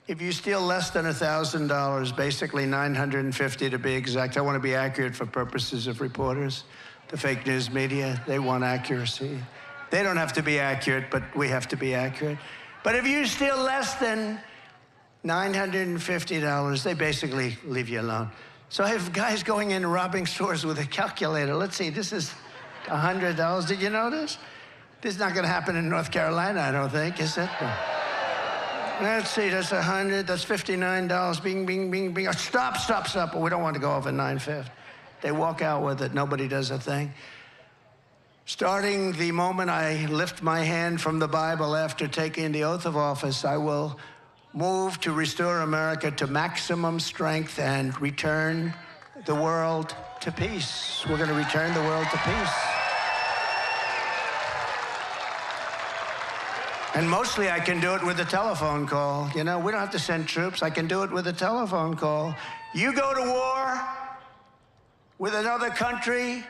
If you steal less than $1,000, basically $950 to be exact, I want to be accurate for purposes of reporters, the fake news media, they want accuracy. They don't have to be accurate, but we have to be accurate. But if you steal less than $950, they basically leave you alone. So I have guys going in robbing stores with a calculator. Let's see, this is $100. Did you know this? This is not going to happen in North Carolina, I don't think, is it? Let's see, that's 100, that's $59. Bing, bing, bing, bing. Stop. But we don't want to go over $950. They walk out with it. Nobody does a thing. Starting the moment I lift my hand from the Bible after taking the oath of office, I will move to restore America to maximum strength and return the world to peace. We're going to return the world to peace. And mostly I can do it with a telephone call. You know, we don't have to send troops. I can do it with a telephone call. You go to war with another country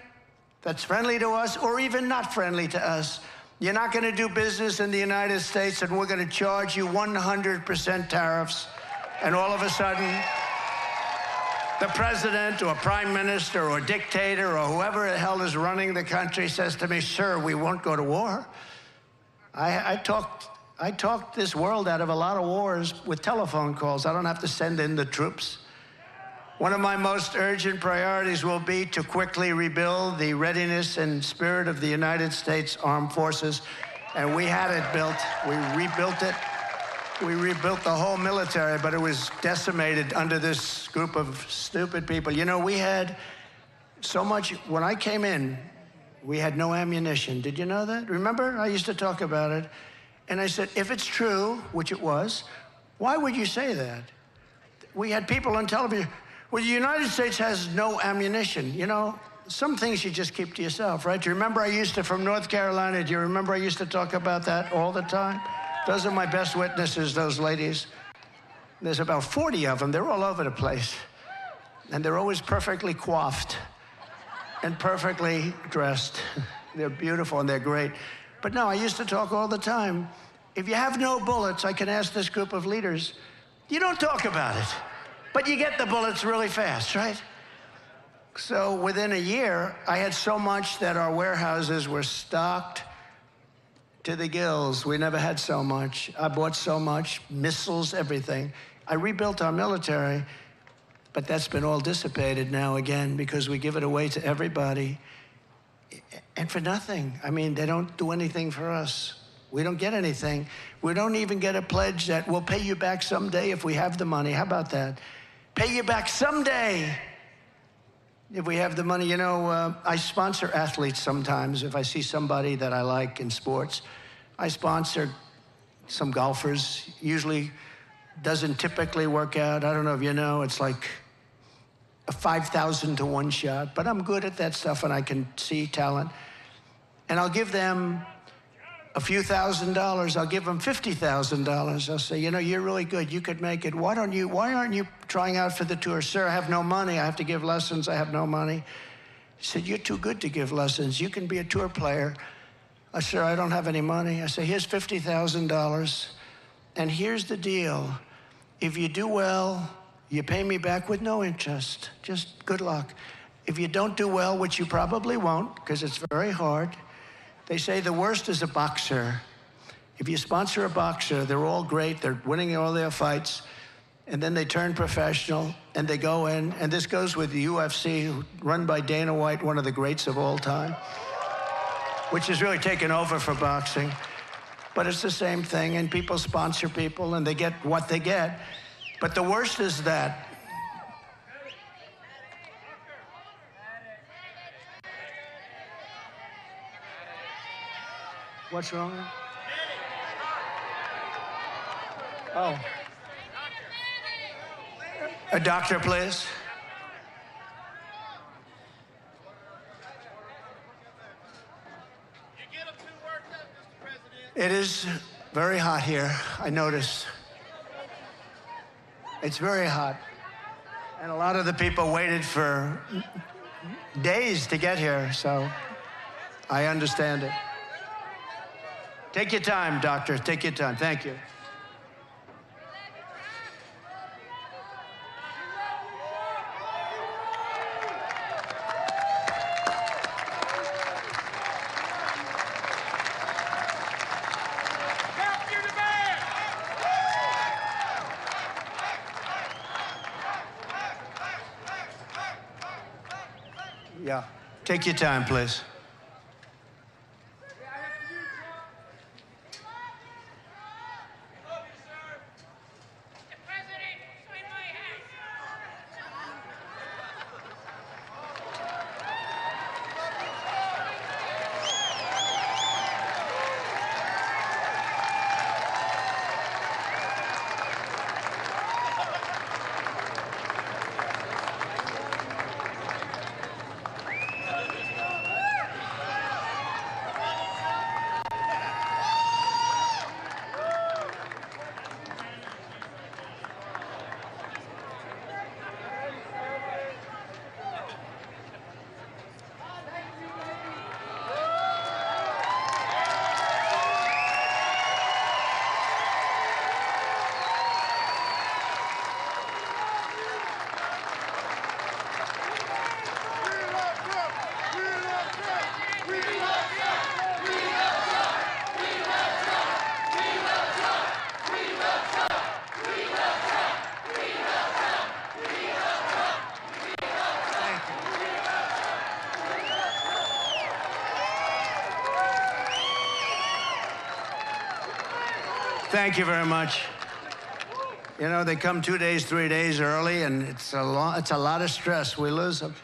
that's friendly to us or even not friendly to us. You're not going to do business in the United States, and we're going to charge you 100% tariffs. And all of a sudden, the president or prime minister or dictator or whoever the hell is running the country says to me, sir, we won't go to war. I talked this world out of a lot of wars with telephone calls. I don't have to send in the troops. One of my most urgent priorities will be to quickly rebuild the readiness and spirit of the United States Armed Forces. And we had it built. We rebuilt it. We rebuilt the whole military, but it was decimated under this group of stupid people. You know, we had so much. When I came in, we had no ammunition. Did you know that? Remember? I used to talk about it. And I said, if it's true, which it was, why would you say that? We had people on television. Well, the United States has no ammunition. You know, some things you just keep to yourself, right? Do you remember I used to, from North Carolina, do you remember I used to talk about that all the time? Those are my best witnesses, those ladies. There's about 40 of them. They're all over the place. And they're always perfectly coiffed and perfectly dressed. They're beautiful and they're great. But no, I used to talk all the time. If you have no bullets, I can ask this group of leaders, you don't talk about it. But you get the bullets really fast, right? So within a year, I had so much that our warehouses were stocked to the gills. We never had so much. I bought so much, missiles, everything. I rebuilt our military, but that's been all dissipated now again because we give it away to everybody. And for nothing. I mean, they don't do anything for us. We don't get anything. We don't even get a pledge that we'll pay you back someday if we have the money. How about that? Pay you back someday if we have the money. You know, I sponsor athletes sometimes. If I see somebody that I like in sports, I sponsor some golfers. Usually doesn't typically work out. I don't know if you know, it's like a 5,000 to 1 shot. But I'm good at that stuff and I can see talent. And I'll give them a few $1,000s, I'll give them $50,000. I'll say, you know, you're really good. You could make it. Why aren't you trying out for the tour? Sir, I have no money. I have to give lessons. I have no money. He said, you're too good to give lessons. You can be a tour player. I said, I don't have any money. I say, here's $50,000. And here's the deal. If you do well, you pay me back with no interest. Just good luck. If you don't do well, which you probably won't, because it's very hard, they say the worst is a boxer. If you sponsor a boxer, they're all great, they're winning all their fights, and then they turn professional, and they go in, and this goes with the UFC, run by Dana White, one of the greats of all time, which has really taken over for boxing. But it's the same thing, and people sponsor people, and they get what they get. But the worst is that what's wrong? Oh. A doctor, please. It is very hot here, I noticed. It's very hot. And a lot of the people waited for days to get here, so I understand it. Take your time, doctor. Take your time. Thank you. Yeah. Take your time, please. Thank you very much. You know, they come 2 days, 3 days early, and it's a lot of stress. We lose them.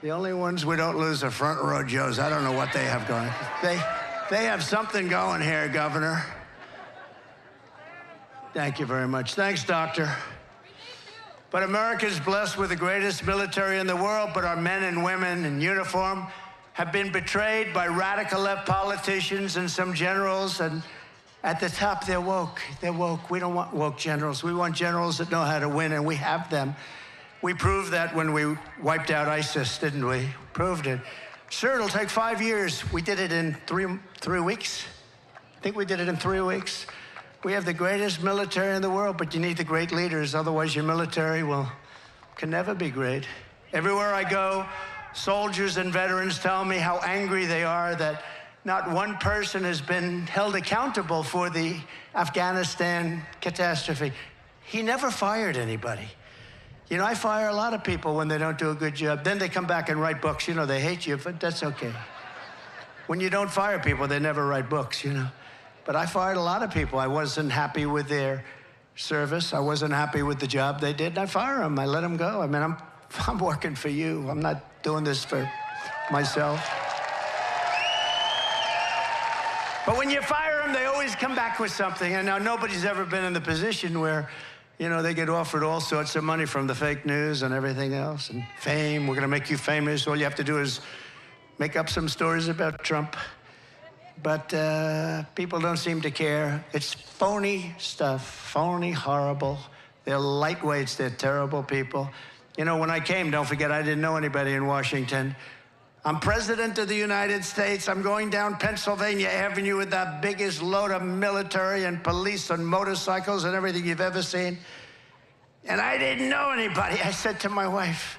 The only ones we don't lose are front row Joes. I don't know what they have going. They have something going here, Governor. Thank you very much. Thanks, Doctor. But America's blessed with the greatest military in the world, but our men and women in uniform have been betrayed by radical left politicians and some generals, and at the top, they're woke. They're woke. We don't want woke generals. We want generals that know how to win, and we have them. We proved that when we wiped out ISIS, didn't we? Proved it. Sure, it'll take 5 years. We did it in three weeks. I think we did it in 3 weeks. We have the greatest military in the world, but you need the great leaders. Otherwise, your military can never be great. Everywhere I go, soldiers and veterans tell me how angry they are that not one person has been held accountable for the Afghanistan catastrophe. He never fired anybody. You know, I fire a lot of people when they don't do a good job. Then they come back and write books. You know, they hate you, but that's okay. When you don't fire people, they never write books, you know. But I fired a lot of people. I wasn't happy with their service. I wasn't happy with the job they did. I fire them. I let them go. I mean, I'm working for you. I'm not doing this for myself. But when you fire them, they always come back with something. And now nobody's ever been in the position where, you know, they get offered all sorts of money from the fake news and everything else, and fame. We're going to make you famous. All you have to do is make up some stories about Trump. But people don't seem to care. It's phony stuff, phony, horrible. They're lightweights. They're terrible people. You know, when I came, don't forget, I didn't know anybody in Washington. I'm president of the United States. I'm going down Pennsylvania Avenue with the biggest load of military and police and motorcycles and everything you've ever seen. And I didn't know anybody. I said to my wife,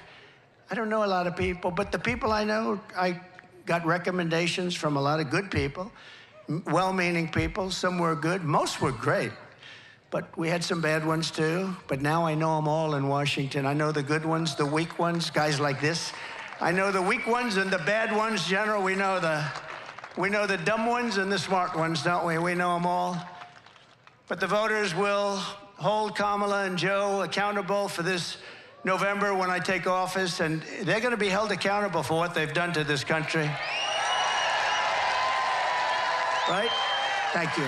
I don't know a lot of people, but the people I know, I got recommendations from a lot of good people, well-meaning people. Some were good. Most were great. But we had some bad ones, too. But now I know them all in Washington. I know the good ones, the weak ones, guys like this. I know the weak ones and the bad ones, General. We know the dumb ones and the smart ones, don't we? We know them all. But the voters will hold Kamala and Joe accountable for this November when I take office, and they're going to be held accountable for what they've done to this country. Right? Thank you.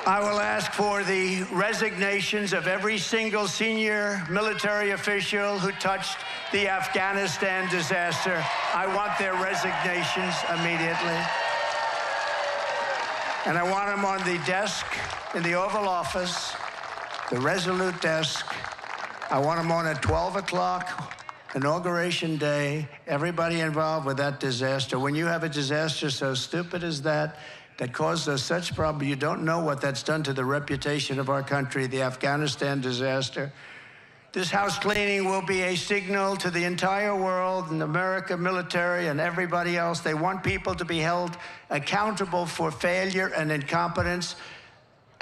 I will ask for the resignations of every single senior military official who touched the Afghanistan disaster. I want their resignations immediately. And I want them on the desk in the Oval Office, the Resolute desk. I want them on at 12 o'clock, Inauguration Day. Everybody involved with that disaster. When you have a disaster so stupid as that caused us such problems, you don't know what that's done to the reputation of our country, the Afghanistan disaster. This house cleaning will be a signal to the entire world and America, military, and everybody else. They want people to be held accountable for failure and incompetence.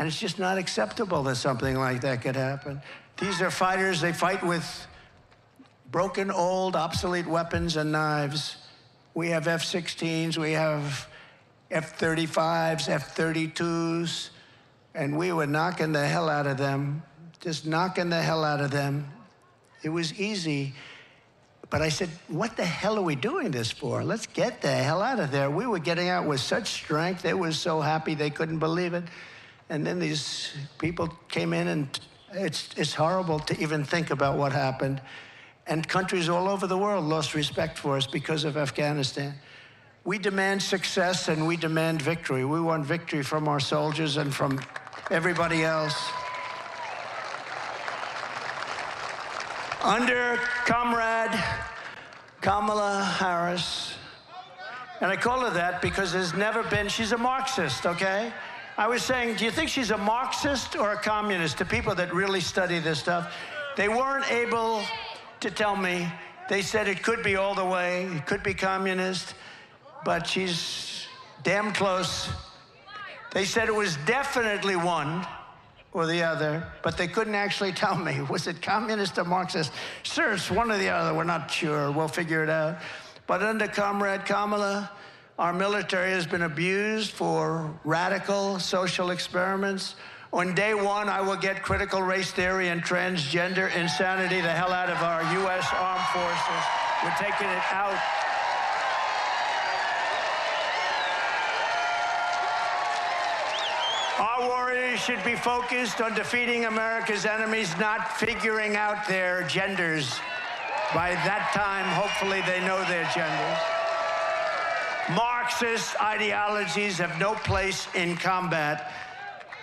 And it's just not acceptable that something like that could happen. These are fighters. They fight with broken, old, obsolete weapons and knives. We have F-16s. We have F-35s, F-32s. And we were knocking the hell out of them, just knocking the hell out of them. It was easy. But I said, what the hell are we doing this for? Let's get the hell out of there. We were getting out with such strength. They were so happy they couldn't believe it. And then these people came in, and it's horrible to even think about what happened. And countries all over the world lost respect for us because of Afghanistan. We demand success and we demand victory. We want victory from our soldiers and from everybody else. Under Comrade Kamala Harris, and I call her that because there's never been, she's a Marxist, okay? I was saying, do you think she's a Marxist or a communist? To people that really study this stuff, they weren't able to tell me. They said it could be all the way, it could be communist, but she's damn close. They said it was definitely one or the other, but they couldn't actually tell me. Was it communist or Marxist? Sir, it's one or the other. We're not sure. We'll figure it out. But under Comrade Kamala, Our military has been abused for radical social experiments. On day one, I will get critical race theory and transgender insanity the hell out of our U.S. Armed Forces. We're taking it out. Our warriors should be focused on defeating America's enemies, not figuring out their genders. By that time, hopefully, they know their genders. Marxist ideologies have no place in combat.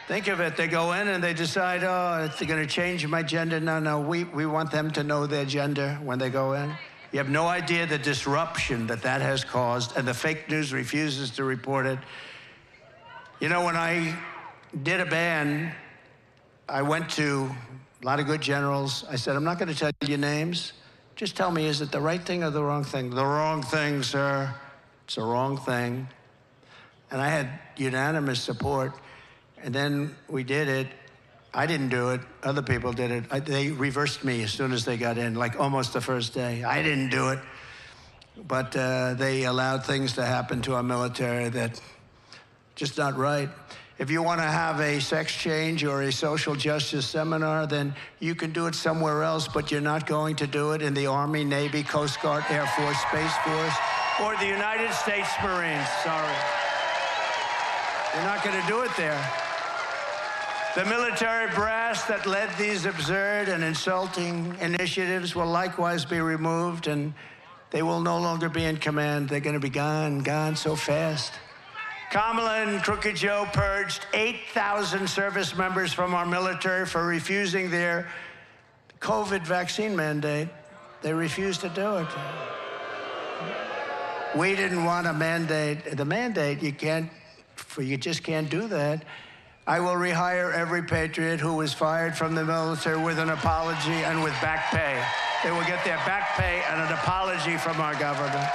Think of it, they go in and they decide, oh, they're going to change my gender. No, we want them to know their gender when they go in. You have no idea the disruption that has caused, and the fake news refuses to report it. You know, when I did a ban, I went to a lot of good generals. I said, I'm not going to tell you names. Just tell me, is it the right thing or the wrong thing? The wrong thing, sir. It's the wrong thing. And I had unanimous support. And then we did it. I didn't do it. Other people did it. They reversed me as soon as they got in, like almost the first day. I didn't do it. But they allowed things to happen to our military that just not right. If you want to have a sex change or a social justice seminar, then you can do it somewhere else, but you're not going to do it in the Army, Navy, Coast Guard, Air Force, Space Force, or the United States Marines. Sorry. You're not going to do it there. The military brass that led these absurd and insulting initiatives will likewise be removed, and they will no longer be in command. They're going to be gone so fast. Kamala and Crooked Joe purged 8,000 service members from our military for refusing their COVID vaccine mandate. They refused to do it. We didn't want a mandate. The mandate, you just can't do that. I will rehire every patriot who was fired from the military with an apology and with back pay. They will get their back pay and an apology from our government.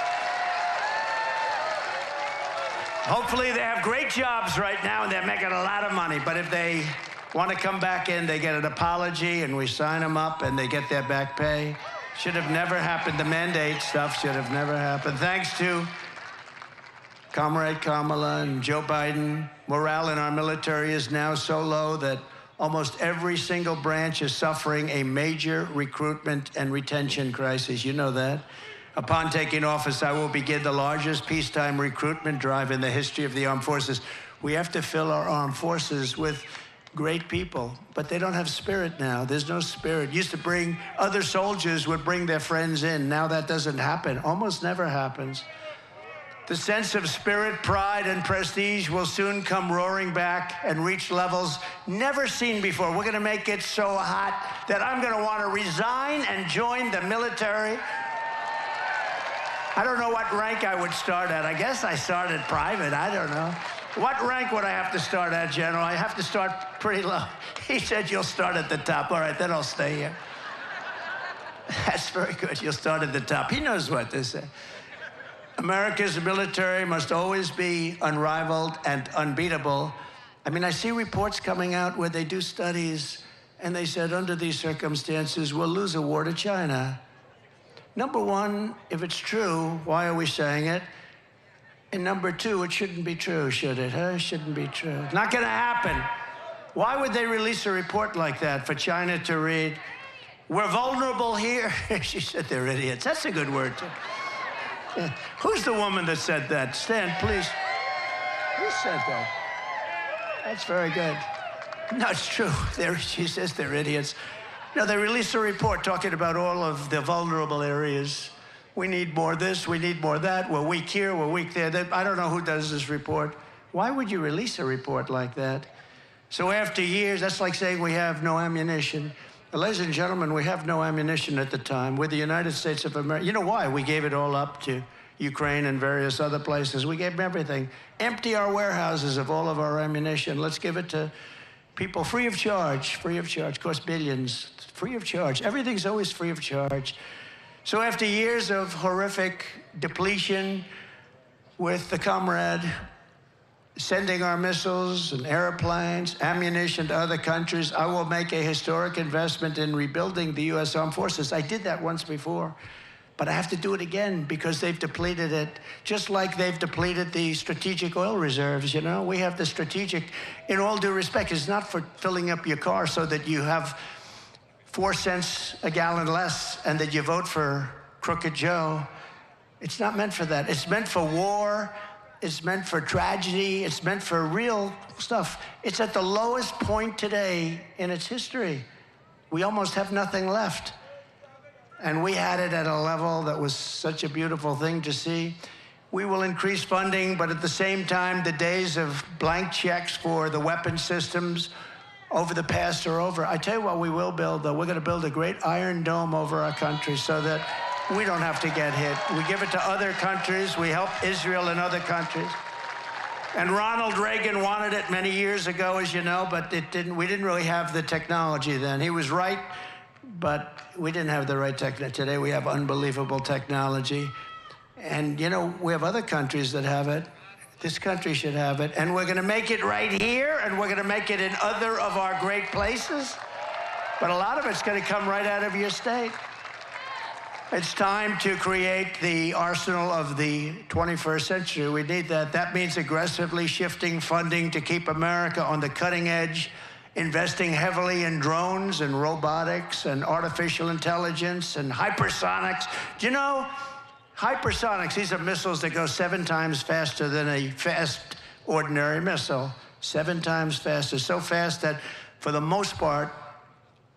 Hopefully they have great jobs right now and they're making a lot of money, but if they want to come back in, they get an apology and we sign them up and they get their back pay. Should have never happened. The mandate stuff should have never happened. Thanks to Comrade Kamala and Joe Biden, morale in our military is now so low that almost every single branch is suffering a major recruitment and retention crisis. You know that. Upon taking office, I will begin the largest peacetime recruitment drive in the history of the armed forces. We have to fill our armed forces with great people, but they don't have spirit now. There's no spirit. Used to bring, other soldiers would bring their friends in. Now that doesn't happen. Almost never happens. The sense of spirit, pride, and prestige will soon come roaring back and reach levels never seen before. We're going to make it so hot that I'm going to want to resign and join the military. I don't know what rank I would start at. I guess I started private. I don't know. What rank would I have to start at, General? I have to start pretty low. He said, you'll start at the top. All right, then I'll stay here. That's very good. You'll start at the top. He knows what to say. America's military must always be unrivaled and unbeatable. I mean, I see reports coming out where they do studies, and they said, under these circumstances, we'll lose a war to China. Number one, if it's true, why are we saying it? And number two, it shouldn't be true, should it? Huh? It shouldn't be true. Not going to happen. Why would they release a report like that for China to read? We're vulnerable here. She said they're idiots. That's a good word, too. Yeah. Who's the woman that said that? Stand, please. Who said that? That's very good. No, it's true. She says they're idiots. No, they released a report talking about all of the vulnerable areas. We need more this, we need more that. We're weak here, we're weak there. I don't know who does this report. Why would you release a report like that? So after years, that's like saying we have no ammunition. Ladies and gentlemen, we have no ammunition at the time. We're the United States of America. You know why? We gave it all up to Ukraine and various other places. We gave them everything. Empty our warehouses of all of our ammunition. Let's give it to people free of charge. Free of charge. Costs billions. Free of charge. Everything's always free of charge. So after years of horrific depletion with the comrade sending our missiles and airplanes, ammunition to other countries, I will make a historic investment in rebuilding the U.S. Armed Forces. I did that once before. But I have to do it again because they've depleted it, just like they've depleted the strategic oil reserves, you know? We have the strategic, in all due respect, it's not for filling up your car so that you have 4 cents a gallon less and that you vote for Crooked Joe. It's not meant for that. It's meant for war. It's meant for tragedy. It's meant for real stuff. It's at the lowest point today in its history. We almost have nothing left. And we had it at a level that was such a beautiful thing to see. We will increase funding, but at the same time, the days of blank checks for the weapon systems over the past are over. I tell you what we will build, though. We're going to build a great iron dome over our country so that we don't have to get hit. We give it to other countries. We help Israel and other countries. And Ronald Reagan wanted it many years ago, as you know, but we didn't really have the technology then. He was right, but we didn't have the right technology. Today we have unbelievable technology. And, you know, we have other countries that have it. This country should have it. And we're going to make it right here, and we're going to make it in other of our great places. But a lot of it's going to come right out of your state. It's time to create the arsenal of the 21st century. We need that. That means aggressively shifting funding to keep America on the cutting edge, investing heavily in drones and robotics and artificial intelligence and hypersonics. Do you know, hypersonics, these are missiles that go 7 times faster than a fast ordinary missile. 7 times faster. So fast that, for the most part,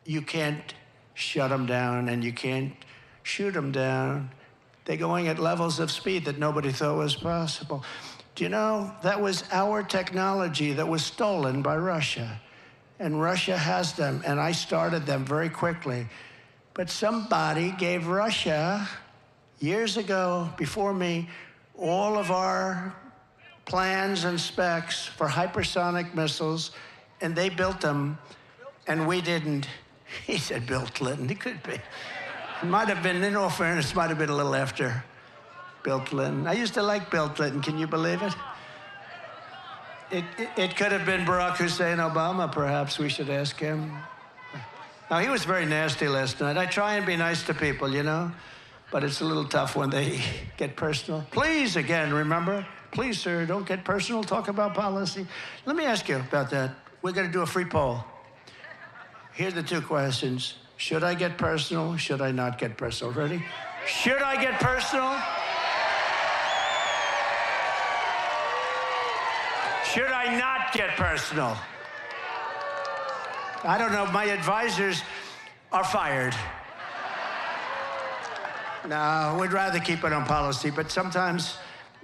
you can't shut them down and you can't shoot them down. They're going at levels of speed that nobody thought was possible. Do you know, that was our technology that was stolen by Russia. And Russia has them, and I started them very quickly. But somebody gave Russia, years ago, before me, all of our plans and specs for hypersonic missiles, and they built them, and we didn't. He said Bill Clinton. He could be. It might have been, in all fairness, it might have been a little after Bill Clinton. I used to like Bill Clinton. Can you believe it? It could have been Barack Hussein Obama, perhaps. We should ask him. Now, he was very nasty last night. I try and be nice to people, you know, but it's a little tough when they get personal. Please, again, remember, please, sir, don't get personal. Talk about policy. Let me ask you about that. We're going to do a free poll. Here's the 2 questions. Should I get personal? Should I not get personal? Ready? Should I get personal? Should I not get personal? I don't know. My advisors are fired. No, we'd rather keep it on policy, but sometimes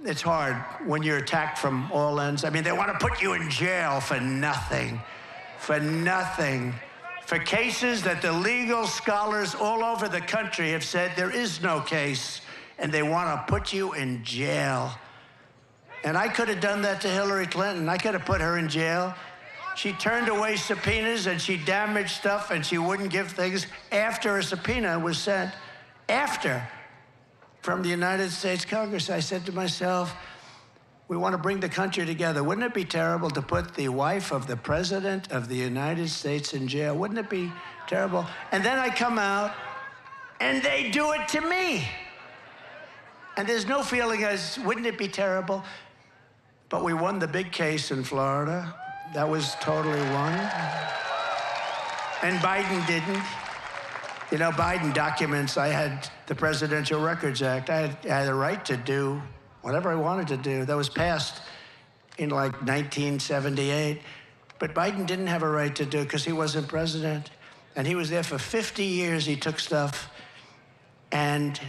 it's hard when you're attacked from all ends. I mean, they want to put you in jail for nothing. For nothing. For cases that the legal scholars all over the country have said there is no case, and they want to put you in jail. And I could have done that to Hillary Clinton. I could have put her in jail. She turned away subpoenas, and she damaged stuff, and she wouldn't give things after a subpoena was sent, after, from the United States Congress. I said to myself, we want to bring the country together. Wouldn't it be terrible to put the wife of the President of the United States in jail? Wouldn't it be terrible? And then I come out, and they do it to me. And there's no feeling as, wouldn't it be terrible? But we won the big case in Florida. That was totally won. And Biden didn't. You know, Biden documents, I had the Presidential Records Act. I had a right to do whatever I wanted to do. That was passed in like 1978. But Biden didn't have a right to do it because he wasn't president. And he was there for 50 years. He took stuff. And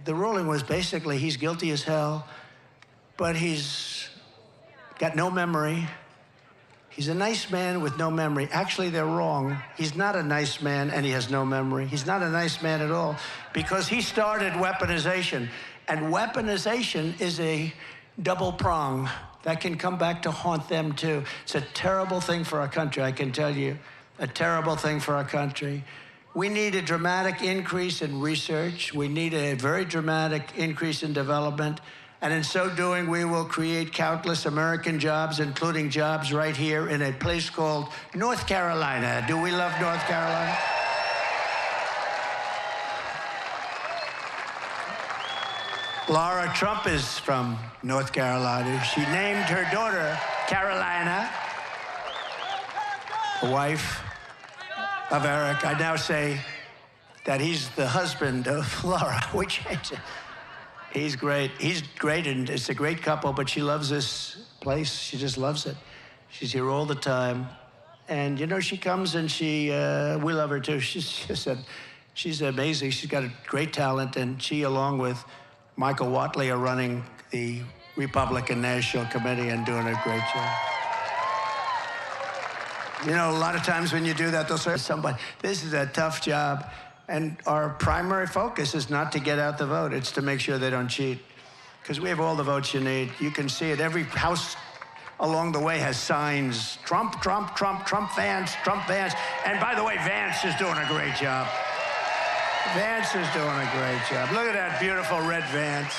the ruling was basically he's guilty as hell, but he's got no memory. He's a nice man with no memory. Actually, they're wrong. He's not a nice man, and he has no memory. He's not a nice man at all because he started weaponization. And weaponization is a double prong that can come back to haunt them, too. It's a terrible thing for our country, I can tell you. A terrible thing for our country. We need a dramatic increase in research. We need a very dramatic increase in development. And in so doing, we will create countless American jobs, including jobs right here in a place called North Carolina. Do we love North Carolina? Laura Trump is from North Carolina. She named her daughter Carolina, the wife of Eric. I now say that he's the husband of Laura. We changed it. He's great. He's great, and it's a great couple, but she loves this place. She just loves it. She's here all the time. And, you know, she comes and we love her too. She's amazing. She's got a great talent, and she, along with Michael Watley, are running the Republican National Committee and doing a great job. You know, a lot of times when you do that, they'll say somebody, this is a tough job. And our primary focus is not to get out the vote. It's to make sure they don't cheat. Because we have all the votes you need. You can see it. Every house along the way has signs. Trump, Trump, Trump, Trump Vance, Trump Vance. And by the way, Vance is doing a great job. Vance is doing a great job. Look at that beautiful red Vance.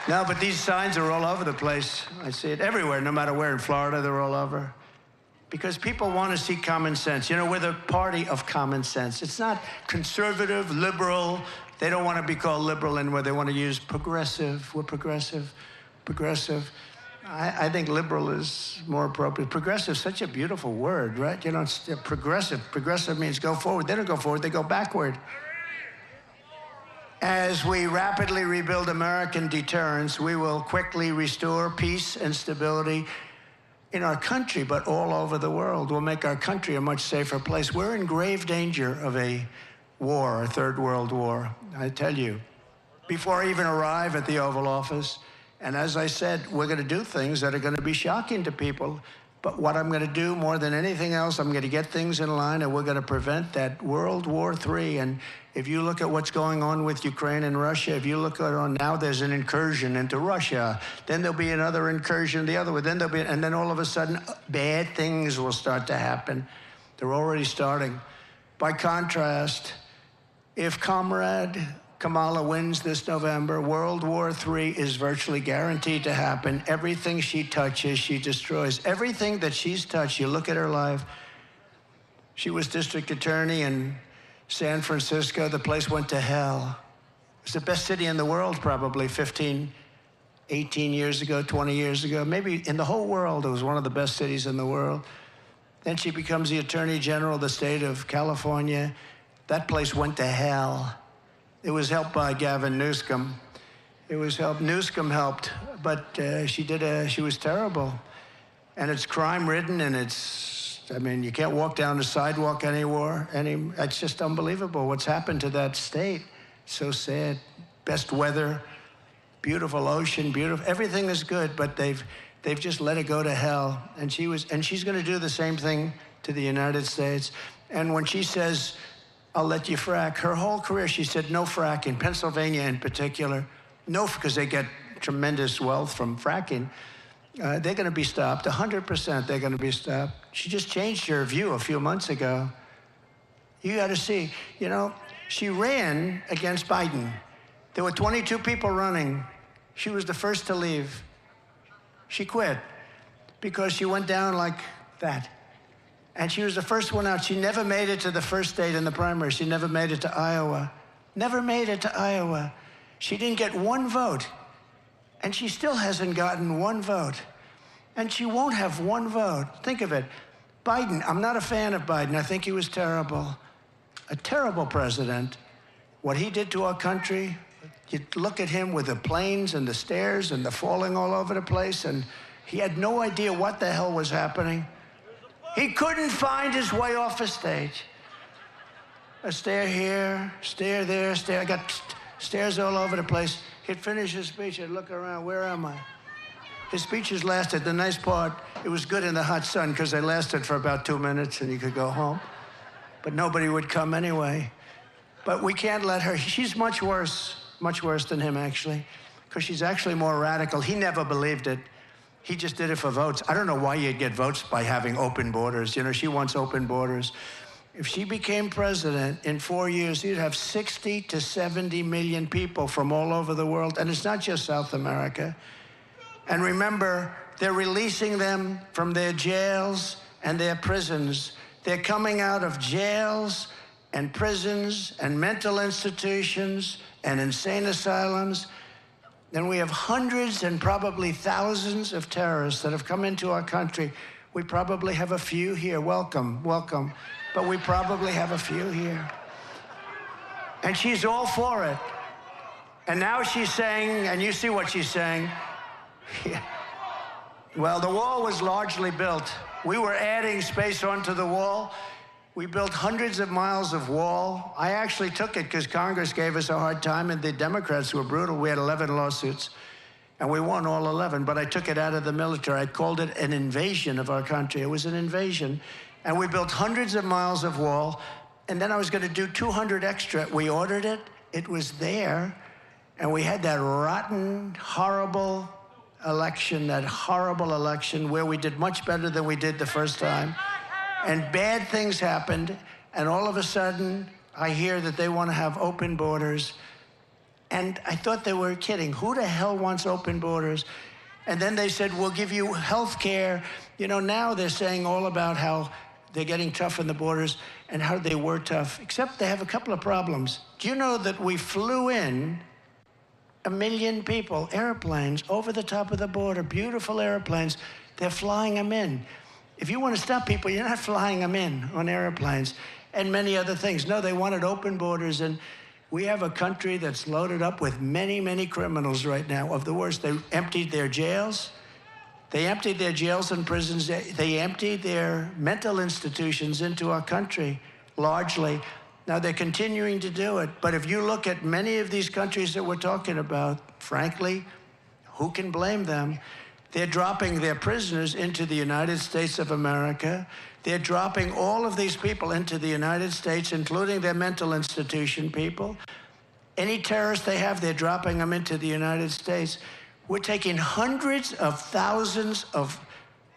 No, but these signs are all over the place. I see it everywhere, no matter where. In Florida, they're all over. Because people want to see common sense. You know, we're the party of common sense. It's not conservative, liberal. They don't want to be called liberal anymore. They want to use progressive. We're progressive. Progressive. I think liberal is more appropriate. Progressive is such a beautiful word, right? You know, it's progressive. Progressive means go forward. They don't go forward. They go backward. As we rapidly rebuild American deterrence, we will quickly restore peace and stability in our country, but all over the world. We'll make our country a much safer place. We're in grave danger of a war, a third world war, I tell you. Before I even arrive at the Oval Office, and as I said, we're going to do things that are going to be shocking to people. But what I'm going to do more than anything else, I'm going to get things in line, and we're going to prevent that World War III. And if you look at what's going on with Ukraine and Russia, if you look at it now, there's an incursion into Russia. Then there'll be another incursion the other way. Then there'll be, and then all of a sudden, bad things will start to happen. They're already starting. By contrast, if Comrade Kamala wins this November, World War III is virtually guaranteed to happen. Everything she touches, she destroys. Everything that she's touched, you look at her life. She was district attorney in San Francisco. The place went to hell. It's the best city in the world, probably 15, 18 years ago, 20 years ago. Maybe in the whole world, it was one of the best cities in the world. Then she becomes the Attorney General of the state of California. That place went to hell. It was helped by Gavin Newsom. Newsom helped, but she was terrible. And it's crime-ridden, and I mean, you can't walk down the sidewalk anymore. It's just unbelievable what's happened to that state. So sad. Best weather, beautiful ocean, everything is good, but they've just let it go to hell. And she's going to do the same thing to the United States. And when she says, I'll let you frack. Her whole career, she said no frack, in Pennsylvania in particular. No, because they get tremendous wealth from fracking. They're going to be stopped. 100% they're going to be stopped. She just changed her view a few months ago. You got to see, you know, she ran against Biden. There were 22 people running. She was the first to leave. She quit because she went down like that. And she was the first one out. She never made it to the first state in the primary. She never made it to Iowa. Never made it to Iowa. She didn't get one vote. And she still hasn't gotten one vote. And she won't have one vote. Think of it. Biden, I'm not a fan of Biden. I think he was terrible. A terrible president. What he did to our country, you look at him with the planes and the stairs and the falling all over the place, and he had no idea what the hell was happening. He couldn't find his way off a stage. A stair here, stair there, stair. I got stairs all over the place. He'd finish his speech, I'd look around, where am I? His speeches lasted, the nice part, it was good in the hot sun because they lasted for about 2 minutes and you could go home. But nobody would come anyway. But we can't let her, she's much worse than him actually, because she's actually more radical. He never believed it. He just did it for votes. I don't know why you'd get votes by having open borders. You know, she wants open borders. If she became president in 4 years, you'd have 60 to 70 million people from all over the world. And it's not just South America. And remember, they're releasing them from their jails and their prisons. They're coming out of jails and prisons and mental institutions and insane asylums. Then we have hundreds and probably thousands of terrorists that have come into our country. We probably have a few here. Welcome, welcome. But we probably have a few here. And she's all for it. And now she's saying, and you see what she's saying, well, the wall was largely built. We were adding space onto the wall. We built hundreds of miles of wall. I actually took it because Congress gave us a hard time and the Democrats were brutal. We had 11 lawsuits and we won all 11, but I took it out of the military. I called it an invasion of our country. It was an invasion. And we built hundreds of miles of wall. And then I was going to do 200 extra. We ordered it. It was there. And we had that rotten, horrible election, that horrible election where we did much better than we did the first time. And bad things happened, and all of a sudden, I hear that they want to have open borders. And I thought they were kidding. Who the hell wants open borders? And then they said, we'll give you health care. You know, now they're saying all about how they're getting tough on the borders and how they were tough, except they have a couple of problems. Do you know that we flew in 1 million people, airplanes, over the top of the border, beautiful airplanes. They're flying them in. If you want to stop people, you're not flying them in on airplanes and many other things. No, they wanted open borders, and we have a country that's loaded up with many, many criminals right now, of the worst. They emptied their jails. They emptied their jails and prisons. They emptied their mental institutions into our country, largely. Now, they're continuing to do it. But if you look at many of these countries that we're talking about, frankly, who can blame them? They're dropping their prisoners into the United States of America. They're dropping all of these people into the United States, including their mental institution people. Any terrorist they have, they're dropping them into the United States. We're taking hundreds of thousands of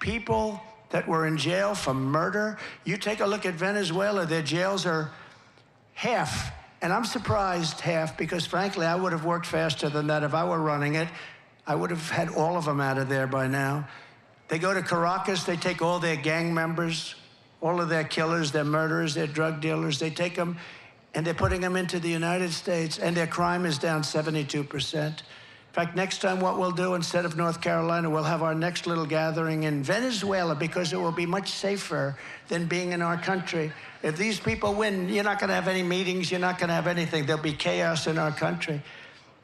people that were in jail for murder. You take a look at Venezuela, their jails are half. And I'm surprised half, because frankly, I would have worked faster than that if I were running it. I would have had all of them out of there by now. They go to Caracas, they take all their gang members, all of their killers, their murderers, their drug dealers, they take them and they're putting them into the United States, and their crime is down 72%. In fact, next time what we'll do, instead of North Carolina, we'll have our next little gathering in Venezuela, because it will be much safer than being in our country. If these people win, you're not going to have any meetings, you're not going to have anything. There'll be chaos in our country.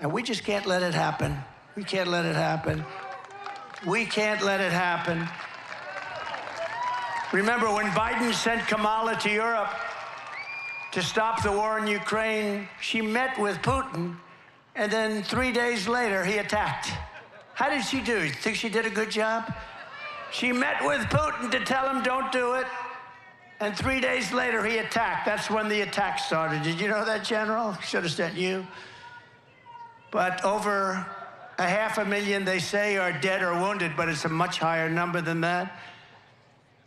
And we just can't let it happen. We can't let it happen. We can't let it happen. Remember, when Biden sent Kamala to Europe to stop the war in Ukraine, she met with Putin, and then 3 days later, he attacked. How did she do? You think she did a good job? She met with Putin to tell him don't do it, and 3 days later, he attacked. That's when the attack started. Did you know that, General? Should have sent you. But over 500,000, they say, are dead or wounded, but it's a much higher number than that.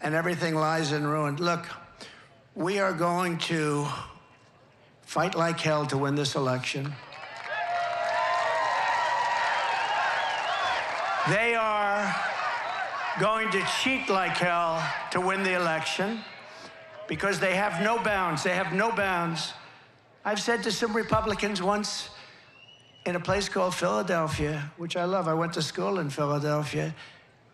And everything lies in ruin. Look, we are going to fight like hell to win this election. They are going to cheat like hell to win the election, because they have no bounds. They have no bounds. I've said to some Republicans once, in a place called Philadelphia, which I love. I went to school in Philadelphia,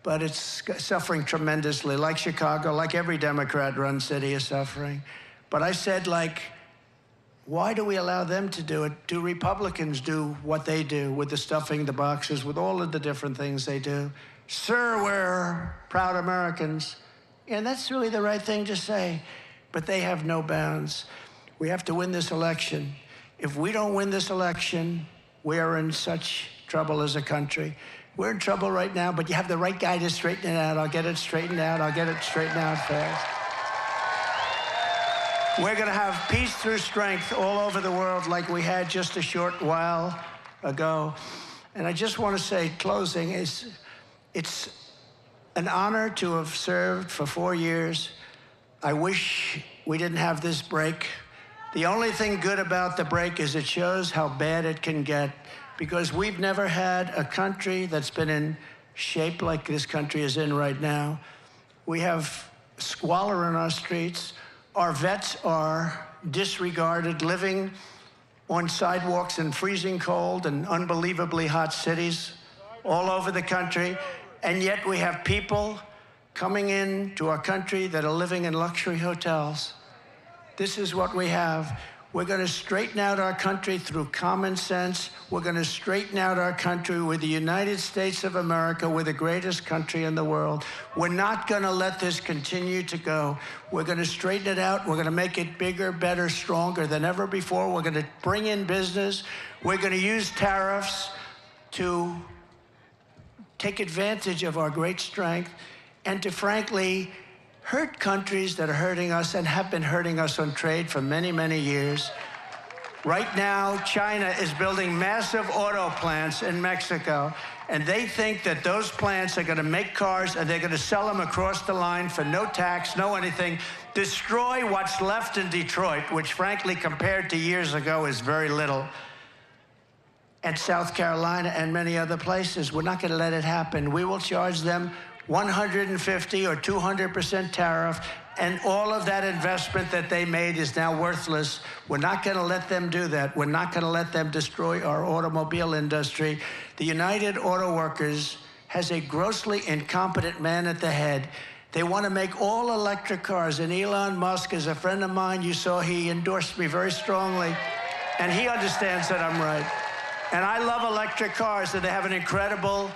but it's suffering tremendously, like Chicago, like every Democrat-run city is suffering. But I said, like, why do we allow them to do it? Do Republicans do what they do with the stuffing the boxes, with all of the different things they do? Sir, we're proud Americans. And that's really the right thing to say. But they have no bounds. We have to win this election. If we don't win this election, we are in such trouble as a country. We're in trouble right now, but you have the right guy to straighten it out. I'll get it straightened out. I'll get it straightened out fast. We're going to have peace through strength all over the world, like we had just a short while ago. And I just want to say, closing, it's an honor to have served for 4 years. I wish we didn't have this break. The only thing good about the break is it shows how bad it can get, because we've never had a country that's been in shape like this country is in right now. We have squalor in our streets. Our vets are disregarded, living on sidewalks in freezing cold and unbelievably hot cities all over the country, and yet we have people coming in to our country that are living in luxury hotels. This is what we have. We're going to straighten out our country through common sense. We're going to straighten out our country with the United States of America. We're the greatest country in the world. We're not going to let this continue to go. We're going to straighten it out. We're going to make it bigger, better, stronger than ever before. We're going to bring in business. We're going to use tariffs to take advantage of our great strength and to, frankly, hurt countries that are hurting us and have been hurting us on trade for many, many years. Right now, China is building massive auto plants in Mexico, and they think that those plants are going to make cars and they're going to sell them across the line for no tax, no anything, destroy what's left in Detroit, which, frankly, compared to years ago, is very little. And South Carolina and many other places. We're not going to let it happen. We will charge them 150 or 200% tariff, and all of that investment that they made is now worthless. We're not going to let them do that. We're not going to let them destroy our automobile industry. The United Auto Workers has a grossly incompetent man at the head. They want to make all electric cars, and Elon Musk is a friend of mine. You saw he endorsed me very strongly, and he understands that I'm right. And I love electric cars, and they have an incredible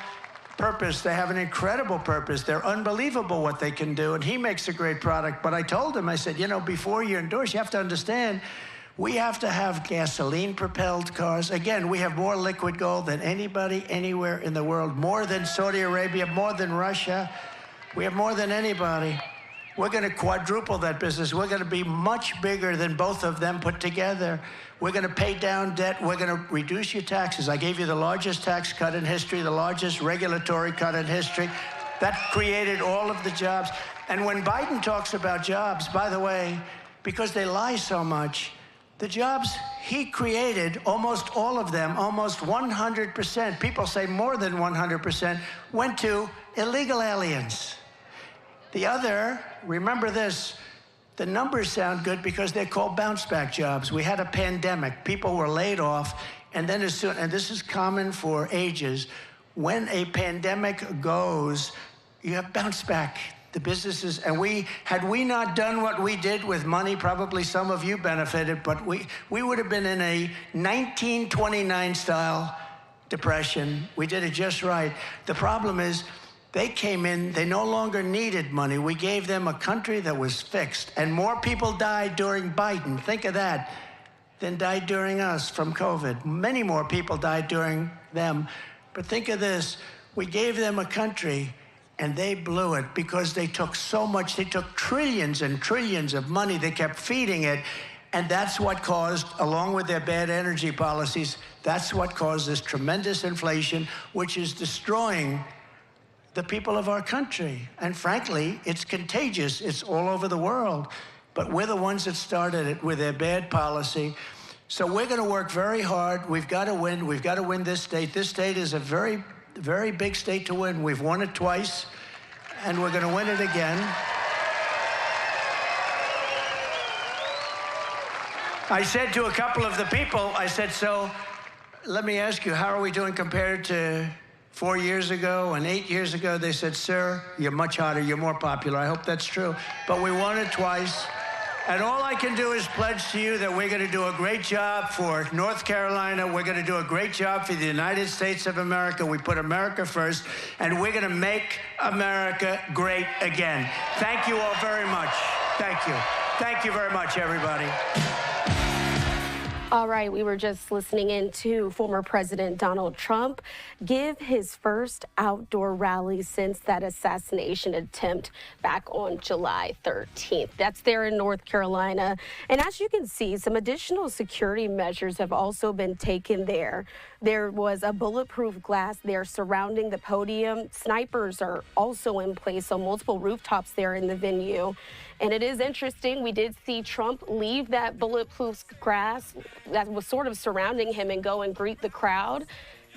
purpose. They have an incredible purpose. They're unbelievable what they can do, and he makes a great product. But I told him, I said, you know, before you endorse, you have to understand, we have to have gasoline-propelled cars. Again, we have more liquid gold than anybody anywhere in the world, more than Saudi Arabia, more than Russia. We have more than anybody. We're going to quadruple that business. We're going to be much bigger than both of them put together. We're going to pay down debt. We're going to reduce your taxes. I gave you the largest tax cut in history, the largest regulatory cut in history. That created all of the jobs. And when Biden talks about jobs, by the way, because they lie so much, the jobs he created, almost all of them, almost 100%, people say more than 100%, went to illegal aliens. The other, remember this, the numbers sound good because they're called bounce-back jobs. We had a pandemic. People were laid off, and then as soon, and this is common for ages, when a pandemic goes, you have bounce-back. The businesses, and had we not done what we did with money, probably some of you benefited, but we would have been in a 1929-style depression. We did it just right. The problem is, they came in, they no longer needed money. We gave them a country that was fixed. And more people died during Biden, think of that, than died during us from COVID. Many more people died during them. But think of this, we gave them a country and they blew it because they took so much, they took trillions and trillions of money, they kept feeding it. And that's what caused, along with their bad energy policies, that's what caused this tremendous inflation, which is destroying the people of our country. And frankly, it's contagious. It's all over the world. But we're the ones that started it with their bad policy. So we're going to work very hard. We've got to win. We've got to win this state. This state is a very, very big state to win. We've won it twice, and we're going to win it again. I said to a couple of the people, I said, so let me ask you, how are we doing compared to 4 years ago and 8 years ago? They said, sir, you're much hotter, you're more popular. I hope that's true. But we won it twice. And all I can do is pledge to you that we're going to do a great job for North Carolina. We're going to do a great job for the United States of America. We put America first, and we're going to make America great again. Thank you all very much. Thank you. Thank you very much, everybody. All right, we were just listening in to former President Donald Trump give his first outdoor rally since that assassination attempt back on July 13th. That's there in North Carolina. And as you can see, some additional security measures have also been taken there. There was a bulletproof glass there surrounding the podium. Snipers are also in place on multiple rooftops there in the venue. And it is interesting, we did see Trump leave that bulletproof glass that was sort of surrounding him and go and greet the crowd.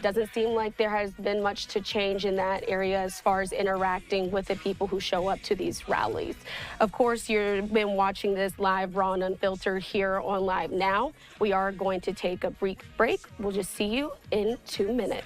doesn't seem like there has been much to change in that area as far as interacting with the people who show up to these rallies. Of course, you've been watching this live, raw, and unfiltered here on Live Now. We are going to take a brief break. We'll just see you in 2 minutes.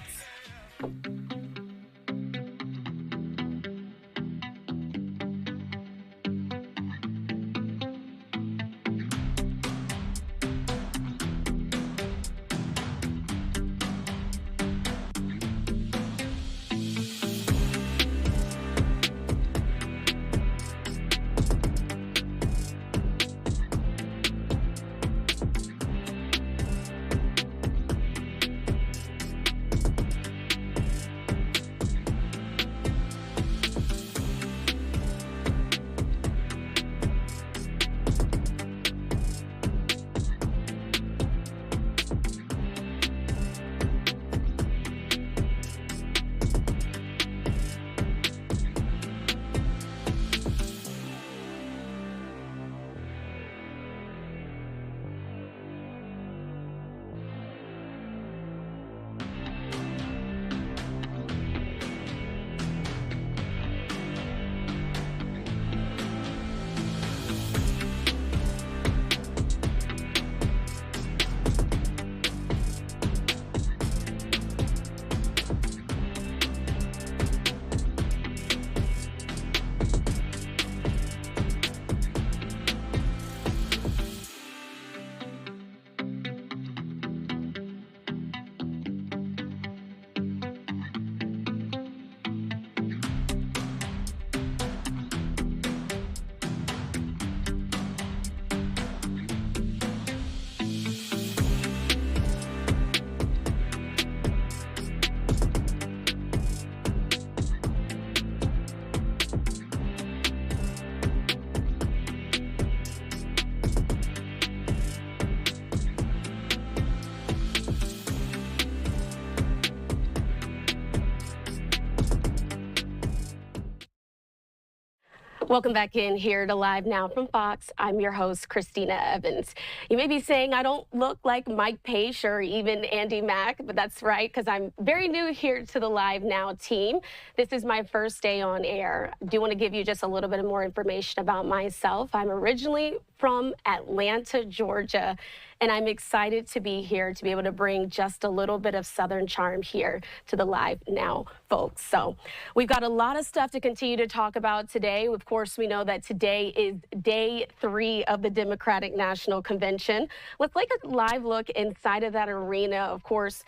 Welcome back in here to Live Now from Fox. I'm your host, Christina Evans. You may be saying I don't look like Mike Page or even Andy Mack, but that's right, because I'm very new here to the Live Now team. This is my first day on air. I do want to give you just a little bit more information about myself. I'm originally from Atlanta, Georgia, and I'm excited to be here to be able to bring just a little bit of Southern charm here to the Live Now folks. So we've got a lot of stuff to continue to talk about today. Of course, we know that today is day 3 of the Democratic National Convention. Let's take a live look inside of that arena. Of course,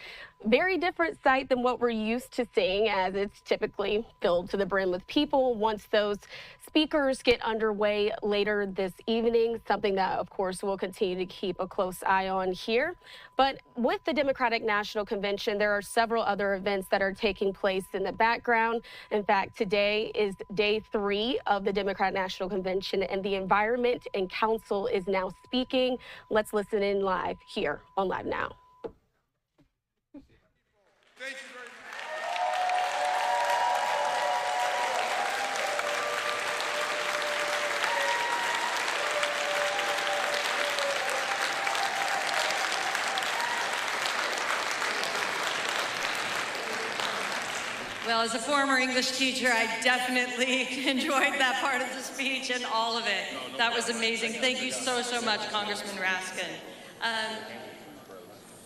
very different sight than what we're used to seeing, as it's typically filled to the brim with people once those speakers get underway later this evening, something that, of course, we'll continue to keep a close eye on here. But with the Democratic National Convention, there are several other events that are taking place in the background. In fact, today is day 3 of the Democratic National Convention, and the Environment and Council is now speaking. Let's listen in live here on Live Now. Thank you very much. Well, as a former English teacher, I definitely enjoyed that part of the speech and all of it. That was amazing. Thank you so, so much, Congressman Raskin.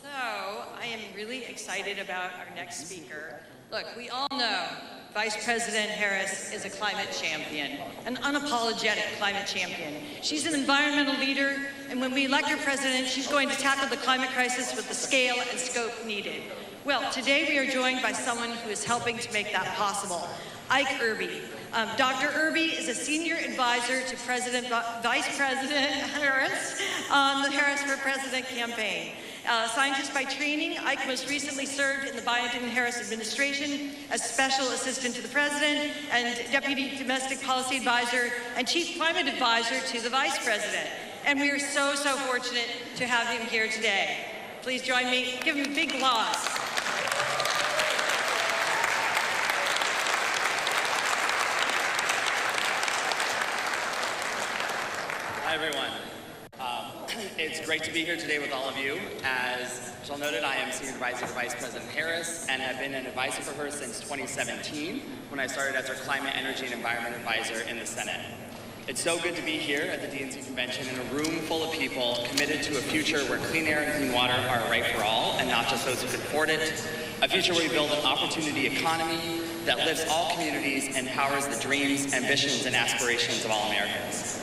So I am really excited about our next speaker. Look, we all know Vice President Harris is a climate champion, an unapologetic climate champion. She's an environmental leader, and when we elect her president, she's going to tackle the climate crisis with the scale and scope needed. Well, today we are joined by someone who is helping to make that possible, Ike Irby. Dr. Irby is a senior advisor to Vice President Harris on the Harris for President campaign. Scientist by training, Ike most recently served in the Biden-Harris administration as Special Assistant to the President and Deputy Domestic Policy Advisor and Chief Climate Advisor to the Vice President. And we are so, so fortunate to have him here today. Please join me, give him a big applause. Hi, everyone. It's great to be here today with all of you. As Jill noted, I am Senior Advisor to Vice President Harris and have been an advisor for her since 2017 when I started as her Climate, Energy, and Environment Advisor in the Senate. It's so good to be here at the DNC convention in a room full of people committed to a future where clean air and clean water are a right for all and not just those who can afford it. A future where we build an opportunity economy that lifts all communities and powers the dreams, ambitions, and aspirations of all Americans.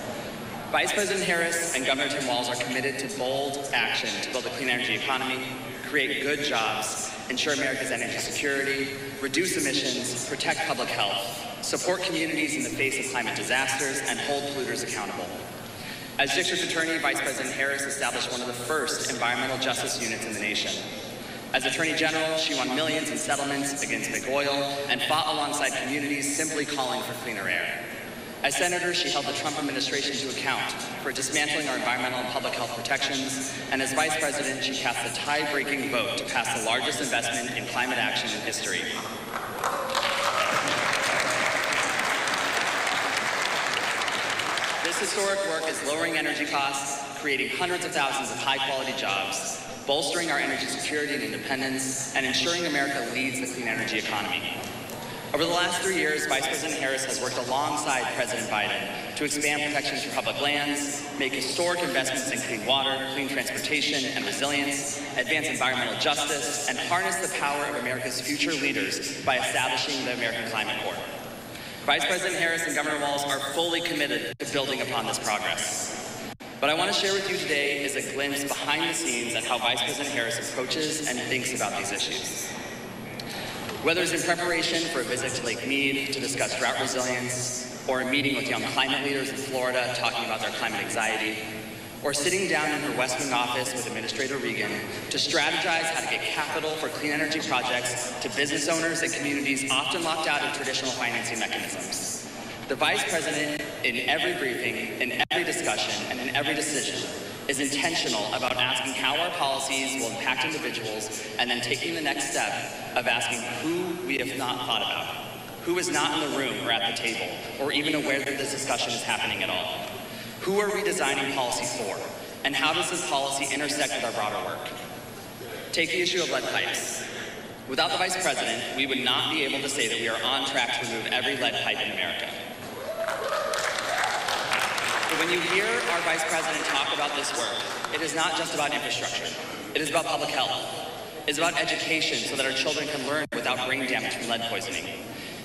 Vice President Harris and Governor Tim Walz are committed to bold action to build a clean energy economy, create good jobs, ensure America's energy security, reduce emissions, protect public health, support communities in the face of climate disasters, and hold polluters accountable. As District Attorney, Vice President Harris established one of the first environmental justice units in the nation. As Attorney General, she won millions in settlements against big oil and fought alongside communities simply calling for cleaner air. As Senator, she held the Trump administration to account for dismantling our environmental and public health protections, and as Vice President, she cast the tie-breaking vote to pass the largest investment in climate action in history. This historic work is lowering energy costs, creating hundreds of thousands of high-quality jobs, bolstering our energy security and independence, and ensuring America leads the clean energy economy. Over the last 3 years, Vice President Harris has worked alongside President Biden to expand protections for public lands, make historic investments in clean water, clean transportation, and resilience, advance environmental justice, and harness the power of America's future leaders by establishing the American Climate Corps. Vice President Harris and Governor Walz are fully committed to building upon this progress. What I want to share with you today is a glimpse behind the scenes at how Vice President Harris approaches and thinks about these issues. Whether it's in preparation for a visit to Lake Mead to discuss drought resilience, or a meeting with young climate leaders in Florida talking about their climate anxiety, or sitting down in her West Wing office with Administrator Regan to strategize how to get capital for clean energy projects to business owners and communities often locked out of traditional financing mechanisms. The Vice President, in every briefing, in every discussion, and in every decision, is intentional about asking how our policies will impact individuals and then taking the next step of asking who we have not thought about, who is not in the room or at the table, or even aware that this discussion is happening at all. Who are we designing policy for, and how does this policy intersect with our broader work? Take the issue of lead pipes. Without the Vice President, we would not be able to say that we are on track to remove every lead pipe in America. But when you hear our Vice President talk about this work, it is not just about infrastructure. It is about public health. It is about education so that our children can learn without brain damage from lead poisoning.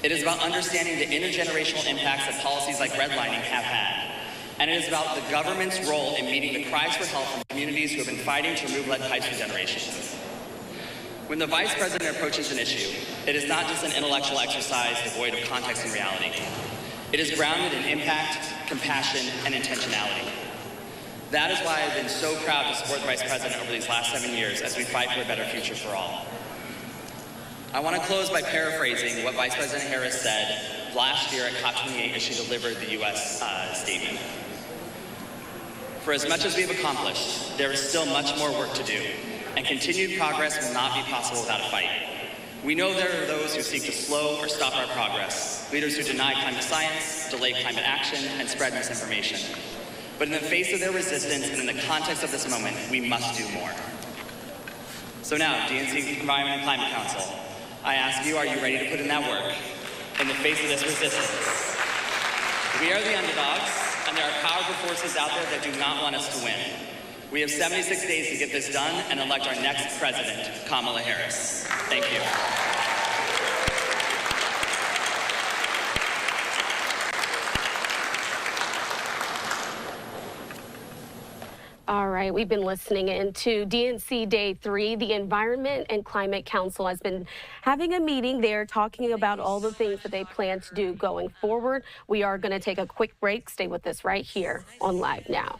It is about understanding the intergenerational impacts that policies like redlining have had. And it is about the government's role in meeting the cries for help from communities who have been fighting to remove lead pipes for generations. When the Vice President approaches an issue, it is not just an intellectual exercise devoid of context and reality. It is grounded in impact, compassion, and intentionality. That is why I've been so proud to support the Vice President over these last 7 years as we fight for a better future for all. I want to close by paraphrasing what Vice President Harris said last year at COP28 as she delivered the U.S. statement. For as much as we have accomplished, there is still much more work to do, and continued progress will not be possible without a fight. We know there are those who seek to slow or stop our progress, leaders who deny climate science, delay climate action, and spread misinformation. But in the face of their resistance and in the context of this moment, we must do more. So now, DNC Environment and Climate Council, I ask you, are you ready to put in that work in the face of this resistance? We are the underdogs, and there are powerful forces out there that do not want us to win. We have 76 days to get this done and elect our next president, Kamala Harris. Thank you. All right, we've been listening into DNC Day 3. The Environment and Climate Council has been having a meeting there talking about all the things that they plan to do going forward. We are going to take a quick break. Stay with us right here on Live Now.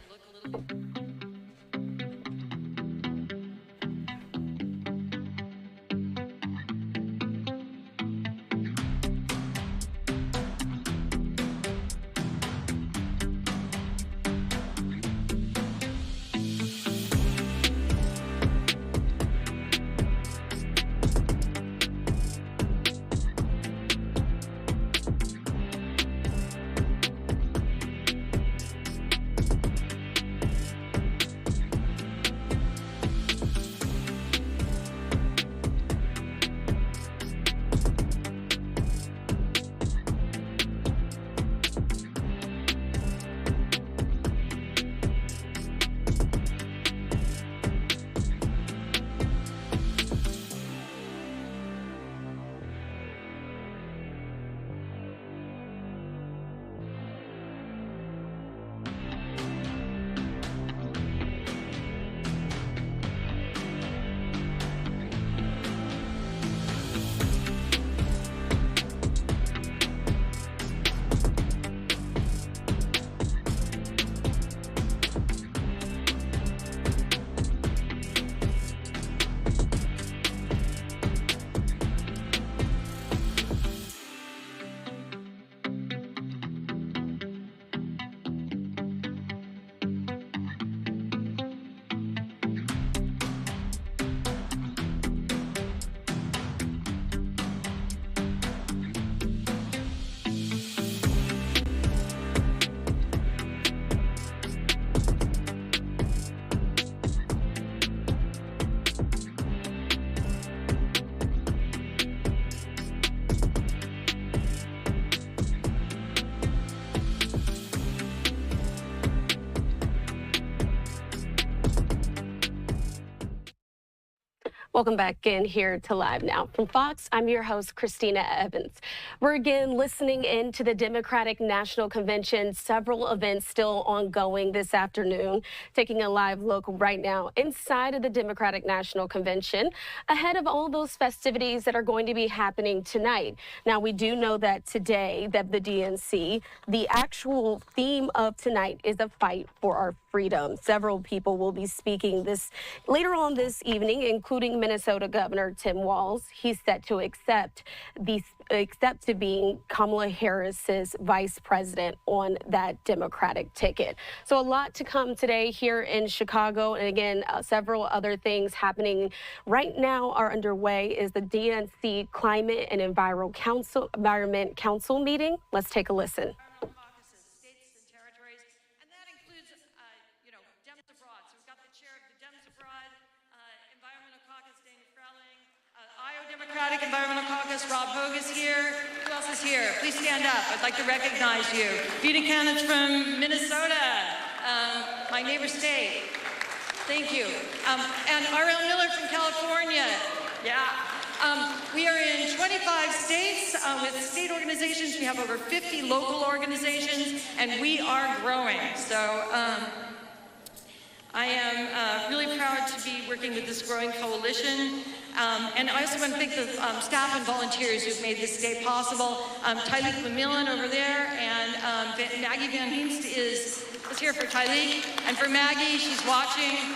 Welcome back in here to Live Now. From Fox, I'm your host, Christina Evans. We're again listening in to the Democratic National Convention. Several events still ongoing this afternoon. Taking a live look right now inside of the Democratic National Convention ahead of all those festivities that are going to be happening tonight. Now, we do know that today, that the DNC, the actual theme of tonight is a fight for our freedom. Several people will be speaking this later on this evening, including Minnesota Governor Tim Walz. He's set to accept to being Kamala Harris's vice president on that Democratic ticket. So a lot to come today here in Chicago. And again, several other things happening right now are underway is the DNC Climate and Environment Council meeting. Let's take a listen. Democratic Environmental Caucus, Rob Hogue is here. Who else is here? Please stand up. I'd like to recognize you. Vita Canon's from Minnesota, my neighbor state. Thank you. And R.L. Miller from California. Yeah. We are in 25 states with state organizations. We have over 50 local organizations, and we are growing. So I am really proud to be working with this growing coalition. And I also want to thank the staff and volunteers who've made this day possible. Tyleek McMillan over there, and Maggie Van Heenst is here for Tyleek. And for Maggie, she's watching.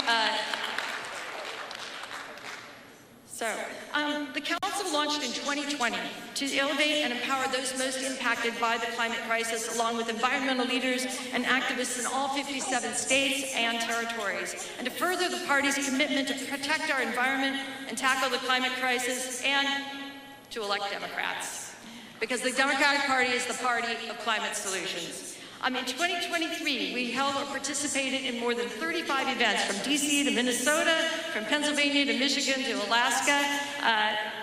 The council launched in 2020 to elevate and empower those most impacted by the climate crisis, along with environmental leaders and activists in all 57 states and territories, and to further the party's commitment to protect our environment and tackle the climate crisis, and to elect Democrats. Because the Democratic Party is the party of climate solutions. In 2023, we held or participated in more than 35 events from DC to Minnesota, from Pennsylvania to Michigan to Alaska,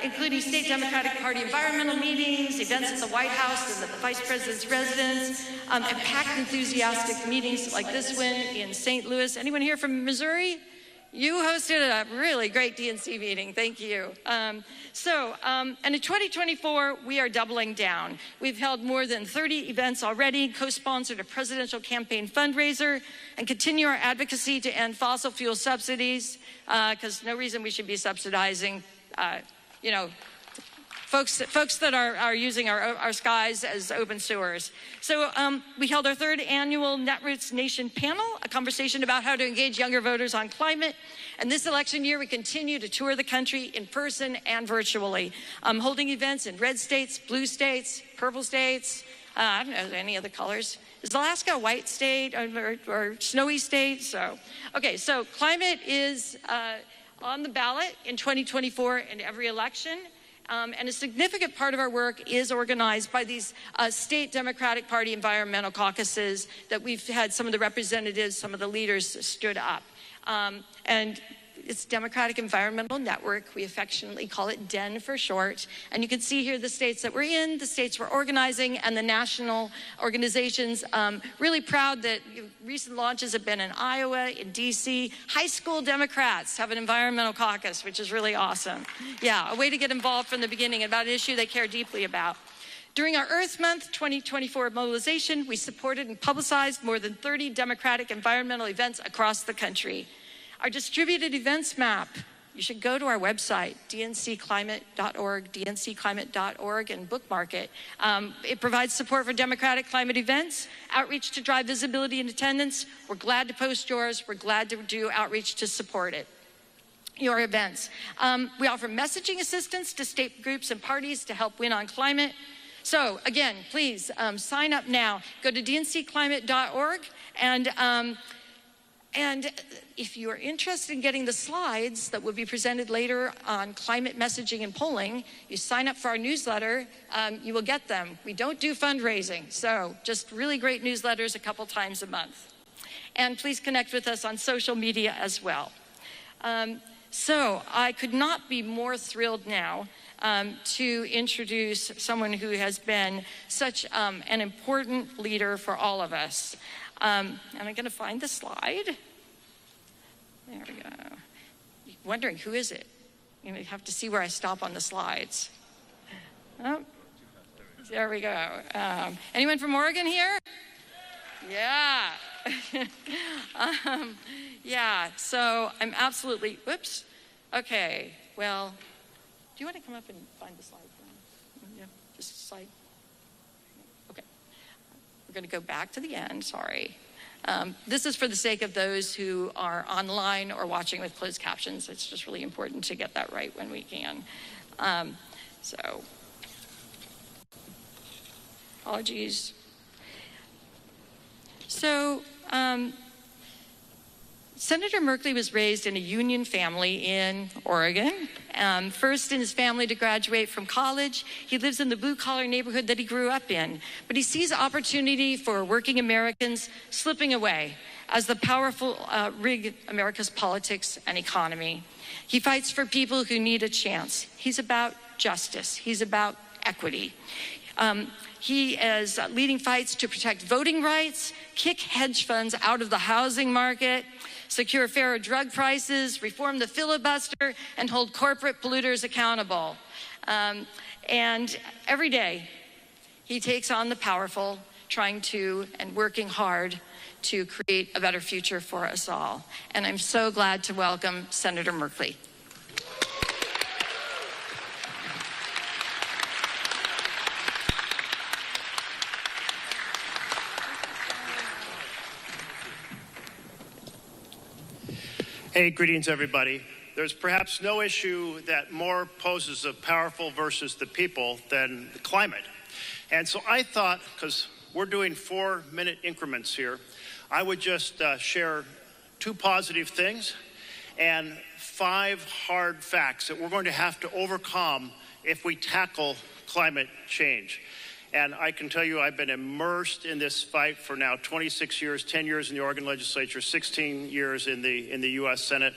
including state Democratic Party environmental meetings, events at the White House and the Vice President's residence, and packed enthusiastic meetings like this one in St. Louis. Anyone here from Missouri? You hosted a really great DNC meeting. Thank you. And in 2024, we are doubling down. We've held more than 30 events already, co-sponsored a presidential campaign fundraiser, and continue our advocacy to end fossil fuel subsidies, because no reason we should be subsidizing, folks that are using our skies as open sewers. So we held our third annual Netroots Nation panel, a conversation about how to engage younger voters on climate. And this election year, we continue to tour the country in person and virtually, holding events in red states, blue states, purple states, I don't know any other colors. Is Alaska a white state or snowy state? So climate is on the ballot in 2024 in every election. And a significant part of our work is organized by these state Democratic Party environmental caucuses that we've had some of the representatives, some of the leaders stood up. And it's Democratic Environmental Network. We affectionately call it DEN for short. And you can see here the states that we're in, the states we're organizing, and the national organizations. Really proud that recent launches have been in Iowa, in DC. High school Democrats have an environmental caucus, which is really awesome. Yeah, a way to get involved from the beginning about an issue they care deeply about. During our Earth Month 2024 mobilization, we supported and publicized more than 30 Democratic environmental events across the country. Our distributed events map, you should go to our website, dncclimate.org, and bookmark it. It provides support for Democratic climate events, outreach to drive visibility and attendance. We're glad to post yours. We're glad to do outreach to support it. Your events. We offer messaging assistance to state groups and parties to help win on climate. So again, please sign up now. Go to dncclimate.org and if you are interested in getting the slides that will be presented later on climate messaging and polling, you sign up for our newsletter, you will get them. We don't do fundraising, so just really great newsletters a couple times a month. And please connect with us on social media as well. So I could not be more thrilled now to introduce someone who has been such an important leader for all of us. And I'm going to find the slide. There we go. Wondering, who is it? You have to see where I stop on the slides. Oh, there we go. Anyone from Oregon here? Yeah. Yeah, so I'm absolutely, whoops. Okay, well, do you want to come up and find the slide? Yeah, just slide. Okay. We're going to go back to the end, sorry. This is for the sake of those who are online or watching with closed captions. It's just really important to get that right when we can. So, apologies. So, Senator Merkley was raised in a union family in Oregon. First in his family to graduate from college, he lives in the blue-collar neighborhood that he grew up in. But he sees opportunity for working Americans slipping away as the powerful rig America's politics and economy. He fights for people who need a chance. He's about justice. He's about equity. He is leading fights to protect voting rights, kick hedge funds out of the housing market, secure fairer drug prices, reform the filibuster, and hold corporate polluters accountable. And every day, he takes on the powerful, trying to and working hard to create a better future for us all. And I'm so glad to welcome Senator Merkley. Hey, greetings, everybody. There's perhaps no issue that more poses a powerful versus the people than the climate. And so I thought, because we're doing 4-minute increments here, I would just share 2 positive things and 5 hard facts that we're going to have to overcome if we tackle climate change. And I can tell you I've been immersed in this fight for now 26 years, 10 years in the Oregon legislature, 16 years in the U.S. Senate.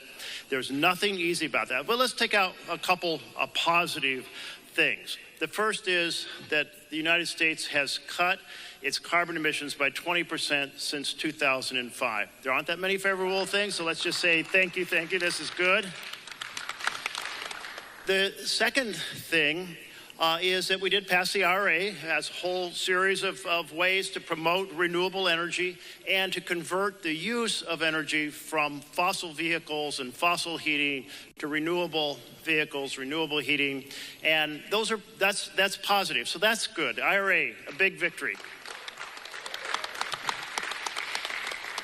There's nothing easy about that. But let's take out a couple of positive things. The first is that the United States has cut its carbon emissions by 20% since 2005. There aren't that many favorable things, so let's just say thank you, this is good. The second thing is that we did pass the IRA, has a whole series of ways to promote renewable energy and to convert the use of energy from fossil vehicles and fossil heating to renewable vehicles, renewable heating, and that's positive. So that's good. IRA, a big victory.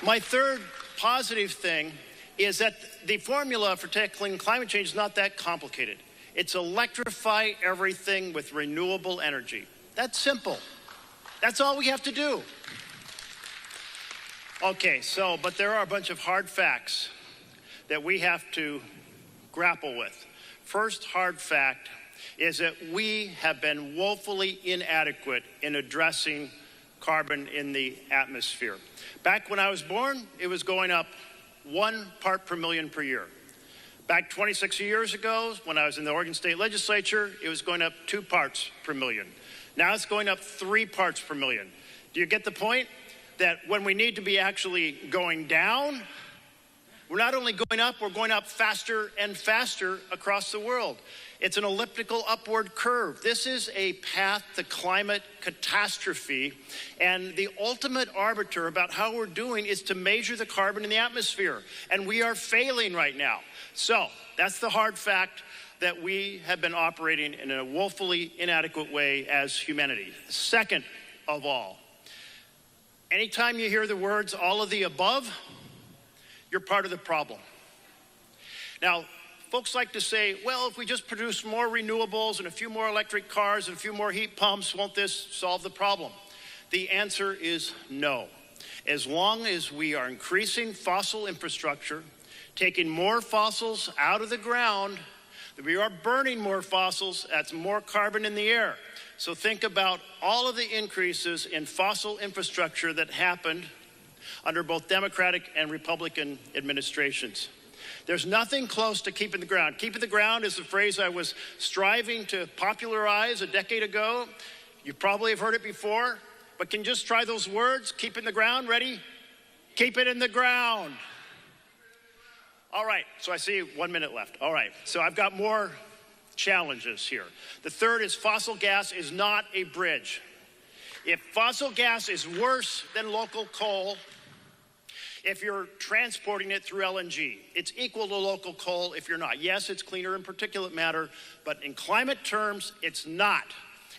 My third positive thing is that the formula for tackling climate change is not that complicated. It's electrify everything with renewable energy. That's simple. That's all we have to do. Okay, but there are a bunch of hard facts that we have to grapple with. First hard fact is that we have been woefully inadequate in addressing carbon in the atmosphere. Back when I was born, it was going up 1 part per million per year. Back 26 years ago, when I was in the Oregon State Legislature, it was going up 2 parts per million. Now it's going up 3 parts per million. Do you get the point? That when we need to be actually going down, we're not only going up, we're going up faster and faster across the world. It's an elliptical upward curve. This is a path to climate catastrophe, and the ultimate arbiter about how we're doing is to measure the carbon in the atmosphere, and we are failing right now. So that's the hard fact, that we have been operating in a woefully inadequate way as humanity. Second of all, anytime you hear the words all of the above, you're part of the problem. Now, folks like to say, well, if we just produce more renewables and a few more electric cars and a few more heat pumps, won't this solve the problem? The answer is no. As long as we are increasing fossil infrastructure, taking more fossils out of the ground, we are burning more fossils, that's more carbon in the air. So think about all of the increases in fossil infrastructure that happened under both Democratic and Republican administrations. There's nothing close to keeping the ground. Keeping the ground is the phrase I was striving to popularize a decade ago. You probably have heard it before, but can you just try those words? Keep it in the ground, ready? Keep it in the ground. All right, so I see 1 minute left. All right, so I've got more challenges here. The third is fossil gas is not a bridge. If fossil gas is worse than local coal, if you're transporting it through LNG, it's equal to local coal if you're not. Yes, it's cleaner in particulate matter, but in climate terms, it's not.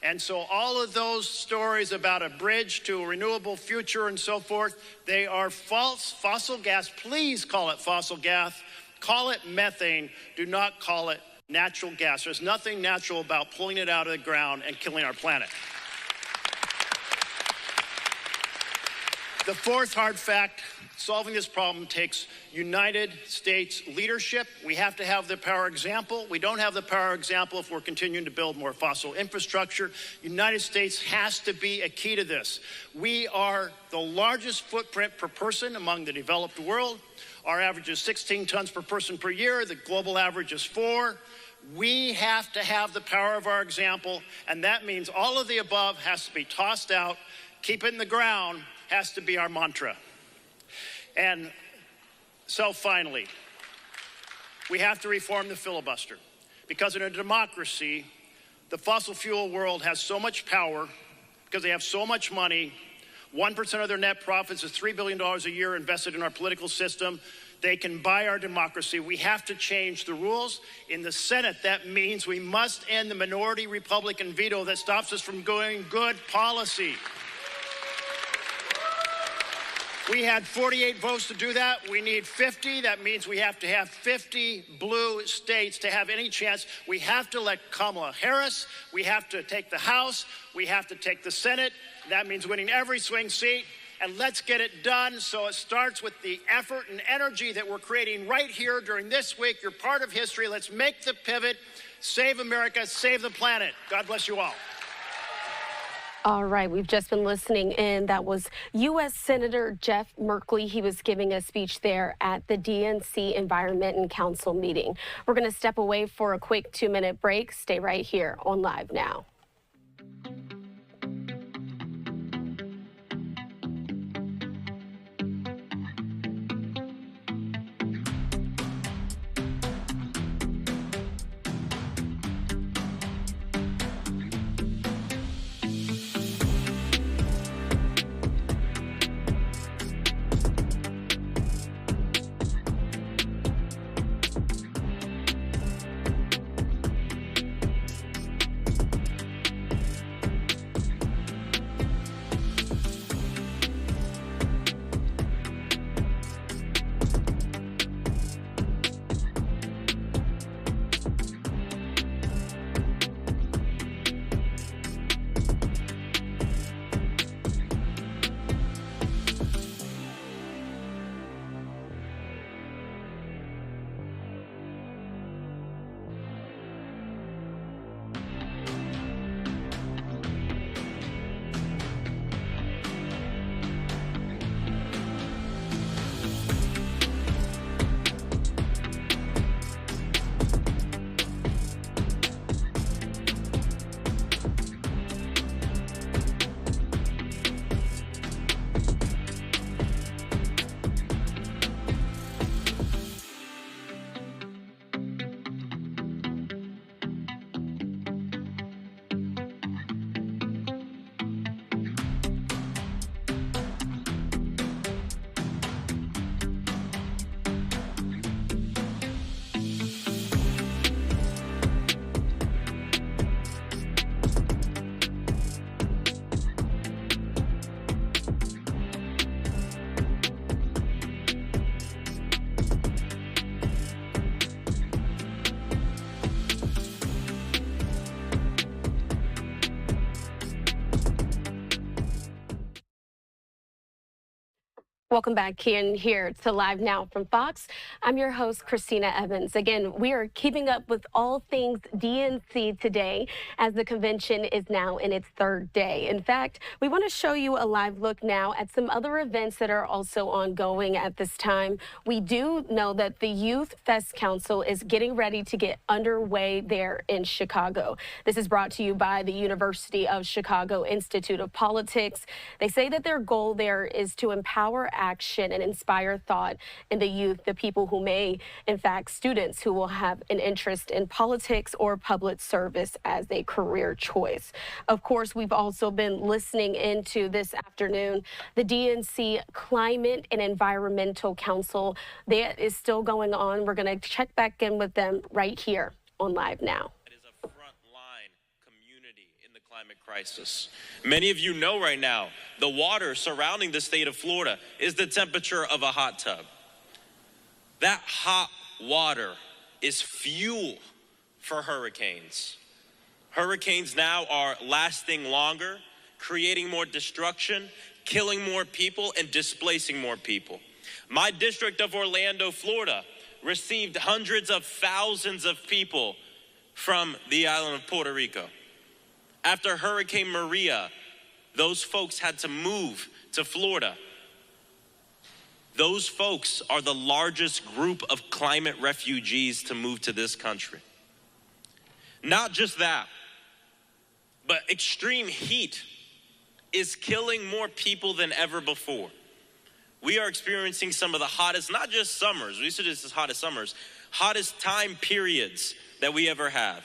And so all of those stories about a bridge to a renewable future and so forth, they are false. Fossil gas, please call it fossil gas. Call it methane. Do not call it natural gas. There's nothing natural about pulling it out of the ground and killing our planet. The fourth hard fact, solving this problem takes United States leadership. We have to have the power example. We don't have the power example if we're continuing to build more fossil infrastructure. United States has to be a key to this. We are the largest footprint per person among the developed world. Our average is 16 tons per person per year. The global average is 4. We have to have the power of our example, and that means all of the above has to be tossed out. Keep it in the ground has to be our mantra. And so finally, we have to reform the filibuster, because in a democracy, the fossil fuel world has so much power because they have so much money. 1% of their net profits is $3 billion a year invested in our political system. They can buy our democracy. We have to change the rules. In the Senate, that means we must end the minority Republican veto that stops us from doing good policy. We had 48 votes to do that. We need 50. That means we have to have 50 blue states to have any chance. We have to elect Kamala Harris. We have to take the House. We have to take the Senate. That means winning every swing seat. And let's get it done. So it starts with the effort and energy that we're creating right here during this week. You're part of history. Let's make the pivot. Save America. Save the planet. God bless you all. All right, we've just been listening in. That was U.S. Senator Jeff Merkley. He was giving a speech there at the DNC Environment and Council meeting. We're going to step away for a quick 2-minute break. Stay right here on Live Now. Welcome back here to Live Now from Fox. I'm your host, Christina Evans. Again, we are keeping up with all things DNC today as the convention is now in its third day. In fact, we want to show you a live look now at some other events that are also ongoing at this time. We do know that the Youth Fest Council is getting ready to get underway there in Chicago. This is brought to you by the University of Chicago Institute of Politics. They say that their goal there is to empower action and inspire thought in the youth, the people who may, in fact, students who will have an interest in politics or public service as a career choice. Of course, we've also been listening into this afternoon the DNC Climate and Environmental Council. That is still going on. We're going to check back in with them right here on Live Now. Climate crisis. Many of you know right now the water surrounding the state of Florida is the temperature of a hot tub. That hot water is fuel for hurricanes. Hurricanes now are lasting longer, creating more destruction, killing more people, and displacing more people. My district of Orlando, Florida, received hundreds of thousands of people from the island of Puerto Rico. After Hurricane Maria, those folks had to move to Florida. Those folks are the largest group of climate refugees to move to this country. Not just that, but extreme heat is killing more people than ever before. We are experiencing some of the hottest, not just summers, we used to just as hot as summers, hottest time periods that we ever have.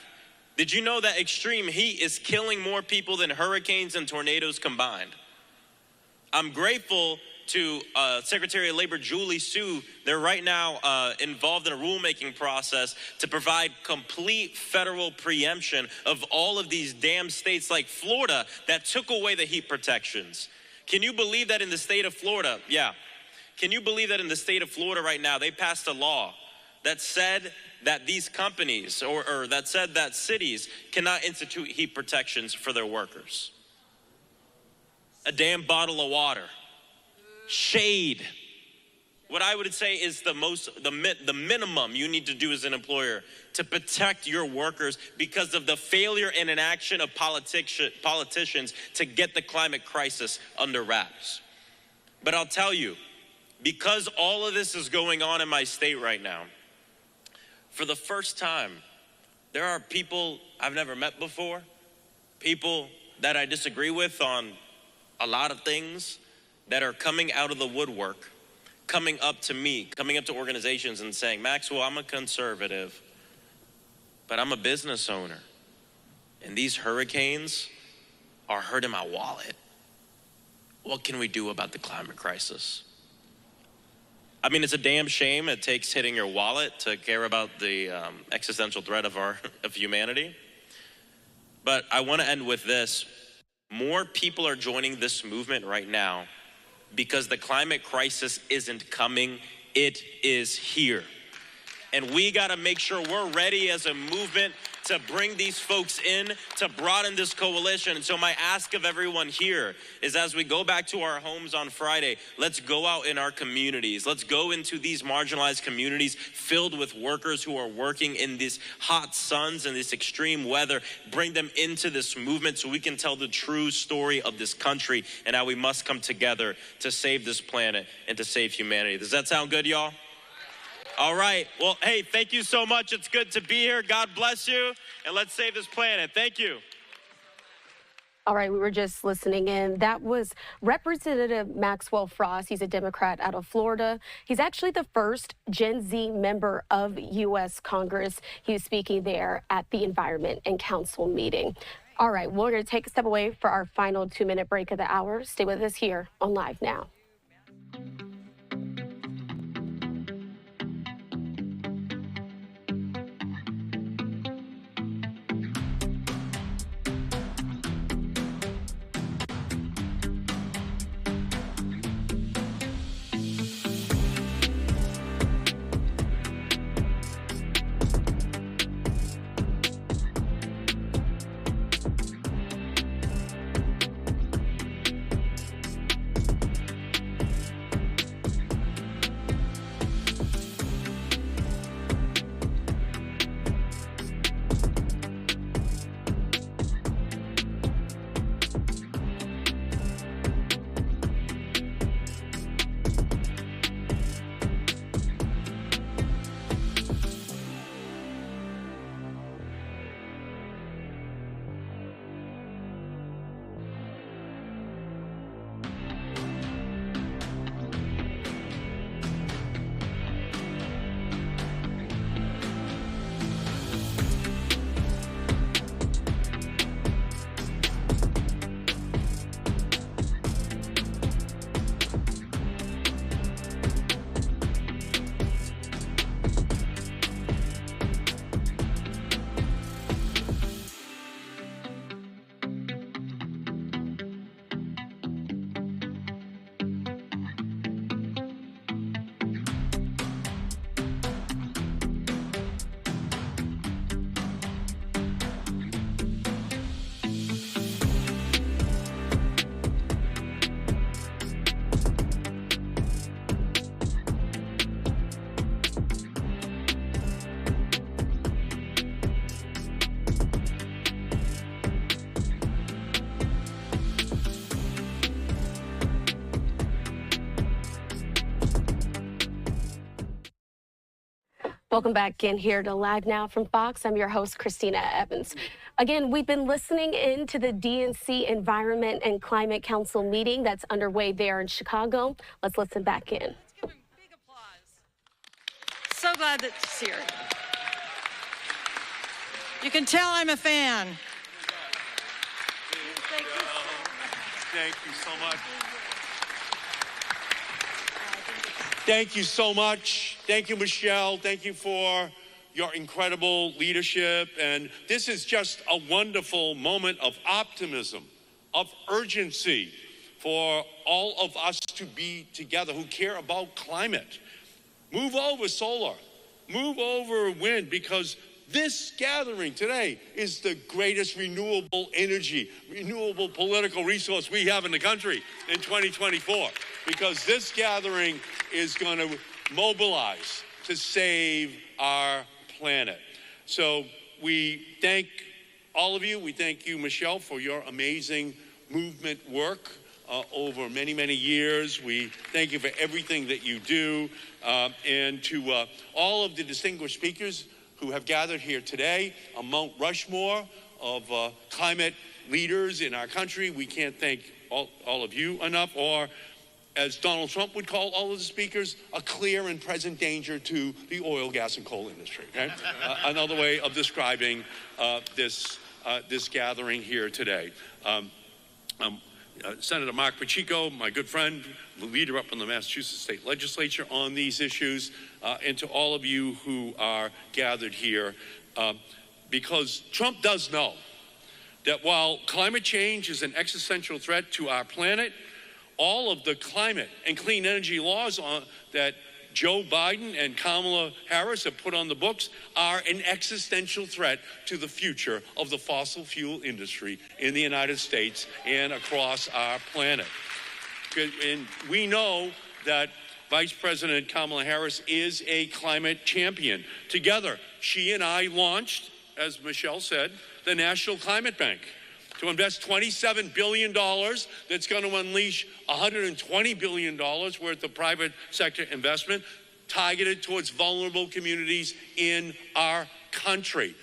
Did you know that extreme heat is killing more people than hurricanes and tornadoes combined? I'm grateful to Secretary of Labor Julie Su. They're right now involved in a rulemaking process to provide complete federal preemption of all of these damn states like Florida that took away the heat protections. Can you believe that in the state of Florida? Yeah. Can you believe that in the state of Florida right now, they passed a law that said that these companies or that said that cities cannot institute heat protections for their workers? A damn bottle of water, shade. What I would say is the minimum you need to do as an employer to protect your workers because of the failure and inaction of politicians to get the climate crisis under wraps. But I'll tell you, because all of this is going on in my state right now, for the first time, there are people I've never met before, people that I disagree with on a lot of things that are coming out of the woodwork, coming up to me, coming up to organizations and saying, Maxwell, I'm a conservative, but I'm a business owner. And these hurricanes are hurting my wallet. What can we do about the climate crisis? I mean, it's a damn shame it takes hitting your wallet to care about the existential threat of humanity. But I want to end with this. More people are joining this movement right now because the climate crisis isn't coming, it is here. And we got to make sure we're ready as a movement to bring these folks in, to broaden this coalition. And so my ask of everyone here is, as we go back to our homes on Friday, let's go out in our communities. Let's go into these marginalized communities filled with workers who are working in these hot suns and this extreme weather. Bring them into this movement so we can tell the true story of this country and how we must come together to save this planet and to save humanity. Does that sound good, y'all? All right. Well, hey, thank you so much. It's good to be here. God bless you. And let's save this planet. Thank you. All right, we were just listening in. That was Representative Maxwell Frost. He's a Democrat out of Florida. He's actually the first Gen Z member of U.S. Congress. He was speaking there at the Environment and Council meeting. All right, we're going to take a step away for our final 2-minute break of the hour. Stay with us here on Live Now. Welcome back in here to Live Now from Fox. I'm your host, Christina Evans. Again, we've been listening in to the DNC Environment and Climate Council meeting that's underway there in Chicago. Let's listen back in. Let's give him big applause. So glad that he's here. You can tell I'm a fan. Thank you so much. Thank you so much. Thank you, Michelle. Thank you for your incredible leadership. And this is just a wonderful moment of optimism, of urgency for all of us to be together who care about climate. Move over solar, move over wind, because this gathering today is the greatest renewable energy, renewable political resource we have in the country in 2024, because this gathering is going to mobilize to save our planet. So we thank all of you. We thank you, Michelle, for your amazing movement work over many, many years. We thank you for everything that you do. And to all of the distinguished speakers who have gathered here today, a Mount Rushmore of climate leaders in our country. We can't thank all of you enough, or as Donald Trump would call all of the speakers, a clear and present danger to the oil, gas, and coal industry. Okay? Another way of describing this gathering here today. Senator Mark Pacheco, my good friend, the leader up in the Massachusetts State Legislature on these issues, and to all of you who are gathered here, because Trump does know that while climate change is an existential threat to our planet, all of the climate and clean energy laws that Joe Biden and Kamala Harris have put on the books are an existential threat to the future of the fossil fuel industry in the United States and across our planet. And we know that Vice President Kamala Harris is a climate champion. Together, she and I launched, as Michelle said, the National Climate Bank to invest $27 billion that's going to unleash $120 billion worth of private sector investment targeted towards vulnerable communities in our country.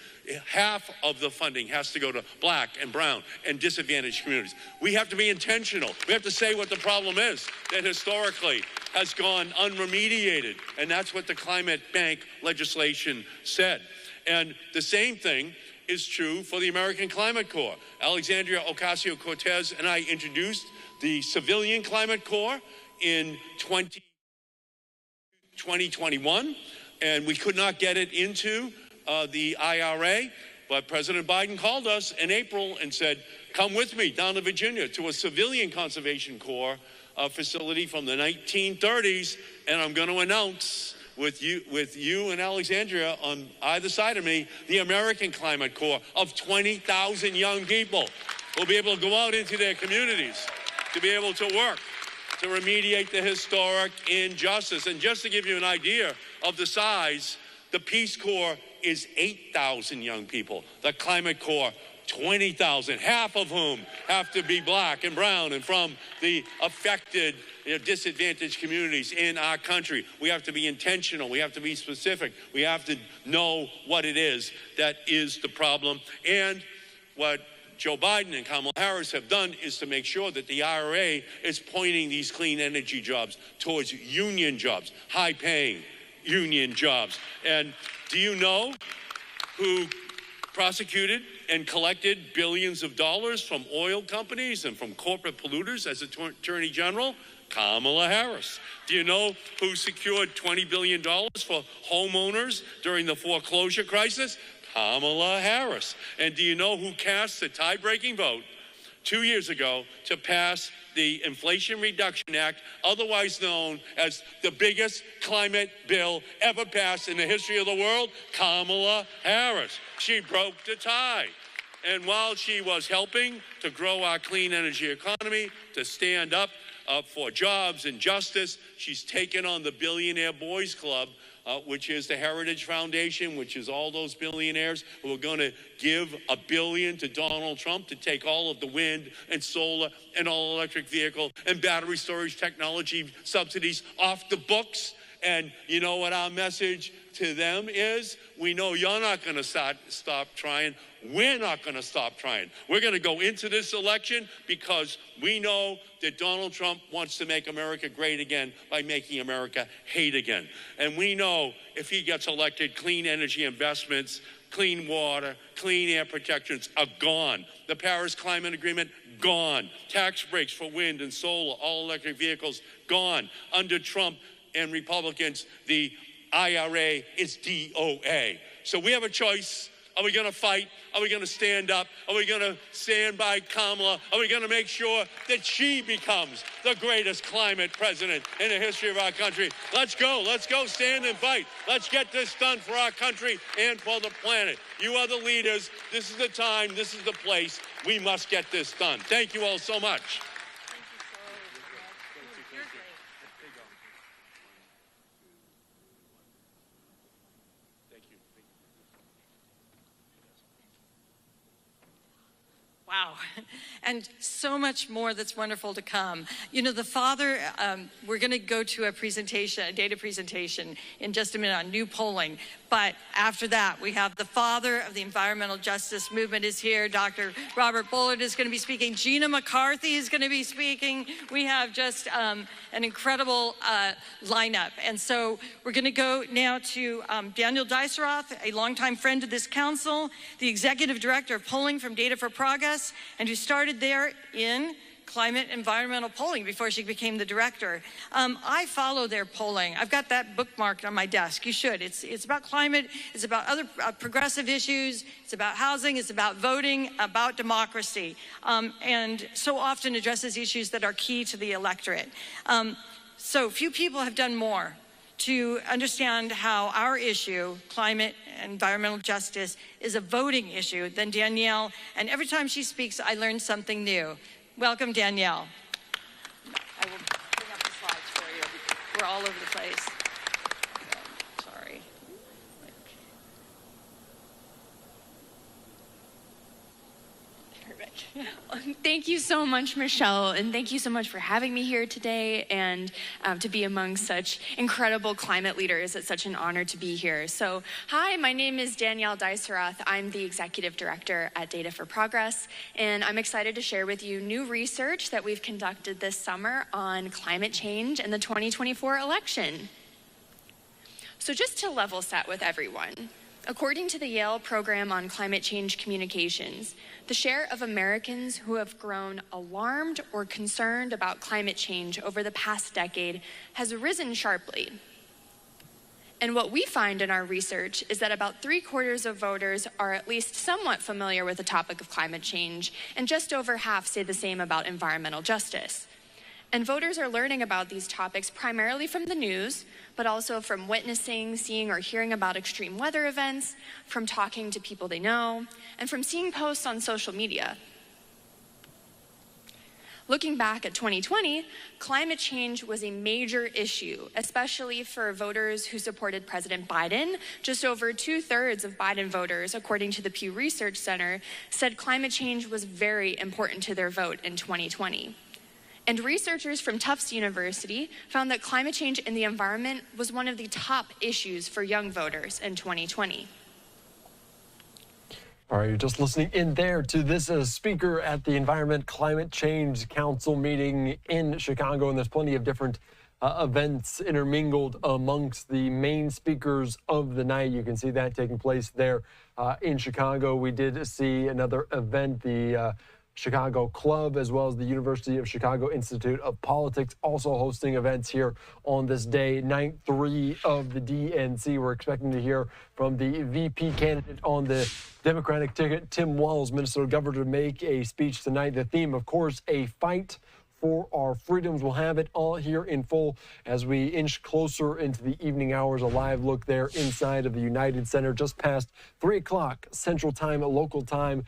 Half of the funding has to go to Black and brown and disadvantaged communities. We have to be intentional. We have to say what the problem is that historically has gone unremediated. And that's what the Climate Bank legislation said. And the same thing is true for the American Climate Corps. Alexandria Ocasio-Cortez and I introduced the Civilian Climate Corps in 2021, and we could not get it into the IRA, but President Biden called us in April and said, come with me down to Virginia to a Civilian Conservation Corps facility from the 1930s, and I'm going to announce with you and Alexandria on either side of me, the American Climate Corps of 20,000 young people will be able to go out into their communities to be able to work to remediate the historic injustice. And just to give you an idea of the size, the Peace Corps is 8,000 young people. The Climate Corps, 20,000, half of whom have to be Black and brown and from the affected, disadvantaged communities in our country. We have to be intentional. We have to be specific. We have to know what it is that is the problem. And what Joe Biden and Kamala Harris have done is to make sure that the IRA is pointing these clean energy jobs towards union jobs, high-paying union jobs. And do you know who prosecuted and collected billions of dollars from oil companies and from corporate polluters as Attorney General? Kamala Harris. Do you know who secured $20 billion for homeowners during the foreclosure crisis? Kamala Harris. And do you know who cast the tie-breaking vote 2 years ago to pass the Inflation Reduction Act, otherwise known as the biggest climate bill ever passed in the history of the world? Kamala Harris. She broke the tie. And while she was helping to grow our clean energy economy, to stand up for jobs and justice, she's taken on the Billionaire Boys Club, which is the Heritage Foundation, which is all those billionaires who are going to give $1 billion to Donald Trump to take all of the wind and solar and all electric vehicle and battery storage technology subsidies off the books. And you know what our message to them is? We know you're not going to stop trying. We're not going to stop trying. We're going to go into this election because we know that Donald Trump wants to make America great again by making America hate again. And we know if he gets elected, clean energy investments, clean water, clean air protections are gone. The Paris Climate Agreement, gone. Tax breaks for wind and solar, all electric vehicles, gone. Under Trump and Republicans, the IRA is DOA. So we have a choice. Are we going to fight? Are we going to stand up? Are we going to stand by Kamala? Are we going to make sure that she becomes the greatest climate president in the history of our country? Let's go, stand and fight. Let's get this done for our country and for the planet. You are the leaders. This is the time. This is the place. We must get this done. Thank you all so much. Wow, and so much more that's wonderful to come. You know, the father, we're going to go to a presentation, a data presentation in just a minute on new polling. But after that, we have the father of the environmental justice movement is here. Dr. Robert Bullard is going to be speaking. Gina McCarthy is going to be speaking. We have just an incredible lineup. And so we're going to go now to Daniel Diceroth, a longtime friend of this council, the executive director of polling from Data for Progress, and who started there in climate environmental polling before she became the director. I follow their polling. I've got that bookmarked on my desk. You should. It's about climate. It's about other progressive issues. It's about housing. It's about voting, about democracy, and so often addresses issues that are key to the electorate. So few people have done more to understand how our issue, climate and environmental justice, is a voting issue than Danielle. And every time she speaks, I learn something new. Welcome, Danielle. I will bring up the slides for you. We're all over the place. Sorry. Perfect. Thank you so much, Michelle, and thank you so much for having me here today and to be among such incredible climate leaders. It's such an honor to be here. So, hi, my name is Danielle Diceroth. I'm the executive director at Data for Progress, and I'm excited to share with you new research that we've conducted this summer on climate change and the 2024 election. So just to level set with everyone, according to the Yale Program on Climate Change Communications, the share of Americans who have grown alarmed or concerned about climate change over the past decade has risen sharply. And what we find in our research is that about 3/4 of voters are at least somewhat familiar with the topic of climate change, and just over half say the same about environmental justice. And voters are learning about these topics primarily from the news, but also from witnessing, seeing, or hearing about extreme weather events, from talking to people they know, and from seeing posts on social media. Looking back at 2020, climate change was a major issue, especially for voters who supported President Biden. Just over 2/3 of Biden voters, according to the Pew Research Center, said climate change was very important to their vote in 2020. And researchers from Tufts University found that climate change and the environment was one of the top issues for young voters in 2020. All right, you're just listening in there to this speaker at the Environment Climate Change Council meeting in Chicago, and there's plenty of different events intermingled amongst the main speakers of the night. You can see that taking place there in Chicago. We did see another event, the Chicago Club, as well as the University of Chicago Institute of Politics, also hosting events here on this day, night 3 of the DNC. We're expecting to hear from the VP candidate on the Democratic ticket, Tim Walz, Minnesota governor, to make a speech tonight. The theme, of course, a fight for our freedoms. We'll have it all here in full as we inch closer into the evening hours. A live look there inside of the United Center just past 3 o'clock Central Time, local time.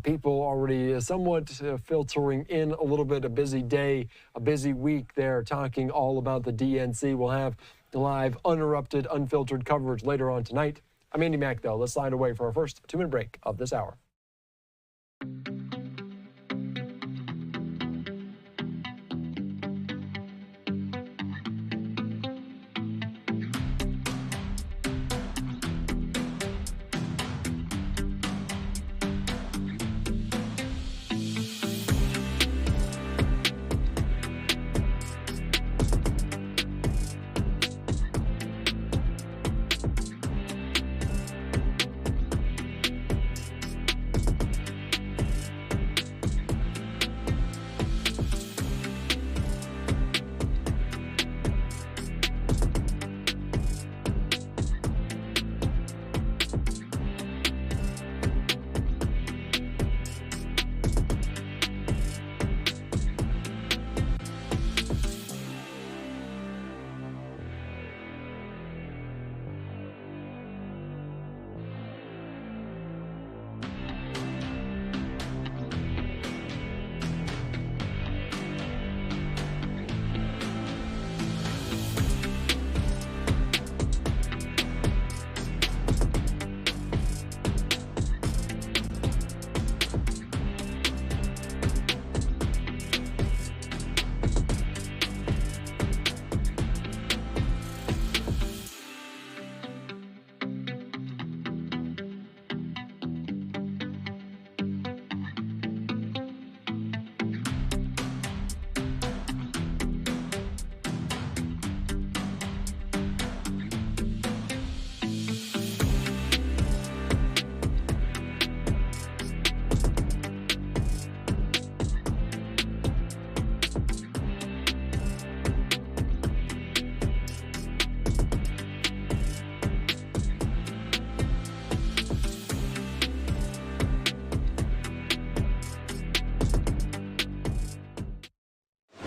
People already somewhat filtering in a little bit. A busy day, a busy week there, talking all about the DNC. We'll have live, uninterrupted, unfiltered coverage later on tonight. I'm Andy Mack, though. Let's slide away for our first 2-minute break of this hour.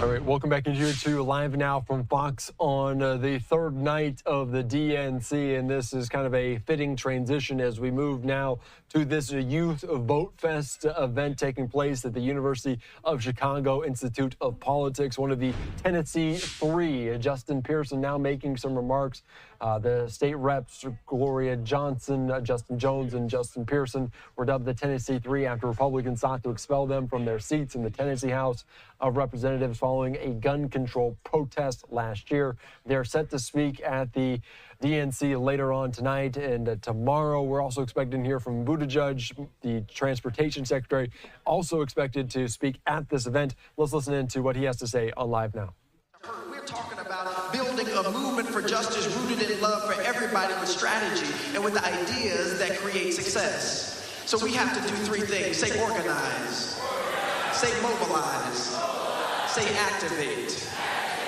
All right, welcome back in here to Live Now from Fox on the third night of the DNC, and this is kind of a fitting transition as we move now to this Youth Vote Fest event taking place at the University of Chicago Institute of Politics. One of the Tennessee Three, Justin Pearson, now making some remarks. The state reps, Gloria Johnson, Justin Jones, and Justin Pearson, were dubbed the Tennessee Three after Republicans sought to expel them from their seats in the Tennessee House of Representatives following a gun control protest last year. They're set to speak at the DNC later on tonight and tomorrow. We're also expecting to hear from Buttigieg, the transportation secretary, also expected to speak at this event. Let's listen in to what he has to say on Live Now. We're talking about building a movement for justice rooted in love for everybody with strategy and with ideas that create success. So we have to do three things. Say organize, say mobilize, say activate.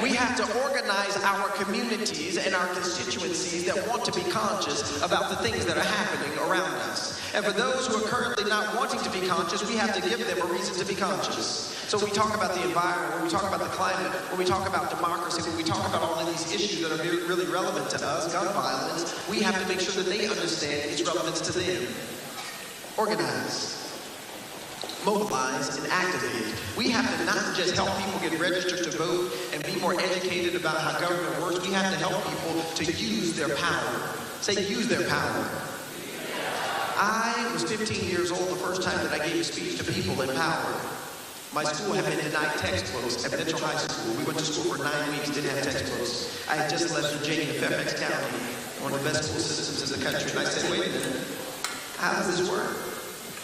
We have to organize our communities and our constituencies that want to be conscious about the things that are happening around us. And for those who are currently not wanting to be conscious, we have to give them a reason to be conscious. So when we talk about the environment, when we talk about the climate, when we talk about democracy, when we talk about all of these issues that are really relevant to us, gun violence, we have to make sure that they understand its relevance to them. Organize, mobilize, and activate. We have to not just help people get registered to vote and be more educated about how government works. We have to help people to use their power. Say, use their power. I was 15 years old the first time that I gave a speech to people in power. My school had been denied textbooks at Mitchell High School. We went to school for 9 weeks, didn't have textbooks. I had just left Virginia, Fairfax County, one of the best school systems in the country. And I said, wait a minute, how does this work?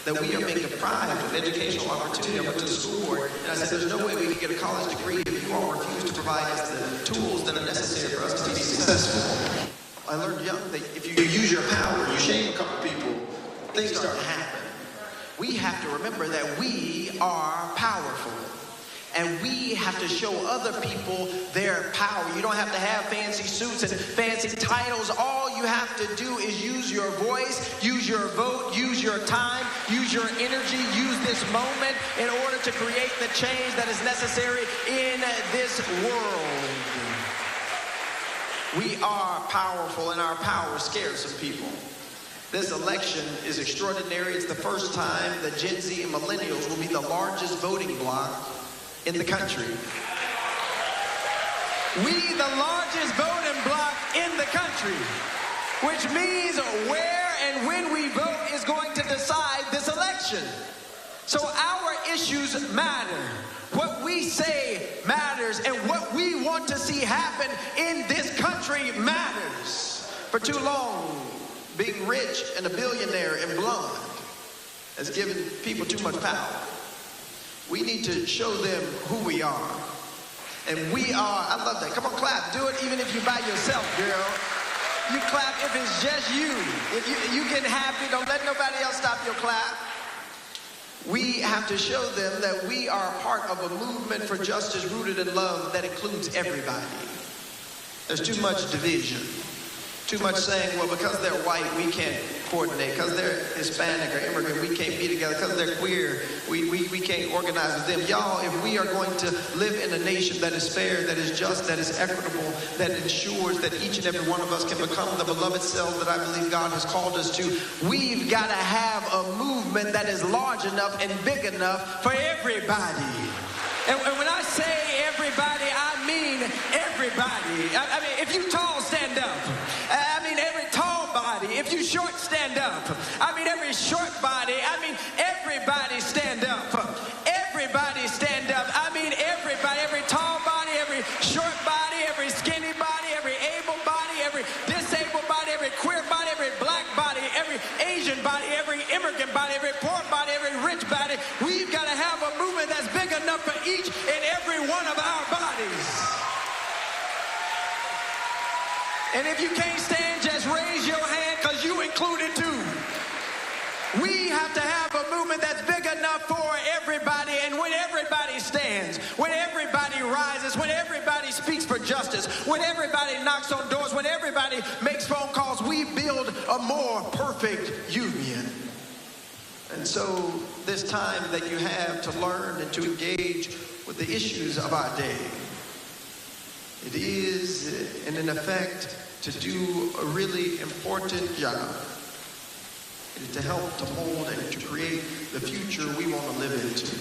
That we are being deprived of educational opportunity. I went to the school board and I said, there's no way we can get a college degree if you all refuse to provide us the tools that are necessary for us to be successful. I learned young that if you use your power, you shame a couple people, things start to happen. We have to remember that we are powerful. And we have to show other people their power. You don't have to have fancy suits and fancy titles. All you have to do is use your voice, use your vote, use your time, use your energy, use this moment in order to create the change that is necessary in this world. We are powerful, and our power scares some people. This election is extraordinary. It's the first time that Gen Z and millennials will be the largest voting bloc in the country. We the largest voting bloc in the country, which means where and when we vote is going to decide this election. So our issues matter. What we say matters, and what we want to see happen in this country matters. For too long, being rich and a billionaire and blonde has given people too much power. We need to show them who we are. And we are, I love that. Come on, clap. Do it even if you're by yourself, girl. You clap if it's just you. If you get happy, don't let nobody else stop your clap. We have to show them that we are part of a movement for justice rooted in love that includes everybody. There's too much division. Too much saying, well, because they're white, we can't coordinate. Because they're Hispanic or immigrant, we can't be together. Because they're queer, we can't organize with them. Y'all, if we are going to live in a nation that is fair, that is just, that is equitable, that ensures that each and every one of us can become the beloved self that I believe God has called us to, we've got to have a movement that is large enough and big enough for everybody. And when I say everybody, I mean everybody. I mean, if you tall, stand up. I mean, every tall body. If you short, stand up. I mean, every short body. I mean, everybody stand up. Everybody stand up. I mean, everybody. Every tall body, every short body, every skinny body, every able body, every disabled body, every queer body, every black body, every Asian body, every immigrant body, every poor body, every rich body. We've got to have a movement that's big enough for each and every one of our bodies. And if you can't stand, just raise your hand, because you included too. We have to have a movement that's big enough for everybody, and when everybody stands, when everybody rises, when everybody speaks for justice, when everybody knocks on doors, when everybody makes phone calls, we build a more perfect union. And so this time that you have to learn and to engage with the issues of our day. It is, in effect, to do a really important job. It is to help to mold and to create the future we want to live into.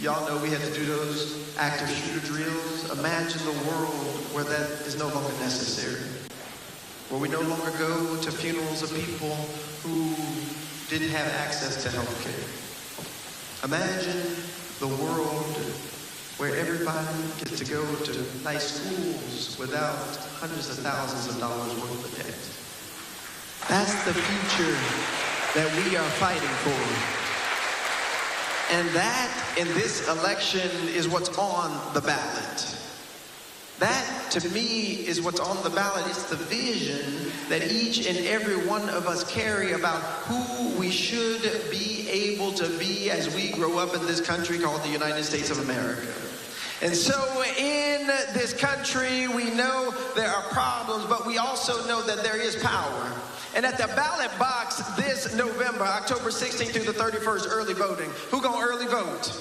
Y'all know we had to do those active shooter drills. Imagine the world where that is no longer necessary. Where we no longer go to funerals of people who didn't have access to health care. Imagine the world where everybody gets to go to nice schools without hundreds of thousands of dollars worth of debt. That's the future that we are fighting for. And that, in this election, is what's on the ballot. That, to me, is what's on the ballot. It's the vision that each and every one of us carry about who we should be able to be as we grow up in this country called the United States of America. And so in this country, we know there are problems, but we also know that there is power. And at the ballot box this November, October 16th through the 31st, early voting. Who gonna early vote?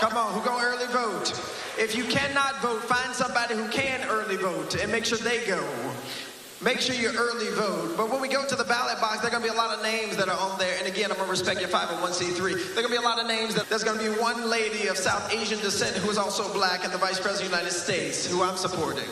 Come on, who gonna early vote? If you cannot vote, find somebody who can early vote and make sure they go. Make sure you early vote. But when we go to the ballot box, there are going to be a lot of names that are on there. And again, I'm going to respect your 501c3. There are going to be a lot of names. There's going to be one lady of South Asian descent who is also black and the Vice President of the United States, who I'm supporting.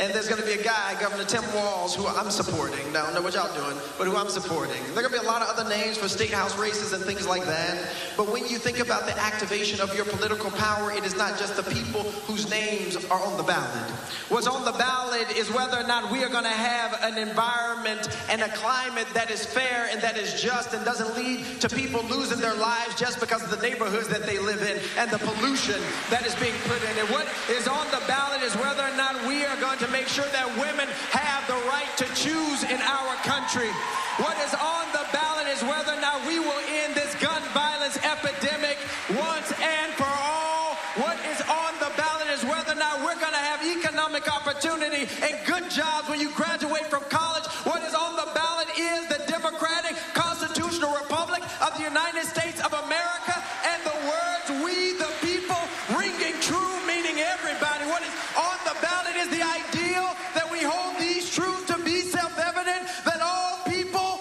And there's going to be a guy, Governor Tim Walz, who I'm supporting. Now, I don't know what y'all doing, but who I'm supporting. There are going to be a lot of other names for state house races and things like that. But when you think about the activation of your political power, it is not just the people whose names are on the ballot. What's on the ballot is whether or not we are going to have an environment and a climate that is fair and that is just and doesn't lead to people losing their lives just because of the neighborhoods that they live in and the pollution that is being put in. And what is on the ballot is whether or not we are going to make sure that women have the right to choose in our country. What is on the ballot is whether or not we will end this gun violence epidemic once and for all. What is on the ballot is whether or not we're going to have economic opportunity and good jobs when you graduate from college. What is on the ballot is the democratic constitutional republic of the United States of America and the words we the people ringing true, meaning everybody. What is on the ballot is the ideal that we hold these truths to be self-evident, that all people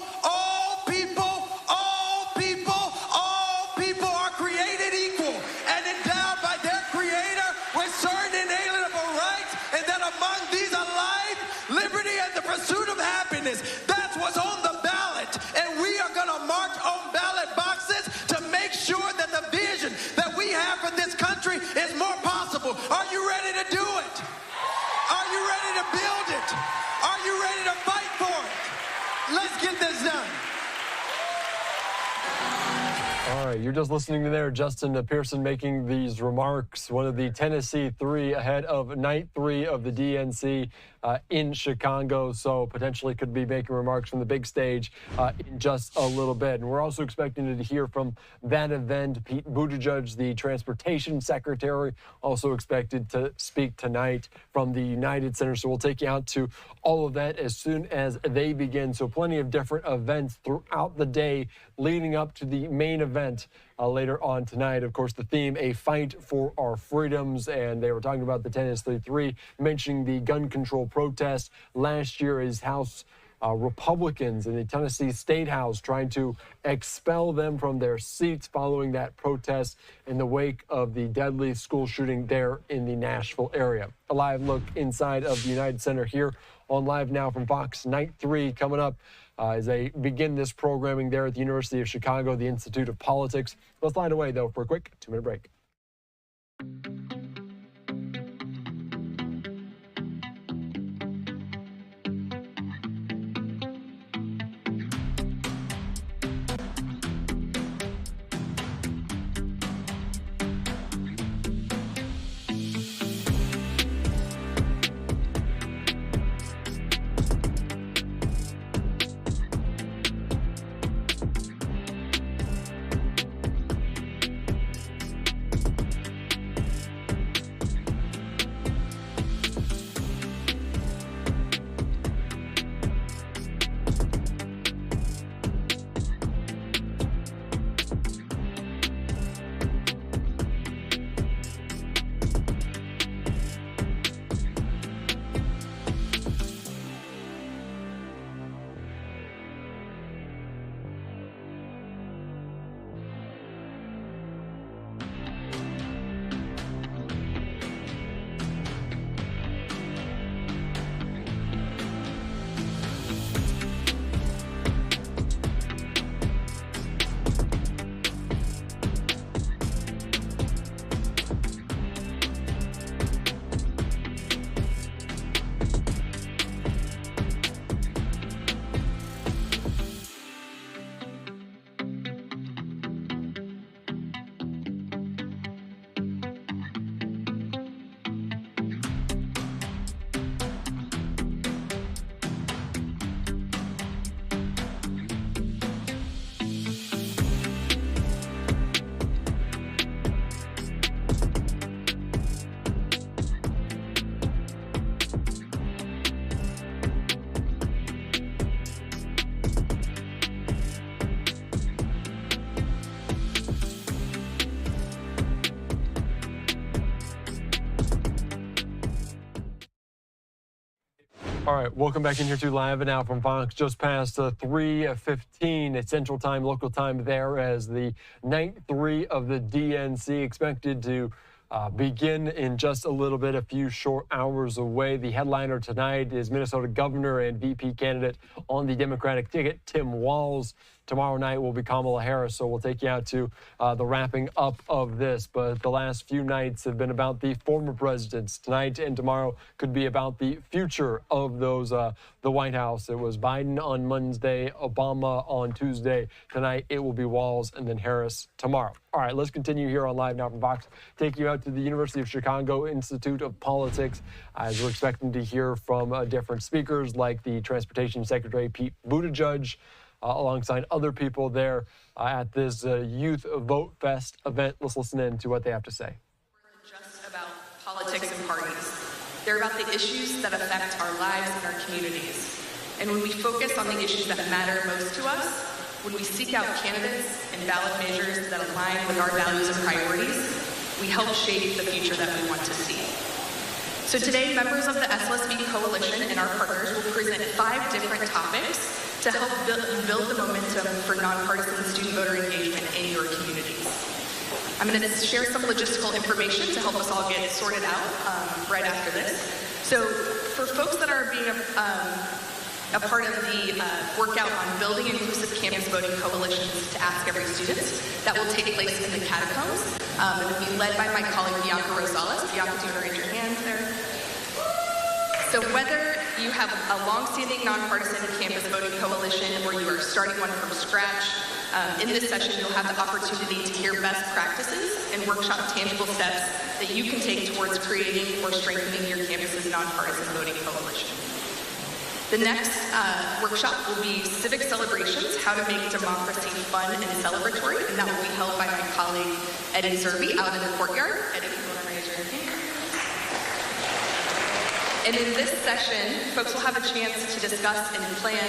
are created equal and endowed by their creator with certain inalienable rights, and that among these are life, liberty, and the pursuit of happiness. That's what's on the ballot, and we are going to march on ballot boxes to make sure that the vision that we have for this country is more possible. Are you ready to do it? Are you ready to build it? Are you ready to fight for it? Let's get this done. All right, you're just listening to there, Justin Pearson making these remarks, one of the Tennessee three ahead of night 3 of the DNC in Chicago, so potentially could be making remarks from the big stage in just a little bit. And we're also expecting to hear from that event, Pete Buttigieg, the transportation secretary, also expected to speak tonight from the United Center. So we'll take you out to all of that as soon as they begin. So plenty of different events throughout the day leading up to the main event later on tonight. Of course, the theme, a fight for our freedoms, and they were talking about the Tennessee 3, mentioning the gun control protest last year as House Republicans in the Tennessee State House trying to expel them from their seats following that protest in the wake of the deadly school shooting there in the Nashville area. A live look inside of the United Center here on Live Now from Fox. Night 3 coming up as they begin this programming there at the University of Chicago, the Institute of Politics. Let's line away, though, for a quick 2-minute break. All right, welcome back in here to Live Now from Fox. Just past 3:15 at Central Time, local time there, as the night 3 of the DNC expected to begin in just a little bit, a few short hours away. The headliner tonight is Minnesota Governor and VP candidate on the Democratic ticket, Tim Walz. Tomorrow night will be Kamala Harris, so we'll take you out to the wrapping up of this. But the last few nights have been about the former presidents. Tonight and tomorrow could be about the future of those, the White House. It was Biden on Wednesday, Obama on Tuesday. Tonight it will be Walz and then Harris tomorrow. All right, let's continue here on Live Now from Fox. Take you out to the University of Chicago Institute of Politics, as we're expecting to hear from different speakers like the Transportation Secretary Pete Buttigieg, alongside other people there at this Youth Vote Fest event. Let's listen in to what they have to say. Just about politics and parties. They're about the issues that affect our lives and our communities. And when we focus on the issues that matter most to us, when we seek out candidates and ballot measures that align with our values and priorities, we help shape the future that we want to see. So today, members of the SLSB Coalition and our partners will present 5 different topics to help build the momentum for nonpartisan student voter engagement in your communities. I'm going to share some logistical information to help us all get sorted out right after this. So for folks that are being a part of the workout on building inclusive campus voting coalitions to ask every student, that will take place in the catacombs. It will be led by my colleague Bianca Rosales. Bianca, do you want to raise your hands there? So whether you have a long-standing nonpartisan campus voting coalition or you are starting one from scratch, in this session you'll have the opportunity to hear best practices and workshop tangible steps that you can take towards creating or strengthening your campus's nonpartisan voting coalition. The next workshop will be Civic Celebrations, How to Make Democracy Fun and Celebratory, and that will be held by my colleague Eddie Zerbe out in the courtyard. Eddie, you want to raise your hand? And in this session, folks will have a chance to discuss and plan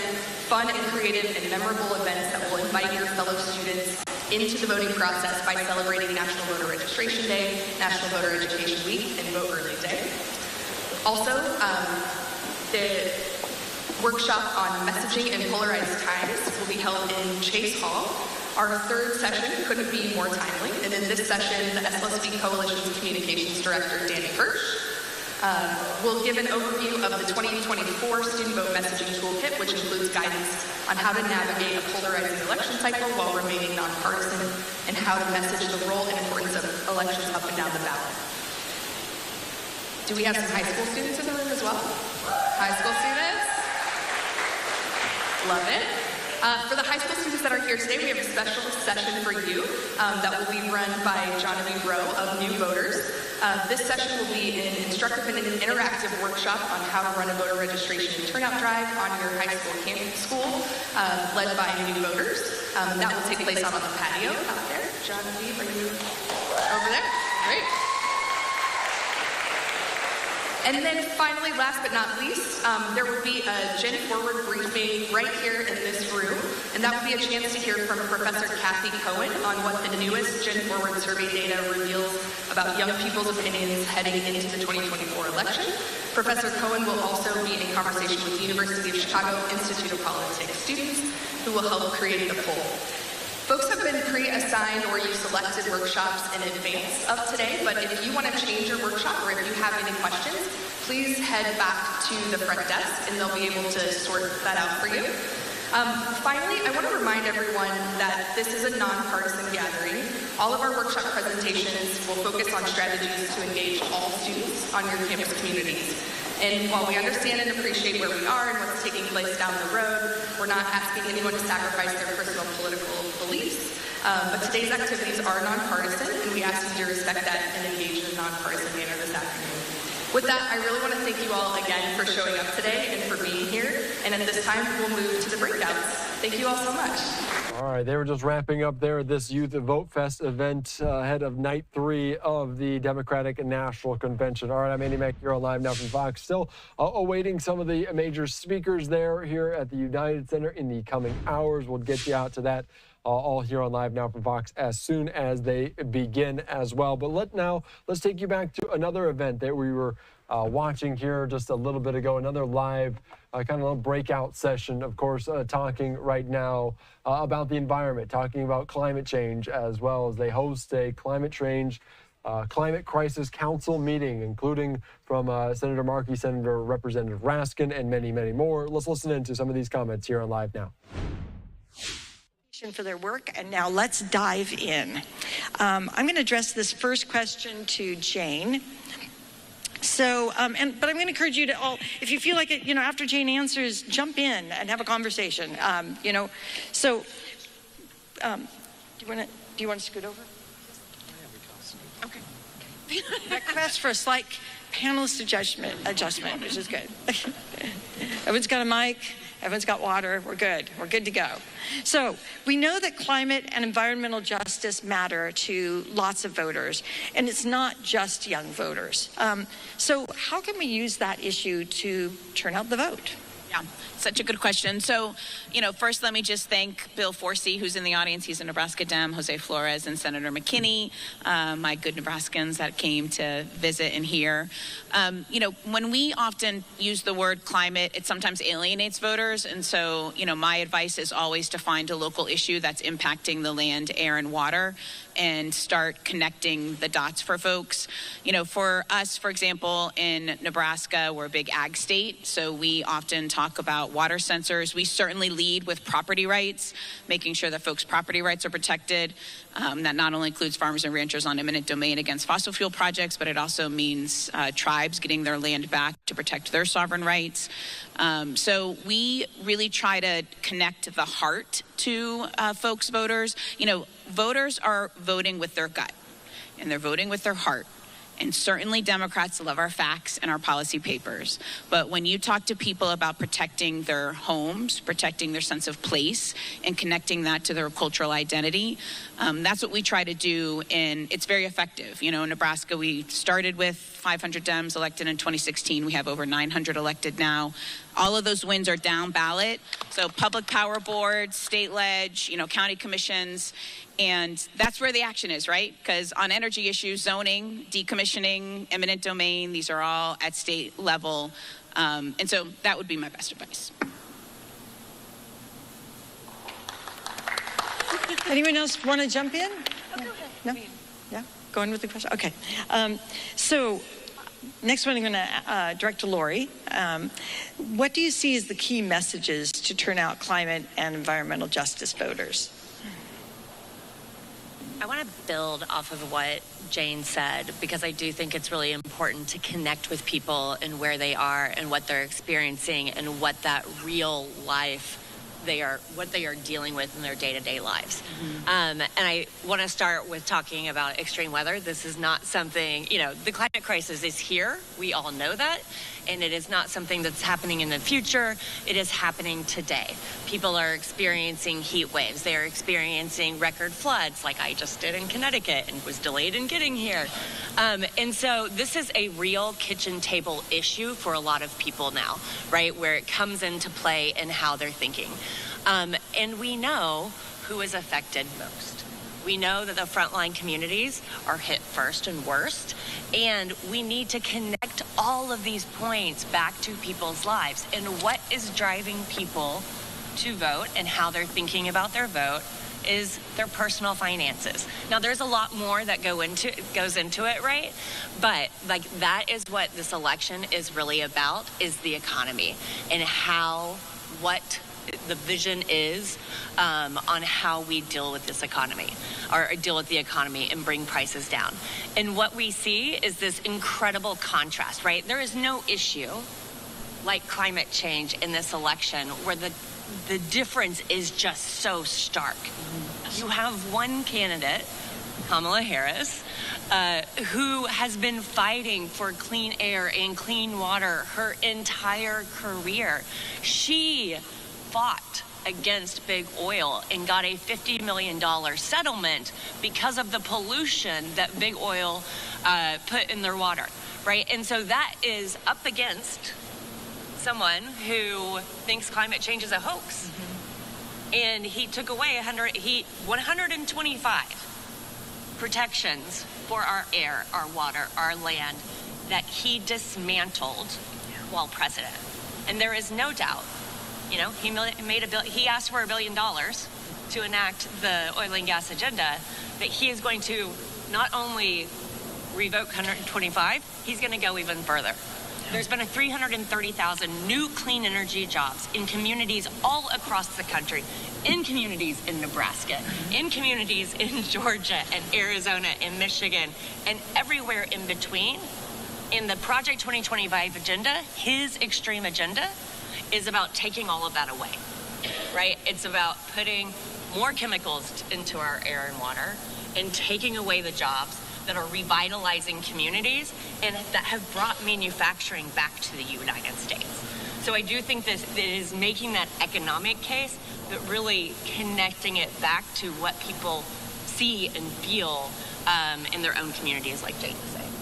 fun and creative and memorable events that will invite your fellow students into the voting process by celebrating National Voter Registration Day, National Voter Education Week, and Vote Early Day. Also, the workshop on messaging and polarized times will be held in Chase Hall. Our 3rd session couldn't be more timely, and in this session, the SLSB Coalition's Communications Director, Danny Hirsch, will give an overview of the 2024 Student Vote Messaging Toolkit, which includes guidance on how to navigate a polarizing election cycle while remaining nonpartisan, and how to message the role and importance of elections up and down the ballot. Do we have some high school students in the room as well? High school students? Love it. For the high school students that are here today, we have a special session for you that will be run by Johnny Rowe of New Voters. This session will be an instructive and an interactive workshop on how to run a voter registration and turnout drive on your high school campus led by New Voters. That will take place out on the patio out there. John V, are you over there? Great. And then finally, last but not least, there will be a Gen Forward briefing right here in this room, and that will be a chance to hear from Professor Kathy Cohen on what the newest Gen Forward survey data reveals about young people's opinions heading into the 2024 election. Professor Cohen will also be in conversation with the University of Chicago Institute of Politics students who will help create the poll. Folks have been pre-assigned or you selected workshops in advance of today, but if you want to change your workshop or if you have any questions, please head back to the front desk and they'll be able to sort that out for you. Finally, I want to remind everyone that this is a nonpartisan gathering. All of our workshop presentations will focus on strategies to engage all students on your campus communities. And while we understand and appreciate where we are and what's taking place down the road, we're not asking anyone to sacrifice their personal political beliefs. But today's activities are nonpartisan, and we ask you to respect that and engage in a nonpartisan manner this afternoon. With that, I really want to thank you all again for showing up today and for being here. And at this time, we'll move to the breakouts. Thank you all so much. All right, they were just wrapping up there at this Youth Vote Fest event ahead of night 3 of the Democratic National Convention. All right, I'm Andy Mack here on Live Now from Fox. Still awaiting some of the major speakers there here at the United Center in the coming hours. We'll get you out to that all here on Live Now from Fox as soon as they begin as well. But let's take you back to another event that we were watching here just a little bit ago, another live kind of little breakout session, of course, talking right now about the environment, talking about climate change, as well as they host a climate crisis council meeting, including from Senator Markey, Senator Representative Raskin, and many, many more. Let's listen into some of these comments here on Live Now. For their work, and now let's dive in. I'm going to address this first question to Jane. So, but I'm going to encourage you to all, if you feel like it, after Jane answers, jump in and have a conversation. So, do you want to scoot over? Okay. Request for a slight panelist adjustment, which is good. Everyone's got a mic. Everyone's got water. We're good. We're good to go. So we know that climate and environmental justice matter to lots of voters, and it's not just young voters. So how can we use that issue to turn out the vote? Yeah, such a good question. So, first let me just thank Bill Forsey, who's in the audience. He's a Nebraska Dem, Jose Flores, and Senator McKinney, my good Nebraskans that came to visit and hear. When we often use the word climate, it sometimes alienates voters. And so, my advice is always to find a local issue that's impacting the land, air, and water, and start connecting the dots for folks. For us, for example, in Nebraska, we're a big ag state, so we often talk about water sensors. We certainly lead with property rights, making sure that folks' property rights are protected. That not only includes farmers and ranchers on eminent domain against fossil fuel projects, but it also means tribes getting their land back to protect their sovereign rights. So we really try to connect the heart to folks' voters. Voters are voting with their gut, and they're voting with their heart. And certainly Democrats love our facts and our policy papers. But when you talk to people about protecting their homes, protecting their sense of place, and connecting that to their cultural identity, that's what we try to do, and it's very effective. In Nebraska, we started with 500 Dems elected in 2016. We have over 900 elected now. All of those wins are down ballot. So public power boards, state ledge, county commissions, and that's where the action is, right? Because on energy issues, zoning, decommissioning, eminent domain, these are all at state level. And so that would be my best advice. Anyone else want to jump in? No? Yeah? Go in with the question? Okay. So next one I'm going to direct to Lori. What do you see as the key messages to turn out climate and environmental justice voters? I want to build off of what Jane said, because I do think it's really important to connect with people and where they are and what they're experiencing and what that real life what they are dealing with in their day-to-day lives. And I want to start with talking about extreme weather. This is not something, the climate crisis is here. We all know that. And it is not something that's happening in the future. It is happening today. People are experiencing heat waves. They are experiencing record floods like I just did in Connecticut and was delayed in getting here. And so this is a real kitchen table issue for a lot of people now, right? Where it comes into play in how they're thinking. And we know who is affected most. We know that the frontline communities are hit first and worst, and we need to connect all of these points back to people's lives and what is driving people to vote and how they're thinking about their vote is their personal finances. Now, there's a lot more that goes into it, right? But that is what this election is really about, is the economy and what the vision is on how we deal with this economy, or deal with the economy and bring prices down. And what we see is this incredible contrast, right? There is no issue like climate change in this election where the difference is just so stark. You have one candidate, Kamala Harris, who has been fighting for clean air and clean water her entire career. She fought against big oil and got a $50 million settlement because of the pollution that big oil put in their water, right? And so that is up against someone who thinks climate change is a hoax. And he took away 125 protections for our air, our water, our land that he dismantled while president. And there is no doubt, you know, he asked for $1 billion to enact the oil and gas agenda, that he is going to not only revoke 125, he's going to go even further. There's been 330,000 new clean energy jobs in communities all across the country, in communities in Nebraska, in communities in Georgia and Arizona and Michigan, and everywhere in between. In the Project 2025 agenda, his extreme agenda is about taking all of that away, right? It's about putting more chemicals into our air and water and taking away the jobs that are revitalizing communities and that have brought manufacturing back to the United States. So I do think this is making that economic case, but really connecting it back to what people see and feel in their own communities, like Jane was saying.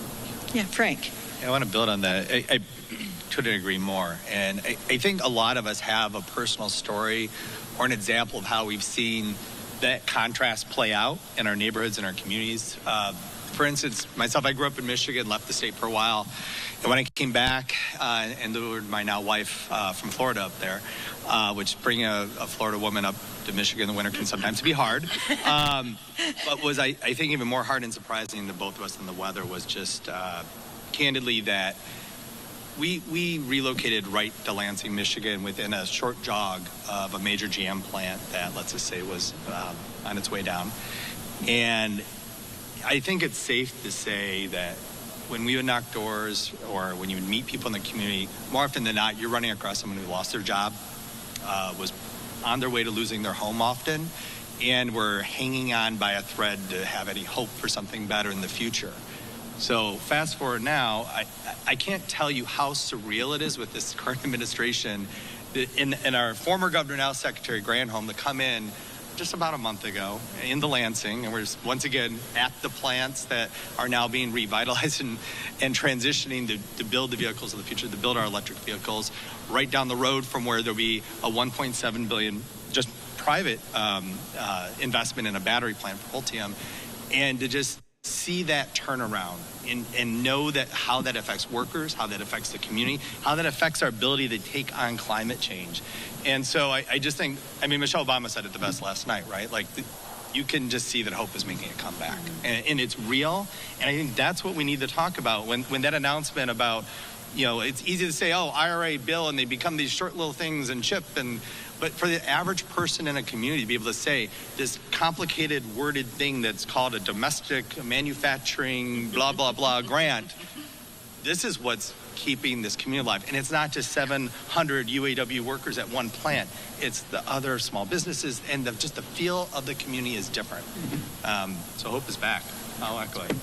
Yeah, Frank. I want to build on that. I couldn't agree more. And I think a lot of us have a personal story or an example of how we've seen that contrast play out in our neighborhoods and our communities. For instance, myself, I grew up in Michigan, left the state for a while. And when I came back and lured my now wife from Florida up there, which bringing a Florida woman up to Michigan in the winter can sometimes be hard. But was, I think, even more hard and surprising to both of us than the weather was just candidly that we relocated right to Lansing, Michigan within a short jog of a major GM plant that, let's just say, was on its way down. And I think it's safe to say that when we would knock doors or when you would meet people in the community, more often than not, you're running across someone who lost their job, was on their way to losing their home often, and were hanging on by a thread to have any hope for something better in the future. So fast forward now, I can't tell you how surreal it is with this current administration and our former governor, now Secretary Granholm, to come in just about a month ago into Lansing, and we're just, once again at the plants that are now being revitalized and transitioning to build the vehicles of the future, to build our electric vehicles, right down the road from where there'll be a $1.7 billion just private investment in a battery plant for Ultium, and to just see that turnaround and know that how that affects workers, how that affects the community, how that affects our ability to take on climate change. And so I just think, I mean, Michelle Obama said it the best last night, right? Like, you can just see that hope is making a comeback. And it's real. And I think that's what we need to talk about. When that announcement about, you know, it's easy to say, oh, IRA bill, and they become these short little things and chip, but for the average person in a community to be able to say this complicated worded thing that's called a domestic manufacturing blah, blah, blah grant, this is what's keeping this community alive. And it's not just 700 UAW workers at one plant. It's the other small businesses, and just the feel of the community is different. So hope is back. I'll echo it.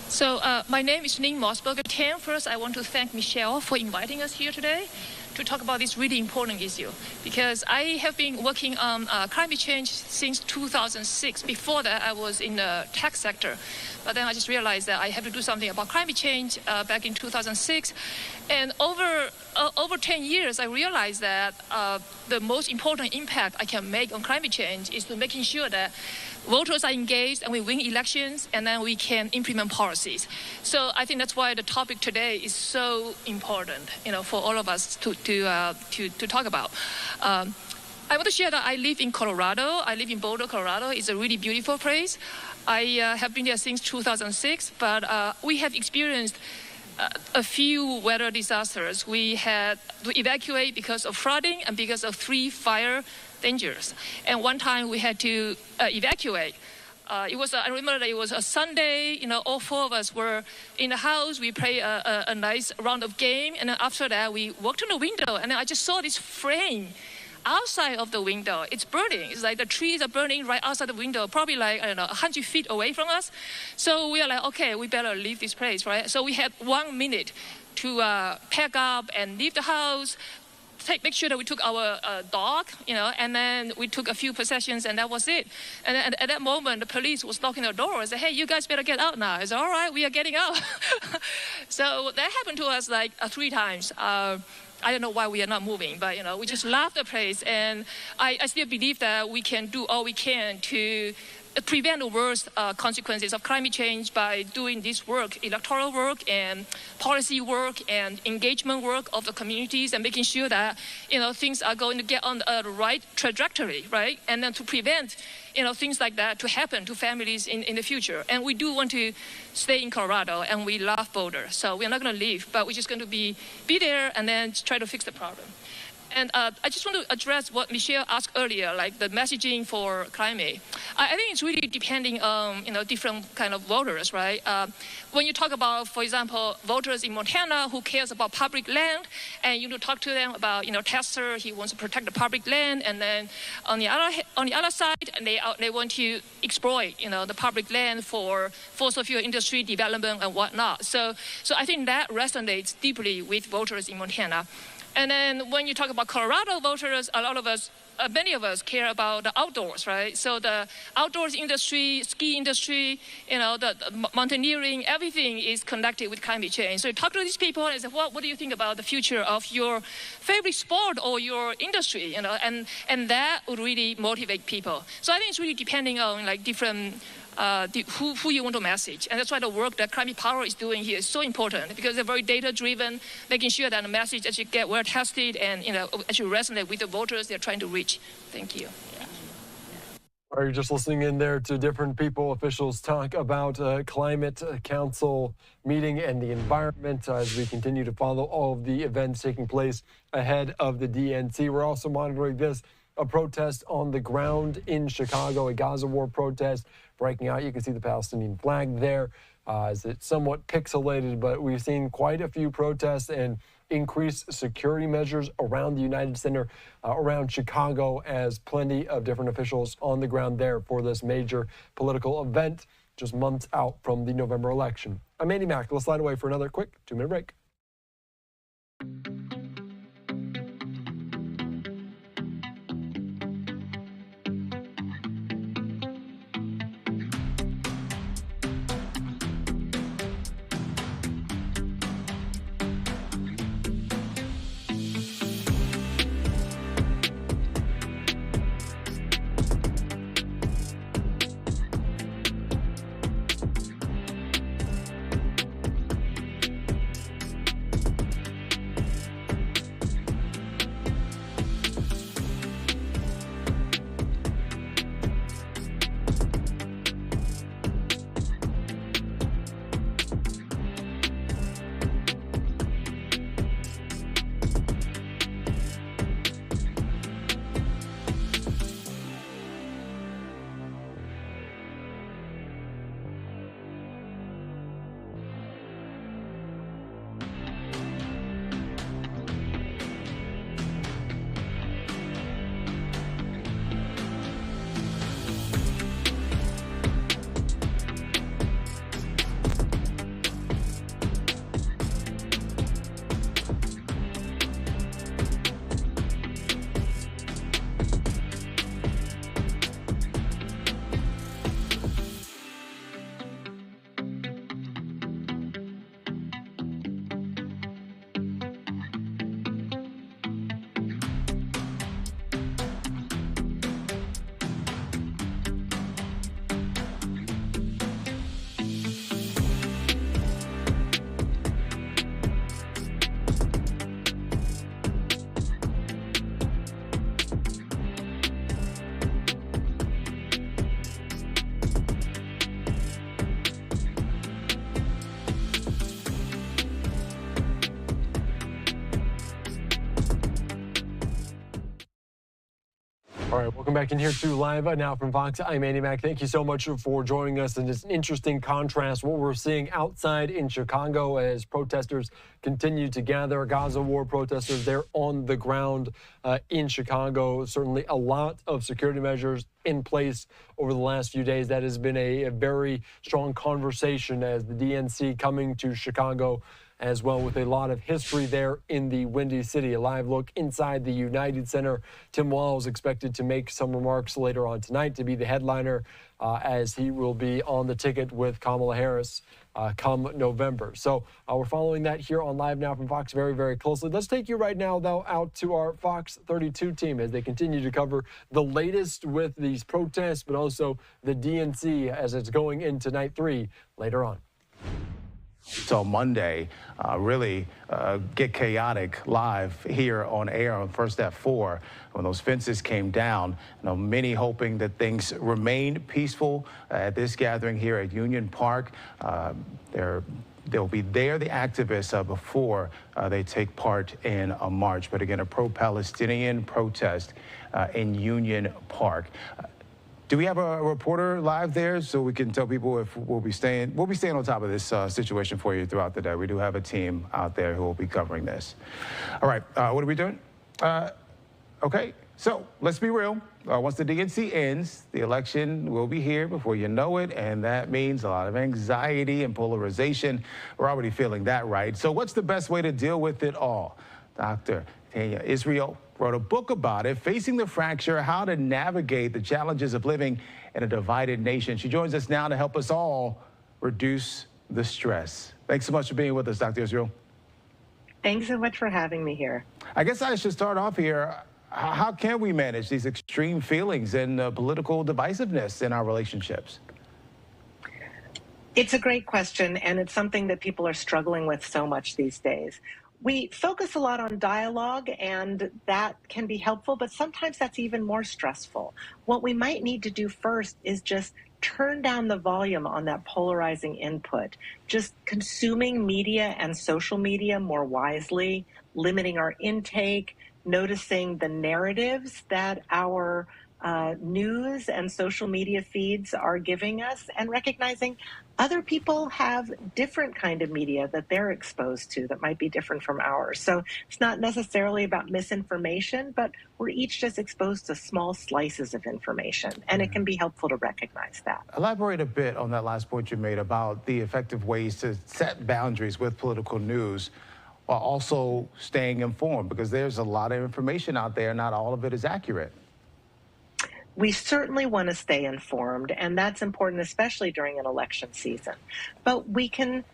So my name is Ning Mossberger-Tan. First, I want to thank Michelle for inviting us here today to talk about this really important issue, because I have been working on climate change since 2006. Before that, I was in the tech sector, but then I just realized that I have to do something about climate change back in 2006. And over 10 years, I realized that the most important impact I can make on climate change is to making sure that voters are engaged and we win elections, and then we can implement policies. So I think that's why the topic today is so important, you know, for all of us to talk about. I want to share that I live in Colorado. I live in Boulder, Colorado. It's a really beautiful place. I have been there since 2006, but we have experienced a few weather disasters. We had to evacuate because of flooding and because of 3 fire dangers. And one time we had to evacuate. I remember that it was a Sunday, you know, all 4 of us were in the house. We played a nice roundup game. And then after that, we walked to the window, and then I just saw this flame outside of the window. It's burning. It's like the trees are burning right outside the window, probably like, I don't know, 100 feet away from us. So we are like, okay, we better leave this place, right? So we had 1 minute to pack up and leave the house, make sure that we took our dog, you know, and then we took a few possessions, and that was it. And at that moment, the police was knocking the door and said, hey, you guys better get out now. I said, all right, we are getting out. So that happened to us like 3 times. I don't know why we are not moving, but we just love the place, and I still believe that we can do all we can to prevent the worst consequences of climate change by doing this work, electoral work and policy work and engagement work of the communities, and making sure that things are going to get on the right trajectory, right? And then to prevent things like that to happen to families in the future. And we do want to stay in Colorado, and we love Boulder, so we're not going to leave, but we're just going to be there and then try to fix the problem. And I just want to address what Michelle asked earlier, like the messaging for climate. I think it's really depending on different kind of voters, right? When you talk about, for example, voters in Montana who cares about public land, and you talk to them about Tester, he wants to protect the public land, and then on the other side, they want to exploit the public land for fossil fuel industry development and whatnot. So I think that resonates deeply with voters in Montana. And then when you talk about Colorado voters, many of us care about the outdoors, right? So the outdoors industry, ski industry, the mountaineering, everything is connected with climate change. So you talk to these people and say, what do you think about the future of your favorite sport or your industry? And that would really motivate people. So I think it's really depending on different who you want to message. And that's why the work that Climate Power is doing here is so important, because they're very data-driven, making sure that the message actually get well tested and actually resonate with the voters they're trying to reach. Thank you. Are you just listening in there to different people, officials talk about climate council meeting and the environment as we continue to follow all of the events taking place ahead of the DNC. We're also monitoring a protest on the ground in Chicago, a Gaza war protest breaking out. You can see the Palestinian flag there as it's somewhat pixelated, but we've seen quite a few protests and increased security measures around the United Center, around Chicago, as plenty of different officials on the ground there for this major political event just months out from the November election. I'm Andy Mack. Let's slide away for another quick 2-minute break. All right, welcome back in here to Live Now from Fox. I'm Andy Mack. Thank you so much for joining us. And it's an interesting contrast, what we're seeing outside in Chicago as protesters continue to gather. Gaza war protesters, they're on the ground in Chicago. Certainly a lot of security measures in place over the last few days. That has been a very strong conversation as the DNC coming to Chicago as well, with a lot of history there in the Windy City. A live look inside the United Center. Tim Wall is expected to make some remarks later on tonight to be the headliner as he will be on the ticket with Kamala Harris come November. So we're following that here on Live Now from Fox very, very closely. Let's take you right now, though, out to our Fox 32 team as they continue to cover the latest with these protests, but also the DNC as it's going into night 3 later on. So Monday really get chaotic live here on air on First at 4 when those fences came down. Many hoping that things remain peaceful at this gathering here at Union Park. They'll be there, the activists, before they take part in a march. But again, a pro-Palestinian protest in Union Park. Do we have a reporter live there so we can tell people if we'll be staying on top of this situation for you throughout the day? We do have a team out there who will be covering this. All right, what are we doing? Okay, so let's be real. Once the DNC ends, the election will be here before you know it, and that means a lot of anxiety and polarization. We're already feeling that, right? So what's the best way to deal with it all? Dr. Tanya Israel wrote a book about it, Facing the Fracture, How to Navigate the Challenges of Living in a Divided Nation. She joins us now to help us all reduce the stress. Thanks so much for being with us, Dr. Israel. Thanks so much for having me here. I guess I should start off here. How can we manage these extreme feelings and political divisiveness in our relationships? It's a great question, and it's something that people are struggling with so much these days. We focus a lot on dialogue, and that can be helpful, but sometimes that's even more stressful. What we might need to do first is just turn down the volume on that polarizing input, just consuming media and social media more wisely, limiting our intake, noticing the narratives that our news and social media feeds are giving us, and recognizing other people have different kind of media that they're exposed to that might be different from ours. So it's not necessarily about misinformation, but we're each just exposed to small slices of information, and it can be helpful to recognize that. Elaborate a bit on that last point you made about the effective ways to set boundaries with political news while also staying informed, because there's a lot of information out there, not all of it is accurate. We certainly want to stay informed, and that's important, especially during an election season. But we can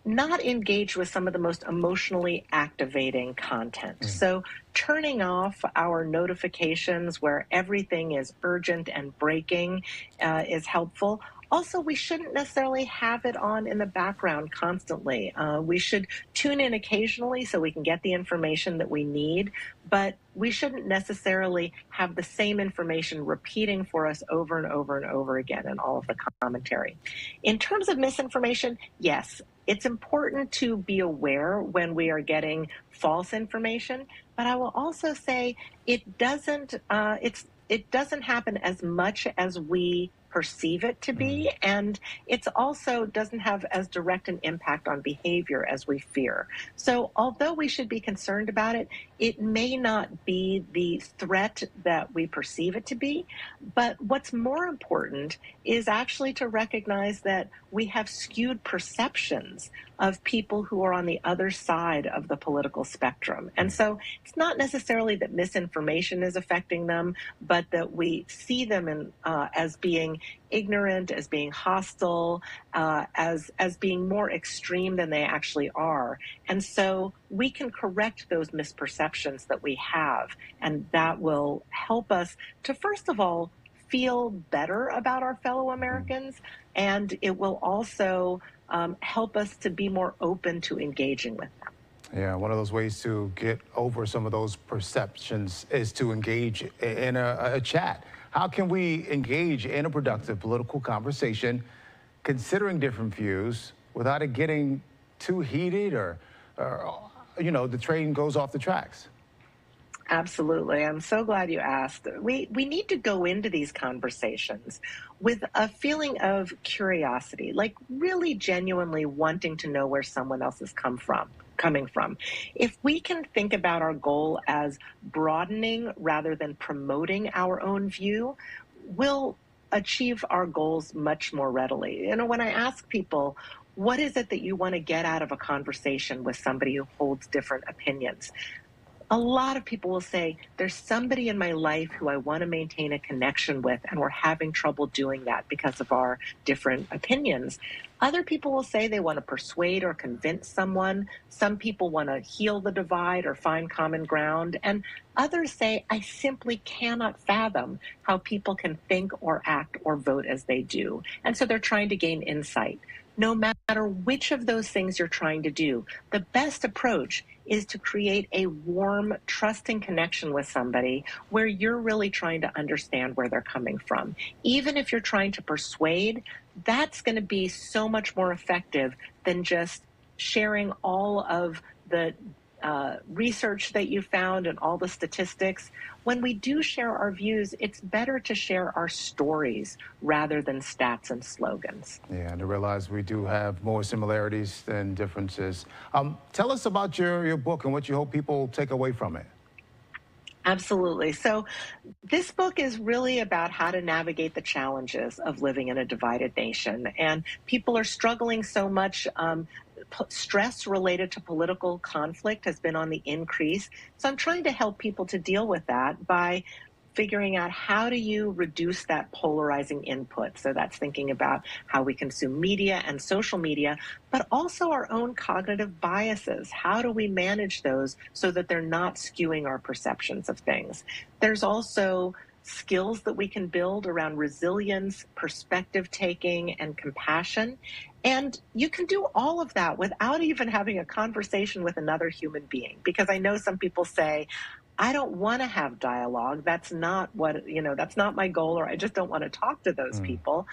not engage with some of the most emotionally activating content. So turning off our notifications where everything is urgent and breaking is helpful. Also, we shouldn't necessarily have it on in the background constantly. We should tune in occasionally so we can get the information that we need, but we shouldn't necessarily have the same information repeating for us over and over and over again in all of the commentary. In terms of misinformation, yes, it's important to be aware when we are getting false information, but I will also say it doesn't happen as much as we perceive it to be, and it also doesn't have as direct an impact on behavior as we fear. So although we should be concerned about it, it may not be the threat that we perceive it to be. But what's more important is actually to recognize that we have skewed perceptions of people who are on the other side of the political spectrum. And so it's not necessarily that misinformation is affecting them, but that we see them as being ignorant, as being hostile, as being more extreme than they actually are. And so we can correct those misperceptions that we have, and that will help us to, first of all, feel better about our fellow Americans, and it will also help us to be more open to engaging with them. Yeah, one of those ways to get over some of those perceptions is to engage in a chat. How can we engage in a productive political conversation, considering different views, without it getting too heated or the train goes off the tracks? Absolutely. I'm so glad you asked. We need to go into these conversations with a feeling of curiosity, like really genuinely wanting to know where someone else is coming from. If we can think about our goal as broadening rather than promoting our own view, we'll achieve our goals much more readily. When I ask people, what is it that you want to get out of a conversation with somebody who holds different opinions? a lot of people will say, there's somebody in my life who I want to maintain a connection with, and we're having trouble doing that because of our different opinions. Other people will say they want to persuade or convince someone. Some people want to heal the divide or find common ground. And others say, I simply cannot fathom how people can think or act or vote as they do. And so they're trying to gain insight. No matter which of those things you're trying to do, the best approach is to create a warm, trusting connection with somebody where you're really trying to understand where they're coming from. Even if you're trying to persuade, that's going to be so much more effective than just sharing all of the research that you found and all the statistics. When we do share our views, it's better to share our stories rather than stats and slogans. Yeah, and to realize we do have more similarities than differences. Tell us about your book and what you hope people take away from it. Absolutely. So this book is really about how to navigate the challenges of living in a divided nation. And people are struggling so much. Stress related to political conflict has been on the increase. So I'm trying to help people to deal with that by figuring out how do you reduce that polarizing input. So that's thinking about how we consume media and social media, but also our own cognitive biases. How do we manage those so that they're not skewing our perceptions of things? There's also skills that we can build around resilience, perspective taking, and compassion. And you can do all of that without even having a conversation with another human being. Because I know some people say, I don't want to have dialogue. That's not what, that's not my goal, or I just don't want to talk to those people.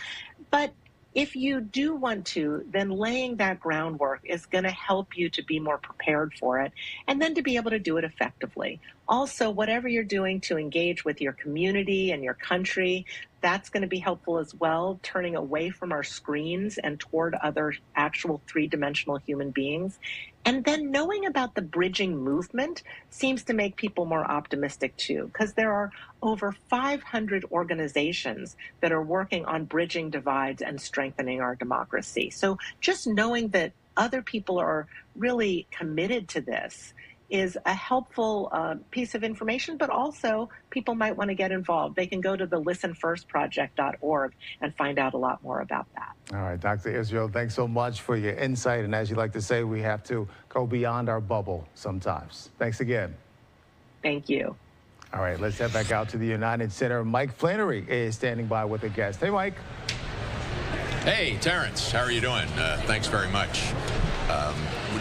But if you do want to, then laying that groundwork is going to help you to be more prepared for it and then to be able to do it effectively. Also, whatever you're doing to engage with your community and your country, that's going to be helpful as well, turning away from our screens and toward other actual three-dimensional human beings. And then knowing about the bridging movement seems to make people more optimistic too, because there are over 500 organizations that are working on bridging divides and strengthening our democracy. So just knowing that other people are really committed to this is a helpful piece of information, but also people might want to get involved. They can go to the listenfirstproject.org and find out a lot more about that. All right, Dr. Israel, thanks so much for your insight. And as you like to say, we have to go beyond our bubble sometimes. Thanks again. Thank you. All right, let's head back out to the United Center. Mike Flannery is standing by with a guest. Hey, Mike. Hey, Terrence. How are you doing? Thanks very much.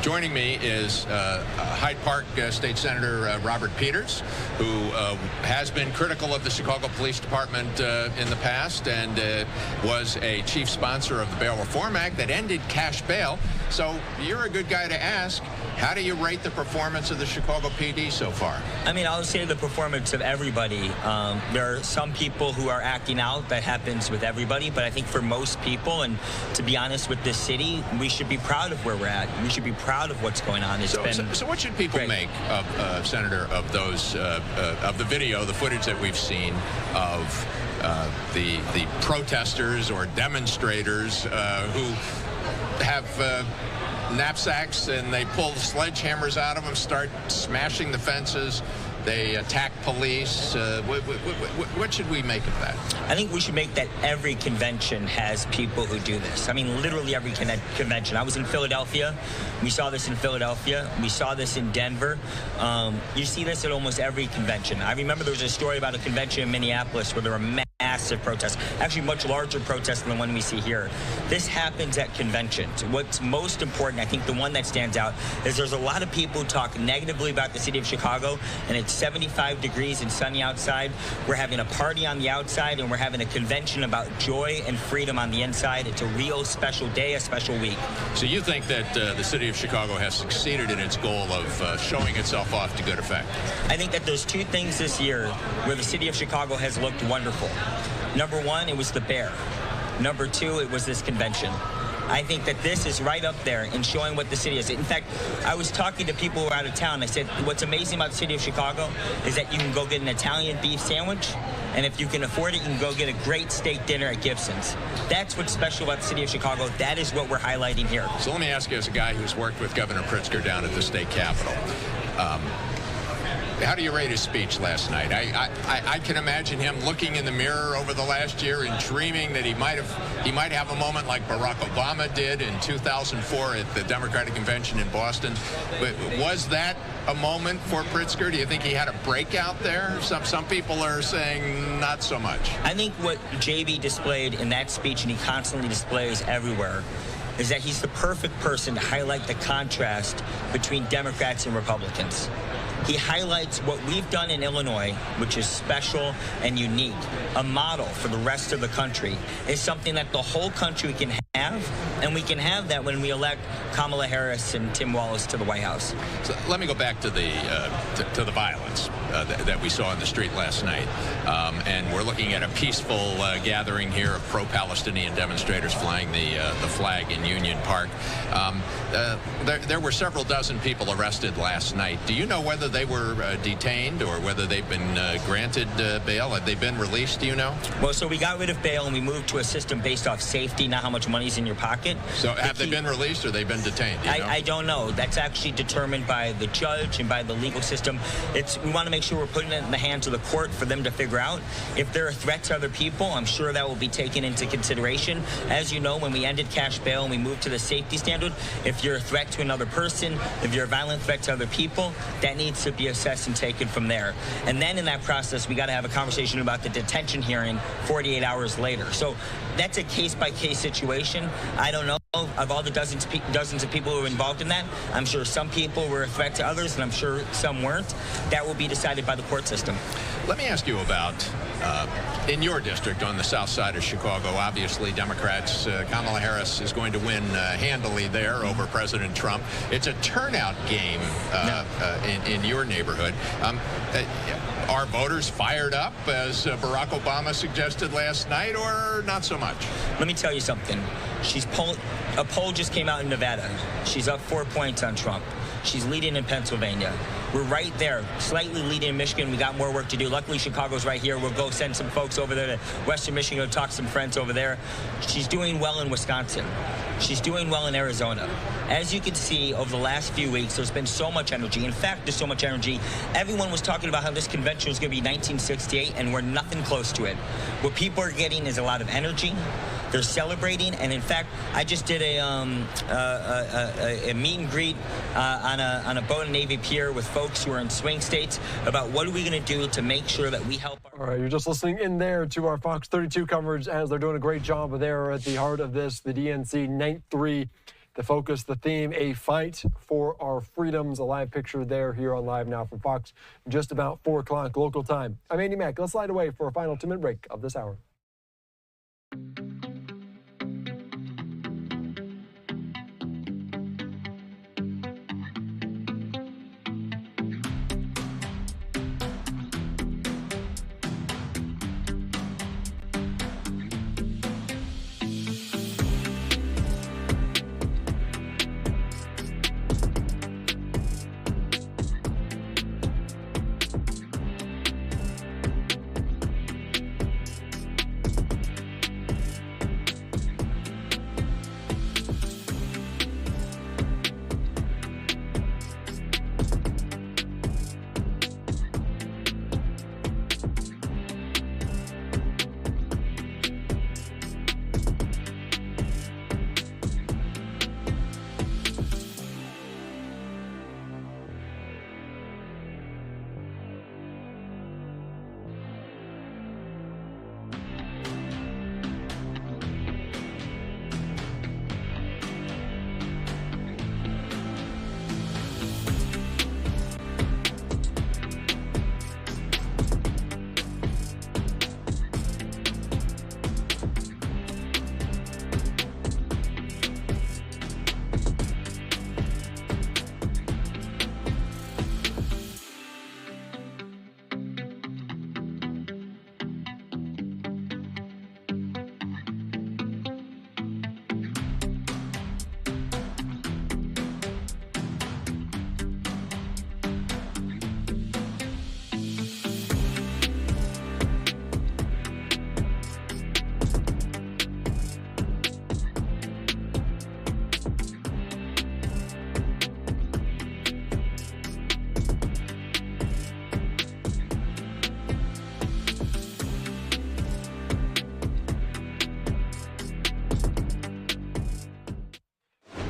Joining me is Hyde Park State Senator Robert Peters, who has been critical of the Chicago Police Department in the past and was a chief sponsor of the Bail Reform Act that ended cash bail. So you're a good guy to ask. How do you rate the performance of the Chicago PD so far? I mean, I'll say the performance of everybody. There are some people who are acting out. That happens with everybody. But I think for most people, and to be honest with this city, we should be proud of where we're at. We should be proud of what's going on. So what should people make of, Senator, of those, of the video, the footage that we've seen of the protesters or demonstrators who have knapsacks and they pull sledgehammers out of them, start smashing the fences, they attack police? What should we make of that? I think we should make that every convention has people who do this. I mean, literally every convention. I was in Philadelphia. We saw this in Philadelphia. We saw this in Denver. You see this at almost every convention. I remember there was a story about a convention in Minneapolis where there were massive protests, actually much larger protests than the one we see here. This happens at conventions. What's most important, I think the one that stands out, is there's a lot of people who talk negatively about the city of Chicago, and it's 75 degrees and sunny outside. We're having a party on the outside, and we're having a convention about joy and freedom on the inside. It's a real special day, a special week. So you think that the city of Chicago has succeeded in its goal of showing itself off to good effect? I think that there's two things this year where the city of Chicago has looked wonderful. Number one, it was the bear. Number two, it was this convention. I think that this is right up there in showing what the city is. In fact, I was talking to people who are out of town. I said, what's amazing about the city of Chicago is that you can go get an Italian beef sandwich, and if you can afford it, you can go get a great steak dinner at Gibson's. That's what's special about the city of Chicago. That is what we're highlighting here. So let me ask you, as a guy who's worked with Governor Pritzker down at the state capitol, how do you rate his speech last night? I can imagine him looking in the mirror over the last year and dreaming that he might have a moment like Barack Obama did in 2004 at the Democratic Convention in Boston. But was that a moment for Pritzker? Do you think he had a breakout there? Some people are saying not so much. I think what JB displayed in that speech, and he constantly displays everywhere, is that he's the perfect person to highlight the contrast between Democrats and Republicans. He highlights what we've done in Illinois, which is special and unique. A model for the rest of the country is something that the whole country can have, and we can have that when we elect Kamala Harris and Tim Walz to the White House. So let me go back to the violence that we saw in the street last night. And we're looking at a peaceful gathering here of pro-Palestinian demonstrators flying the flag in Union Park. There were several dozen people arrested last night. Do you know whether they were detained or whether they've been granted bail? Have they been released, do you know? Well, so we got rid of bail and we moved to a system based off safety, not how much money's in your pocket. So have they been released or they've been detained? Do you know? I don't know. That's actually determined by the judge and by the legal system. We want to make sure we're putting it in the hands of the court for them to figure out. If there are threats to other people, I'm sure that will be taken into consideration. As you know, when we ended cash bail and we moved to the safety standard, if you're a threat to another person, if you're a violent threat to other people, that needs to be assessed and taken from there. And then in that process, we got to have a conversation about the detention hearing 48 hours later. So that's a case-by-case situation. I don't know. Of all the dozens of people who were involved in that, I'm sure some people were a threat to others, and I'm sure some weren't. That will be decided by the court system. Let me ask you about, in your district on the south side of Chicago, obviously Democrats, Kamala Harris is going to win handily there over President Trump. It's a turnout game in your neighborhood. Are voters fired up, as Barack Obama suggested last night, or not so much? Let me tell you something. A poll just came out in Nevada. She's up 4 points on Trump. She's leading in Pennsylvania. We're right there, slightly leading in Michigan. We got more work to do. Luckily, Chicago's right here. We'll go send some folks over there to Western Michigan to talk to some friends over there. She's doing well in Wisconsin. She's doing well in Arizona. As you can see, over the last few weeks, there's been so much energy. In fact, there's so much energy. Everyone was talking about how this convention was going to be 1968, and we're nothing close to it. What people are getting is a lot of energy. They're celebrating, and in fact, I just did a meet and greet on a boat in Navy Pier with folks who are in swing states about what are we going to do to make sure that we help. All right, you're just listening in there to our Fox 32 coverage as they're doing a great job there at the heart of this, the DNC Night 3. The focus, the theme, a fight for our freedoms. A live picture there here on Live Now from Fox, just about 4 o'clock local time. I'm Andy Mack. Let's slide away for a final 2-minute break of this hour.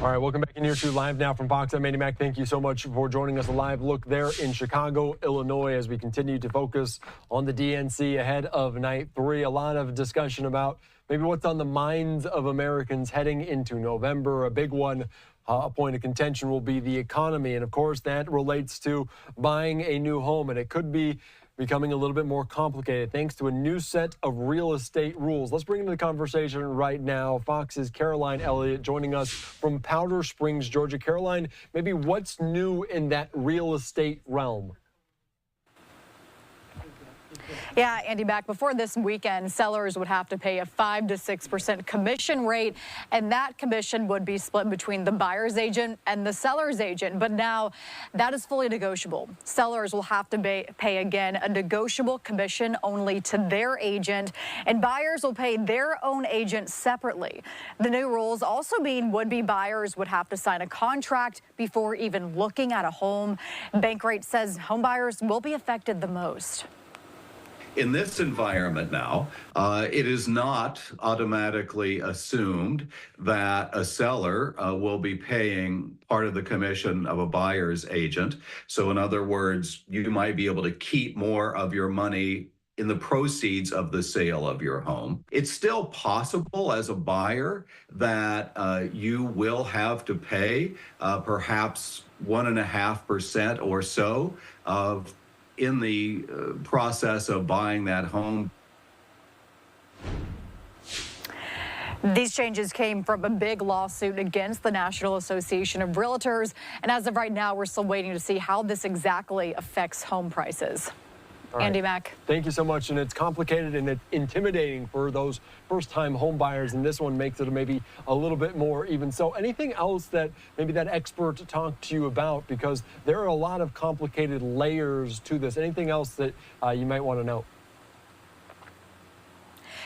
All right, welcome back in here to Live Now from Fox. I'm Andy Mack. Thank you so much for joining us. A live look there in Chicago, Illinois, as we continue to focus on the DNC ahead of night 3. A lot of discussion about maybe what's on the minds of Americans heading into November. A big one, a point of contention, will be the economy. And of course, that relates to buying a new home. And it could be becoming a little bit more complicated thanks to a new set of real estate rules. Let's bring into the conversation right now Fox's Caroline Elliott joining us from Powder Springs, Georgia. Caroline, maybe what's new in that real estate realm? Yeah, Andy, back before this weekend, sellers would have to pay a 5 to 6% commission rate, and that commission would be split between the buyer's agent and the seller's agent. But now that is fully negotiable. Sellers will have to pay again a negotiable commission only to their agent, and buyers will pay their own agent separately. The new rules also mean would-be buyers would have to sign a contract before even looking at a home. Bankrate says home buyers will be affected the most. In this environment now, it is not automatically assumed that a seller will be paying part of the commission of a buyer's agent. So in other words, you might be able to keep more of your money in the proceeds of the sale of your home. It's still possible as a buyer that you will have to pay perhaps 1.5% or so of in the process of buying that home. These changes came from a big lawsuit against the National Association of Realtors, and as of right now, we're still waiting to see how this exactly affects home prices. All right. Andy Mack. Thank you so much. And it's complicated and it's intimidating for those first-time home buyers, and this one makes it maybe a little bit more even so. Anything else that maybe that expert talked to you about? Because there are a lot of complicated layers to this. Anything else that you might want to know?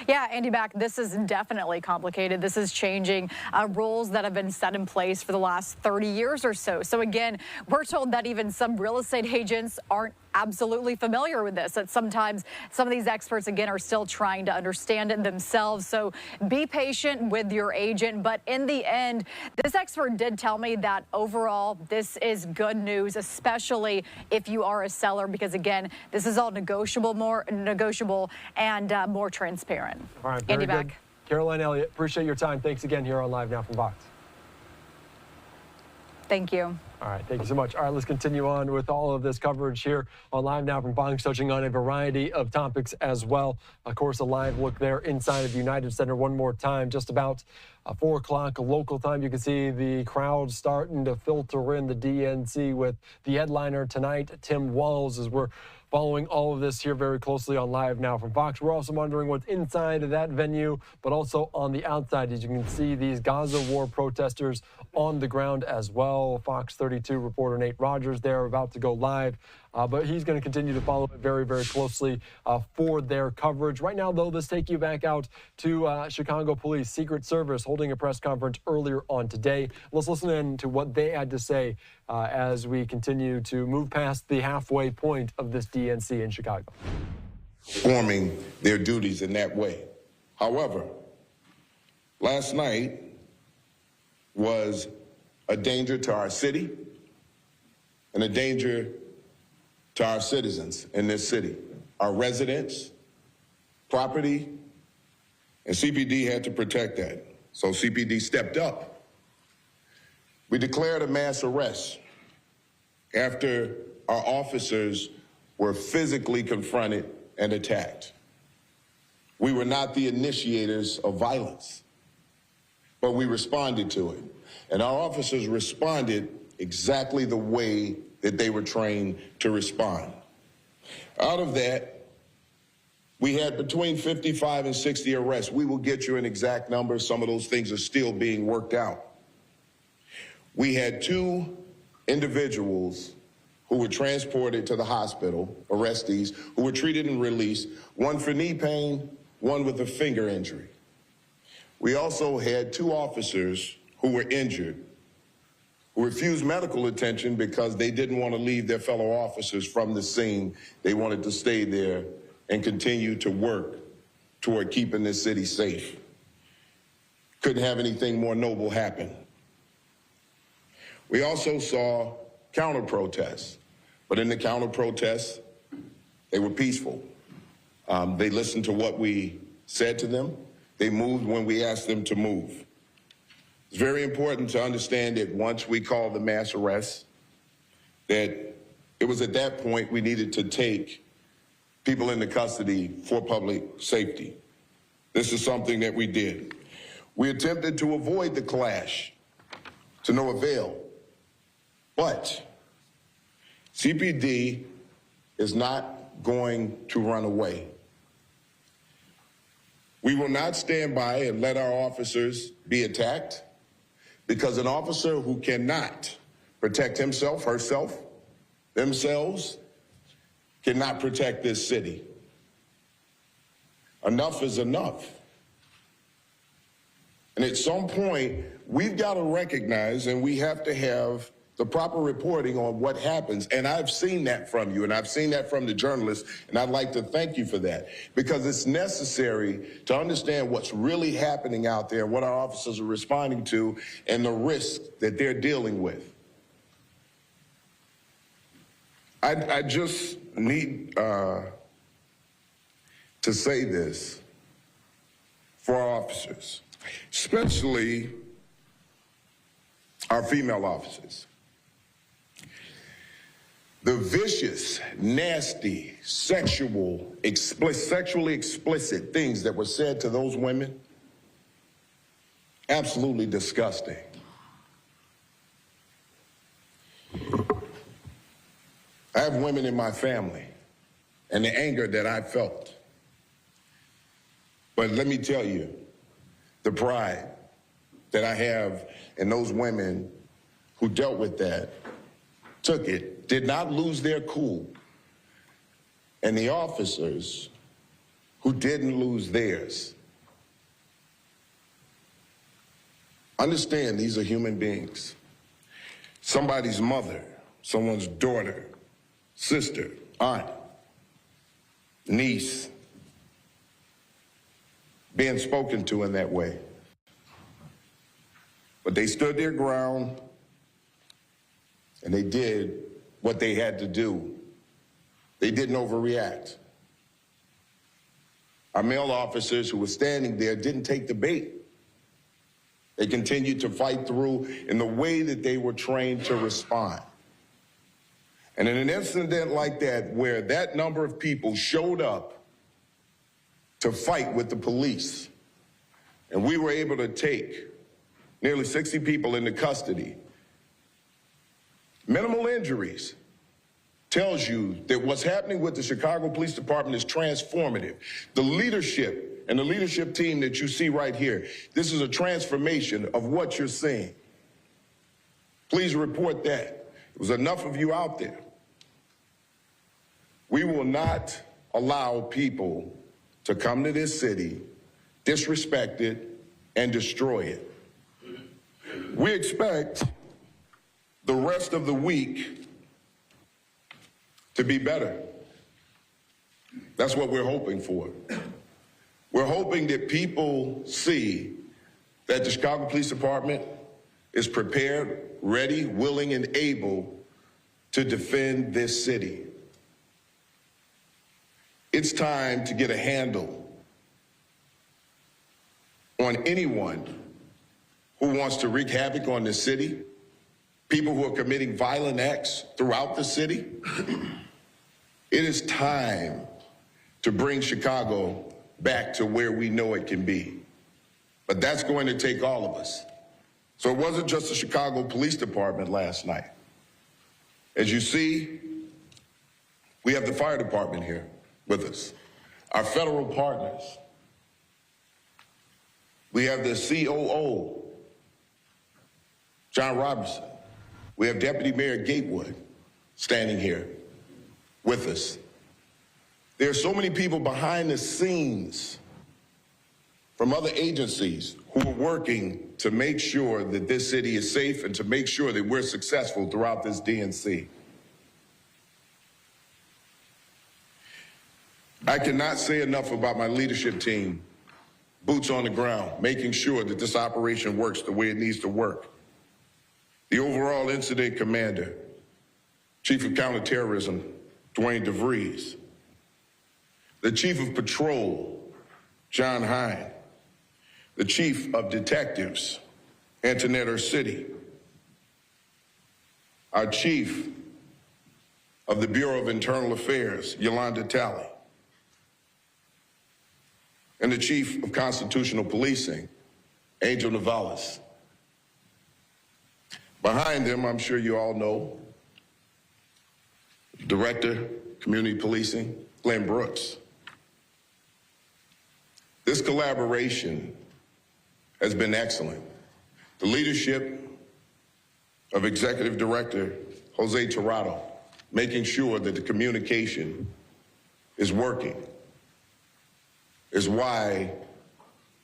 Yeah, Andy Mack, this is definitely complicated. This is changing rules that have been set in place for the last 30 years or so. So again, we're told that even some real estate agents aren't absolutely familiar with this, that sometimes some of these experts, again, are still trying to understand it themselves. So be patient with your agent. But in the end, this expert did tell me that overall, this is good news, especially if you are a seller, because again, this is all negotiable, more negotiable and more transparent. All right, very Andy good. Mack. Caroline Elliott, appreciate your time. Thanks again here on Live Now from Fox. Thank you. All right, thank you so much. All right, let's continue on with all of this coverage here on Live Now from Fox, touching on a variety of topics as well. Of course, a live look there inside of the United Center one more time, just about 4 o'clock local time. You can see the crowd starting to filter in the DNC with the headliner tonight, Tim Walz, as we're following all of this here very closely on Live Now from Fox. We're also wondering what's inside of that venue, but also on the outside. As you can see, these Gaza war protesters on the ground as well. Fox 32 reporter Nate Rogers there about to go live, but he's going to continue to follow it very, very closely for their coverage. Right now, though, let's take you back out to Chicago Police Secret Service holding a press conference earlier on today. Let's listen in to what they had to say as we continue to move past the halfway point of this DNC in Chicago. Performing their duties in that way. However, last night was a danger to our city and a danger to our citizens in this city, our residents, property, and CPD had to protect that. So CPD stepped up. We declared a mass arrest after our officers were physically confronted and attacked. We were not the initiators of violence, but we responded to it. And our officers responded exactly the way that they were trained to respond. Out of that, we had between 55 and 60 arrests. We will get you an exact number. Some of those things are still being worked out. We had 2 individuals who were transported to the hospital, arrestees, who were treated and released, one for knee pain, one with a finger injury. We also had 2 officers who were injured, who refused medical attention because they didn't want to leave their fellow officers from the scene. They wanted to stay there and continue to work toward keeping this city safe. Couldn't have anything more noble happen. We also saw counter-protests, but in the counter-protests, they were peaceful. They listened to what we said to them. They moved when we asked them to move. It's very important to understand that once we called the mass arrests, that it was at that point we needed to take people into custody for public safety. This is something that we did. We attempted to avoid the clash to no avail, but CPD is not going to run away. We will not stand by and let our officers be attacked, because an officer who cannot protect himself, herself, themselves, cannot protect this city. Enough is enough. And at some point, we've got to recognize, and we have to have the proper reporting on what happens. And I've seen that from you, and I've seen that from the journalists, and I'd like to thank you for that, because it's necessary to understand what's really happening out there, what our officers are responding to, and the risks that they're dealing with. I just need to say this for our officers, especially our female officers. The vicious, nasty, sexually explicit things that were said to those women, absolutely disgusting. I have women in my family, and the anger that I felt. But let me tell you, the pride that I have in those women who dealt with that, took it, did not lose their cool, and the officers who didn't lose theirs. Understand, these are human beings. Somebody's mother, someone's daughter, sister, aunt, niece, being spoken to in that way. But they stood their ground, and they did what they had to do. They didn't overreact. Our male officers who were standing there didn't take the bait. They continued to fight through in the way that they were trained to respond. And in an incident like that, where that number of people showed up to fight with the police, and we were able to take nearly 60 people into custody, minimal injuries, tells you that what's happening with the Chicago Police Department is transformative. The leadership and the leadership team that you see right here, this is a transformation of what you're seeing. Please report that. There was enough of you out there. We will not allow people to come to this city, disrespect it, and destroy it. We expect the rest of the week to be better. That's what we're hoping for. We're hoping that people see that the Chicago Police Department is prepared, ready, willing, and able to defend this city. It's time to get a handle on anyone who wants to wreak havoc on this city, people who are committing violent acts throughout the city. It is time to bring Chicago back to where we know it can be. But that's going to take all of us. So it wasn't just the Chicago Police Department last night. As you see, we have the fire department here with us, our federal partners. We have the COO, John Robertson. We have Deputy Mayor Gatewood standing here with us. There are so many people behind the scenes from other agencies who are working to make sure that this city is safe and to make sure that we're successful throughout this DNC. I cannot say enough about my leadership team, boots on the ground, making sure that this operation works the way it needs to work. the overall incident commander, Chief of Counterterrorism, Dwayne DeVries, the Chief of Patrol, John Hine, the Chief of Detectives, Antoinette Ursitti, our Chief of the Bureau of Internal Affairs, Yolanda Talley, and the Chief of Constitutional Policing, Angel Navales. Behind them, I'm sure you all know, Director, Community Policing, Glenn Brooks. This collaboration has been excellent. The leadership of Executive Director Jose Tirado, making sure that the communication is working, is why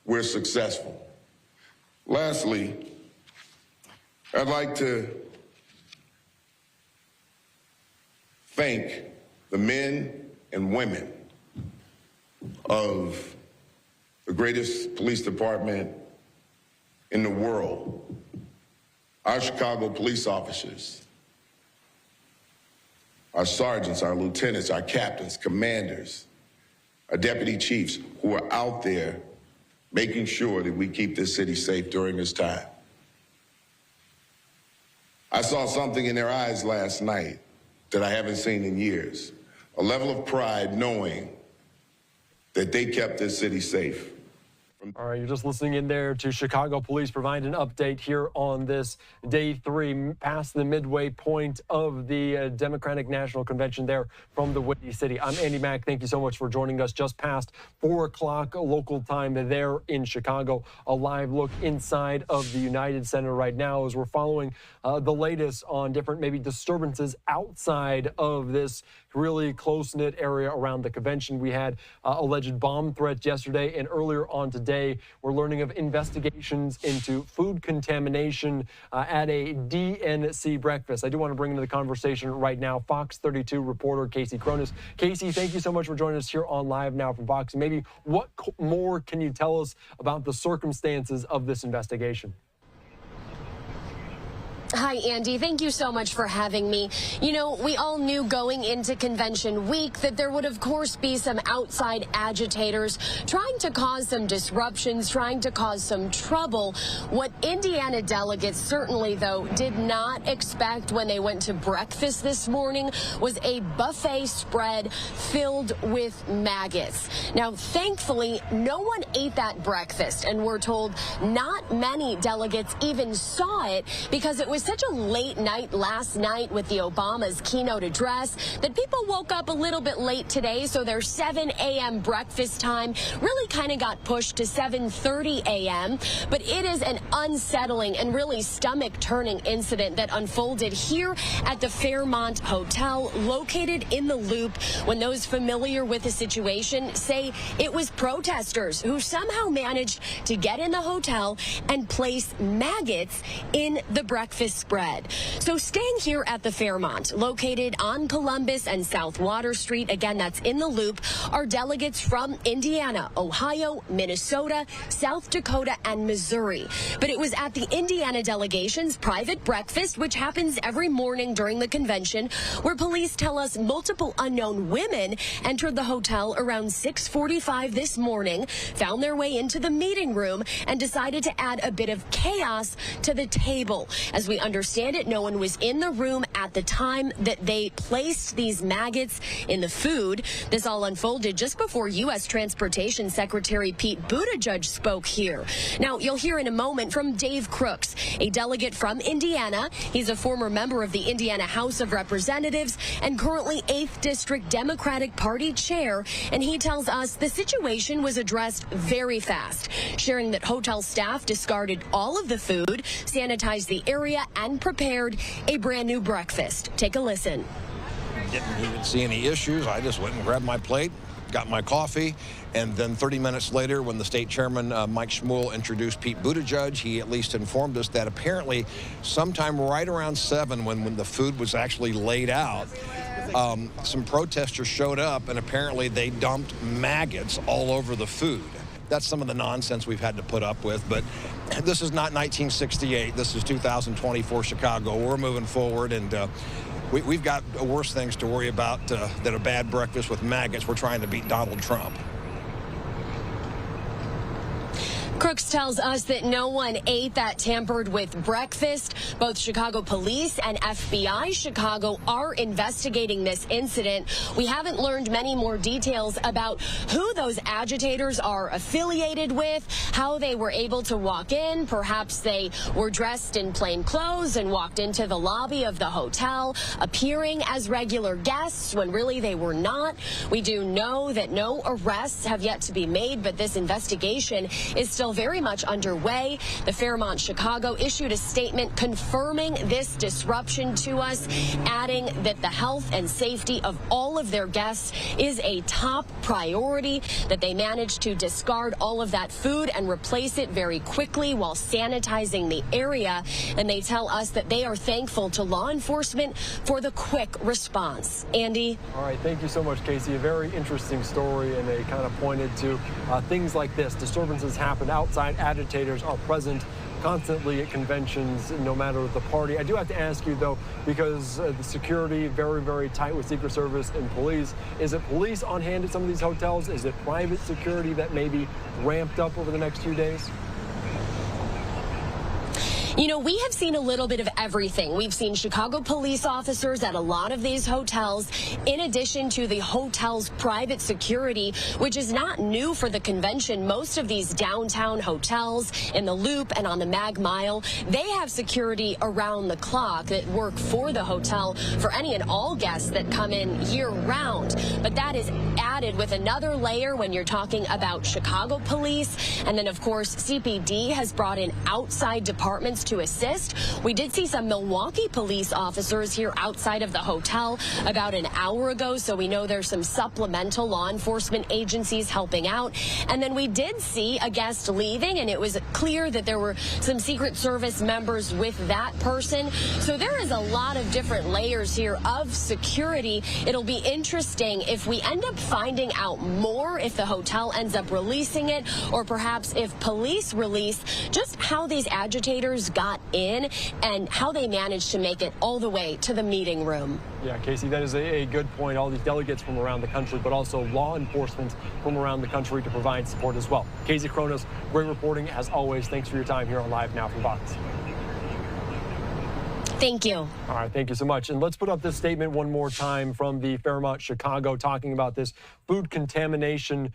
we're successful. Lastly, I'd like to thank the men and women of the greatest police department in the world, our Chicago police officers, our sergeants, our lieutenants, our captains, commanders, our deputy chiefs who are out there making sure that we keep this city safe during this time. I saw something in their eyes last night that I haven't seen in years, a level of pride knowing that they kept this city safe. All right, you're just listening in there to Chicago Police provide an update here on this day 3, past the midway point of the Democratic National Convention there from the Windy City. I'm Andy Mack. Thank you so much for joining us just past 4 o'clock local time there in Chicago. A live look inside of the United Center right now as we're following the latest on different maybe disturbances outside of this really close-knit area around the convention. We had alleged bomb threats yesterday, and earlier on today, we're learning of investigations into food contamination at a DNC breakfast. I do want to bring into the conversation right now Fox 32 reporter Casey Cronus. Casey, thank you so much for joining us here on Live Now from Fox. Maybe what more can you tell us about the circumstances of this investigation? Hi, Andy. Thank you so much for having me. You know, we all knew going into convention week that there would, of course, be some outside agitators trying to cause some disruptions, trying to cause some trouble. What Indiana delegates certainly, though, did not expect when they went to breakfast this morning was a buffet spread filled with maggots. Now, thankfully, no one ate that breakfast, and we're told not many delegates even saw it because it was such a late night last night with the Obama's keynote address that people woke up a little bit late today, so their 7 a.m. breakfast time really kind of got pushed to 7:30 a.m. But it is an unsettling and really stomach-turning incident that unfolded here at the Fairmont Hotel, located in the Loop, when those familiar with the situation say it was protesters who somehow managed to get in the hotel and place maggots in the breakfast spread. So staying here at the Fairmont, located on Columbus and South Water Street, again, that's in the Loop, are delegates from Indiana, Ohio, Minnesota, South Dakota, and Missouri. But it was at the Indiana delegation's private breakfast, which happens every morning during the convention, where police tell us multiple unknown women entered the hotel around 6:45 this morning, found their way into the meeting room, and decided to add a bit of chaos to the table. As we understand it, no one was in the room at the time that they placed these maggots in the food. This all unfolded just before U.S. Transportation Secretary Pete Buttigieg spoke here. Now, you'll hear in a moment from Dave Crooks, a delegate from Indiana. He's a former member of the Indiana House of Representatives and currently 8th District Democratic Party chair, and he tells us the situation was addressed very fast, sharing that hotel staff discarded all of the food, sanitized the area, and prepared a brand new breakfast. Take a listen. Didn't even see any issues. I just went and grabbed my plate, got my coffee, and then 30 minutes later, when the state chairman, Mike Schmuel, introduced Pete Buttigieg, he at least informed us that apparently sometime right around 7, when the food was actually laid out, some protesters showed up, and apparently they dumped maggots all over the food. That's some of the nonsense we've had to put up with. But this is not 1968. This is 2024 Chicago. We're moving forward, and we've got worse things to worry about than a bad breakfast with maggots. We're trying to beat Donald Trump. Crooks tells us that no one ate that tampered with breakfast. Both Chicago police and FBI Chicago are investigating this incident. We haven't learned many more details about who those agitators are affiliated with, how they were able to walk in. Perhaps they were dressed in plain clothes and walked into the lobby of the hotel, appearing as regular guests when really they were not. We do know that no arrests have yet to be made, but this investigation is still very much underway. The Fairmont Chicago issued a statement confirming this disruption to us, adding that the health and safety of all of their guests is a top priority, that they managed to discard all of that food and replace it very quickly while sanitizing the area. And they tell us that they are thankful to law enforcement for the quick response. Andy? All right, thank you so much, Casey. A very interesting story, and they kind of pointed to things like this. Disturbances happen outside. Agitators are present constantly at conventions, no matter the party. I do have to ask you, though, because the security very, very tight with Secret Service and police. Is it police on hand at some of these hotels? Is it private security that may be ramped up over the next few days? You know, we have seen a little bit of everything. We've seen Chicago police officers at a lot of these hotels, in addition to the hotel's private security, which is not new for the convention. Most of these downtown hotels in the Loop and on the Mag Mile, they have security around the clock that work for the hotel for any and all guests that come in year-round. But that is added with another layer when you're talking about Chicago police. And then, of course, CPD has brought in outside departments to assist. We did see some Milwaukee police officers here outside of the hotel about an hour ago, so we know there's some supplemental law enforcement agencies helping out. And then we did see a guest leaving, and it was clear that there were some Secret Service members with that person. So there is a lot of different layers here of security. It'll be interesting if we end up finding out more, if the hotel ends up releasing it, or perhaps if police release just how these agitators got in and how they managed to make it all the way to the meeting room. Yeah, Casey, that is a good point. All these delegates from around the country, but also law enforcement from around the country to provide support as well. Casey Kronos, great reporting as always. Thanks for your time here on Live Now from Fox. Thank you. All right, thank you so much. And let's put up this statement one more time from the Fairmont Chicago talking about this food contamination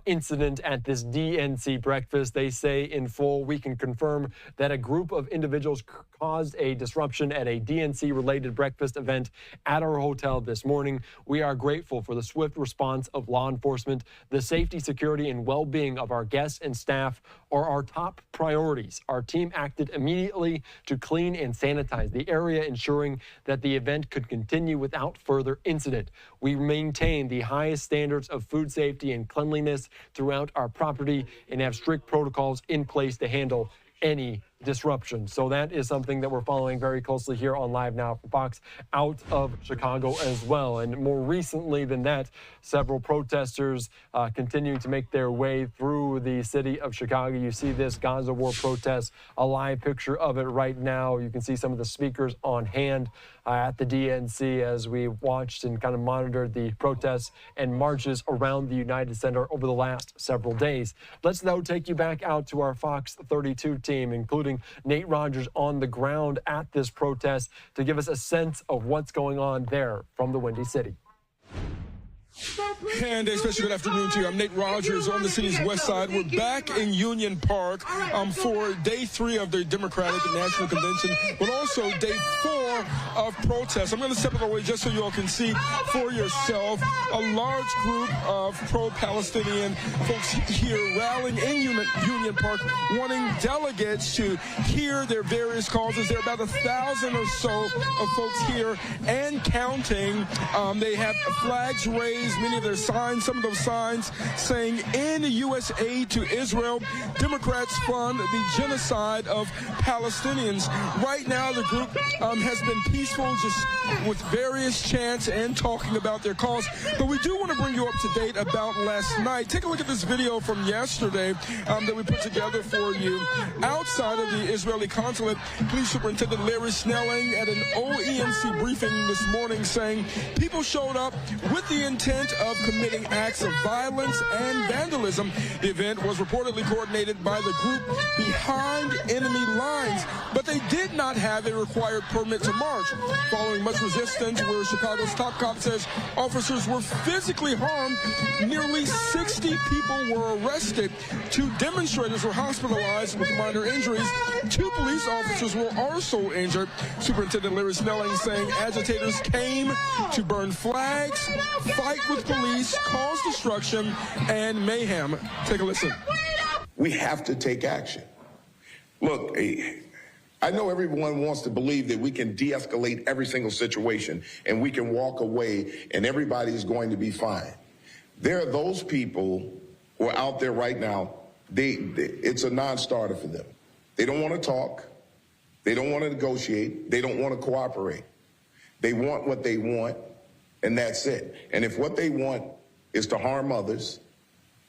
incident at this DNC breakfast. They say in full, we can confirm that a group of individuals caused a disruption at a DNC-related breakfast event at our hotel this morning. We are grateful for the swift response of law enforcement. The safety, security, and well-being of our guests and staff are our top priorities. Our team acted immediately to clean and sanitize the area, ensuring that the event could continue without further incident. We maintain the highest standards of food safety and cleanliness throughout our property and have strict protocols in place to handle any disruption. So that is something that we're following very closely here on Live Now from Fox out of Chicago as well. And more recently than that, several protesters continuing to make their way through the city of Chicago. You see this Gaza war protest, a live picture of it right now. You can see some of the speakers on hand at the DNC as we watched and kind of monitored the protests and marches around the United Center over the last several days. Let's now take you back out to our Fox 32 team, including Nate Rogers on the ground at this protest to give us a sense of what's going on there from the Windy City. And a special good afternoon to you. I'm Nate Rogers on the city's west side. We're back in Union Park for day 3 of the Democratic National Convention, but also day 4 of protests. I'm going to step away just so you all can see for yourself a large group of pro-Palestinian folks here rallying in Union Park, wanting delegates to hear their various causes. There are about 1,000 or so of folks here and counting. They have flags raised raised many of their signs, some of those signs saying, "End U.S. aid to Israel. Democrats fund the genocide of Palestinians." Right now, the group has been peaceful, just with various chants and talking about their cause. But we do want to bring you up to date about last night. Take a look at this video from yesterday that we put together for you. Outside of the Israeli consulate, Police Superintendent Larry Snelling at an OEMC briefing this morning saying people showed up with the intent of committing acts of violence and vandalism. The event was reportedly coordinated by the group behind enemy lines, but they did not have a required permit to march. Following much resistance, where Chicago's top cop says officers were physically harmed, nearly 60 people were arrested. 2 demonstrators were hospitalized with minor injuries. 2 police officers were also injured. Superintendent Larry Snelling saying agitators came to burn flags, fight with police, cause destruction, and mayhem. Take a listen. We have to take action. Look, I know everyone wants to believe that we can de-escalate every single situation and we can walk away and everybody's going to be fine. There are those people who are out there right now, it's a non-starter for them. They don't want to talk. They don't want to negotiate. They don't want to cooperate. They want what they want, and that's it. And if what they want is to harm others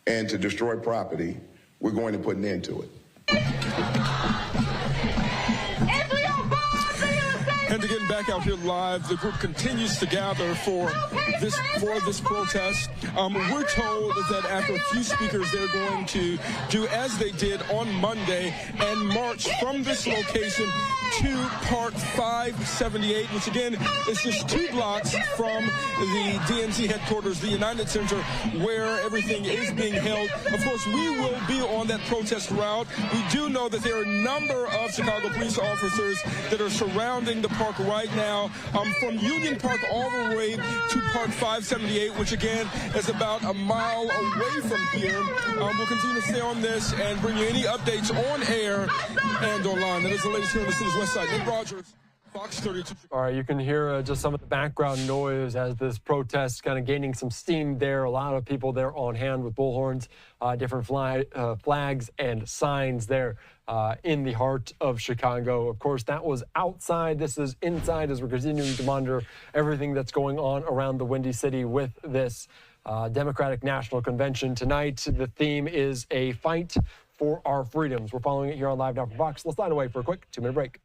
and to destroy property, we're going to put an end to it. And to get back out here live, the group continues to gather for this protest. We're told that after a few speakers, they're going to do as they did on Monday and march from this location to Park 578, which again is just 2 blocks from the DNC headquarters, the United Center, where everything is being held. Of course, we will be on that protest route. We do know that there are a number of Chicago police officers that are surrounding the park right now, from Union Park all the way to Park 578, which again is about a mile away from here. We'll continue to stay on this and bring you any updates on air and online. That is the latest here on the city's west side. Nick Rogers, Fox 32. All right, you can hear just some of the background noise as this protest kind of gaining some steam there. A lot of people there on hand with bullhorns, different flags and signs there in the heart of Chicago. Of course, that was outside. This is inside as we're continuing to monitor everything that's going on around the Windy City with this Democratic National Convention. Tonight, the theme is a fight for our freedoms. We're following it here on Live Now from Fox. Let's slide away for a quick 2-minute break.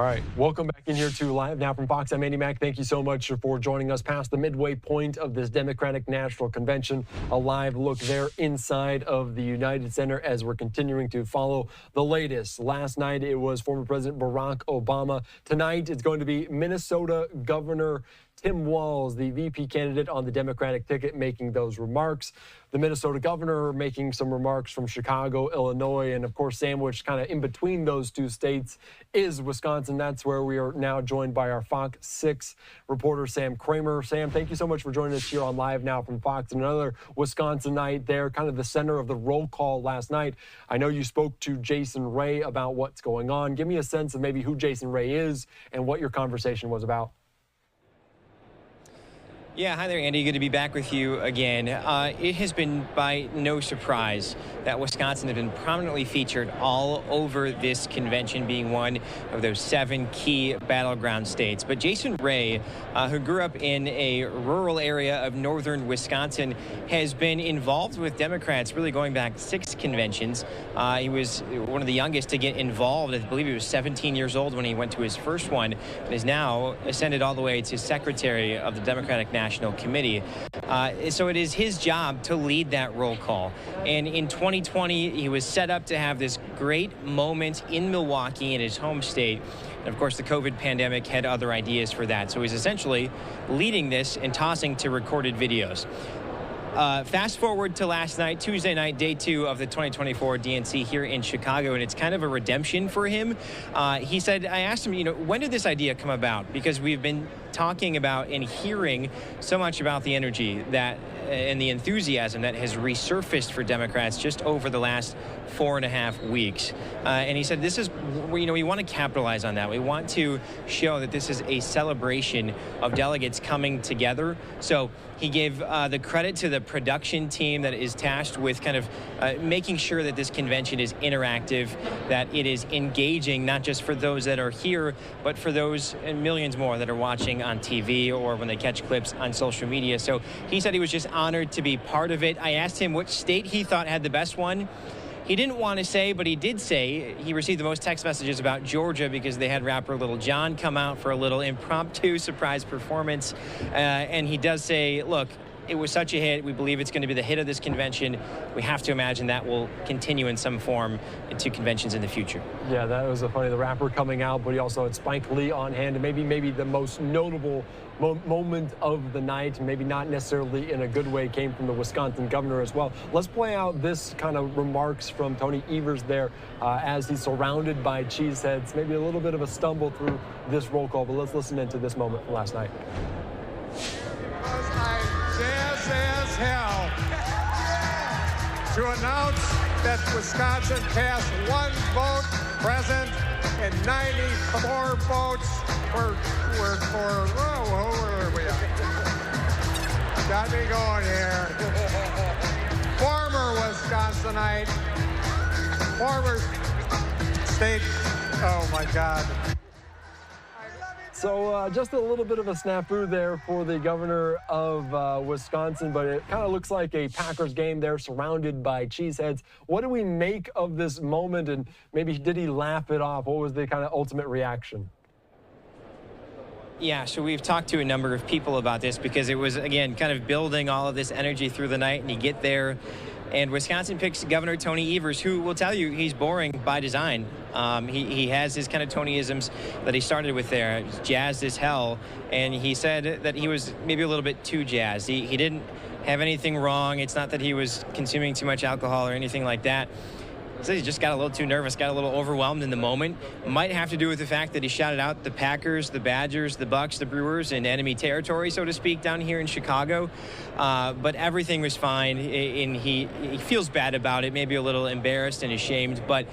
All right, welcome back in here to Live Now from Fox. I'm Andy Mack. Thank you so much for joining us past the midway point of this Democratic National Convention. A live look there inside of the United Center as we're continuing to follow the latest. Last night it was former President Barack Obama. Tonight it's going to be Minnesota Governor Tim Walz, the VP candidate on the Democratic ticket, making those remarks. The Minnesota governor making some remarks from Chicago, Illinois, and of course sandwiched kind of in between those two states is Wisconsin. That's where we are now joined by our Fox 6 reporter, Sam Kramer. Sam, thank you so much for joining us here on Live Now from Fox. Another Wisconsin night there, kind of the center of the roll call last night. I know you spoke to Jason Ray about what's going on. Give me a sense of maybe who Jason Ray is and what your conversation was about. Yeah, hi there, Andy. Good to be back with you again. It has been by no surprise that Wisconsin has been prominently featured all over this convention, being one of those 7 key battleground states. But Jason Ray, who grew up in a rural area of northern Wisconsin, has been involved with Democrats really going back 6 conventions. He was one of the youngest to get involved. I believe he was 17 years old when he went to his first one, and is now ascended all the way to secretary of the Democratic National Committee. So it is his job to lead that roll call. And in 2020, he was set up to have this great moment in Milwaukee, in his home state. And of course, the COVID pandemic had other ideas for that. So he's essentially leading this and tossing to recorded videos. Fast forward to last night, Tuesday night, day 2 of the 2024 DNC here in Chicago, and it's kind of a redemption for him. He said, I asked him, when did this idea come about? Because we've been talking about and hearing so much about the energy that and the enthusiasm that has resurfaced for Democrats just over the last 4.5 weeks. And he said, this is, we want to capitalize on that. We want to show that this is a celebration of delegates coming together. So he gave the credit to the production team that is tasked with kind of making sure that this convention is interactive, that it is engaging, not just for those that are here, but for those and millions more that are watching on TV or when they catch clips on social media. So he said he was just honored to be part of it. I asked him which state he thought had the best one. He didn't want to say, but he did say he received the most text messages about Georgia because they had rapper Lil Jon come out for a little impromptu surprise performance. And he does say, look, it was such a hit. We believe it's going to be the hit of this convention. We have to imagine that will continue in some form into conventions in the future. Yeah, that was funny. The rapper coming out, but he also had Spike Lee on hand, and maybe the most notable moment of the night, maybe not necessarily in a good way, came from the Wisconsin governor as well. Let's play out this kind of remarks from Tony Evers there as he's surrounded by cheeseheads. Maybe a little bit of a stumble through this roll call, but let's listen into this moment from last night. As hell to announce that Wisconsin passed 1 vote present and 94 votes were for, where are we at? Got me going here. Former Wisconsinite, former state, oh my God. So just a little bit of a snafu there for the governor of Wisconsin, but it kind of looks like a Packers game there surrounded by cheeseheads. What do we make of this moment, and maybe did he laugh it off? What was the kind of ultimate reaction? Yeah, so we've talked to a number of people about this because it was, again, kind of building all of this energy through the night, and you get there, and Wisconsin picks Governor Tony Evers, who will tell you he's boring by design. He has his kind of Tonyisms that he started with there. He's jazzed as hell, and he said that he was maybe a little bit too jazzed. He didn't have anything wrong. It's not that he was consuming too much alcohol or anything like that. He said he just got a little too nervous, got a little overwhelmed in the moment. Might have to do with the fact that he shouted out the Packers, the Badgers, the Bucks, the Brewers in enemy territory, so to speak, down here in Chicago. But everything was fine, and he feels bad about it, maybe a little embarrassed and ashamed. But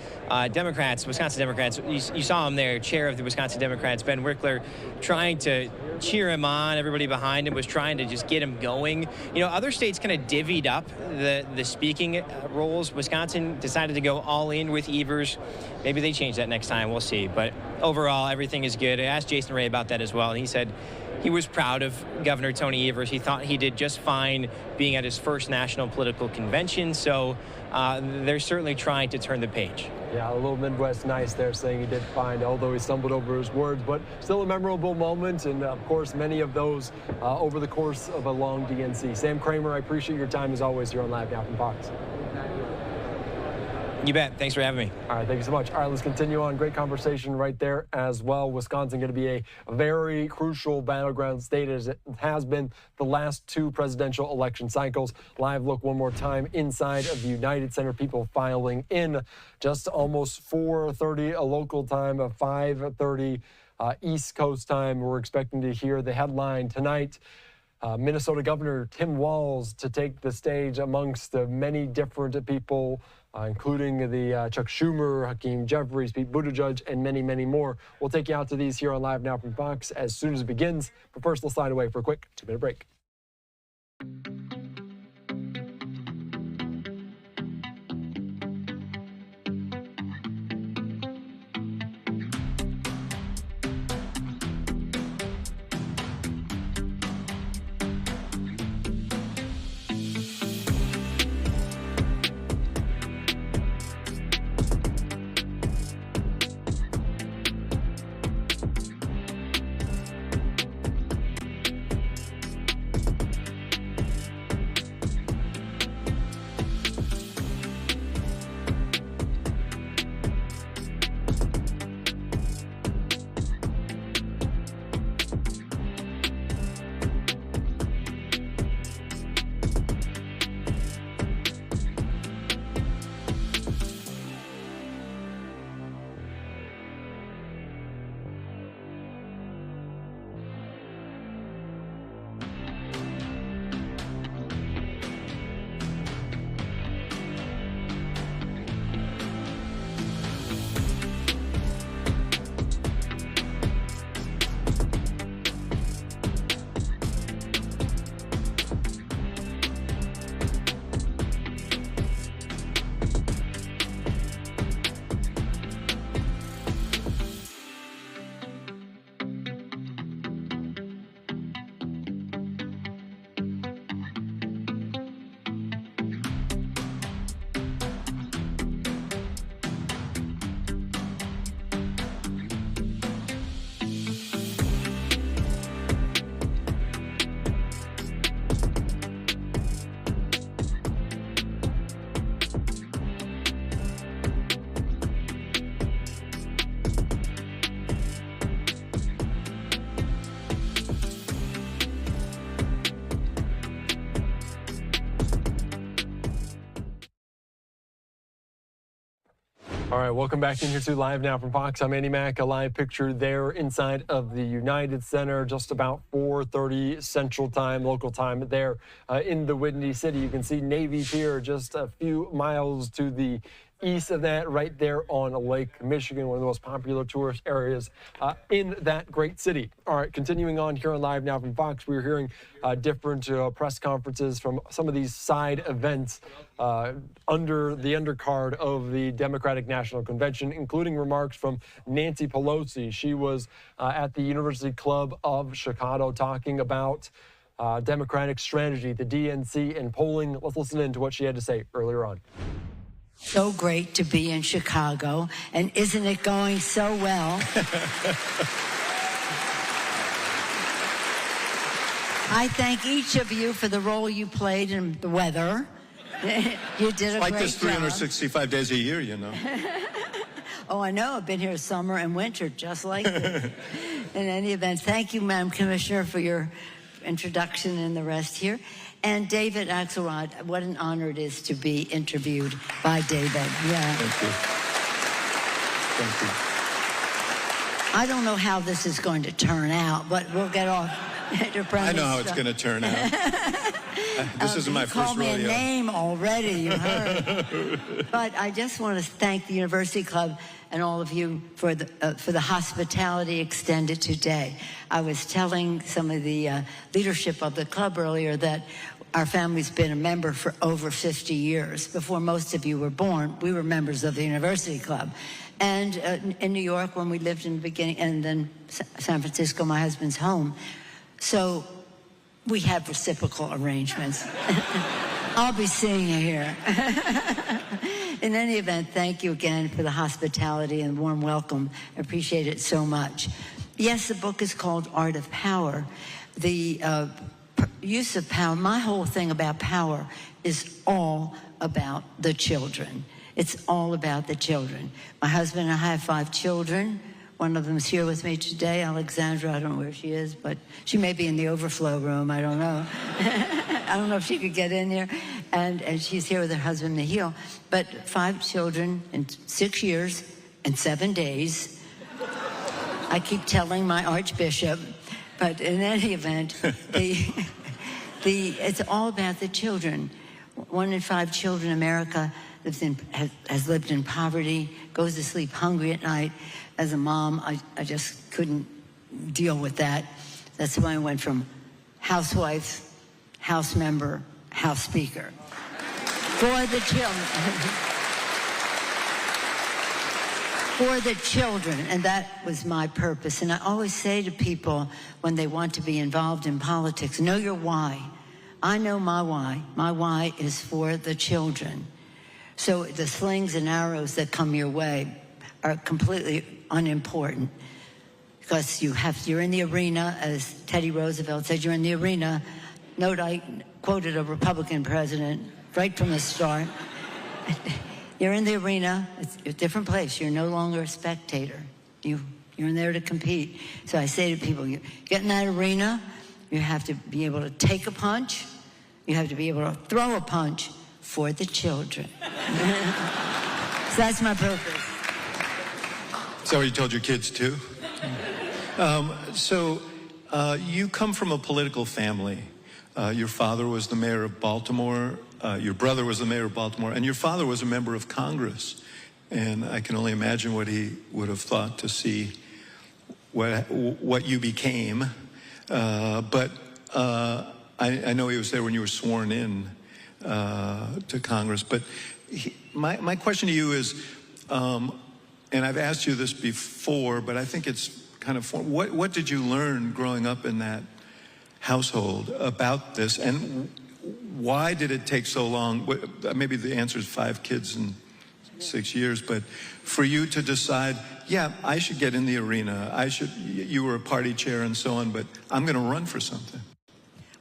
Democrats, Wisconsin Democrats, you saw him there, chair of the Wisconsin Democrats, Ben Wickler, trying to cheer him on. Everybody behind him was trying to just get him going. Other states kind of divvied up the speaking roles. Wisconsin decided to go all in with Evers. Maybe they change that next time. We'll see. But overall, everything is good. I asked Jason Ray about that as well, and he said he was proud of Governor Tony Evers. He thought he did just fine being at his first national political convention. So they're certainly trying to turn the page. Yeah, a little Midwest nice there, saying he did fine, although he stumbled over his words, but still a memorable moment, and of course, many of those over the course of a long DNC. Sam Kramer, I appreciate your time as always here on Live Now from Fox. You bet. Thanks for having me. All right, thank you so much. All right, let's continue on. Great conversation right there as well. Wisconsin going to be a very crucial battleground state as it has been the last two presidential election cycles. Live look one more time inside of the United Center. People filing in just almost 4:30 a local time, 5:30 East Coast time. We're expecting to hear the headline tonight. Minnesota Governor Tim Walz to take the stage amongst the many different people, including the Chuck Schumer, Hakeem Jeffries, Pete Buttigieg, and many, many more. We'll take you out to these here on Live Now from Fox as soon as it begins. But first, we'll slide away for a quick 2-minute break. All right, welcome back in here to Live Now from Fox. I'm Andy Mack. A live picture there inside of the United Center, just about 4:30 Central Time, local time there in the Windy City. You can see Navy Pier just a few miles to the east of that, right there on Lake Michigan, one of the most popular tourist areas in that great city. All right, continuing on here on Live Now from Fox, we're hearing different press conferences from some of these side events under the undercard of the Democratic National Convention, including remarks from Nancy Pelosi. She was at the University Club of Chicago talking about Democratic strategy, the DNC, and polling. Let's listen in to what she had to say earlier on. So great to be in Chicago, and isn't it going so well? I thank each of you for the role you played in the weather. You did a great job. Like this 365 days a year, you know. Oh, I know. I've been here summer and winter, just like this. In any event, thank you, Madam Commissioner, for your introduction and the rest here. And David Axelrod, what an honor it is to be interviewed by David. Yeah. Thank you. Thank you. I don't know how this is going to turn out, but we'll get off. I know how it's going to turn out. This isn't my first rodeo. You called me a name already, you heard. But I just want to thank the University Club and all of you for the hospitality extended today. I was telling some of the leadership of the club earlier that our family's been a member for over 50 years. Before most of you were born, we were members of the University Club. And in New York, when we lived in the beginning, and then San Francisco, my husband's home. So we have reciprocal arrangements. I'll be seeing you here. In any event, thank you again for the hospitality and warm welcome. I appreciate it so much. Yes, the book is called Art of Power. The use of power, my whole thing about power is all about the children. It's all about the children. My husband and I have 5 children. One of them is here with me today, Alexandra. I don't know where she is, but she may be in the overflow room. I don't know. I don't know if she could get in here. And she's here with her husband, Nahil. But 5 children in 6 years and 7 days. I keep telling my archbishop. But in any event, it's all about the children. 1 in 5 children in America has lived in poverty, goes to sleep hungry at night. As a mom, I just couldn't deal with that. That's why I went from housewife, house member, house speaker. For the children. For the children, and that was my purpose. And I always say to people when they want to be involved in politics, know your why. I know my why. My why is for the children. So the slings and arrows that come your way are completely unimportant, because you're in the arena, as Teddy Roosevelt said, you're in the arena. Note I quoted a Republican president right from the start. You're in the arena, it's a different place. You're no longer a spectator. You're in there to compete. So I say to people, you get in that arena, you have to be able to take a punch, you have to be able to throw a punch for the children. So that's my purpose. So you told your kids too? You come from a political family. Your father was the mayor of Baltimore. Your brother was the mayor of Baltimore. And your father was a member of Congress. And I can only imagine what he would have thought to see what you became. But I know he was there when you were sworn in to Congress. But my question to you is, and I've asked you this before, but I think it's kind of, what did you learn growing up in that household about this? And why did it take so long? Maybe the answer is 5 kids in 6 years, but for you to decide, yeah, I should get in the arena. You were a party chair and so on, but I'm going to run for something.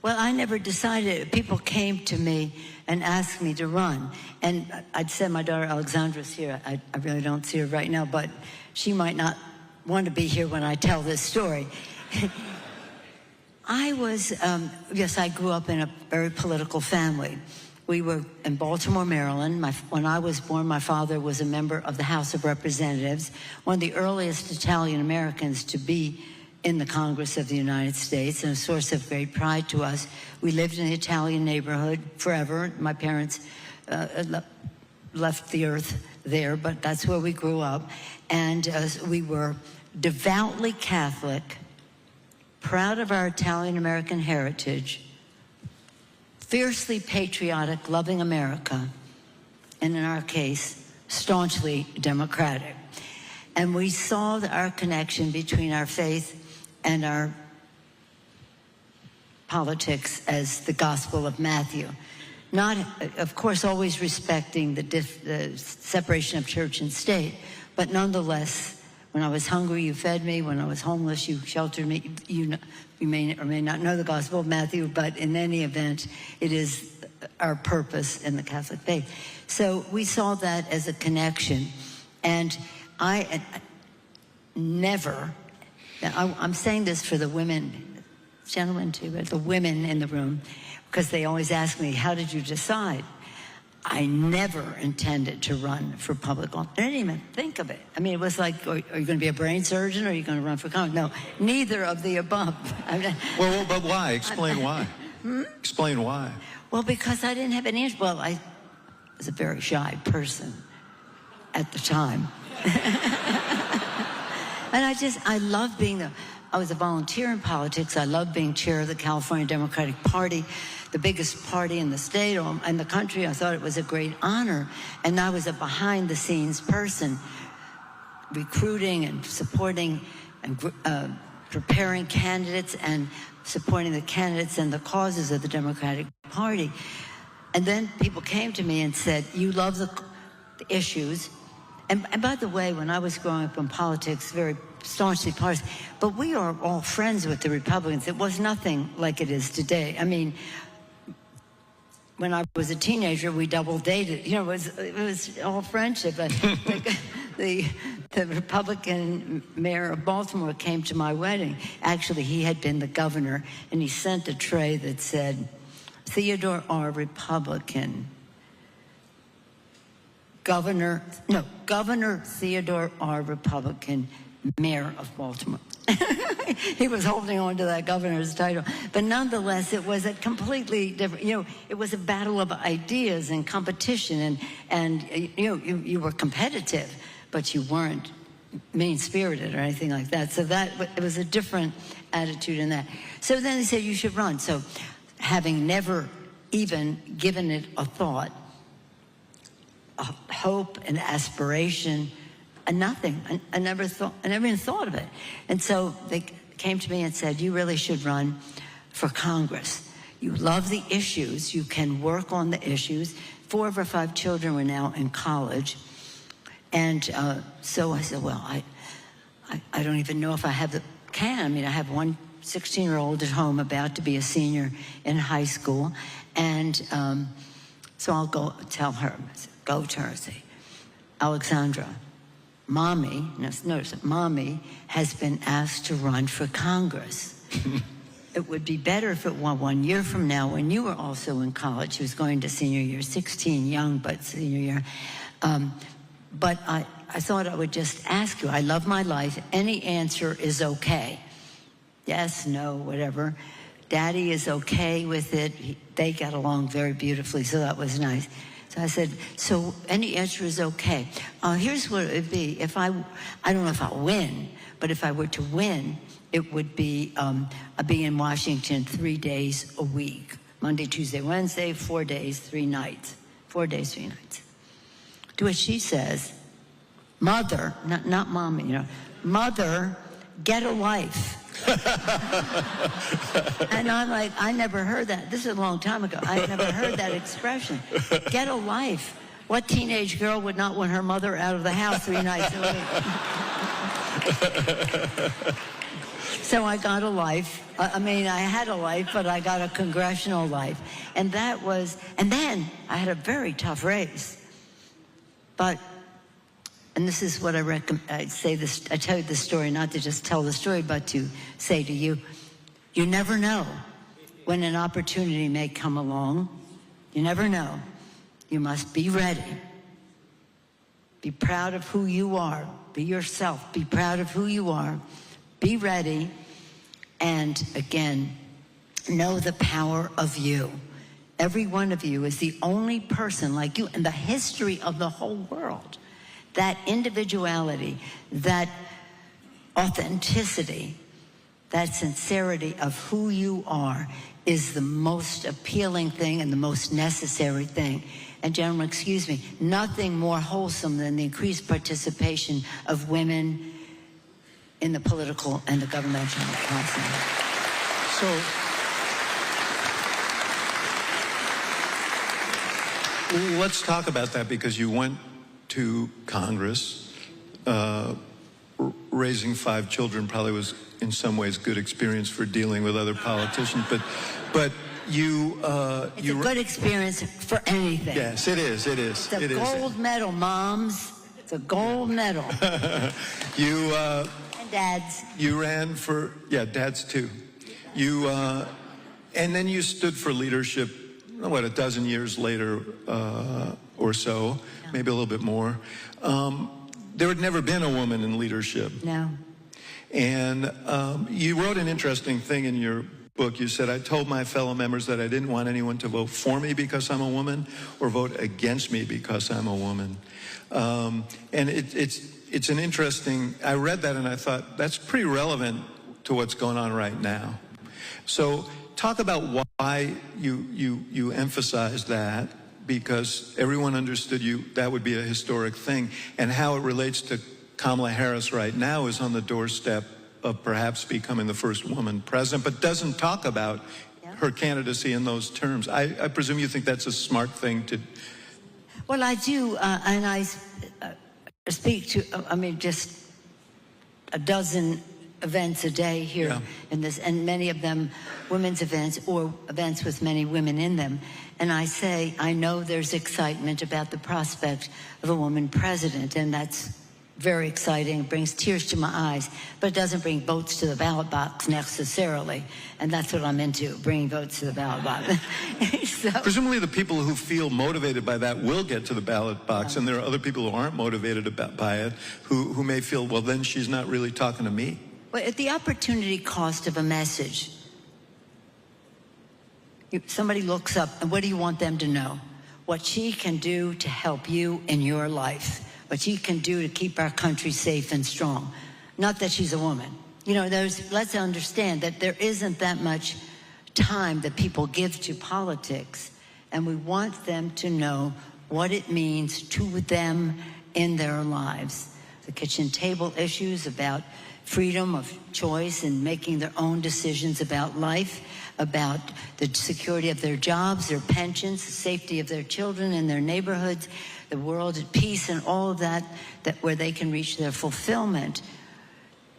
Well, I never decided. People came to me and asked me to run. And I'd said my daughter Alexandra's here. I really don't see her right now, but she might not want to be here when I tell this story. I grew up in a very political family. We were in Baltimore, Maryland. When I was born, my father was a member of the House of Representatives, one of the earliest Italian Americans to be in the Congress of the United States, and a source of great pride to us. We lived in the Italian neighborhood forever. My parents left the earth there, but that's where we grew up. And we were devoutly Catholic, proud of our Italian-American heritage, fiercely patriotic, loving America, and in our case, staunchly democratic. And we saw our connection between our faith and our politics as the Gospel of Matthew. Not, of course, always respecting the separation of church and state, but nonetheless, when I was hungry, you fed me. When I was homeless, you sheltered me. You may or may not know the Gospel of Matthew, but in any event, it is our purpose in the Catholic faith. So we saw that as a connection. And I never, I'm saying this for the women, gentlemen too, but the women in the room, because they always ask me, how did you decide? I never intended to run for public office. I didn't even think of it. I mean, it was like, are you going to be a brain surgeon or are you going to run for Congress? No, neither of the above. Well, but why? Explain why. Explain why. Well, because I didn't have any interest. Well, I was a very shy person at the time. And I love being I was a volunteer in politics. I loved being chair of the California Democratic Party, the biggest party in the state or in the country. I thought it was a great honor. And I was a behind-the-scenes person, recruiting and supporting and preparing candidates and supporting the candidates and the causes of the Democratic Party. And then people came to me and said, you love the issues. And by the way, when I was growing up in politics, very staunchly partisan, but we are all friends with the Republicans. It was nothing like it is today. I mean, when I was a teenager, we double dated. You know, it was all friendship. The Republican mayor of Baltimore came to my wedding. Actually, he had been the governor, and he sent a tray that said, Theodore R. Republican. Governor Theodore R. Republican, mayor of Baltimore. He was holding on to that governor's title. But nonetheless, it was a completely different, you know, it was a battle of ideas and competition, and you know, you were competitive, but you weren't mean-spirited or anything like that. So it was a different attitude in that. So then they said you should run. So having never even given it a thought, a hope and aspiration, and nothing. I never even thought of it. And so they came to me and said, you really should run for Congress. You love the issues. You can work on the issues. 4 of our 5 children were now in college. And so I said, well, I don't even know if I can. I mean, I have one 16-year-old at home about to be a senior in high school. And so I'll go tell her, go to her and say, Alexandra, Mommy, notice that Mommy has been asked to run for Congress. It would be better if it were 1 year from now when you were also in college. She was going to senior year, 16, young, but senior year. But I thought I would just ask you. I love my life. Any answer is okay. Yes, no, whatever. Daddy is okay with it. They got along very beautifully, so that was nice. So I said, so any answer is okay. Here's what it would be. If I don't know if I'll win, but if I were to win, it would be I'd be in Washington 3 days a week. Monday, Tuesday, Wednesday, 4 days, 3 nights. 4 days, 3 nights. To which she says, Mother, not Mommy, you know, Mother, get a life. And I'm like, I never heard that. This is a long time ago. I never heard that expression. Get a life. What teenage girl would not want her mother out of the house 3 nights a week? So I got a life. I mean, I had a life, but I got a congressional life. And then I had a very tough race. But, and this is what I tell you this story, not to just tell the story, but to say to you, you never know when an opportunity may come along. You never know. You must be ready. Be proud of who you are. Be yourself. Be proud of who you are. Be ready. And again, know the power of you. Every one of you is the only person like you in the history of the whole world. That individuality, that authenticity, that sincerity of who you are is the most appealing thing and the most necessary thing. And gentlemen, excuse me, nothing more wholesome than the increased participation of women in the political and the governmental process. So, let's talk about that, because you went to Congress. Raising 5 children probably was in some ways good experience for dealing with other politicians, but you it's a good experience for anything. Yes, it is. It's a gold medal, moms. It's a gold medal. And dads. You ran for dads too. You and then you stood for leadership. What, a dozen years later or so, maybe a little bit more. There had never been a woman in leadership. No. And you wrote an interesting thing in your book. You said, I told my fellow members that I didn't want anyone to vote for me because I'm a woman or vote against me because I'm a woman. And it's an interesting, I read that and I thought, that's pretty relevant to what's going on right now. So talk about why you emphasized that, because everyone understood that would be a historic thing, and how it relates to Kamala Harris right now is on the doorstep of perhaps becoming the first woman president, but doesn't talk about her candidacy in those terms. I presume you think that's a smart thing to Well, I do, and I speak to, just a dozen events a day here in this, and many of them women's events or events with many women in them. And I say, I know there's excitement about the prospect of a woman president, and that's very exciting. It brings tears to my eyes, but it doesn't bring votes to the ballot box necessarily. And that's what I'm into, bringing votes to the ballot box. So, presumably the people who feel motivated by that will get to the ballot box, and there are other people who aren't motivated by it who may feel, well, then she's not really talking to me. well, at the opportunity cost of a message, somebody looks up, and what do you want them to know? What she can do to help you in your life. What she can do to keep our country safe and strong. Not that she's a woman. Let's understand that there isn't that much time that people give to politics, and we want them to know what it means to them in their lives. The kitchen table issues about freedom of choice and making their own decisions about life, about the security of their jobs, their pensions, the safety of their children and their neighborhoods, the world at peace, and all of that where they can reach their fulfillment.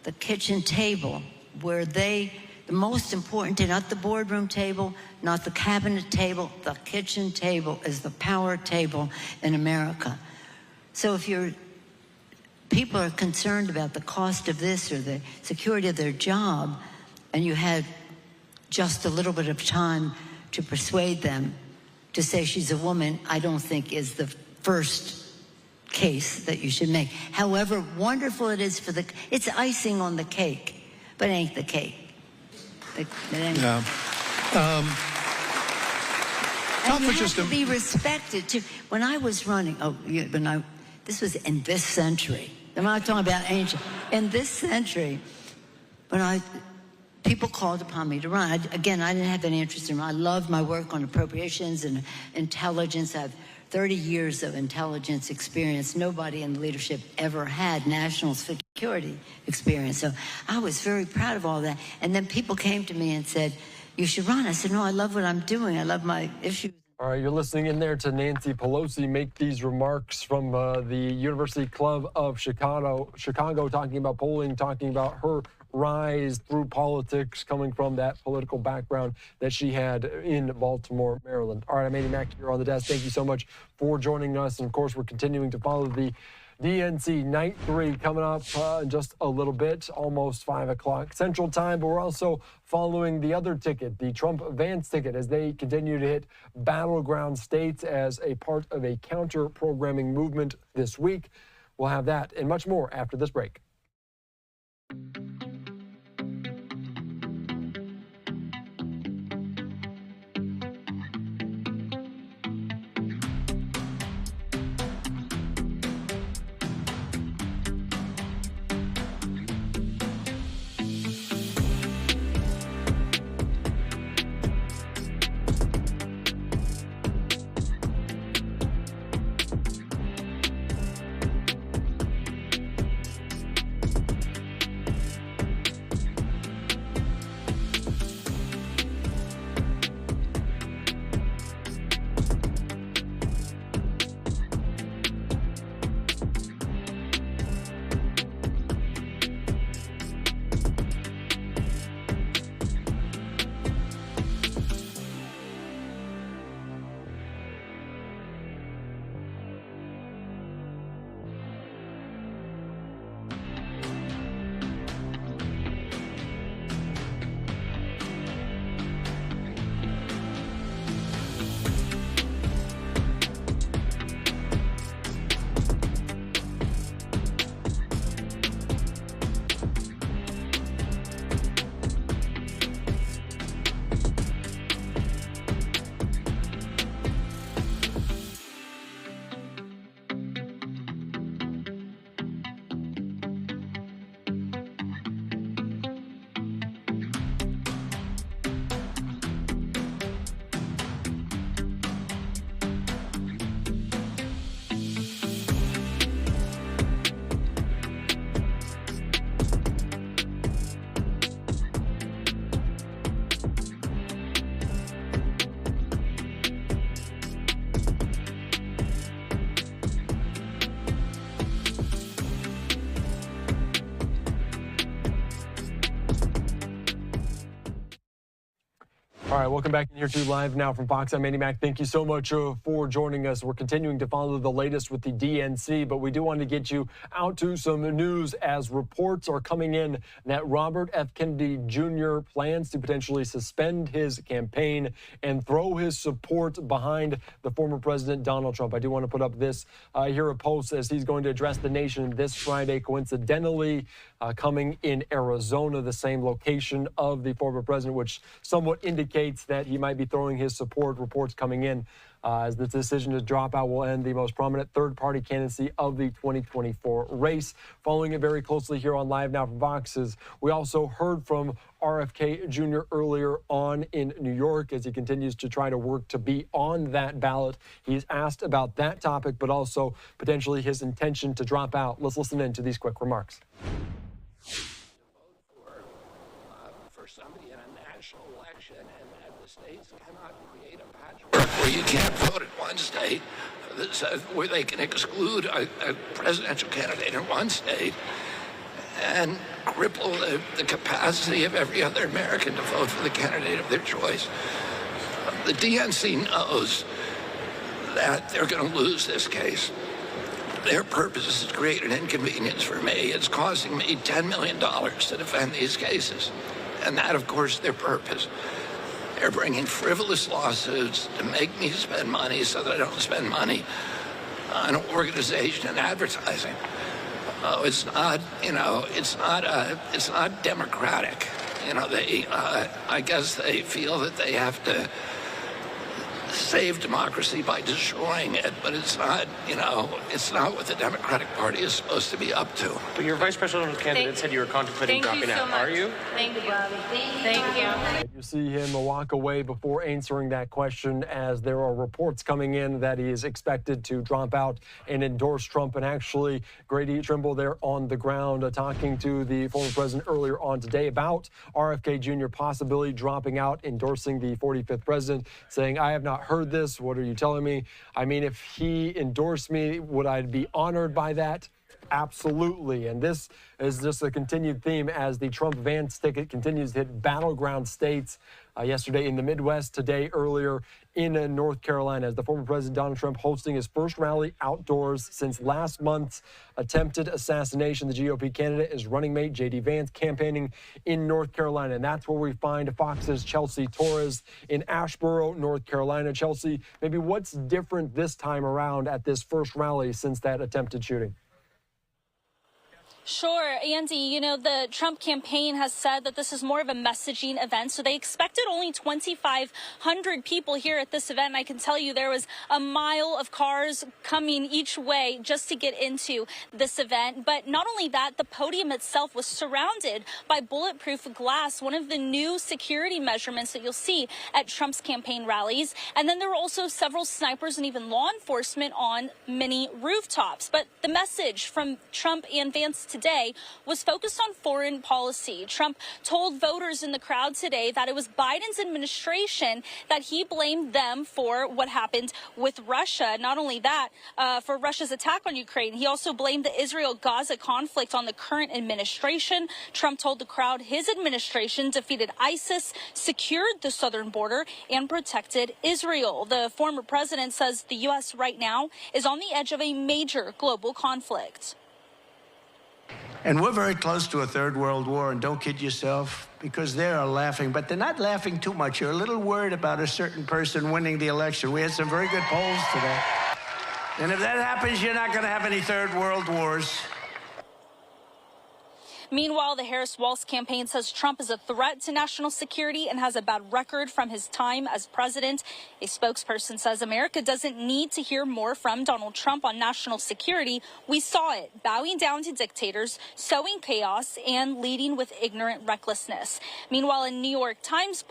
The kitchen table, where the most important, not the boardroom table, not the cabinet table, the kitchen table is the power table in America. So if people are concerned about the cost of this or the security of their job, and you had just a little bit of time to persuade them to say she's a woman, I don't think is the first case that you should make. However wonderful it is it's icing on the cake, but it ain't the cake. It ain't. Yeah. And you have to be respected too. When I was running, this was in this century. I'm not talking about ancient. In this century, people called upon me to run. I didn't have any interest in running. I loved my work on appropriations and intelligence. I have 30 years of intelligence experience. Nobody in leadership ever had national security experience. So I was very proud of all that. And then people came to me and said, you should run. I said, no, I love what I'm doing. I love my issues. All right, you're listening in there to Nancy Pelosi make these remarks from the University Club of Chicago, talking about polling, talking about her rise through politics, coming from that political background that she had in Baltimore, Maryland. All right, I'm Andy Mack here on the desk. Thank you so much for joining us. And of course, we're continuing to follow the DNC Night 3 coming up in just a little bit, almost 5 o'clock Central Time. But we're also following the other ticket, the Trump-Vance ticket, as they continue to hit battleground states as a part of a counter-programming movement this week. We'll have that and much more after this break. All right, welcome back here to Live Now from Fox. I'm Andy Mack. Thank you so much for joining us. We're continuing to follow the latest with the DNC, but we do want to get you out to some news as reports are coming in that Robert F. Kennedy Jr. plans to potentially suspend his campaign and throw his support behind the former President Donald Trump. I do want to put up this here, a post as he's going to address the nation this Friday, coincidentally coming in Arizona, the same location of the former president, which somewhat indicates that he might be throwing his support. Reports coming in as the decision to drop out will end the most prominent third-party candidacy of the 2024 race. Following it very closely here on Live Now from Fox, we also heard from RFK Jr. earlier on in New York as he continues to try to work to be on that ballot. He's asked about that topic, but also potentially his intention to drop out. Let's listen in to these quick remarks. For somebody in a national election, and the states cannot create a patchwork where you can't vote in one state, where they can exclude a presidential candidate in one state and cripple the capacity of every other American to vote for the candidate of their choice. The DNC knows that they're going to lose this case. Their purpose is to create an inconvenience for me. It's costing me $10 million to defend these cases. And that, of course, is their purpose. They're bringing frivolous lawsuits to make me spend money so that I don't spend money on organization and advertising. Oh, it's not, it's not democratic. I guess they feel that they have to save democracy by destroying it, but it's not, it's not what the Democratic Party is supposed to be up to. But your vice presidential candidate said you were contemplating dropping out. Are you? Thank you, Bobby. Thank you. You see him walk away before answering that question, as there are reports coming in that he is expected to drop out and endorse Trump. And actually, Grady Trimble there on the ground talking to the former president earlier on today about RFK Jr. possibly dropping out, endorsing the 45th president, saying, I have not heard this. What are you telling me? I mean, if he endorsed me, would I be honored by that? Absolutely. And this is just a continued theme as the Trump-Vance ticket continues to hit battleground states. Yesterday in the Midwest, today earlier in North Carolina, as the former President Donald Trump hosting his first rally outdoors since last month's attempted assassination. The GOP candidate is running mate J.D. Vance campaigning in North Carolina. And that's where we find Fox's Chelsea Torres in Asheboro, North Carolina. Chelsea, maybe what's different this time around at this first rally since that attempted shooting? Sure, Andy, the Trump campaign has said that this is more of a messaging event, so they expected only 2,500 people here at this event. And I can tell you there was a mile of cars coming each way just to get into this event. But not only that, the podium itself was surrounded by bulletproof glass, one of the new security measurements that you'll see at Trump's campaign rallies. And then there were also several snipers and even law enforcement on many rooftops. But the message from Trump and Vance today was focused on foreign policy. Trump told voters in the crowd today that it was Biden's administration that he blamed them for what happened with Russia. Not only that, for Russia's attack on Ukraine, he also blamed the Israel-Gaza conflict on the current administration. Trump told the crowd his administration defeated ISIS, secured the southern border, and protected Israel. The former president says the U.S. right now is on the edge of a major global conflict. And we're very close to a third world war, and don't kid yourself, because they are laughing, but they're not laughing too much. You're a little worried about a certain person winning the election. We had some very good polls today. And if that happens, you're not going to have any third world wars. Meanwhile, the Harris-Walz campaign says Trump is a threat to national security and has a bad record from his time as president. A spokesperson says America doesn't need to hear more from Donald Trump on national security. We saw it, bowing down to dictators, sowing chaos, and leading with ignorant recklessness. Meanwhile, a New York Times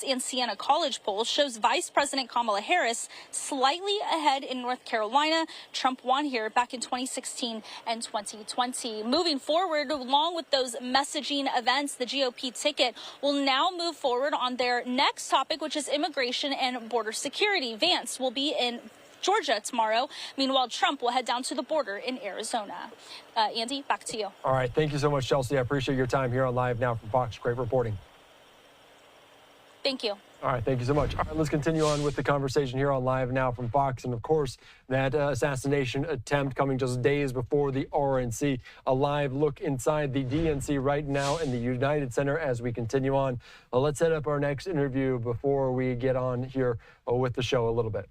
and Siena College poll shows Vice President Kamala Harris slightly ahead in North Carolina. Trump won here back in 2016 and 2020. Moving forward, along with those messaging events, the GOP ticket will now move forward on their next topic, which is immigration and border security. Vance will be in Georgia tomorrow. Meanwhile, Trump will head down to the border in Arizona. Andy, back to you. All right. Thank you so much, Chelsea. I appreciate your time here on Live Now from Fox. Great reporting. Thank you. All right, thank you so much. All right, let's continue on with the conversation here on Live Now from Fox. And of course, that assassination attempt coming just days before the RNC. A live look inside the DNC right now in the United Center as we continue on. Let's set up our next interview before we get on here with the show a little bit.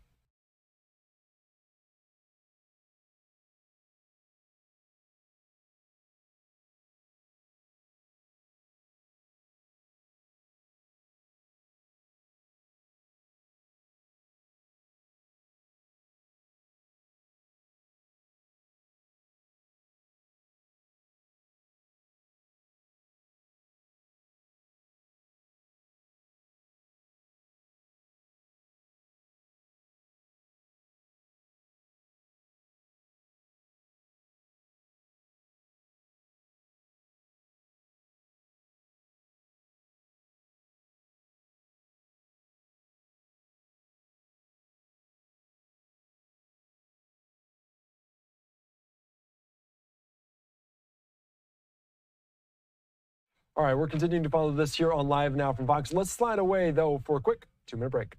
All right, we're continuing to follow this here on Live Now from Fox. Let's slide away, though, for a quick 2-minute break.